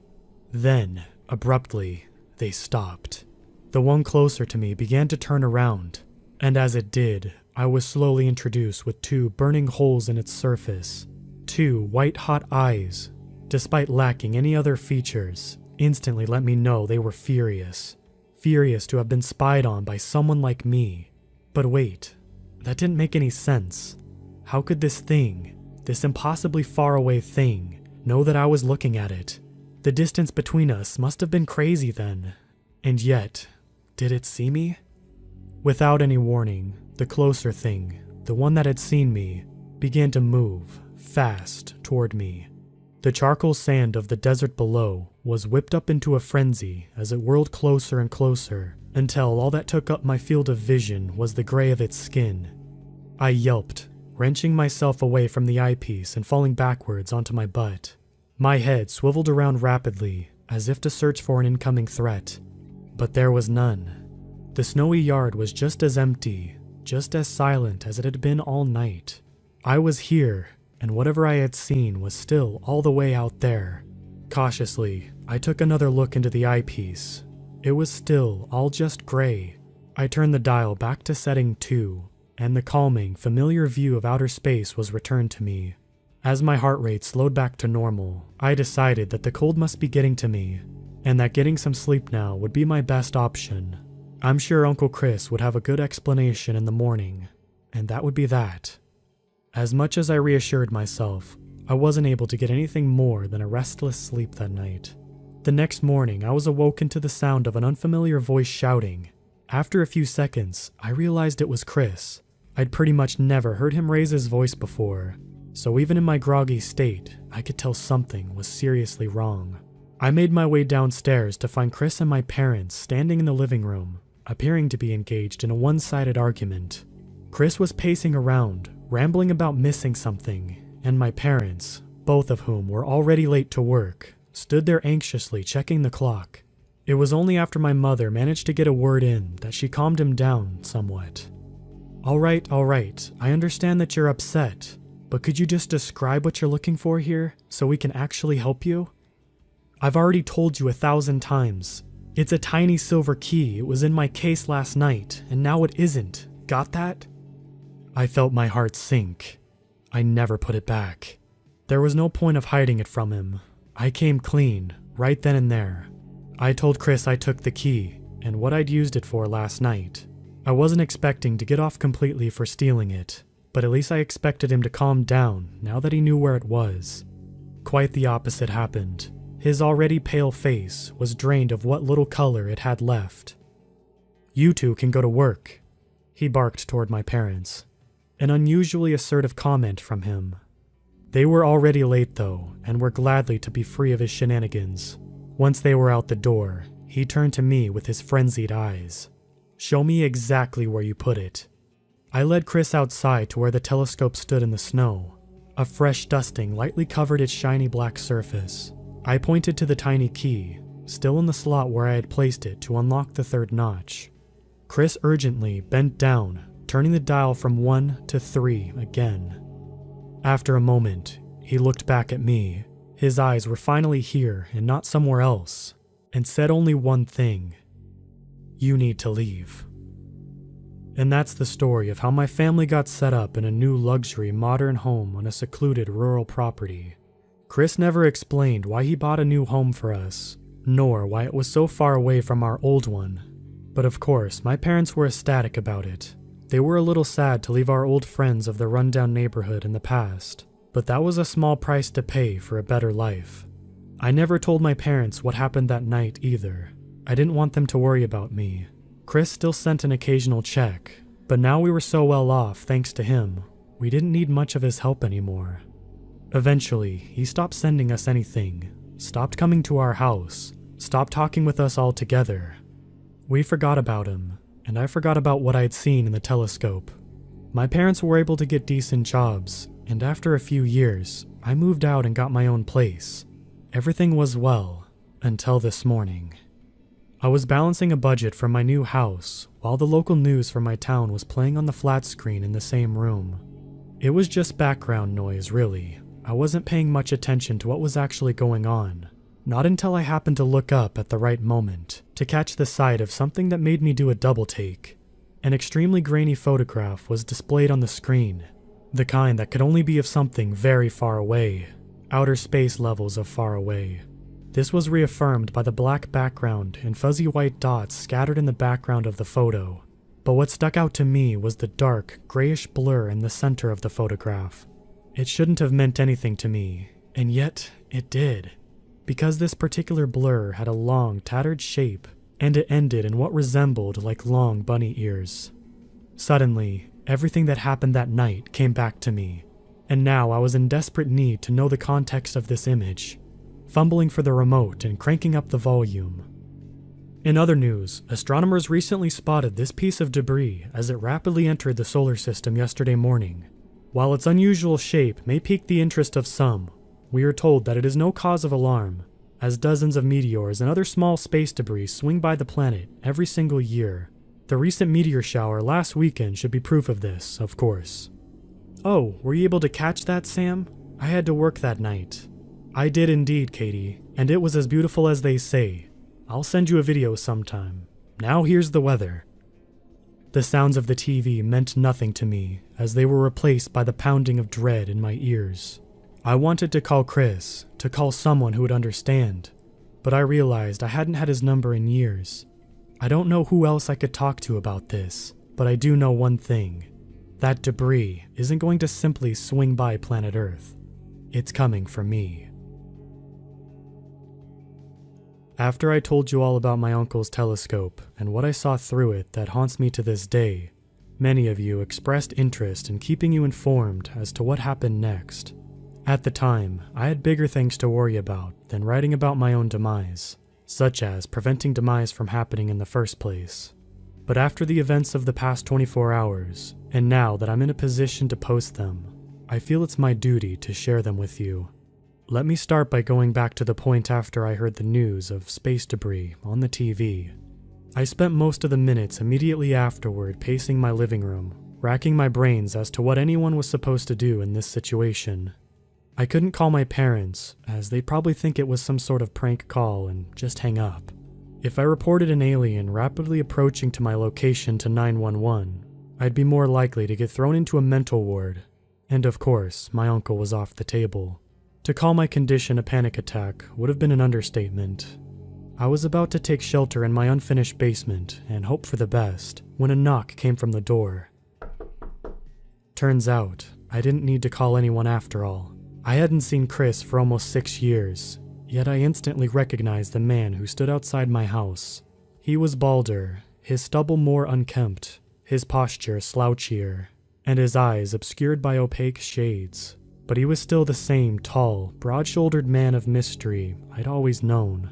Then, abruptly, they stopped. The one closer to me began to turn around, and as it did, I was slowly introduced with two burning holes in its surface, two white-hot eyes. Despite lacking any other features, instantly let me know they were furious. Furious to have been spied on by someone like me. But wait, that didn't make any sense. How could this thing, this impossibly far-away thing, know that I was looking at it? The distance between us must have been crazy then. And yet, did it see me? Without any warning, the closer thing, the one that had seen me, began to move, fast, toward me. The charcoal sand of the desert below was whipped up into a frenzy as it whirled closer and closer, until all that took up my field of vision was the gray of its skin. I yelped, wrenching myself away from the eyepiece and falling backwards onto my butt. My head swiveled around rapidly, as if to search for an incoming threat. But there was none. The snowy yard was just as empty, just as silent as it had been all night. I was here, and whatever I had seen was still all the way out there. Cautiously, I took another look into the eyepiece. It was still all just gray. I turned the dial back to setting 2, and the calming, familiar view of outer space was returned to me. As my heart rate slowed back to normal, I decided that the cold must be getting to me, and that getting some sleep now would be my best option. I'm sure Uncle Chris would have a good explanation in the morning, and that would be that. As much as I reassured myself, I wasn't able to get anything more than a restless sleep that night. The next morning, I was awoken to the sound of an unfamiliar voice shouting. After a few seconds, I realized it was Chris. I'd pretty much never heard him raise his voice before, so even in my groggy state, I could tell something was seriously wrong. I made my way downstairs to find Chris and my parents standing in the living room, appearing to be engaged in a one-sided argument. Chris was pacing around, rambling about missing something, and my parents, both of whom were already late to work, stood there anxiously checking the clock. It was only after my mother managed to get a word in that she calmed him down somewhat. All right, I understand that you're upset. but could you just describe what you're looking for here so we can actually help you? I've already told you 1,000 times. It's a tiny silver key. It was in my case last night, and now it isn't. Got that? I felt my heart sink. I never put it back. There was no point of hiding it from him. I came clean, right then and there. I told Chris I took the key, and what I'd used it for last night. I wasn't expecting to get off completely for stealing it, but at least I expected him to calm down now that he knew where it was. Quite the opposite happened. His already pale face was drained of what little color it had left. "You two can go to work," he barked toward my parents. An unusually assertive comment from him. They were already late though, and were gladly to be free of his shenanigans. Once they were out the door, he turned to me with his frenzied eyes. "Show me exactly where you put it." I led Chris outside to where the telescope stood in the snow. A fresh dusting lightly covered its shiny black surface. I pointed to the tiny key, still in the slot where I had placed it to unlock the third notch. Chris urgently bent down, turning the dial from 1 to 3 again. After a moment, he looked back at me. His eyes were finally here and not somewhere else, and said only one thing: "You need to leave." And that's the story of how my family got set up in a new luxury modern home on a secluded rural property. Chris never explained why he bought a new home for us, nor why it was so far away from our old one. But of course, my parents were ecstatic about it. They were a little sad to leave our old friends of the rundown neighborhood in the past, but that was a small price to pay for a better life. I never told my parents what happened that night either. I didn't want them to worry about me. Chris still sent an occasional check, but now we were so well off thanks to him, we didn't need much of his help anymore. Eventually, he stopped sending us anything, stopped coming to our house, stopped talking with us altogether. We forgot about him, and I forgot about what I had seen in the telescope. My parents were able to get decent jobs, and after a few years, I moved out and got my own place. Everything was well, until this morning. I was balancing a budget for my new house, while the local news from my town was playing on the flat screen in the same room. It was just background noise, really. I wasn't paying much attention to what was actually going on. Not until I happened to look up at the right moment to catch the sight of something that made me do a double take. An extremely grainy photograph was displayed on the screen, the kind that could only be of something very far away, outer space levels of far away. This was reaffirmed by the black background and fuzzy white dots scattered in the background of the photo. But what stuck out to me was the dark, grayish blur in the center of the photograph. It shouldn't have meant anything to me, and yet it did. Because this particular blur had a long, tattered shape, and it ended in what resembled like long bunny ears. Suddenly, everything that happened that night came back to me, and now I was in desperate need to know the context of this image, fumbling for the remote and cranking up the volume. In other news, astronomers recently spotted this piece of debris as it rapidly entered the solar system yesterday morning. While its unusual shape may pique the interest of some, we are told that it is no cause of alarm, as dozens of meteors and other small space debris swing by the planet every single year. The recent meteor shower last weekend should be proof of this, of course. "Oh, were you able to catch that, Sam? I had to work that night." "I did indeed, Katie, and it was as beautiful as they say. I'll send you a video sometime. Now here's the weather." The sounds of the TV meant nothing to me, as they were replaced by the pounding of dread in my ears. I wanted to call Chris, to call someone who would understand, but I realized I hadn't had his number in years. I don't know who else I could talk to about this, but I do know one thing. That debris isn't going to simply swing by planet Earth. It's coming for me. After I told you all about my uncle's telescope and what I saw through it that haunts me to this day, many of you expressed interest in keeping you informed as to what happened next. At the time, I had bigger things to worry about than writing about my own demise, such as preventing demise from happening in the first place. But after the events of the past 24 hours, and now that I'm in a position to post them, I feel it's my duty to share them with you. Let me start by going back to the point after I heard the news of space debris on the TV. I spent most of the minutes immediately afterward pacing my living room, racking my brains as to what anyone was supposed to do in this situation. I couldn't call my parents, as they'd probably think it was some sort of prank call and just hang up. If I reported an alien rapidly approaching to my location to 911, I'd be more likely to get thrown into a mental ward. And of course, my uncle was off the table. To call my condition a panic attack would have been an understatement. I was about to take shelter in my unfinished basement and hope for the best when a knock came from the door. Turns out, I didn't need to call anyone after all. I hadn't seen Chris for almost 6 years, yet I instantly recognized the man who stood outside my house. He was balder, his stubble more unkempt, his posture slouchier, and his eyes obscured by opaque shades. But he was still the same tall, broad-shouldered man of mystery I'd always known.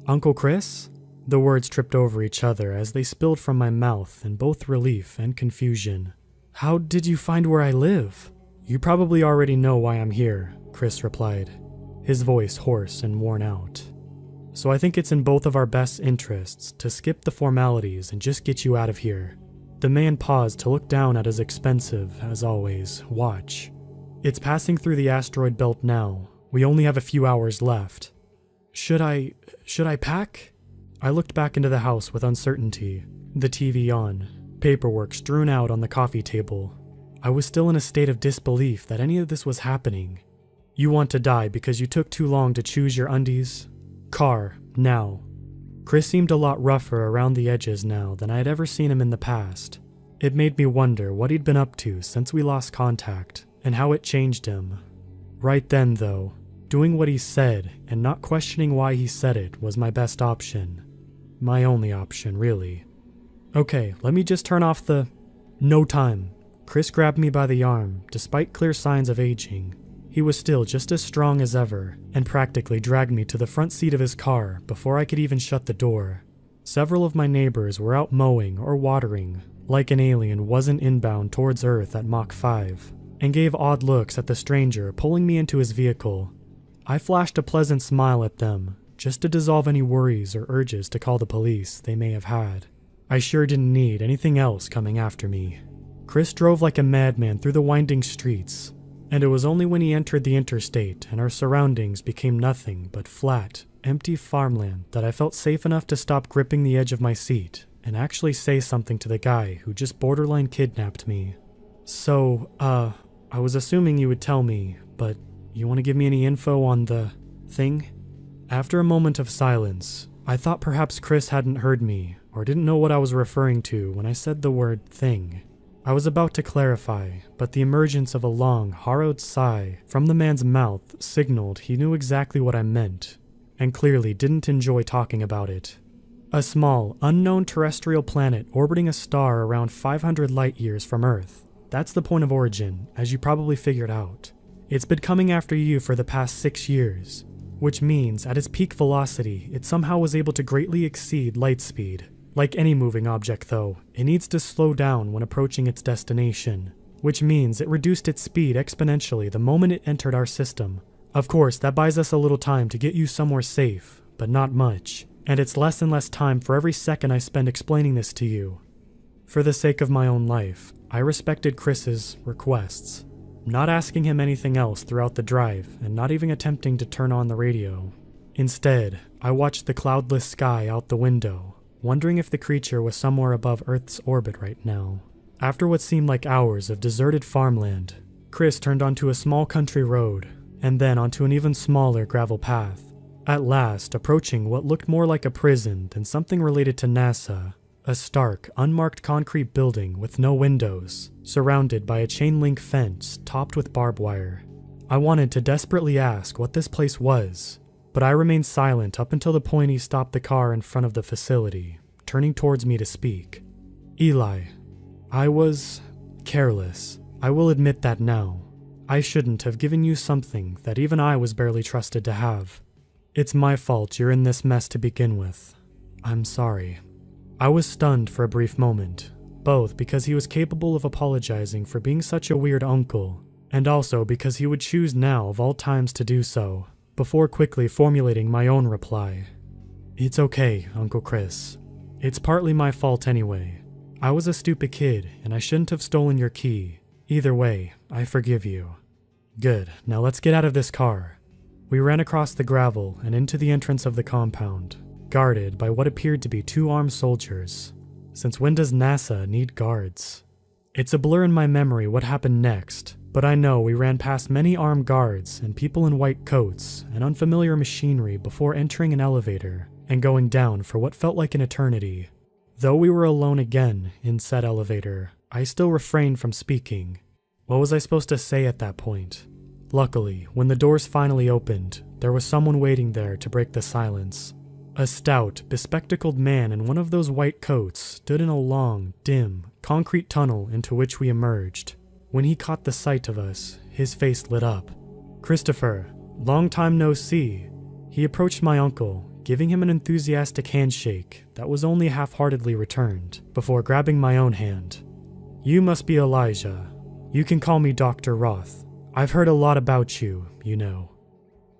"Uncle Chris?" The words tripped over each other as they spilled from my mouth in both relief and confusion. "How did you find where I live?" "You probably already know why I'm here," Chris replied, his voice hoarse and worn out. "So I think it's in both of our best interests to skip the formalities and just get you out of here." The man paused to look down at his expensive, as always, watch. "It's passing through the asteroid belt now. We only have a few hours left." Should I pack?" I looked back into the house with uncertainty, the TV on, paperwork strewn out on the coffee table. I was still in a state of disbelief that any of this was happening. "You want to die because you took too long to choose your undies? Car, now." Chris seemed a lot rougher around the edges now than I had ever seen him in the past. It made me wonder what he'd been up to since we lost contact, and how it changed him. Right then, though, doing what he said and not questioning why he said it was my best option. My only option, really. "Okay, let me just turn off the—" "No time." Chris grabbed me by the arm, despite clear signs of aging. He was still just as strong as ever, and practically dragged me to the front seat of his car before I could even shut the door. Several of my neighbors were out mowing or watering, like an alien wasn't inbound towards Earth at Mach 5, and gave odd looks at the stranger pulling me into his vehicle. I flashed a pleasant smile at them, just to dissolve any worries or urges to call the police they may have had. I sure didn't need anything else coming after me. Chris drove like a madman through the winding streets, and it was only when he entered the interstate and our surroundings became nothing but flat, empty farmland that I felt safe enough to stop gripping the edge of my seat and actually say something to the guy who just borderline kidnapped me. "So, I was assuming you would tell me, but you want to give me any info on the thing?" After a moment of silence, I thought perhaps Chris hadn't heard me or didn't know what I was referring to when I said the word thing. I was about to clarify, but the emergence of a long, harrowed sigh from the man's mouth signaled he knew exactly what I meant, and clearly didn't enjoy talking about it. A small, unknown terrestrial planet orbiting a star around 500 light-years from Earth. That's the point of origin, as you probably figured out. It's been coming after you for the past 6 years, which means at its peak velocity, it somehow was able to greatly exceed light speed. Like any moving object though, it needs to slow down when approaching its destination, which means it reduced its speed exponentially the moment it entered our system. Of course, that buys us a little time to get you somewhere safe, but not much, and it's less and less time for every second I spend explaining this to you. For the sake of my own life, I respected Chris's requests, not asking him anything else throughout the drive and not even attempting to turn on the radio. Instead, I watched the cloudless sky out the window, wondering if the creature was somewhere above Earth's orbit right now. After what seemed like hours of deserted farmland, Chris turned onto a small country road, and then onto an even smaller gravel path, at last approaching what looked more like a prison than something related to NASA, a stark, unmarked concrete building with no windows, surrounded by a chain-link fence topped with barbed wire. I wanted to desperately ask what this place was, but I remained silent up until the point he stopped the car in front of the facility, turning towards me to speak. "Eli, I was careless. I will admit that now. I shouldn't have given you something that even I was barely trusted to have. It's my fault you're in this mess to begin with. I'm sorry." I was stunned for a brief moment, both because he was capable of apologizing for being such a weird uncle, and also because he would choose now of all times to do so, before quickly formulating my own reply. "It's okay, Uncle Chris. It's partly my fault anyway. I was a stupid kid, and I shouldn't have stolen your key. Either way, I forgive you. Good, now let's get out of this car. We ran across the gravel and into the entrance of the compound, guarded by what appeared to be 2 armed soldiers. Since when does NASA need guards? It's a blur in my memory what happened next, but I know we ran past many armed guards and people in white coats and unfamiliar machinery before entering an elevator and going down for what felt like an eternity. Though we were alone again in said elevator, I still refrained from speaking. What was I supposed to say at that point? Luckily, when the doors finally opened, there was someone waiting there to break the silence. A stout, bespectacled man in one of those white coats stood in a long, dim, concrete tunnel into which we emerged. When he caught the sight of us, his face lit up. "Christopher, long time no see." He approached my uncle, giving him an enthusiastic handshake that was only half-heartedly returned, before grabbing my own hand. "You must be Elijah. You can call me Dr. Roth. I've heard a lot about you, you know."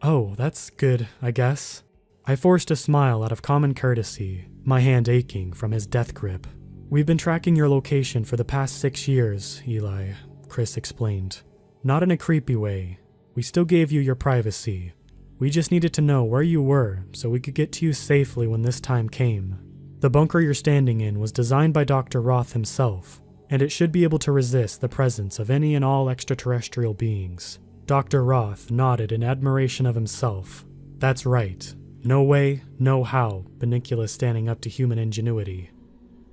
"Oh, that's good, I guess." I forced a smile out of common courtesy, my hand aching from his death grip. "We've been tracking your location for the past 6 years, Eli," Chris explained. "Not in a creepy way. We still gave you your privacy. We just needed to know where you were so we could get to you safely when this time came. The bunker you're standing in was designed by Dr. Roth himself, and it should be able to resist the presence of any and all extraterrestrial beings." Dr. Roth nodded in admiration of himself. "That's right. No way, no how, Benicula's standing up to human ingenuity."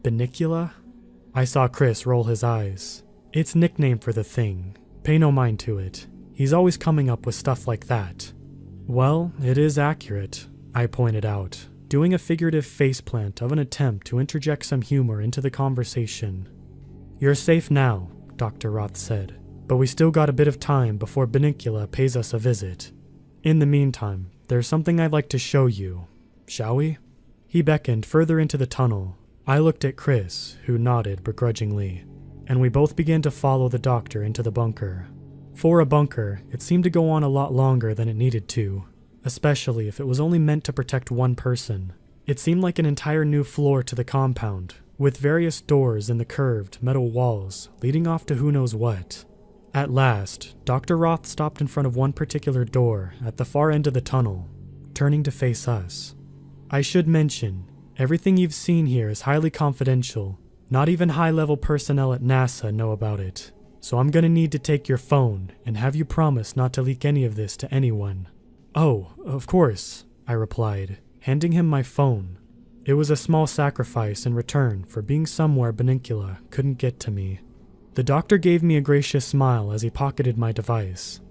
"Benicula?" I saw Chris roll his eyes. "It's nickname for the thing. Pay no mind to it. He's always coming up with stuff like that." "Well, it is accurate," I pointed out, doing a figurative faceplant of an attempt to interject some humor into the conversation. "You're safe now," Dr. Roth said, "but we still got a bit of time before Benicula pays us a visit. In the meantime, there's something I'd like to show you. Shall we?" He beckoned further into the tunnel. I looked at Chris, who nodded begrudgingly, and we both began to follow the doctor into the bunker. For a bunker, it seemed to go on a lot longer than it needed to, especially if it was only meant to protect one person. It seemed like an entire new floor to the compound, with various doors in the curved metal walls leading off to who knows what. At last, Dr. Roth stopped in front of one particular door at the far end of the tunnel, turning to face us. "I should mention, everything you've seen here is highly confidential. Not even high-level personnel at NASA know about it, so I'm gonna need to take your phone and have you promise not to leak any of this to anyone." "Oh, of course," I replied, handing him my phone. It was a small sacrifice in return for being somewhere Benicula couldn't get to me. The doctor gave me a gracious smile as he pocketed my device.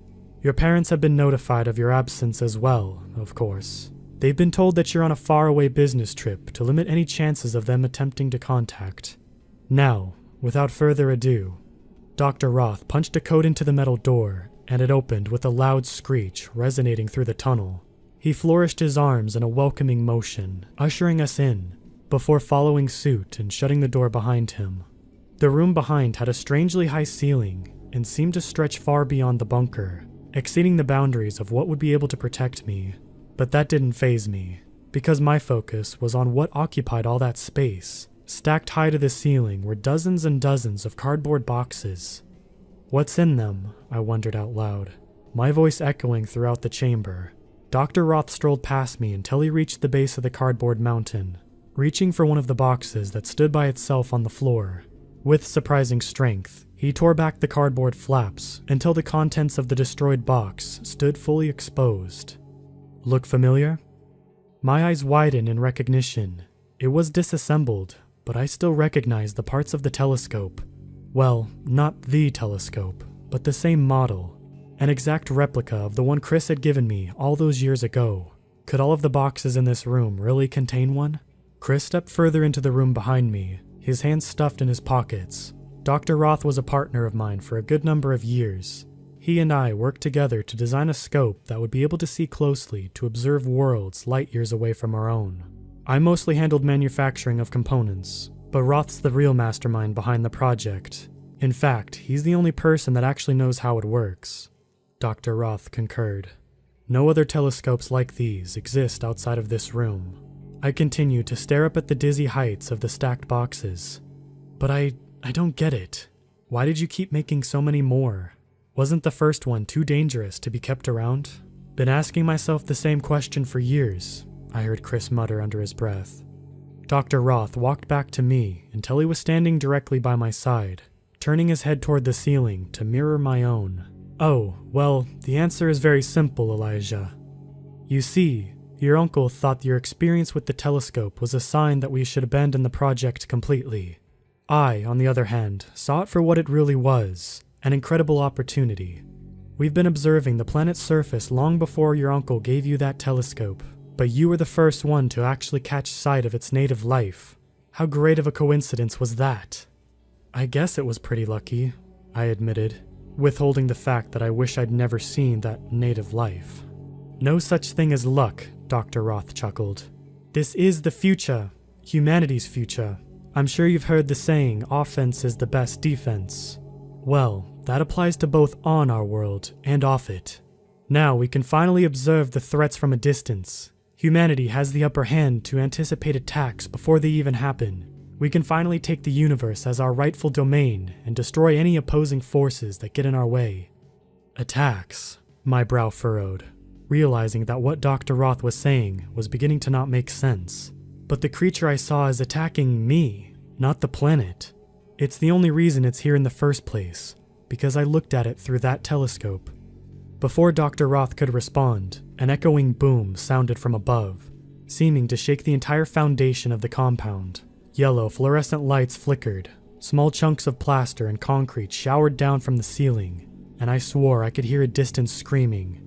"Your parents have been notified of your absence as well, of course. They've been told that you're on a faraway business trip to limit any chances of them attempting to contact. Now, without further ado," Dr. Roth punched a code into the metal door, and it opened with a loud screech resonating through the tunnel. He flourished his arms in a welcoming motion, ushering us in, before following suit and shutting the door behind him. The room behind had a strangely high ceiling and seemed to stretch far beyond the bunker, exceeding the boundaries of what would be able to protect me. But that didn't faze me, because my focus was on what occupied all that space. Stacked high to the ceiling were dozens and dozens of cardboard boxes. "What's in them?" I wondered out loud, my voice echoing throughout the chamber. Dr. Roth strolled past me until he reached the base of the cardboard mountain, reaching for one of the boxes that stood by itself on the floor. With surprising strength, he tore back the cardboard flaps until the contents of the destroyed box stood fully exposed. "Look familiar?" My eyes widened in recognition. It was disassembled, but I still recognized the parts of the telescope. Well, not the telescope, but the same model. An exact replica of the one Chris had given me all those years ago. Could all of the boxes in this room really contain one? Chris stepped further into the room behind me, his hands stuffed in his pockets. Dr. Roth was a partner of mine for a good number of years. He and I worked together to design a scope that would be able to see closely to observe worlds light years away from our own. I mostly handled manufacturing of components, but Roth's the real mastermind behind the project. In fact, he's the only person that actually knows how it works. Dr. Roth concurred. No other telescopes like these exist outside of this room. I continued to stare up at the dizzy heights of the stacked boxes. But I don't get it. Why did you keep making so many more? Wasn't the first one too dangerous to be kept around? Been asking myself the same question for years, I heard Chris mutter under his breath. Dr. Roth walked back to me until he was standing directly by my side, turning his head toward the ceiling to mirror my own. Oh, well, the answer is very simple, Elijah. You see, your uncle thought your experience with the telescope was a sign that we should abandon the project completely. I, on the other hand, saw it for what it really was, an incredible opportunity. We've been observing the planet's surface long before your uncle gave you that telescope, but you were the first one to actually catch sight of its native life. How great of a coincidence was that? I guess it was pretty lucky, I admitted, withholding the fact that I wish I'd never seen that native life. No such thing as luck, Dr. Roth chuckled. This is the future, humanity's future. I'm sure you've heard the saying, offense is the best defense. Well, that applies to both on our world and off it. Now we can finally observe the threats from a distance. Humanity has the upper hand to anticipate attacks before they even happen. We can finally take the universe as our rightful domain and destroy any opposing forces that get in our way. Attacks, my brow furrowed, realizing that what Dr. Roth was saying was beginning to not make sense. But the creature I saw is attacking me, not the planet. It's the only reason it's here in the first place, because I looked at it through that telescope. Before Dr. Roth could respond, an echoing boom sounded from above, seeming to shake the entire foundation of the compound. Yellow fluorescent lights flickered, small chunks of plaster and concrete showered down from the ceiling, and I swore I could hear a distant screaming.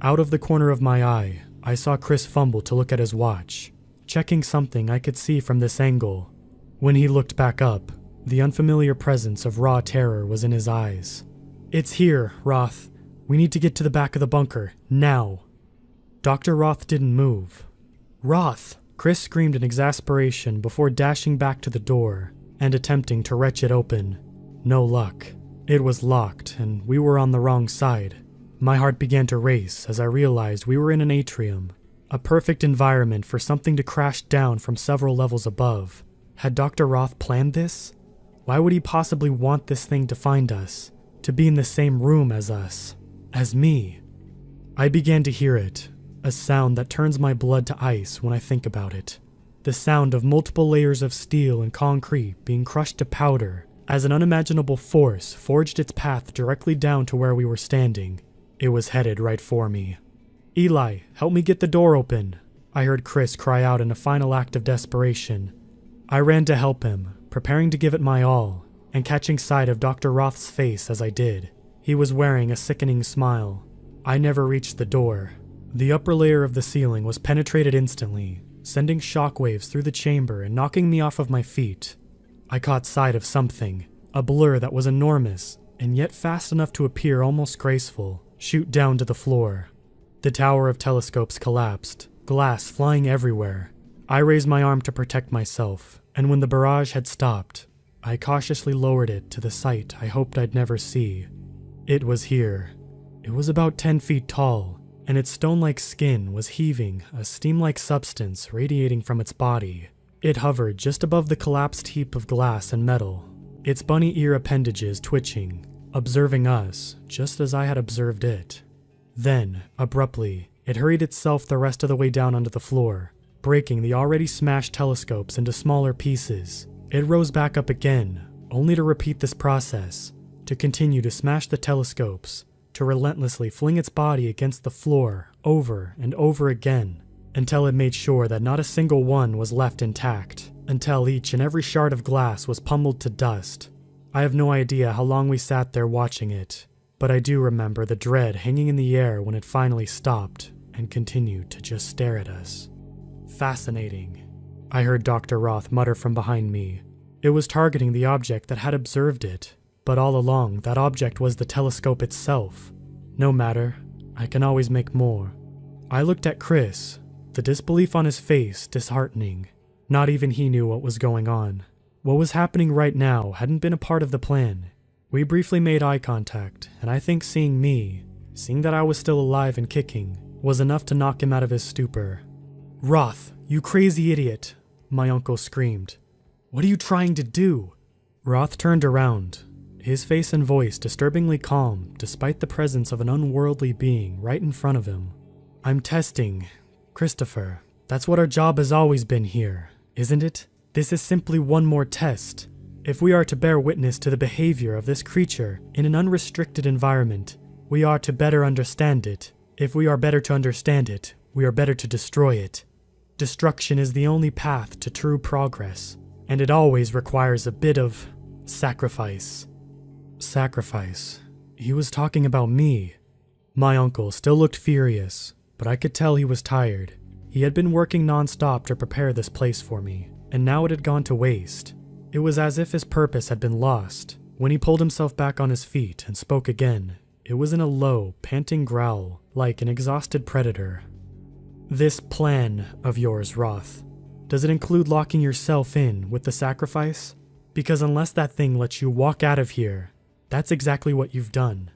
Out of the corner of my eye, I saw Chris fumble to look at his watch, checking something I could see from this angle. When he looked back up, the unfamiliar presence of raw terror was in his eyes. It's here, Roth. We need to get to the back of the bunker, now. Dr. Roth didn't move. Roth! Chris screamed in exasperation before dashing back to the door and attempting to wrench it open. No luck. It was locked, and we were on the wrong side. My heart began to race as I realized we were in an atrium, a perfect environment for something to crash down from several levels above. Had Dr. Roth planned this? Why would he possibly want this thing to find us, to be in the same room as us, as me? I began to hear it, a sound that turns my blood to ice when I think about it. The sound of multiple layers of steel and concrete being crushed to powder as an unimaginable force forged its path directly down to where we were standing. It was headed right for me. Eli, help me get the door open, I heard Chris cry out in a final act of desperation. I ran to help him, preparing to give it my all, and catching sight of Dr. Roth's face as I did. He was wearing a sickening smile. I never reached the door. The upper layer of the ceiling was penetrated instantly, sending shockwaves through the chamber and knocking me off of my feet. I caught sight of something, a blur that was enormous, and yet fast enough to appear almost graceful, shoot down to the floor. The tower of telescopes collapsed, glass flying everywhere. I raised my arm to protect myself, and when the barrage had stopped, I cautiously lowered it to the sight I hoped I'd never see. It was here. It was about 10 feet tall, and its stone-like skin was heaving, a steam-like substance radiating from its body. It hovered just above the collapsed heap of glass and metal, its bunny ear appendages twitching, observing us just as I had observed it. Then, abruptly, it hurried itself the rest of the way down onto the floor, breaking the already smashed telescopes into smaller pieces. It rose back up again, only to repeat this process, to continue to smash the telescopes, to relentlessly fling its body against the floor over and over again, until it made sure that not a single one was left intact, until each and every shard of glass was pummeled to dust. I have no idea how long we sat there watching it, but I do remember the dread hanging in the air when it finally stopped and continued to just stare at us. Fascinating, I heard Dr. Roth mutter from behind me. It was targeting the object that had observed it, but all along that object was the telescope itself. No matter, I can always make more. I looked at Chris, the disbelief on his face disheartening. Not even he knew what was going on. What was happening right now hadn't been a part of the plan. We briefly made eye contact, and I think seeing that I was still alive and kicking, was enough to knock him out of his stupor. Roth, you crazy idiot, my uncle screamed. What are you trying to do? Roth turned around, his face and voice disturbingly calm despite the presence of an unworldly being right in front of him. I'm testing, Christopher. That's what our job has always been here, isn't it? This is simply one more test. If we are to bear witness to the behavior of this creature in an unrestricted environment, we are to better understand it. If we are better to understand it, we are better to destroy it. Destruction is the only path to true progress, and it always requires a bit of sacrifice. Sacrifice? He was talking about me. My uncle still looked furious, but I could tell he was tired. He had been working non-stop to prepare this place for me, and now it had gone to waste. It was as if his purpose had been lost. When he pulled himself back on his feet and spoke again, it was in a low, panting growl, like an exhausted predator. This plan of yours, Roth, does it include locking yourself in with the sacrifice? Because unless that thing lets you walk out of here, that's exactly what you've done.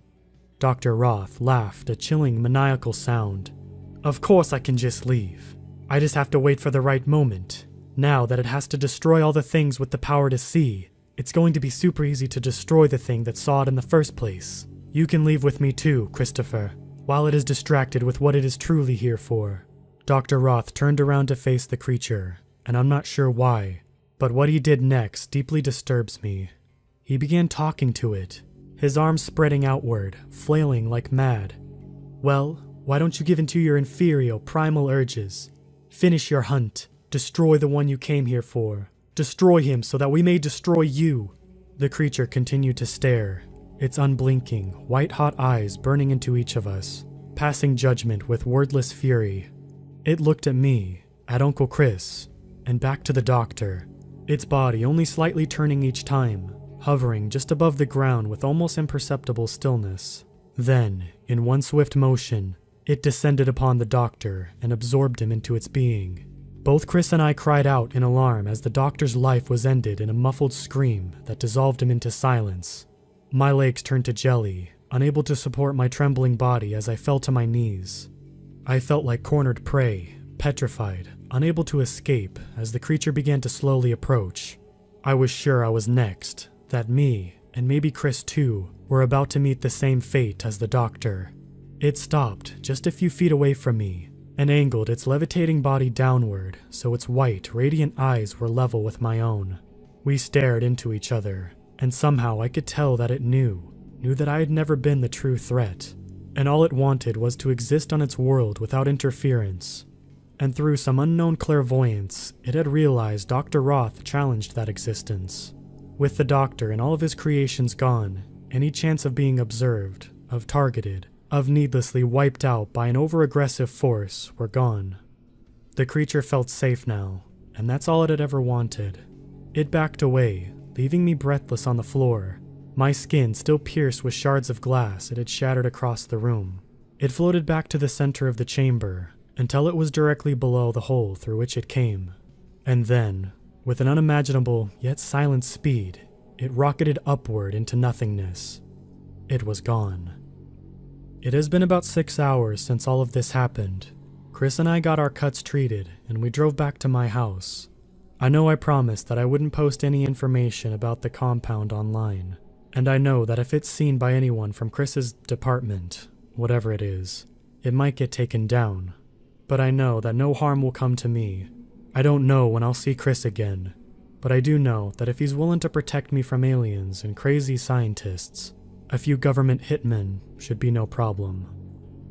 Dr. Roth laughed a chilling, maniacal sound. Of course I can just leave. I just have to wait for the right moment. Now that it has to destroy all the things with the power to see, it's going to be super easy to destroy the thing that saw it in the first place. You can leave with me too, Christopher, while it is distracted with what it is truly here for. Dr. Roth turned around to face the creature, and I'm not sure why, but what he did next deeply disturbs me. He began talking to it, his arms spreading outward, flailing like mad. Well, why don't you give in to your inferior, primal urges? Finish your hunt. Destroy the one you came here for. Destroy him so that we may destroy you. The creature continued to stare, its unblinking, white-hot eyes burning into each of us, passing judgment with wordless fury. It looked at me, at Uncle Chris, and back to the doctor, its body only slightly turning each time, hovering just above the ground with almost imperceptible stillness. Then, in one swift motion, it descended upon the doctor and absorbed him into its being. Both Chris and I cried out in alarm as the doctor's life was ended in a muffled scream that dissolved him into silence. My legs turned to jelly, unable to support my trembling body as I fell to my knees. I felt like cornered prey, petrified, unable to escape as the creature began to slowly approach. I was sure I was next, that me, and maybe Chris too, were about to meet the same fate as the doctor. It stopped just a few feet away from me, and angled its levitating body downward so its white, radiant eyes were level with my own. We stared into each other, and somehow I could tell that it knew that I had never been the true threat, and all it wanted was to exist on its world without interference. And through some unknown clairvoyance, it had realized Dr. Roth challenged that existence. With the doctor and all of his creations gone, any chance of being observed, of targeted, of needlessly wiped out by an over-aggressive force were gone. The creature felt safe now, and that's all it had ever wanted. It backed away, leaving me breathless on the floor, my skin still pierced with shards of glass it had shattered across the room. It floated back to the center of the chamber, until it was directly below the hole through which it came. And then, with an unimaginable yet silent speed, it rocketed upward into nothingness. It was gone. It has been about 6 hours since all of this happened. Chris and I got our cuts treated, and we drove back to my house. I know I promised that I wouldn't post any information about the compound online, and I know that if it's seen by anyone from Chris's department, whatever it is, it might get taken down. But I know that no harm will come to me. I don't know when I'll see Chris again, but I do know that if he's willing to protect me from aliens and crazy scientists, a few government hitmen should be no problem.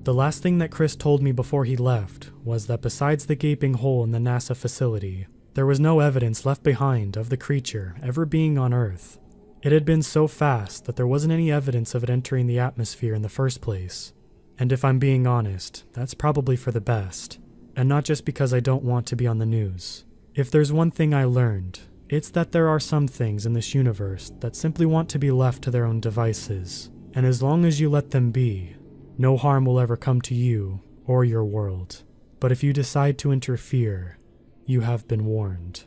The last thing that Chris told me before he left was that besides the gaping hole in the NASA facility, there was no evidence left behind of the creature ever being on Earth. It had been so fast that there wasn't any evidence of it entering the atmosphere in the first place. And if I'm being honest, that's probably for the best, and not just because I don't want to be on the news. If there's one thing I learned, it's that there are some things in this universe that simply want to be left to their own devices, and as long as you let them be, no harm will ever come to you or your world. But if you decide to interfere, you have been warned.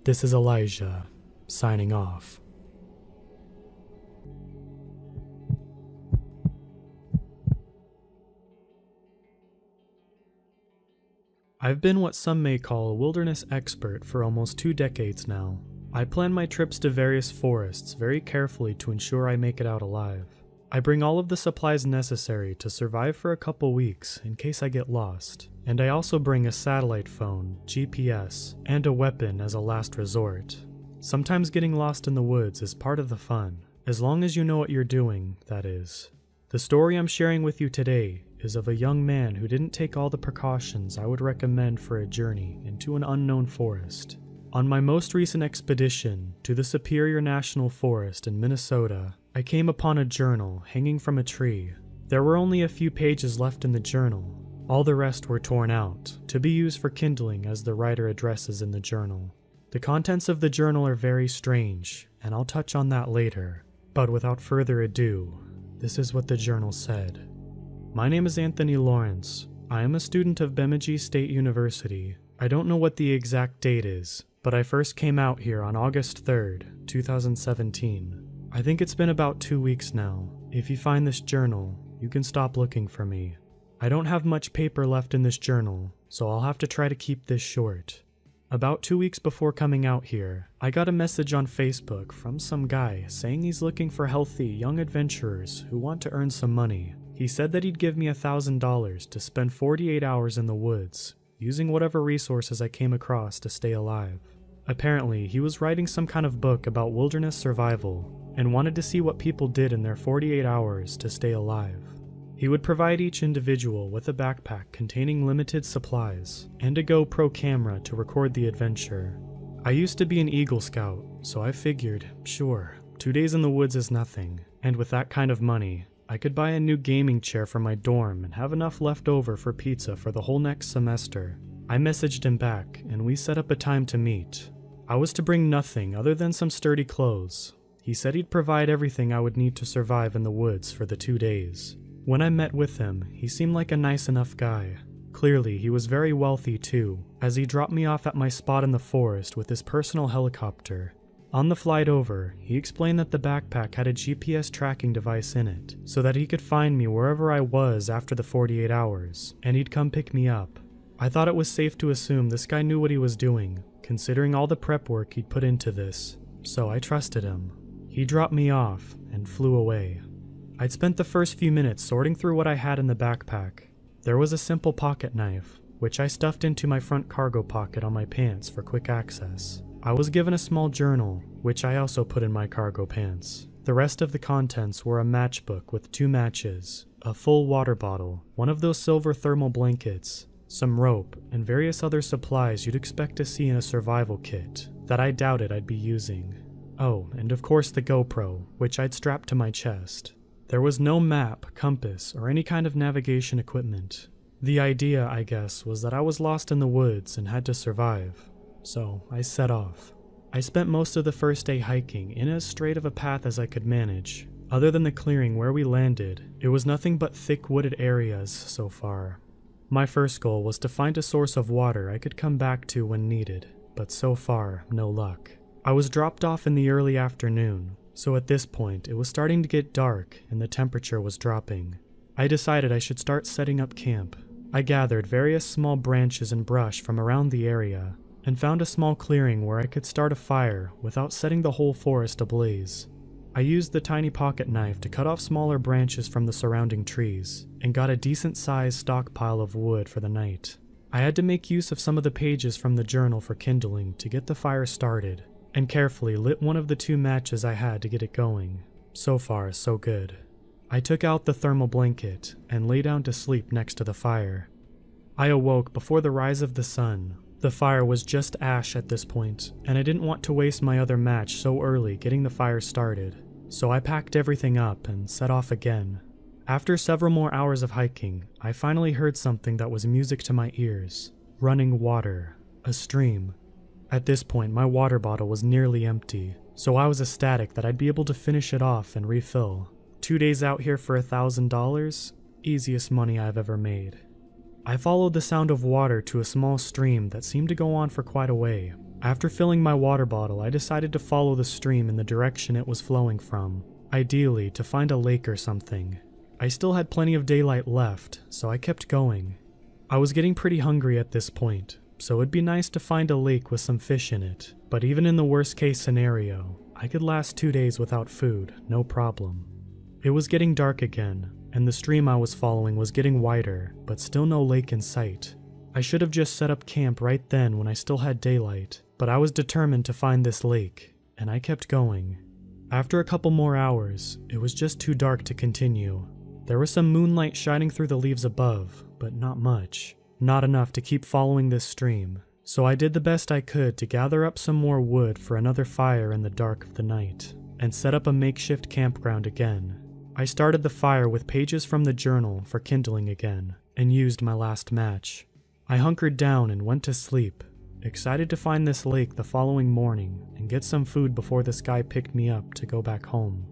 This is Elijah, signing off. I've been what some may call a wilderness expert for almost 2 decades now. I plan my trips to various forests very carefully to ensure I make it out alive. I bring all of the supplies necessary to survive for a couple weeks in case I get lost, and I also bring a satellite phone, GPS, and a weapon as a last resort. Sometimes getting lost in the woods is part of the fun, as long as you know what you're doing, that is. The story I'm sharing with you today is of a young man who didn't take all the precautions I would recommend for a journey into an unknown forest. On my most recent expedition to the Superior National Forest in Minnesota, I came upon a journal hanging from a tree. There were only a few pages left in the journal. All the rest were torn out, to be used for kindling as the writer addresses in the journal. The contents of the journal are very strange, and I'll touch on that later. But without further ado, this is what the journal said. My name is Anthony Lawrence. I am a student of Bemidji State University. I don't know what the exact date is, but I first came out here on August 3rd, 2017. I think it's been about 2 weeks now. If you find this journal, you can stop looking for me. I don't have much paper left in this journal, so I'll have to try to keep this short. About 2 weeks before coming out here, I got a message on Facebook from some guy saying he's looking for healthy, young adventurers who want to earn some money. He said that he'd give me $1,000 to spend 48 hours in the woods, using whatever resources I came across to stay alive. Apparently, he was writing some kind of book about wilderness survival and wanted to see what people did in their 48 hours to stay alive. He would provide each individual with a backpack containing limited supplies and a GoPro camera to record the adventure. I used to be an Eagle Scout, so I figured, sure, 2 days in the woods is nothing, and with that kind of money, I could buy a new gaming chair for my dorm and have enough left over for pizza for the whole next semester. I messaged him back, and we set up a time to meet. I was to bring nothing other than some sturdy clothes. He said he'd provide everything I would need to survive in the woods for the 2 days. When I met with him, he seemed like a nice enough guy. Clearly, he was very wealthy too, as he dropped me off at my spot in the forest with his personal helicopter. On the flight over, he explained that the backpack had a GPS tracking device in it, so that he could find me wherever I was after the 48 hours, and he'd come pick me up. I thought it was safe to assume this guy knew what he was doing, considering all the prep work he'd put into this, so I trusted him. He dropped me off and flew away. I'd spent the first few minutes sorting through what I had in the backpack. There was a simple pocket knife, which I stuffed into my front cargo pocket on my pants for quick access. I was given a small journal, which I also put in my cargo pants. The rest of the contents were a matchbook with 2 matches, a full water bottle, one of those silver thermal blankets, some rope, and various other supplies you'd expect to see in a survival kit that I doubted I'd be using. Oh, and of course the GoPro, which I'd strapped to my chest. There was no map, compass, or any kind of navigation equipment. The idea, I guess, was that I was lost in the woods and had to survive. So I set off. I spent most of the first day hiking in as straight of a path as I could manage. Other than the clearing where we landed, it was nothing but thick wooded areas so far. My first goal was to find a source of water I could come back to when needed, but so far, no luck. I was dropped off in the early afternoon, so at this point it was starting to get dark and the temperature was dropping. I decided I should start setting up camp. I gathered various small branches and brush from around the area, and found a small clearing where I could start a fire without setting the whole forest ablaze. I used the tiny pocket knife to cut off smaller branches from the surrounding trees, and got a decent-sized stockpile of wood for the night. I had to make use of some of the pages from the journal for kindling to get the fire started, and carefully lit one of the 2 matches I had to get it going. So far, so good. I took out the thermal blanket and lay down to sleep next to the fire. I awoke before the rise of the sun. The fire was just ash at this point, and I didn't want to waste my other match so early getting the fire started, so I packed everything up and set off again. After several more hours of hiking, I finally heard something that was music to my ears. Running water. A stream. At this point, my water bottle was nearly empty, so I was ecstatic that I'd be able to finish it off and refill. 2 days out here for $1,000? Easiest money I've ever made. I followed the sound of water to a small stream that seemed to go on for quite a way. After filling my water bottle, I decided to follow the stream in the direction it was flowing from, ideally to find a lake or something. I still had plenty of daylight left, so I kept going. I was getting pretty hungry at this point, so it'd be nice to find a lake with some fish in it. But even in the worst case scenario, I could last 2 days without food, no problem. It was getting dark again, and the stream I was following was getting wider, but still no lake in sight. I should have just set up camp right then when I still had daylight, but I was determined to find this lake, and I kept going. After a couple more hours, it was just too dark to continue. There was some moonlight shining through the leaves above, but not much. Not enough to keep following this stream, so I did the best I could to gather up some more wood for another fire in the dark of the night, and set up a makeshift campground again. I started the fire with pages from the journal for kindling again, and used my last match. I hunkered down and went to sleep, excited to find this lake the following morning and get some food before the sky picked me up to go back home.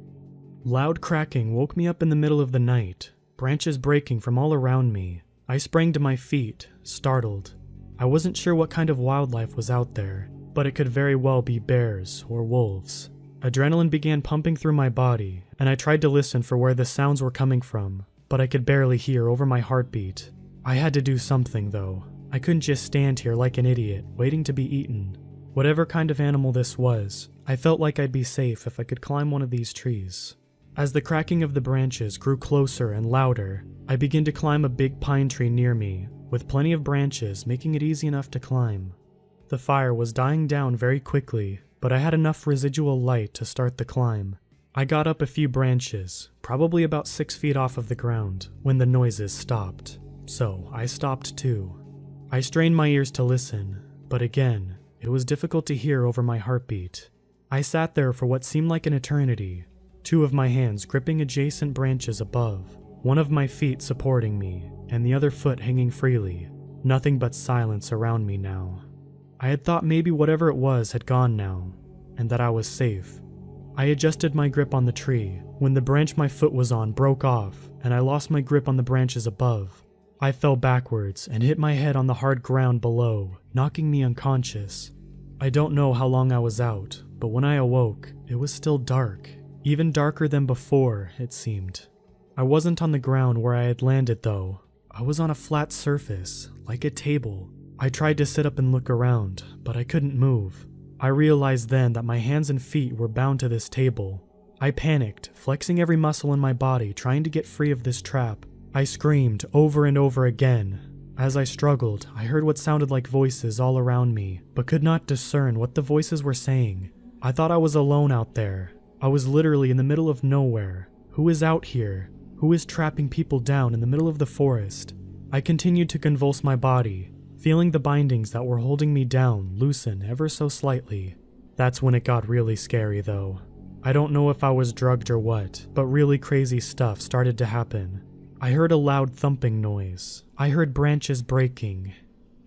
Loud cracking woke me up in the middle of the night, branches breaking from all around me. I sprang to my feet, startled. I wasn't sure what kind of wildlife was out there, but it could very well be bears or wolves. Adrenaline began pumping through my body, and I tried to listen for where the sounds were coming from, but I could barely hear over my heartbeat. I had to do something, though. I couldn't just stand here like an idiot, waiting to be eaten. Whatever kind of animal this was, I felt like I'd be safe if I could climb one of these trees. As the cracking of the branches grew closer and louder, I began to climb a big pine tree near me, with plenty of branches making it easy enough to climb. The fire was dying down very quickly, but I had enough residual light to start the climb. I got up a few branches, probably about 6 feet off of the ground, when the noises stopped. So I stopped too. I strained my ears to listen, but again, it was difficult to hear over my heartbeat. I sat there for what seemed like an eternity, 2 of my hands gripping adjacent branches above, one of my feet supporting me, and the other foot hanging freely. Nothing but silence around me now. I had thought maybe whatever it was had gone now, and that I was safe. I adjusted my grip on the tree when the branch my foot was on broke off, and I lost my grip on the branches above. I fell backwards and hit my head on the hard ground below, knocking me unconscious. I don't know how long I was out, but when I awoke, it was still dark. Even darker than before, it seemed. I wasn't on the ground where I had landed though. I was on a flat surface, like a table. I tried to sit up and look around, but I couldn't move. I realized then that my hands and feet were bound to this table. I panicked, flexing every muscle in my body, trying to get free of this trap. I screamed over and over again. As I struggled, I heard what sounded like voices all around me, but could not discern what the voices were saying. I thought I was alone out there. I was literally in the middle of nowhere. Who is out here? Who is trapping people down in the middle of the forest? I continued to convulse my body, feeling the bindings that were holding me down loosen ever so slightly. That's when it got really scary though. I don't know if I was drugged or what, but really crazy stuff started to happen. I heard a loud thumping noise. I heard branches breaking.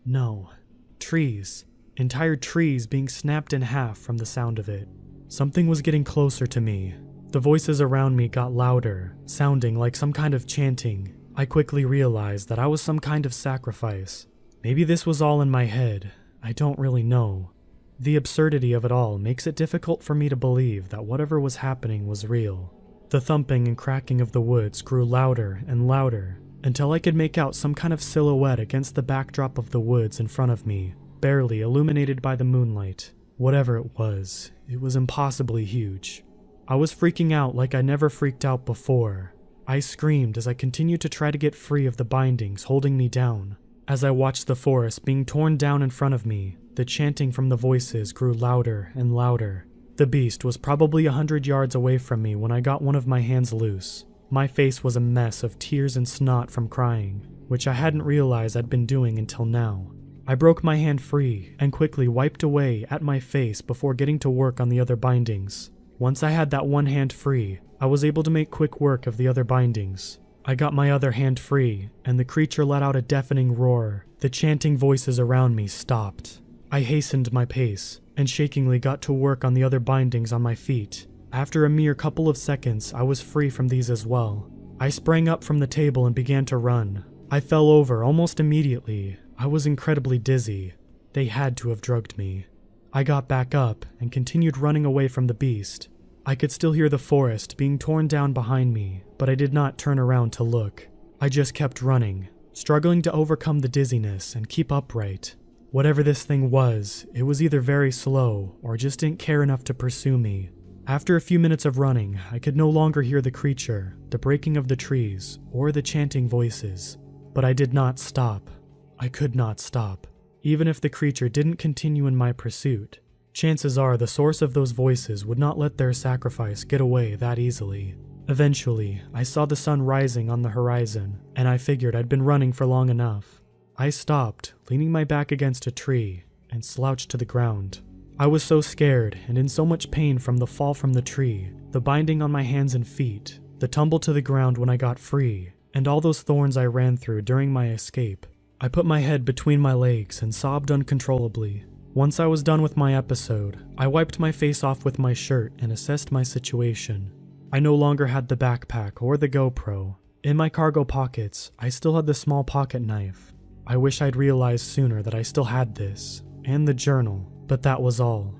No. Trees. Entire trees being snapped in half from the sound of it. Something was getting closer to me. The voices around me got louder, sounding like some kind of chanting. I quickly realized that I was some kind of sacrifice. Maybe this was all in my head. I don't really know. The absurdity of it all makes it difficult for me to believe that whatever was happening was real. The thumping and cracking of the woods grew louder and louder, until I could make out some kind of silhouette against the backdrop of the woods in front of me, barely illuminated by the moonlight. Whatever it was impossibly huge. I was freaking out like I never freaked out before. I screamed as I continued to try to get free of the bindings holding me down. As I watched the forest being torn down in front of me, the chanting from the voices grew louder and louder. The beast was probably 100 yards away from me when I got one of my hands loose. My face was a mess of tears and snot from crying, which I hadn't realized I'd been doing until now. I broke my hand free and quickly wiped away at my face before getting to work on the other bindings. Once I had that one hand free, I was able to make quick work of the other bindings. I got my other hand free, and the creature let out a deafening roar. The chanting voices around me stopped. I hastened my pace, and shakingly got to work on the other bindings on my feet. After a mere couple of seconds, I was free from these as well. I sprang up from the table and began to run. I fell over almost immediately. I was incredibly dizzy. They had to have drugged me. I got back up and continued running away from the beast. I could still hear the forest being torn down behind me, but I did not turn around to look. I just kept running, struggling to overcome the dizziness and keep upright. Whatever this thing was, it was either very slow or just didn't care enough to pursue me. After a few minutes of running, I could no longer hear the creature, the breaking of the trees, or the chanting voices. But I did not stop. I could not stop. Even if the creature didn't continue in my pursuit, chances are the source of those voices would not let their sacrifice get away that easily. Eventually, I saw the sun rising on the horizon, and I figured I'd been running for long enough. I stopped, leaning my back against a tree, and slouched to the ground. I was so scared and in so much pain from the fall from the tree, the binding on my hands and feet, the tumble to the ground when I got free, and all those thorns I ran through during my escape. I put my head between my legs and sobbed uncontrollably. Once I was done with my episode, I wiped my face off with my shirt and assessed my situation. I no longer had the backpack or the GoPro. In my cargo pockets, I still had the small pocket knife. I wish I'd realized sooner that I still had this, and the journal, but that was all.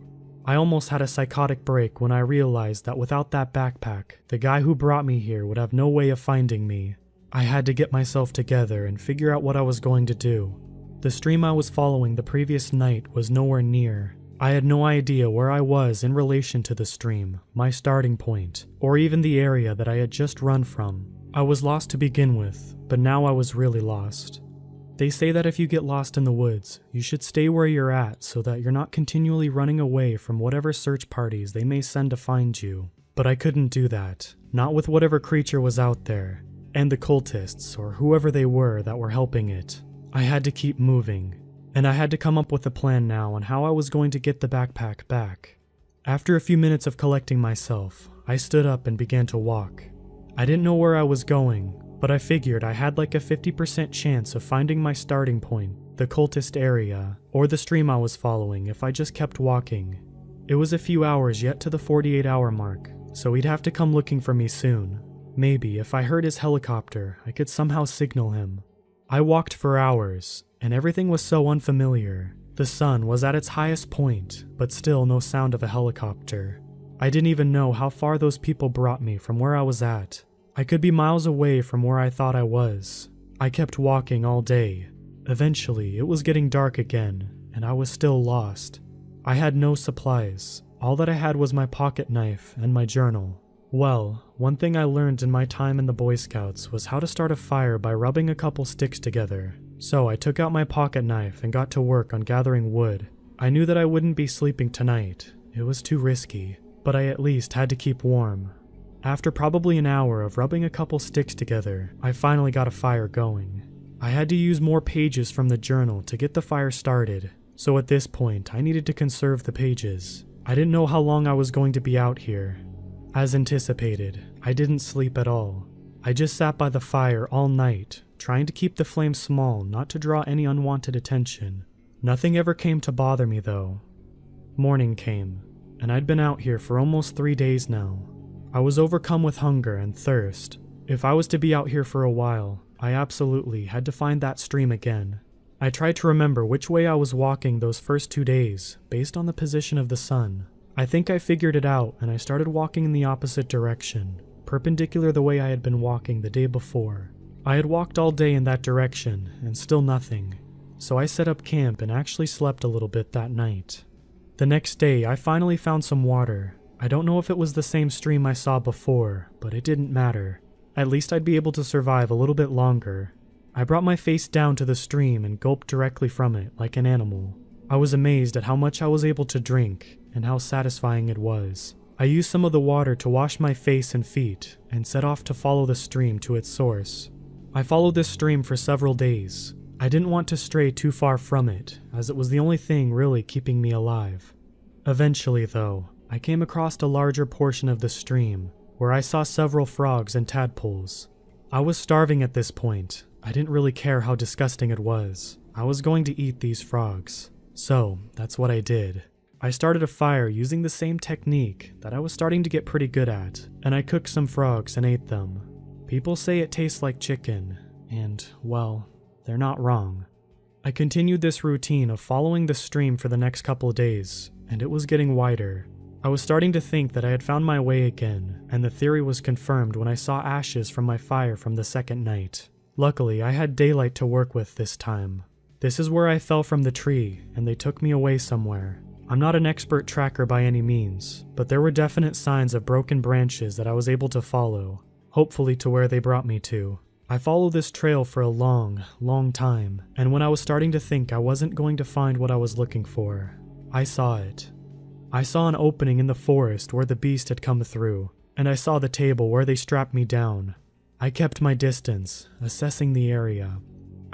I almost had a psychotic break when I realized that without that backpack, the guy who brought me here would have no way of finding me. I had to get myself together and figure out what I was going to do. The stream I was following the previous night was nowhere near. I had no idea where I was in relation to the stream, my starting point, or even the area that I had just run from. I was lost to begin with, but now I was really lost. They say that if you get lost in the woods, you should stay where you're at so that you're not continually running away from whatever search parties they may send to find you. But I couldn't do that, not with whatever creature was out there, and the cultists or whoever they were that were helping it. I had to keep moving, and I had to come up with a plan now on how I was going to get the backpack back. After a few minutes of collecting myself, I stood up and began to walk. I didn't know where I was going, but I figured I had like a 50% chance of finding my starting point, the cultist area, or the stream I was following if I just kept walking. It was a few hours yet to the 48-hour mark, so he'd have to come looking for me soon. Maybe if I heard his helicopter, I could somehow signal him. I walked for hours, and everything was so unfamiliar. The sun was at its highest point, but still no sound of a helicopter. I didn't even know how far those people brought me from where I was at. I could be miles away from where I thought I was. I kept walking all day. Eventually, it was getting dark again, and I was still lost. I had no supplies. All that I had was my pocket knife and my journal. Well, one thing I learned in my time in the Boy Scouts was how to start a fire by rubbing a couple sticks together. So I took out my pocket knife and got to work on gathering wood. I knew that I wouldn't be sleeping tonight. It was too risky, but I at least had to keep warm. After probably an hour of rubbing a couple sticks together, I finally got a fire going. I had to use more pages from the journal to get the fire started, so at this point I needed to conserve the pages. I didn't know how long I was going to be out here. As anticipated, I didn't sleep at all. I just sat by the fire all night, trying to keep the flame small not to draw any unwanted attention. Nothing ever came to bother me though. Morning came, and I'd been out here for almost 3 days now. I was overcome with hunger and thirst. If I was to be out here for a while, I absolutely had to find that stream again. I tried to remember which way I was walking those first 2 days, based on the position of the sun. I think I figured it out and I started walking in the opposite direction, perpendicular the way I had been walking the day before. I had walked all day in that direction and still nothing, so I set up camp and actually slept a little bit that night. The next day I finally found some water. I don't know if it was the same stream I saw before, but it didn't matter. At least I'd be able to survive a little bit longer. I brought my face down to the stream and gulped directly from it like an animal. I was amazed at how much I was able to drink and how satisfying it was. I used some of the water to wash my face and feet and set off to follow the stream to its source. I followed this stream for several days. I didn't want to stray too far from it, as it was the only thing really keeping me alive. Eventually, though, I came across a larger portion of the stream, where I saw several frogs and tadpoles. I was starving at this point. I didn't really care how disgusting it was. I was going to eat these frogs. So, that's what I did. I started a fire using the same technique that I was starting to get pretty good at, and I cooked some frogs and ate them. People say it tastes like chicken, and, well, they're not wrong. I continued this routine of following the stream for the next couple of days, and it was getting wider. I was starting to think that I had found my way again, and the theory was confirmed when I saw ashes from my fire from the second night. Luckily, I had daylight to work with this time. This is where I fell from the tree, and they took me away somewhere. I'm not an expert tracker by any means, but there were definite signs of broken branches that I was able to follow, hopefully to where they brought me to. I followed this trail for a long, long time, and when I was starting to think I wasn't going to find what I was looking for, I saw it. I saw an opening in the forest where the beast had come through, and I saw the table where they strapped me down. I kept my distance, assessing the area.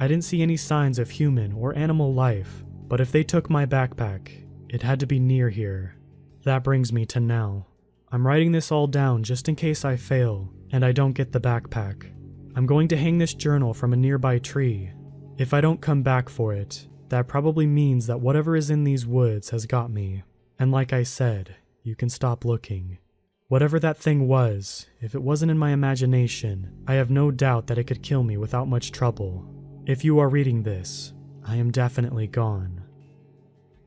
I didn't see any signs of human or animal life, but if they took my backpack, it had to be near here. That brings me to now. I'm writing this all down just in case I fail and I don't get the backpack. I'm going to hang this journal from a nearby tree. If I don't come back for it, that probably means that whatever is in these woods has got me. And like I said, you can stop looking. Whatever that thing was, if it wasn't in my imagination, I have no doubt that it could kill me without much trouble. If you are reading this, I am definitely gone.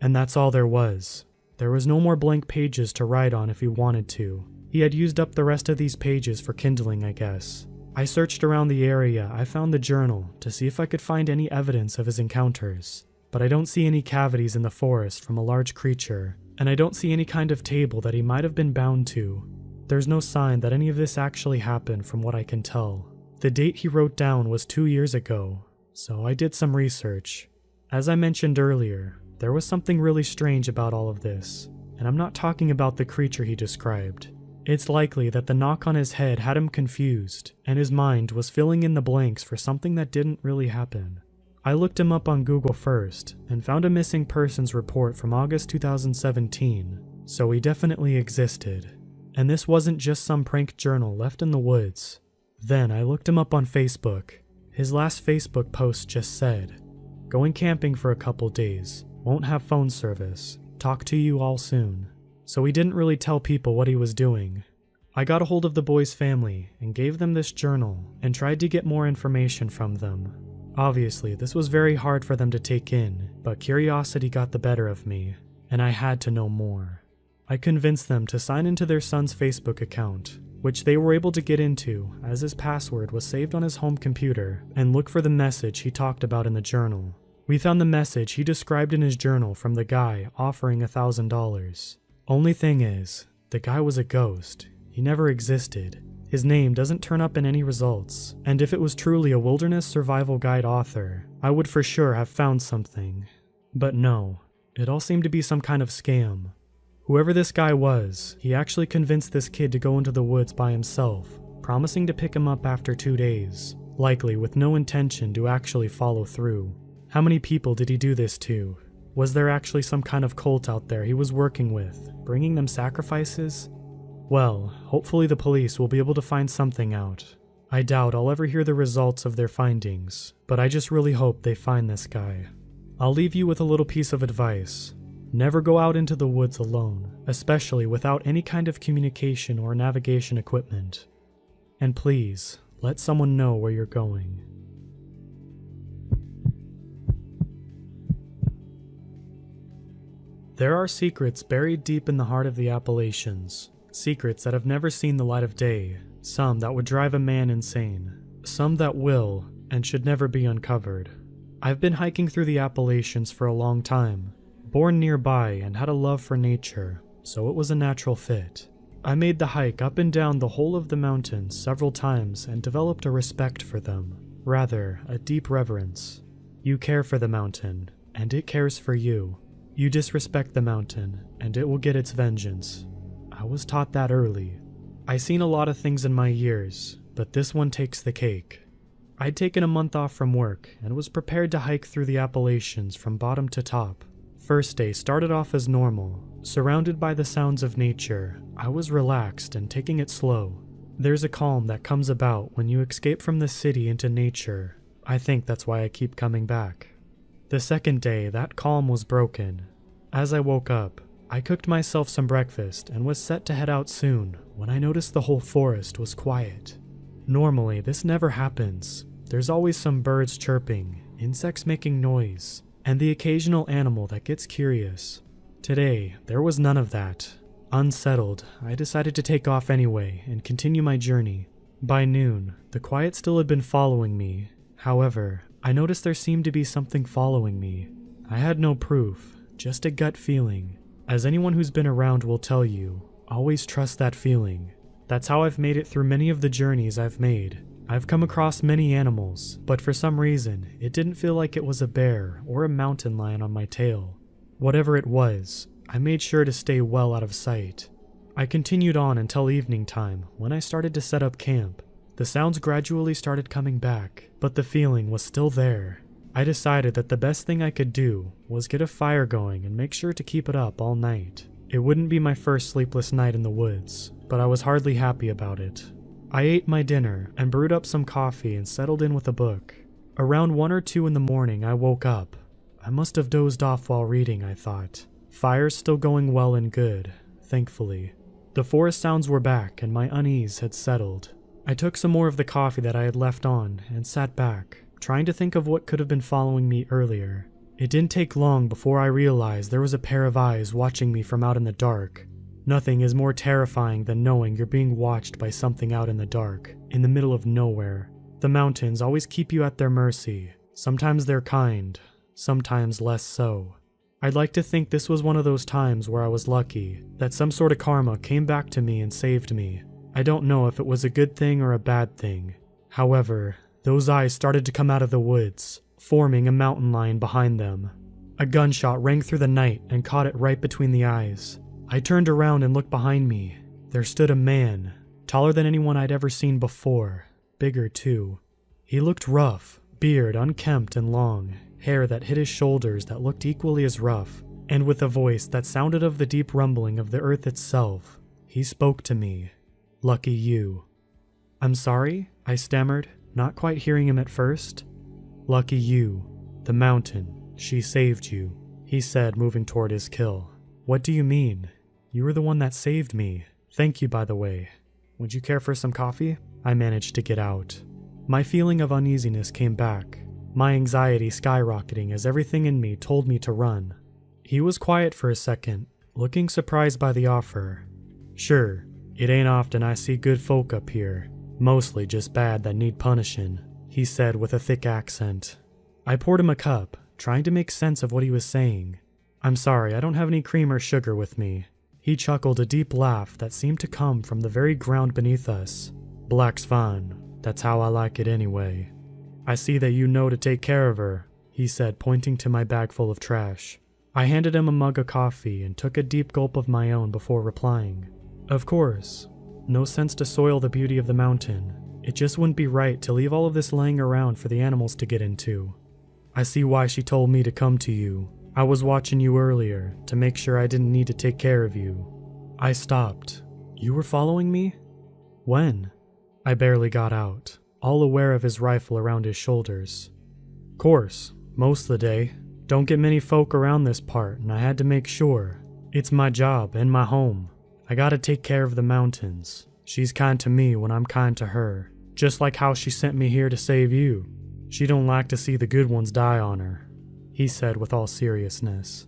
And that's all there was. There was no more blank pages to write on if he wanted to. He had used up the rest of these pages for kindling, I guess. I searched around the area. I found the journal to see if I could find any evidence of his encounters, but I don't see any cavities in the forest from a large creature, and I don't see any kind of table that he might have been bound to. There's no sign that any of this actually happened from what I can tell. The date he wrote down was 2 years ago, so I did some research. As I mentioned earlier, there was something really strange about all of this, and I'm not talking about the creature he described. It's likely that the knock on his head had him confused, and his mind was filling in the blanks for something that didn't really happen. I looked him up on Google first, and found a missing persons report from August 2017, so he definitely existed. And this wasn't just some prank journal left in the woods. Then I looked him up on Facebook. His last Facebook post just said, "Going camping for a couple days, won't have phone service, talk to you all soon." So he didn't really tell people what he was doing. I got a hold of the boy's family and gave them this journal and tried to get more information from them. Obviously, this was very hard for them to take in, but curiosity got the better of me, and I had to know more. I convinced them to sign into their son's Facebook account, which they were able to get into as his password was saved on his home computer, and look for the message he talked about in the journal. We found the message he described in his journal from the guy offering $1,000. Only thing is, the guy was a ghost. He never existed. His name doesn't turn up in any results, and if it was truly a wilderness survival guide author, I would for sure have found something. But no, it all seemed to be some kind of scam. Whoever this guy was, he actually convinced this kid to go into the woods by himself, promising to pick him up after 2 days, likely with no intention to actually follow through. How many people did he do this to? Was there actually some kind of cult out there he was working with, bringing them sacrifices? Well, hopefully the police will be able to find something out. I doubt I'll ever hear the results of their findings, but I just really hope they find this guy. I'll leave you with a little piece of advice. Never go out into the woods alone, especially without any kind of communication or navigation equipment. And please, let someone know where you're going. There are secrets buried deep in the heart of the Appalachians. Secrets that have never seen the light of day. Some that would drive a man insane. Some that will and should never be uncovered. I've been hiking through the Appalachians for a long time. Born nearby and had a love for nature, so it was a natural fit. I made the hike up and down the whole of the mountains several times and developed a respect for them. Rather, a deep reverence. You care for the mountain, and it cares for you. You disrespect the mountain, and it will get its vengeance. I was taught that early. I've seen a lot of things in my years, but this one takes the cake. I'd taken a month off from work and was prepared to hike through the Appalachians from bottom to top. First day started off as normal. Surrounded by the sounds of nature, I was relaxed and taking it slow. There's a calm that comes about when you escape from the city into nature. I think that's why I keep coming back. The second day, that calm was broken. As I woke up, I cooked myself some breakfast and was set to head out soon when I noticed the whole forest was quiet. Normally, this never happens. There's always some birds chirping, insects making noise, and the occasional animal that gets curious. Today, there was none of that. Unsettled, I decided to take off anyway and continue my journey. By noon, the quiet still had been following me. However, I noticed there seemed to be something following me. I had no proof, just a gut feeling. As anyone who's been around will tell you, always trust that feeling. That's how I've made it through many of the journeys I've made. I've come across many animals, but for some reason, it didn't feel like it was a bear or a mountain lion on my tail. Whatever it was, I made sure to stay well out of sight. I continued on until evening time, when I started to set up camp. The sounds gradually started coming back, but the feeling was still there. I decided that the best thing I could do was get a fire going and make sure to keep it up all night. It wouldn't be my first sleepless night in the woods, but I was hardly happy about it. I ate my dinner and brewed up some coffee and settled in with a book. Around 1 or 2 in the morning, I woke up. I must have dozed off while reading, I thought. Fire's still going well and good, thankfully. The forest sounds were back and my unease had settled. I took some more of the coffee that I had left on and sat back, trying to think of what could have been following me earlier. It didn't take long before I realized there was a pair of eyes watching me from out in the dark. Nothing is more terrifying than knowing you're being watched by something out in the dark, in the middle of nowhere. The mountains always keep you at their mercy. Sometimes they're kind, sometimes less so. I'd like to think this was one of those times where I was lucky, that some sort of karma came back to me and saved me. I don't know if it was a good thing or a bad thing. However, those eyes started to come out of the woods, forming a mountain lion behind them. A gunshot rang through the night and caught it right between the eyes. I turned around and looked behind me. There stood a man, taller than anyone I'd ever seen before, bigger too. He looked rough, beard unkempt and long, hair that hit his shoulders that looked equally as rough, and with a voice that sounded of the deep rumbling of the earth itself. He spoke to me. "Lucky you." "I'm sorry," I stammered, not quite hearing him at first. "Lucky you. The mountain. She saved you," he said, moving toward his kill. "What do you mean? You were the one that saved me. Thank you, by the way. Would you care for some coffee?" I managed to get out. My feeling of uneasiness came back, my anxiety skyrocketing as everything in me told me to run. He was quiet for a second, looking surprised by the offer. "Sure, it ain't often I see good folk up here, mostly just bad that need punishing," he said with a thick accent. I poured him a cup, trying to make sense of what he was saying. "I'm sorry, I don't have any cream or sugar with me." He chuckled a deep laugh that seemed to come from the very ground beneath us. "Black's fine. That's how I like it anyway." "I see that you know to take care of her," he said, pointing to my bag full of trash. I handed him a mug of coffee and took a deep gulp of my own before replying. "Of course. No sense to soil the beauty of the mountain. It just wouldn't be right to leave all of this laying around for the animals to get into. I see why she told me to come to you. I was watching you earlier to make sure I didn't need to take care of you." I stopped. "You were following me? When?" I barely got out, all aware of his rifle around his shoulders. "Course, most of the day. Don't get many folk around this part, and I had to make sure. It's my job and my home. I gotta take care of the mountains. She's kind to me when I'm kind to her, just like how she sent me here to save you. She don't like to see the good ones die on her," he said with all seriousness.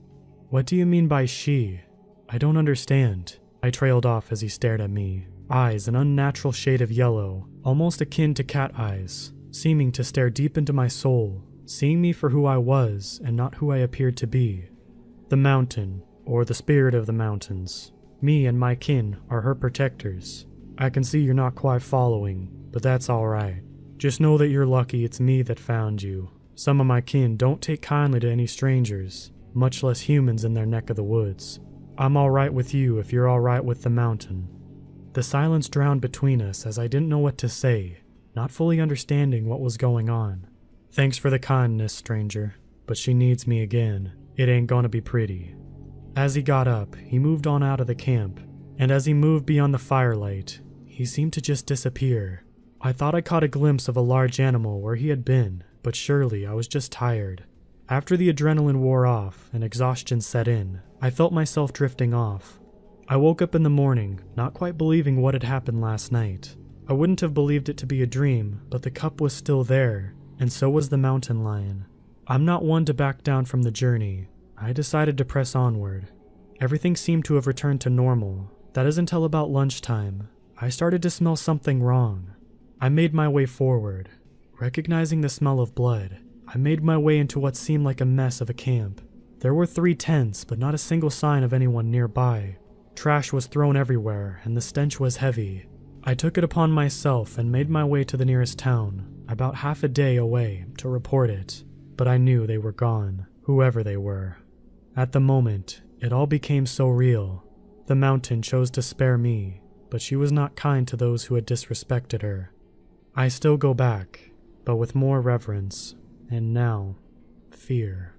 "What do you mean by she? I don't understand." I trailed off as he stared at me, eyes an unnatural shade of yellow, almost akin to cat eyes, seeming to stare deep into my soul, seeing me for who I was and not who I appeared to be. "The mountain, or the spirit of the mountains. Me and my kin are her protectors. I can see you're not quite following, but that's alright. Just know that you're lucky it's me that found you. Some of my kin don't take kindly to any strangers, much less humans in their neck of the woods. I'm alright with you if you're alright with the mountain." The silence drowned between us as I didn't know what to say, not fully understanding what was going on. "Thanks for the kindness, stranger, but she needs me again. It ain't gonna be pretty." As he got up, he moved on out of the camp, and as he moved beyond the firelight, he seemed to just disappear. I thought I caught a glimpse of a large animal where he had been, but surely I was just tired. After the adrenaline wore off and exhaustion set in, I felt myself drifting off. I woke up in the morning, not quite believing what had happened last night. I wouldn't have believed it to be a dream, but the cup was still there, and so was the mountain lion. I'm not one to back down from the journey. I decided to press onward. Everything seemed to have returned to normal. That is until about lunchtime. I started to smell something wrong. I made my way forward. Recognizing the smell of blood, I made my way into what seemed like a mess of a camp. There were 3 tents, but not a single sign of anyone nearby. Trash was thrown everywhere, and the stench was heavy. I took it upon myself and made my way to the nearest town, about half a day away, to report it, but I knew they were gone, whoever they were. At the moment, it all became so real. The mountain chose to spare me, but she was not kind to those who had disrespected her. I still go back, but with more reverence, and now, fear.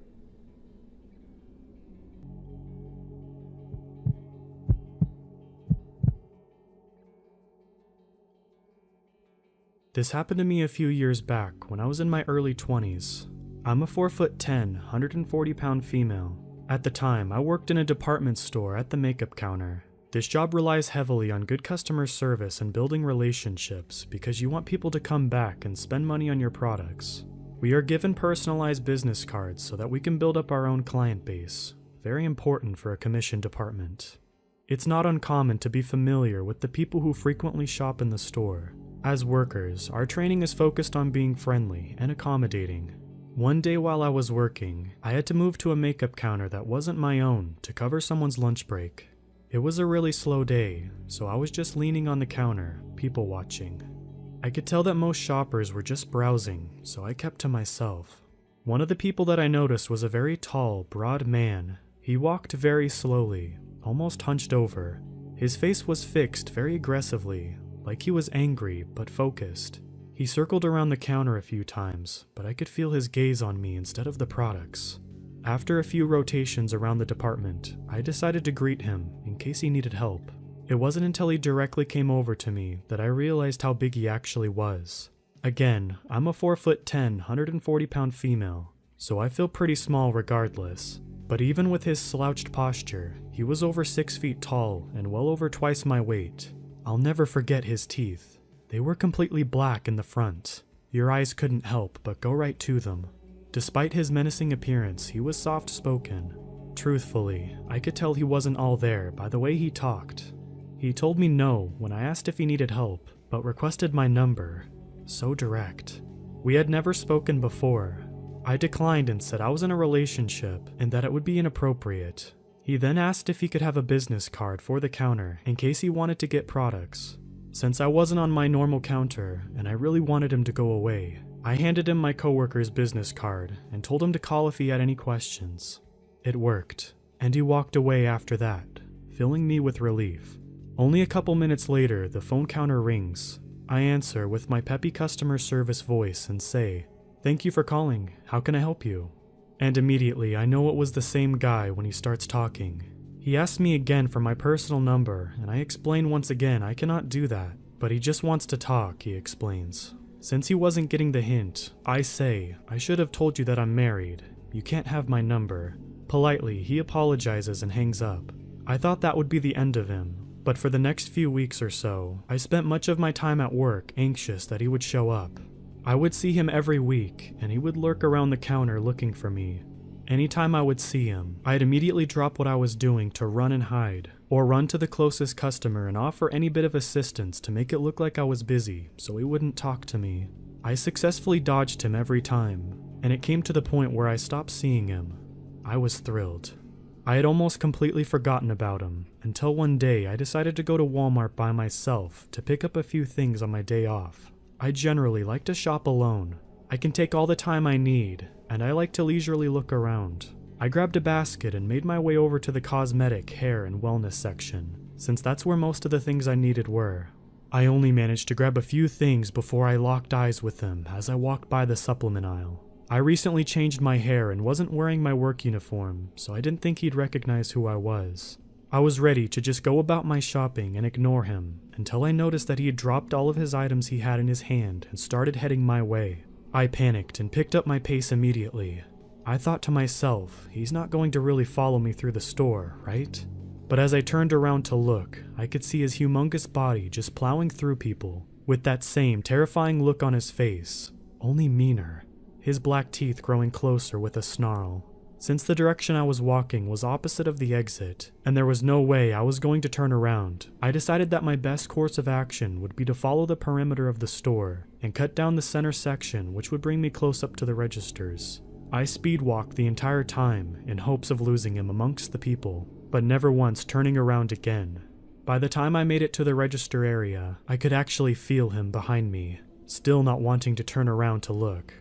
This happened to me a few years back when I was in my early 20s. I'm a 4'10", 140-pound female. At the time, I worked in a department store at the makeup counter. This job relies heavily on good customer service and building relationships because you want people to come back and spend money on your products. We are given personalized business cards so that we can build up our own client base. Very important for a commission department. It's not uncommon to be familiar with the people who frequently shop in the store. As workers, our training is focused on being friendly and accommodating. One day while I was working, I had to move to a makeup counter that wasn't my own to cover someone's lunch break. It was a really slow day, so I was just leaning on the counter, people watching. I could tell that most shoppers were just browsing, so I kept to myself. One of the people that I noticed was a very tall, broad man. He walked very slowly, almost hunched over. His face was fixed very aggressively, like he was angry but focused. He circled around the counter a few times, but I could feel his gaze on me instead of the products. After a few rotations around the department, I decided to greet him in case he needed help. It wasn't until he directly came over to me that I realized how big he actually was. Again, I'm a 4'10", 140-pound female, so I feel pretty small regardless. But even with his slouched posture, he was over 6 feet tall and well over twice my weight. I'll never forget his teeth. They were completely black in the front. Your eyes couldn't help but go right to them. Despite his menacing appearance, he was soft-spoken. Truthfully, I could tell he wasn't all there by the way he talked. He told me no when I asked if he needed help, but requested my number. So direct. We had never spoken before. I declined and said I was in a relationship and that it would be inappropriate. He then asked if he could have a business card for the counter in case he wanted to get products. Since I wasn't on my normal counter and I really wanted him to go away, I handed him my coworker's business card and told him to call if he had any questions. It worked, and he walked away after that, filling me with relief. Only a couple minutes later, the phone counter rings. I answer with my peppy customer service voice and say, "Thank you for calling. How can I help you?" And immediately I know it was the same guy when he starts talking. He asks me again for my personal number, and I explain once again I cannot do that, but he just wants to talk, he explains. Since he wasn't getting the hint, I say, "I should have told you that I'm married. You can't have my number." Politely, he apologizes and hangs up. I thought that would be the end of him, but for the next few weeks or so, I spent much of my time at work anxious that he would show up. I would see him every week, and he would lurk around the counter looking for me. Anytime I would see him, I'd immediately drop what I was doing to run and hide, or run to the closest customer and offer any bit of assistance to make it look like I was busy, so he wouldn't talk to me. I successfully dodged him every time, and it came to the point where I stopped seeing him. I was thrilled. I had almost completely forgotten about him, until one day I decided to go to Walmart by myself to pick up a few things on my day off. I generally like to shop alone. I can take all the time I need, and I like to leisurely look around. I grabbed a basket and made my way over to the cosmetic, hair, and wellness section, since that's where most of the things I needed were. I only managed to grab a few things before I locked eyes with him as I walked by the supplement aisle. I recently changed my hair and wasn't wearing my work uniform, so I didn't think he'd recognize who I was. I was ready to just go about my shopping and ignore him, until I noticed that he had dropped all of his items he had in his hand and started heading my way. I panicked and picked up my pace immediately. I thought to myself, he's not going to really follow me through the store, right? But as I turned around to look, I could see his humongous body just plowing through people, with that same terrifying look on his face, only meaner. His black teeth growing closer with a snarl. Since the direction I was walking was opposite of the exit, and there was no way I was going to turn around, I decided that my best course of action would be to follow the perimeter of the store and cut down the center section, which would bring me close up to the registers. I speed walked the entire time in hopes of losing him amongst the people, but never once turning around again. By the time I made it to the register area, I could actually feel him behind me, still not wanting to turn around to look.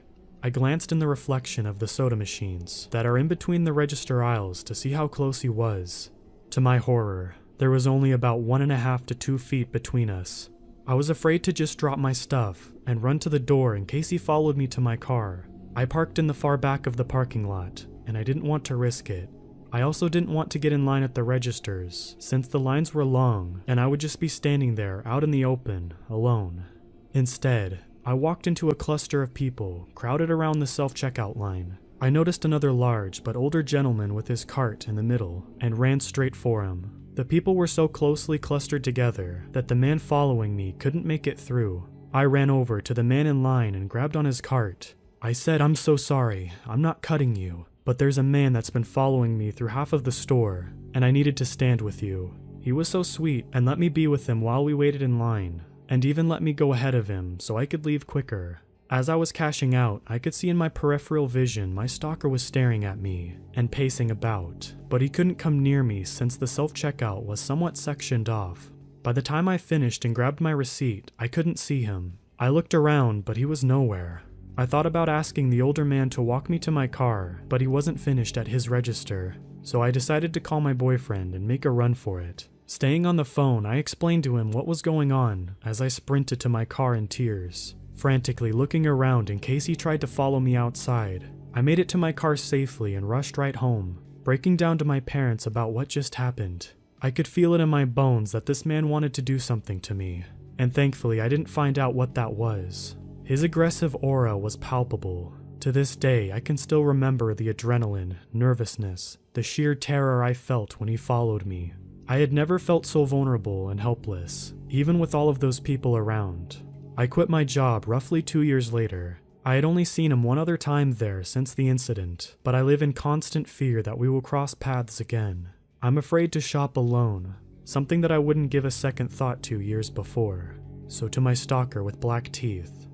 I glanced in the reflection of the soda machines that are in between the register aisles to see how close he was. To my horror, there was only about 1.5 to 2 feet between us. I was afraid to just drop my stuff and run to the door in case he followed me to my car. I parked in the far back of the parking lot, and I didn't want to risk it. I also didn't want to get in line at the registers, since the lines were long and I would just be standing there out in the open, alone. Instead, I walked into a cluster of people crowded around the self-checkout line. I noticed another large but older gentleman with his cart in the middle and ran straight for him. The people were so closely clustered together that the man following me couldn't make it through. I ran over to the man in line and grabbed on his cart. I said, "I'm so sorry, I'm not cutting you, but there's a man that's been following me through half of the store, and I needed to stand with you." He was so sweet and let me be with him while we waited in line, and even let me go ahead of him so I could leave quicker. As I was cashing out, I could see in my peripheral vision my stalker was staring at me and pacing about, but he couldn't come near me since the self-checkout was somewhat sectioned off. By the time I finished and grabbed my receipt, I couldn't see him. I looked around, but he was nowhere. I thought about asking the older man to walk me to my car, but he wasn't finished at his register, so I decided to call my boyfriend and make a run for it. Staying on the phone, I explained to him what was going on as I sprinted to my car in tears, frantically looking around in case he tried to follow me outside. I made it to my car safely and rushed right home, breaking down to my parents about what just happened. I could feel it in my bones that this man wanted to do something to me, and thankfully I didn't find out what that was. His aggressive aura was palpable. To this day, I can still remember the adrenaline, nervousness, the sheer terror I felt when he followed me. I had never felt so vulnerable and helpless, even with all of those people around. I quit my job roughly 2 years later. I had only seen him one other time there since the incident, but I live in constant fear that we will cross paths again. I'm afraid to shop alone, something that I wouldn't give a second thought to years before. So to my stalker with black teeth,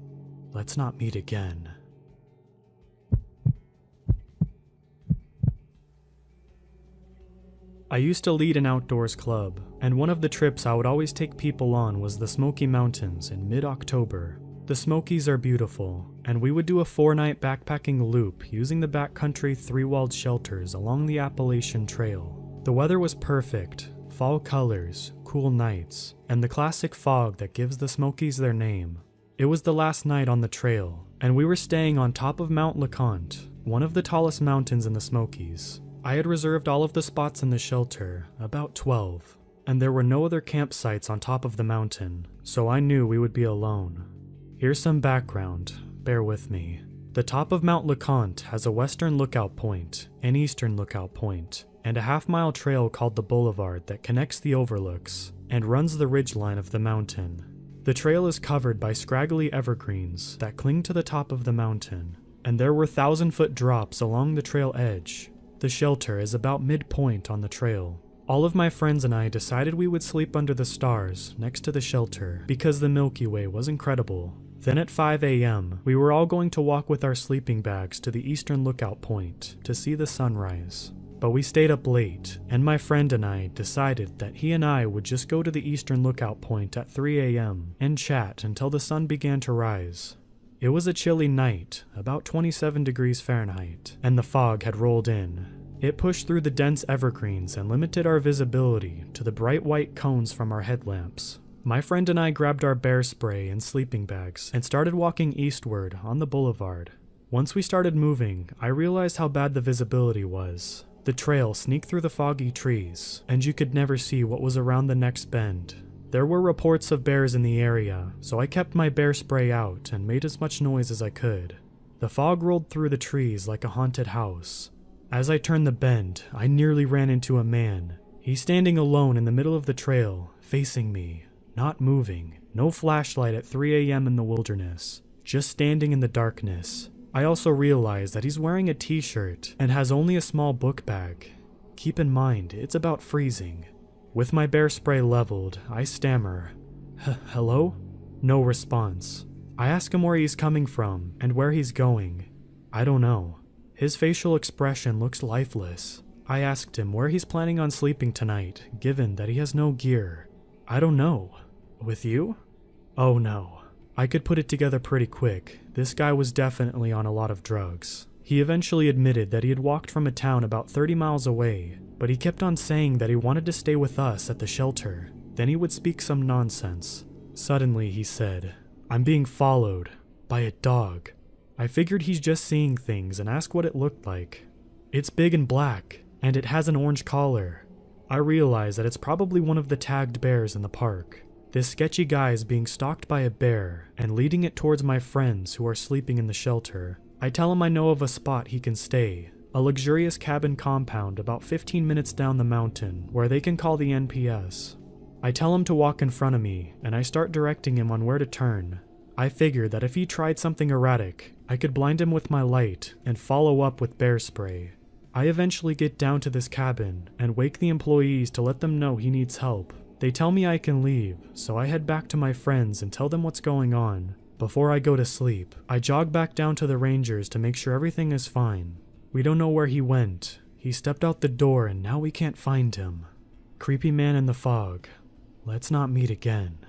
let's not meet again. I used to lead an outdoors club, and one of the trips I would always take people on was the Smoky Mountains in mid-October. The Smokies are beautiful, and we would do a 4-night backpacking loop using the backcountry 3-walled shelters along the Appalachian Trail. The weather was perfect, fall colors, cool nights, and the classic fog that gives the Smokies their name. It was the last night on the trail, and we were staying on top of Mount LeConte, one of the tallest mountains in the Smokies. I had reserved all of the spots in the shelter, about 12, and there were no other campsites on top of the mountain, so I knew we would be alone. Here's some background, bear with me. The top of Mount LeConte has a western lookout point, an eastern lookout point, and a half-mile trail called the Boulevard that connects the overlooks and runs the ridgeline of the mountain. The trail is covered by scraggly evergreens that cling to the top of the mountain, and there were 1,000-foot drops along the trail edge. The shelter is about midpoint on the trail. All of my friends and I decided we would sleep under the stars next to the shelter because the Milky Way was incredible. Then at 5 a.m., we were all going to walk with our sleeping bags to the eastern lookout point to see the sunrise. But we stayed up late, and my friend and I decided that he and I would just go to the eastern lookout point at 3 a.m. and chat until the sun began to rise. It was a chilly night, about 27 degrees Fahrenheit, and the fog had rolled in. It pushed through the dense evergreens and limited our visibility to the bright white cones from our headlamps. My friend and I grabbed our bear spray and sleeping bags and started walking eastward on the boulevard. Once we started moving, I realized how bad the visibility was. The trail sneaked through the foggy trees, and you could never see what was around the next bend. There were reports of bears in the area, so I kept my bear spray out and made as much noise as I could. The fog rolled through the trees like a haunted house. As I turned the bend, I nearly ran into a man. He's standing alone in the middle of the trail, facing me, not moving, no flashlight at 3 a.m. in the wilderness, just standing in the darkness. I also realize that he's wearing a t-shirt and has only a small book bag. Keep in mind, it's about freezing. With my bear spray leveled, I stammer, "Hello?" No response. I ask him where he's coming from and where he's going. I don't know. His facial expression looks lifeless. I asked him where he's planning on sleeping tonight, given that he has no gear. I don't know. With you? Oh no. I could put it together pretty quick. This guy was definitely on a lot of drugs. He eventually admitted that he had walked from a town about 30 miles away, but he kept on saying that he wanted to stay with us at the shelter. Then he would speak some nonsense. Suddenly he said, "I'm being followed by a dog." I figured he's just seeing things and asked what it looked like. "It's big and black, and it has an orange collar." I realize that it's probably one of the tagged bears in the park. This sketchy guy is being stalked by a bear and leading it towards my friends who are sleeping in the shelter. I tell him I know of a spot he can stay, a luxurious cabin compound about 15 minutes down the mountain where they can call the NPS. I tell him to walk in front of me, and I start directing him on where to turn. I figured that if he tried something erratic, I could blind him with my light and follow up with bear spray. I eventually get down to this cabin and wake the employees to let them know he needs help. They tell me I can leave, so I head back to my friends and tell them what's going on. Before I go to sleep, I jog back down to the rangers to make sure everything is fine. We don't know where he went. He stepped out the door and now we can't find him. Creepy man in the fog. Let's not meet again.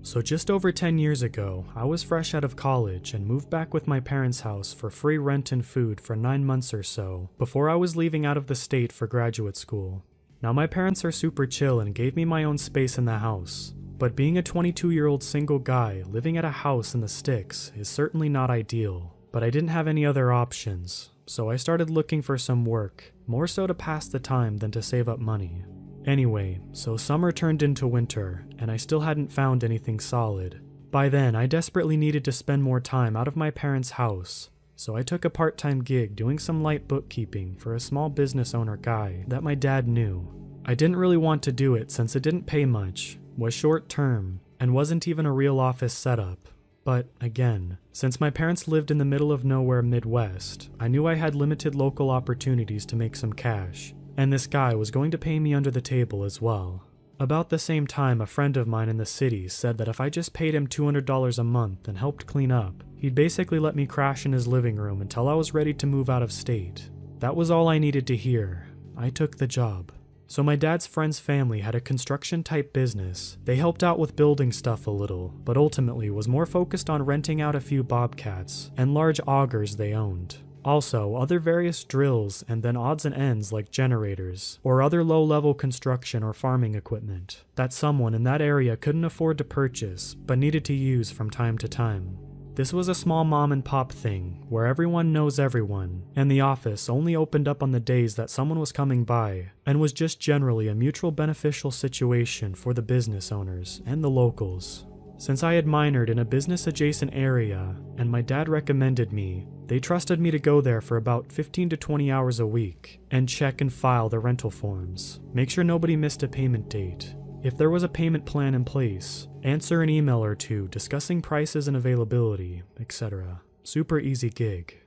So just over 10 years ago, I was fresh out of college and moved back with my parents' house for free rent and food for 9 months or so before I was leaving out of the state for graduate school. Now my parents are super chill and gave me my own space in the house, but being a 22-year-old single guy living at a house in the sticks is certainly not ideal. But I didn't have any other options, so I started looking for some work, more so to pass the time than to save up money. Anyway, so summer turned into winter, and I still hadn't found anything solid. By then, I desperately needed to spend more time out of my parents' house, so I took a part-time gig doing some light bookkeeping for a small business owner guy that my dad knew. I didn't really want to do it since it didn't pay much, was short-term, and wasn't even a real office setup. But again, since my parents lived in the middle of nowhere Midwest, I knew I had limited local opportunities to make some cash. And this guy was going to pay me under the table as well. About the same time, a friend of mine in the city said that if I just paid him $200 a month and helped clean up, he'd basically let me crash in his living room until I was ready to move out of state. That was all I needed to hear. I took the job. So my dad's friend's family had a construction-type business. They helped out with building stuff a little, but ultimately was more focused on renting out a few bobcats and large augers they owned. Also, other various drills and then odds and ends like generators, or other low-level construction or farming equipment that someone in that area couldn't afford to purchase but needed to use from time to time. This was a small mom-and-pop thing where everyone knows everyone, and the office only opened up on the days that someone was coming by, and was just generally a mutual beneficial situation for the business owners and the locals. Since I had minored in a business-adjacent area, and my dad recommended me, they trusted me to go there for about 15 to 20 hours a week, and check and file the rental forms, make sure nobody missed a payment date. If there was a payment plan in place, answer an email or two discussing prices and availability, etc. Super easy gig.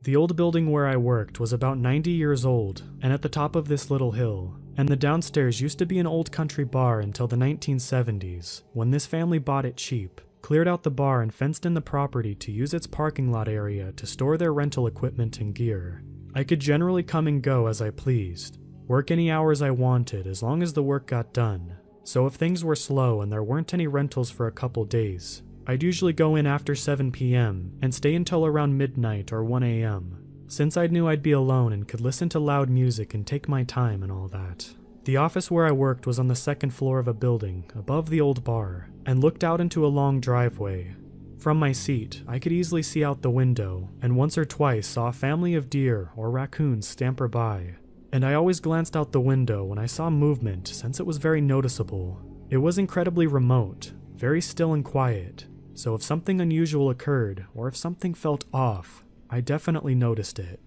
The old building where I worked was about 90 years old, and at the top of this little hill, and the downstairs used to be an old country bar until the 1970s, when this family bought it cheap, cleared out the bar and fenced in the property to use its parking lot area to store their rental equipment and gear. I could generally come and go as I pleased, work any hours I wanted as long as the work got done. So if things were slow and there weren't any rentals for a couple days, I'd usually go in after 7 p.m. and stay until around midnight or 1 a.m. since I knew I'd be alone and could listen to loud music and take my time and all that. The office where I worked was on the second floor of a building above the old bar and looked out into a long driveway. From my seat, I could easily see out the window and once or twice saw a family of deer or raccoons scamper by. And I always glanced out the window when I saw movement since it was very noticeable. It was incredibly remote, very still and quiet, so if something unusual occurred or if something felt off, I definitely noticed it.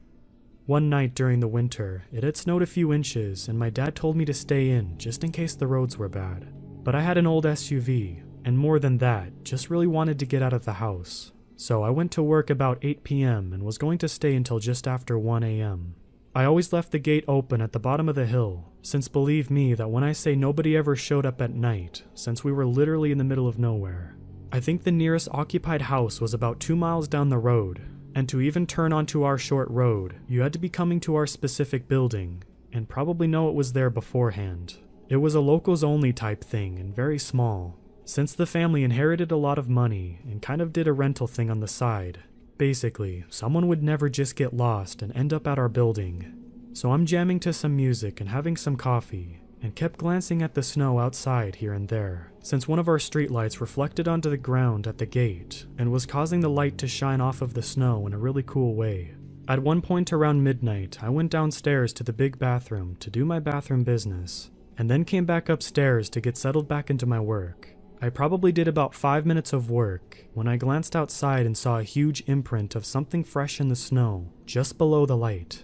One night during the winter, it had snowed a few inches and my dad told me to stay in just in case the roads were bad. but I had an old SUV, and more than that, just really wanted to get out of the house. So I went to work about 8 p.m. and was going to stay until just after 1 a.m. I always left the gate open at the bottom of the hill, since believe me that when I say nobody ever showed up at night, since we were literally in the middle of nowhere. I think the nearest occupied house was about 2 miles down the road, and to even turn onto our short road, you had to be coming to our specific building, and probably know it was there beforehand. It was a locals only type thing and very small, since the family inherited a lot of money and kind of did a rental thing on the side. Basically, someone would never just get lost and end up at our building. So I'm jamming to some music and having some coffee, and kept glancing at the snow outside here and there, since one of our streetlights reflected onto the ground at the gate and was causing the light to shine off of the snow in a really cool way. At one point around midnight, I went downstairs to the big bathroom to do my bathroom business, and then came back upstairs to get settled back into my work. I probably did about 5 minutes of work when I glanced outside and saw a huge imprint of something fresh in the snow just below the light.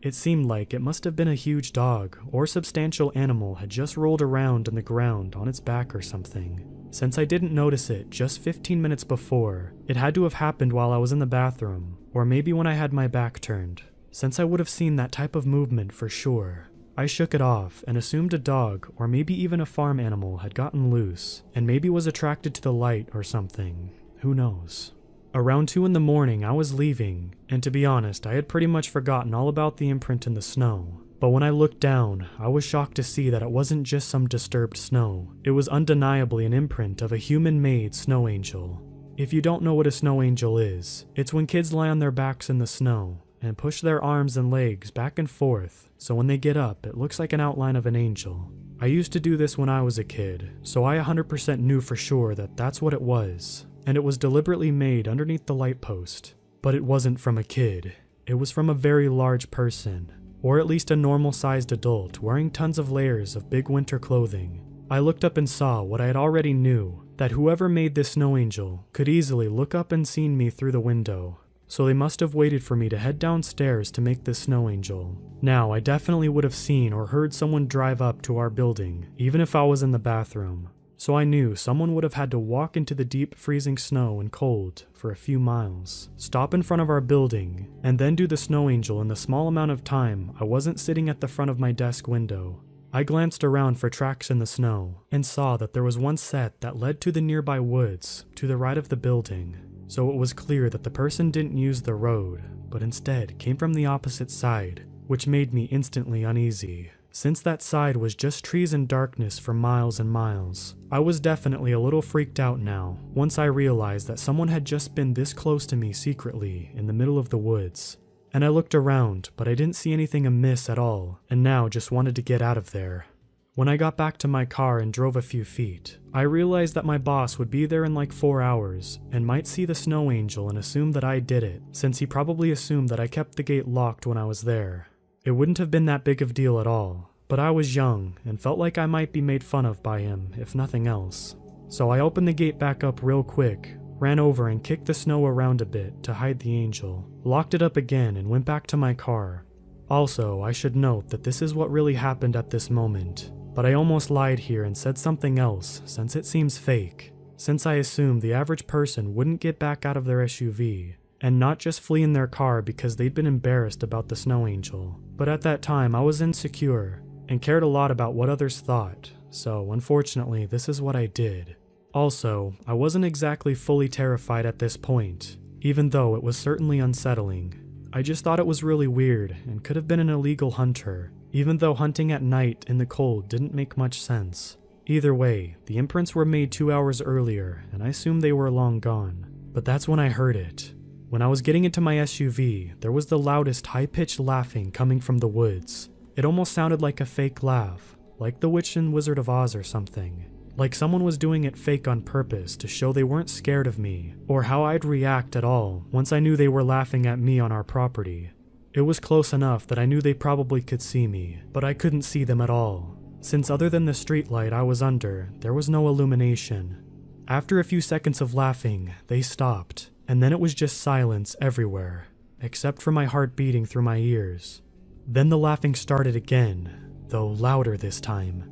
It seemed like it must have been a huge dog or substantial animal had just rolled around in the ground on its back or something. Since I didn't notice it just 15 minutes before, it had to have happened while I was in the bathroom, or maybe when I had my back turned, since I would have seen that type of movement for sure. I shook it off and assumed a dog or maybe even a farm animal had gotten loose and maybe was attracted to the light or something. Who knows? Around 2 in the morning I was leaving, and to be honest I had pretty much forgotten all about the imprint in the snow. But when I looked down, I was shocked to see that it wasn't just some disturbed snow. It was undeniably an imprint of a human-made snow angel. If you don't know what a snow angel is, it's when kids lie on their backs in the snow and push their arms and legs back and forth, so when they get up, it looks like an outline of an angel. I used to do this when I was a kid, so I 100% knew for sure that that's what it was, and it was deliberately made underneath the light post. But it wasn't from a kid. It was from a very large person, or at least a normal-sized adult wearing tons of layers of big winter clothing. I looked up and saw what I had already knew, that whoever made this snow angel could easily look up and seen me through the window. So they must have waited for me to head downstairs to make this snow angel. Now, I definitely would have seen or heard someone drive up to our building, even if I was in the bathroom. So I knew someone would have had to walk into the deep freezing snow and cold for a few miles, stop in front of our building, and then do the snow angel in the small amount of time I wasn't sitting at the front of my desk window. I glanced around for tracks in the snow and saw that there was one set that led to the nearby woods to the right of the building. So it was clear that the person didn't use the road, but instead came from the opposite side, which made me instantly uneasy. Since that side was just trees and darkness for miles and miles, I was definitely a little freaked out now, once I realized that someone had just been this close to me secretly in the middle of the woods. And I looked around, but I didn't see anything amiss at all, and now just wanted to get out of there. When I got back to my car and drove a few feet, I realized that my boss would be there in like 4 hours and might see the snow angel and assume that I did it, since he probably assumed that I kept the gate locked when I was there. It wouldn't have been that big of a deal at all, but I was young and felt like I might be made fun of by him, if nothing else. So I opened the gate back up real quick, ran over and kicked the snow around a bit to hide the angel, locked it up again and went back to my car. Also, I should note that this is what really happened at this moment. But I almost lied here and said something else since it seems fake, since I assumed the average person wouldn't get back out of their SUV and not just flee in their car because they'd been embarrassed about the snow angel. But at that time I was insecure and cared a lot about what others thought, so unfortunately this is what I did. Also, I wasn't exactly fully terrified at this point, even though it was certainly unsettling. I just thought it was really weird and could have been an illegal hunter, even though hunting at night in the cold didn't make much sense. Either way, the imprints were made 2 hours earlier, and I assumed they were long gone. But that's when I heard it. When I was getting into my SUV, there was the loudest high-pitched laughing coming from the woods. It almost sounded like a fake laugh, like the Witch and Wizard of Oz or something. Like someone was doing it fake on purpose to show they weren't scared of me, or how I'd react at all once I knew they were laughing at me on our property. It was close enough that I knew they probably could see me, but I couldn't see them at all, since other than the streetlight I was under, there was no illumination. After a few seconds of laughing, they stopped, and then it was just silence everywhere, except for my heart beating through my ears. Then the laughing started again, though louder this time.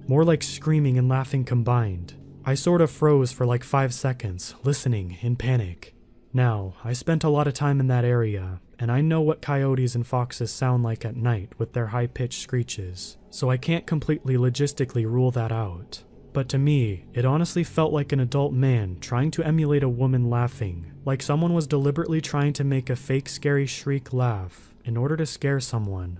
more like screaming and laughing combined. I sort of froze for like 5 seconds, listening in panic. Now, I spent a lot of time in that area, and I know what coyotes and foxes sound like at night with their high-pitched screeches, so I can't completely logistically rule that out. But to me, it honestly felt like an adult man trying to emulate a woman laughing, like someone was deliberately trying to make a fake scary shriek laugh in order to scare someone.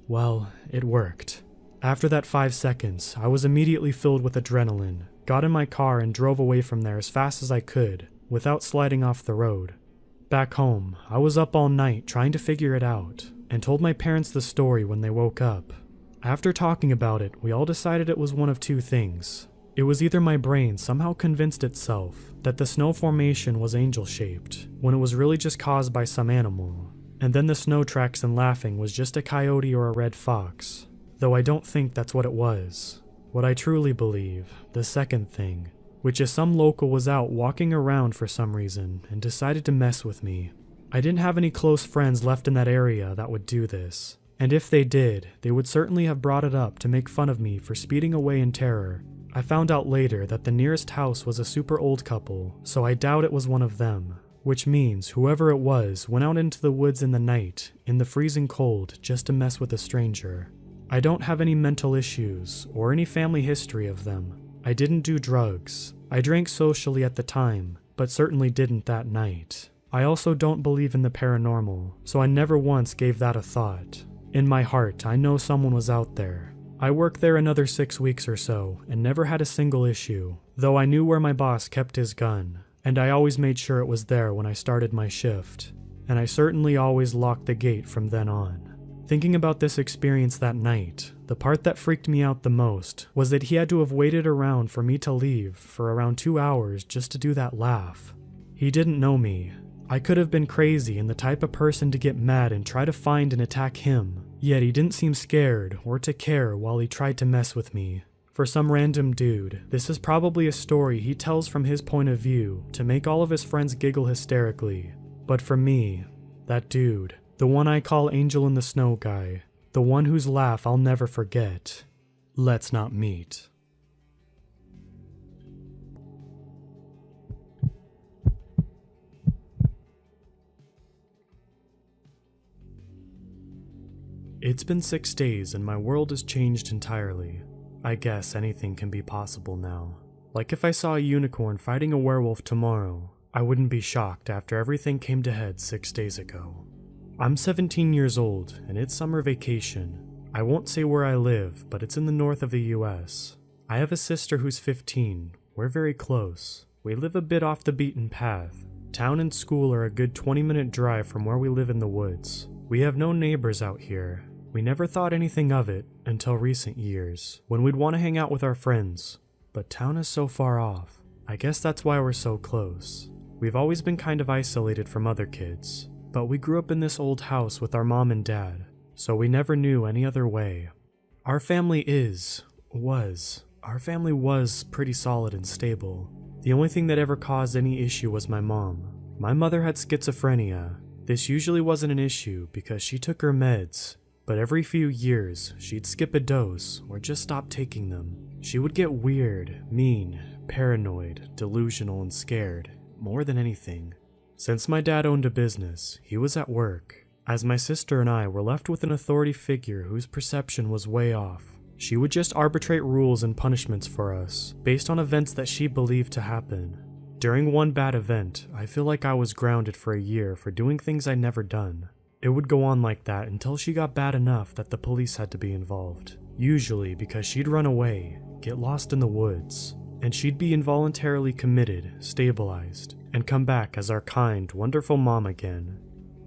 Well, it worked. After that 5 seconds, I was immediately filled with adrenaline, got in my car and drove away from there as fast as I could, without sliding off the road. Back home, I was up all night trying to figure it out, and told my parents the story when they woke up. After talking about it, we all decided it was one of two things. It was either my brain somehow convinced itself that the snow formation was angel-shaped, when it was really just caused by some animal, and then the snow tracks and laughing was just a coyote or a red fox, though I don't think that's what it was. What I truly believe, the second thing, which is some local was out walking around for some reason and decided to mess with me. I didn't have any close friends left in that area that would do this, and if they did, they would certainly have brought it up to make fun of me for speeding away in terror. I found out later that the nearest house was a super old couple, so I doubt it was one of them, which means whoever it was went out into the woods in the night, in the freezing cold, just to mess with a stranger. I don't have any mental issues, or any family history of them. I didn't do drugs. I drank socially at the time, but certainly didn't that night. I also don't believe in the paranormal, so I never once gave that a thought. In my heart, I know someone was out there. I worked there another 6 weeks or so, and never had a single issue, though I knew where my boss kept his gun, and I always made sure it was there when I started my shift, and I certainly always locked the gate from then on. Thinking about this experience that night, the part that freaked me out the most was that he had to have waited around for me to leave for around 2 hours just to do that laugh. He didn't know me. I could have been crazy and the type of person to get mad and try to find and attack him, yet he didn't seem scared or to care while he tried to mess with me. For some random dude, this is probably a story he tells from his point of view to make all of his friends giggle hysterically. But for me, that dude, the one I call Angel in the Snow guy, the one whose laugh I'll never forget. Let's not meet. It's been 6 days and my world has changed entirely. I guess anything can be possible now. Like if I saw a unicorn fighting a werewolf tomorrow, I wouldn't be shocked after everything came to head 6 days ago. I'm 17 years old and it's summer vacation. I won't say where I live, but it's in the north of the US. I have a sister who's 15. We're very close. We live a bit off the beaten path. Town and school are a good 20-minute drive from where we live in the woods. We have no neighbors out here. We never thought anything of it until recent years, when we'd want to hang out with our friends. But town is so far off. I guess that's why we're so close. We've always been kind of isolated from other kids, but we grew up in this old house with our mom and dad, so we never knew any other way. Our family was pretty solid and stable. The only thing that ever caused any issue was my mom. My mother had schizophrenia. This usually wasn't an issue because she took her meds, but every few years she'd skip a dose or just stop taking them. She would get weird, mean, paranoid, delusional, and scared, more than anything. Since my dad owned a business, he was at work, as my sister and I were left with an authority figure whose perception was way off. She would just arbitrate rules and punishments for us, based on events that she believed to happen. During one bad event, I feel like I was grounded for a year for doing things I'd never done. It would go on like that until she got bad enough that the police had to be involved. Usually because she'd run away, get lost in the woods, and she'd be involuntarily committed, stabilized, and come back as our kind, wonderful mom again.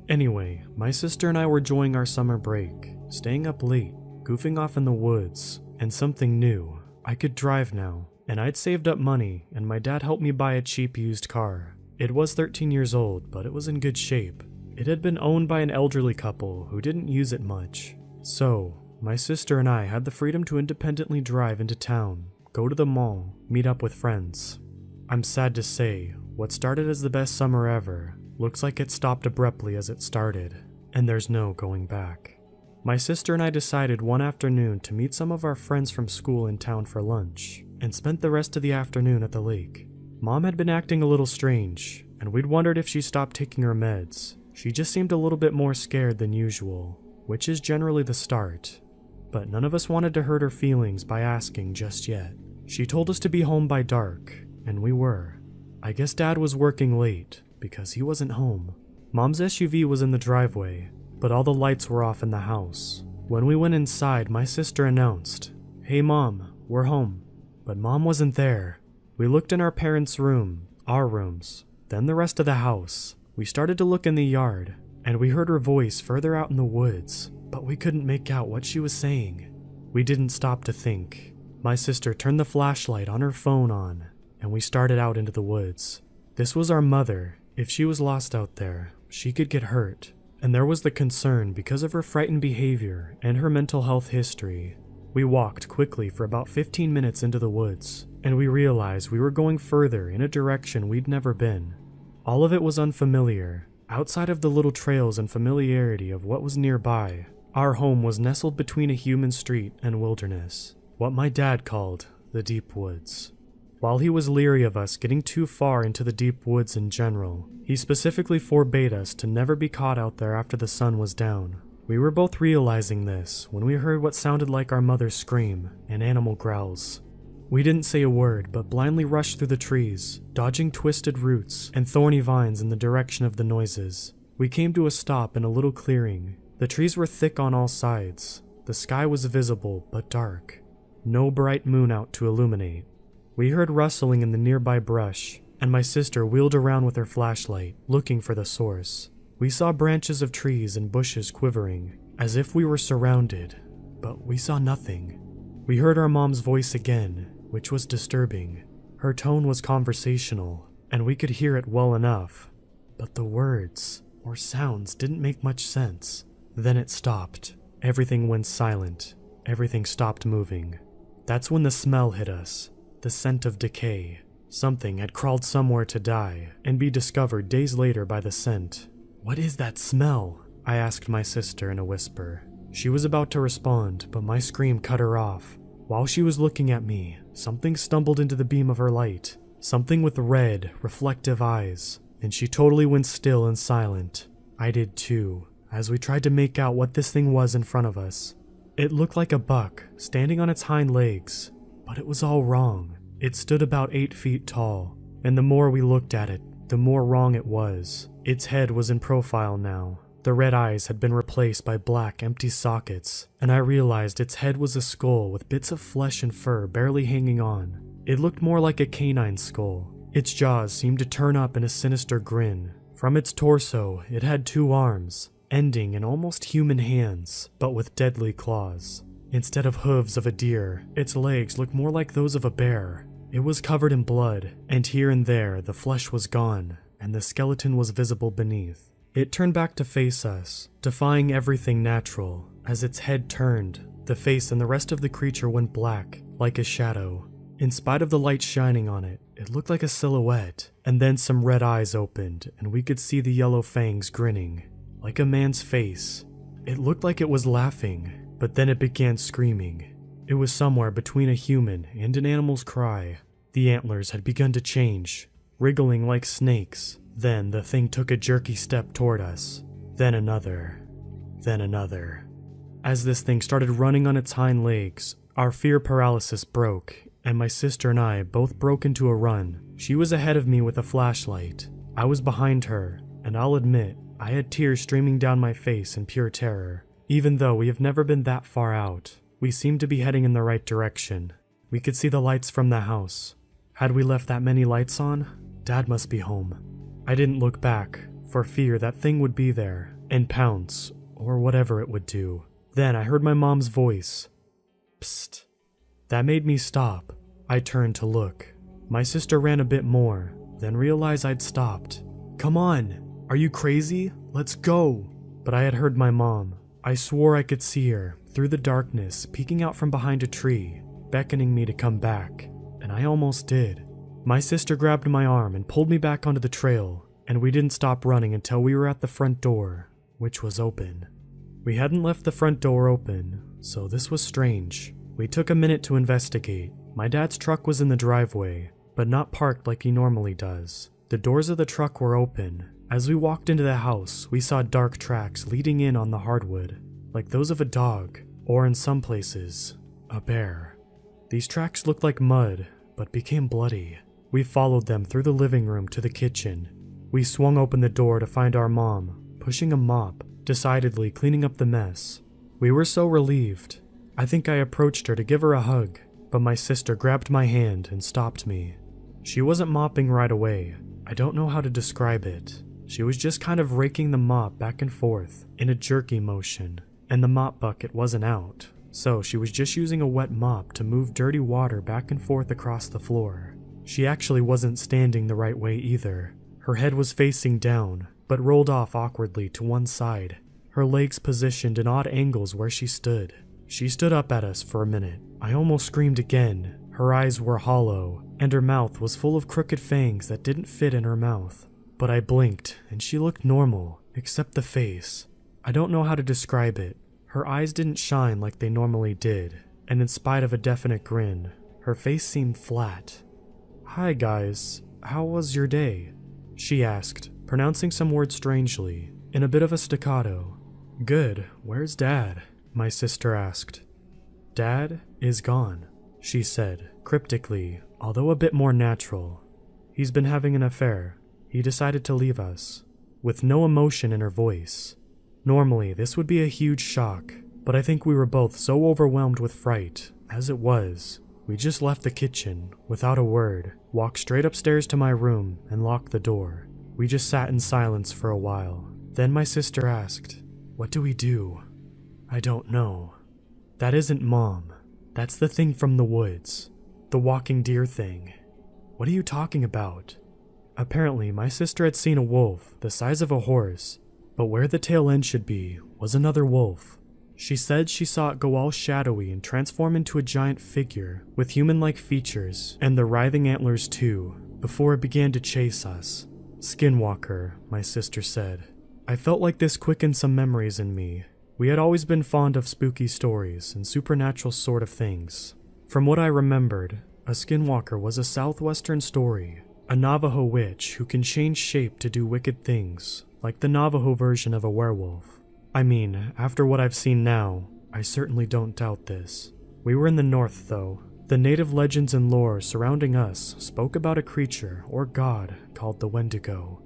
Anyway, my sister and I were enjoying our summer break, staying up late, goofing off in the woods, and something new. I could drive now, and I'd saved up money, and my dad helped me buy a cheap used car. It was 13 years old, but it was in good shape. It had been owned by an elderly couple who didn't use it much. So, my sister and I had the freedom to independently drive into town, go to the mall, meet up with friends. I'm sad to say, what started as the best summer ever looks like it stopped abruptly as it started, and there's no going back. My sister and I decided one afternoon to meet some of our friends from school in town for lunch, and spent the rest of the afternoon at the lake. Mom had been acting a little strange, and we'd wondered if she stopped taking her meds. She just seemed a little bit more scared than usual, which is generally the start. But none of us wanted to hurt her feelings by asking just yet. She told us to be home by dark, and we were. I guess Dad was working late, because he wasn't home. Mom's SUV was in the driveway, but all the lights were off in the house. When we went inside, my sister announced, "Hey Mom, we're home." But Mom wasn't there. We looked in our parents' room, our rooms, then the rest of the house. We started to look in the yard, and we heard her voice further out in the woods, but we couldn't make out what she was saying. We didn't stop to think. My sister turned the flashlight on her phone on, and we started out into the woods. This was our mother. If she was lost out there, she could get hurt. And there was the concern because of her frightened behavior and her mental health history. We walked quickly for about 15 minutes into the woods, and we realized we were going further in a direction we'd never been. All of it was unfamiliar. Outside of the little trails and familiarity of what was nearby, our home was nestled between a human street and wilderness, what my dad called the deep woods. While he was leery of us getting too far into the deep woods in general, he specifically forbade us to never be caught out there after the sun was down. We were both realizing this when we heard what sounded like our mother's scream and animal growls. We didn't say a word, but blindly rushed through the trees, dodging twisted roots and thorny vines in the direction of the noises. We came to a stop in a little clearing. The trees were thick on all sides. The sky was visible but dark. No bright moon out to illuminate. We heard rustling in the nearby brush, and my sister wheeled around with her flashlight, looking for the source. We saw branches of trees and bushes quivering, as if we were surrounded, but we saw nothing. We heard our mom's voice again, which was disturbing. Her tone was conversational, and we could hear it well enough, but the words or sounds didn't make much sense. Then it stopped. Everything went silent. Everything stopped moving. That's when the smell hit us. The scent of decay. Something had crawled somewhere to die and be discovered days later by the scent. "What is that smell?" I asked my sister in a whisper. She was about to respond, but my scream cut her off. While she was looking at me, something stumbled into the beam of her light. Something with red, reflective eyes, and she totally went still and silent. I did too, as we tried to make out what this thing was in front of us. It looked like a buck, standing on its hind legs. But it was all wrong. It stood about 8 feet tall, and the more we looked at it, the more wrong it was. Its head was in profile now. The red eyes had been replaced by black, empty sockets, and I realized its head was a skull with bits of flesh and fur barely hanging on. It looked more like a canine skull. Its jaws seemed to turn up in a sinister grin. From its torso, it had 2 arms, ending in almost human hands, but with deadly claws. Instead of hooves of a deer, its legs looked more like those of a bear. It was covered in blood, and here and there the flesh was gone, and the skeleton was visible beneath. It turned back to face us, defying everything natural. As its head turned, the face and the rest of the creature went black, like a shadow. In spite of the light shining on it, it looked like a silhouette, and then some red eyes opened, and we could see the yellow fangs grinning, like a man's face. It looked like it was laughing, but then it began screaming. It was somewhere between a human and an animal's cry. The antlers had begun to change, wriggling like snakes. Then the thing took a jerky step toward us. Then another. Then another. As this thing started running on its hind legs, our fear paralysis broke, and my sister and I both broke into a run. She was ahead of me with a flashlight. I was behind her, and I'll admit, I had tears streaming down my face in pure terror. Even though we have never been that far out, we seemed to be heading in the right direction. We could see the lights from the house. Had we left that many lights on, Dad must be home. I didn't look back, for fear that thing would be there, and pounce, or whatever it would do. Then I heard my mom's voice. Psst. That made me stop. I turned to look. My sister ran a bit more, then realized I'd stopped. "Come on! Are you crazy? Let's go!" But I had heard my mom. I swore I could see her, through the darkness, peeking out from behind a tree, beckoning me to come back, and I almost did. My sister grabbed my arm and pulled me back onto the trail, and we didn't stop running until we were at the front door, which was open. We hadn't left the front door open, so this was strange. We took a minute to investigate. My dad's truck was in the driveway, but not parked like he normally does. The doors of the truck were open. As we walked into the house, we saw dark tracks leading in on the hardwood, like those of a dog, or in some places, a bear. These tracks looked like mud, but became bloody. We followed them through the living room to the kitchen. We swung open the door to find our mom, pushing a mop, decidedly cleaning up the mess. We were so relieved. I think I approached her to give her a hug, but my sister grabbed my hand and stopped me. She wasn't mopping right away. I don't know how to describe it. She was just kind of raking the mop back and forth in a jerky motion, and the mop bucket wasn't out, so she was just using a wet mop to move dirty water back and forth across the floor. She actually wasn't standing the right way either. Her head was facing down, but rolled off awkwardly to one side, her legs positioned in odd angles where she stood. She stood up at us for a minute. I almost screamed again. Her eyes were hollow, and her mouth was full of crooked fangs that didn't fit in her mouth. But I blinked, and she looked normal, except the face. I don't know how to describe it. Her eyes didn't shine like they normally did, and in spite of a definite grin, her face seemed flat. "Hi guys, how was your day?" she asked, pronouncing some words strangely, in a bit of a staccato. "Good, where's Dad?" my sister asked. "Dad is gone," she said, cryptically, although a bit more natural. "He's been having an affair. He decided to leave us," with no emotion in her voice. Normally, this would be a huge shock, but I think we were both so overwhelmed with fright. As it was, we just left the kitchen, without a word, walked straight upstairs to my room, and locked the door. We just sat in silence for a while. Then my sister asked, "What do we do?" "I don't know." "That isn't Mom. That's the thing from the woods. The walking deer thing." "What are you talking about?" Apparently, my sister had seen a wolf the size of a horse, but where the tail end should be was another wolf. She said she saw it go all shadowy and transform into a giant figure with human-like features and the writhing antlers too, before it began to chase us. "Skinwalker," my sister said. I felt like this quickened some memories in me. We had always been fond of spooky stories and supernatural sort of things. From what I remembered, a skinwalker was a southwestern story, a Navajo witch who can change shape to do wicked things, like the Navajo version of a werewolf. I mean, after what I've seen now, I certainly don't doubt this. We were in the north, though. The native legends and lore surrounding us spoke about a creature or god called the Wendigo.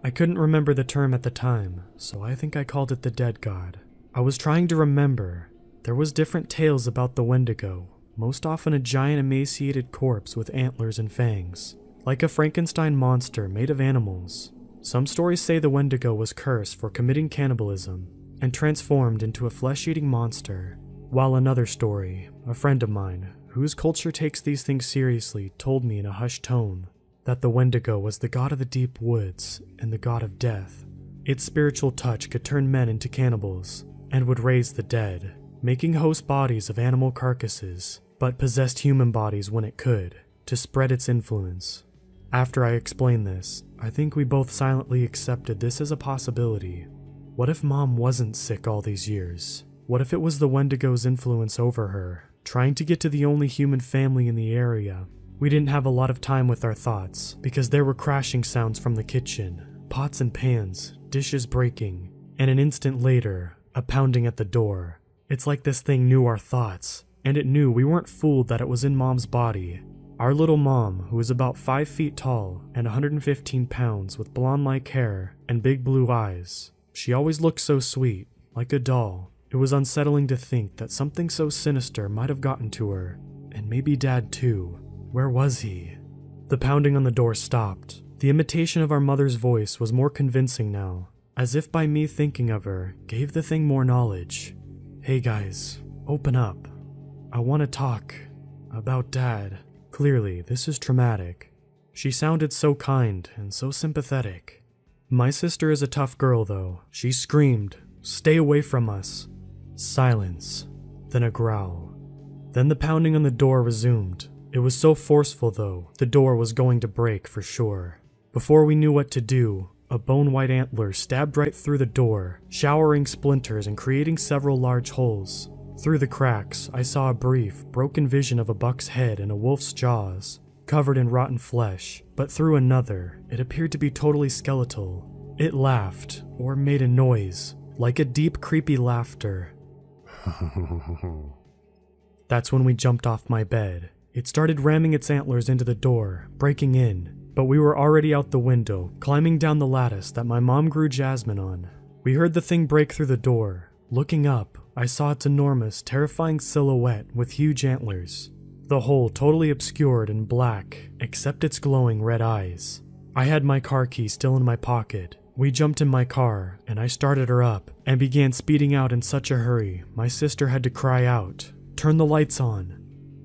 I couldn't remember the term at the time, so I think I called it the dead god. I was trying to remember. There was different tales about the Wendigo, most often a giant emaciated corpse with antlers and fangs, like a Frankenstein monster made of animals. Some stories say the Wendigo was cursed for committing cannibalism and transformed into a flesh-eating monster, while another story, a friend of mine, whose culture takes these things seriously, told me in a hushed tone that the Wendigo was the god of the deep woods and the god of death. Its spiritual touch could turn men into cannibals and would raise the dead, making host bodies of animal carcasses, but possessed human bodies when it could, to spread its influence. After I explained this, I think we both silently accepted this as a possibility. What if Mom wasn't sick all these years? What if it was the Wendigo's influence over her, trying to get to the only human family in the area? We didn't have a lot of time with our thoughts, because there were crashing sounds from the kitchen, pots and pans, dishes breaking, and an instant later, a pounding at the door. It's like this thing knew our thoughts, and it knew we weren't fooled that it was in Mom's body. Our little Mom, who was about 5 feet tall and 115 pounds with blonde-like hair and big blue eyes. She always looked so sweet, like a doll. It was unsettling to think that something so sinister might have gotten to her, and maybe Dad too. Where was he? The pounding on the door stopped. The imitation of our mother's voice was more convincing now, as if by me thinking of her gave the thing more knowledge. "Hey guys, open up. I want to talk about Dad." Clearly, this is traumatic. She sounded so kind and so sympathetic. My sister is a tough girl, though. She screamed, "Stay away from us." Silence. Then a growl. Then the pounding on the door resumed. It was so forceful, though, the door was going to break for sure. Before we knew what to do, A bone-white antler stabbed right through the door, showering splinters and creating several large holes. Through the cracks, I saw a brief, broken vision of a buck's head and a wolf's jaws, covered in rotten flesh, but through another, it appeared to be totally skeletal. It laughed, or made a noise, like a deep, creepy laughter. That's when we jumped off my bed. It started ramming its antlers into the door, breaking in, but we were already out the window, climbing down the lattice that my mom grew jasmine on. We heard the thing break through the door. Looking up, I saw its enormous, terrifying silhouette with huge antlers. The whole totally obscured and black, except its glowing red eyes. I had my car key still in my pocket. We jumped in my car, and I started her up, and began speeding out in such a hurry, my sister had to cry out, "Turn the lights on."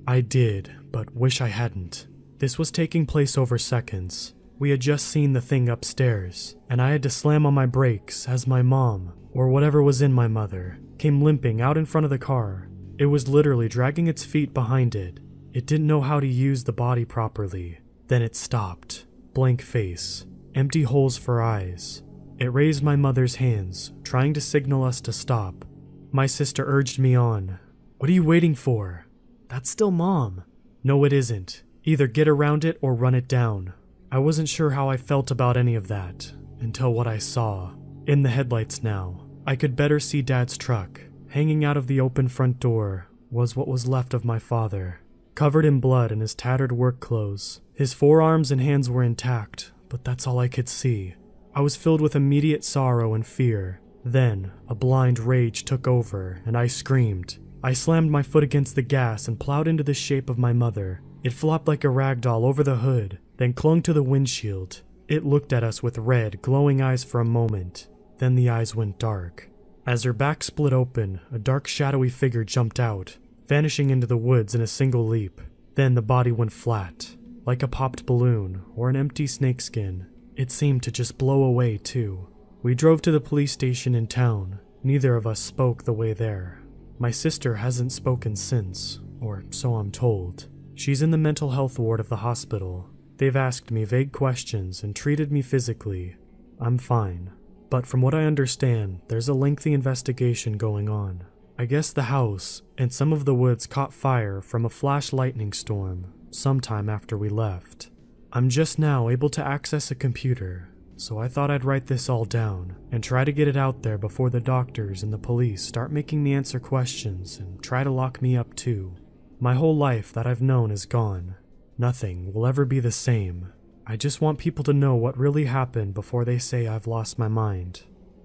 I did, but wish I hadn't. This was taking place over seconds. We had just seen the thing upstairs, and I had to slam on my brakes as my mom, or whatever was in my mother, came limping out in front of the car. It was literally dragging its feet behind it. It didn't know how to use the body properly. Then it stopped. Blank face. Empty holes for eyes. It raised my mother's hands, trying to signal us to stop. My sister urged me on. "What are you waiting for? That's still Mom." "No, it isn't. Either get around it or run it down." I wasn't sure how I felt about any of that, until what I saw. In the headlights now, I could better see Dad's truck. Hanging out of the open front door was what was left of my father, covered in blood in his tattered work clothes. His forearms and hands were intact, but that's all I could see. I was filled with immediate sorrow and fear. Then, a blind rage took over, and I screamed. I slammed my foot against the gas and plowed into the shape of my mother. It flopped like a rag doll over the hood, then clung to the windshield. It looked at us with red, glowing eyes for a moment. Then the eyes went dark. As her back split open, a dark, shadowy figure jumped out, vanishing into the woods in a single leap. Then the body went flat, like a popped balloon or an empty snakeskin. It seemed to just blow away, too. We drove to the police station in town. Neither of us spoke the way there. My sister hasn't spoken since, or so I'm told. She's in the mental health ward of the hospital. They've asked me vague questions and treated me physically. I'm fine. But from what I understand, there's a lengthy investigation going on. I guess the house and some of the woods caught fire from a flash lightning storm sometime after we left. I'm just now able to access a computer, so I thought I'd write this all down and try to get it out there before the doctors and the police start making me answer questions and try to lock me up too. My whole life that I've known is gone. Nothing will ever be the same. I just want people to know what really happened before they say I've lost my mind.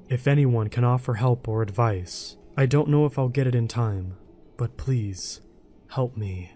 If anyone can offer help or advice, I don't know if I'll get it in time, but please, help me.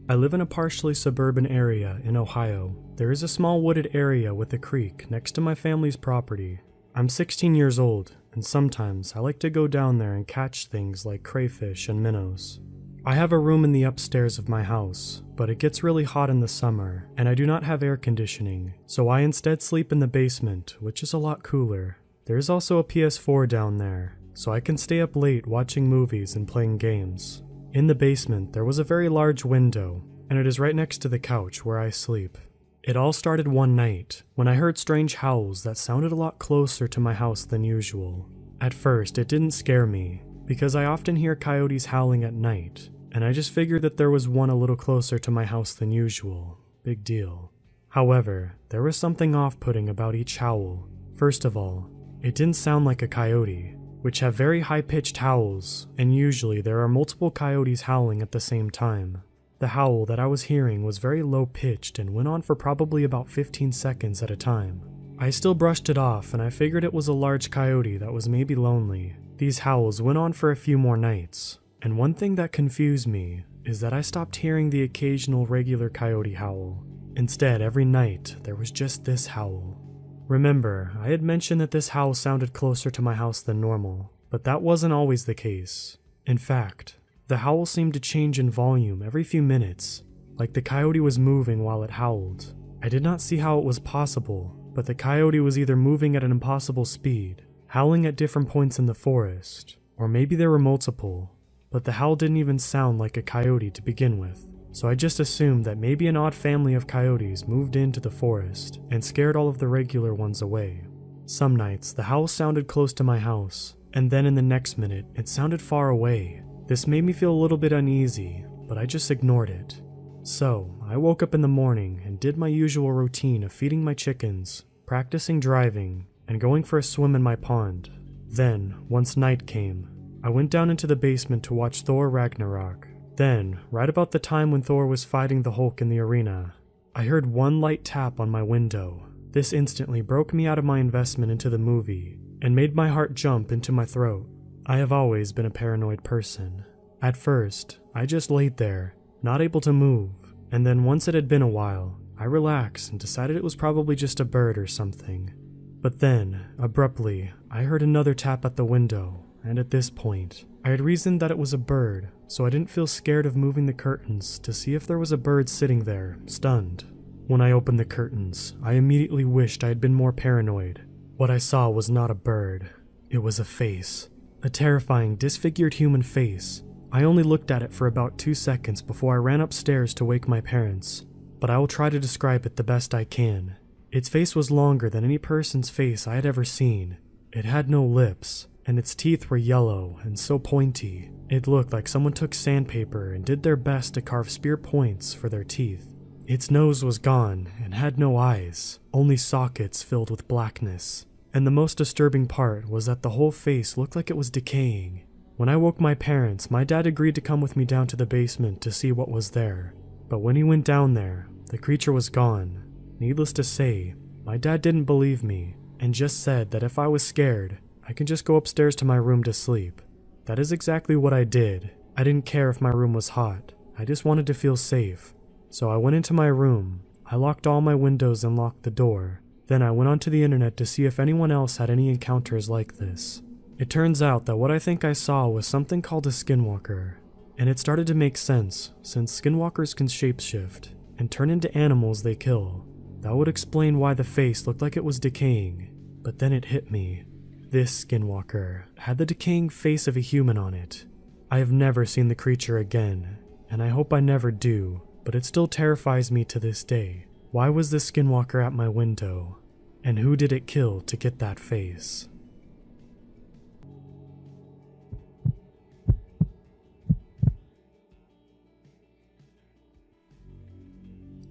I live in a partially suburban area in Ohio. There is a small wooded area with a creek next to my family's property. I'm 16 years old, and sometimes I like to go down there and catch things like crayfish and minnows. I have a room in the upstairs of my house, but it gets really hot in the summer, and I do not have air conditioning, so I instead sleep in the basement, which is a lot cooler. There's also a PS4 down there, so I can stay up late watching movies and playing games. In the basement, there was a very large window, and it is right next to the couch where I sleep. It all started one night, when I heard strange howls that sounded a lot closer to my house than usual. At first, it didn't scare me, because I often hear coyotes howling at night, and I just figured that there was one a little closer to my house than usual. Big deal. However, there was something off-putting about each howl. First of all, it didn't sound like a coyote, which have very high-pitched howls, and usually there are multiple coyotes howling at the same time. The howl that I was hearing was very low-pitched and went on for probably about 15 seconds at a time. I still brushed it off, and I figured it was a large coyote that was maybe lonely. These howls went on for a few more nights, and one thing that confused me is that I stopped hearing the occasional regular coyote howl. Instead, every night, there was just this howl. Remember, I had mentioned that this howl sounded closer to my house than normal, but that wasn't always the case. In fact, the howl seemed to change in volume every few minutes, like the coyote was moving while it howled. I did not see how it was possible, but the coyote was either moving at an impossible speed, howling at different points in the forest, or maybe there were multiple. but the howl didn't even sound like a coyote to begin with, so I just assumed that maybe an odd family of coyotes moved into the forest and scared all of the regular ones away. Some nights, the howl sounded close to my house, and then in the next minute, it sounded far away. This made me feel a little bit uneasy, but I just ignored it. So, I woke up in the morning and did my usual routine of feeding my chickens, practicing driving, and going for a swim in my pond. Then, once night came, I went down into the basement to watch Thor Ragnarok. Then, right about the time when Thor was fighting the Hulk in the arena, I heard one light tap on my window. This instantly broke me out of my investment into the movie and made my heart jump into my throat. I have always been a paranoid person. At first, I just laid there, not able to move, and then once it had been a while, I relaxed and decided it was probably just a bird or something. But then, abruptly, I heard another tap at the window, and at this point, I had reasoned that it was a bird, so I didn't feel scared of moving the curtains to see if there was a bird sitting there, stunned. When I opened the curtains, I immediately wished I had been more paranoid. What I saw was not a bird. It was a face. A terrifying, disfigured human face. I only looked at it for about 2 seconds before I ran upstairs to wake my parents, but I will try to describe it the best I can. Its face was longer than any person's face I had ever seen. It had no lips, and its teeth were yellow and so pointy. It looked like someone took sandpaper and did their best to carve spear points for their teeth. Its nose was gone and had no eyes, only sockets filled with blackness. And the most disturbing part was that the whole face looked like it was decaying. When I woke my parents, my dad agreed to come with me down to the basement to see what was there. But when he went down there, the creature was gone. Needless to say, my dad didn't believe me and just said that if I was scared, I could just go upstairs to my room to sleep. That is exactly what I did. I didn't care if my room was hot. I just wanted to feel safe. So I went into my room. I locked all my windows and locked the door. Then I went onto the internet to see if anyone else had any encounters like this. It turns out that what I think I saw was something called a skinwalker. And it started to make sense, since skinwalkers can shapeshift and turn into animals they kill. That would explain why the face looked like it was decaying. But then it hit me. This skinwalker had the decaying face of a human on it. I have never seen the creature again, and I hope I never do, but it still terrifies me to this day. Why was this skinwalker at my window? And who did it kill to get that face?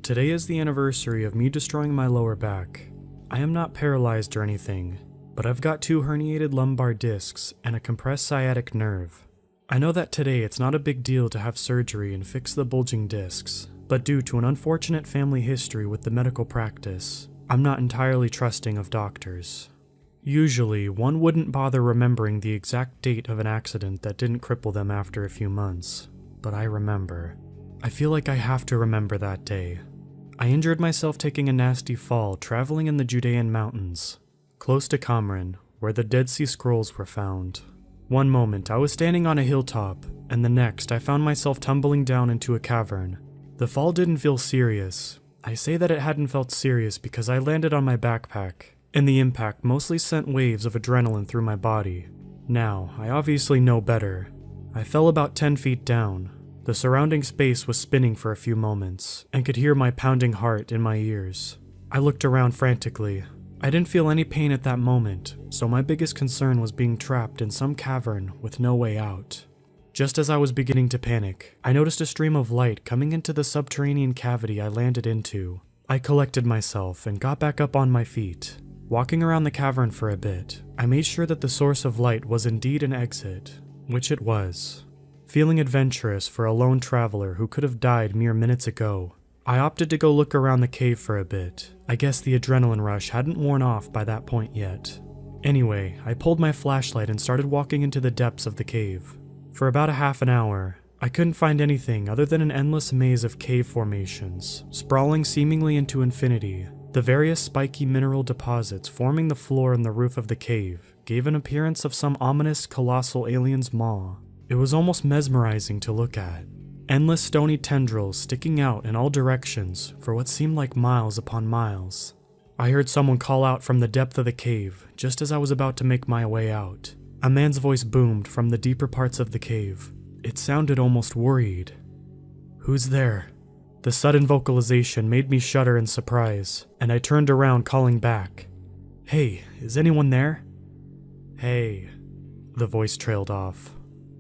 Today is the anniversary of me destroying my lower back. I am not paralyzed or anything, but I've got 2 herniated lumbar discs and a compressed sciatic nerve. I know that today it's not a big deal to have surgery and fix the bulging discs, but due to an unfortunate family history with the medical practice, I'm not entirely trusting of doctors. Usually, one wouldn't bother remembering the exact date of an accident that didn't cripple them after a few months, but I remember. I feel like I have to remember that day. I injured myself taking a nasty fall traveling in the Judean mountains, close to Qumran, where the Dead Sea Scrolls were found. One moment I was standing on a hilltop, and the next I found myself tumbling down into a cavern. The fall didn't feel serious. I say that it hadn't felt serious because I landed on my backpack, and the impact mostly sent waves of adrenaline through my body. Now, I obviously know better. I fell about 10 feet down. The surrounding space was spinning for a few moments, and could hear my pounding heart in my ears. I looked around frantically. I didn't feel any pain at that moment, so my biggest concern was being trapped in some cavern with no way out. Just as I was beginning to panic, I noticed a stream of light coming into the subterranean cavity I landed into. I collected myself and got back up on my feet. Walking around the cavern for a bit, I made sure that the source of light was indeed an exit, which it was. Feeling adventurous for a lone traveler who could have died mere minutes ago, I opted to go look around the cave for a bit. I guess the adrenaline rush hadn't worn off by that point yet. Anyway, I pulled my flashlight and started walking into the depths of the cave. For about a half an hour, I couldn't find anything other than an endless maze of cave formations, sprawling seemingly into infinity. The various spiky mineral deposits forming the floor and the roof of the cave gave an appearance of some ominous, colossal alien's maw. It was almost mesmerizing to look at. Endless stony tendrils sticking out in all directions for what seemed like miles upon miles. I heard someone call out from the depth of the cave just as I was about to make my way out. A man's voice boomed from the deeper parts of the cave. It sounded almost worried. "Who's there?" The sudden vocalization made me shudder in surprise, and I turned around calling back. "Hey, is anyone there?" "Hey." The voice trailed off.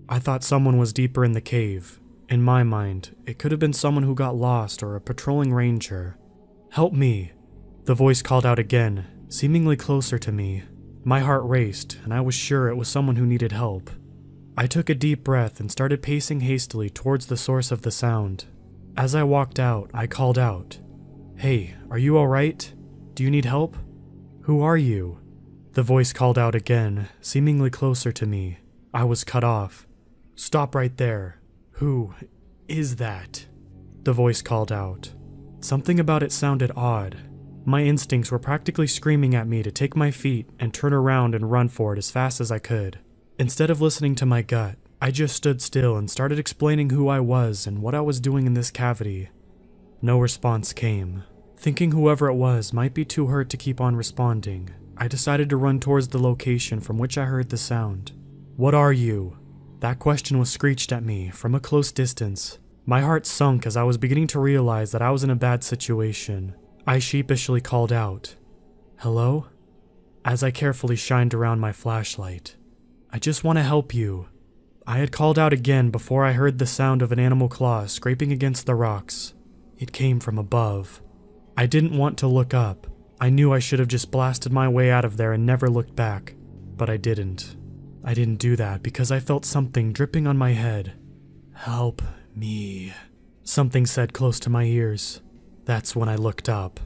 I thought someone was deeper in the cave. In my mind, it could have been someone who got lost or a patrolling ranger. "Help me." The voice called out again, seemingly closer to me. My heart raced, and I was sure it was someone who needed help. I took a deep breath and started pacing hastily towards the source of the sound. As I walked out, I called out, "Hey, are you alright? Do you need help? Who are you?" The voice called out again, seemingly closer to me. I was cut off. "Stop right there. Who is that?" The voice called out. Something about it sounded odd. My instincts were practically screaming at me to take my feet and turn around and run for it as fast as I could. Instead of listening to my gut, I just stood still and started explaining who I was and what I was doing in this cavity. No response came. Thinking whoever it was might be too hurt to keep on responding, I decided to run towards the location from which I heard the sound. "What are you?" That question was screeched at me from a close distance. My heart sunk as I was beginning to realize that I was in a bad situation. I sheepishly called out, "Hello?" As I carefully shined around my flashlight. "I just want to help you." I had called out again before I heard the sound of an animal claw scraping against the rocks. It came from above. I didn't want to look up. I knew I should have just blasted my way out of there and never looked back, but I didn't. I didn't do that because I felt something dripping on my head. "Help me," something said close to my ears. That's when I looked up.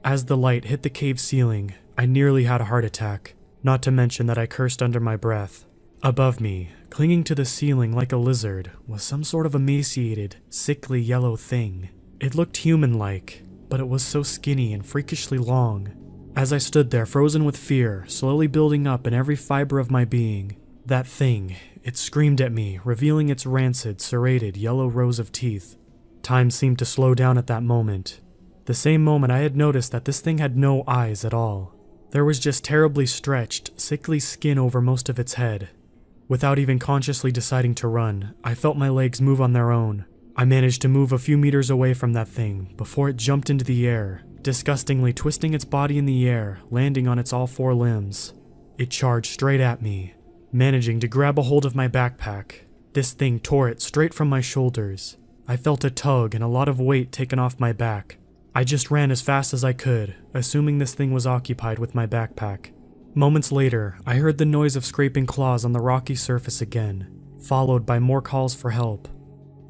As the light hit the cave ceiling, I nearly had a heart attack, not to mention that I cursed under my breath. Above me, clinging to the ceiling like a lizard, was some sort of emaciated, sickly yellow thing. It looked human-like, but it was so skinny and freakishly long. As I stood there frozen with fear, slowly building up in every fiber of my being, that thing, it screamed at me, revealing its rancid, serrated, yellow rows of teeth. Time seemed to slow down at that moment. The same moment I had noticed that this thing had no eyes at all. There was just terribly stretched, sickly skin over most of its head. Without even consciously deciding to run, I felt my legs move on their own. I managed to move a few meters away from that thing before it jumped into the air, disgustingly twisting its body in the air, landing on its all four limbs. It charged straight at me, managing to grab a hold of my backpack. This thing tore it straight from my shoulders. I felt a tug and a lot of weight taken off my back. I just ran as fast as I could, assuming this thing was occupied with my backpack. Moments later, I heard the noise of scraping claws on the rocky surface again, followed by more calls for help.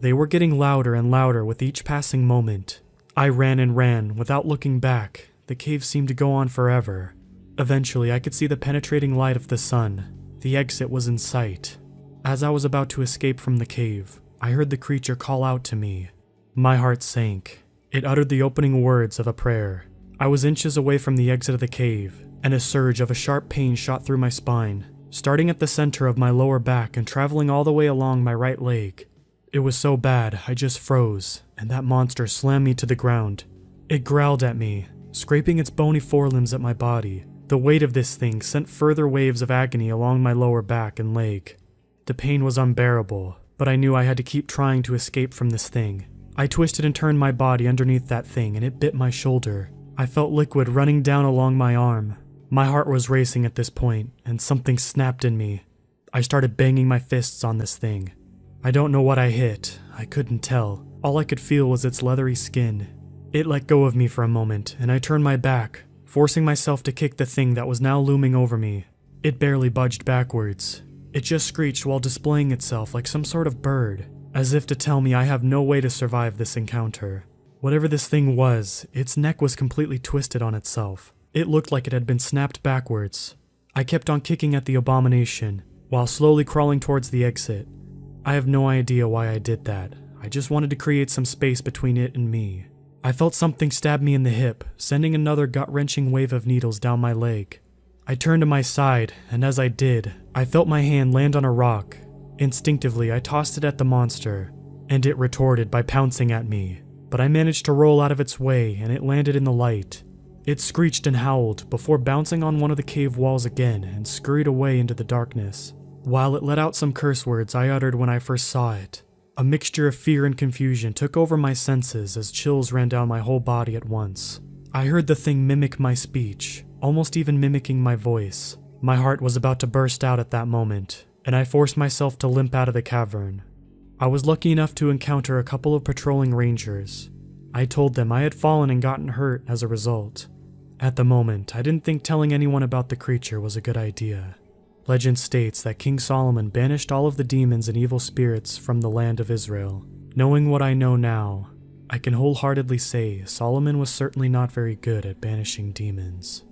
They were getting louder and louder with each passing moment. I ran and ran without looking back. The cave seemed to go on forever. Eventually, I could see the penetrating light of the sun. The exit was in sight. As I was about to escape from the cave, I heard the creature call out to me. My heart sank. It uttered the opening words of a prayer. I was inches away from the exit of the cave, and a surge of a sharp pain shot through my spine, starting at the center of my lower back and traveling all the way along my right leg. It was so bad, I just froze, and that monster slammed me to the ground. It growled at me, scraping its bony forelimbs at my body. The weight of this thing sent further waves of agony along my lower back and leg. The pain was unbearable, but I knew I had to keep trying to escape from this thing. I twisted and turned my body underneath that thing, and it bit my shoulder. I felt liquid running down along my arm. My heart was racing at this point, and something snapped in me. I started banging my fists on this thing. I don't know what I hit. I couldn't tell. All I could feel was its leathery skin. It let go of me for a moment, and I turned my back, forcing myself to kick the thing that was now looming over me. It barely budged backwards. It just screeched while displaying itself like some sort of bird, as if to tell me I have no way to survive this encounter. Whatever this thing was, its neck was completely twisted on itself. It looked like it had been snapped backwards. I kept on kicking at the abomination, while slowly crawling towards the exit. I have no idea why I did that. I just wanted to create some space between it and me. I felt something stab me in the hip, sending another gut-wrenching wave of needles down my leg. I turned to my side, and as I did, I felt my hand land on a rock. Instinctively, I tossed it at the monster, and it retorted by pouncing at me, but I managed to roll out of its way and it landed in the light. It screeched and howled before bouncing on one of the cave walls again and scurried away into the darkness. While it let out some curse words I uttered when I first saw it, a mixture of fear and confusion took over my senses as chills ran down my whole body at once. I heard the thing mimic my speech, almost even mimicking my voice. My heart was about to burst out at that moment, and I forced myself to limp out of the cavern. I was lucky enough to encounter a couple of patrolling rangers. I told them I had fallen and gotten hurt as a result. At the moment, I didn't think telling anyone about the creature was a good idea. Legend states that King Solomon banished all of the demons and evil spirits from the land of Israel. Knowing what I know now, I can wholeheartedly say Solomon was certainly not very good at banishing demons.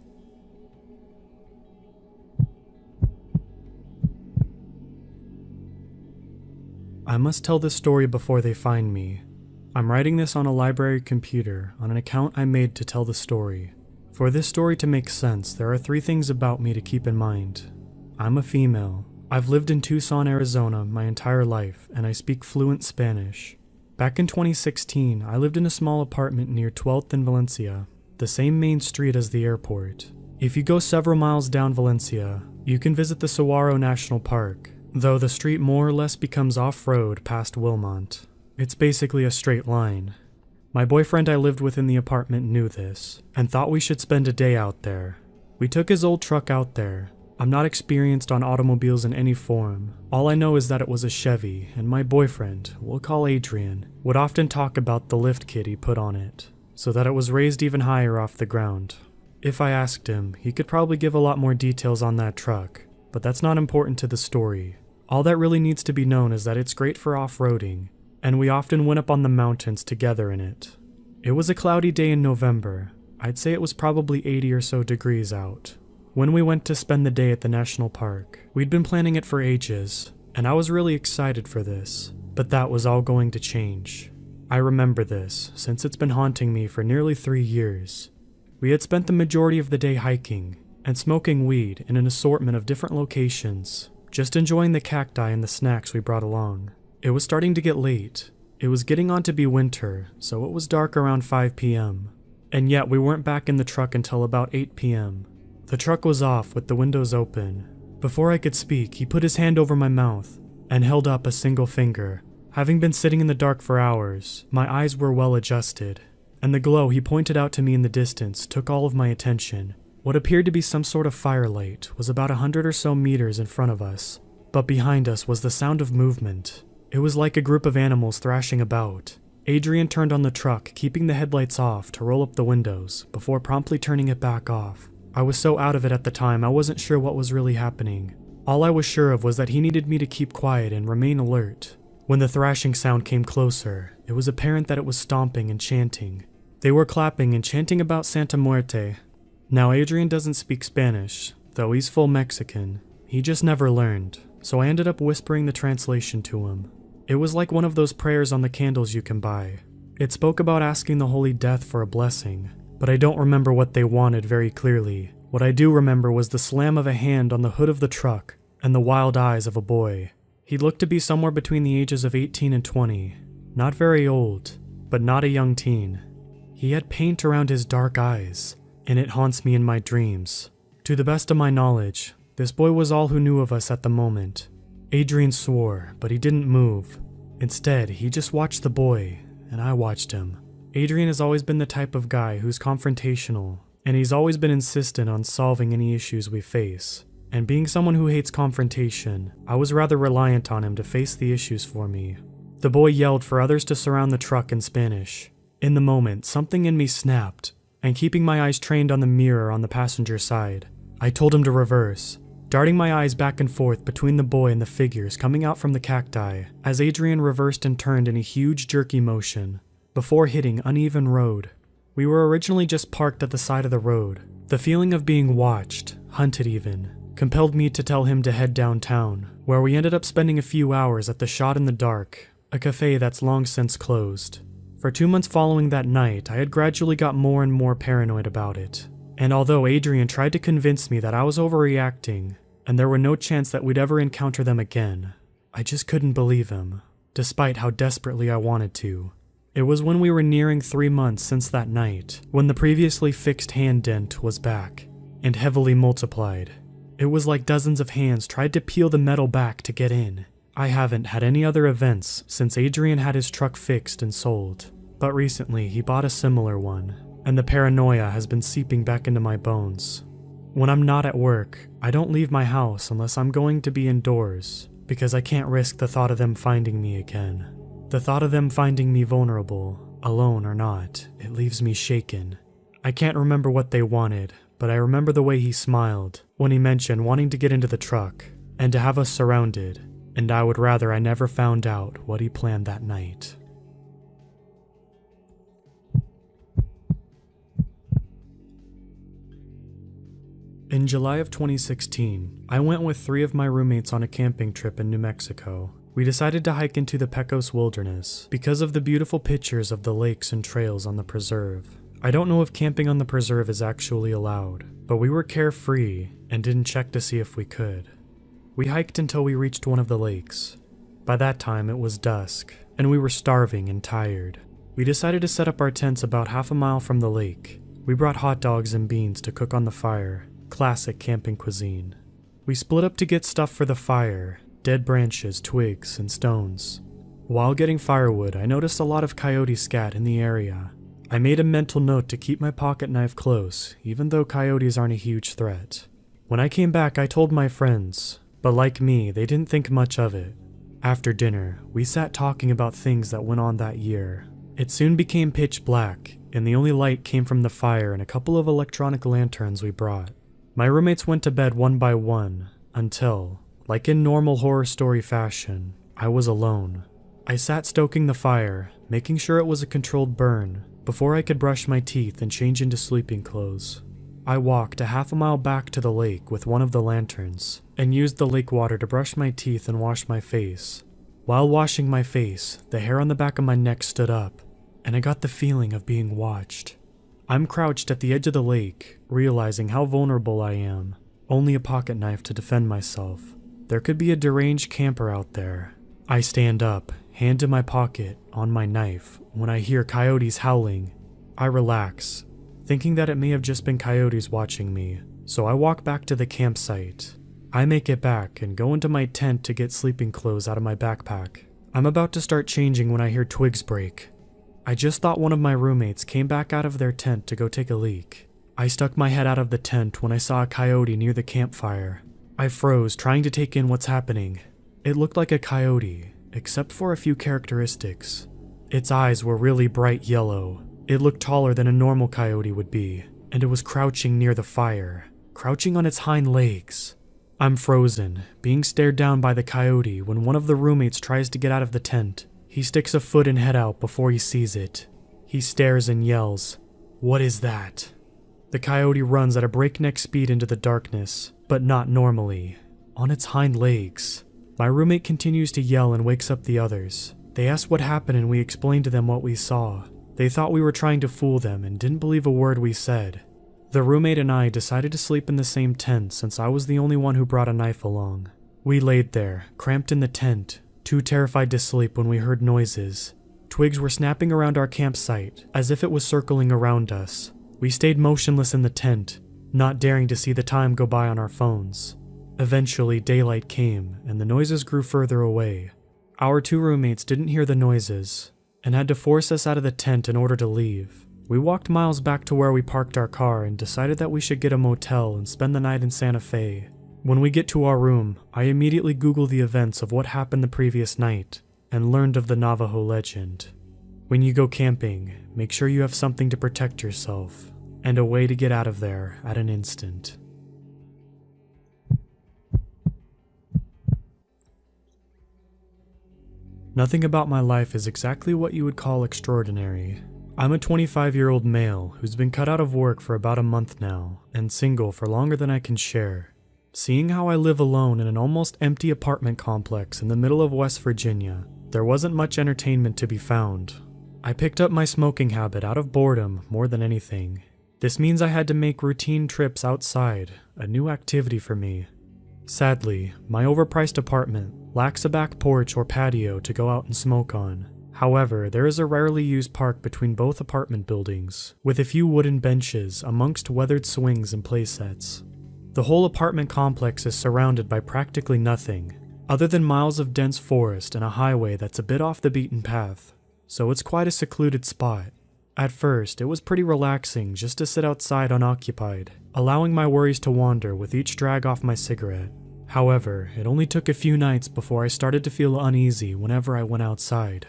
I must tell this story before they find me. I'm writing this on a library computer on an account I made to tell the story. For this story to make sense, there are 3 things about me to keep in mind. I'm a female. I've lived in Tucson, Arizona my entire life, and I speak fluent Spanish. Back in 2016, I lived in a small apartment near 12th and Valencia, the same main street as the airport. If you go several miles down Valencia, you can visit the Saguaro National Park, though the street more or less becomes off-road past Wilmont. It's basically a straight line. My boyfriend I lived with in the apartment knew this, and thought we should spend a day out there. We took his old truck out there. I'm not experienced on automobiles in any form. All I know is that it was a Chevy, and my boyfriend, we'll call Adrian, would often talk about the lift kit he put on it, so that it was raised even higher off the ground. If I asked him, he could probably give a lot more details on that truck, but that's not important to the story. All that really needs to be known is that it's great for off-roading, and we often went up on the mountains together in it. It was a cloudy day in November. I'd say it was probably 80 or so degrees out. When we went to spend the day at the national park, we'd been planning it for ages, and I was really excited for this, but that was all going to change. I remember this, since it's been haunting me for nearly 3 years. We had spent the majority of the day hiking, and smoking weed in an assortment of different locations, just enjoying the cacti and the snacks we brought along. It was starting to get late. It was getting on to be winter, so it was dark around 5 p.m. And yet we weren't back in the truck until about 8 p.m. The truck was off with the windows open. Before I could speak, he put his hand over my mouth and held up a single finger. Having been sitting in the dark for hours, my eyes were well adjusted, and the glow he pointed out to me in the distance took all of my attention. What appeared to be some sort of firelight was about 100 or so meters in front of us, but behind us was the sound of movement. It was like a group of animals thrashing about. Adrian turned on the truck, keeping the headlights off to roll up the windows, before promptly turning it back off. I was so out of it at the time I wasn't sure what was really happening. All I was sure of was that he needed me to keep quiet and remain alert. When the thrashing sound came closer, it was apparent that it was stomping and chanting. They were clapping and chanting about Santa Muerte. Now Adrian doesn't speak Spanish, though he's full Mexican. He just never learned, so I ended up whispering the translation to him. It was like one of those prayers on the candles you can buy. It spoke about asking the Holy Death for a blessing, but I don't remember what they wanted very clearly. What I do remember was the slam of a hand on the hood of the truck and the wild eyes of a boy. He looked to be somewhere between the ages of 18 and 20. Not very old, but not a young teen. He had paint around his dark eyes, and it haunts me in my dreams. To the best of my knowledge, this boy was all who knew of us at the moment. Adrian swore, but he didn't move. Instead, he just watched the boy, and I watched him. Adrian has always been the type of guy who's confrontational, and he's always been insistent on solving any issues we face. And being someone who hates confrontation, I was rather reliant on him to face the issues for me. The boy yelled for others to surround the truck in Spanish. In the moment, something in me snapped, and keeping my eyes trained on the mirror on the passenger side, I told him to reverse, darting my eyes back and forth between the boy and the figures coming out from the cacti, as Adrian reversed and turned in a huge jerky motion, before hitting uneven road. We were originally just parked at the side of the road. The feeling of being watched, hunted even, compelled me to tell him to head downtown, where we ended up spending a few hours at the Shot in the Dark, a cafe that's long since closed. For 2 months following that night, I had gradually got more and more paranoid about it. And although Adrian tried to convince me that I was overreacting, and there were no chance that we'd ever encounter them again, I just couldn't believe him, despite how desperately I wanted to. It was when we were nearing 3 months since that night, when the previously fixed hand dent was back, and heavily multiplied. It was like dozens of hands tried to peel the metal back to get in. I haven't had any other events since Adrian had his truck fixed and sold, but recently he bought a similar one, and the paranoia has been seeping back into my bones. When I'm not at work, I don't leave my house unless I'm going to be indoors, because I can't risk the thought of them finding me again. The thought of them finding me vulnerable, alone or not, it leaves me shaken. I can't remember what they wanted, but I remember the way he smiled when he mentioned wanting to get into the truck and to have us surrounded, and I would rather I never found out what he planned that night. In July of 2016, I went with 3 of my roommates on a camping trip in New Mexico. We decided to hike into the Pecos Wilderness because of the beautiful pictures of the lakes and trails on the preserve. I don't know if camping on the preserve is actually allowed, but we were carefree and didn't check to see if we could. We hiked until we reached one of the lakes. By that time it was dusk, and we were starving and tired. We decided to set up our tents about half a mile from the lake. We brought hot dogs and beans to cook on the fire, classic camping cuisine. We split up to get stuff for the fire, dead branches, twigs, and stones. While getting firewood, I noticed a lot of coyote scat in the area. I made a mental note to keep my pocket knife close, even though coyotes aren't a huge threat. When I came back, I told my friends, but like me, they didn't think much of it. After dinner, we sat talking about things that went on that year. It soon became pitch black, and the only light came from the fire and a couple of electronic lanterns we brought. My roommates went to bed one by one, until, like in normal horror story fashion, I was alone. I sat stoking the fire, making sure it was a controlled burn, before I could brush my teeth and change into sleeping clothes. I walked a half a mile back to the lake with one of the lanterns, and used the lake water to brush my teeth and wash my face. While washing my face, the hair on the back of my neck stood up, and I got the feeling of being watched. I'm crouched at the edge of the lake, realizing how vulnerable I am. Only a pocket knife to defend myself. There could be a deranged camper out there. I stand up, hand in my pocket, on my knife, when I hear coyotes howling. I relax, thinking that it may have just been coyotes watching me, so I walk back to the campsite. I make it back and go into my tent to get sleeping clothes out of my backpack. I'm about to start changing when I hear twigs break. I just thought one of my roommates came back out of their tent to go take a leak. I stuck my head out of the tent when I saw a coyote near the campfire. I froze, trying to take in what's happening. It looked like a coyote, except for a few characteristics. Its eyes were really bright yellow. It looked taller than a normal coyote would be, and it was crouching near the fire, crouching on its hind legs. I'm frozen, being stared down by the coyote when one of the roommates tries to get out of the tent. He sticks a foot and head out before he sees it. He stares and yells, "What is that?" The coyote runs at a breakneck speed into the darkness, but not normally, on its hind legs. My roommate continues to yell and wakes up the others. They ask what happened and we explain to them what we saw. They thought we were trying to fool them and didn't believe a word we said. The roommate and I decided to sleep in the same tent since I was the only one who brought a knife along. We laid there, cramped in the tent, too terrified to sleep when we heard noises. Twigs were snapping around our campsite, as if it was circling around us. We stayed motionless in the tent, not daring to see the time go by on our phones. Eventually, daylight came, and the noises grew further away. Our 2 roommates didn't hear the noises, and had to force us out of the tent in order to leave. We walked miles back to where we parked our car and decided that we should get a motel and spend the night in Santa Fe. When we get to our room, I immediately Google the events of what happened the previous night, and learned of the Navajo legend. When you go camping, make sure you have something to protect yourself, and a way to get out of there at an instant. Nothing about my life is exactly what you would call extraordinary. I'm a 25-year-old male who's been cut out of work for about a month now, and single for longer than I can share. Seeing how I live alone in an almost empty apartment complex in the middle of West Virginia, there wasn't much entertainment to be found. I picked up my smoking habit out of boredom more than anything. This means I had to make routine trips outside, a new activity for me. Sadly, my overpriced apartment lacks a back porch or patio to go out and smoke on. However, there is a rarely used park between both apartment buildings, with a few wooden benches amongst weathered swings and playsets. The whole apartment complex is surrounded by practically nothing, other than miles of dense forest and a highway that's a bit off the beaten path, so it's quite a secluded spot. At first, it was pretty relaxing just to sit outside unoccupied, allowing my worries to wander with each drag off my cigarette. However, it only took a few nights before I started to feel uneasy whenever I went outside.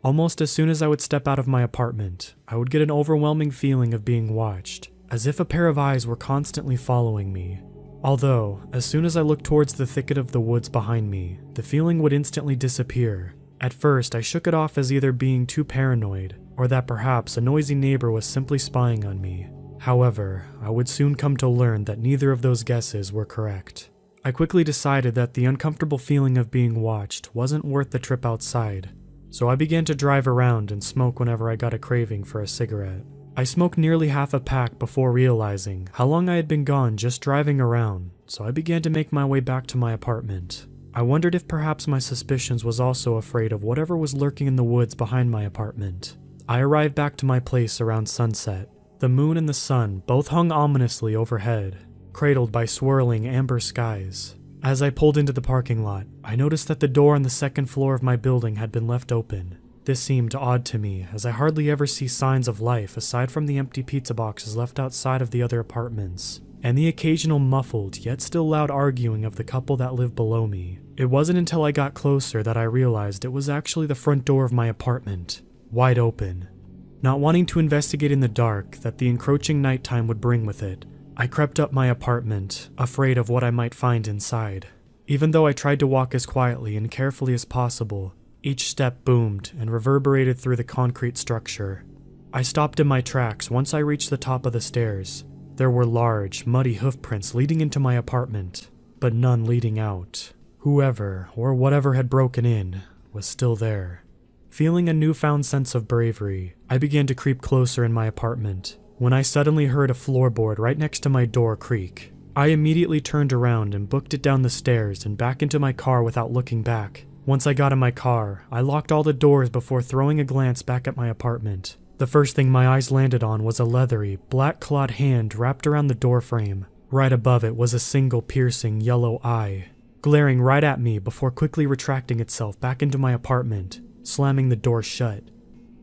Almost as soon as I would step out of my apartment, I would get an overwhelming feeling of being watched, as if a pair of eyes were constantly following me. Although, as soon as I looked towards the thicket of the woods behind me, the feeling would instantly disappear. At first, I shook it off as either being too paranoid, or that perhaps a noisy neighbor was simply spying on me. However, I would soon come to learn that neither of those guesses were correct. I quickly decided that the uncomfortable feeling of being watched wasn't worth the trip outside, so I began to drive around and smoke whenever I got a craving for a cigarette. I smoked nearly half a pack before realizing how long I had been gone just driving around, so I began to make my way back to my apartment. I wondered if perhaps my suspicions was also afraid of whatever was lurking in the woods behind my apartment. I arrived back to my place around sunset. The moon and the sun both hung ominously overhead, cradled by swirling amber skies. As I pulled into the parking lot, I noticed that the door on the second floor of my building had been left open. This seemed odd to me, as I hardly ever see signs of life aside from the empty pizza boxes left outside of the other apartments, and the occasional muffled yet still loud arguing of the couple that lived below me. It wasn't until I got closer that I realized it was actually the front door of my apartment, wide open. Not wanting to investigate in the dark that the encroaching nighttime would bring with it, I crept up my apartment, afraid of what I might find inside. Even though I tried to walk as quietly and carefully as possible, each step boomed and reverberated through the concrete structure. I stopped in my tracks once I reached the top of the stairs. There were large, muddy hoofprints leading into my apartment, but none leading out. Whoever, or whatever had broken in, was still there. Feeling a newfound sense of bravery, I began to creep closer in my apartment, when I suddenly heard a floorboard right next to my door creak. I immediately turned around and booked it down the stairs and back into my car without looking back. Once I got in my car, I locked all the doors before throwing a glance back at my apartment. The first thing my eyes landed on was a leathery, black-clawed hand wrapped around the doorframe. Right above it was a single piercing yellow eye, glaring right at me before quickly retracting itself back into my apartment, slamming the door shut.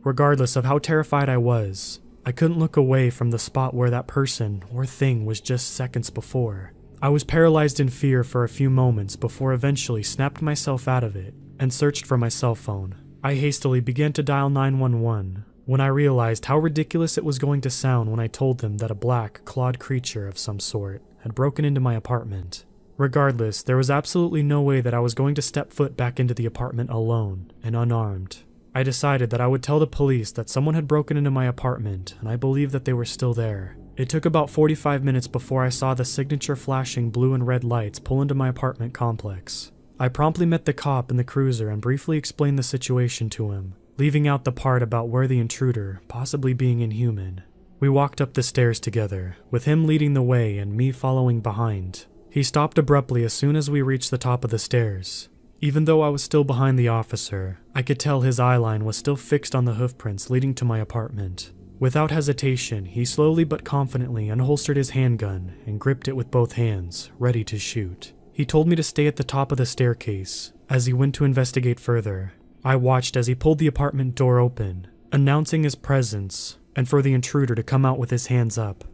Regardless of how terrified I was, I couldn't look away from the spot where that person or thing was just seconds before. I was paralyzed in fear for a few moments before eventually snapped myself out of it and searched for my cell phone. I hastily began to dial 911 when I realized how ridiculous it was going to sound when I told them that a black, clawed creature of some sort had broken into my apartment. Regardless, there was absolutely no way that I was going to step foot back into the apartment alone and unarmed. I decided that I would tell the police that someone had broken into my apartment, and I believed that they were still there. It took about 45 minutes before I saw the signature flashing blue and red lights pull into my apartment complex. I promptly met the cop in the cruiser and briefly explained the situation to him, leaving out the part about where the intruder, possibly being inhuman. We walked up the stairs together, with him leading the way and me following behind. He stopped abruptly as soon as we reached the top of the stairs. Even though I was still behind the officer, I could tell his eyeline was still fixed on the hoofprints leading to my apartment. Without hesitation, he slowly but confidently unholstered his handgun and gripped it with both hands, ready to shoot. He told me to stay at the top of the staircase as he went to investigate further. I watched as he pulled the apartment door open, announcing his presence, and for the intruder to come out with his hands up.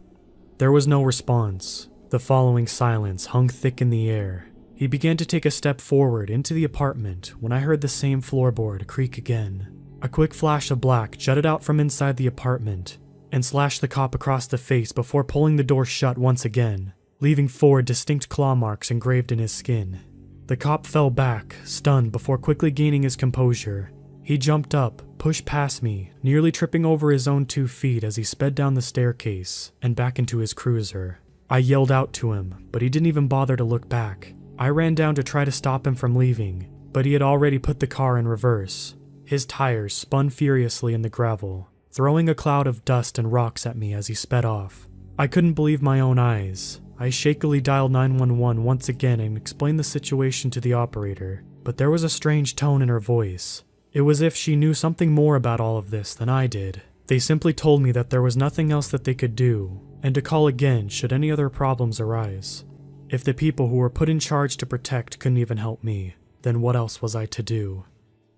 There was no response. The following silence hung thick in the air. He began to take a step forward into the apartment when I heard the same floorboard creak again. A quick flash of black jutted out from inside the apartment and slashed the cop across the face before pulling the door shut once again, leaving 4 distinct claw marks engraved in his skin. The cop fell back, stunned, before quickly gaining his composure. He jumped up, pushed past me, nearly tripping over his own 2 feet as he sped down the staircase and back into his cruiser. I yelled out to him, but he didn't even bother to look back. I ran down to try to stop him from leaving, but he had already put the car in reverse. His tires spun furiously in the gravel, throwing a cloud of dust and rocks at me as he sped off. I couldn't believe my own eyes. I shakily dialed 911 once again and explained the situation to the operator, but there was a strange tone in her voice. It was as if she knew something more about all of this than I did. They simply told me that there was nothing else that they could do, and to call again should any other problems arise. If the people who were put in charge to protect couldn't even help me, then what else was I to do?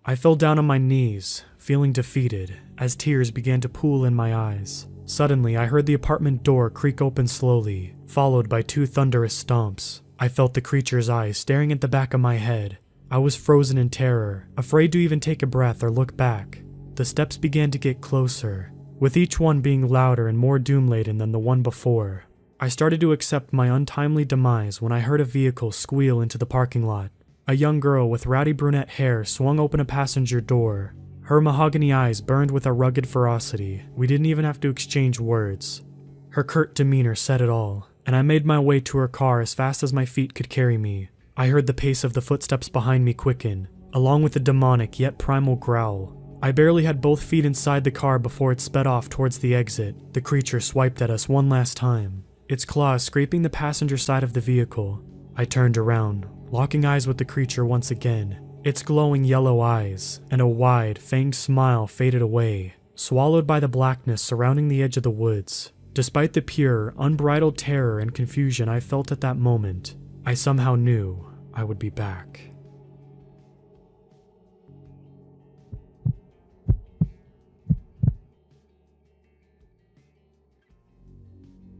I fell down on my knees, feeling defeated, as tears began to pool in my eyes. Suddenly, I heard the apartment door creak open slowly, followed by 2 thunderous stomps. I felt the creature's eyes staring at the back of my head. I was frozen in terror, afraid to even take a breath or look back. The steps began to get closer, with each one being louder and more doom-laden than the one before. I started to accept my untimely demise when I heard a vehicle squeal into the parking lot. A young girl with rowdy brunette hair swung open a passenger door. Her mahogany eyes burned with a rugged ferocity. We didn't even have to exchange words. Her curt demeanor said it all, and I made my way to her car as fast as my feet could carry me. I heard the pace of the footsteps behind me quicken, along with a demonic yet primal growl. I barely had both feet inside the car before it sped off towards the exit. The creature swiped at us one last time, its claws scraping the passenger side of the vehicle. I turned around, locking eyes with the creature once again. Its glowing yellow eyes and a wide, fanged smile faded away, swallowed by the blackness surrounding the edge of the woods. Despite the pure, unbridled terror and confusion I felt at that moment, I somehow knew I would be back.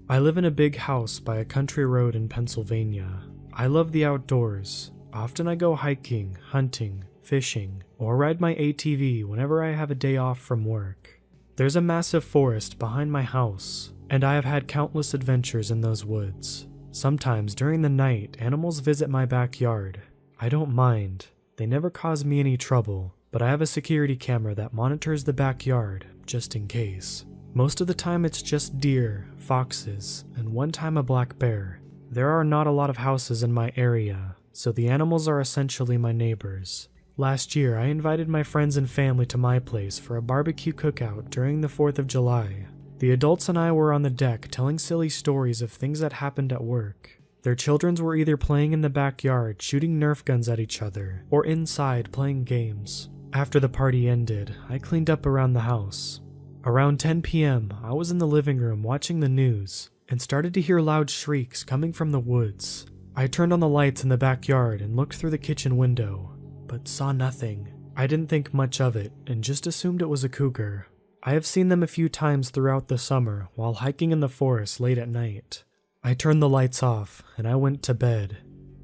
I live in a big house by a country road in Pennsylvania. I love the outdoors. Often I go hiking, hunting, fishing, or ride my ATV whenever I have a day off from work. There's a massive forest behind my house, and I have had countless adventures in those woods. Sometimes during the night, animals visit my backyard. I don't mind. They never cause me any trouble, but I have a security camera that monitors the backyard, just in case. Most of the time it's just deer, foxes, and one time a black bear. There are not a lot of houses in my area, so the animals are essentially my neighbors. Last year, I invited my friends and family to my place for a barbecue cookout during the 4th of July. The adults and I were on the deck telling silly stories of things that happened at work. Their children were either playing in the backyard, shooting Nerf guns at each other, or inside playing games. After the party ended, I cleaned up around the house. Around 10 p.m., I was in the living room watching the news and started to hear loud shrieks coming from the woods. I turned on the lights in the backyard and looked through the kitchen window, but saw nothing. I didn't think much of it and just assumed it was a cougar. I have seen them a few times throughout the summer while hiking in the forest late at night. I turned the lights off and I went to bed.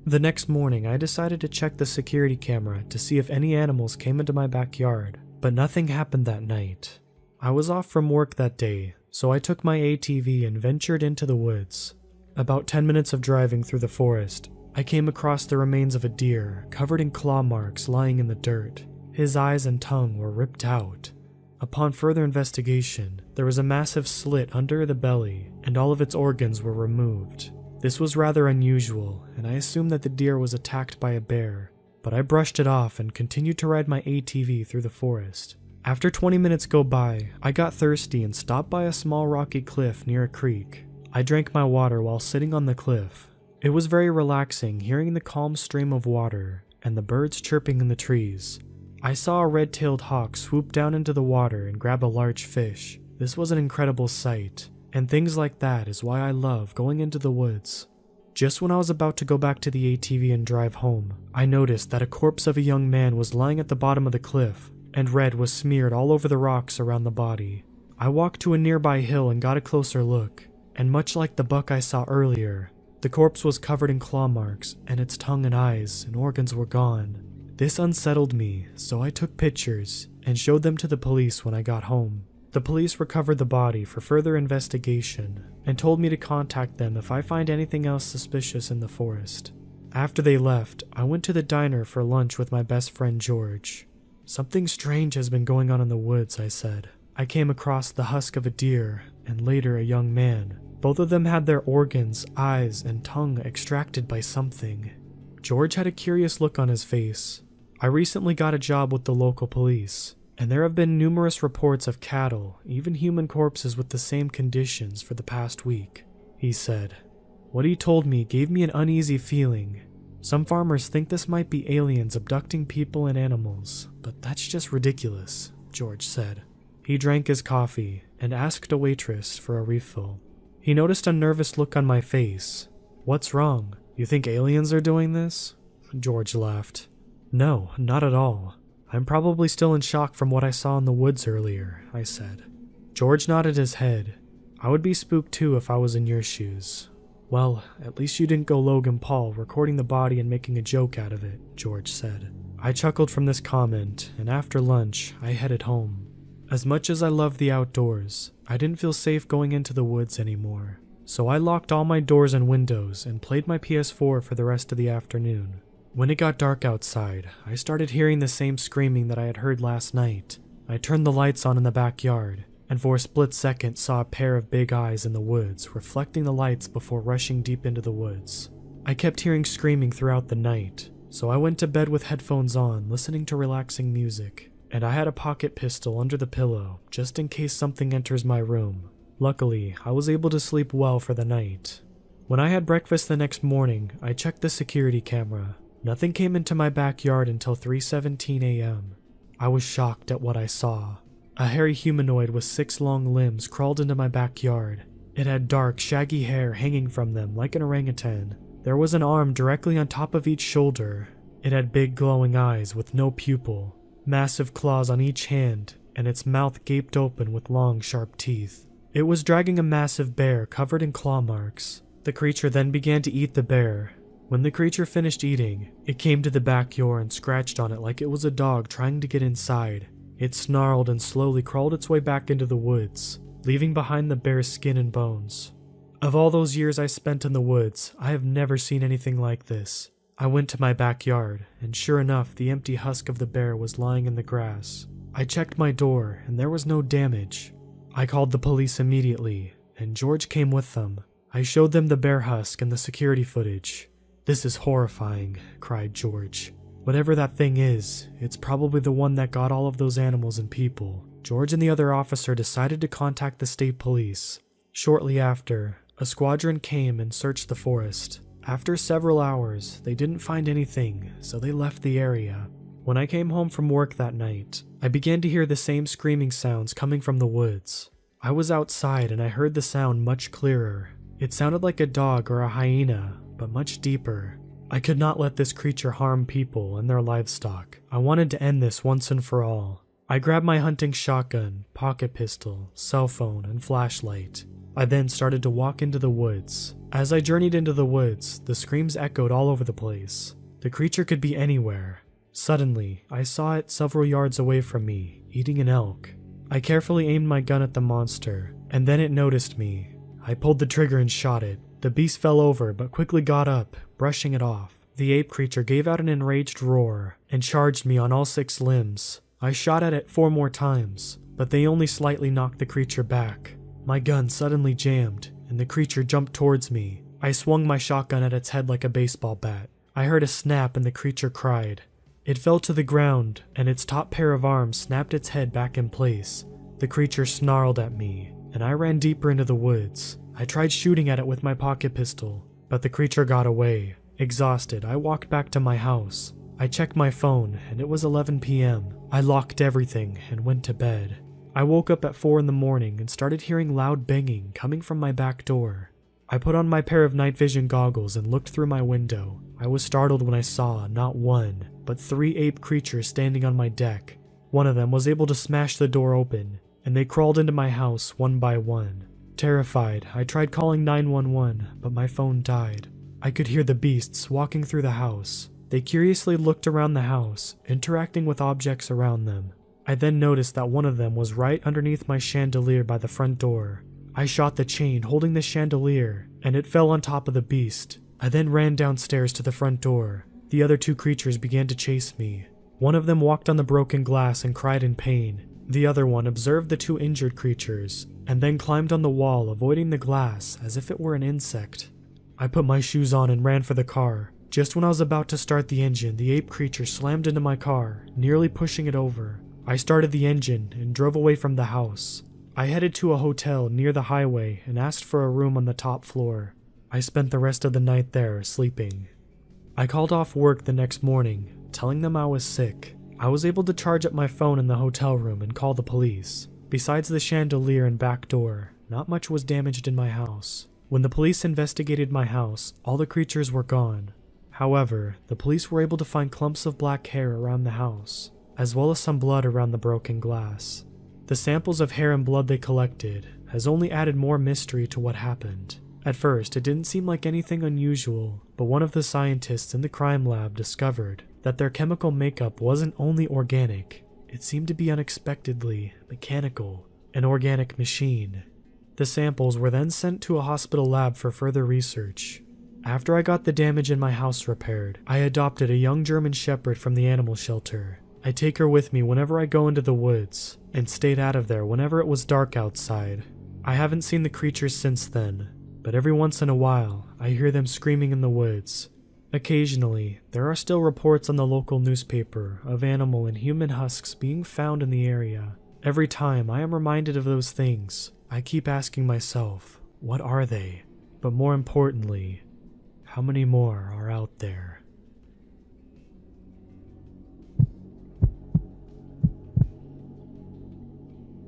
The next morning, I decided to check the security camera to see if any animals came into my backyard, but nothing happened that night. I was off from work that day, so I took my ATV and ventured into the woods. About 10 minutes of driving through the forest, I came across the remains of a deer covered in claw marks lying in the dirt. His eyes and tongue were ripped out. Upon further investigation, there was a massive slit under the belly and all of its organs were removed. This was rather unusual, and I assumed that the deer was attacked by a bear, but I brushed it off and continued to ride my ATV through the forest. After 20 minutes go by, I got thirsty and stopped by a small rocky cliff near a creek. I drank my water while sitting on the cliff. It was very relaxing hearing the calm stream of water and the birds chirping in the trees. I saw a red-tailed hawk swoop down into the water and grab a large fish. This was an incredible sight, and things like that is why I love going into the woods. Just when I was about to go back to the ATV and drive home, I noticed that a corpse of a young man was lying at the bottom of the cliff, and red was smeared all over the rocks around the body. I walked to a nearby hill and got a closer look, and much like the buck I saw earlier, the corpse was covered in claw marks, and its tongue and eyes and organs were gone. This unsettled me, so I took pictures and showed them to the police when I got home. The police recovered the body for further investigation and told me to contact them if I find anything else suspicious in the forest. After they left, I went to the diner for lunch with my best friend George. "Something strange has been going on in the woods," I said. "I came across the husk of a deer and later a young man. Both of them had their organs, eyes, and tongue extracted by something." George had a curious look on his face. "I recently got a job with the local police, and there have been numerous reports of cattle, even human corpses with the same conditions for the past week," he said. What he told me gave me an uneasy feeling. Some farmers think this might be aliens abducting people and animals, but that's just ridiculous, George said. He drank his coffee and asked a waitress for a refill. He noticed a nervous look on my face. "What's wrong? You think aliens are doing this? George laughed. No, not at all. I'm probably still in shock from what I saw in the woods earlier, I said. George nodded his head. I would be spooked too if I was in your shoes. Well, at least you didn't go Logan Paul, recording the body and making a joke out of it, George said. I chuckled from this comment, and after lunch, I headed home. As much as I love the outdoors, I didn't feel safe going into the woods anymore. So I locked all my doors and windows and played my PS4 for the rest of the afternoon. When it got dark outside, I started hearing the same screaming that I had heard last night. I turned the lights on in the backyard, and for a split second saw a pair of big eyes in the woods reflecting the lights before rushing deep into the woods. I kept hearing screaming throughout the night, so I went to bed with headphones on, listening to relaxing music, and I had a pocket pistol under the pillow just in case something enters my room. Luckily, I was able to sleep well for the night. When I had breakfast the next morning, I checked the security camera. Nothing came into my backyard until 3:17 a.m. I was shocked at what I saw. A hairy humanoid with 6 long limbs crawled into my backyard. It had dark, shaggy hair hanging from them like an orangutan. There was an arm directly on top of each shoulder. It had big glowing eyes with no pupil, massive claws on each hand, and its mouth gaped open with long, sharp teeth. It was dragging a massive bear covered in claw marks. The creature then began to eat the bear. When the creature finished eating, it came to the backyard and scratched on it like it was a dog trying to get inside. It snarled and slowly crawled its way back into the woods, leaving behind the bear's skin and bones. Of all those years I spent in the woods, I have never seen anything like this. I went to my backyard, and sure enough, the empty husk of the bear was lying in the grass. I checked my door, and there was no damage. I called the police immediately, and George came with them. I showed them the bear husk and the security footage. "This is horrifying," cried George. "Whatever that thing is, it's probably the one that got all of those animals and people." George and the other officer decided to contact the state police. Shortly after, a squadron came and searched the forest. After several hours, they didn't find anything, so they left the area. When I came home from work that night, I began to hear the same screaming sounds coming from the woods. I was outside and I heard the sound much clearer. It sounded like a dog or a hyena, but much deeper. I could not let this creature harm people and their livestock. I wanted to end this once and for all. I grabbed my hunting shotgun, pocket pistol, cell phone, and flashlight. I then started to walk into the woods. As I journeyed into the woods, the screams echoed all over the place. The creature could be anywhere. Suddenly, I saw it several yards away from me, eating an elk. I carefully aimed my gun at the monster, and then it noticed me. I pulled the trigger and shot it. The beast fell over, but quickly got up, brushing it off. The ape creature gave out an enraged roar, and charged me on all 6 limbs. I shot at it 4 more times, but they only slightly knocked the creature back. My gun suddenly jammed, and the creature jumped towards me. I swung my shotgun at its head like a baseball bat. I heard a snap and the creature cried. It fell to the ground, and its top pair of arms snapped its head back in place. The creature snarled at me, and I ran deeper into the woods. I tried shooting at it with my pocket pistol, but the creature got away. Exhausted, I walked back to my house. I checked my phone, and it was 11 p.m. I locked everything and went to bed. I woke up at 4 in the morning and started hearing loud banging coming from my back door. I put on my pair of night vision goggles and looked through my window. I was startled when I saw not 1, but 3 ape creatures standing on my deck. One of them was able to smash the door open, and they crawled into my house one by one. Terrified, I tried calling 911, but my phone died. I could hear the beasts walking through the house. They curiously looked around the house, interacting with objects around them. I then noticed that one of them was right underneath my chandelier by the front door. I shot the chain holding the chandelier, and it fell on top of the beast. I then ran downstairs to the front door. The other 2 creatures began to chase me. One of them walked on the broken glass and cried in pain. The other one observed the 2 injured creatures, and then climbed on the wall, avoiding the glass as if it were an insect. I put my shoes on and ran for the car. Just when I was about to start the engine, the ape creature slammed into my car, nearly pushing it over. I started the engine and drove away from the house. I headed to a hotel near the highway and asked for a room on the top floor. I spent the rest of the night there, sleeping. I called off work the next morning, telling them I was sick. I was able to charge up my phone in the hotel room and call the police. Besides the chandelier and back door, not much was damaged in my house. When the police investigated my house, all the creatures were gone. However, the police were able to find clumps of black hair around the house, as well as some blood around the broken glass. The samples of hair and blood they collected has only added more mystery to what happened. At first, it didn't seem like anything unusual, but one of the scientists in the crime lab discovered that their chemical makeup wasn't only organic, it seemed to be unexpectedly mechanical, an organic machine. The samples were then sent to a hospital lab for further research. After I got the damage in my house repaired, I adopted a young German Shepherd from the animal shelter. I take her with me whenever I go into the woods, and stayed out of there whenever it was dark outside. I haven't seen the creatures since then, but every once in a while, I hear them screaming in the woods. Occasionally, there are still reports on the local newspaper of animal and human husks being found in the area. Every time I am reminded of those things, I keep asking myself, what are they? But more importantly, how many more are out there?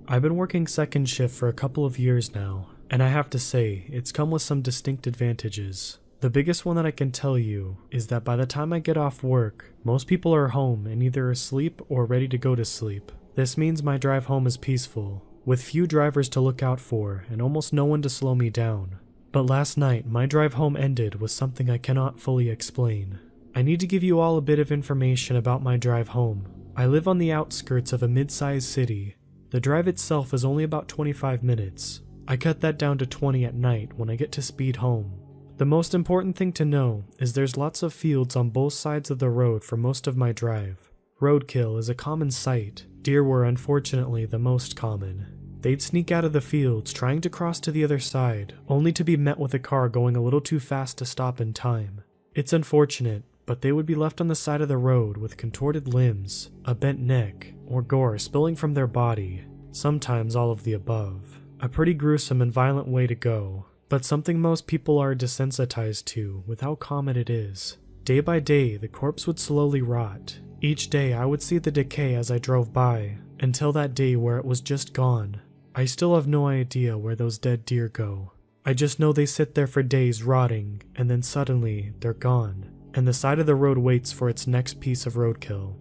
I've been working second shift for a couple of years now, and I have to say, it's come with some distinct advantages. The biggest one that I can tell you is that by the time I get off work, most people are home and either asleep or ready to go to sleep. This means my drive home is peaceful, with few drivers to look out for and almost no one to slow me down. But last night, my drive home ended with something I cannot fully explain. I need to give you all a bit of information about my drive home. I live on the outskirts of a mid-sized city. The drive itself is only about 25 minutes. I cut that down to 20 at night when I get to speed home. The most important thing to know is there's lots of fields on both sides of the road for most of my drive. Roadkill is a common sight. Deer were unfortunately the most common. They'd sneak out of the fields trying to cross to the other side, only to be met with a car going a little too fast to stop in time. It's unfortunate, but they would be left on the side of the road with contorted limbs, a bent neck, or gore spilling from their body, sometimes all of the above. A pretty gruesome and violent way to go, but something most people are desensitized to with how common it is. Day by day, the corpse would slowly rot. Each day I would see the decay as I drove by, until that day where it was just gone. I still have no idea where those dead deer go. I just know they sit there for days rotting, and then suddenly they're gone, and the side of the road waits for its next piece of roadkill.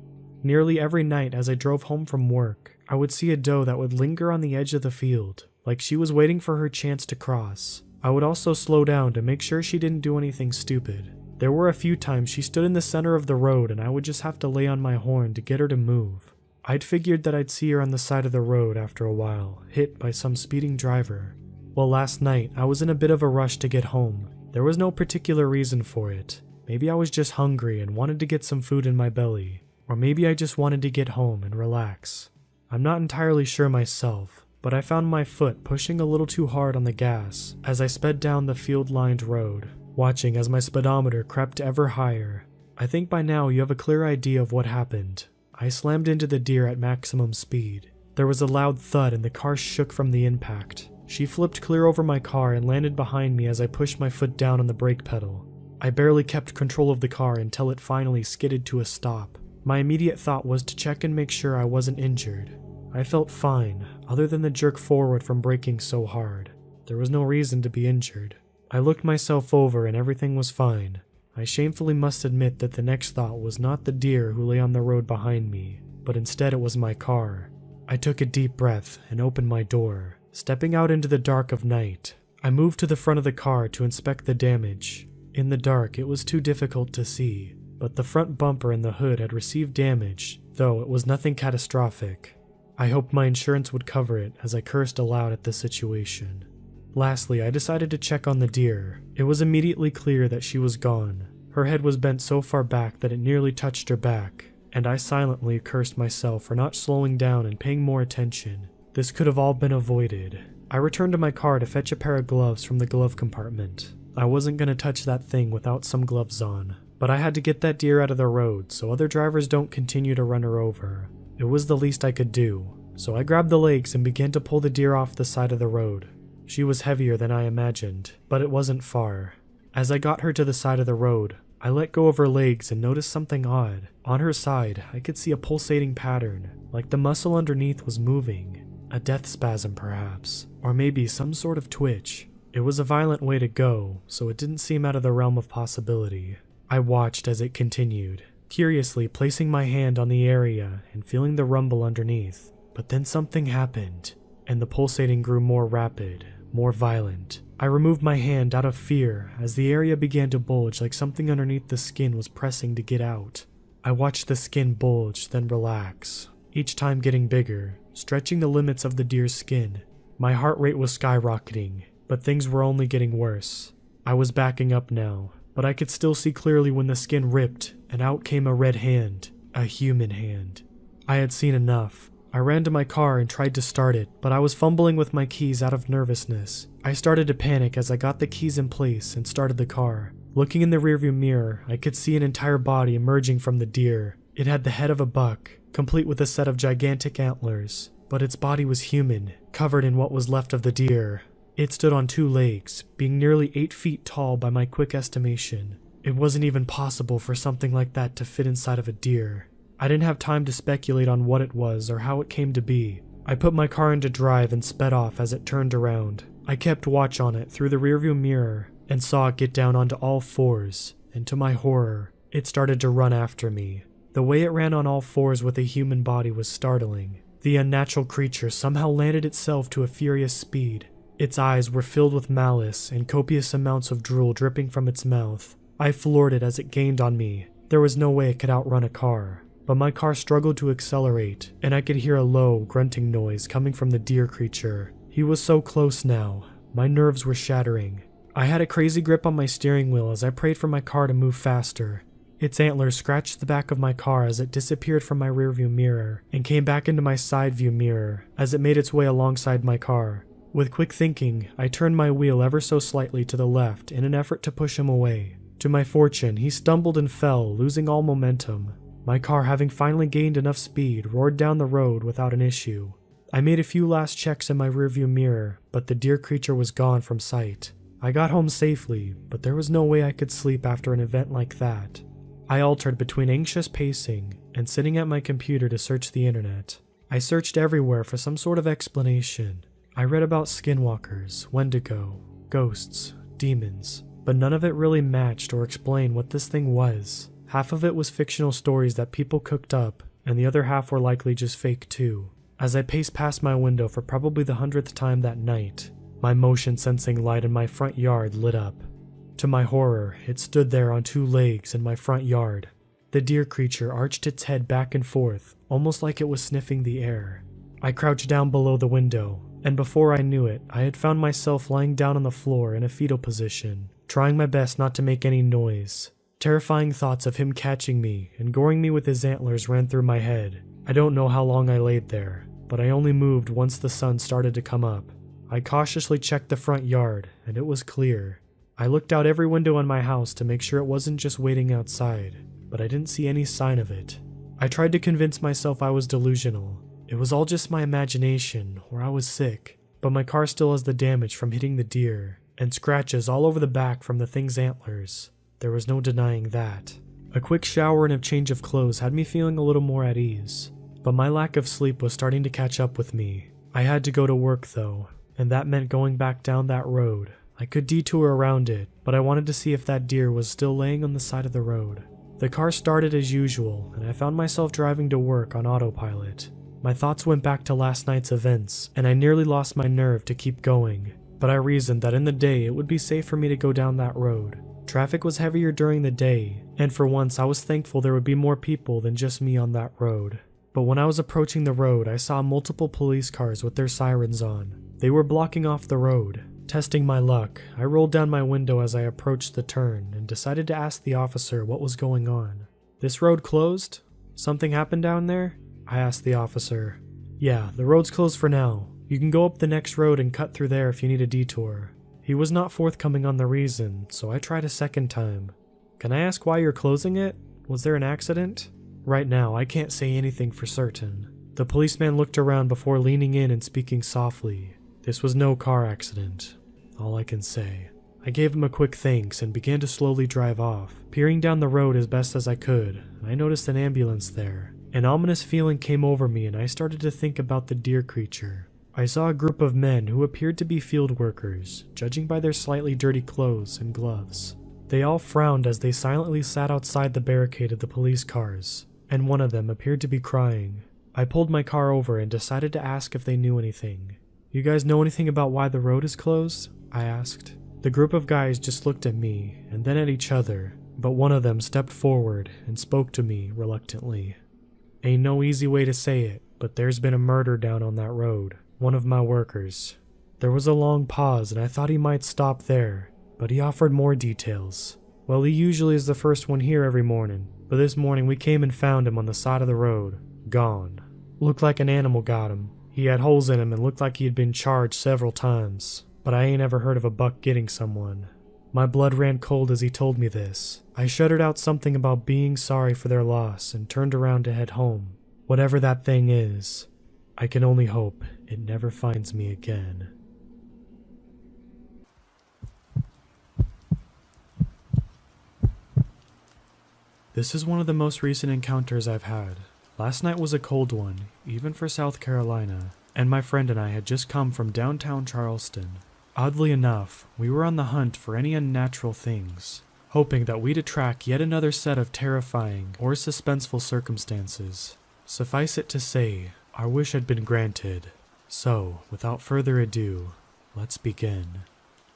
Nearly every night as I drove home from work, I would see a doe that would linger on the edge of the field, like she was waiting for her chance to cross. I would also slow down to make sure she didn't do anything stupid. There were a few times she stood in the center of the road and I would just have to lay on my horn to get her to move. I'd figured that I'd see her on the side of the road after a while, hit by some speeding driver. Well, last night, I was in a bit of a rush to get home. There was no particular reason for it. Maybe I was just hungry and wanted to get some food in my belly. Or maybe I just wanted to get home and relax. I'm not entirely sure myself, but I found my foot pushing a little too hard on the gas as I sped down the field-lined road, watching as my speedometer crept ever higher. I think by now you have a clear idea of what happened. I slammed into the deer at maximum speed. There was a loud thud and the car shook from the impact. She flipped clear over my car and landed behind me as I pushed my foot down on the brake pedal. I barely kept control of the car until it finally skidded to a stop. My immediate thought was to check and make sure I wasn't injured. I felt fine, other than the jerk forward from braking so hard. There was no reason to be injured. I looked myself over and everything was fine. I shamefully must admit that the next thought was not the deer who lay on the road behind me, but instead it was my car. I took a deep breath and opened my door. Stepping out into the dark of night, I moved to the front of the car to inspect the damage. In the dark, it was too difficult to see, but the front bumper and the hood had received damage, though it was nothing catastrophic. I hoped my insurance would cover it as I cursed aloud at the situation. Lastly, I decided to check on the deer. It was immediately clear that she was gone. Her head was bent so far back that it nearly touched her back, and I silently cursed myself for not slowing down and paying more attention. This could have all been avoided. I returned to my car to fetch a pair of gloves from the glove compartment. I wasn't going to touch that thing without some gloves on, but I had to get that deer out of the road so other drivers don't continue to run her over. It was the least I could do, so I grabbed the legs and began to pull the deer off the side of the road. She was heavier than I imagined, but it wasn't far. As I got her to the side of the road, I let go of her legs and noticed something odd. On her side, I could see a pulsating pattern, like the muscle underneath was moving. A death spasm perhaps, or maybe some sort of twitch. It was a violent way to go, so it didn't seem out of the realm of possibility. I watched as it continued, curiously placing my hand on the area and feeling the rumble underneath. But then something happened, and the pulsating grew more rapid, more violent. I removed my hand out of fear as the area began to bulge like something underneath the skin was pressing to get out. I watched the skin bulge, then relax, each time getting bigger, stretching the limits of the deer's skin. My heart rate was skyrocketing, but things were only getting worse. I was backing up now, but I could still see clearly when the skin ripped and out came a red hand, a human hand. I had seen enough. I ran to my car and tried to start it, but I was fumbling with my keys out of nervousness. I started to panic as I got the keys in place and started the car. Looking in the rearview mirror, I could see an entire body emerging from the deer. It had the head of a buck, complete with a set of gigantic antlers, but its body was human, covered in what was left of the deer. It stood on 2 legs, being nearly 8 feet tall by my quick estimation. It wasn't even possible for something like that to fit inside of a deer. I didn't have time to speculate on what it was or how it came to be. I put my car into drive and sped off as it turned around. I kept watch on it through the rearview mirror and saw it get down onto all 4s, and to my horror, it started to run after me. The way it ran on all 4s with a human body was startling. The unnatural creature somehow landed itself to a furious speed. Its eyes were filled with malice and copious amounts of drool dripping from its mouth. I floored it as it gained on me. There was no way it could outrun a car. But my car struggled to accelerate, and I could hear a low, grunting noise coming from the deer creature. He was so close now. My nerves were shattering. I had a crazy grip on my steering wheel as I prayed for my car to move faster. Its antlers scratched the back of my car as it disappeared from my rearview mirror and came back into my side view mirror as it made its way alongside my car. With quick thinking, I turned my wheel ever so slightly to the left in an effort to push him away. To my fortune, he stumbled and fell, losing all momentum. My car, having finally gained enough speed, roared down the road without an issue. I made a few last checks in my rearview mirror, but the deer creature was gone from sight. I got home safely, but there was no way I could sleep after an event like that. I altered between anxious pacing and sitting at my computer to search the internet. I searched everywhere for some sort of explanation. I read about skinwalkers, Wendigo, ghosts, demons, but none of it really matched or explained what this thing was. Half of it was fictional stories that people cooked up, and the other half were likely just fake too. As I paced past my window for probably the 100th time that night, my motion-sensing light in my front yard lit up. To my horror, it stood there on 2 legs in my front yard. The deer creature arched its head back and forth, almost like it was sniffing the air. I crouched down below the window, and before I knew it, I had found myself lying down on the floor in a fetal position, trying my best not to make any noise. Terrifying thoughts of him catching me and goring me with his antlers ran through my head. I don't know how long I laid there, but I only moved once the sun started to come up. I cautiously checked the front yard, and it was clear. I looked out every window in my house to make sure it wasn't just waiting outside, but I didn't see any sign of it. I tried to convince myself I was delusional. It was all just my imagination, or I was sick, but my car still has the damage from hitting the deer, and scratches all over the back from the thing's antlers. There was no denying that. A quick shower and a change of clothes had me feeling a little more at ease, but my lack of sleep was starting to catch up with me. I had to go to work though, and that meant going back down that road. I could detour around it, but I wanted to see if that deer was still laying on the side of the road. The car started as usual, and I found myself driving to work on autopilot. My thoughts went back to last night's events, and I nearly lost my nerve to keep going, but I reasoned that in the day it would be safe for me to go down that road. Traffic was heavier during the day, and for once I was thankful there would be more people than just me on that road. But when I was approaching the road, I saw multiple police cars with their sirens on. They were blocking off the road. Testing my luck, I rolled down my window as I approached the turn and decided to ask the officer what was going on. "This road closed? Something happened down there?" I asked the officer. "Yeah, the road's closed for now. You can go up the next road and cut through there if you need a detour." He was not forthcoming on the reason, so I tried a second time. "Can I ask why you're closing it? Was there an accident?" "Right now, I can't say anything for certain." The policeman looked around before leaning in and speaking softly. "This was no car accident. All I can say." I gave him a quick thanks and began to slowly drive off. Peering down the road as best as I could, I noticed an ambulance there. An ominous feeling came over me and I started to think about the deer creature. I saw a group of men who appeared to be field workers, judging by their slightly dirty clothes and gloves. They all frowned as they silently sat outside the barricade of the police cars, and one of them appeared to be crying. I pulled my car over and decided to ask if they knew anything. "You guys know anything about why the road is closed?" I asked. The group of guys just looked at me and then at each other, but one of them stepped forward and spoke to me reluctantly. "Ain't no easy way to say it, but there's been a murder down on that road. One of my workers." There was a long pause and I thought he might stop there, but he offered more details. "Well, he usually is the first one here every morning, but this morning we came and found him on the side of the road, gone. Looked like an animal got him. He had holes in him and looked like he had been charged several times, but I ain't ever heard of a buck getting someone." My blood ran cold as he told me this. I shuddered out something about being sorry for their loss and turned around to head home. Whatever that thing is, I can only hope it never finds me again. This is one of the most recent encounters I've had. Last night was a cold one, even for South Carolina, and my friend and I had just come from downtown Charleston. Oddly enough, we were on the hunt for any unnatural things, hoping that we'd attract yet another set of terrifying or suspenseful circumstances. Suffice it to say, our wish had been granted. So, without further ado, let's begin.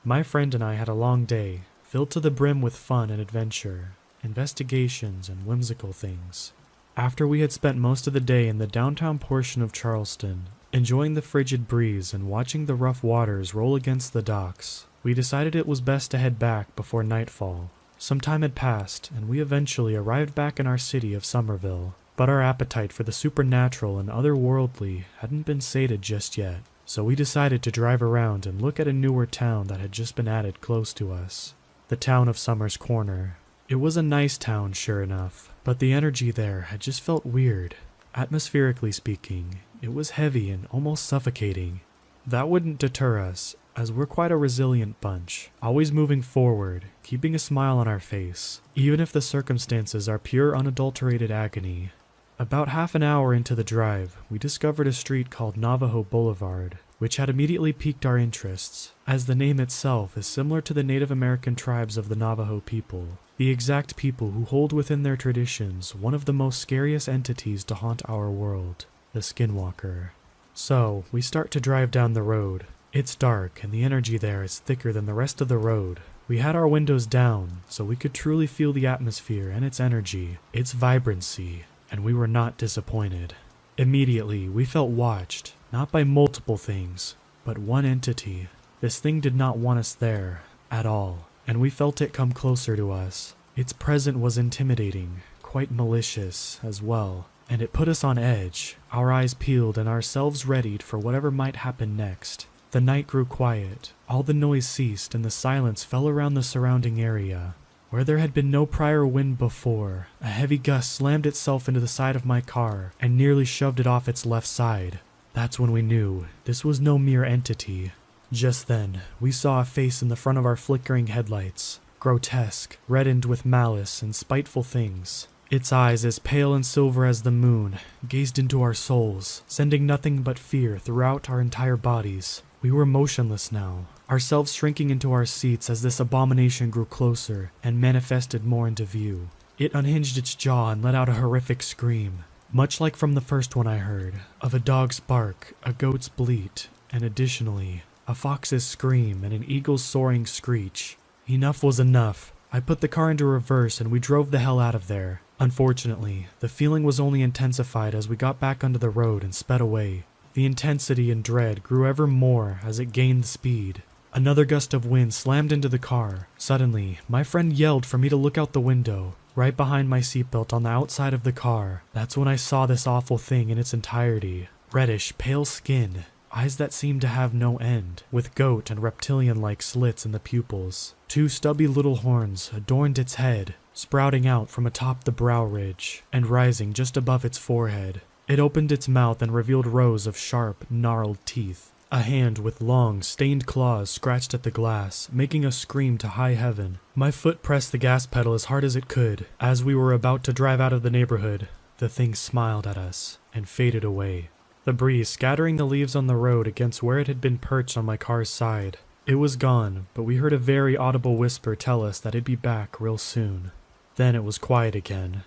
My friend and I had a long day, filled to the brim with fun and adventure, investigations and whimsical things. After we had spent most of the day in the downtown portion of Charleston, enjoying the frigid breeze and watching the rough waters roll against the docks, we decided it was best to head back before nightfall. Some time had passed, and we eventually arrived back in our city of Somerville, but our appetite for the supernatural and otherworldly hadn't been sated just yet, so we decided to drive around and look at a newer town that had just been added close to us, the town of Summers Corner. It was a nice town, sure enough, but the energy there had just felt weird. Atmospherically speaking, it was heavy and almost suffocating. That wouldn't deter us, as we're quite a resilient bunch, always moving forward, keeping a smile on our face, even if the circumstances are pure unadulterated agony. About half an hour into the drive, we discovered a street called Navajo Boulevard, which had immediately piqued our interests, as the name itself is similar to the Native American tribes of the Navajo people, the exact people who hold within their traditions one of the most scariest entities to haunt our world, the Skinwalker. So, we start to drive down the road. It's dark, and the energy there is thicker than the rest of the road. We had our windows down, so we could truly feel the atmosphere and its energy, its vibrancy, and we were not disappointed. Immediately, we felt watched, not by multiple things, but one entity. This thing did not want us there, at all, and we felt it come closer to us. Its presence was intimidating, quite malicious as well, and it put us on edge, our eyes peeled and ourselves readied for whatever might happen next. The night grew quiet, all the noise ceased, and the silence fell around the surrounding area. Where there had been no prior wind before, a heavy gust slammed itself into the side of my car and nearly shoved it off its left side. That's when we knew this was no mere entity. Just then, we saw a face in the front of our flickering headlights, grotesque, reddened with malice and spiteful things. Its eyes, as pale and silver as the moon, gazed into our souls, sending nothing but fear throughout our entire bodies. We were motionless now, ourselves shrinking into our seats as this abomination grew closer and manifested more into view. It unhinged its jaw and let out a horrific scream, much like from the first one I heard, of a dog's bark, a goat's bleat, and additionally, a fox's scream and an eagle's soaring screech. Enough was enough. I put the car into reverse and we drove the hell out of there. Unfortunately, the feeling was only intensified as we got back onto the road and sped away. The intensity and dread grew ever more as it gained speed. Another gust of wind slammed into the car. Suddenly, my friend yelled for me to look out the window, right behind my seatbelt on the outside of the car. That's when I saw this awful thing in its entirety. Reddish, pale skin, eyes that seemed to have no end, with goat and reptilian-like slits in the pupils. Two stubby little horns adorned its head, sprouting out from atop the brow ridge and rising just above its forehead. It opened its mouth and revealed rows of sharp, gnarled teeth. A hand with long, stained claws scratched at the glass, making us scream to high heaven. My foot pressed the gas pedal as hard as it could. As we were about to drive out of the neighborhood, the thing smiled at us and faded away. the breeze scattering the leaves on the road against where it had been perched on my car's side. It was gone, but we heard a very audible whisper tell us that it'd be back real soon. Then it was quiet again,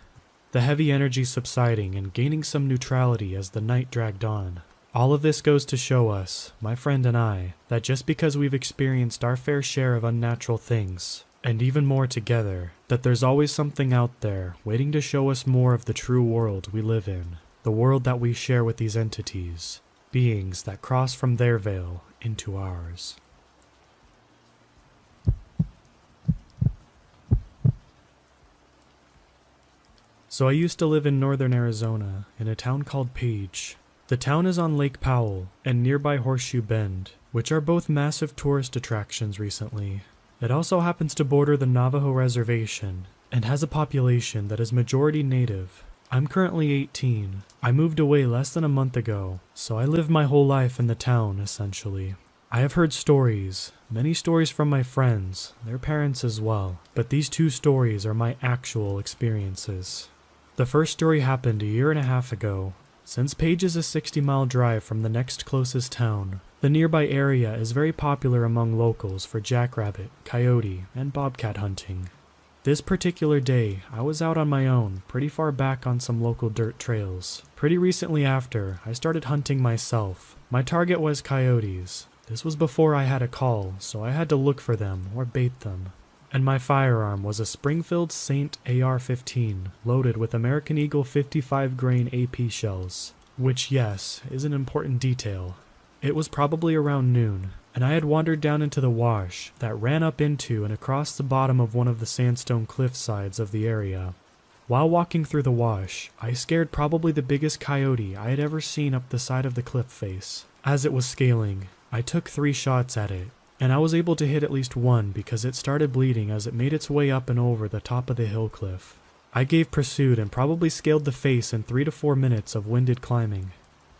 the heavy energy subsiding and gaining some neutrality as the night dragged on. All of this goes to show us, my friend and I, that just because we've experienced our fair share of unnatural things, and even more together, that there's always something out there waiting to show us more of the true world we live in, the world that we share with these entities, beings that cross from their veil into ours. So I used to live in northern Arizona, in a town called Page. The town is on Lake Powell and nearby Horseshoe Bend, which are both massive tourist attractions recently. It also happens to border the Navajo Reservation, and has a population that is majority native. I'm currently 18. I moved away less than a month ago, so I lived my whole life in the town, essentially. I have heard stories, many stories from my friends, their parents as well, but these two stories are my actual experiences. The first story happened a year and a half ago. Since Page is a 60-mile drive from the next closest town, the nearby area is very popular among locals for jackrabbit, coyote, and bobcat hunting. This particular day, I was out on my own, pretty far back on some local dirt trails. Pretty recently after, I started hunting myself. My target was coyotes. This was before I had a call, so I had to look for them or bait them. And my firearm was a Springfield Saint AR-15, loaded with American Eagle 55 grain AP shells, which, yes, is an important detail. It was probably around noon, and I had wandered down into the wash that ran up into and across the bottom of one of the sandstone cliff sides of the area. While walking through the wash, I scared probably the biggest coyote I had ever seen up the side of the cliff face. As it was scaling, I took 3 shots at it, and I was able to hit at least one because it started bleeding as it made its way up and over the top of the hill cliff. I gave pursuit and probably scaled the face in 3 to 4 minutes of winded climbing.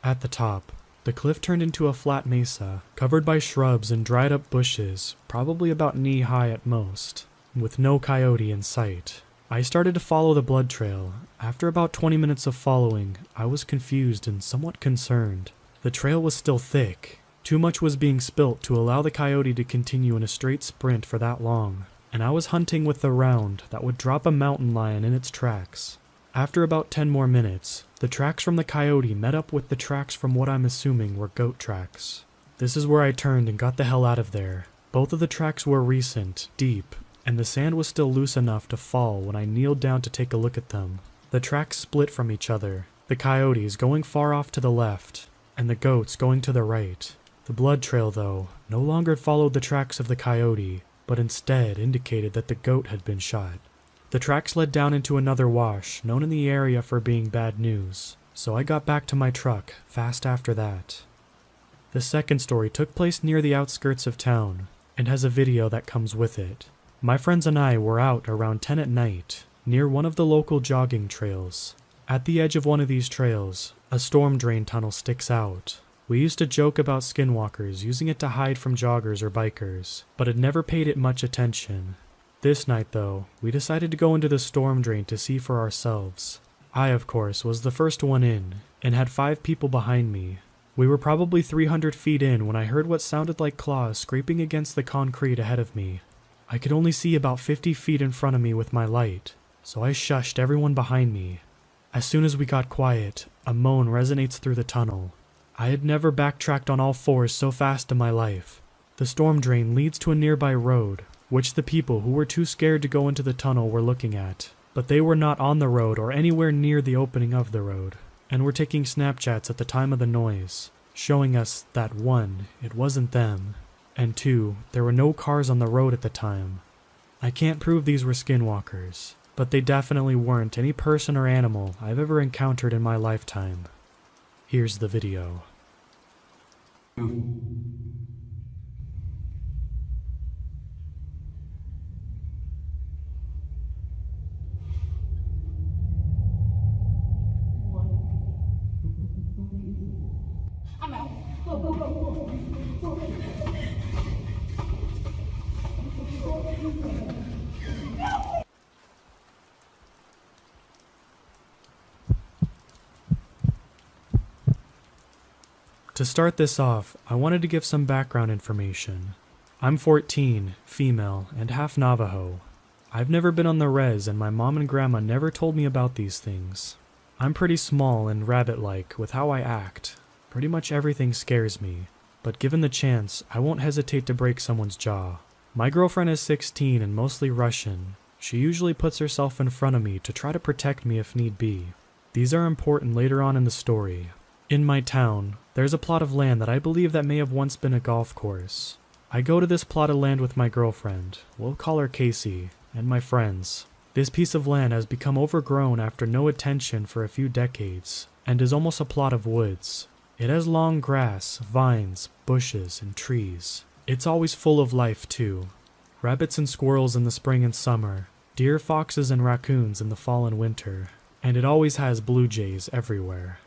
At the top, the cliff turned into a flat mesa, covered by shrubs and dried up bushes, probably about knee-high at most, with no coyote in sight. I started to follow the blood trail. After about 20 minutes of following, I was confused and somewhat concerned. The trail was still thick. Too much was being spilt to allow the coyote to continue in a straight sprint for that long, and I was hunting with the round that would drop a mountain lion in its tracks. After about 10 more minutes, the tracks from the coyote met up with the tracks from what I'm assuming were goat tracks. This is where I turned and got the hell out of there. Both of the tracks were recent, deep, and the sand was still loose enough to fall when I kneeled down to take a look at them. The tracks split from each other, the coyotes going far off to the left, and the goats going to the right. The blood trail, though, no longer followed the tracks of the coyote, but instead indicated that the goat had been shot. The tracks led down into another wash, known in the area for being bad news, so I got back to my truck fast after that. The second story took place near the outskirts of town, and has a video that comes with it. My friends and I were out around 10 at night, near one of the local jogging trails. At the edge of one of these trails, a storm drain tunnel sticks out. We used to joke about skinwalkers using it to hide from joggers or bikers, but had never paid it much attention. This night, though, we decided to go into the storm drain to see for ourselves. I, of course, was the first one in, and had 5 people behind me. We were probably 300 feet in when I heard what sounded like claws scraping against the concrete ahead of me. I could only see about 50 feet in front of me with my light, so I shushed everyone behind me. As soon as we got quiet, a moan resonates through the tunnel. I had never backtracked on all fours so fast in my life. The storm drain leads to a nearby road, which the people who were too scared to go into the tunnel were looking at, but they were not on the road or anywhere near the opening of the road, and were taking Snapchats at the time of the noise, showing us that 1, it wasn't them, and 2, there were no cars on the road at the time. I can't prove these were skinwalkers, but they definitely weren't any person or animal I've ever encountered in my lifetime. Here's the video. I'm out. Go, go, go, go. To start this off, I wanted to give some background information. I'm 14, female, and half Navajo. I've never been on the res, and my mom and grandma never told me about these things. I'm pretty small and rabbit-like with how I act. Pretty much everything scares me, but given the chance, I won't hesitate to break someone's jaw. My girlfriend is 16 and mostly Russian. She usually puts herself in front of me to try to protect me if need be. These are important later on in the story. In my town, there's a plot of land that I believe that may have once been a golf course. I go to this plot of land with my girlfriend, we'll call her Casey, and my friends. This piece of land has become overgrown after no attention for a few decades, and is almost a plot of woods. It has long grass, vines, bushes, and trees. It's always full of life too. Rabbits and squirrels in the spring and summer, deer, foxes, and raccoons in the fall and winter, and it always has blue jays everywhere.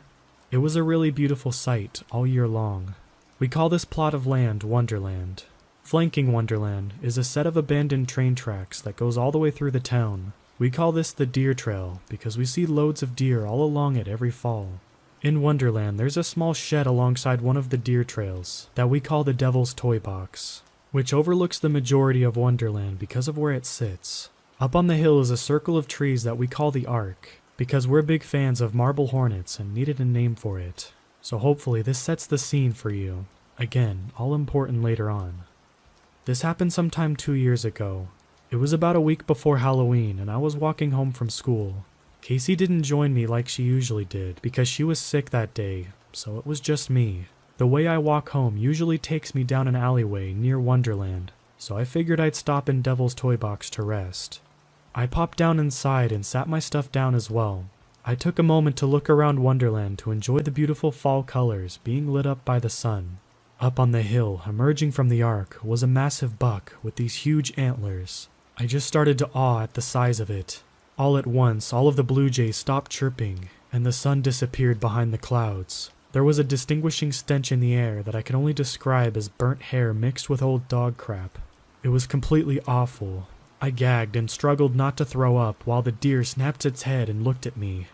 It was a really beautiful sight all year long. We call this plot of land Wonderland. Flanking Wonderland is a set of abandoned train tracks that goes all the way through the town. We call this the Deer Trail because we see loads of deer all along it every fall. In Wonderland, there's a small shed alongside one of the deer trails that we call the Devil's Toy Box, which overlooks the majority of Wonderland because of where it sits. Up on the hill is a circle of trees that we call the Ark, because we're big fans of marble hornets and needed a name for it. So hopefully this sets the scene for you. Again, all important later on. This happened sometime 2 years ago. It was about a week before Halloween and I was walking home from school. Casey didn't join me like she usually did because she was sick that day, so it was just me. The way I walk home usually takes me down an alleyway near Wonderland, so I figured I'd stop in Devil's Toy Box to rest. I popped down inside and sat my stuff down as well. I took a moment to look around Wonderland to enjoy the beautiful fall colors being lit up by the sun. Up on the hill, emerging from the Ark, was a massive buck with these huge antlers. I just started to awe at the size of it. All at once, all of the blue jays stopped chirping, and the sun disappeared behind the clouds. There was a distinguishing stench in the air that I can only describe as burnt hair mixed with old dog crap. It was completely awful. I gagged and struggled not to throw up while the deer snapped its head and looked at me.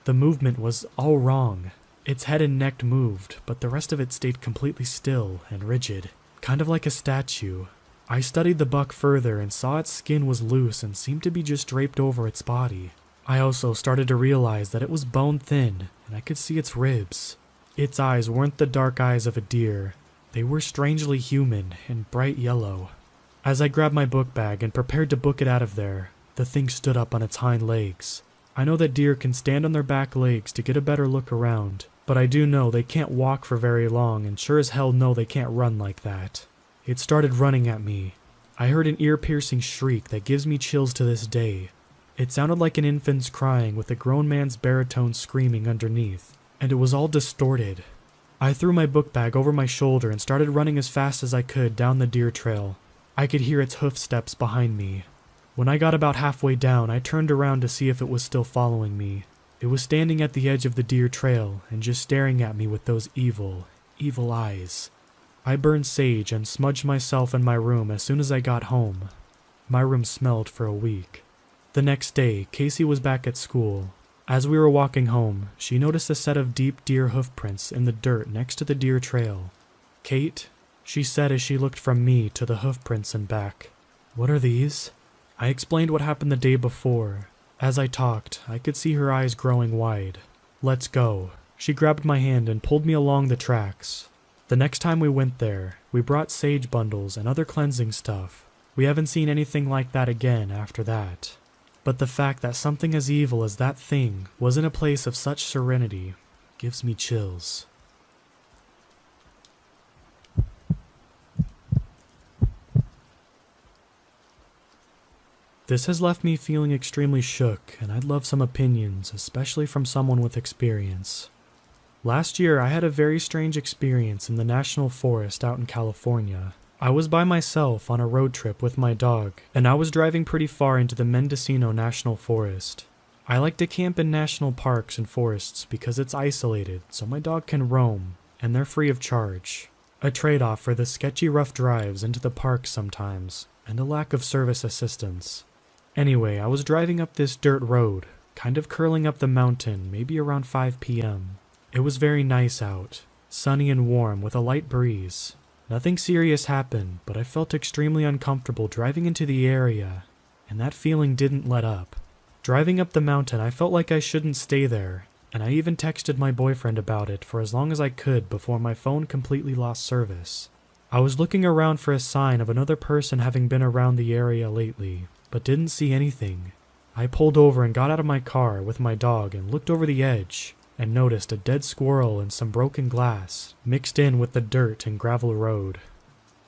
The movement was all wrong. Its head and neck moved, but the rest of it stayed completely still and rigid, kind of like a statue. I studied the buck further and saw its skin was loose and seemed to be just draped over its body. I also started to realize that it was bone thin, and I could see its ribs. Its eyes weren't the dark eyes of a deer. They were strangely human and bright yellow. As I grabbed my book bag and prepared to book it out of there, the thing stood up on its hind legs. I know that deer can stand on their back legs to get a better look around, but I do know they can't walk for very long and sure as hell know they can't run like that. It started running at me. I heard an ear-piercing shriek that gives me chills to this day. It sounded like an infant's crying with a grown man's baritone screaming underneath, and it was all distorted. I threw my book bag over my shoulder and started running as fast as I could down the deer trail. I could hear its hoof steps behind me. When I got about halfway down, I turned around to see if it was still following me. It was standing at the edge of the deer trail and just staring at me with those evil, evil eyes. I burned sage and smudged myself in my room as soon as I got home. My room smelled for a week. The next day, Casey was back at school. As we were walking home, she noticed a set of deep deer hoof prints in the dirt next to the deer trail. "Kate," she said as she looked from me to the hoof prints and back. "What are these?" I explained what happened the day before. As I talked, I could see her eyes growing wide. "Let's go." She grabbed my hand and pulled me along the tracks. The next time we went there, we brought sage bundles and other cleansing stuff. We haven't seen anything like that again after that. But the fact that something as evil as that thing was in a place of such serenity gives me chills. This has left me feeling extremely shook, and I'd love some opinions, especially from someone with experience. Last year, I had a very strange experience in the National Forest out in California. I was by myself on a road trip with my dog, and I was driving pretty far into the Mendocino National Forest. I like to camp in national parks and forests because it's isolated, so my dog can roam, and they're free of charge. A trade-off for the sketchy rough drives into the parks sometimes, and a lack of service assistance. Anyway, I was driving up this dirt road, kind of curling up the mountain, maybe around 5 p.m. It was very nice out. sunny and warm with a light breeze. Nothing serious happened, but I felt extremely uncomfortable driving into the area, and that feeling didn't let up. Driving up the mountain, I felt like I shouldn't stay there, and I even texted my boyfriend about it for as long as I could before my phone completely lost service. I was looking around for a sign of another person having been around the area lately, but didn't see anything. I pulled over and got out of my car with my dog and looked over the edge, and noticed a dead squirrel and some broken glass mixed in with the dirt and gravel road.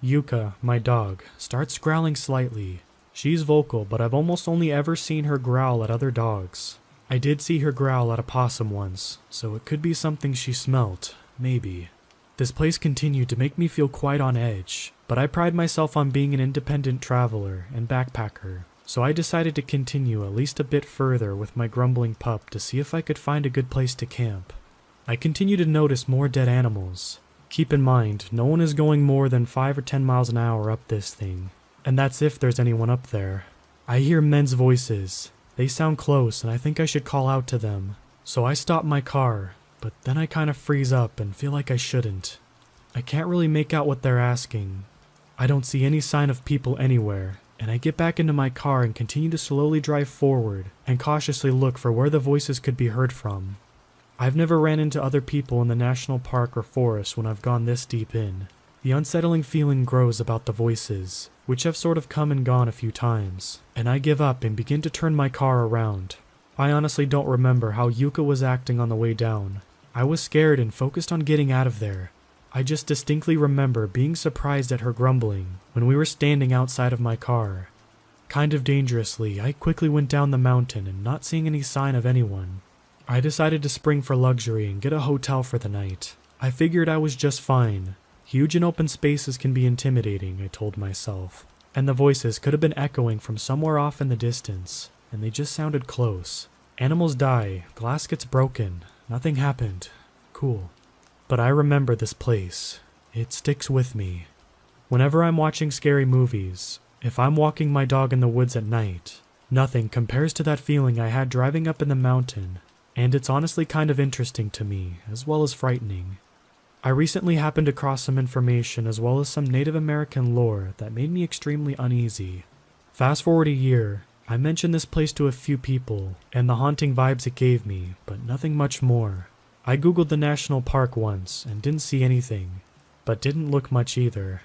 Yuka, my dog, starts growling slightly. She's vocal, but I've almost only ever seen her growl at other dogs. I did see her growl at a possum once, so it could be something she smelt, maybe. This place continued to make me feel quite on edge, but I pride myself on being an independent traveler and backpacker, so I decided to continue at least a bit further with my grumbling pup to see if I could find a good place to camp. I continue to notice more dead animals. Keep in mind, no one is going more than 5 or 10 miles an hour up this thing, and that's if there's anyone up there. I hear men's voices. They sound close and I think I should call out to them, so I stop my car, but then I kind of freeze up and feel like I shouldn't. I can't really make out what they're asking. I don't see any sign of people anywhere, and I get back into my car and continue to slowly drive forward and cautiously look for where the voices could be heard from. I've never ran into other people in the national park or forest when I've gone this deep in. The unsettling feeling grows about the voices, which have sort of come and gone a few times, and I give up and begin to turn my car around. I honestly don't remember how Yuka was acting on the way down. I was scared and focused on getting out of there. I just distinctly remember being surprised at her grumbling when we were standing outside of my car. Kind of dangerously, I quickly went down the mountain and not seeing any sign of anyone. I decided to spring for luxury and get a hotel for the night. I figured I was just fine. Huge and open spaces can be intimidating, I told myself, and the voices could have been echoing from somewhere off in the distance, and they just sounded close. Animals die, glass gets broken, nothing happened. Cool. But I remember this place. It sticks with me. Whenever I'm watching scary movies, if I'm walking my dog in the woods at night, nothing compares to that feeling I had driving up in the mountain, and it's honestly kind of interesting to me, as well as frightening. I recently happened across some information as well as some Native American lore that made me extremely uneasy. Fast forward a year, I mentioned this place to a few people, and the haunting vibes it gave me, but nothing much more. I googled the national park once and didn't see anything, but didn't look much either.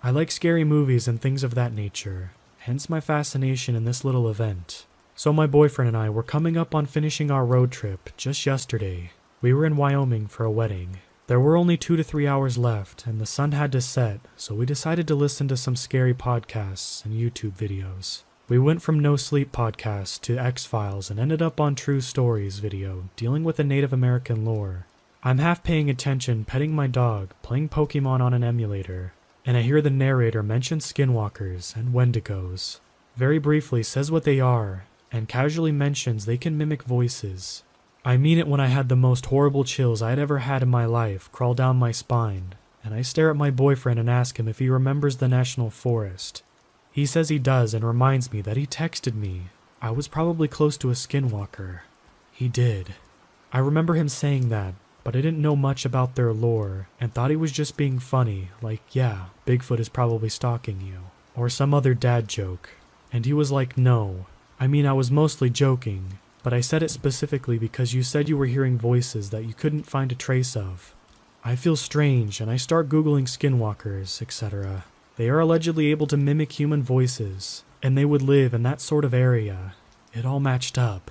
I like scary movies and things of that nature, hence my fascination in this little event. So my boyfriend and I were coming up on finishing our road trip just yesterday. We were in Wyoming for a wedding. There were only 2 to 3 hours left, and the sun had to set, so we decided to listen to some scary podcasts and YouTube videos. We went from No Sleep podcast to X-Files and ended up on True Stories video, dealing with the Native American lore. I'm half paying attention, petting my dog, playing Pokemon on an emulator, and I hear the narrator mention skinwalkers and wendigos. Very briefly says what they are, and casually mentions they can mimic voices. I mean it when I had the most horrible chills I'd ever had in my life crawl down my spine, and I stare at my boyfriend and ask him if he remembers the national forest. He says he does and reminds me that he texted me. I was probably close to a skinwalker. He did. I remember him saying that, but I didn't know much about their lore and thought he was just being funny, like, yeah, Bigfoot is probably stalking you, or some other dad joke. And he was like, no. I mean, I was mostly joking, but I said it specifically because you said you were hearing voices that you couldn't find a trace of. I feel strange, and I start Googling skinwalkers, etc. They are allegedly able to mimic human voices, and they would live in that sort of area. It all matched up.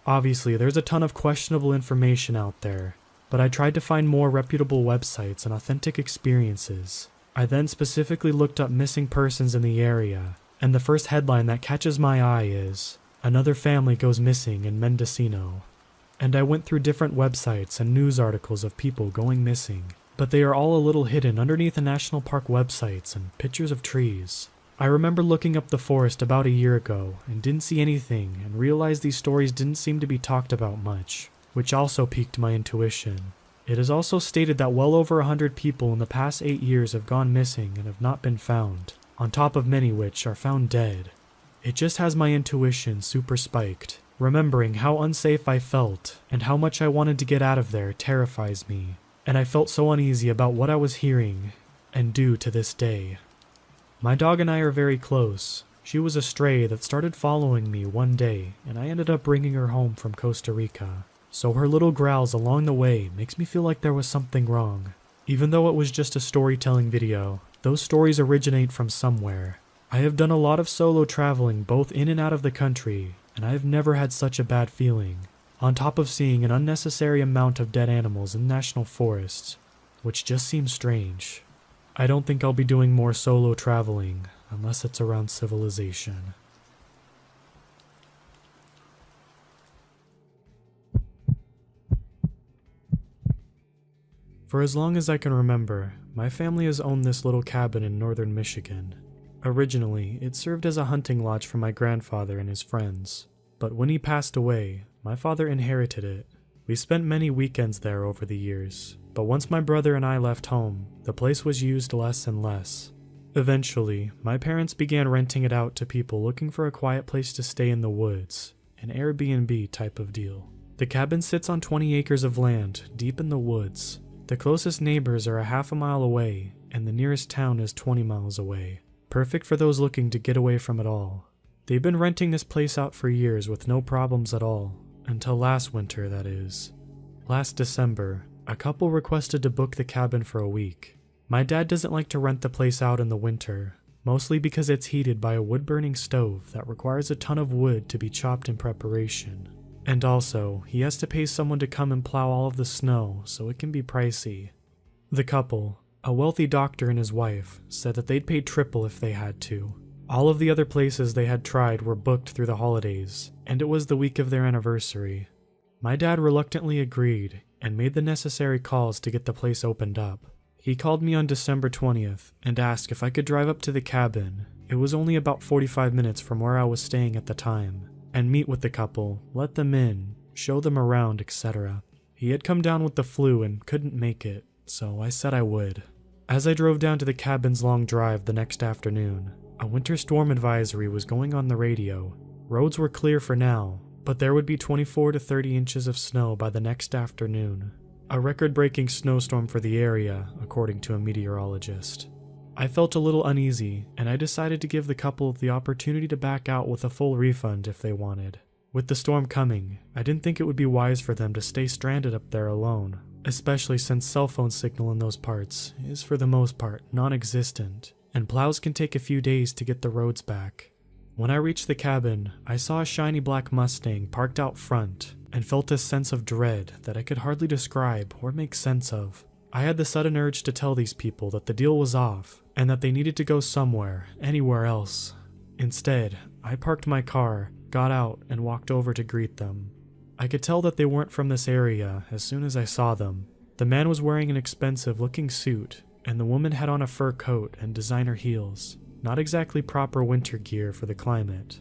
Obviously, there's a ton of questionable information out there, but I tried to find more reputable websites and authentic experiences. I then specifically looked up missing persons in the area, and the first headline that catches my eye is, "Another family goes missing in Mendocino." And I went through different websites and news articles of people going missing, but they are all a little hidden underneath the national park websites and pictures of trees. I remember looking up the forest about a year ago and didn't see anything and realized these stories didn't seem to be talked about much, which also piqued my intuition. It is also stated that well over 100 people in the past 8 years have gone missing and have not been found, on top of many which are found dead. It just has my intuition super spiked. Remembering how unsafe I felt and how much I wanted to get out of there terrifies me. and I felt so uneasy about what I was hearing and do to this day. My dog and I are very close. She was a stray that started following me one day, and I ended up bringing her home from Costa Rica. So her little growls along the way makes me feel like there was something wrong. Even though it was just a storytelling video, those stories originate from somewhere. I have done a lot of solo traveling both in and out of the country, and I have never had such a bad feeling. On top of seeing an unnecessary amount of dead animals in national forests, which just seems strange. I don't think I'll be doing more solo traveling unless it's around civilization. For as long as I can remember, my family has owned this little cabin in northern Michigan. Originally, it served as a hunting lodge for my grandfather and his friends, but when he passed away, my father inherited it. We spent many weekends there over the years, but once my brother and I left home, the place was used less and less. Eventually, my parents began renting it out to people looking for a quiet place to stay in the woods, an Airbnb type of deal. The cabin sits on 20 acres of land, deep in the woods. The closest neighbors are a half a mile away, and the nearest town is 20 miles away. Perfect for those looking to get away from it all. They've been renting this place out for years with no problems at all, until last winter, that is. Last December, a couple requested to book the cabin for a week. My dad doesn't like to rent the place out in the winter, mostly because it's heated by a wood-burning stove that requires a ton of wood to be chopped in preparation. And also, he has to pay someone to come and plow all of the snow, so it can be pricey. The couple, a wealthy doctor and his wife, said that they'd pay triple if they had to. All of the other places they had tried were booked through the holidays, and it was the week of their anniversary. My dad reluctantly agreed and made the necessary calls to get the place opened up. He called me on December 20th and asked if I could drive up to the cabin. It was only about 45 minutes from where I was staying at the time, and meet with the couple, let them in, show them around, etc. He had come down with the flu and couldn't make it, so I said I would. As I drove down to the cabin's long drive the next afternoon, a winter storm advisory was going on the radio. Roads were clear for now, but there would be 24 to 30 inches of snow by the next afternoon. A record-breaking snowstorm for the area, according to a meteorologist. I felt a little uneasy, and I decided to give the couple the opportunity to back out with a full refund if they wanted. With the storm coming, I didn't think it would be wise for them to stay stranded up there alone, especially since cell phone signal in those parts is for the most part non-existent, and plows can take a few days to get the roads back. When I reached the cabin, I saw a shiny black Mustang parked out front, and felt a sense of dread that I could hardly describe or make sense of. I had the sudden urge to tell these people that the deal was off, and that they needed to go somewhere, anywhere else. Instead, I parked my car, got out, and walked over to greet them. I could tell that they weren't from this area as soon as I saw them. The man was wearing an expensive-looking suit, and the woman had on a fur coat and designer heels. Not exactly proper winter gear for the climate.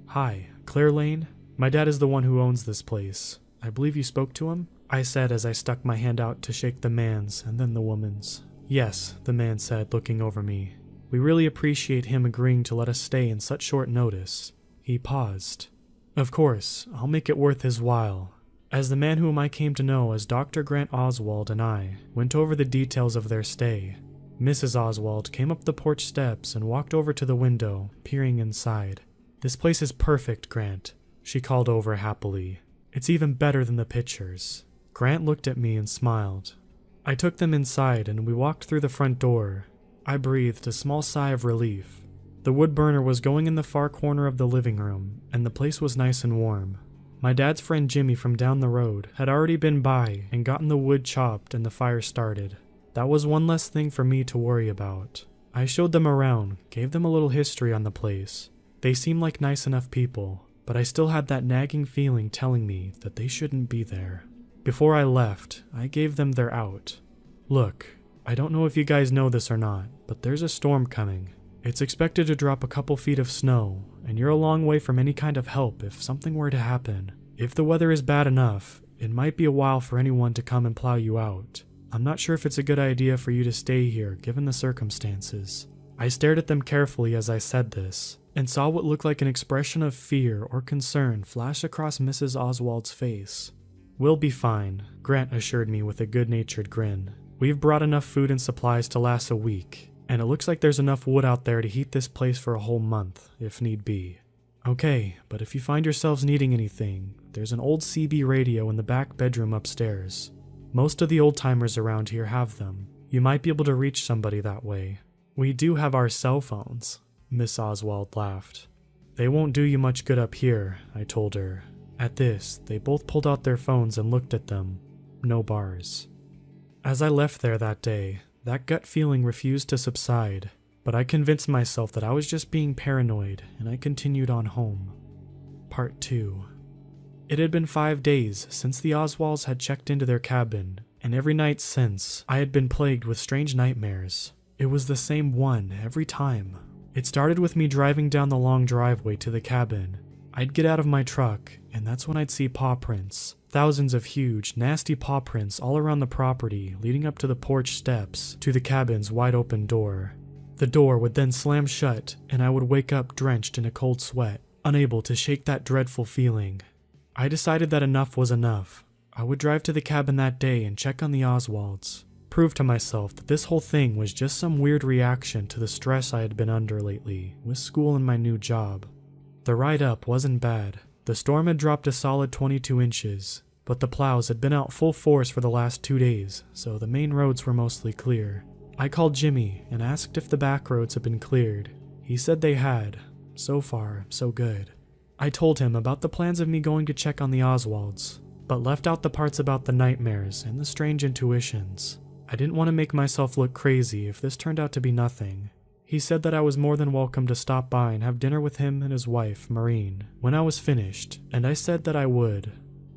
"Hi, Claire Lane? My dad is the one who owns this place. I believe you spoke to him?" I said as I stuck my hand out to shake the man's and then the woman's. "Yes," the man said, looking over me. "We really appreciate him agreeing to let us stay in such short notice." He paused. "Of course, I'll make it worth his while." As the man whom I came to know as Dr. Grant Oswald and I went over the details of their stay, Mrs. Oswald came up the porch steps and walked over to the window, peering inside. "This place is perfect, Grant," she called over happily. "It's even better than the pictures." Grant looked at me and smiled. I took them inside and we walked through the front door. I breathed a small sigh of relief. The wood burner was going in the far corner of the living room, and the place was nice and warm. My dad's friend Jimmy from down the road had already been by and gotten the wood chopped and the fire started. That was one less thing for me to worry about. I showed them around, gave them a little history on the place. They seemed like nice enough people, but I still had that nagging feeling telling me that they shouldn't be there. Before I left, I gave them their out. "Look, I don't know if you guys know this or not, but there's a storm coming. It's expected to drop a couple feet of snow, and you're a long way from any kind of help if something were to happen. If the weather is bad enough, it might be a while for anyone to come and plow you out. I'm not sure if it's a good idea for you to stay here, given the circumstances." I stared at them carefully as I said this, and saw what looked like an expression of fear or concern flash across Mrs. Oswald's face. "We'll be fine," Grant assured me with a good-natured grin. "We've brought enough food and supplies to last a week, and it looks like there's enough wood out there to heat this place for a whole month, if need be." "Okay, but if you find yourselves needing anything, there's an old CB radio in the back bedroom upstairs. Most of the old-timers around here have them. You might be able to reach somebody that way." "We do have our cell phones," Miss Oswald laughed. "They won't do you much good up here," I told her. At this, they both pulled out their phones and looked at them. No bars. As I left there that day, that gut feeling refused to subside, but I convinced myself that I was just being paranoid, and I continued on home. Part 2. It had been 5 days since the Oswalds had checked into their cabin, and every night since, I had been plagued with strange nightmares. It was the same one every time. It started with me driving down the long driveway to the cabin. I'd get out of my truck, and that's when I'd see paw prints. Thousands of huge, nasty paw prints all around the property, leading up to the porch steps to the cabin's wide-open door. The door would then slam shut, and I would wake up drenched in a cold sweat, unable to shake that dreadful feeling. I decided that enough was enough. I would drive to the cabin that day and check on the Oswalds. Prove to myself that this whole thing was just some weird reaction to the stress I had been under lately, with school and my new job. The ride up wasn't bad. The storm had dropped a solid 22 inches, but the plows had been out full force for the last 2 days, so the main roads were mostly clear. I called Jimmy and asked if the back roads had been cleared. He said they had. So far, so good. I told him about the plans of me going to check on the Oswalds, but left out the parts about the nightmares and the strange intuitions. I didn't want to make myself look crazy if this turned out to be nothing. He said that I was more than welcome to stop by and have dinner with him and his wife, Maureen, when I was finished, and I said that I would.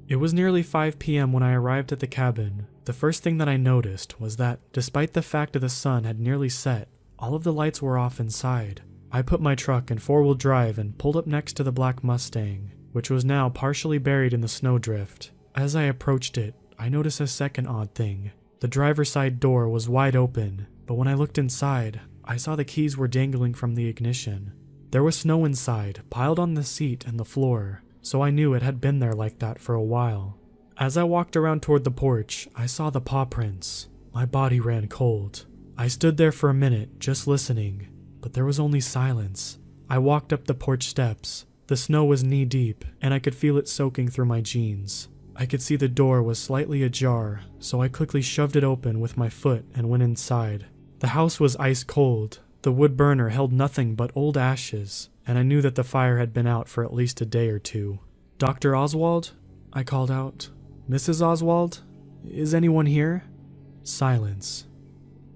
It was nearly 5 p.m. when I arrived at the cabin. The first thing that I noticed was that, despite the fact that the sun had nearly set, all of the lights were off inside. I put my truck in 4-wheel drive and pulled up next to the black Mustang, which was now partially buried in the snowdrift. As I approached it, I noticed a second odd thing. The driver's side door was wide open, but when I looked inside, I saw the keys were dangling from the ignition. There was snow inside, piled on the seat and the floor, so I knew it had been there like that for a while. As I walked around toward the porch, I saw the paw prints. My body ran cold. I stood there for a minute, just listening, but there was only silence. I walked up the porch steps. The snow was knee-deep, and I could feel it soaking through my jeans. I could see the door was slightly ajar, so I quickly shoved it open with my foot and went inside. The house was ice cold. The wood burner held nothing but old ashes, and I knew that the fire had been out for at least a day or two. "Dr. Oswald?" I called out. "Mrs. Oswald? Is anyone here?" Silence.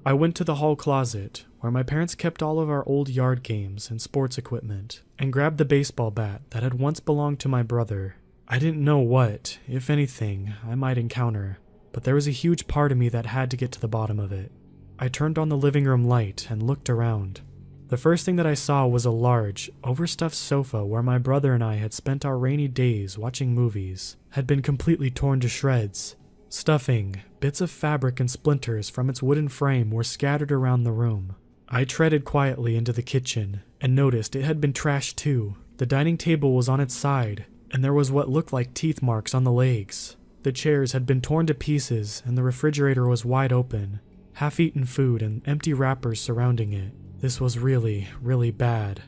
I went to the hall closet, where my parents kept all of our old yard games and sports equipment, and grabbed the baseball bat that had once belonged to my brother. I didn't know what, if anything, I might encounter, but there was a huge part of me that had to get to the bottom of it. I turned on the living room light and looked around. The first thing that I saw was a large, overstuffed sofa where my brother and I had spent our rainy days watching movies, had been completely torn to shreds. Stuffing, bits of fabric and splinters from its wooden frame were scattered around the room. I treaded quietly into the kitchen and noticed it had been trashed too. The dining table was on its side, and there was what looked like teeth marks on the legs. The chairs had been torn to pieces and the refrigerator was wide open. Half-eaten food and empty wrappers surrounding it. This was really, really bad.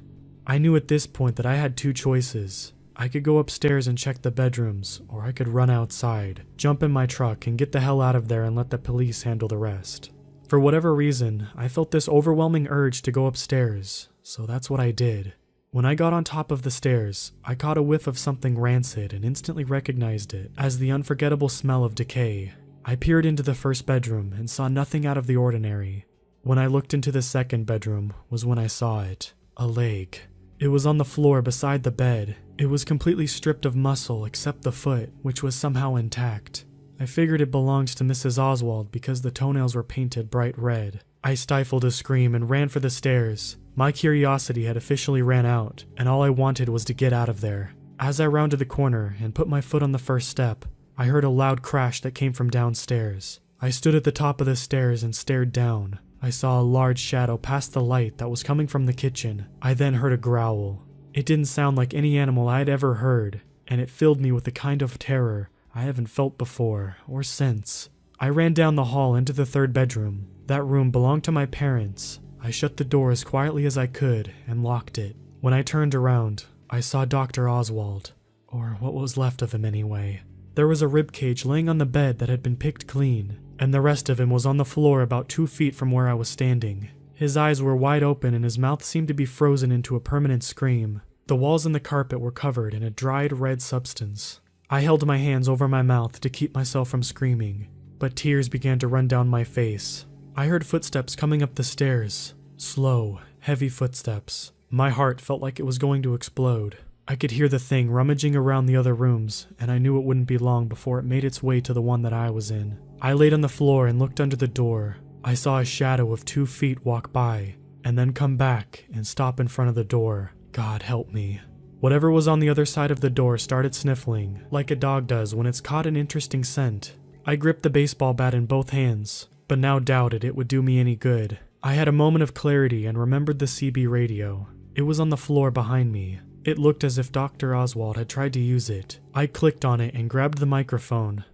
I knew at this point that I had 2 choices. I could go upstairs and check the bedrooms, or I could run outside, jump in my truck, and get the hell out of there and let the police handle the rest. For whatever reason, I felt this overwhelming urge to go upstairs, so that's what I did. When I got on top of the stairs, I caught a whiff of something rancid and instantly recognized it as the unforgettable smell of decay. I peered into the first bedroom and saw nothing out of the ordinary. When I looked into the second bedroom was when I saw it. A leg. It was on the floor beside the bed. It was completely stripped of muscle except the foot, which was somehow intact. I figured it belonged to Mrs. Oswald because the toenails were painted bright red. I stifled a scream and ran for the stairs. My curiosity had officially ran out, and all I wanted was to get out of there. As I rounded the corner and put my foot on the first step, I heard a loud crash that came from downstairs. I stood at the top of the stairs and stared down. I saw a large shadow past the light that was coming from the kitchen. I then heard a growl. It didn't sound like any animal I had ever heard, and it filled me with a kind of terror I haven't felt before, or since. I ran down the hall into the third bedroom. That room belonged to my parents. I shut the door as quietly as I could and locked it. When I turned around, I saw Dr. Oswald, or what was left of him anyway. There was a ribcage laying on the bed that had been picked clean, and the rest of him was on the floor about 2 feet from where I was standing. His eyes were wide open and his mouth seemed to be frozen into a permanent scream. The walls and the carpet were covered in a dried red substance. I held my hands over my mouth to keep myself from screaming, but tears began to run down my face. I heard footsteps coming up the stairs. Slow, heavy footsteps. My heart felt like it was going to explode. I could hear the thing rummaging around the other rooms, and I knew it wouldn't be long before it made its way to the one that I was in. I laid on the floor and looked under the door. I saw a shadow of 2 feet walk by, and then come back and stop in front of the door. God help me. Whatever was on the other side of the door started sniffling, like a dog does when it's caught an interesting scent. I gripped the baseball bat in both hands, but now doubted it would do me any good. I had a moment of clarity and remembered the CB radio. It was on the floor behind me. It looked as if Dr. Oswald had tried to use it. I clicked on it and grabbed the microphone.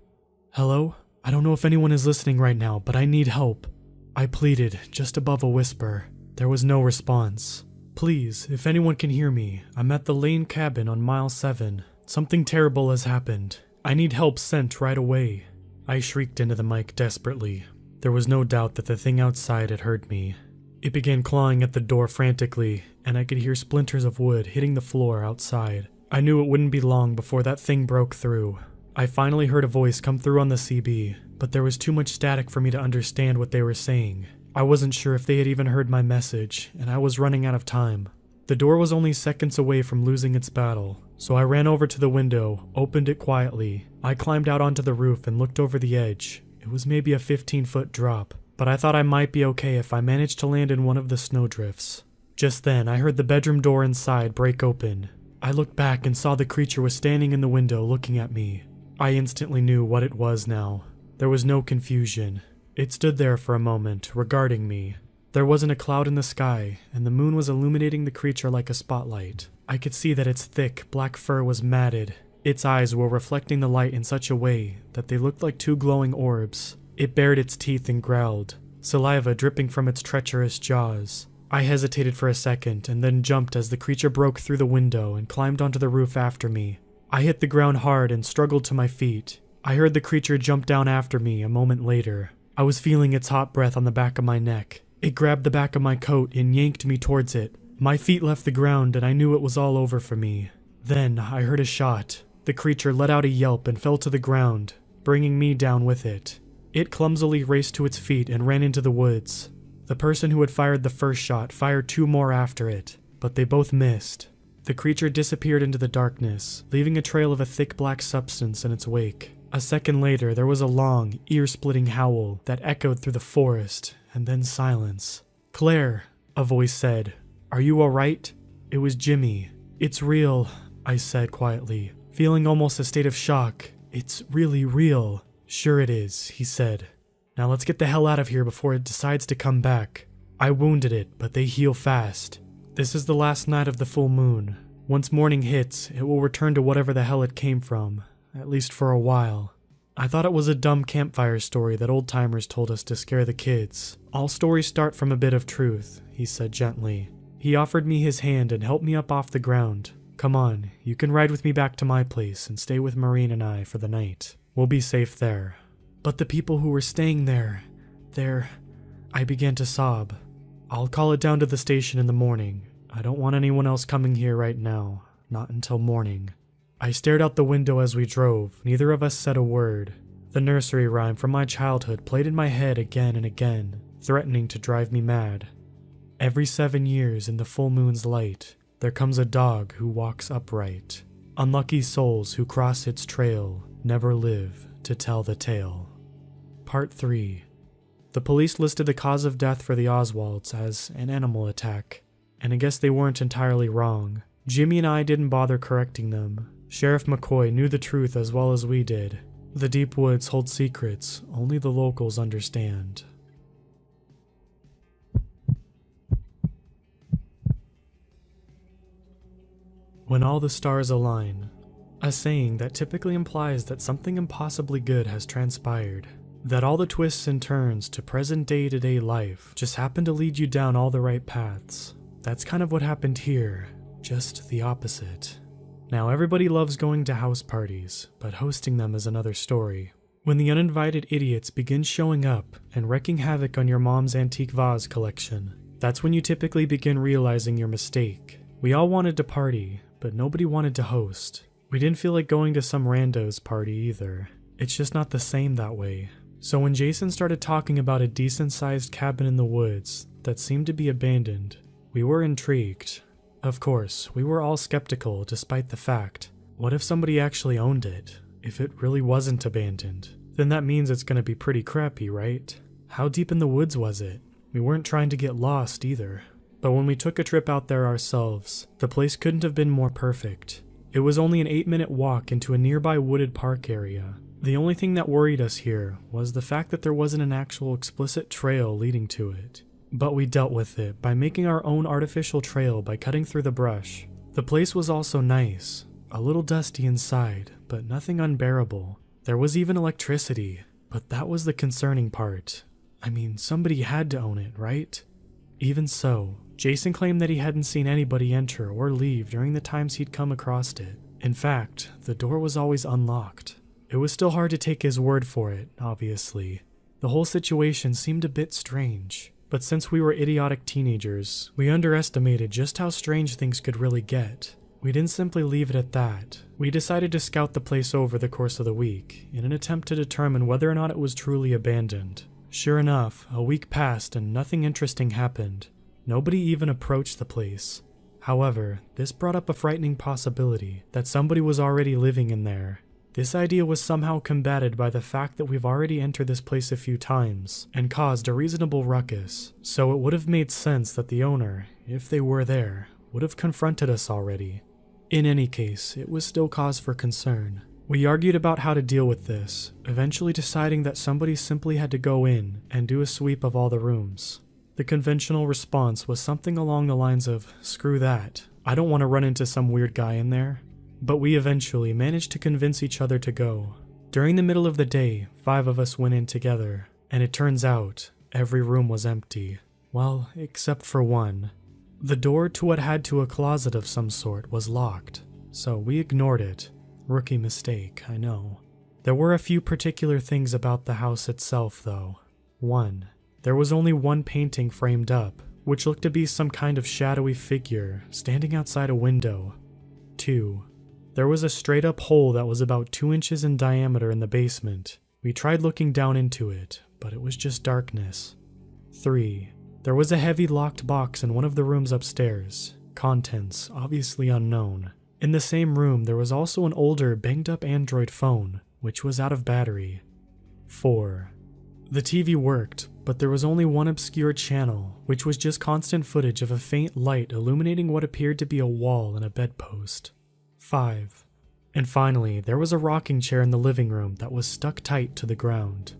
"Hello? I don't know if anyone is listening right now, but I need help." I pleaded, just above a whisper. There was no response. "Please, if anyone can hear me, I'm at the Lane cabin on mile 7. Something terrible has happened. I need help sent right away." I shrieked into the mic desperately. There was no doubt that the thing outside had heard me. It began clawing at the door frantically, and I could hear splinters of wood hitting the floor outside. I knew it wouldn't be long before that thing broke through. I finally heard a voice come through on the CB, but there was too much static for me to understand what they were saying. I wasn't sure if they had even heard my message, and I was running out of time. The door was only seconds away from losing its battle, so I ran over to the window, opened it quietly. I climbed out onto the roof and looked over the edge. It was maybe a 15-foot drop, but I thought I might be okay if I managed to land in one of the snowdrifts. Just then, I heard the bedroom door inside break open. I looked back and saw the creature was standing in the window looking at me. I instantly knew what it was now. There was no confusion. It stood there for a moment, regarding me. There wasn't a cloud in the sky, and the moon was illuminating the creature like a spotlight. I could see that its thick, black fur was matted. Its eyes were reflecting the light in such a way that they looked like 2 glowing orbs. It bared its teeth and growled, saliva dripping from its treacherous jaws. I hesitated for a second and then jumped as the creature broke through the window and climbed onto the roof after me. I hit the ground hard and struggled to my feet. I heard the creature jump down after me a moment later. I was feeling its hot breath on the back of my neck. It grabbed the back of my coat and yanked me towards it. My feet left the ground and I knew it was all over for me. Then I heard a shot. The creature let out a yelp and fell to the ground, bringing me down with it. It clumsily raced to its feet and ran into the woods. The person who had fired the first shot fired 2 more after it, but they both missed. The creature disappeared into the darkness, leaving a trail of a thick black substance in its wake. A second later, there was a long, ear-splitting howl that echoed through the forest, and then silence. "Claire," a voice said. "Are you alright?" It was Jimmy. "It's real," I said quietly, feeling almost a state of shock. "It's really real." "Sure it is," he said. "Now let's get the hell out of here before it decides to come back. I wounded it, but they heal fast. This is the last night of the full moon. Once morning hits, it will return to whatever the hell it came from, at least for a while." I thought it was a dumb campfire story that old-timers told us to scare the kids. "All stories start from a bit of truth," he said gently. He offered me his hand and helped me up off the ground. "Come on, you can ride with me back to my place and stay with Maureen and I for the night. We'll be safe there." "But the people who were staying there, I began to sob. "I'll call it down to the station in the morning. I don't want anyone else coming here right now, not until morning." I stared out the window as we drove. Neither of us said a word. The nursery rhyme from my childhood played in my head again and again, threatening to drive me mad. "Every 7 years in the full moon's light, there comes a dog who walks upright. Unlucky souls who cross its trail never live to tell the tale." Part 3. The police listed the cause of death for the Oswalds as an animal attack, and I guess they weren't entirely wrong. Jimmy and I didn't bother correcting them. Sheriff McCoy knew the truth as well as we did. The deep woods hold secrets only the locals understand. When all the stars align. a saying that typically implies that something impossibly good has transpired, that all the twists and turns to present day-to-day life just happen to lead you down all the right paths. That's kind of what happened here, just the opposite. Now, everybody loves going to house parties, but hosting them is another story. When the uninvited idiots begin showing up and wreaking havoc on your mom's antique vase collection, that's when you typically begin realizing your mistake. We all wanted to party, but nobody wanted to host. We didn't feel like going to some rando's party either. It's just not the same that way. So when Jason started talking about a decent-sized cabin in the woods that seemed to be abandoned, we were intrigued. Of course, we were all skeptical despite the fact, what if somebody actually owned it? If it really wasn't abandoned, then that means it's gonna be pretty crappy, right? How deep in the woods was it? We weren't trying to get lost either. But when we took a trip out there ourselves, the place couldn't have been more perfect. It was only an 8-minute walk into a nearby wooded park area. The only thing that worried us here was the fact that there wasn't an actual explicit trail leading to it. But we dealt with it by making our own artificial trail by cutting through the brush. The place was also nice, a little dusty inside, but nothing unbearable. There was even electricity, but that was the concerning part. I mean, somebody had to own it, right? Even so, Jason claimed that he hadn't seen anybody enter or leave during the times he'd come across it. In fact, the door was always unlocked. It was still hard to take his word for it, obviously. The whole situation seemed a bit strange. But since we were idiotic teenagers, we underestimated just how strange things could really get. We didn't simply leave it at that. We decided to scout the place over the course of the week, in an attempt to determine whether or not it was truly abandoned. Sure enough, a week passed and nothing interesting happened. Nobody even approached the place. However, this brought up a frightening possibility that somebody was already living in there. This idea was somehow combated by the fact that we've already entered this place a few times and caused a reasonable ruckus, so it would have made sense that the owner, if they were there, would have confronted us already. In any case, it was still cause for concern. We argued about how to deal with this, eventually deciding that somebody simply had to go in and do a sweep of all the rooms. The conventional response was something along the lines of, "Screw that, I don't want to run into some weird guy in there." But we eventually managed to convince each other to go. During the middle of the day, 5 of us went in together, and it turns out every room was empty. Well, except for one. The door to what had to a closet of some sort was locked, so we ignored it. Rookie mistake, I know. There were a few particular things about the house itself, though. 1. There was only one painting framed up, which looked to be some kind of shadowy figure standing outside a window. 2. There was a straight-up hole that was about 2 inches in diameter in the basement. We tried looking down into it, but it was just darkness. 3. There was a heavy locked box in one of the rooms upstairs. Contents obviously unknown. In the same room, there was also an older, banged-up Android phone, which was out of battery. 4. The TV worked, but there was only one obscure channel, which was just constant footage of a faint light illuminating what appeared to be a wall and a bedpost. 5. And finally, there was a rocking chair in the living room that was stuck tight to the ground.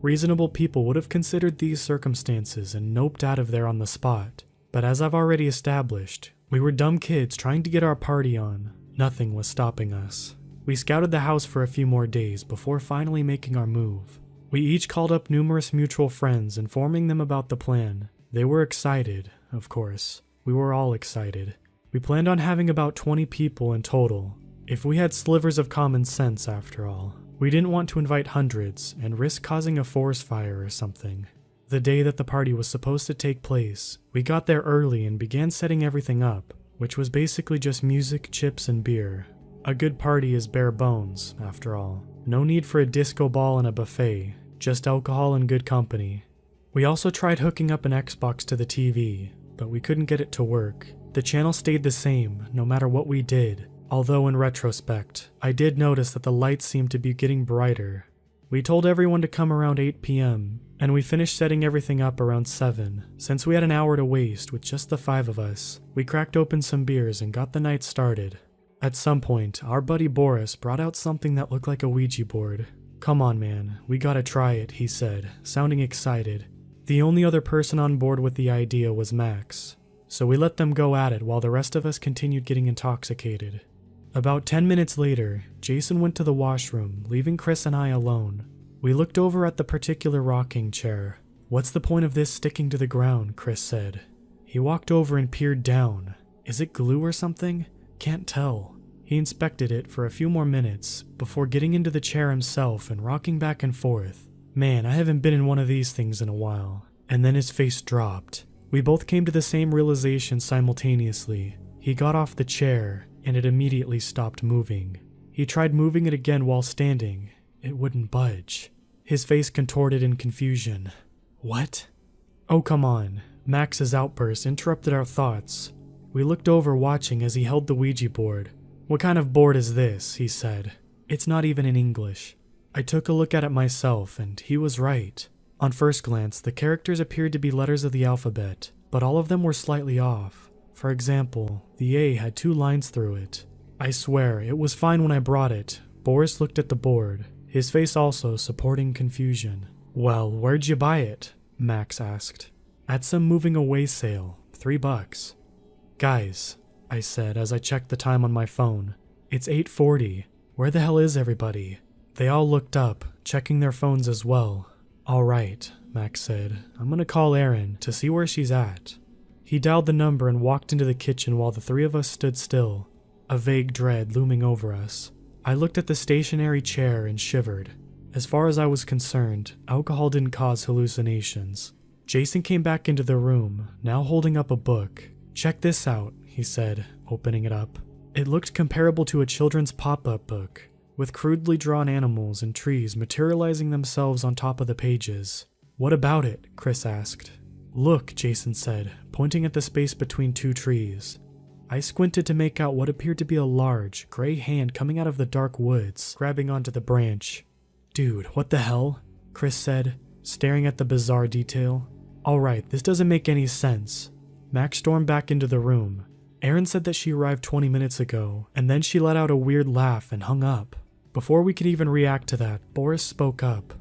Reasonable people would have considered these circumstances and noped out of there on the spot, but as I've already established, we were dumb kids trying to get our party on. Nothing was stopping us. We scouted the house for a few more days before finally making our move. We each called up numerous mutual friends, informing them about the plan. They were excited, of course. We were all excited. We planned on having about 20 people in total. If we had slivers of common sense, after all. We didn't want to invite hundreds and risk causing a forest fire or something. The day that the party was supposed to take place, we got there early and began setting everything up, which was basically just music, chips, and beer. A good party is bare bones, after all. No need for a disco ball and a buffet, just alcohol and good company. We also tried hooking up an Xbox to the TV, but we couldn't get it to work. The channel stayed the same, no matter what we did, although in retrospect, I did notice that the lights seemed to be getting brighter. We told everyone to come around 8 p.m., and we finished setting everything up around 7. Since we had an hour to waste with just the 5 of us, we cracked open some beers and got the night started. At some point, our buddy Boris brought out something that looked like a Ouija board. "Come on, man, we gotta try it," he said, sounding excited. The only other person on board with the idea was Max, so we let them go at it while the rest of us continued getting intoxicated. About 10 minutes later, Jason went to the washroom, leaving Chris and I alone. We looked over at the particular rocking chair. "What's the point of this sticking to the ground?" Chris said. He walked over and peered down. "Is it glue or something? Can't tell." He inspected it for a few more minutes before getting into the chair himself and rocking back and forth. "Man, I haven't been in one of these things in a while." And then his face dropped. We both came to the same realization simultaneously. He got off the chair, and it immediately stopped moving. He tried moving it again while standing. It wouldn't budge. His face contorted in confusion. "What?" "Oh, come on." Max's outburst interrupted our thoughts. We looked over watching as he held the Ouija board. "What kind of board is this?" he said. "It's not even in English." I took a look at it myself, and he was right. On first glance, the characters appeared to be letters of the alphabet, but all of them were slightly off. For example, the A had 2 lines through it. I swear, it was fine when I brought it. Boris looked at the board, his face also supporting confusion. "Well, where'd you buy it?" Max asked. "At some moving away sale, $3. "Guys," I said as I checked the time on my phone. "It's 8:40. Where the hell is everybody?" They all looked up, checking their phones as well. "All right," Max said. "I'm gonna call Erin to see where she's at." He dialed the number and walked into the kitchen while the 3 of us stood still, a vague dread looming over us. I looked at the stationary chair and shivered. As far as I was concerned, alcohol didn't cause hallucinations. Jason came back into the room, now holding up a book. "Check this out," he said, opening it up. It looked comparable to a children's pop-up book, with crudely drawn animals and trees materializing themselves on top of the pages. "What about it?" Chris asked. "Look," Jason said, pointing at the space between 2 trees. I squinted to make out what appeared to be a large, gray hand coming out of the dark woods, grabbing onto the branch. "Dude, what the hell?" Chris said, staring at the bizarre detail. "Alright, this doesn't make any sense." Max stormed back into the room. Erin said that she arrived 20 minutes ago, and then she let out a weird laugh and hung up. Before we could even react to that, Boris spoke up.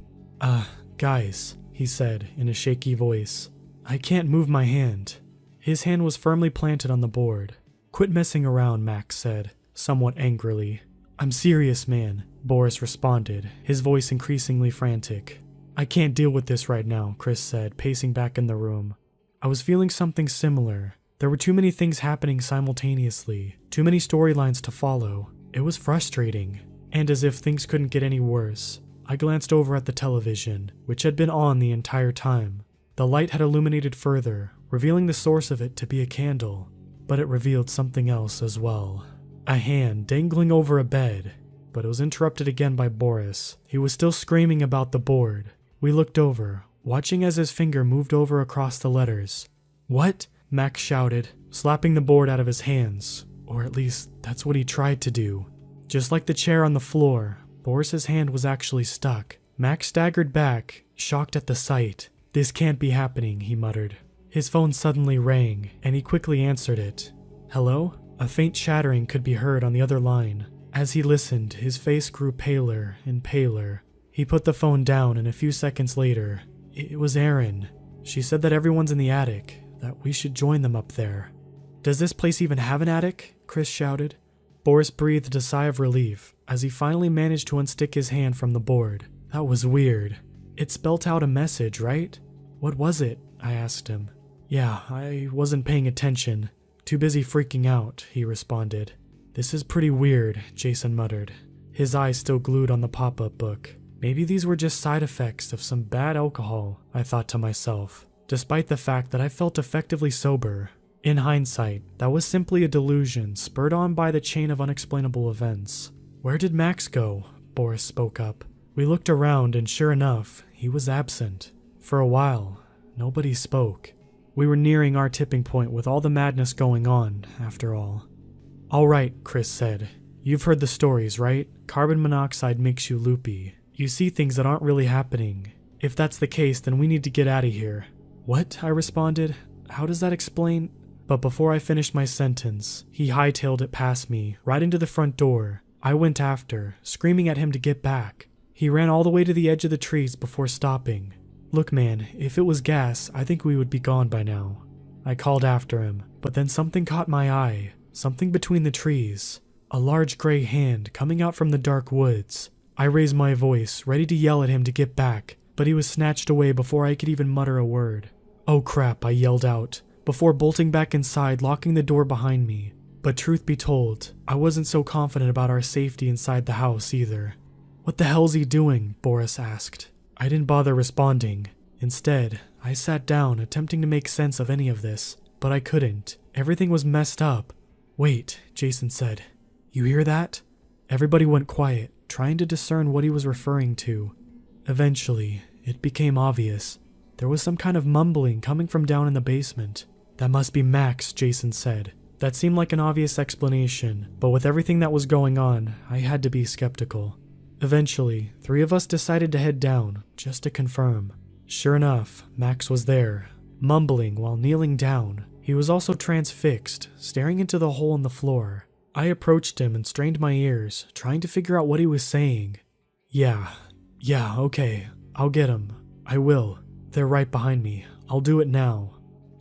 Guys," he said in a shaky voice. "I can't move my hand." His hand was firmly planted on the board. "Quit messing around," Max said, somewhat angrily. "I'm serious, man," Boris responded, his voice increasingly frantic. "I can't deal with this right now," Chris said, pacing back in the room. I was feeling something similar. There were too many things happening simultaneously, too many storylines to follow. It was frustrating. And as if things couldn't get any worse, I glanced over at the television, which had been on the entire time. The light had illuminated further, revealing the source of it to be a candle, but it revealed something else as well. A hand dangling over a bed, but it was interrupted again by Boris. He was still screaming about the board. We looked over, watching as his finger moved over across the letters. "What?" Max shouted, slapping the board out of his hands, or at least that's what he tried to do. Just like the chair on the floor, Boris's hand was actually stuck. Max staggered back, shocked at the sight. "This can't be happening," he muttered. His phone suddenly rang, and he quickly answered it. "Hello?" A faint chattering could be heard on the other line. As he listened, his face grew paler and paler. He put the phone down, and a few seconds later, it was Erin. She said that everyone's in the attic, that we should join them up there. "Does this place even have an attic?" Chris shouted. Boris breathed a sigh of relief as he finally managed to unstick his hand from the board. That was weird. It spelt out a message, right? "What was it?" I asked him. "Yeah, I wasn't paying attention. Too busy freaking out," he responded. "This is pretty weird," Jason muttered, his eyes still glued on the pop-up book. Maybe these were just side effects of some bad alcohol, I thought to myself, despite the fact that I felt effectively sober. In hindsight, that was simply a delusion spurred on by the chain of unexplainable events. "Where did Max go?" Boris spoke up. We looked around, and sure enough, he was absent. For a while, nobody spoke. We were nearing our tipping point with all the madness going on, after all. "All right," Chris said. "You've heard the stories, right? Carbon monoxide makes you loopy. You see things that aren't really happening. If that's the case, then we need to get out of here." "What?" I responded. "How does that explain?" But before I finished my sentence, he hightailed it past me, right into the front door. I went after, screaming at him to get back. He ran all the way to the edge of the trees before stopping. "Look, man, if it was gas, I think we would be gone by now." I called after him, but then something caught my eye. Something between the trees. A large gray hand coming out from the dark woods. I raised my voice, ready to yell at him to get back, but he was snatched away before I could even mutter a word. "Oh crap," I yelled out, before bolting back inside, locking the door behind me. But truth be told, I wasn't so confident about our safety inside the house either. "What the hell's he doing?" Boris asked. I didn't bother responding. Instead, I sat down, attempting to make sense of any of this, but I couldn't. Everything was messed up. "Wait," Jason said. "You hear that?" Everybody went quiet, trying to discern what he was referring to. Eventually, it became obvious. There was some kind of mumbling coming from down in the basement. "That must be Max," Jason said. That seemed like an obvious explanation, but with everything that was going on, I had to be skeptical. Eventually, 3 of us decided to head down, just to confirm. Sure enough, Max was there, mumbling while kneeling down. He was also transfixed, staring into the hole in the floor. I approached him and strained my ears, trying to figure out what he was saying. Yeah, okay, I'll get him. I will. They're right behind me. I'll do it now."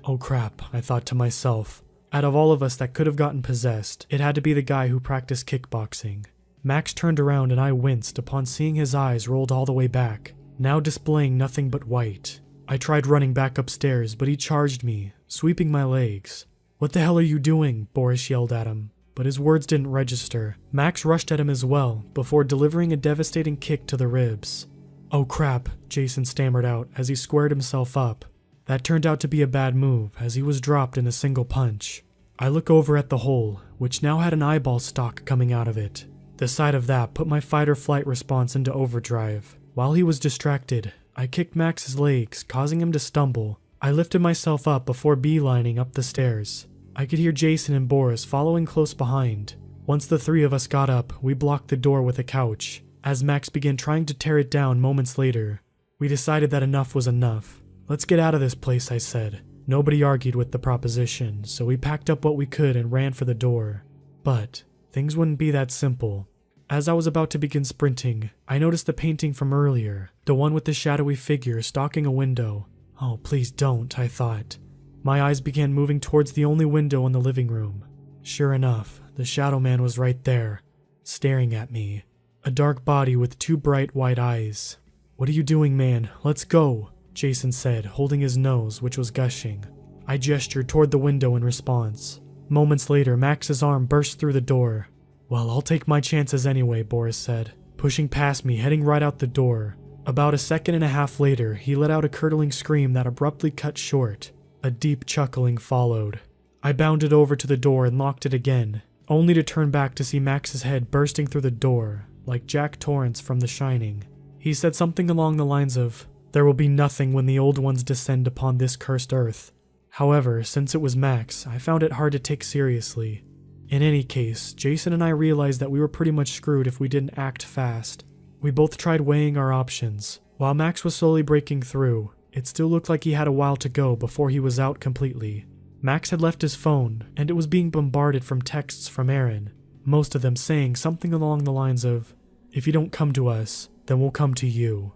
Oh crap, I thought to myself. Out of all of us that could have gotten possessed, it had to be the guy who practiced kickboxing. Max turned around and I winced upon seeing his eyes rolled all the way back, now displaying nothing but white. I tried running back upstairs, but he charged me, sweeping my legs. "What the hell are you doing?" Boris yelled at him, but his words didn't register. Max rushed at him as well, before delivering a devastating kick to the ribs. "Oh crap," Jason stammered out as he squared himself up. That turned out to be a bad move, as he was dropped in a single punch. I look over at the hole, which now had an eyeball stalk coming out of it. The sight of that put my fight-or-flight response into overdrive. While he was distracted, I kicked Max's legs, causing him to stumble. I lifted myself up before beelining up the stairs. I could hear Jason and Boris following close behind. Once the 3 of us got up, we blocked the door with a couch. As Max began trying to tear it down moments later, we decided that enough was enough. "Let's get out of this place," I said. Nobody argued with the proposition, so we packed up what we could and ran for the door. But things wouldn't be that simple. As I was about to begin sprinting, I noticed the painting from earlier, the one with the shadowy figure stalking a window. "Oh, please don't," I thought. My eyes began moving towards the only window in the living room. Sure enough, the shadow man was right there, staring at me. A dark body with 2 bright white eyes. "What are you doing, man? Let's go," Jason said, holding his nose, which was gushing. I gestured toward the window in response. Moments later, Max's arm burst through the door. "Well, I'll take my chances anyway," Boris said, pushing past me, heading right out the door. About a second and a half later, he let out a curdling scream that abruptly cut short. A deep chuckling followed. I bounded over to the door and locked it again, only to turn back to see Max's head bursting through the door, like Jack Torrance from The Shining. He said something along the lines of, "There will be nothing when the old ones descend upon this cursed earth." However, since it was Max, I found it hard to take seriously. In any case, Jason and I realized that we were pretty much screwed if we didn't act fast. We both tried weighing our options. While Max was slowly breaking through, it still looked like he had a while to go before he was out completely. Max had left his phone, and it was being bombarded from texts from Aaron, most of them saying something along the lines of, "If you don't come to us, then we'll come to you."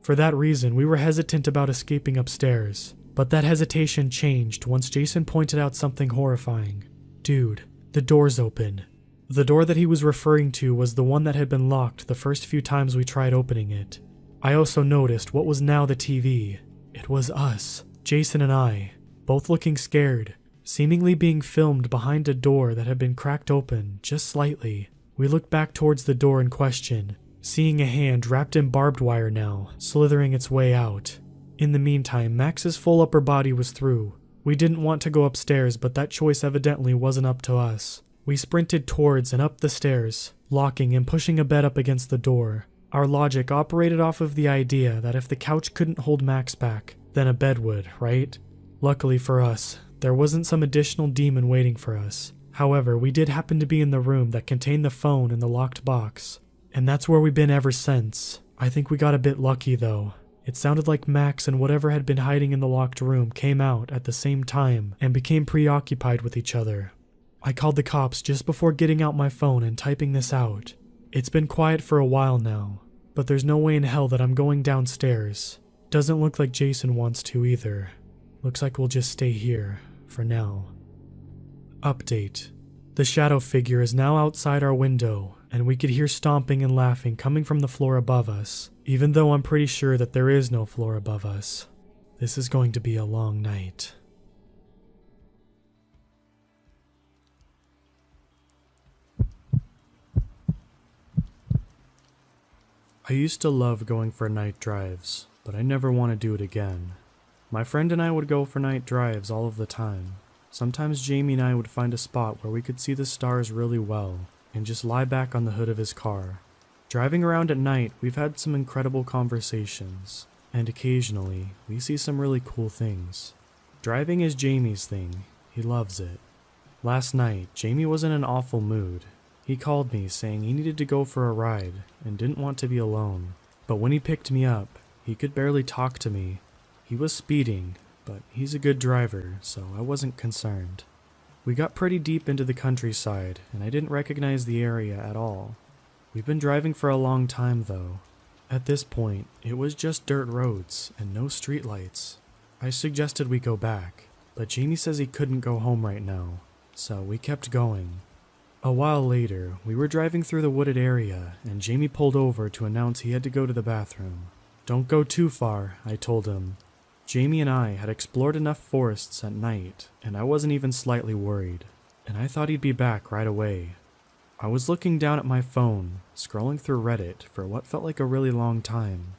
For that reason, we were hesitant about escaping upstairs, but that hesitation changed once Jason pointed out something horrifying. "Dude, the door's open." The door that he was referring to was the one that had been locked the first few times we tried opening it. I also noticed what was now the TV. It was us, Jason and I, both looking scared, seemingly being filmed behind a door that had been cracked open just slightly. We looked back towards the door in question, seeing a hand wrapped in barbed wire now, slithering its way out. In the meantime, Max's full upper body was through. We didn't want to go upstairs, but that choice evidently wasn't up to us. We sprinted towards and up the stairs, locking and pushing a bed up against the door. Our logic operated off of the idea that if the couch couldn't hold Max back, then a bed would, right? Luckily for us, there wasn't some additional demon waiting for us. However, we did happen to be in the room that contained the phone and the locked box. And that's where we've been ever since. I think we got a bit lucky though. It sounded like Max and whatever had been hiding in the locked room came out at the same time and became preoccupied with each other. I called the cops just before getting out my phone and typing this out. It's been quiet for a while now, but there's no way in hell that I'm going downstairs. Doesn't look like Jason wants to either. Looks like we'll just stay here, for now. Update. The shadow figure is now outside our window, and we could hear stomping and laughing coming from the floor above us, even though I'm pretty sure that there is no floor above us. This is going to be a long night. I used to love going for night drives, but I never want to do it again. My friend and I would go for night drives all of the time. Sometimes Jamie and I would find a spot where we could see the stars really well, and just lie back on the hood of his car. Driving around at night, we've had some incredible conversations, and occasionally, we see some really cool things. Driving is Jamie's thing. He loves it. Last night, Jamie was in an awful mood. He called me saying he needed to go for a ride and didn't want to be alone. But when he picked me up, he could barely talk to me. He was speeding, but he's a good driver, so I wasn't concerned. We got pretty deep into the countryside, and I didn't recognize the area at all. We've been driving for a long time, though. At this point, it was just dirt roads and no streetlights. I suggested we go back, but Jamie says he couldn't go home right now, so we kept going. A while later, we were driving through the wooded area, and Jamie pulled over to announce he had to go to the bathroom. "Don't go too far," I told him. Jamie and I had explored enough forests at night, and I wasn't even slightly worried, and I thought he'd be back right away. I was looking down at my phone, scrolling through Reddit for what felt like a really long time.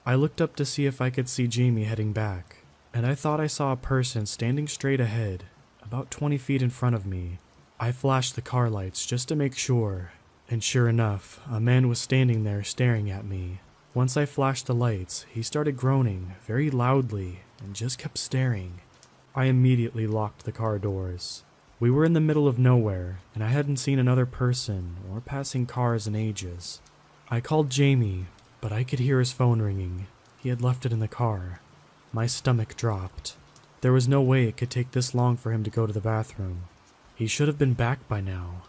I looked up to see if I could see Jamie heading back, and I thought I saw a person standing straight ahead, about 20 feet in front of me. I flashed the car lights just to make sure, and sure enough, a man was standing there staring at me. Once I flashed the lights, he started groaning very loudly and just kept staring. I immediately locked the car doors. We were in the middle of nowhere, and I hadn't seen another person or passing cars in ages. I called Jamie, but I could hear his phone ringing. He had left it in the car. My stomach dropped. There was no way it could take this long for him to go to the bathroom. He should have been back by now.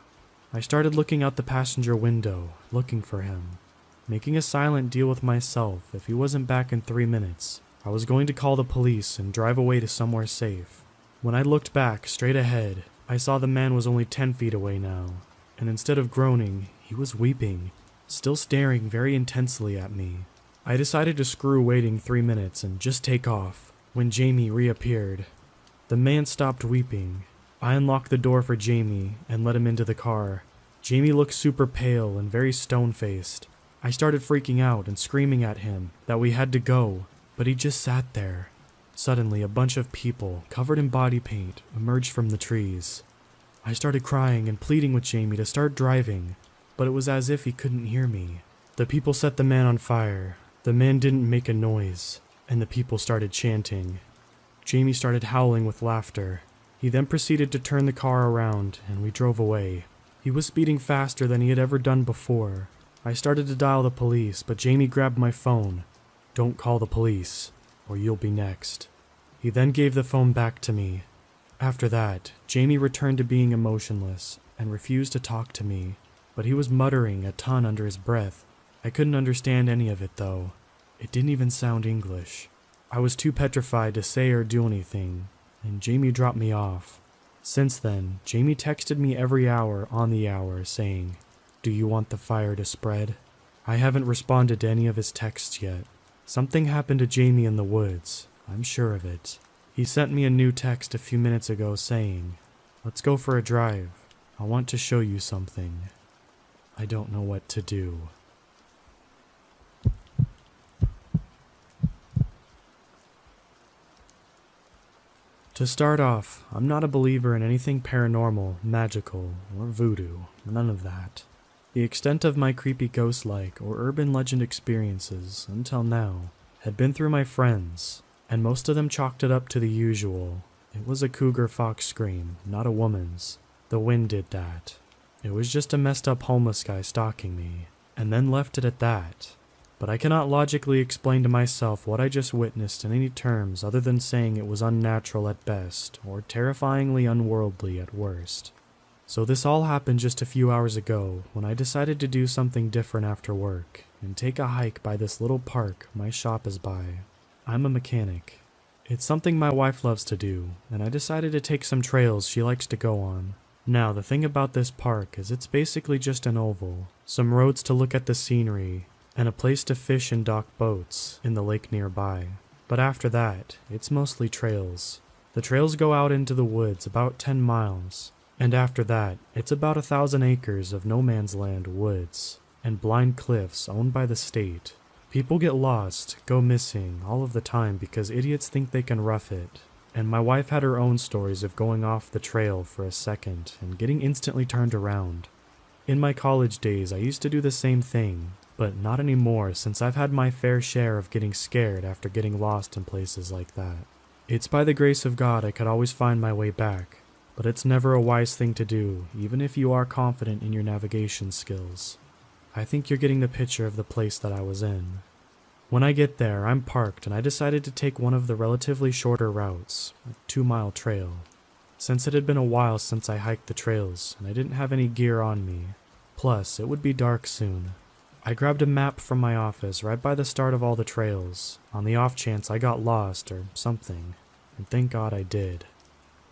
I started looking out the passenger window, looking for him. Making a silent deal with myself, if he wasn't back in 3 minutes, I was going to call the police and drive away to somewhere safe. When I looked back, straight ahead, I saw the man was only 10 feet away now, and instead of groaning, he was weeping, still staring very intensely at me. I decided to screw waiting 3 minutes and just take off, when Jamie reappeared. The man stopped weeping. I unlocked the door for Jamie and let him into the car. Jamie looked super pale and very stone-faced. I started freaking out and screaming at him that we had to go, but he just sat there. Suddenly, a bunch of people, covered in body paint, emerged from the trees. I started crying and pleading with Jamie to start driving, but it was as if he couldn't hear me. The people set the man on fire. The man didn't make a noise, and the people started chanting. Jamie started howling with laughter. He then proceeded to turn the car around, and we drove away. He was speeding faster than he had ever done before. I started to dial the police, but Jamie grabbed my phone. "Don't call the police, or you'll be next." He then gave the phone back to me. After that, Jamie returned to being emotionless and refused to talk to me, but he was muttering a ton under his breath. I couldn't understand any of it though. It didn't even sound English. I was too petrified to say or do anything, and Jamie dropped me off. Since then, Jamie texted me every hour on the hour saying, "Do you want the fire to spread?" I haven't responded to any of his texts yet. Something happened to Jamie in the woods, I'm sure of it. He sent me a new text a few minutes ago saying, "Let's go for a drive. I want to show you something." I don't know what to do. To start off, I'm not a believer in anything paranormal, magical, or voodoo, none of that. The extent of my creepy ghost-like or urban legend experiences, until now, had been through my friends, and most of them chalked it up to the usual. It was a cougar fox scream, not a woman's. The wind did that. It was just a messed up homeless guy stalking me, and then left it at that. But I cannot logically explain to myself what I just witnessed in any terms other than saying it was unnatural at best, or terrifyingly unworldly at worst. So this all happened just a few hours ago, when I decided to do something different after work, and take a hike by this little park my shop is by. I'm a mechanic. It's something my wife loves to do, and I decided to take some trails she likes to go on. Now, the thing about this park is it's basically just an oval, some roads to look at the scenery, and a place to fish and dock boats in the lake nearby. But after that, it's mostly trails. The trails go out into the woods about 10 miles, and after that, it's about 1,000 acres of no man's land woods, and blind cliffs owned by the state. People get lost, go missing, all of the time because idiots think they can rough it. And my wife had her own stories of going off the trail for a second and getting instantly turned around. In my college days, I used to do the same thing, but not anymore since I've had my fair share of getting scared after getting lost in places like that. It's by the grace of God I could always find my way back, but it's never a wise thing to do, even if you are confident in your navigation skills. I think you're getting the picture of the place that I was in. When I get there, I'm parked and I decided to take one of the relatively shorter routes, a 2-mile trail. Since it had been a while since I hiked the trails and I didn't have any gear on me, plus it would be dark soon, I grabbed a map from my office right by the start of all the trails, on the off chance I got lost or something, and thank God I did.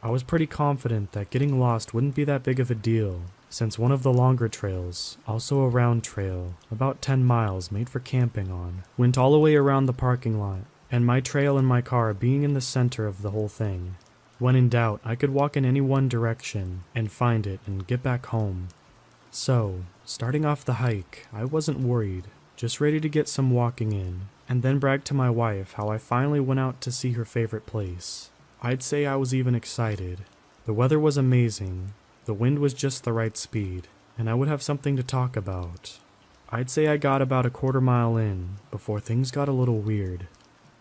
I was pretty confident that getting lost wouldn't be that big of a deal, since one of the longer trails, also a round trail, about 10 miles made for camping on, went all the way around the parking lot, and my trail and my car being in the center of the whole thing. When in doubt, I could walk in any one direction and find it and get back home. So, starting off the hike, I wasn't worried, just ready to get some walking in, and then brag to my wife how I finally went out to see her favorite place. I'd say I was even excited. The weather was amazing. The wind was just the right speed, and I would have something to talk about. I'd say I got about a quarter mile in before things got a little weird.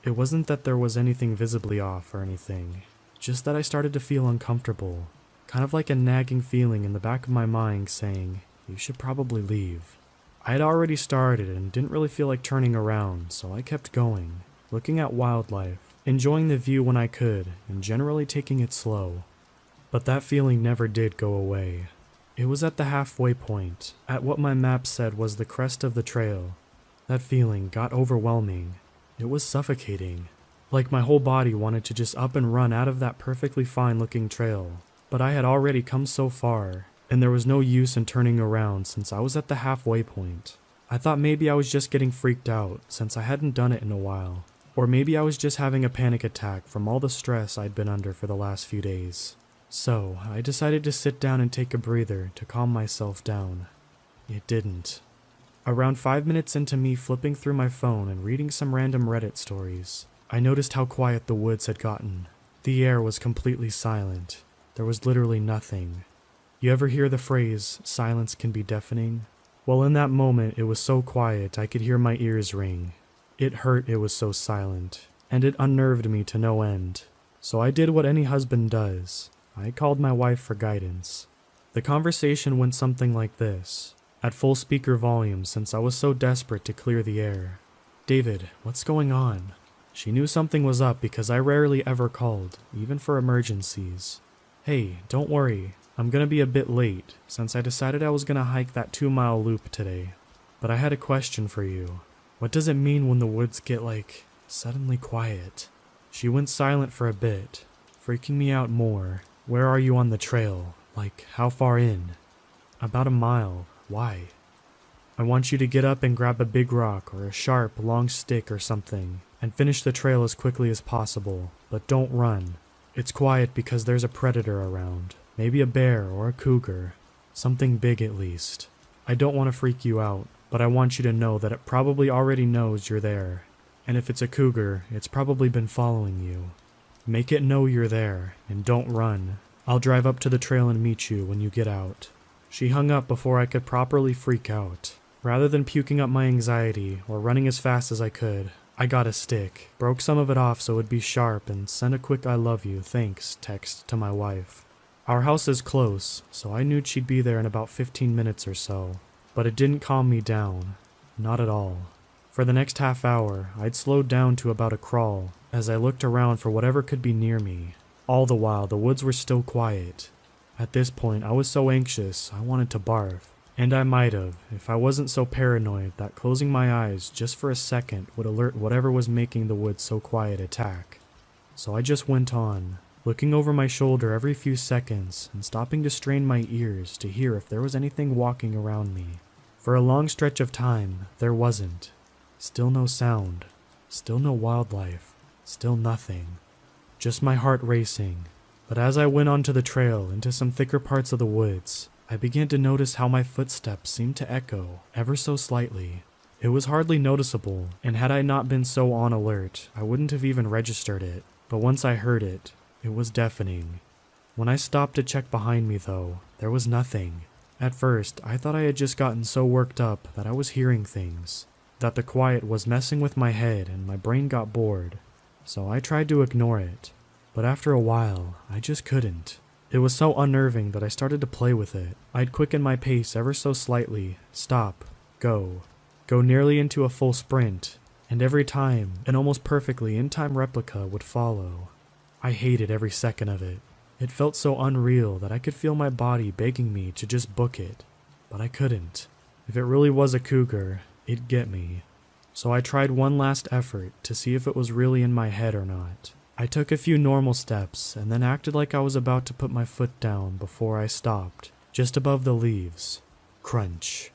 It wasn't that there was anything visibly off or anything, just that I started to feel uncomfortable, kind of like a nagging feeling in the back of my mind saying, you should probably leave. I had already started and didn't really feel like turning around, so I kept going, looking at wildlife, enjoying the view when I could, and generally taking it slow. But that feeling never did go away. It was at the halfway point, at what my map said was the crest of the trail. That feeling got overwhelming. It was suffocating. Like my whole body wanted to just up and run out of that perfectly fine looking trail. But I had already come so far, and there was no use in turning around since I was at the halfway point. I thought maybe I was just getting freaked out since I hadn't done it in a while. Or maybe I was just having a panic attack from all the stress I'd been under for the last few days. So, I decided to sit down and take a breather to calm myself down. It didn't. Around 5 minutes into me flipping through my phone and reading some random Reddit stories, I noticed how quiet the woods had gotten. The air was completely silent. There was literally nothing. You ever hear the phrase, silence can be deafening? Well, in that moment, it was so quiet I could hear my ears ring. It hurt it was so silent, and it unnerved me to no end. So I did what any husband does. I called my wife for guidance. The conversation went something like this, at full speaker volume since I was so desperate to clear the air. David, what's going on? She knew something was up because I rarely ever called, even for emergencies. Hey, don't worry, I'm gonna be a bit late since I decided I was gonna hike that 2-mile loop today. But I had a question for you. What does it mean when the woods get suddenly quiet? She went silent for a bit, freaking me out more. Where are you on the trail? How far in? About a mile. Why? I want you to get up and grab a big rock or a sharp, long stick or something, and finish the trail as quickly as possible, but don't run. It's quiet because there's a predator around, maybe a bear or a cougar, something big at least. I don't want to freak you out, but I want you to know that it probably already knows you're there, and if it's a cougar, it's probably been following you. Make it know you're there, and don't run. I'll drive up to the trail and meet you when you get out. She hung up before I could properly freak out. Rather than puking up my anxiety or running as fast as I could, I got a stick, broke some of it off so it'd be sharp, and sent a quick I love you, thanks text to my wife. Our house is close, so I knew she'd be there in about 15 minutes or so. But it didn't calm me down. Not at all. For the next half hour, I'd slowed down to about a crawl as I looked around for whatever could be near me. All the while, the woods were still quiet. At this point, I was so anxious, I wanted to barf. And I might have, if I wasn't so paranoid that closing my eyes just for a second would alert whatever was making the woods so quiet attack. So I just went on. looking over my shoulder every few seconds and stopping to strain my ears to hear if there was anything walking around me. For a long stretch of time, there wasn't. Still no sound, still no wildlife, still nothing. Just my heart racing. But as I went onto the trail into some thicker parts of the woods, I began to notice how my footsteps seemed to echo ever so slightly. It was hardly noticeable, and had I not been so on alert, I wouldn't have even registered it. But once I heard it, it was deafening. When I stopped to check behind me though, there was nothing. At first, I thought I had just gotten so worked up that I was hearing things, that the quiet was messing with my head and my brain got bored. So I tried to ignore it. But after a while, I just couldn't. It was so unnerving that I started to play with it. I'd quicken my pace ever so slightly, stop, go nearly into a full sprint, and every time, an almost perfectly in-time replica would follow. I hated every second of it. It felt so unreal that I could feel my body begging me to just book it, but I couldn't. If it really was a cougar, it'd get me. So I tried one last effort to see if it was really in my head or not. I took a few normal steps and then acted like I was about to put my foot down before I stopped, just above the leaves. Crunch.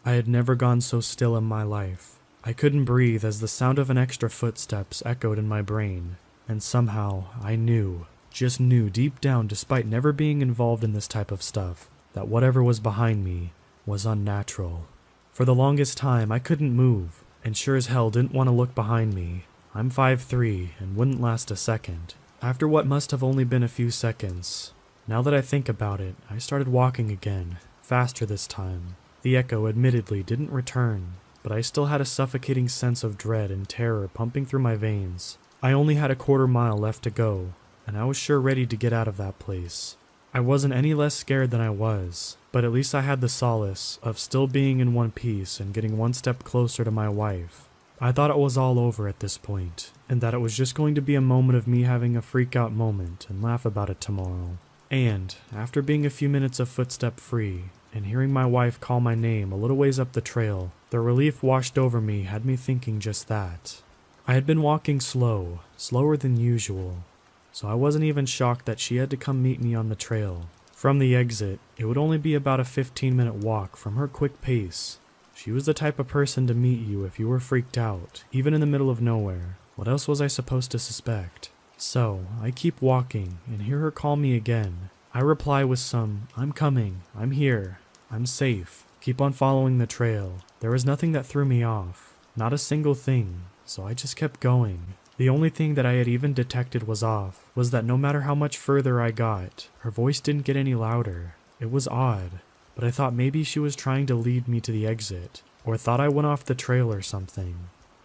I had never gone so still in my life. I couldn't breathe as the sound of an extra footsteps echoed in my brain, and somehow I knew, just knew deep down despite never being involved in this type of stuff, that whatever was behind me was unnatural. For the longest time I couldn't move, and sure as hell didn't want to look behind me. I'm 5'3" and wouldn't last a second. After what must have only been a few seconds, now that I think about it, I started walking again, faster this time. The echo admittedly didn't return, but I still had a suffocating sense of dread and terror pumping through my veins. I only had a quarter mile left to go, and I was sure ready to get out of that place. I wasn't any less scared than I was, but at least I had the solace of still being in one piece and getting one step closer to my wife. I thought it was all over at this point, and that it was just going to be a moment of me having a freak out moment and laugh about it tomorrow. And, after being a few minutes of footstep free, and hearing my wife call my name a little ways up the trail, the relief washed over me had me thinking just that. I had been walking slow, slower than usual, so I wasn't even shocked that she had to come meet me on the trail. From the exit, it would only be about a 15-minute walk from her quick pace. She was the type of person to meet you if you were freaked out, even in the middle of nowhere. What else was I supposed to suspect? So, I keep walking and hear her call me again. I reply with some, "I'm coming, I'm here, I'm safe." Keep on following the trail. There was nothing that threw me off, not a single thing, so I just kept going. The only thing that I had even detected was off was that no matter how much further I got, her voice didn't get any louder. It was odd, but I thought maybe she was trying to lead me to the exit, or thought I went off the trail or something.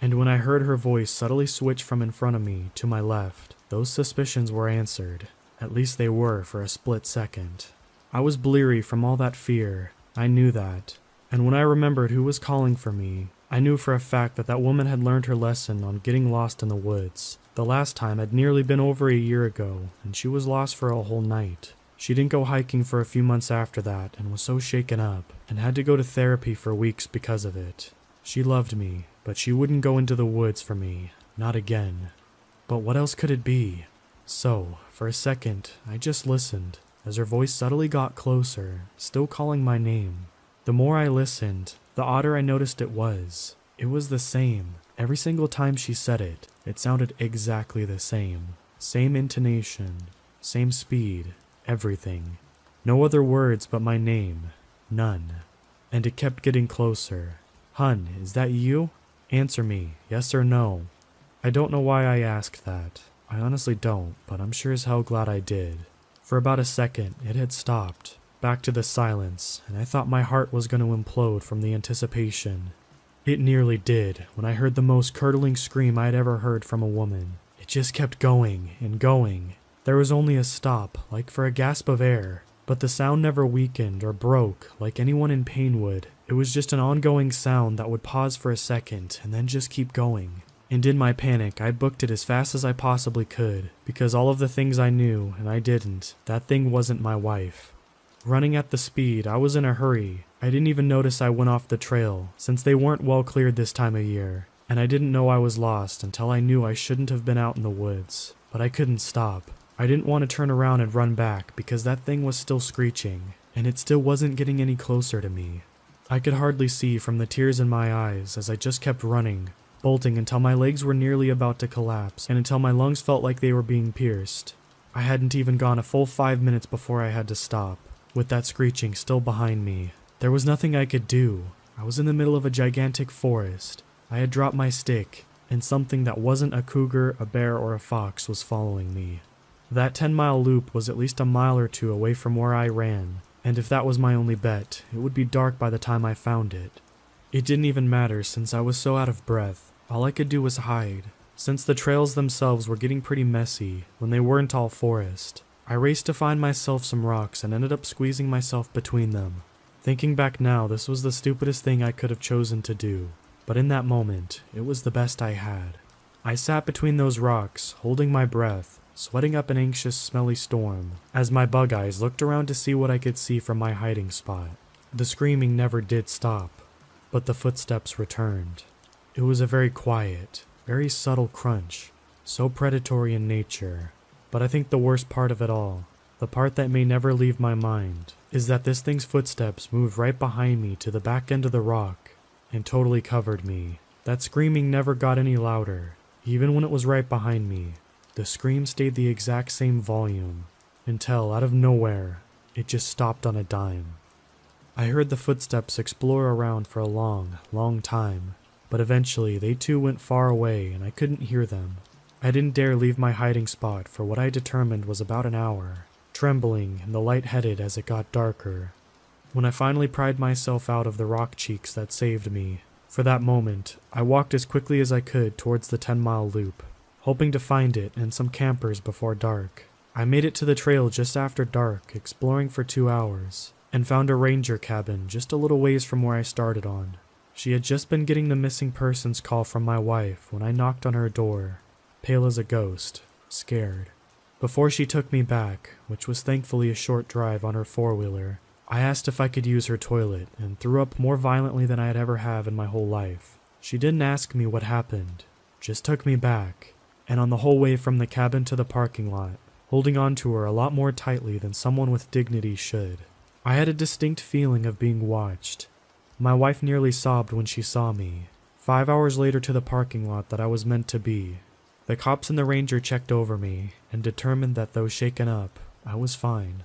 And when I heard her voice subtly switch from in front of me to my left, those suspicions were answered. At least they were for a split second. I was bleary from all that fear. I knew that. And when I remembered who was calling for me, I knew for a fact that that woman had learned her lesson on getting lost in the woods. The last time had nearly been over a year ago, and she was lost for a whole night. She didn't go hiking for a few months after that and was so shaken up, and had to go to therapy for weeks because of it. She loved me, but she wouldn't go into the woods for me. Not again. But what else could it be? So, for a second, I just listened, as her voice subtly got closer, still calling my name. The more I listened, the odder I noticed it was. It was the same. Every single time she said it, it sounded exactly the same. Same intonation, same speed, everything. No other words but my name. None. And it kept getting closer. "Hun, is that you? Answer me, yes or no." I don't know why I asked that. I honestly don't, but I'm sure as hell glad I did. For about a second, it had stopped. Back to the silence, and I thought my heart was going to implode from the anticipation. It nearly did when I heard the most curdling scream I'd ever heard from a woman. It just kept going and going. There was only a stop, like for a gasp of air, but the sound never weakened or broke like anyone in pain would. It was just an ongoing sound that would pause for a second and then just keep going. And in my panic, I booked it as fast as I possibly could, because all of the things I knew, and I didn't, that thing wasn't my wife. Running at the speed, I was in a hurry. I didn't even notice I went off the trail, since they weren't well cleared this time of year, and I didn't know I was lost until I knew I shouldn't have been out in the woods. But I couldn't stop. I didn't want to turn around and run back because that thing was still screeching, and it still wasn't getting any closer to me. I could hardly see from the tears in my eyes as I just kept running, bolting until my legs were nearly about to collapse and until my lungs felt like they were being pierced. I hadn't even gone a full 5 minutes before I had to stop, with that screeching still behind me. There was nothing I could do. I was in the middle of a gigantic forest. I had dropped my stick, and something that wasn't a cougar, a bear, or a fox was following me. That 10-mile loop was at least a mile or two away from where I ran, and if that was my only bet, it would be dark by the time I found it. It didn't even matter since I was so out of breath. All I could do was hide, since the trails themselves were getting pretty messy when they weren't all forest. I raced to find myself some rocks and ended up squeezing myself between them. Thinking back now, this was the stupidest thing I could have chosen to do, but in that moment, it was the best I had. I sat between those rocks, holding my breath, sweating up an anxious, smelly storm, as my bug eyes looked around to see what I could see from my hiding spot. The screaming never did stop, but the footsteps returned. It was a very quiet, very subtle crunch, so predatory in nature. But I think the worst part of it all, the part that may never leave my mind, is that this thing's footsteps moved right behind me to the back end of the rock and totally covered me. That screaming never got any louder, even when it was right behind me. The scream stayed the exact same volume, until, out of nowhere, it just stopped on a dime. I heard the footsteps explore around for a long, long time, but eventually they too went far away and I couldn't hear them. I didn't dare leave my hiding spot for what I determined was about an hour, trembling and the light-headed as it got darker. When I finally pried myself out of the rock cheeks that saved me, for that moment, I walked as quickly as I could towards the 10-mile loop, hoping to find it and some campers before dark. I made it to the trail just after dark, exploring for 2 hours, and found a ranger cabin just a little ways from where I started on. She had just been getting the missing persons call from my wife when I knocked on her door, pale as a ghost, scared. Before she took me back, which was thankfully a short drive on her four-wheeler, I asked if I could use her toilet and threw up more violently than I had ever have in my whole life. She didn't ask me what happened, just took me back, and on the whole way from the cabin to the parking lot, holding on to her a lot more tightly than someone with dignity should. I had a distinct feeling of being watched. My wife nearly sobbed when she saw me. 5 hours later to the parking lot that I was meant to be. The cops and the ranger checked over me and determined that though shaken up, I was fine.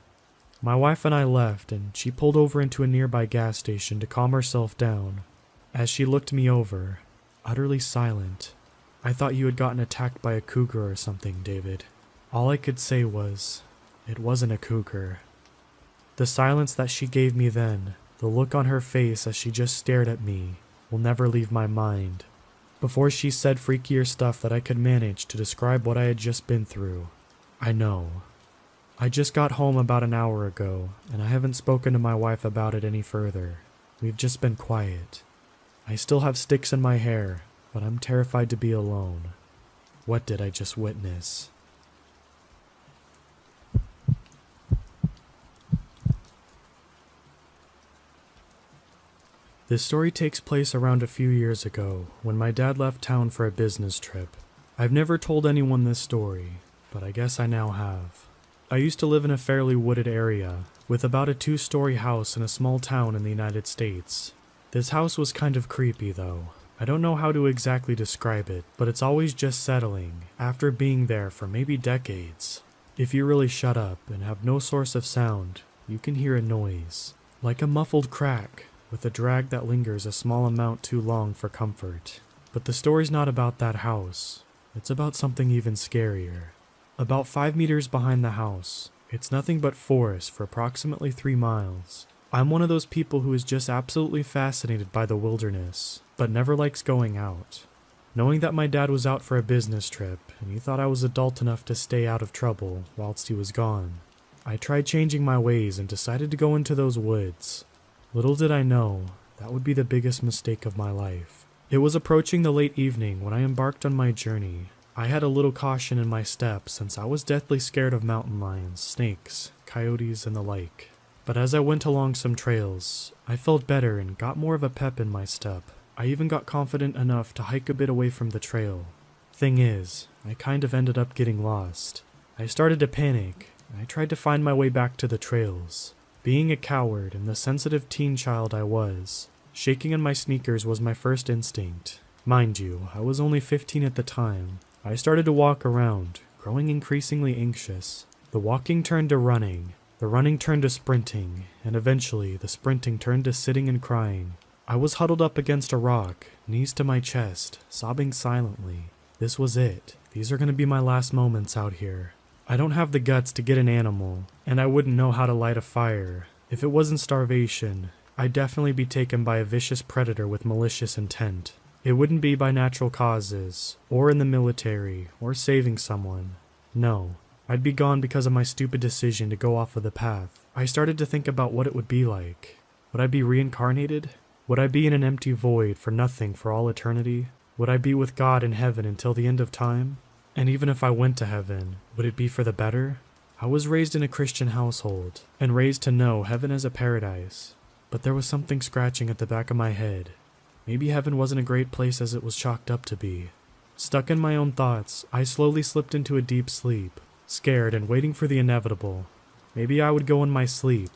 My wife and I left and she pulled over into a nearby gas station to calm herself down. As she looked me over, utterly silent. I thought you had gotten attacked by a cougar or something, David. All I could say was, it wasn't a cougar. The silence that she gave me then, the look on her face as she just stared at me, will never leave my mind. Before she said freakier stuff that I could manage to describe what I had just been through. I know. I just got home about an hour ago, and I haven't spoken to my wife about it any further. We've just been quiet. I still have sticks in my hair, but I'm terrified to be alone. What did I just witness? This story takes place around a few years ago, when my dad left town for a business trip. I've never told anyone this story, but I guess I now have. I used to live in a fairly wooded area, with about a 2-story house in a small town in the United States. This house was kind of creepy though. I don't know how to exactly describe it, but it's always just settling, after being there for maybe decades. If you really shut up and have no source of sound, you can hear a noise, like a muffled crack, with a drag that lingers a small amount too long for comfort. But the story's not about that house. It's about something even scarier. About 5 meters behind the house, it's nothing but forest for approximately 3 miles. I'm one of those people who is just absolutely fascinated by the wilderness, but never likes going out. Knowing that my dad was out for a business trip, and he thought I was adult enough to stay out of trouble whilst he was gone, I tried changing my ways and decided to go into those woods. Little did I know, that would be the biggest mistake of my life. It was approaching the late evening when I embarked on my journey. I had a little caution in my step since I was deathly scared of mountain lions, snakes, coyotes, and the like. But as I went along some trails, I felt better and got more of a pep in my step. I even got confident enough to hike a bit away from the trail. Thing is, I kind of ended up getting lost. I started to panic. I tried to find my way back to the trails. Being a coward and the sensitive teen child I was, shaking in my sneakers was my first instinct. Mind you, I was only 15 at the time. I started to walk around, growing increasingly anxious. The walking turned to running, the running turned to sprinting, and eventually the sprinting turned to sitting and crying. I was huddled up against a rock, knees to my chest, sobbing silently. This was it. These are going to be my last moments out here. I don't have the guts to get an animal, and I wouldn't know how to light a fire. If it wasn't starvation, I'd definitely be taken by a vicious predator with malicious intent. It wouldn't be by natural causes, or in the military, or saving someone. No, I'd be gone because of my stupid decision to go off of the path. I started to think about what it would be like. Would I be reincarnated? Would I be in an empty void for nothing for all eternity? Would I be with God in heaven until the end of time? And even if I went to heaven, would it be for the better? I was raised in a Christian household, and raised to know heaven as a paradise. But there was something scratching at the back of my head. Maybe heaven wasn't a great place as it was chalked up to be. Stuck in my own thoughts, I slowly slipped into a deep sleep, scared and waiting for the inevitable. Maybe I would go in my sleep.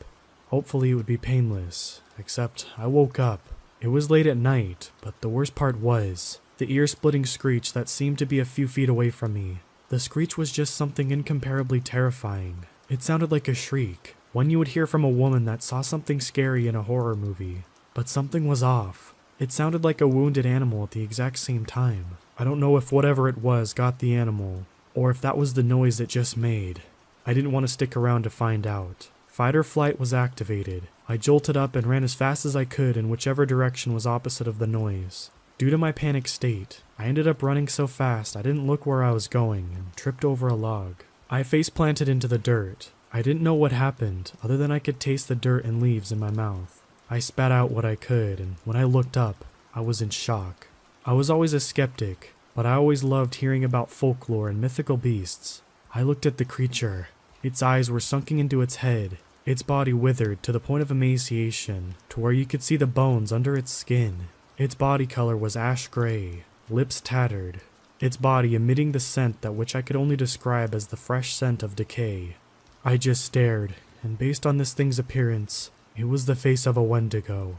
Hopefully it would be painless, except I woke up. It was late at night, but the worst part was the ear-splitting screech that seemed to be a few feet away from me. The screech was just something incomparably terrifying. It sounded like a shriek, one you would hear from a woman that saw something scary in a horror movie. But something was off. It sounded like a wounded animal at the exact same time. I don't know if whatever it was got the animal, or if that was the noise it just made. I didn't want to stick around to find out. Fight or flight was activated. I jolted up and ran as fast as I could in whichever direction was opposite of the noise. Due to my panic state, I ended up running so fast I didn't look where I was going and tripped over a log. I face-planted into the dirt. I didn't know what happened, other than I could taste the dirt and leaves in my mouth. I spat out what I could, and when I looked up, I was in shock. I was always a skeptic, but I always loved hearing about folklore and mythical beasts. I looked at the creature. Its eyes were sunken into its head. Its body withered to the point of emaciation, to where you could see the bones under its skin. Its body color was ash gray, lips tattered, its body emitting the scent that which I could only describe as the fresh scent of decay. I just stared, and based on this thing's appearance, it was the face of a Wendigo.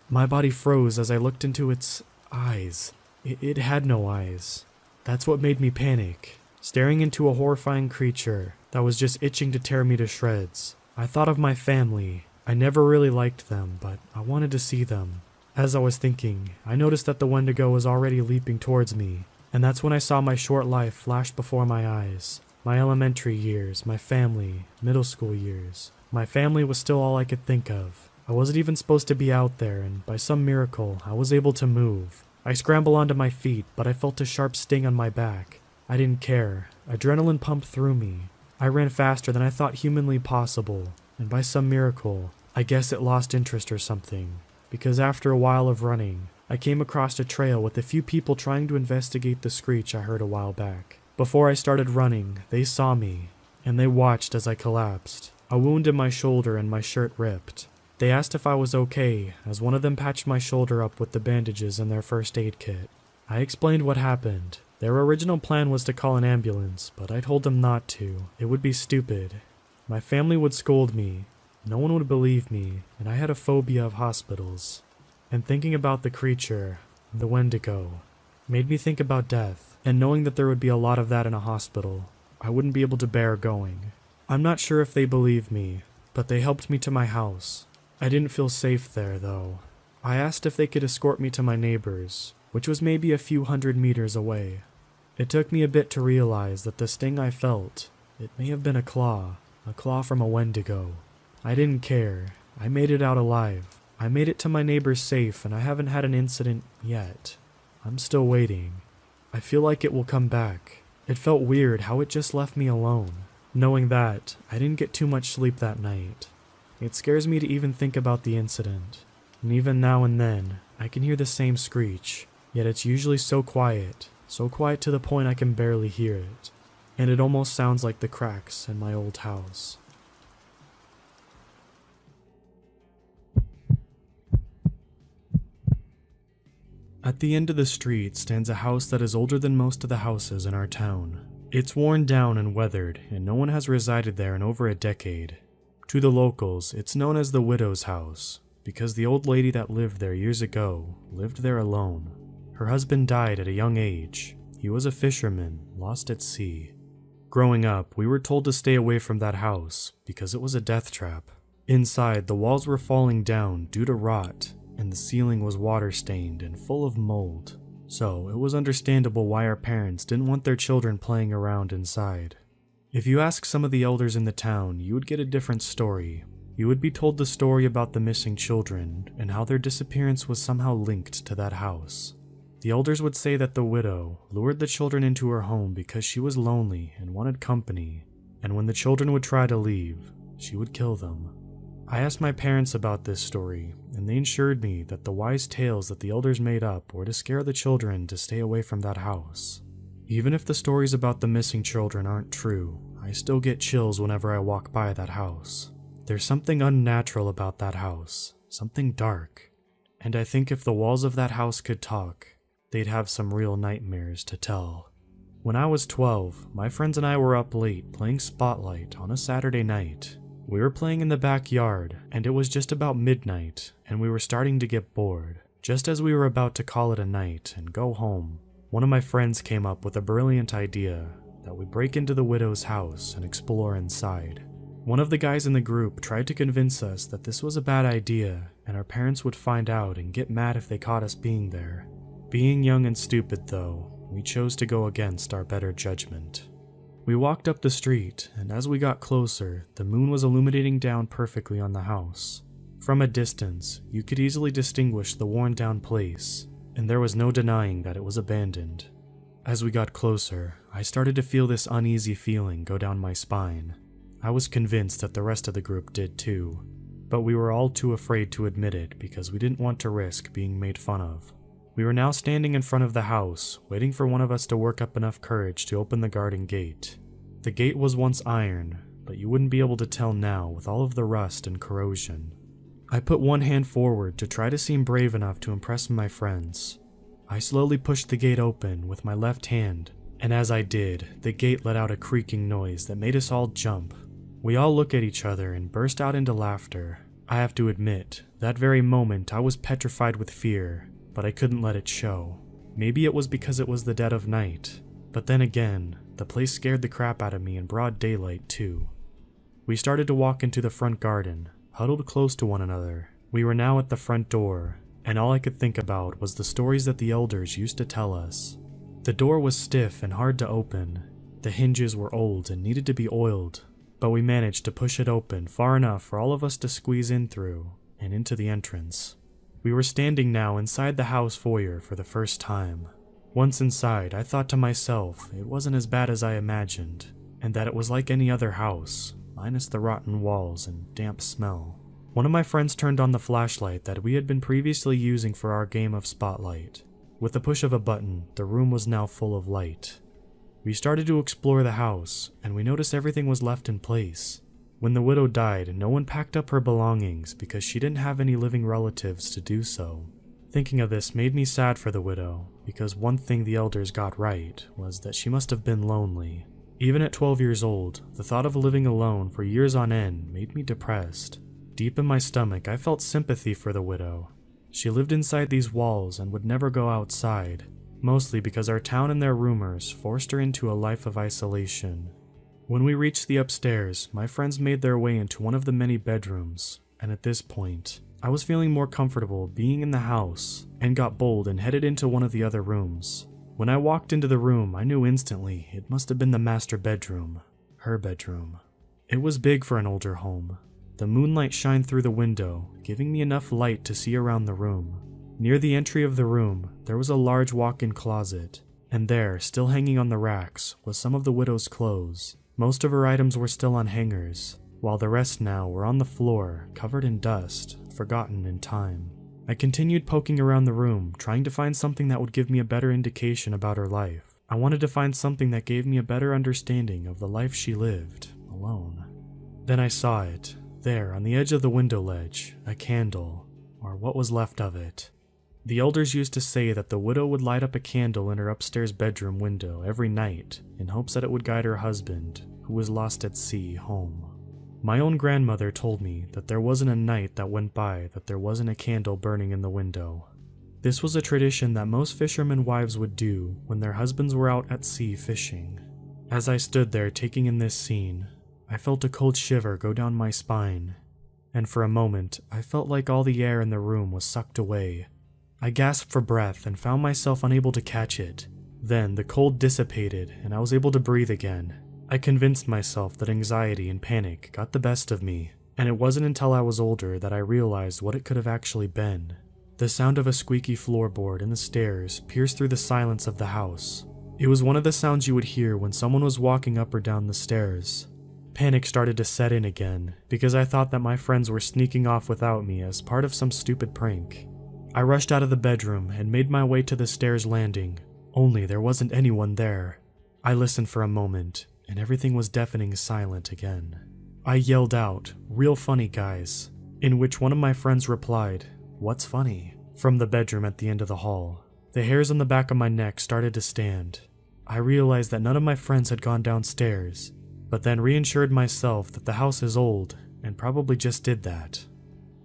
My body froze as I looked into its eyes. It had no eyes. That's what made me panic, staring into a horrifying creature that was just itching to tear me to shreds. I thought of my family. I never really liked them, but I wanted to see them. As I was thinking, I noticed that the Wendigo was already leaping towards me, and that's when I saw my short life flash before my eyes. My elementary years, my family, middle school years. My family was still all I could think of. I wasn't even supposed to be out there, and by some miracle, I was able to move. I scrambled onto my feet, but I felt a sharp sting on my back. I didn't care. Adrenaline pumped through me. I ran faster than I thought humanly possible, and by some miracle, I guess it lost interest or something. Because after a while of running, I came across a trail with a few people trying to investigate the screech I heard a while back. Before I started running, they saw me, and they watched as I collapsed. A wound in my shoulder and my shirt ripped. They asked if I was okay, as one of them patched my shoulder up with the bandages in their first aid kit. I explained what happened. Their original plan was to call an ambulance, but I told them not to. It would be stupid. My family would scold me. No one would believe me, and I had a phobia of hospitals. And thinking about the creature, the Wendigo, made me think about death, and knowing that there would be a lot of that in a hospital, I wouldn't be able to bear going. I'm not sure if they believed me, but they helped me to my house. I didn't feel safe there, though. I asked if they could escort me to my neighbor's, which was maybe a few hundred meters away. It took me a bit to realize that the sting I felt, it may have been a claw from a Wendigo. I didn't care. I made it out alive. I made it to my neighbor's safe, and I haven't had an incident yet. I'm still waiting. I feel like it will come back. It felt weird how it just left me alone. Knowing that, I didn't get too much sleep that night. It scares me to even think about the incident. And even now and then, I can hear the same screech, yet it's usually so quiet to the point I can barely hear it. And it almost sounds like the cracks in my old house. At the end of the street stands a house that is older than most of the houses in our town. It's worn down and weathered, and no one has resided there in over a decade. To the locals, it's known as the widow's house, because the old lady that lived there years ago lived there alone. Her husband died at a young age. He was a fisherman, lost at sea. Growing up, we were told to stay away from that house because it was a death trap. Inside, the walls were falling down due to rot, and the ceiling was water-stained and full of mold. So, it was understandable why our parents didn't want their children playing around inside. If you ask some of the elders in the town, you would get a different story. You would be told the story about the missing children and how their disappearance was somehow linked to that house. The elders would say that the widow lured the children into her home because she was lonely and wanted company, and when the children would try to leave, she would kill them. I asked my parents about this story, and they assured me that the wise tales that the elders made up were to scare the children to stay away from that house. Even if the stories about the missing children aren't true, I still get chills whenever I walk by that house. There's something unnatural about that house, something dark, and I think if the walls of that house could talk, they'd have some real nightmares to tell. When I was 12, my friends and I were up late playing Spotlight on a Saturday night. We were playing in the backyard, and it was just about midnight, and we were starting to get bored. Just as we were about to call it a night and go home, one of my friends came up with a brilliant idea that we break into the widow's house and explore inside. One of the guys in the group tried to convince us that this was a bad idea, and our parents would find out and get mad if they caught us being there. Being young and stupid though, we chose to go against our better judgment. We walked up the street, and as we got closer, the moon was illuminating down perfectly on the house. From a distance, you could easily distinguish the worn-down place, and there was no denying that it was abandoned. As we got closer, I started to feel this uneasy feeling go down my spine. I was convinced that the rest of the group did too, but we were all too afraid to admit it because we didn't want to risk being made fun of. We were now standing in front of the house, waiting for one of us to work up enough courage to open the garden gate. The gate was once iron, but you wouldn't be able to tell now with all of the rust and corrosion. I put one hand forward to try to seem brave enough to impress my friends. I slowly pushed the gate open with my left hand, and as I did, the gate let out a creaking noise that made us all jump. We all looked at each other and burst out into laughter. I have to admit, that very moment I was petrified with fear, but I couldn't let it show. Maybe it was because it was the dead of night, but then again, the place scared the crap out of me in broad daylight too. We started to walk into the front garden, huddled close to one another. We were now at the front door, and all I could think about was the stories that the elders used to tell us. The door was stiff and hard to open. The hinges were old and needed to be oiled, but we managed to push it open far enough for all of us to squeeze in through and into the entrance. We were standing now inside the house foyer for the first time. Once inside, I thought to myself it wasn't as bad as I imagined, and that it was like any other house, minus the rotten walls and damp smell. One of my friends turned on the flashlight that we had been previously using for our game of Spotlight. With the push of a button, the room was now full of light. We started to explore the house, and we noticed everything was left in place. When the widow died, no one packed up her belongings because she didn't have any living relatives to do so. Thinking of this made me sad for the widow, because one thing the elders got right was that she must have been lonely. Even at 12 years old, the thought of living alone for years on end made me depressed. Deep in my stomach, I felt sympathy for the widow. She lived inside these walls and would never go outside, mostly because our town and their rumors forced her into a life of isolation. When we reached the upstairs, my friends made their way into one of the many bedrooms, and at this point, I was feeling more comfortable being in the house and got bold and headed into one of the other rooms. When I walked into the room, I knew instantly it must have been the master bedroom, her bedroom. It was big for an older home. The moonlight shined through the window, giving me enough light to see around the room. Near the entry of the room, there was a large walk-in closet, and there, still hanging on the racks, was some of the widow's clothes. Most of her items were still on hangers, while the rest now were on the floor, covered in dust, forgotten in time. I continued poking around the room, trying to find something that would give me a better indication about her life. I wanted to find something that gave me a better understanding of the life she lived, alone. Then I saw it, there on the edge of the window ledge, a candle, or what was left of it. The elders used to say that the widow would light up a candle in her upstairs bedroom window every night in hopes that it would guide her husband, who was lost at sea, home. My own grandmother told me that there wasn't a night that went by that there wasn't a candle burning in the window. This was a tradition that most fishermen wives would do when their husbands were out at sea fishing. As I stood there taking in this scene, I felt a cold shiver go down my spine, and for a moment I felt like all the air in the room was sucked away. I gasped for breath and found myself unable to catch it. Then the cold dissipated and I was able to breathe again. I convinced myself that anxiety and panic got the best of me, and it wasn't until I was older that I realized what it could have actually been. The sound of a squeaky floorboard and the stairs pierced through the silence of the house. It was one of the sounds you would hear when someone was walking up or down the stairs. Panic started to set in again, because I thought that my friends were sneaking off without me as part of some stupid prank. I rushed out of the bedroom and made my way to the stairs landing, only there wasn't anyone there. I listened for a moment, and everything was deafening silent again. I yelled out, "Real funny, guys," in which one of my friends replied, "What's funny?" from the bedroom at the end of the hall. The hairs on the back of my neck started to stand. I realized that none of my friends had gone downstairs, but then reassured myself that the house is old and probably just did that.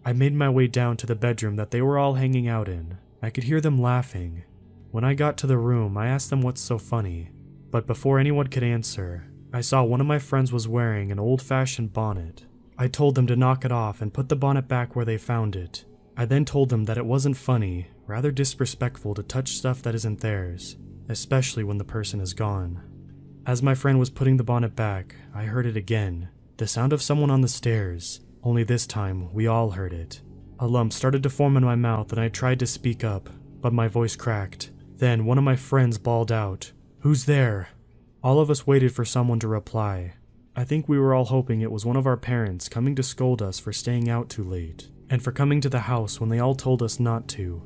I made my way down to the bedroom that they were all hanging out in. I could hear them laughing. When I got to the room, I asked them what's so funny, but before anyone could answer, I saw one of my friends was wearing an old-fashioned bonnet. I told them to knock it off and put the bonnet back where they found it. I then told them that it wasn't funny, rather disrespectful to touch stuff that isn't theirs, especially when the person is gone. As my friend was putting the bonnet back, I heard it again, the sound of someone on the stairs, only this time we all heard it. A lump started to form in my mouth and I tried to speak up, but my voice cracked. Then one of my friends bawled out, "Who's there?" All of us waited for someone to reply. I think we were all hoping it was one of our parents coming to scold us for staying out too late, and for coming to the house when they all told us not to.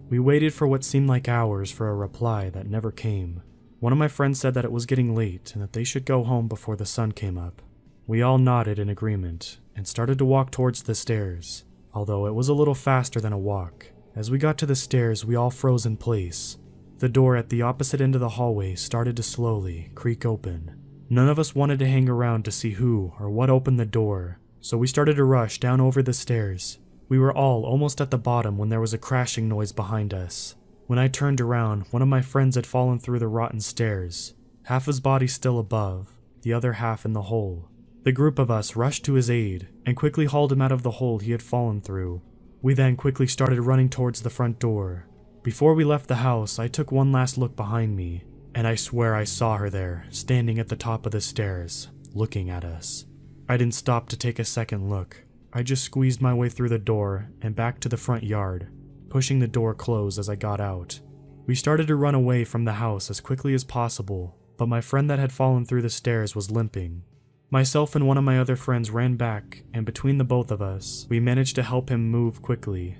We waited for what seemed like hours for a reply that never came. One of my friends said that it was getting late and that they should go home before the sun came up. We all nodded in agreement and started to walk towards the stairs, although it was a little faster than a walk. As we got to the stairs, we all froze in place. The door at the opposite end of the hallway started to slowly creak open. None of us wanted to hang around to see who or what opened the door, so we started to rush down over the stairs. We were all almost at the bottom when there was a crashing noise behind us. When I turned around, one of my friends had fallen through the rotten stairs, half his body still above, the other half in the hole. The group of us rushed to his aid and quickly hauled him out of the hole he had fallen through. We then quickly started running towards the front door. Before we left the house, I took one last look behind me, and I swear I saw her there, standing at the top of the stairs, looking at us. I didn't stop to take a second look. I just squeezed my way through the door and back to the front yard, pushing the door closed as I got out. We started to run away from the house as quickly as possible, but my friend that had fallen through the stairs was limping. Myself and one of my other friends ran back, and between the both of us, we managed to help him move quickly.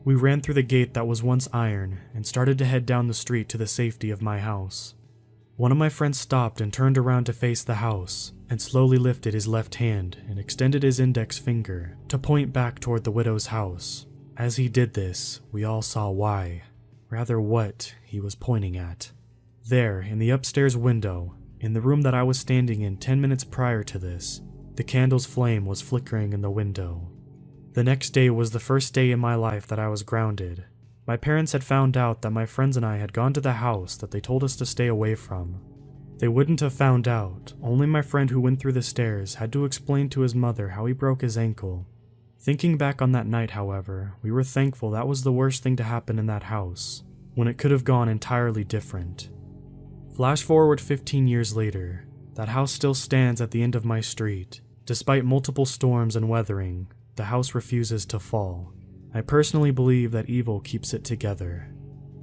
We ran through the gate that was once iron and started to head down the street to the safety of my house. One of my friends stopped and turned around to face the house, and slowly lifted his left hand and extended his index finger to point back toward the widow's house. As he did this, we all saw why, rather what, he was pointing at. There, in the upstairs window, in the room that I was standing in 10 minutes prior to this, the candle's flame was flickering in the window. The next day was the first day in my life that I was grounded. My parents had found out that my friends and I had gone to the house that they told us to stay away from. They wouldn't have found out, only my friend who went through the stairs had to explain to his mother how he broke his ankle. Thinking back on that night, however, we were thankful that was the worst thing to happen in that house, when it could have gone entirely different. Flash forward 15 years later, that house still stands at the end of my street. Despite multiple storms and weathering, the house refuses to fall. I personally believe that evil keeps it together.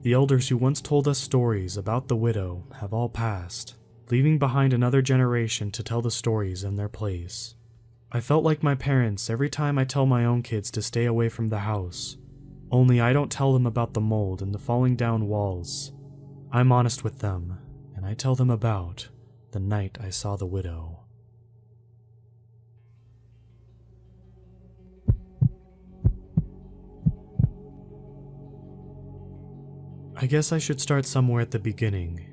The elders who once told us stories about the widow have all passed, leaving behind another generation to tell the stories in their place. I felt like my parents every time I tell my own kids to stay away from the house, only I don't tell them about the mold and the falling down walls. I'm honest with them, and I tell them about the night I saw the widow. I guess I should start somewhere at the beginning.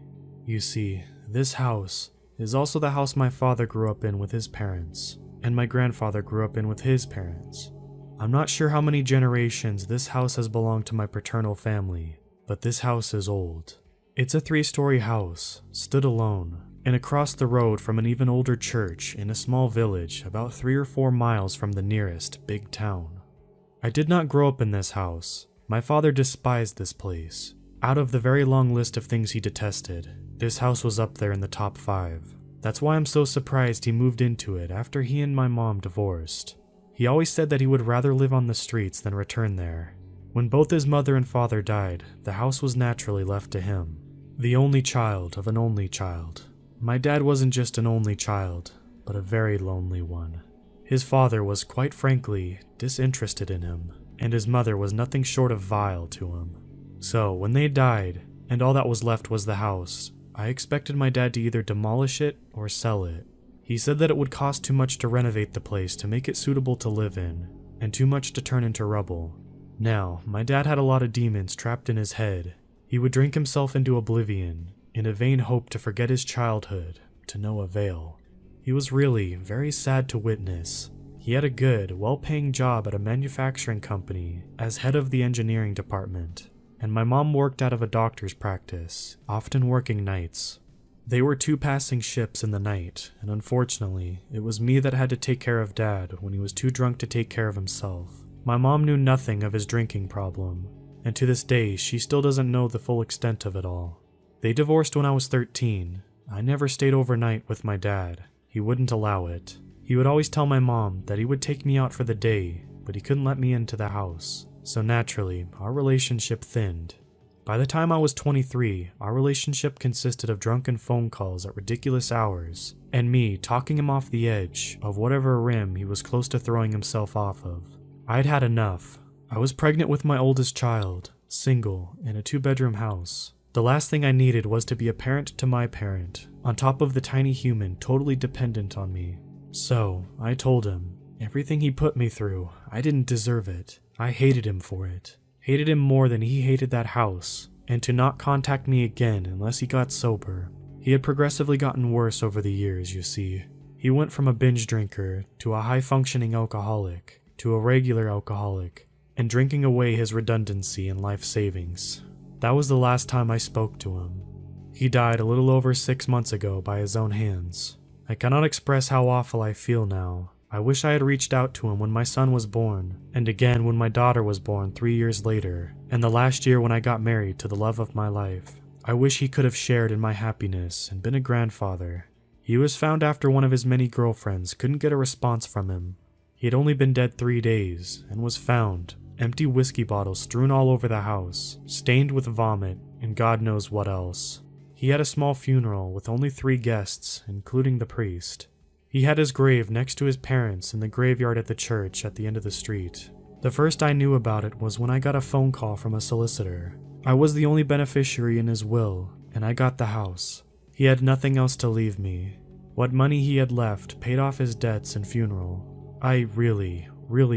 You see, this house is also the house my father grew up in with his parents, and my grandfather grew up in with his parents. I'm not sure how many generations this house has belonged to my paternal family, but this house is old. It's a 3-story house, stood alone, and across the road from an even older church in a small village about 3 or 4 miles from the nearest big town. I did not grow up in this house. My father despised this place. Out of the very long list of things he detested, this house was up there in the top 5. That's why I'm so surprised he moved into it after he and my mom divorced. He always said that he would rather live on the streets than return there. When both his mother and father died, the house was naturally left to him. The only child of an only child. My dad wasn't just an only child, but a very lonely one. His father was, quite frankly, disinterested in him, and his mother was nothing short of vile to him. So, when they died, and all that was left was the house, I expected my dad to either demolish it or sell it. He said that it would cost too much to renovate the place to make it suitable to live in, and too much to turn into rubble. Now, my dad had a lot of demons trapped in his head. He would drink himself into oblivion, in a vain hope to forget his childhood, to no avail. He was really very sad to witness. He had a good, well-paying job at a manufacturing company as head of the engineering department, and my mom worked out of a doctor's practice, often working nights. They were 2 passing ships in the night, and unfortunately, it was me that had to take care of Dad when he was too drunk to take care of himself. My mom knew nothing of his drinking problem, and to this day, she still doesn't know the full extent of it all. They divorced when I was 13. I never stayed overnight with my dad. He wouldn't allow it. He would always tell my mom that he would take me out for the day, but he couldn't let me into the house. So naturally, our relationship thinned. By the time I was 23, our relationship consisted of drunken phone calls at ridiculous hours, and me talking him off the edge of whatever rim he was close to throwing himself off of. I'd had enough. I was pregnant with my oldest child, single, in a 2-bedroom house. The last thing I needed was to be a parent to my parent, on top of the tiny human totally dependent on me. So, I told him, everything he put me through, I didn't deserve it. I hated him for it. Hated him more than he hated that house, and to not contact me again unless he got sober. He had progressively gotten worse over the years, you see. He went from a binge drinker to a high-functioning alcoholic to a regular alcoholic, and drinking away his redundancy and life savings. That was the last time I spoke to him. He died a little over 6 months ago by his own hands. I cannot express how awful I feel now. I wish I had reached out to him when my son was born, and again when my daughter was born 3 years later, and the last year when I got married to the love of my life. I wish he could have shared in my happiness and been a grandfather. He was found after one of his many girlfriends couldn't get a response from him. He had only been dead 3 days, and was found, empty whiskey bottles strewn all over the house, stained with vomit, and God knows what else. He had a small funeral with only 3 guests, including the priest. He had his grave next to his parents in the graveyard at the church at the end of the street. The first I knew about it was when I got a phone call from a solicitor. I was the only beneficiary in his will, and I got the house. He had nothing else to leave me. What money he had left paid off his debts and funeral. I really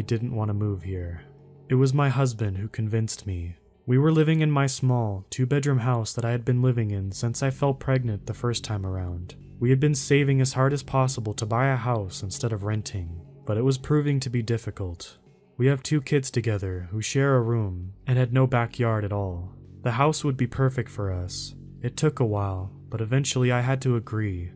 didn't want to move here. It was my husband who convinced me. We were living in my small, 2-bedroom house that I had been living in since I fell pregnant the first time around. We had been saving as hard as possible to buy a house instead of renting, but it was proving to be difficult. We have 2 kids together who share a room and had no backyard at all. The house would be perfect for us. It took a while, but eventually I had to agree.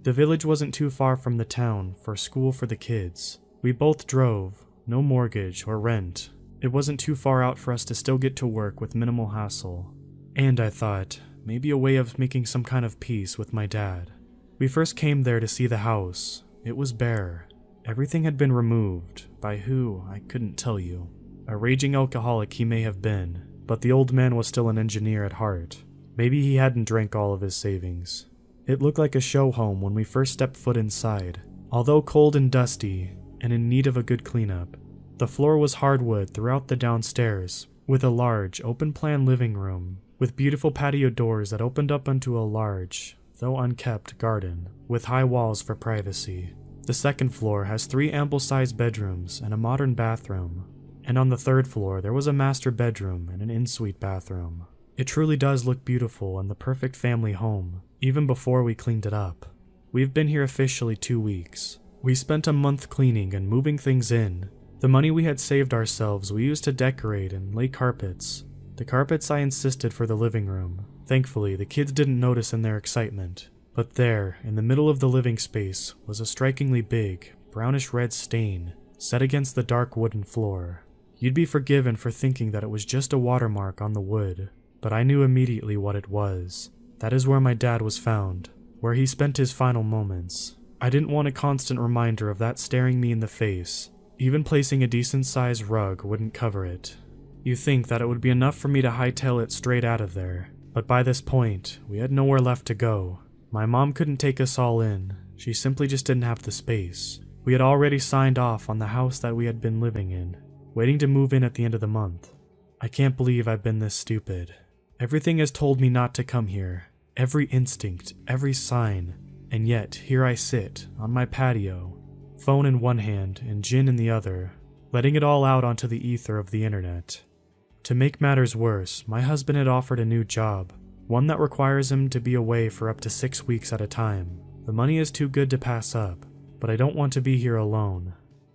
The village wasn't too far from the town for school for the kids. We both drove, no mortgage or rent. It wasn't too far out for us to still get to work with minimal hassle. And I thought, maybe a way of making some kind of peace with my dad. We first came there to see the house. It was bare. Everything had been removed. By who, I couldn't tell you. A raging alcoholic he may have been, but the old man was still an engineer at heart. Maybe he hadn't drank all of his savings. It looked like a show home when we first stepped foot inside. Although cold and dusty, and in need of a good cleanup, the floor was hardwood throughout the downstairs, with a large, open-plan living room, with beautiful patio doors that opened up onto a large, though unkept, garden, with high walls for privacy. The second floor has 3 ample-sized bedrooms and a modern bathroom, and on the 3rd floor there was a master bedroom and an in-suite bathroom. It truly does look beautiful and the perfect family home, even before we cleaned it up. We've been here officially 2 weeks. We spent a month cleaning and moving things in. The money we had saved ourselves we used to decorate and lay carpets. The carpets I insisted for the living room. Thankfully, the kids didn't notice in their excitement. But there, in the middle of the living space, was a strikingly big, brownish-red stain set against the dark wooden floor. You'd be forgiven for thinking that it was just a watermark on the wood, but I knew immediately what it was. That is where my dad was found, where he spent his final moments. I didn't want a constant reminder of that staring me in the face. Even placing a decent-sized rug wouldn't cover it. You think that it would be enough for me to hightail it straight out of there, but by this point, we had nowhere left to go. My mom couldn't take us all in. She simply just didn't have the space. We had already signed off on the house that we had been living in, waiting to move in at the end of the month. I can't believe I've been this stupid. Everything has told me not to come here. Every instinct, every sign. And yet, here I sit, on my patio, phone in one hand and gin in the other, letting it all out onto the ether of the internet. To make matters worse, my husband had offered a new job, one that requires him to be away for up to 6 weeks at a time. The money is too good to pass up, but I don't want to be here alone.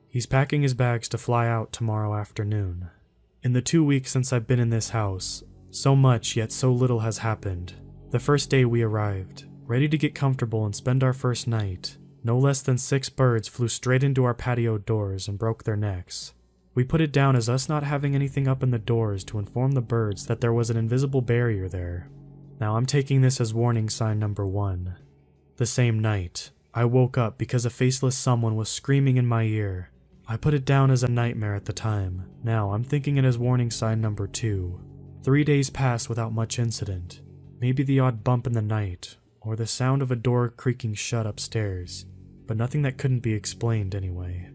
He's packing his bags to fly out tomorrow afternoon. In the 2 weeks since I've been in this house, so much yet so little has happened. The first day we arrived, ready to get comfortable and spend our first night, no less than 6 birds flew straight into our patio doors and broke their necks. We put it down as us not having anything up in the doors to inform the birds that there was an invisible barrier there. Now I'm taking this as warning sign number 1. The same night, I woke up because a faceless someone was screaming in my ear. I put it down as a nightmare at the time. Now I'm thinking it as warning sign number 2. 3 days passed without much incident. Maybe the odd bump in the night, or the sound of a door creaking shut upstairs, but nothing that couldn't be explained anyway.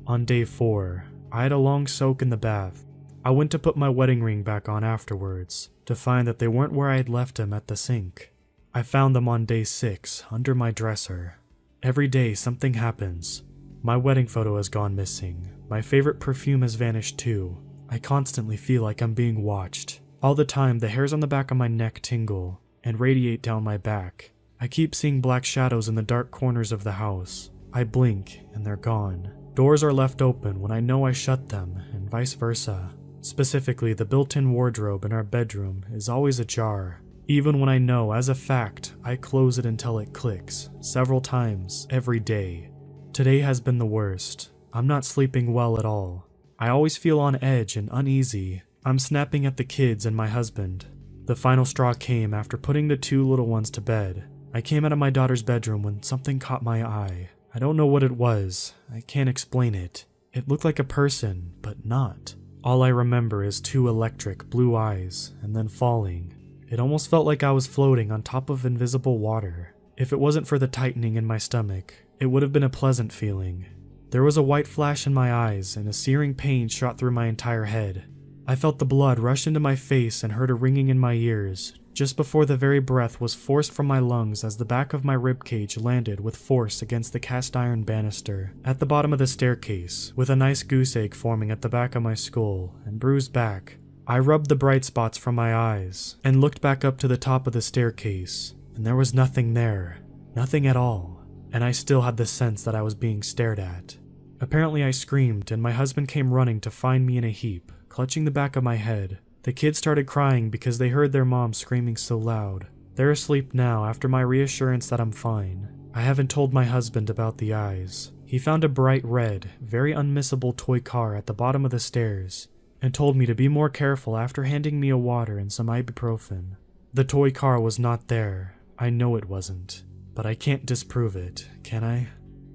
On day 4, I had a long soak in the bath. I went to put my wedding ring back on afterwards, to find that they weren't where I had left them at the sink. I found them on day 6, under my dresser. Every day something happens. My wedding photo has gone missing. My favorite perfume has vanished too. I constantly feel like I'm being watched. All the time the hairs on the back of my neck tingle and radiate down my back. I keep seeing black shadows in the dark corners of the house. I blink and they're gone. Doors are left open when I know I shut them, and vice versa. Specifically, the built-in wardrobe in our bedroom is always ajar. Even when I know, as a fact, I close it until it clicks, several times, every day. Today has been the worst. I'm not sleeping well at all. I always feel on edge and uneasy. I'm snapping at the kids and my husband. The final straw came after putting the 2 little ones to bed. I came out of my daughter's bedroom when something caught my eye. I don't know what it was. I can't explain it. It looked like a person, but not. All I remember is 2 electric blue eyes, and then falling. It almost felt like I was floating on top of invisible water. If it wasn't for the tightening in my stomach, it would have been a pleasant feeling. There was a white flash in my eyes, and a searing pain shot through my entire head. I felt the blood rush into my face and heard a ringing in my ears, just before the very breath was forced from my lungs as the back of my ribcage landed with force against the cast iron banister at the bottom of the staircase, with a nice goose egg forming at the back of my skull and bruised back. I rubbed the bright spots from my eyes and looked back up to the top of the staircase, and there was nothing there. Nothing at all. And I still had the sense that I was being stared at. Apparently I screamed, and my husband came running to find me in a heap, clutching the back of my head. The kids started crying because they heard their mom screaming so loud. They're asleep now after my reassurance that I'm fine. I haven't told my husband about the eyes. He found a bright red, very unmissable toy car at the bottom of the stairs, and told me to be more careful after handing me a water and some ibuprofen. The toy car was not there. I know it wasn't. But I can't disprove it, can I?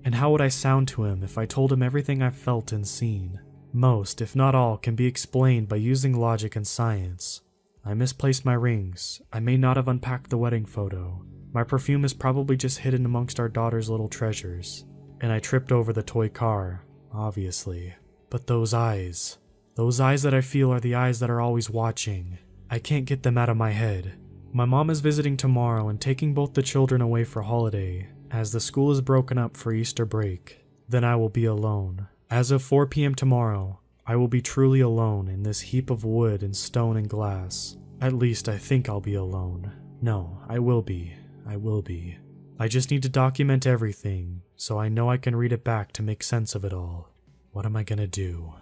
And how would I sound to him if I told him everything I've felt and seen? Most, if not all, can be explained by using logic and science. I misplaced my rings. I may not have unpacked the wedding photo. My perfume is probably just hidden amongst our daughter's little treasures. And I tripped over the toy car, obviously. But those eyes that I feel are the eyes that are always watching. I can't get them out of my head. My mom is visiting tomorrow and taking both the children away for holiday, as the school is broken up for Easter break. Then I will be alone. As of 4 p.m. tomorrow, I will be truly alone in this heap of wood and stone and glass. At least I think I'll be alone. No, I will be. I will be. I just need to document everything, so I know I can read it back to make sense of it all. What am I gonna do?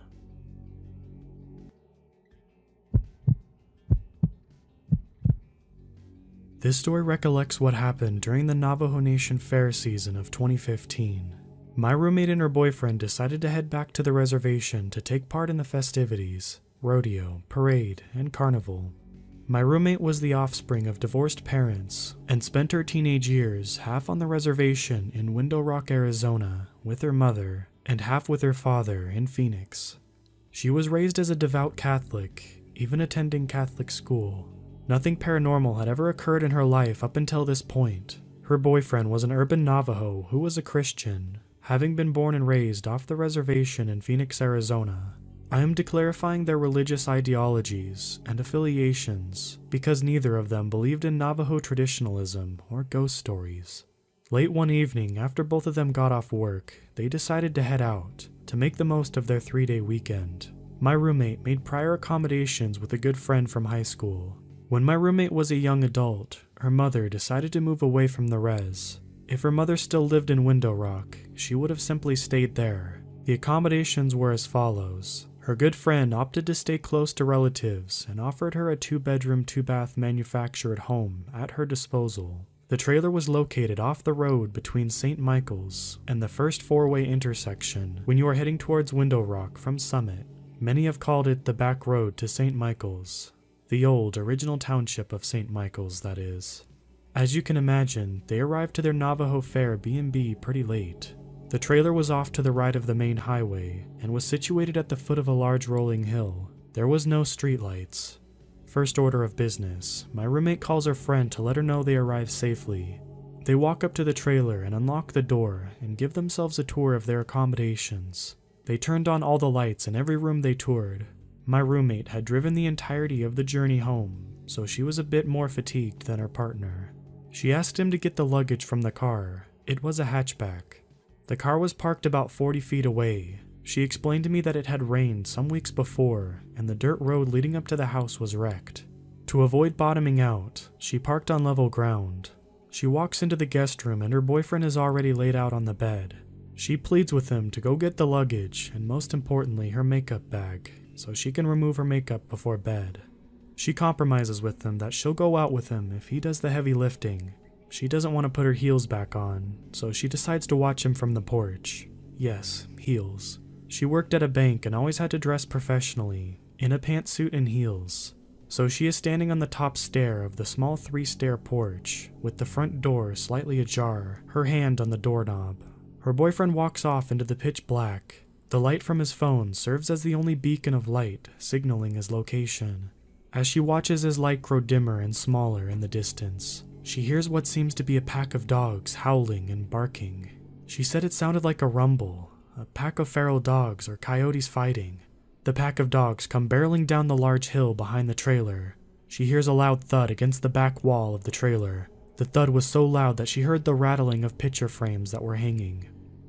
This story recollects what happened during the Navajo Nation Fair season of 2015. My roommate and her boyfriend decided to head back to the reservation to take part in the festivities, rodeo, parade, and carnival. My roommate was the offspring of divorced parents and spent her teenage years half on the reservation in Window Rock, Arizona, with her mother, and half with her father in Phoenix. She was raised as a devout Catholic, even attending Catholic school. Nothing paranormal had ever occurred in her life up until this point. Her boyfriend was an urban Navajo who was a Christian, having been born and raised off the reservation in Phoenix, Arizona. I am declarifying their religious ideologies and affiliations because neither of them believed in Navajo traditionalism or ghost stories. Late one evening, after both of them got off work, they decided to head out to make the most of their 3-day weekend. My roommate made prior accommodations with a good friend from high school. When my roommate was a young adult, her mother decided to move away from the res. If her mother still lived in Window Rock, she would have simply stayed there. The accommodations were as follows. Her good friend opted to stay close to relatives and offered her a 2-bedroom, 2-bath manufactured home at her disposal. The trailer was located off the road between St. Michael's and the first 4-way intersection when you are heading towards Window Rock from Summit. Many have called it the back road to St. Michael's. The old, original township of St. Michael's, that is. As you can imagine, they arrived to their Navajo Fair B&B pretty late. The trailer was off to the right of the main highway and was situated at the foot of a large rolling hill. There was no streetlights. First order of business, my roommate calls her friend to let her know they arrived safely. They walk up to the trailer and unlock the door and give themselves a tour of their accommodations. They turned on all the lights in every room they toured. My roommate had driven the entirety of the journey home, so she was a bit more fatigued than her partner. She asked him to get the luggage from the car. It was a hatchback. The car was parked about 40 feet away. She explained to me that it had rained some weeks before, and the dirt road leading up to the house was wrecked. To avoid bottoming out, she parked on level ground. She walks into the guest room and her boyfriend is already laid out on the bed. She pleads with him to go get the luggage and, most importantly, her makeup bag, so she can remove her makeup before bed. She compromises with him that she'll go out with him if he does the heavy lifting. She doesn't want to put her heels back on, so she decides to watch him from the porch. Yes, heels. She worked at a bank and always had to dress professionally, in a pantsuit and heels. So she is standing on the top stair of the small 3-stair porch, with the front door slightly ajar, her hand on the doorknob. Her boyfriend walks off into the pitch black. The light from his phone serves as the only beacon of light, signaling his location. As she watches his light grow dimmer and smaller in the distance, she hears what seems to be a pack of dogs howling and barking. She said it sounded like a rumble, a pack of feral dogs or coyotes fighting. The pack of dogs come barreling down the large hill behind the trailer. She hears a loud thud against the back wall of the trailer. The thud was so loud that she heard the rattling of picture frames that were hanging.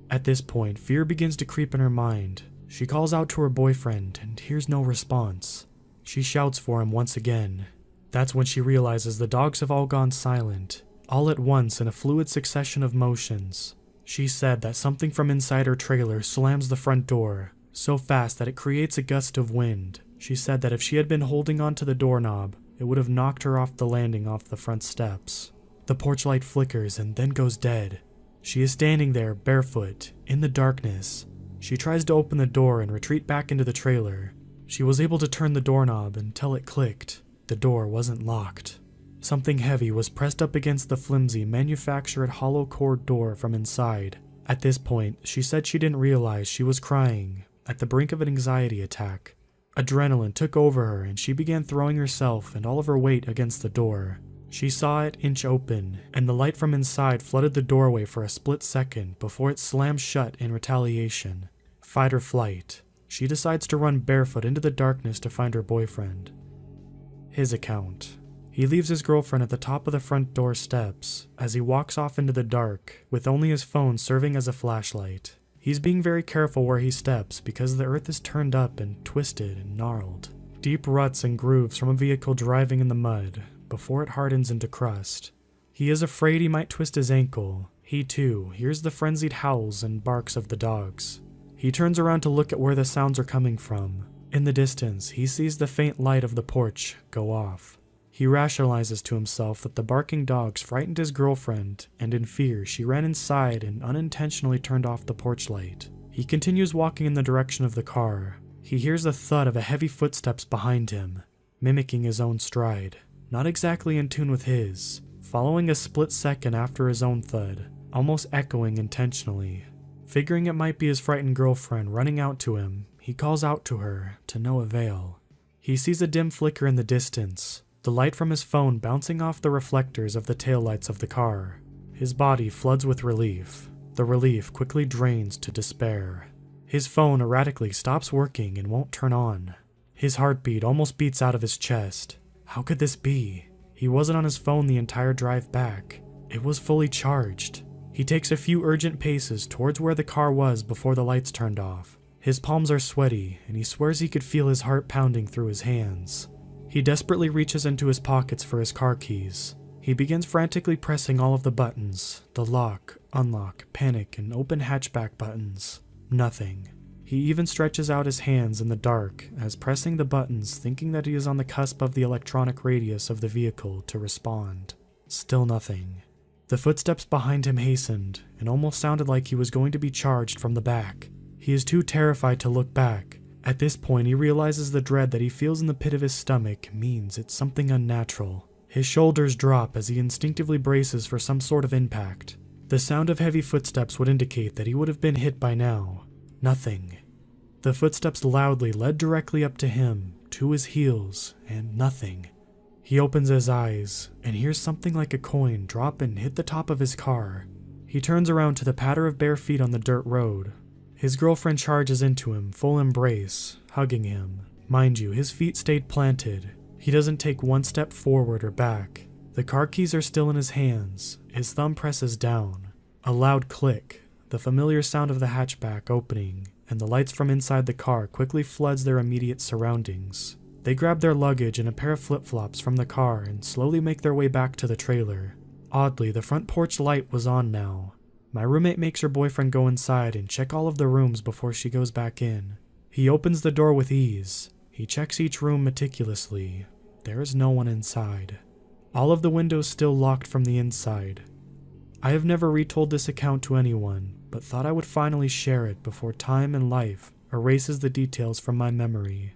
At this point, fear begins to creep in her mind. She calls out to her boyfriend and hears no response. She shouts for him once again. That's when she realizes the dogs have all gone silent, all at once in a fluid succession of motions. She said that something from inside her trailer slams the front door, so fast that it creates a gust of wind. She said that if she had been holding onto the doorknob, it would have knocked her off the landing off the front steps. The porch light flickers and then goes dead. She is standing there, barefoot, in the darkness. She tries to open the door and retreat back into the trailer. She was able to turn the doorknob until it clicked. The door wasn't locked. Something heavy was pressed up against the flimsy, manufactured hollow cord door from inside. At this point, she said she didn't realize she was crying, at the brink of an anxiety attack. Adrenaline took over her and she began throwing herself and all of her weight against the door. She saw it inch open, and the light from inside flooded the doorway for a split second before it slammed shut in retaliation. Fight or flight. She decides to run barefoot into the darkness to find her boyfriend. His account. He leaves his girlfriend at the top of the front door steps as he walks off into the dark, with only his phone serving as a flashlight. He's being very careful where he steps because the earth is turned up and twisted and gnarled. deep ruts and grooves from a vehicle driving in the mud before it hardens into crust. He is afraid he might twist his ankle. He too hears the frenzied howls and barks of the dogs. He turns around to look at where the sounds are coming from. In the distance, he sees the faint light of the porch go off. He rationalizes to himself that the barking dogs frightened his girlfriend, and in fear, she ran inside and unintentionally turned off the porch light. He continues walking in the direction of the car. He hears the thud of a heavy footsteps behind him, mimicking his own stride, not exactly in tune with his, following a split second after his own thud, almost echoing intentionally. Figuring it might be his frightened girlfriend running out to him, he calls out to her, to no avail. He sees a dim flicker in the distance, the light from his phone bouncing off the reflectors of the taillights of the car. His body floods with relief. The relief quickly drains to despair. His phone erratically stops working and won't turn on. His heartbeat almost beats out of his chest. How could this be? He wasn't on his phone the entire drive back. It was fully charged. He takes a few urgent paces towards where the car was before the lights turned off. His palms are sweaty, and he swears he could feel his heart pounding through his hands. He desperately reaches into his pockets for his car keys. He begins frantically pressing all of the buttons, the lock, unlock, panic, and open hatchback buttons. Nothing. He even stretches out his hands in the dark as pressing the buttons, thinking that he is on the cusp of the electronic radius of the vehicle to respond. Still nothing. The footsteps behind him hastened and almost sounded like he was going to be charged from the back. He is too terrified to look back. At this point, he realizes the dread that he feels in the pit of his stomach means it's something unnatural. His shoulders drop as he instinctively braces for some sort of impact. The sound of heavy footsteps would indicate that he would have been hit by now. Nothing. The footsteps loudly led directly up to him, to his heels, and nothing. He opens his eyes and hears something like a coin drop and hit the top of his car. He turns around to the patter of bare feet on the dirt road. His girlfriend charges into him, full embrace, hugging him. Mind you, his feet stayed planted. He doesn't take one step forward or back. The car keys are still in his hands. His thumb presses down. A loud click, the familiar sound of the hatchback opening, and the lights from inside the car quickly floods their immediate surroundings. They grab their luggage and a pair of flip-flops from the car and slowly make their way back to the trailer. Oddly, the front porch light was on now. My roommate makes her boyfriend go inside and check all of the rooms before she goes back in. He opens the door with ease. He checks each room meticulously. There is no one inside. All of the windows still locked from the inside. I have never retold this account to anyone, but thought I would finally share it before time and life erases the details from my memory.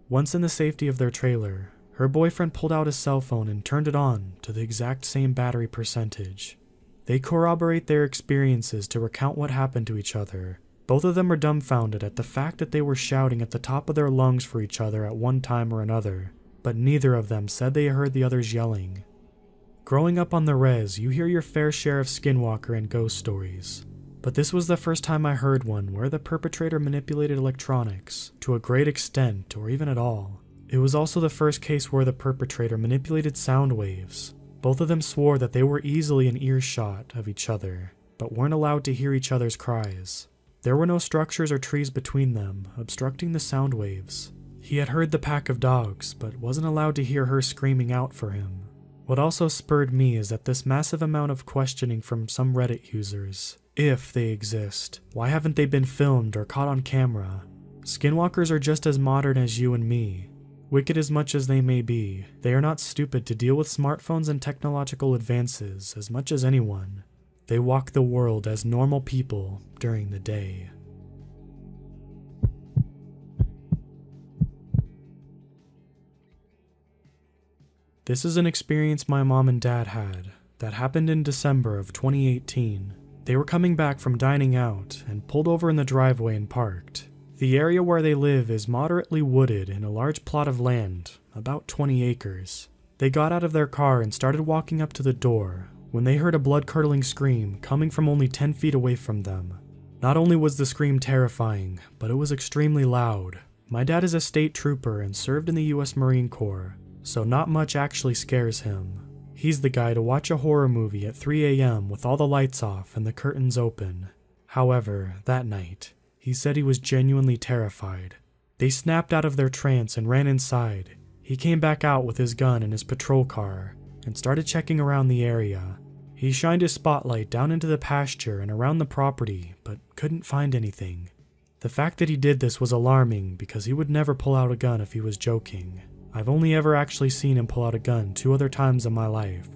Once in the safety of their trailer, her boyfriend pulled out his cell phone and turned it on to the exact same battery percentage. They corroborate their experiences to recount what happened to each other. Both of them are dumbfounded at the fact that they were shouting at the top of their lungs for each other at one time or another, but neither of them said they heard the others yelling. Growing up on the res, you hear your fair share of skinwalker and ghost stories, but this was the first time I heard one where the perpetrator manipulated electronics, to a great extent or even at all. It was also the first case where the perpetrator manipulated sound waves. Both of them swore that they were easily in earshot of each other, but weren't allowed to hear each other's cries. There were no structures or trees between them, obstructing the sound waves. He had heard the pack of dogs, but wasn't allowed to hear her screaming out for him. What also spurred me is that this massive amount of questioning from some Reddit users. If they exist, why haven't they been filmed or caught on camera? Skinwalkers are just as modern as you and me. Wicked as much as they may be, they are not stupid to deal with smartphones and technological advances as much as anyone. They walk the world as normal people during the day. This is an experience my mom and dad had that happened in December of 2018. They were coming back from dining out and pulled over in the driveway and parked. The area where they live is moderately wooded in a large plot of land, about 20 acres. They got out of their car and started walking up to the door when they heard a blood-curdling scream coming from only 10 feet away from them. Not only was the scream terrifying, but it was extremely loud. My dad is a state trooper and served in the US Marine Corps, so not much actually scares him. He's the guy to watch a horror movie at 3 a.m. with all the lights off and the curtains open. However, that night, he said he was genuinely terrified. They snapped out of their trance and ran inside. He came back out with his gun and his patrol car and started checking around the area. He shined his spotlight down into the pasture and around the property, but couldn't find anything. The fact that he did this was alarming because he would never pull out a gun if he was joking. I've only ever actually seen him pull out a gun 2 other times in my life.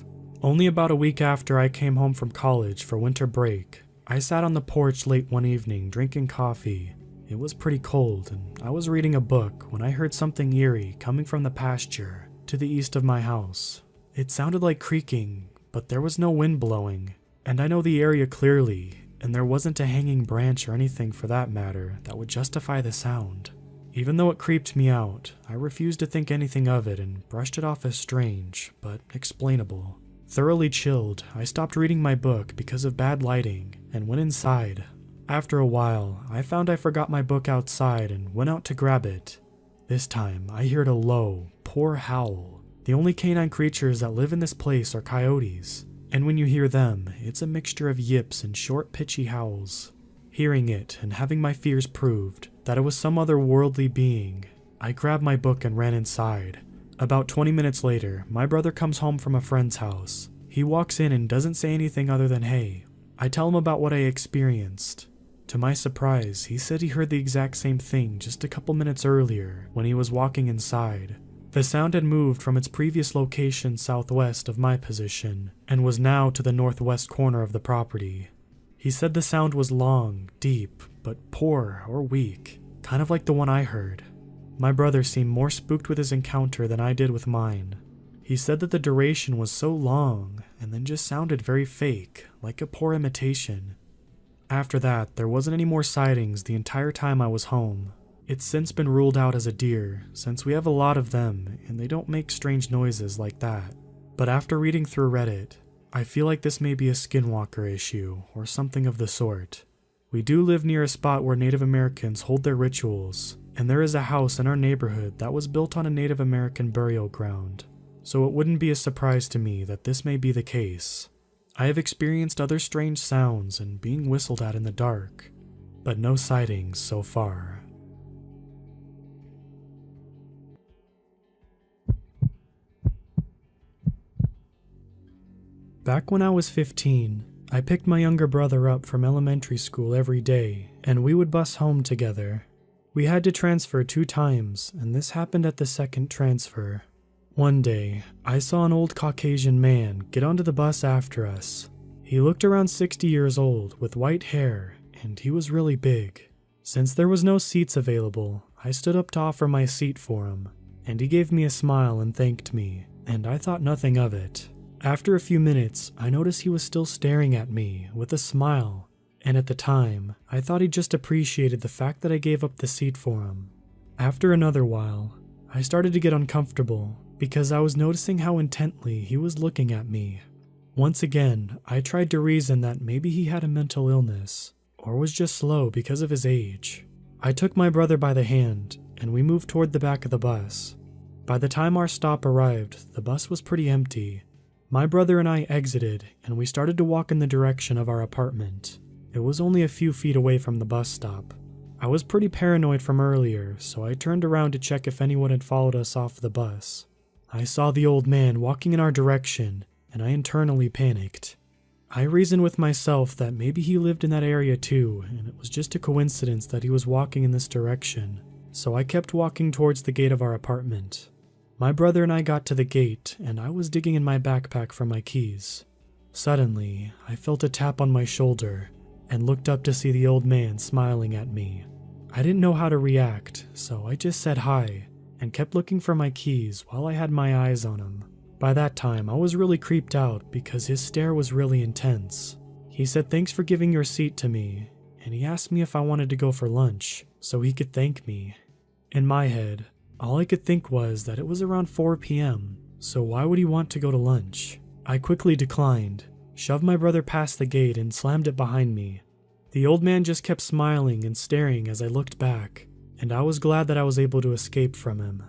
Only about a week after I came home from college for winter break, I sat on the porch late one evening drinking coffee. It was pretty cold and I was reading a book when I heard something eerie coming from the pasture to the east of my house. It sounded like creaking, but there was no wind blowing, and I know the area clearly, and there wasn't a hanging branch or anything for that matter that would justify the sound. Even though it creeped me out, I refused to think anything of it and brushed it off as strange, but explainable. Thoroughly chilled, I stopped reading my book because of bad lighting and went inside. After a while, I found I forgot my book outside and went out to grab it. This time, I heard a low, poor howl. The only canine creatures that live in this place are coyotes, and when you hear them, it's a mixture of yips and short, pitchy howls. Hearing it and having my fears proved that it was some other worldly being, I grabbed my book and ran inside. About 20 minutes later, my brother comes home from a friend's house. He walks in and doesn't say anything other than hey. I tell him about what I experienced. To my surprise, he said he heard the exact same thing just a couple minutes earlier when he was walking inside. The sound had moved from its previous location southwest of my position and was now to the northwest corner of the property. He said the sound was long, deep, but poor or weak, kind of like the one I heard. My brother seemed more spooked with his encounter than I did with mine. He said that the duration was so long and then just sounded very fake, like a poor imitation. After that, there wasn't any more sightings the entire time I was home. It's since been ruled out as a deer, since we have a lot of them and they don't make strange noises like that. But after reading through Reddit, I feel like this may be a skinwalker issue or something of the sort. We do live near a spot where Native Americans hold their rituals, and there is a house in our neighborhood that was built on a Native American burial ground, so it wouldn't be a surprise to me that this may be the case. I have experienced other strange sounds and being whistled at in the dark, but no sightings so far. Back when I was 15, I picked my younger brother up from elementary school every day, and we would bus home together. We had to transfer 2 times, and this happened at the second transfer. One day, I saw an old Caucasian man get onto the bus after us. He looked around 60 years old with white hair, and he was really big. Since there was no seats available, I stood up to offer my seat for him, and he gave me a smile and thanked me, and I thought nothing of it. After a few minutes, I noticed he was still staring at me with a smile, and at the time, I thought he just appreciated the fact that I gave up the seat for him. After another while, I started to get uncomfortable because I was noticing how intently he was looking at me. Once again, I tried to reason that maybe he had a mental illness, or was just slow because of his age. I took my brother by the hand, and we moved toward the back of the bus. By the time our stop arrived, the bus was pretty empty. My brother and I exited, and we started to walk in the direction of our apartment. It was only a few feet away from the bus stop. I was pretty paranoid from earlier, so I turned around to check if anyone had followed us off the bus. I saw the old man walking in our direction, and I internally panicked. I reasoned with myself that maybe he lived in that area too, and it was just a coincidence that he was walking in this direction, so I kept walking towards the gate of our apartment. My brother and I got to the gate, and I was digging in my backpack for my keys. Suddenly, I felt a tap on my shoulder, and looked up to see the old man smiling at me. I didn't know how to react, so I just said hi, and kept looking for my keys while I had my eyes on him. By that time, I was really creeped out because his stare was really intense. He said thanks for giving your seat to me, and he asked me if I wanted to go for lunch, so he could thank me. In my head, all I could think was that it was around 4 p.m., so why would he want to go to lunch? I quickly declined, shoved my brother past the gate and slammed it behind me. The old man just kept smiling and staring as I looked back, and I was glad that I was able to escape from him.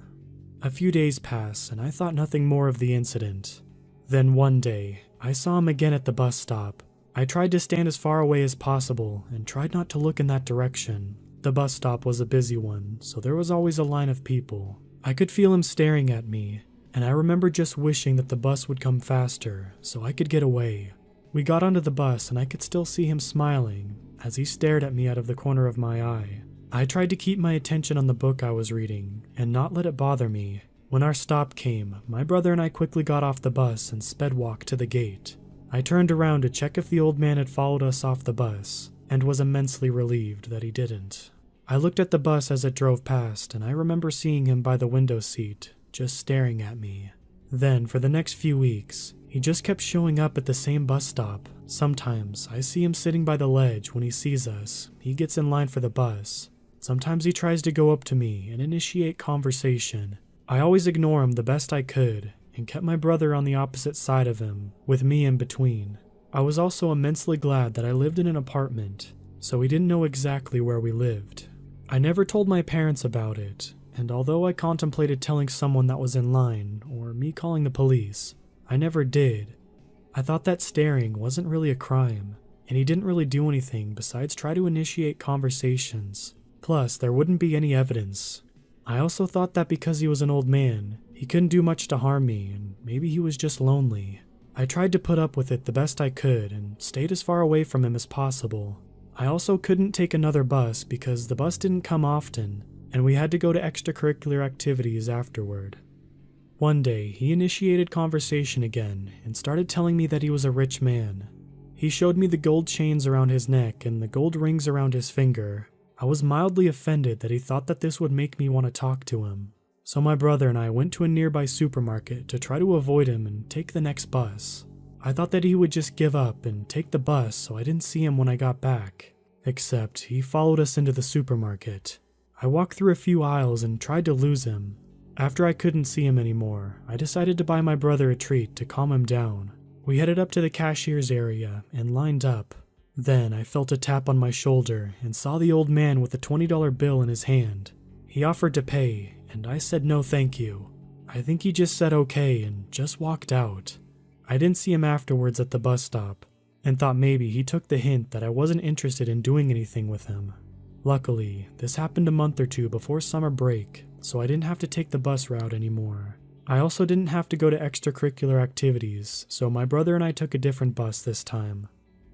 A few days passed, and I thought nothing more of the incident. Then one day, I saw him again at the bus stop. I tried to stand as far away as possible and tried not to look in that direction, The bus stop was a busy one, so there was always a line of people. I could feel him staring at me, and I remember just wishing that the bus would come faster so I could get away. We got onto the bus and I could still see him smiling as he stared at me out of the corner of my eye. I tried to keep my attention on the book I was reading and not let it bother me. When our stop came, my brother and I quickly got off the bus and sped walk to the gate. I turned around to check if the old man had followed us off the bus and was immensely relieved that he didn't. I looked at the bus as it drove past, and I remember seeing him by the window seat, just staring at me. Then, for the next few weeks, he just kept showing up at the same bus stop. Sometimes, I see him sitting by the ledge when he sees us. He gets in line for the bus. Sometimes he tries to go up to me and initiate conversation. I always ignore him the best I could, and kept my brother on the opposite side of him, with me in between. I was also immensely glad that I lived in an apartment, so he didn't know exactly where we lived. I never told my parents about it, and although I contemplated telling someone that was in line, or me calling the police, I never did. I thought that staring wasn't really a crime, and he didn't really do anything besides try to initiate conversations. Plus, there wouldn't be any evidence. I also thought that because he was an old man, he couldn't do much to harm me, and maybe he was just lonely. I tried to put up with it the best I could, and stayed as far away from him as possible. I also couldn't take another bus because the bus didn't come often, and we had to go to extracurricular activities afterward. One day, he initiated conversation again and started telling me that he was a rich man. He showed me the gold chains around his neck and the gold rings around his finger. I was mildly offended that he thought that this would make me want to talk to him. So my brother and I went to a nearby supermarket to try to avoid him and take the next bus. I thought that he would just give up and take the bus so I didn't see him when I got back. Except he followed us into the supermarket. I walked through a few aisles and tried to lose him. After I couldn't see him anymore, I decided to buy my brother a treat to calm him down. We headed up to the cashier's area and lined up. Then I felt a tap on my shoulder and saw the old man with a $20 bill in his hand. He offered to pay, and I said no thank you. I think he just said okay and just walked out. I didn't see him afterwards at the bus stop, and thought maybe he took the hint that I wasn't interested in doing anything with him. Luckily, this happened a month or two before summer break, so I didn't have to take the bus route anymore. I also didn't have to go to extracurricular activities, so my brother and I took a different bus this time.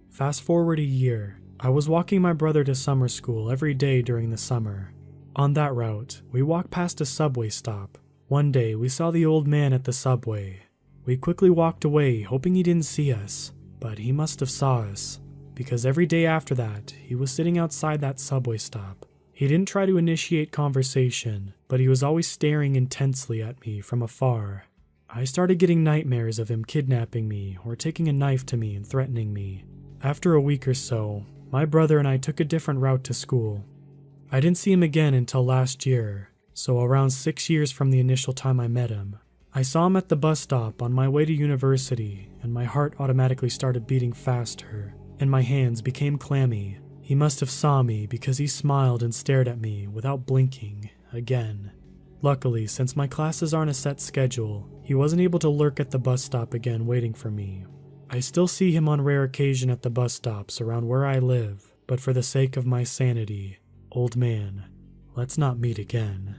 Fast forward a year, I was walking my brother to summer school every day during the summer. On that route, we walked past a subway stop. One day, we saw the old man at the subway. We quickly walked away, hoping he didn't see us, but he must have saw us, because every day after that, he was sitting outside that subway stop. He didn't try to initiate conversation, but he was always staring intensely at me from afar. I started getting nightmares of him kidnapping me or taking a knife to me and threatening me. After a week or so, my brother and I took a different route to school. I didn't see him again until last year, so around 6 years from the initial time I met him. I saw him at the bus stop on my way to university, and my heart automatically started beating faster, and my hands became clammy. He must have saw me because he smiled and stared at me without blinking, again. Luckily, since my classes aren't a set schedule, he wasn't able to lurk at the bus stop again waiting for me. I still see him on rare occasion at the bus stops around where I live, but for the sake of my sanity, old man, let's not meet again.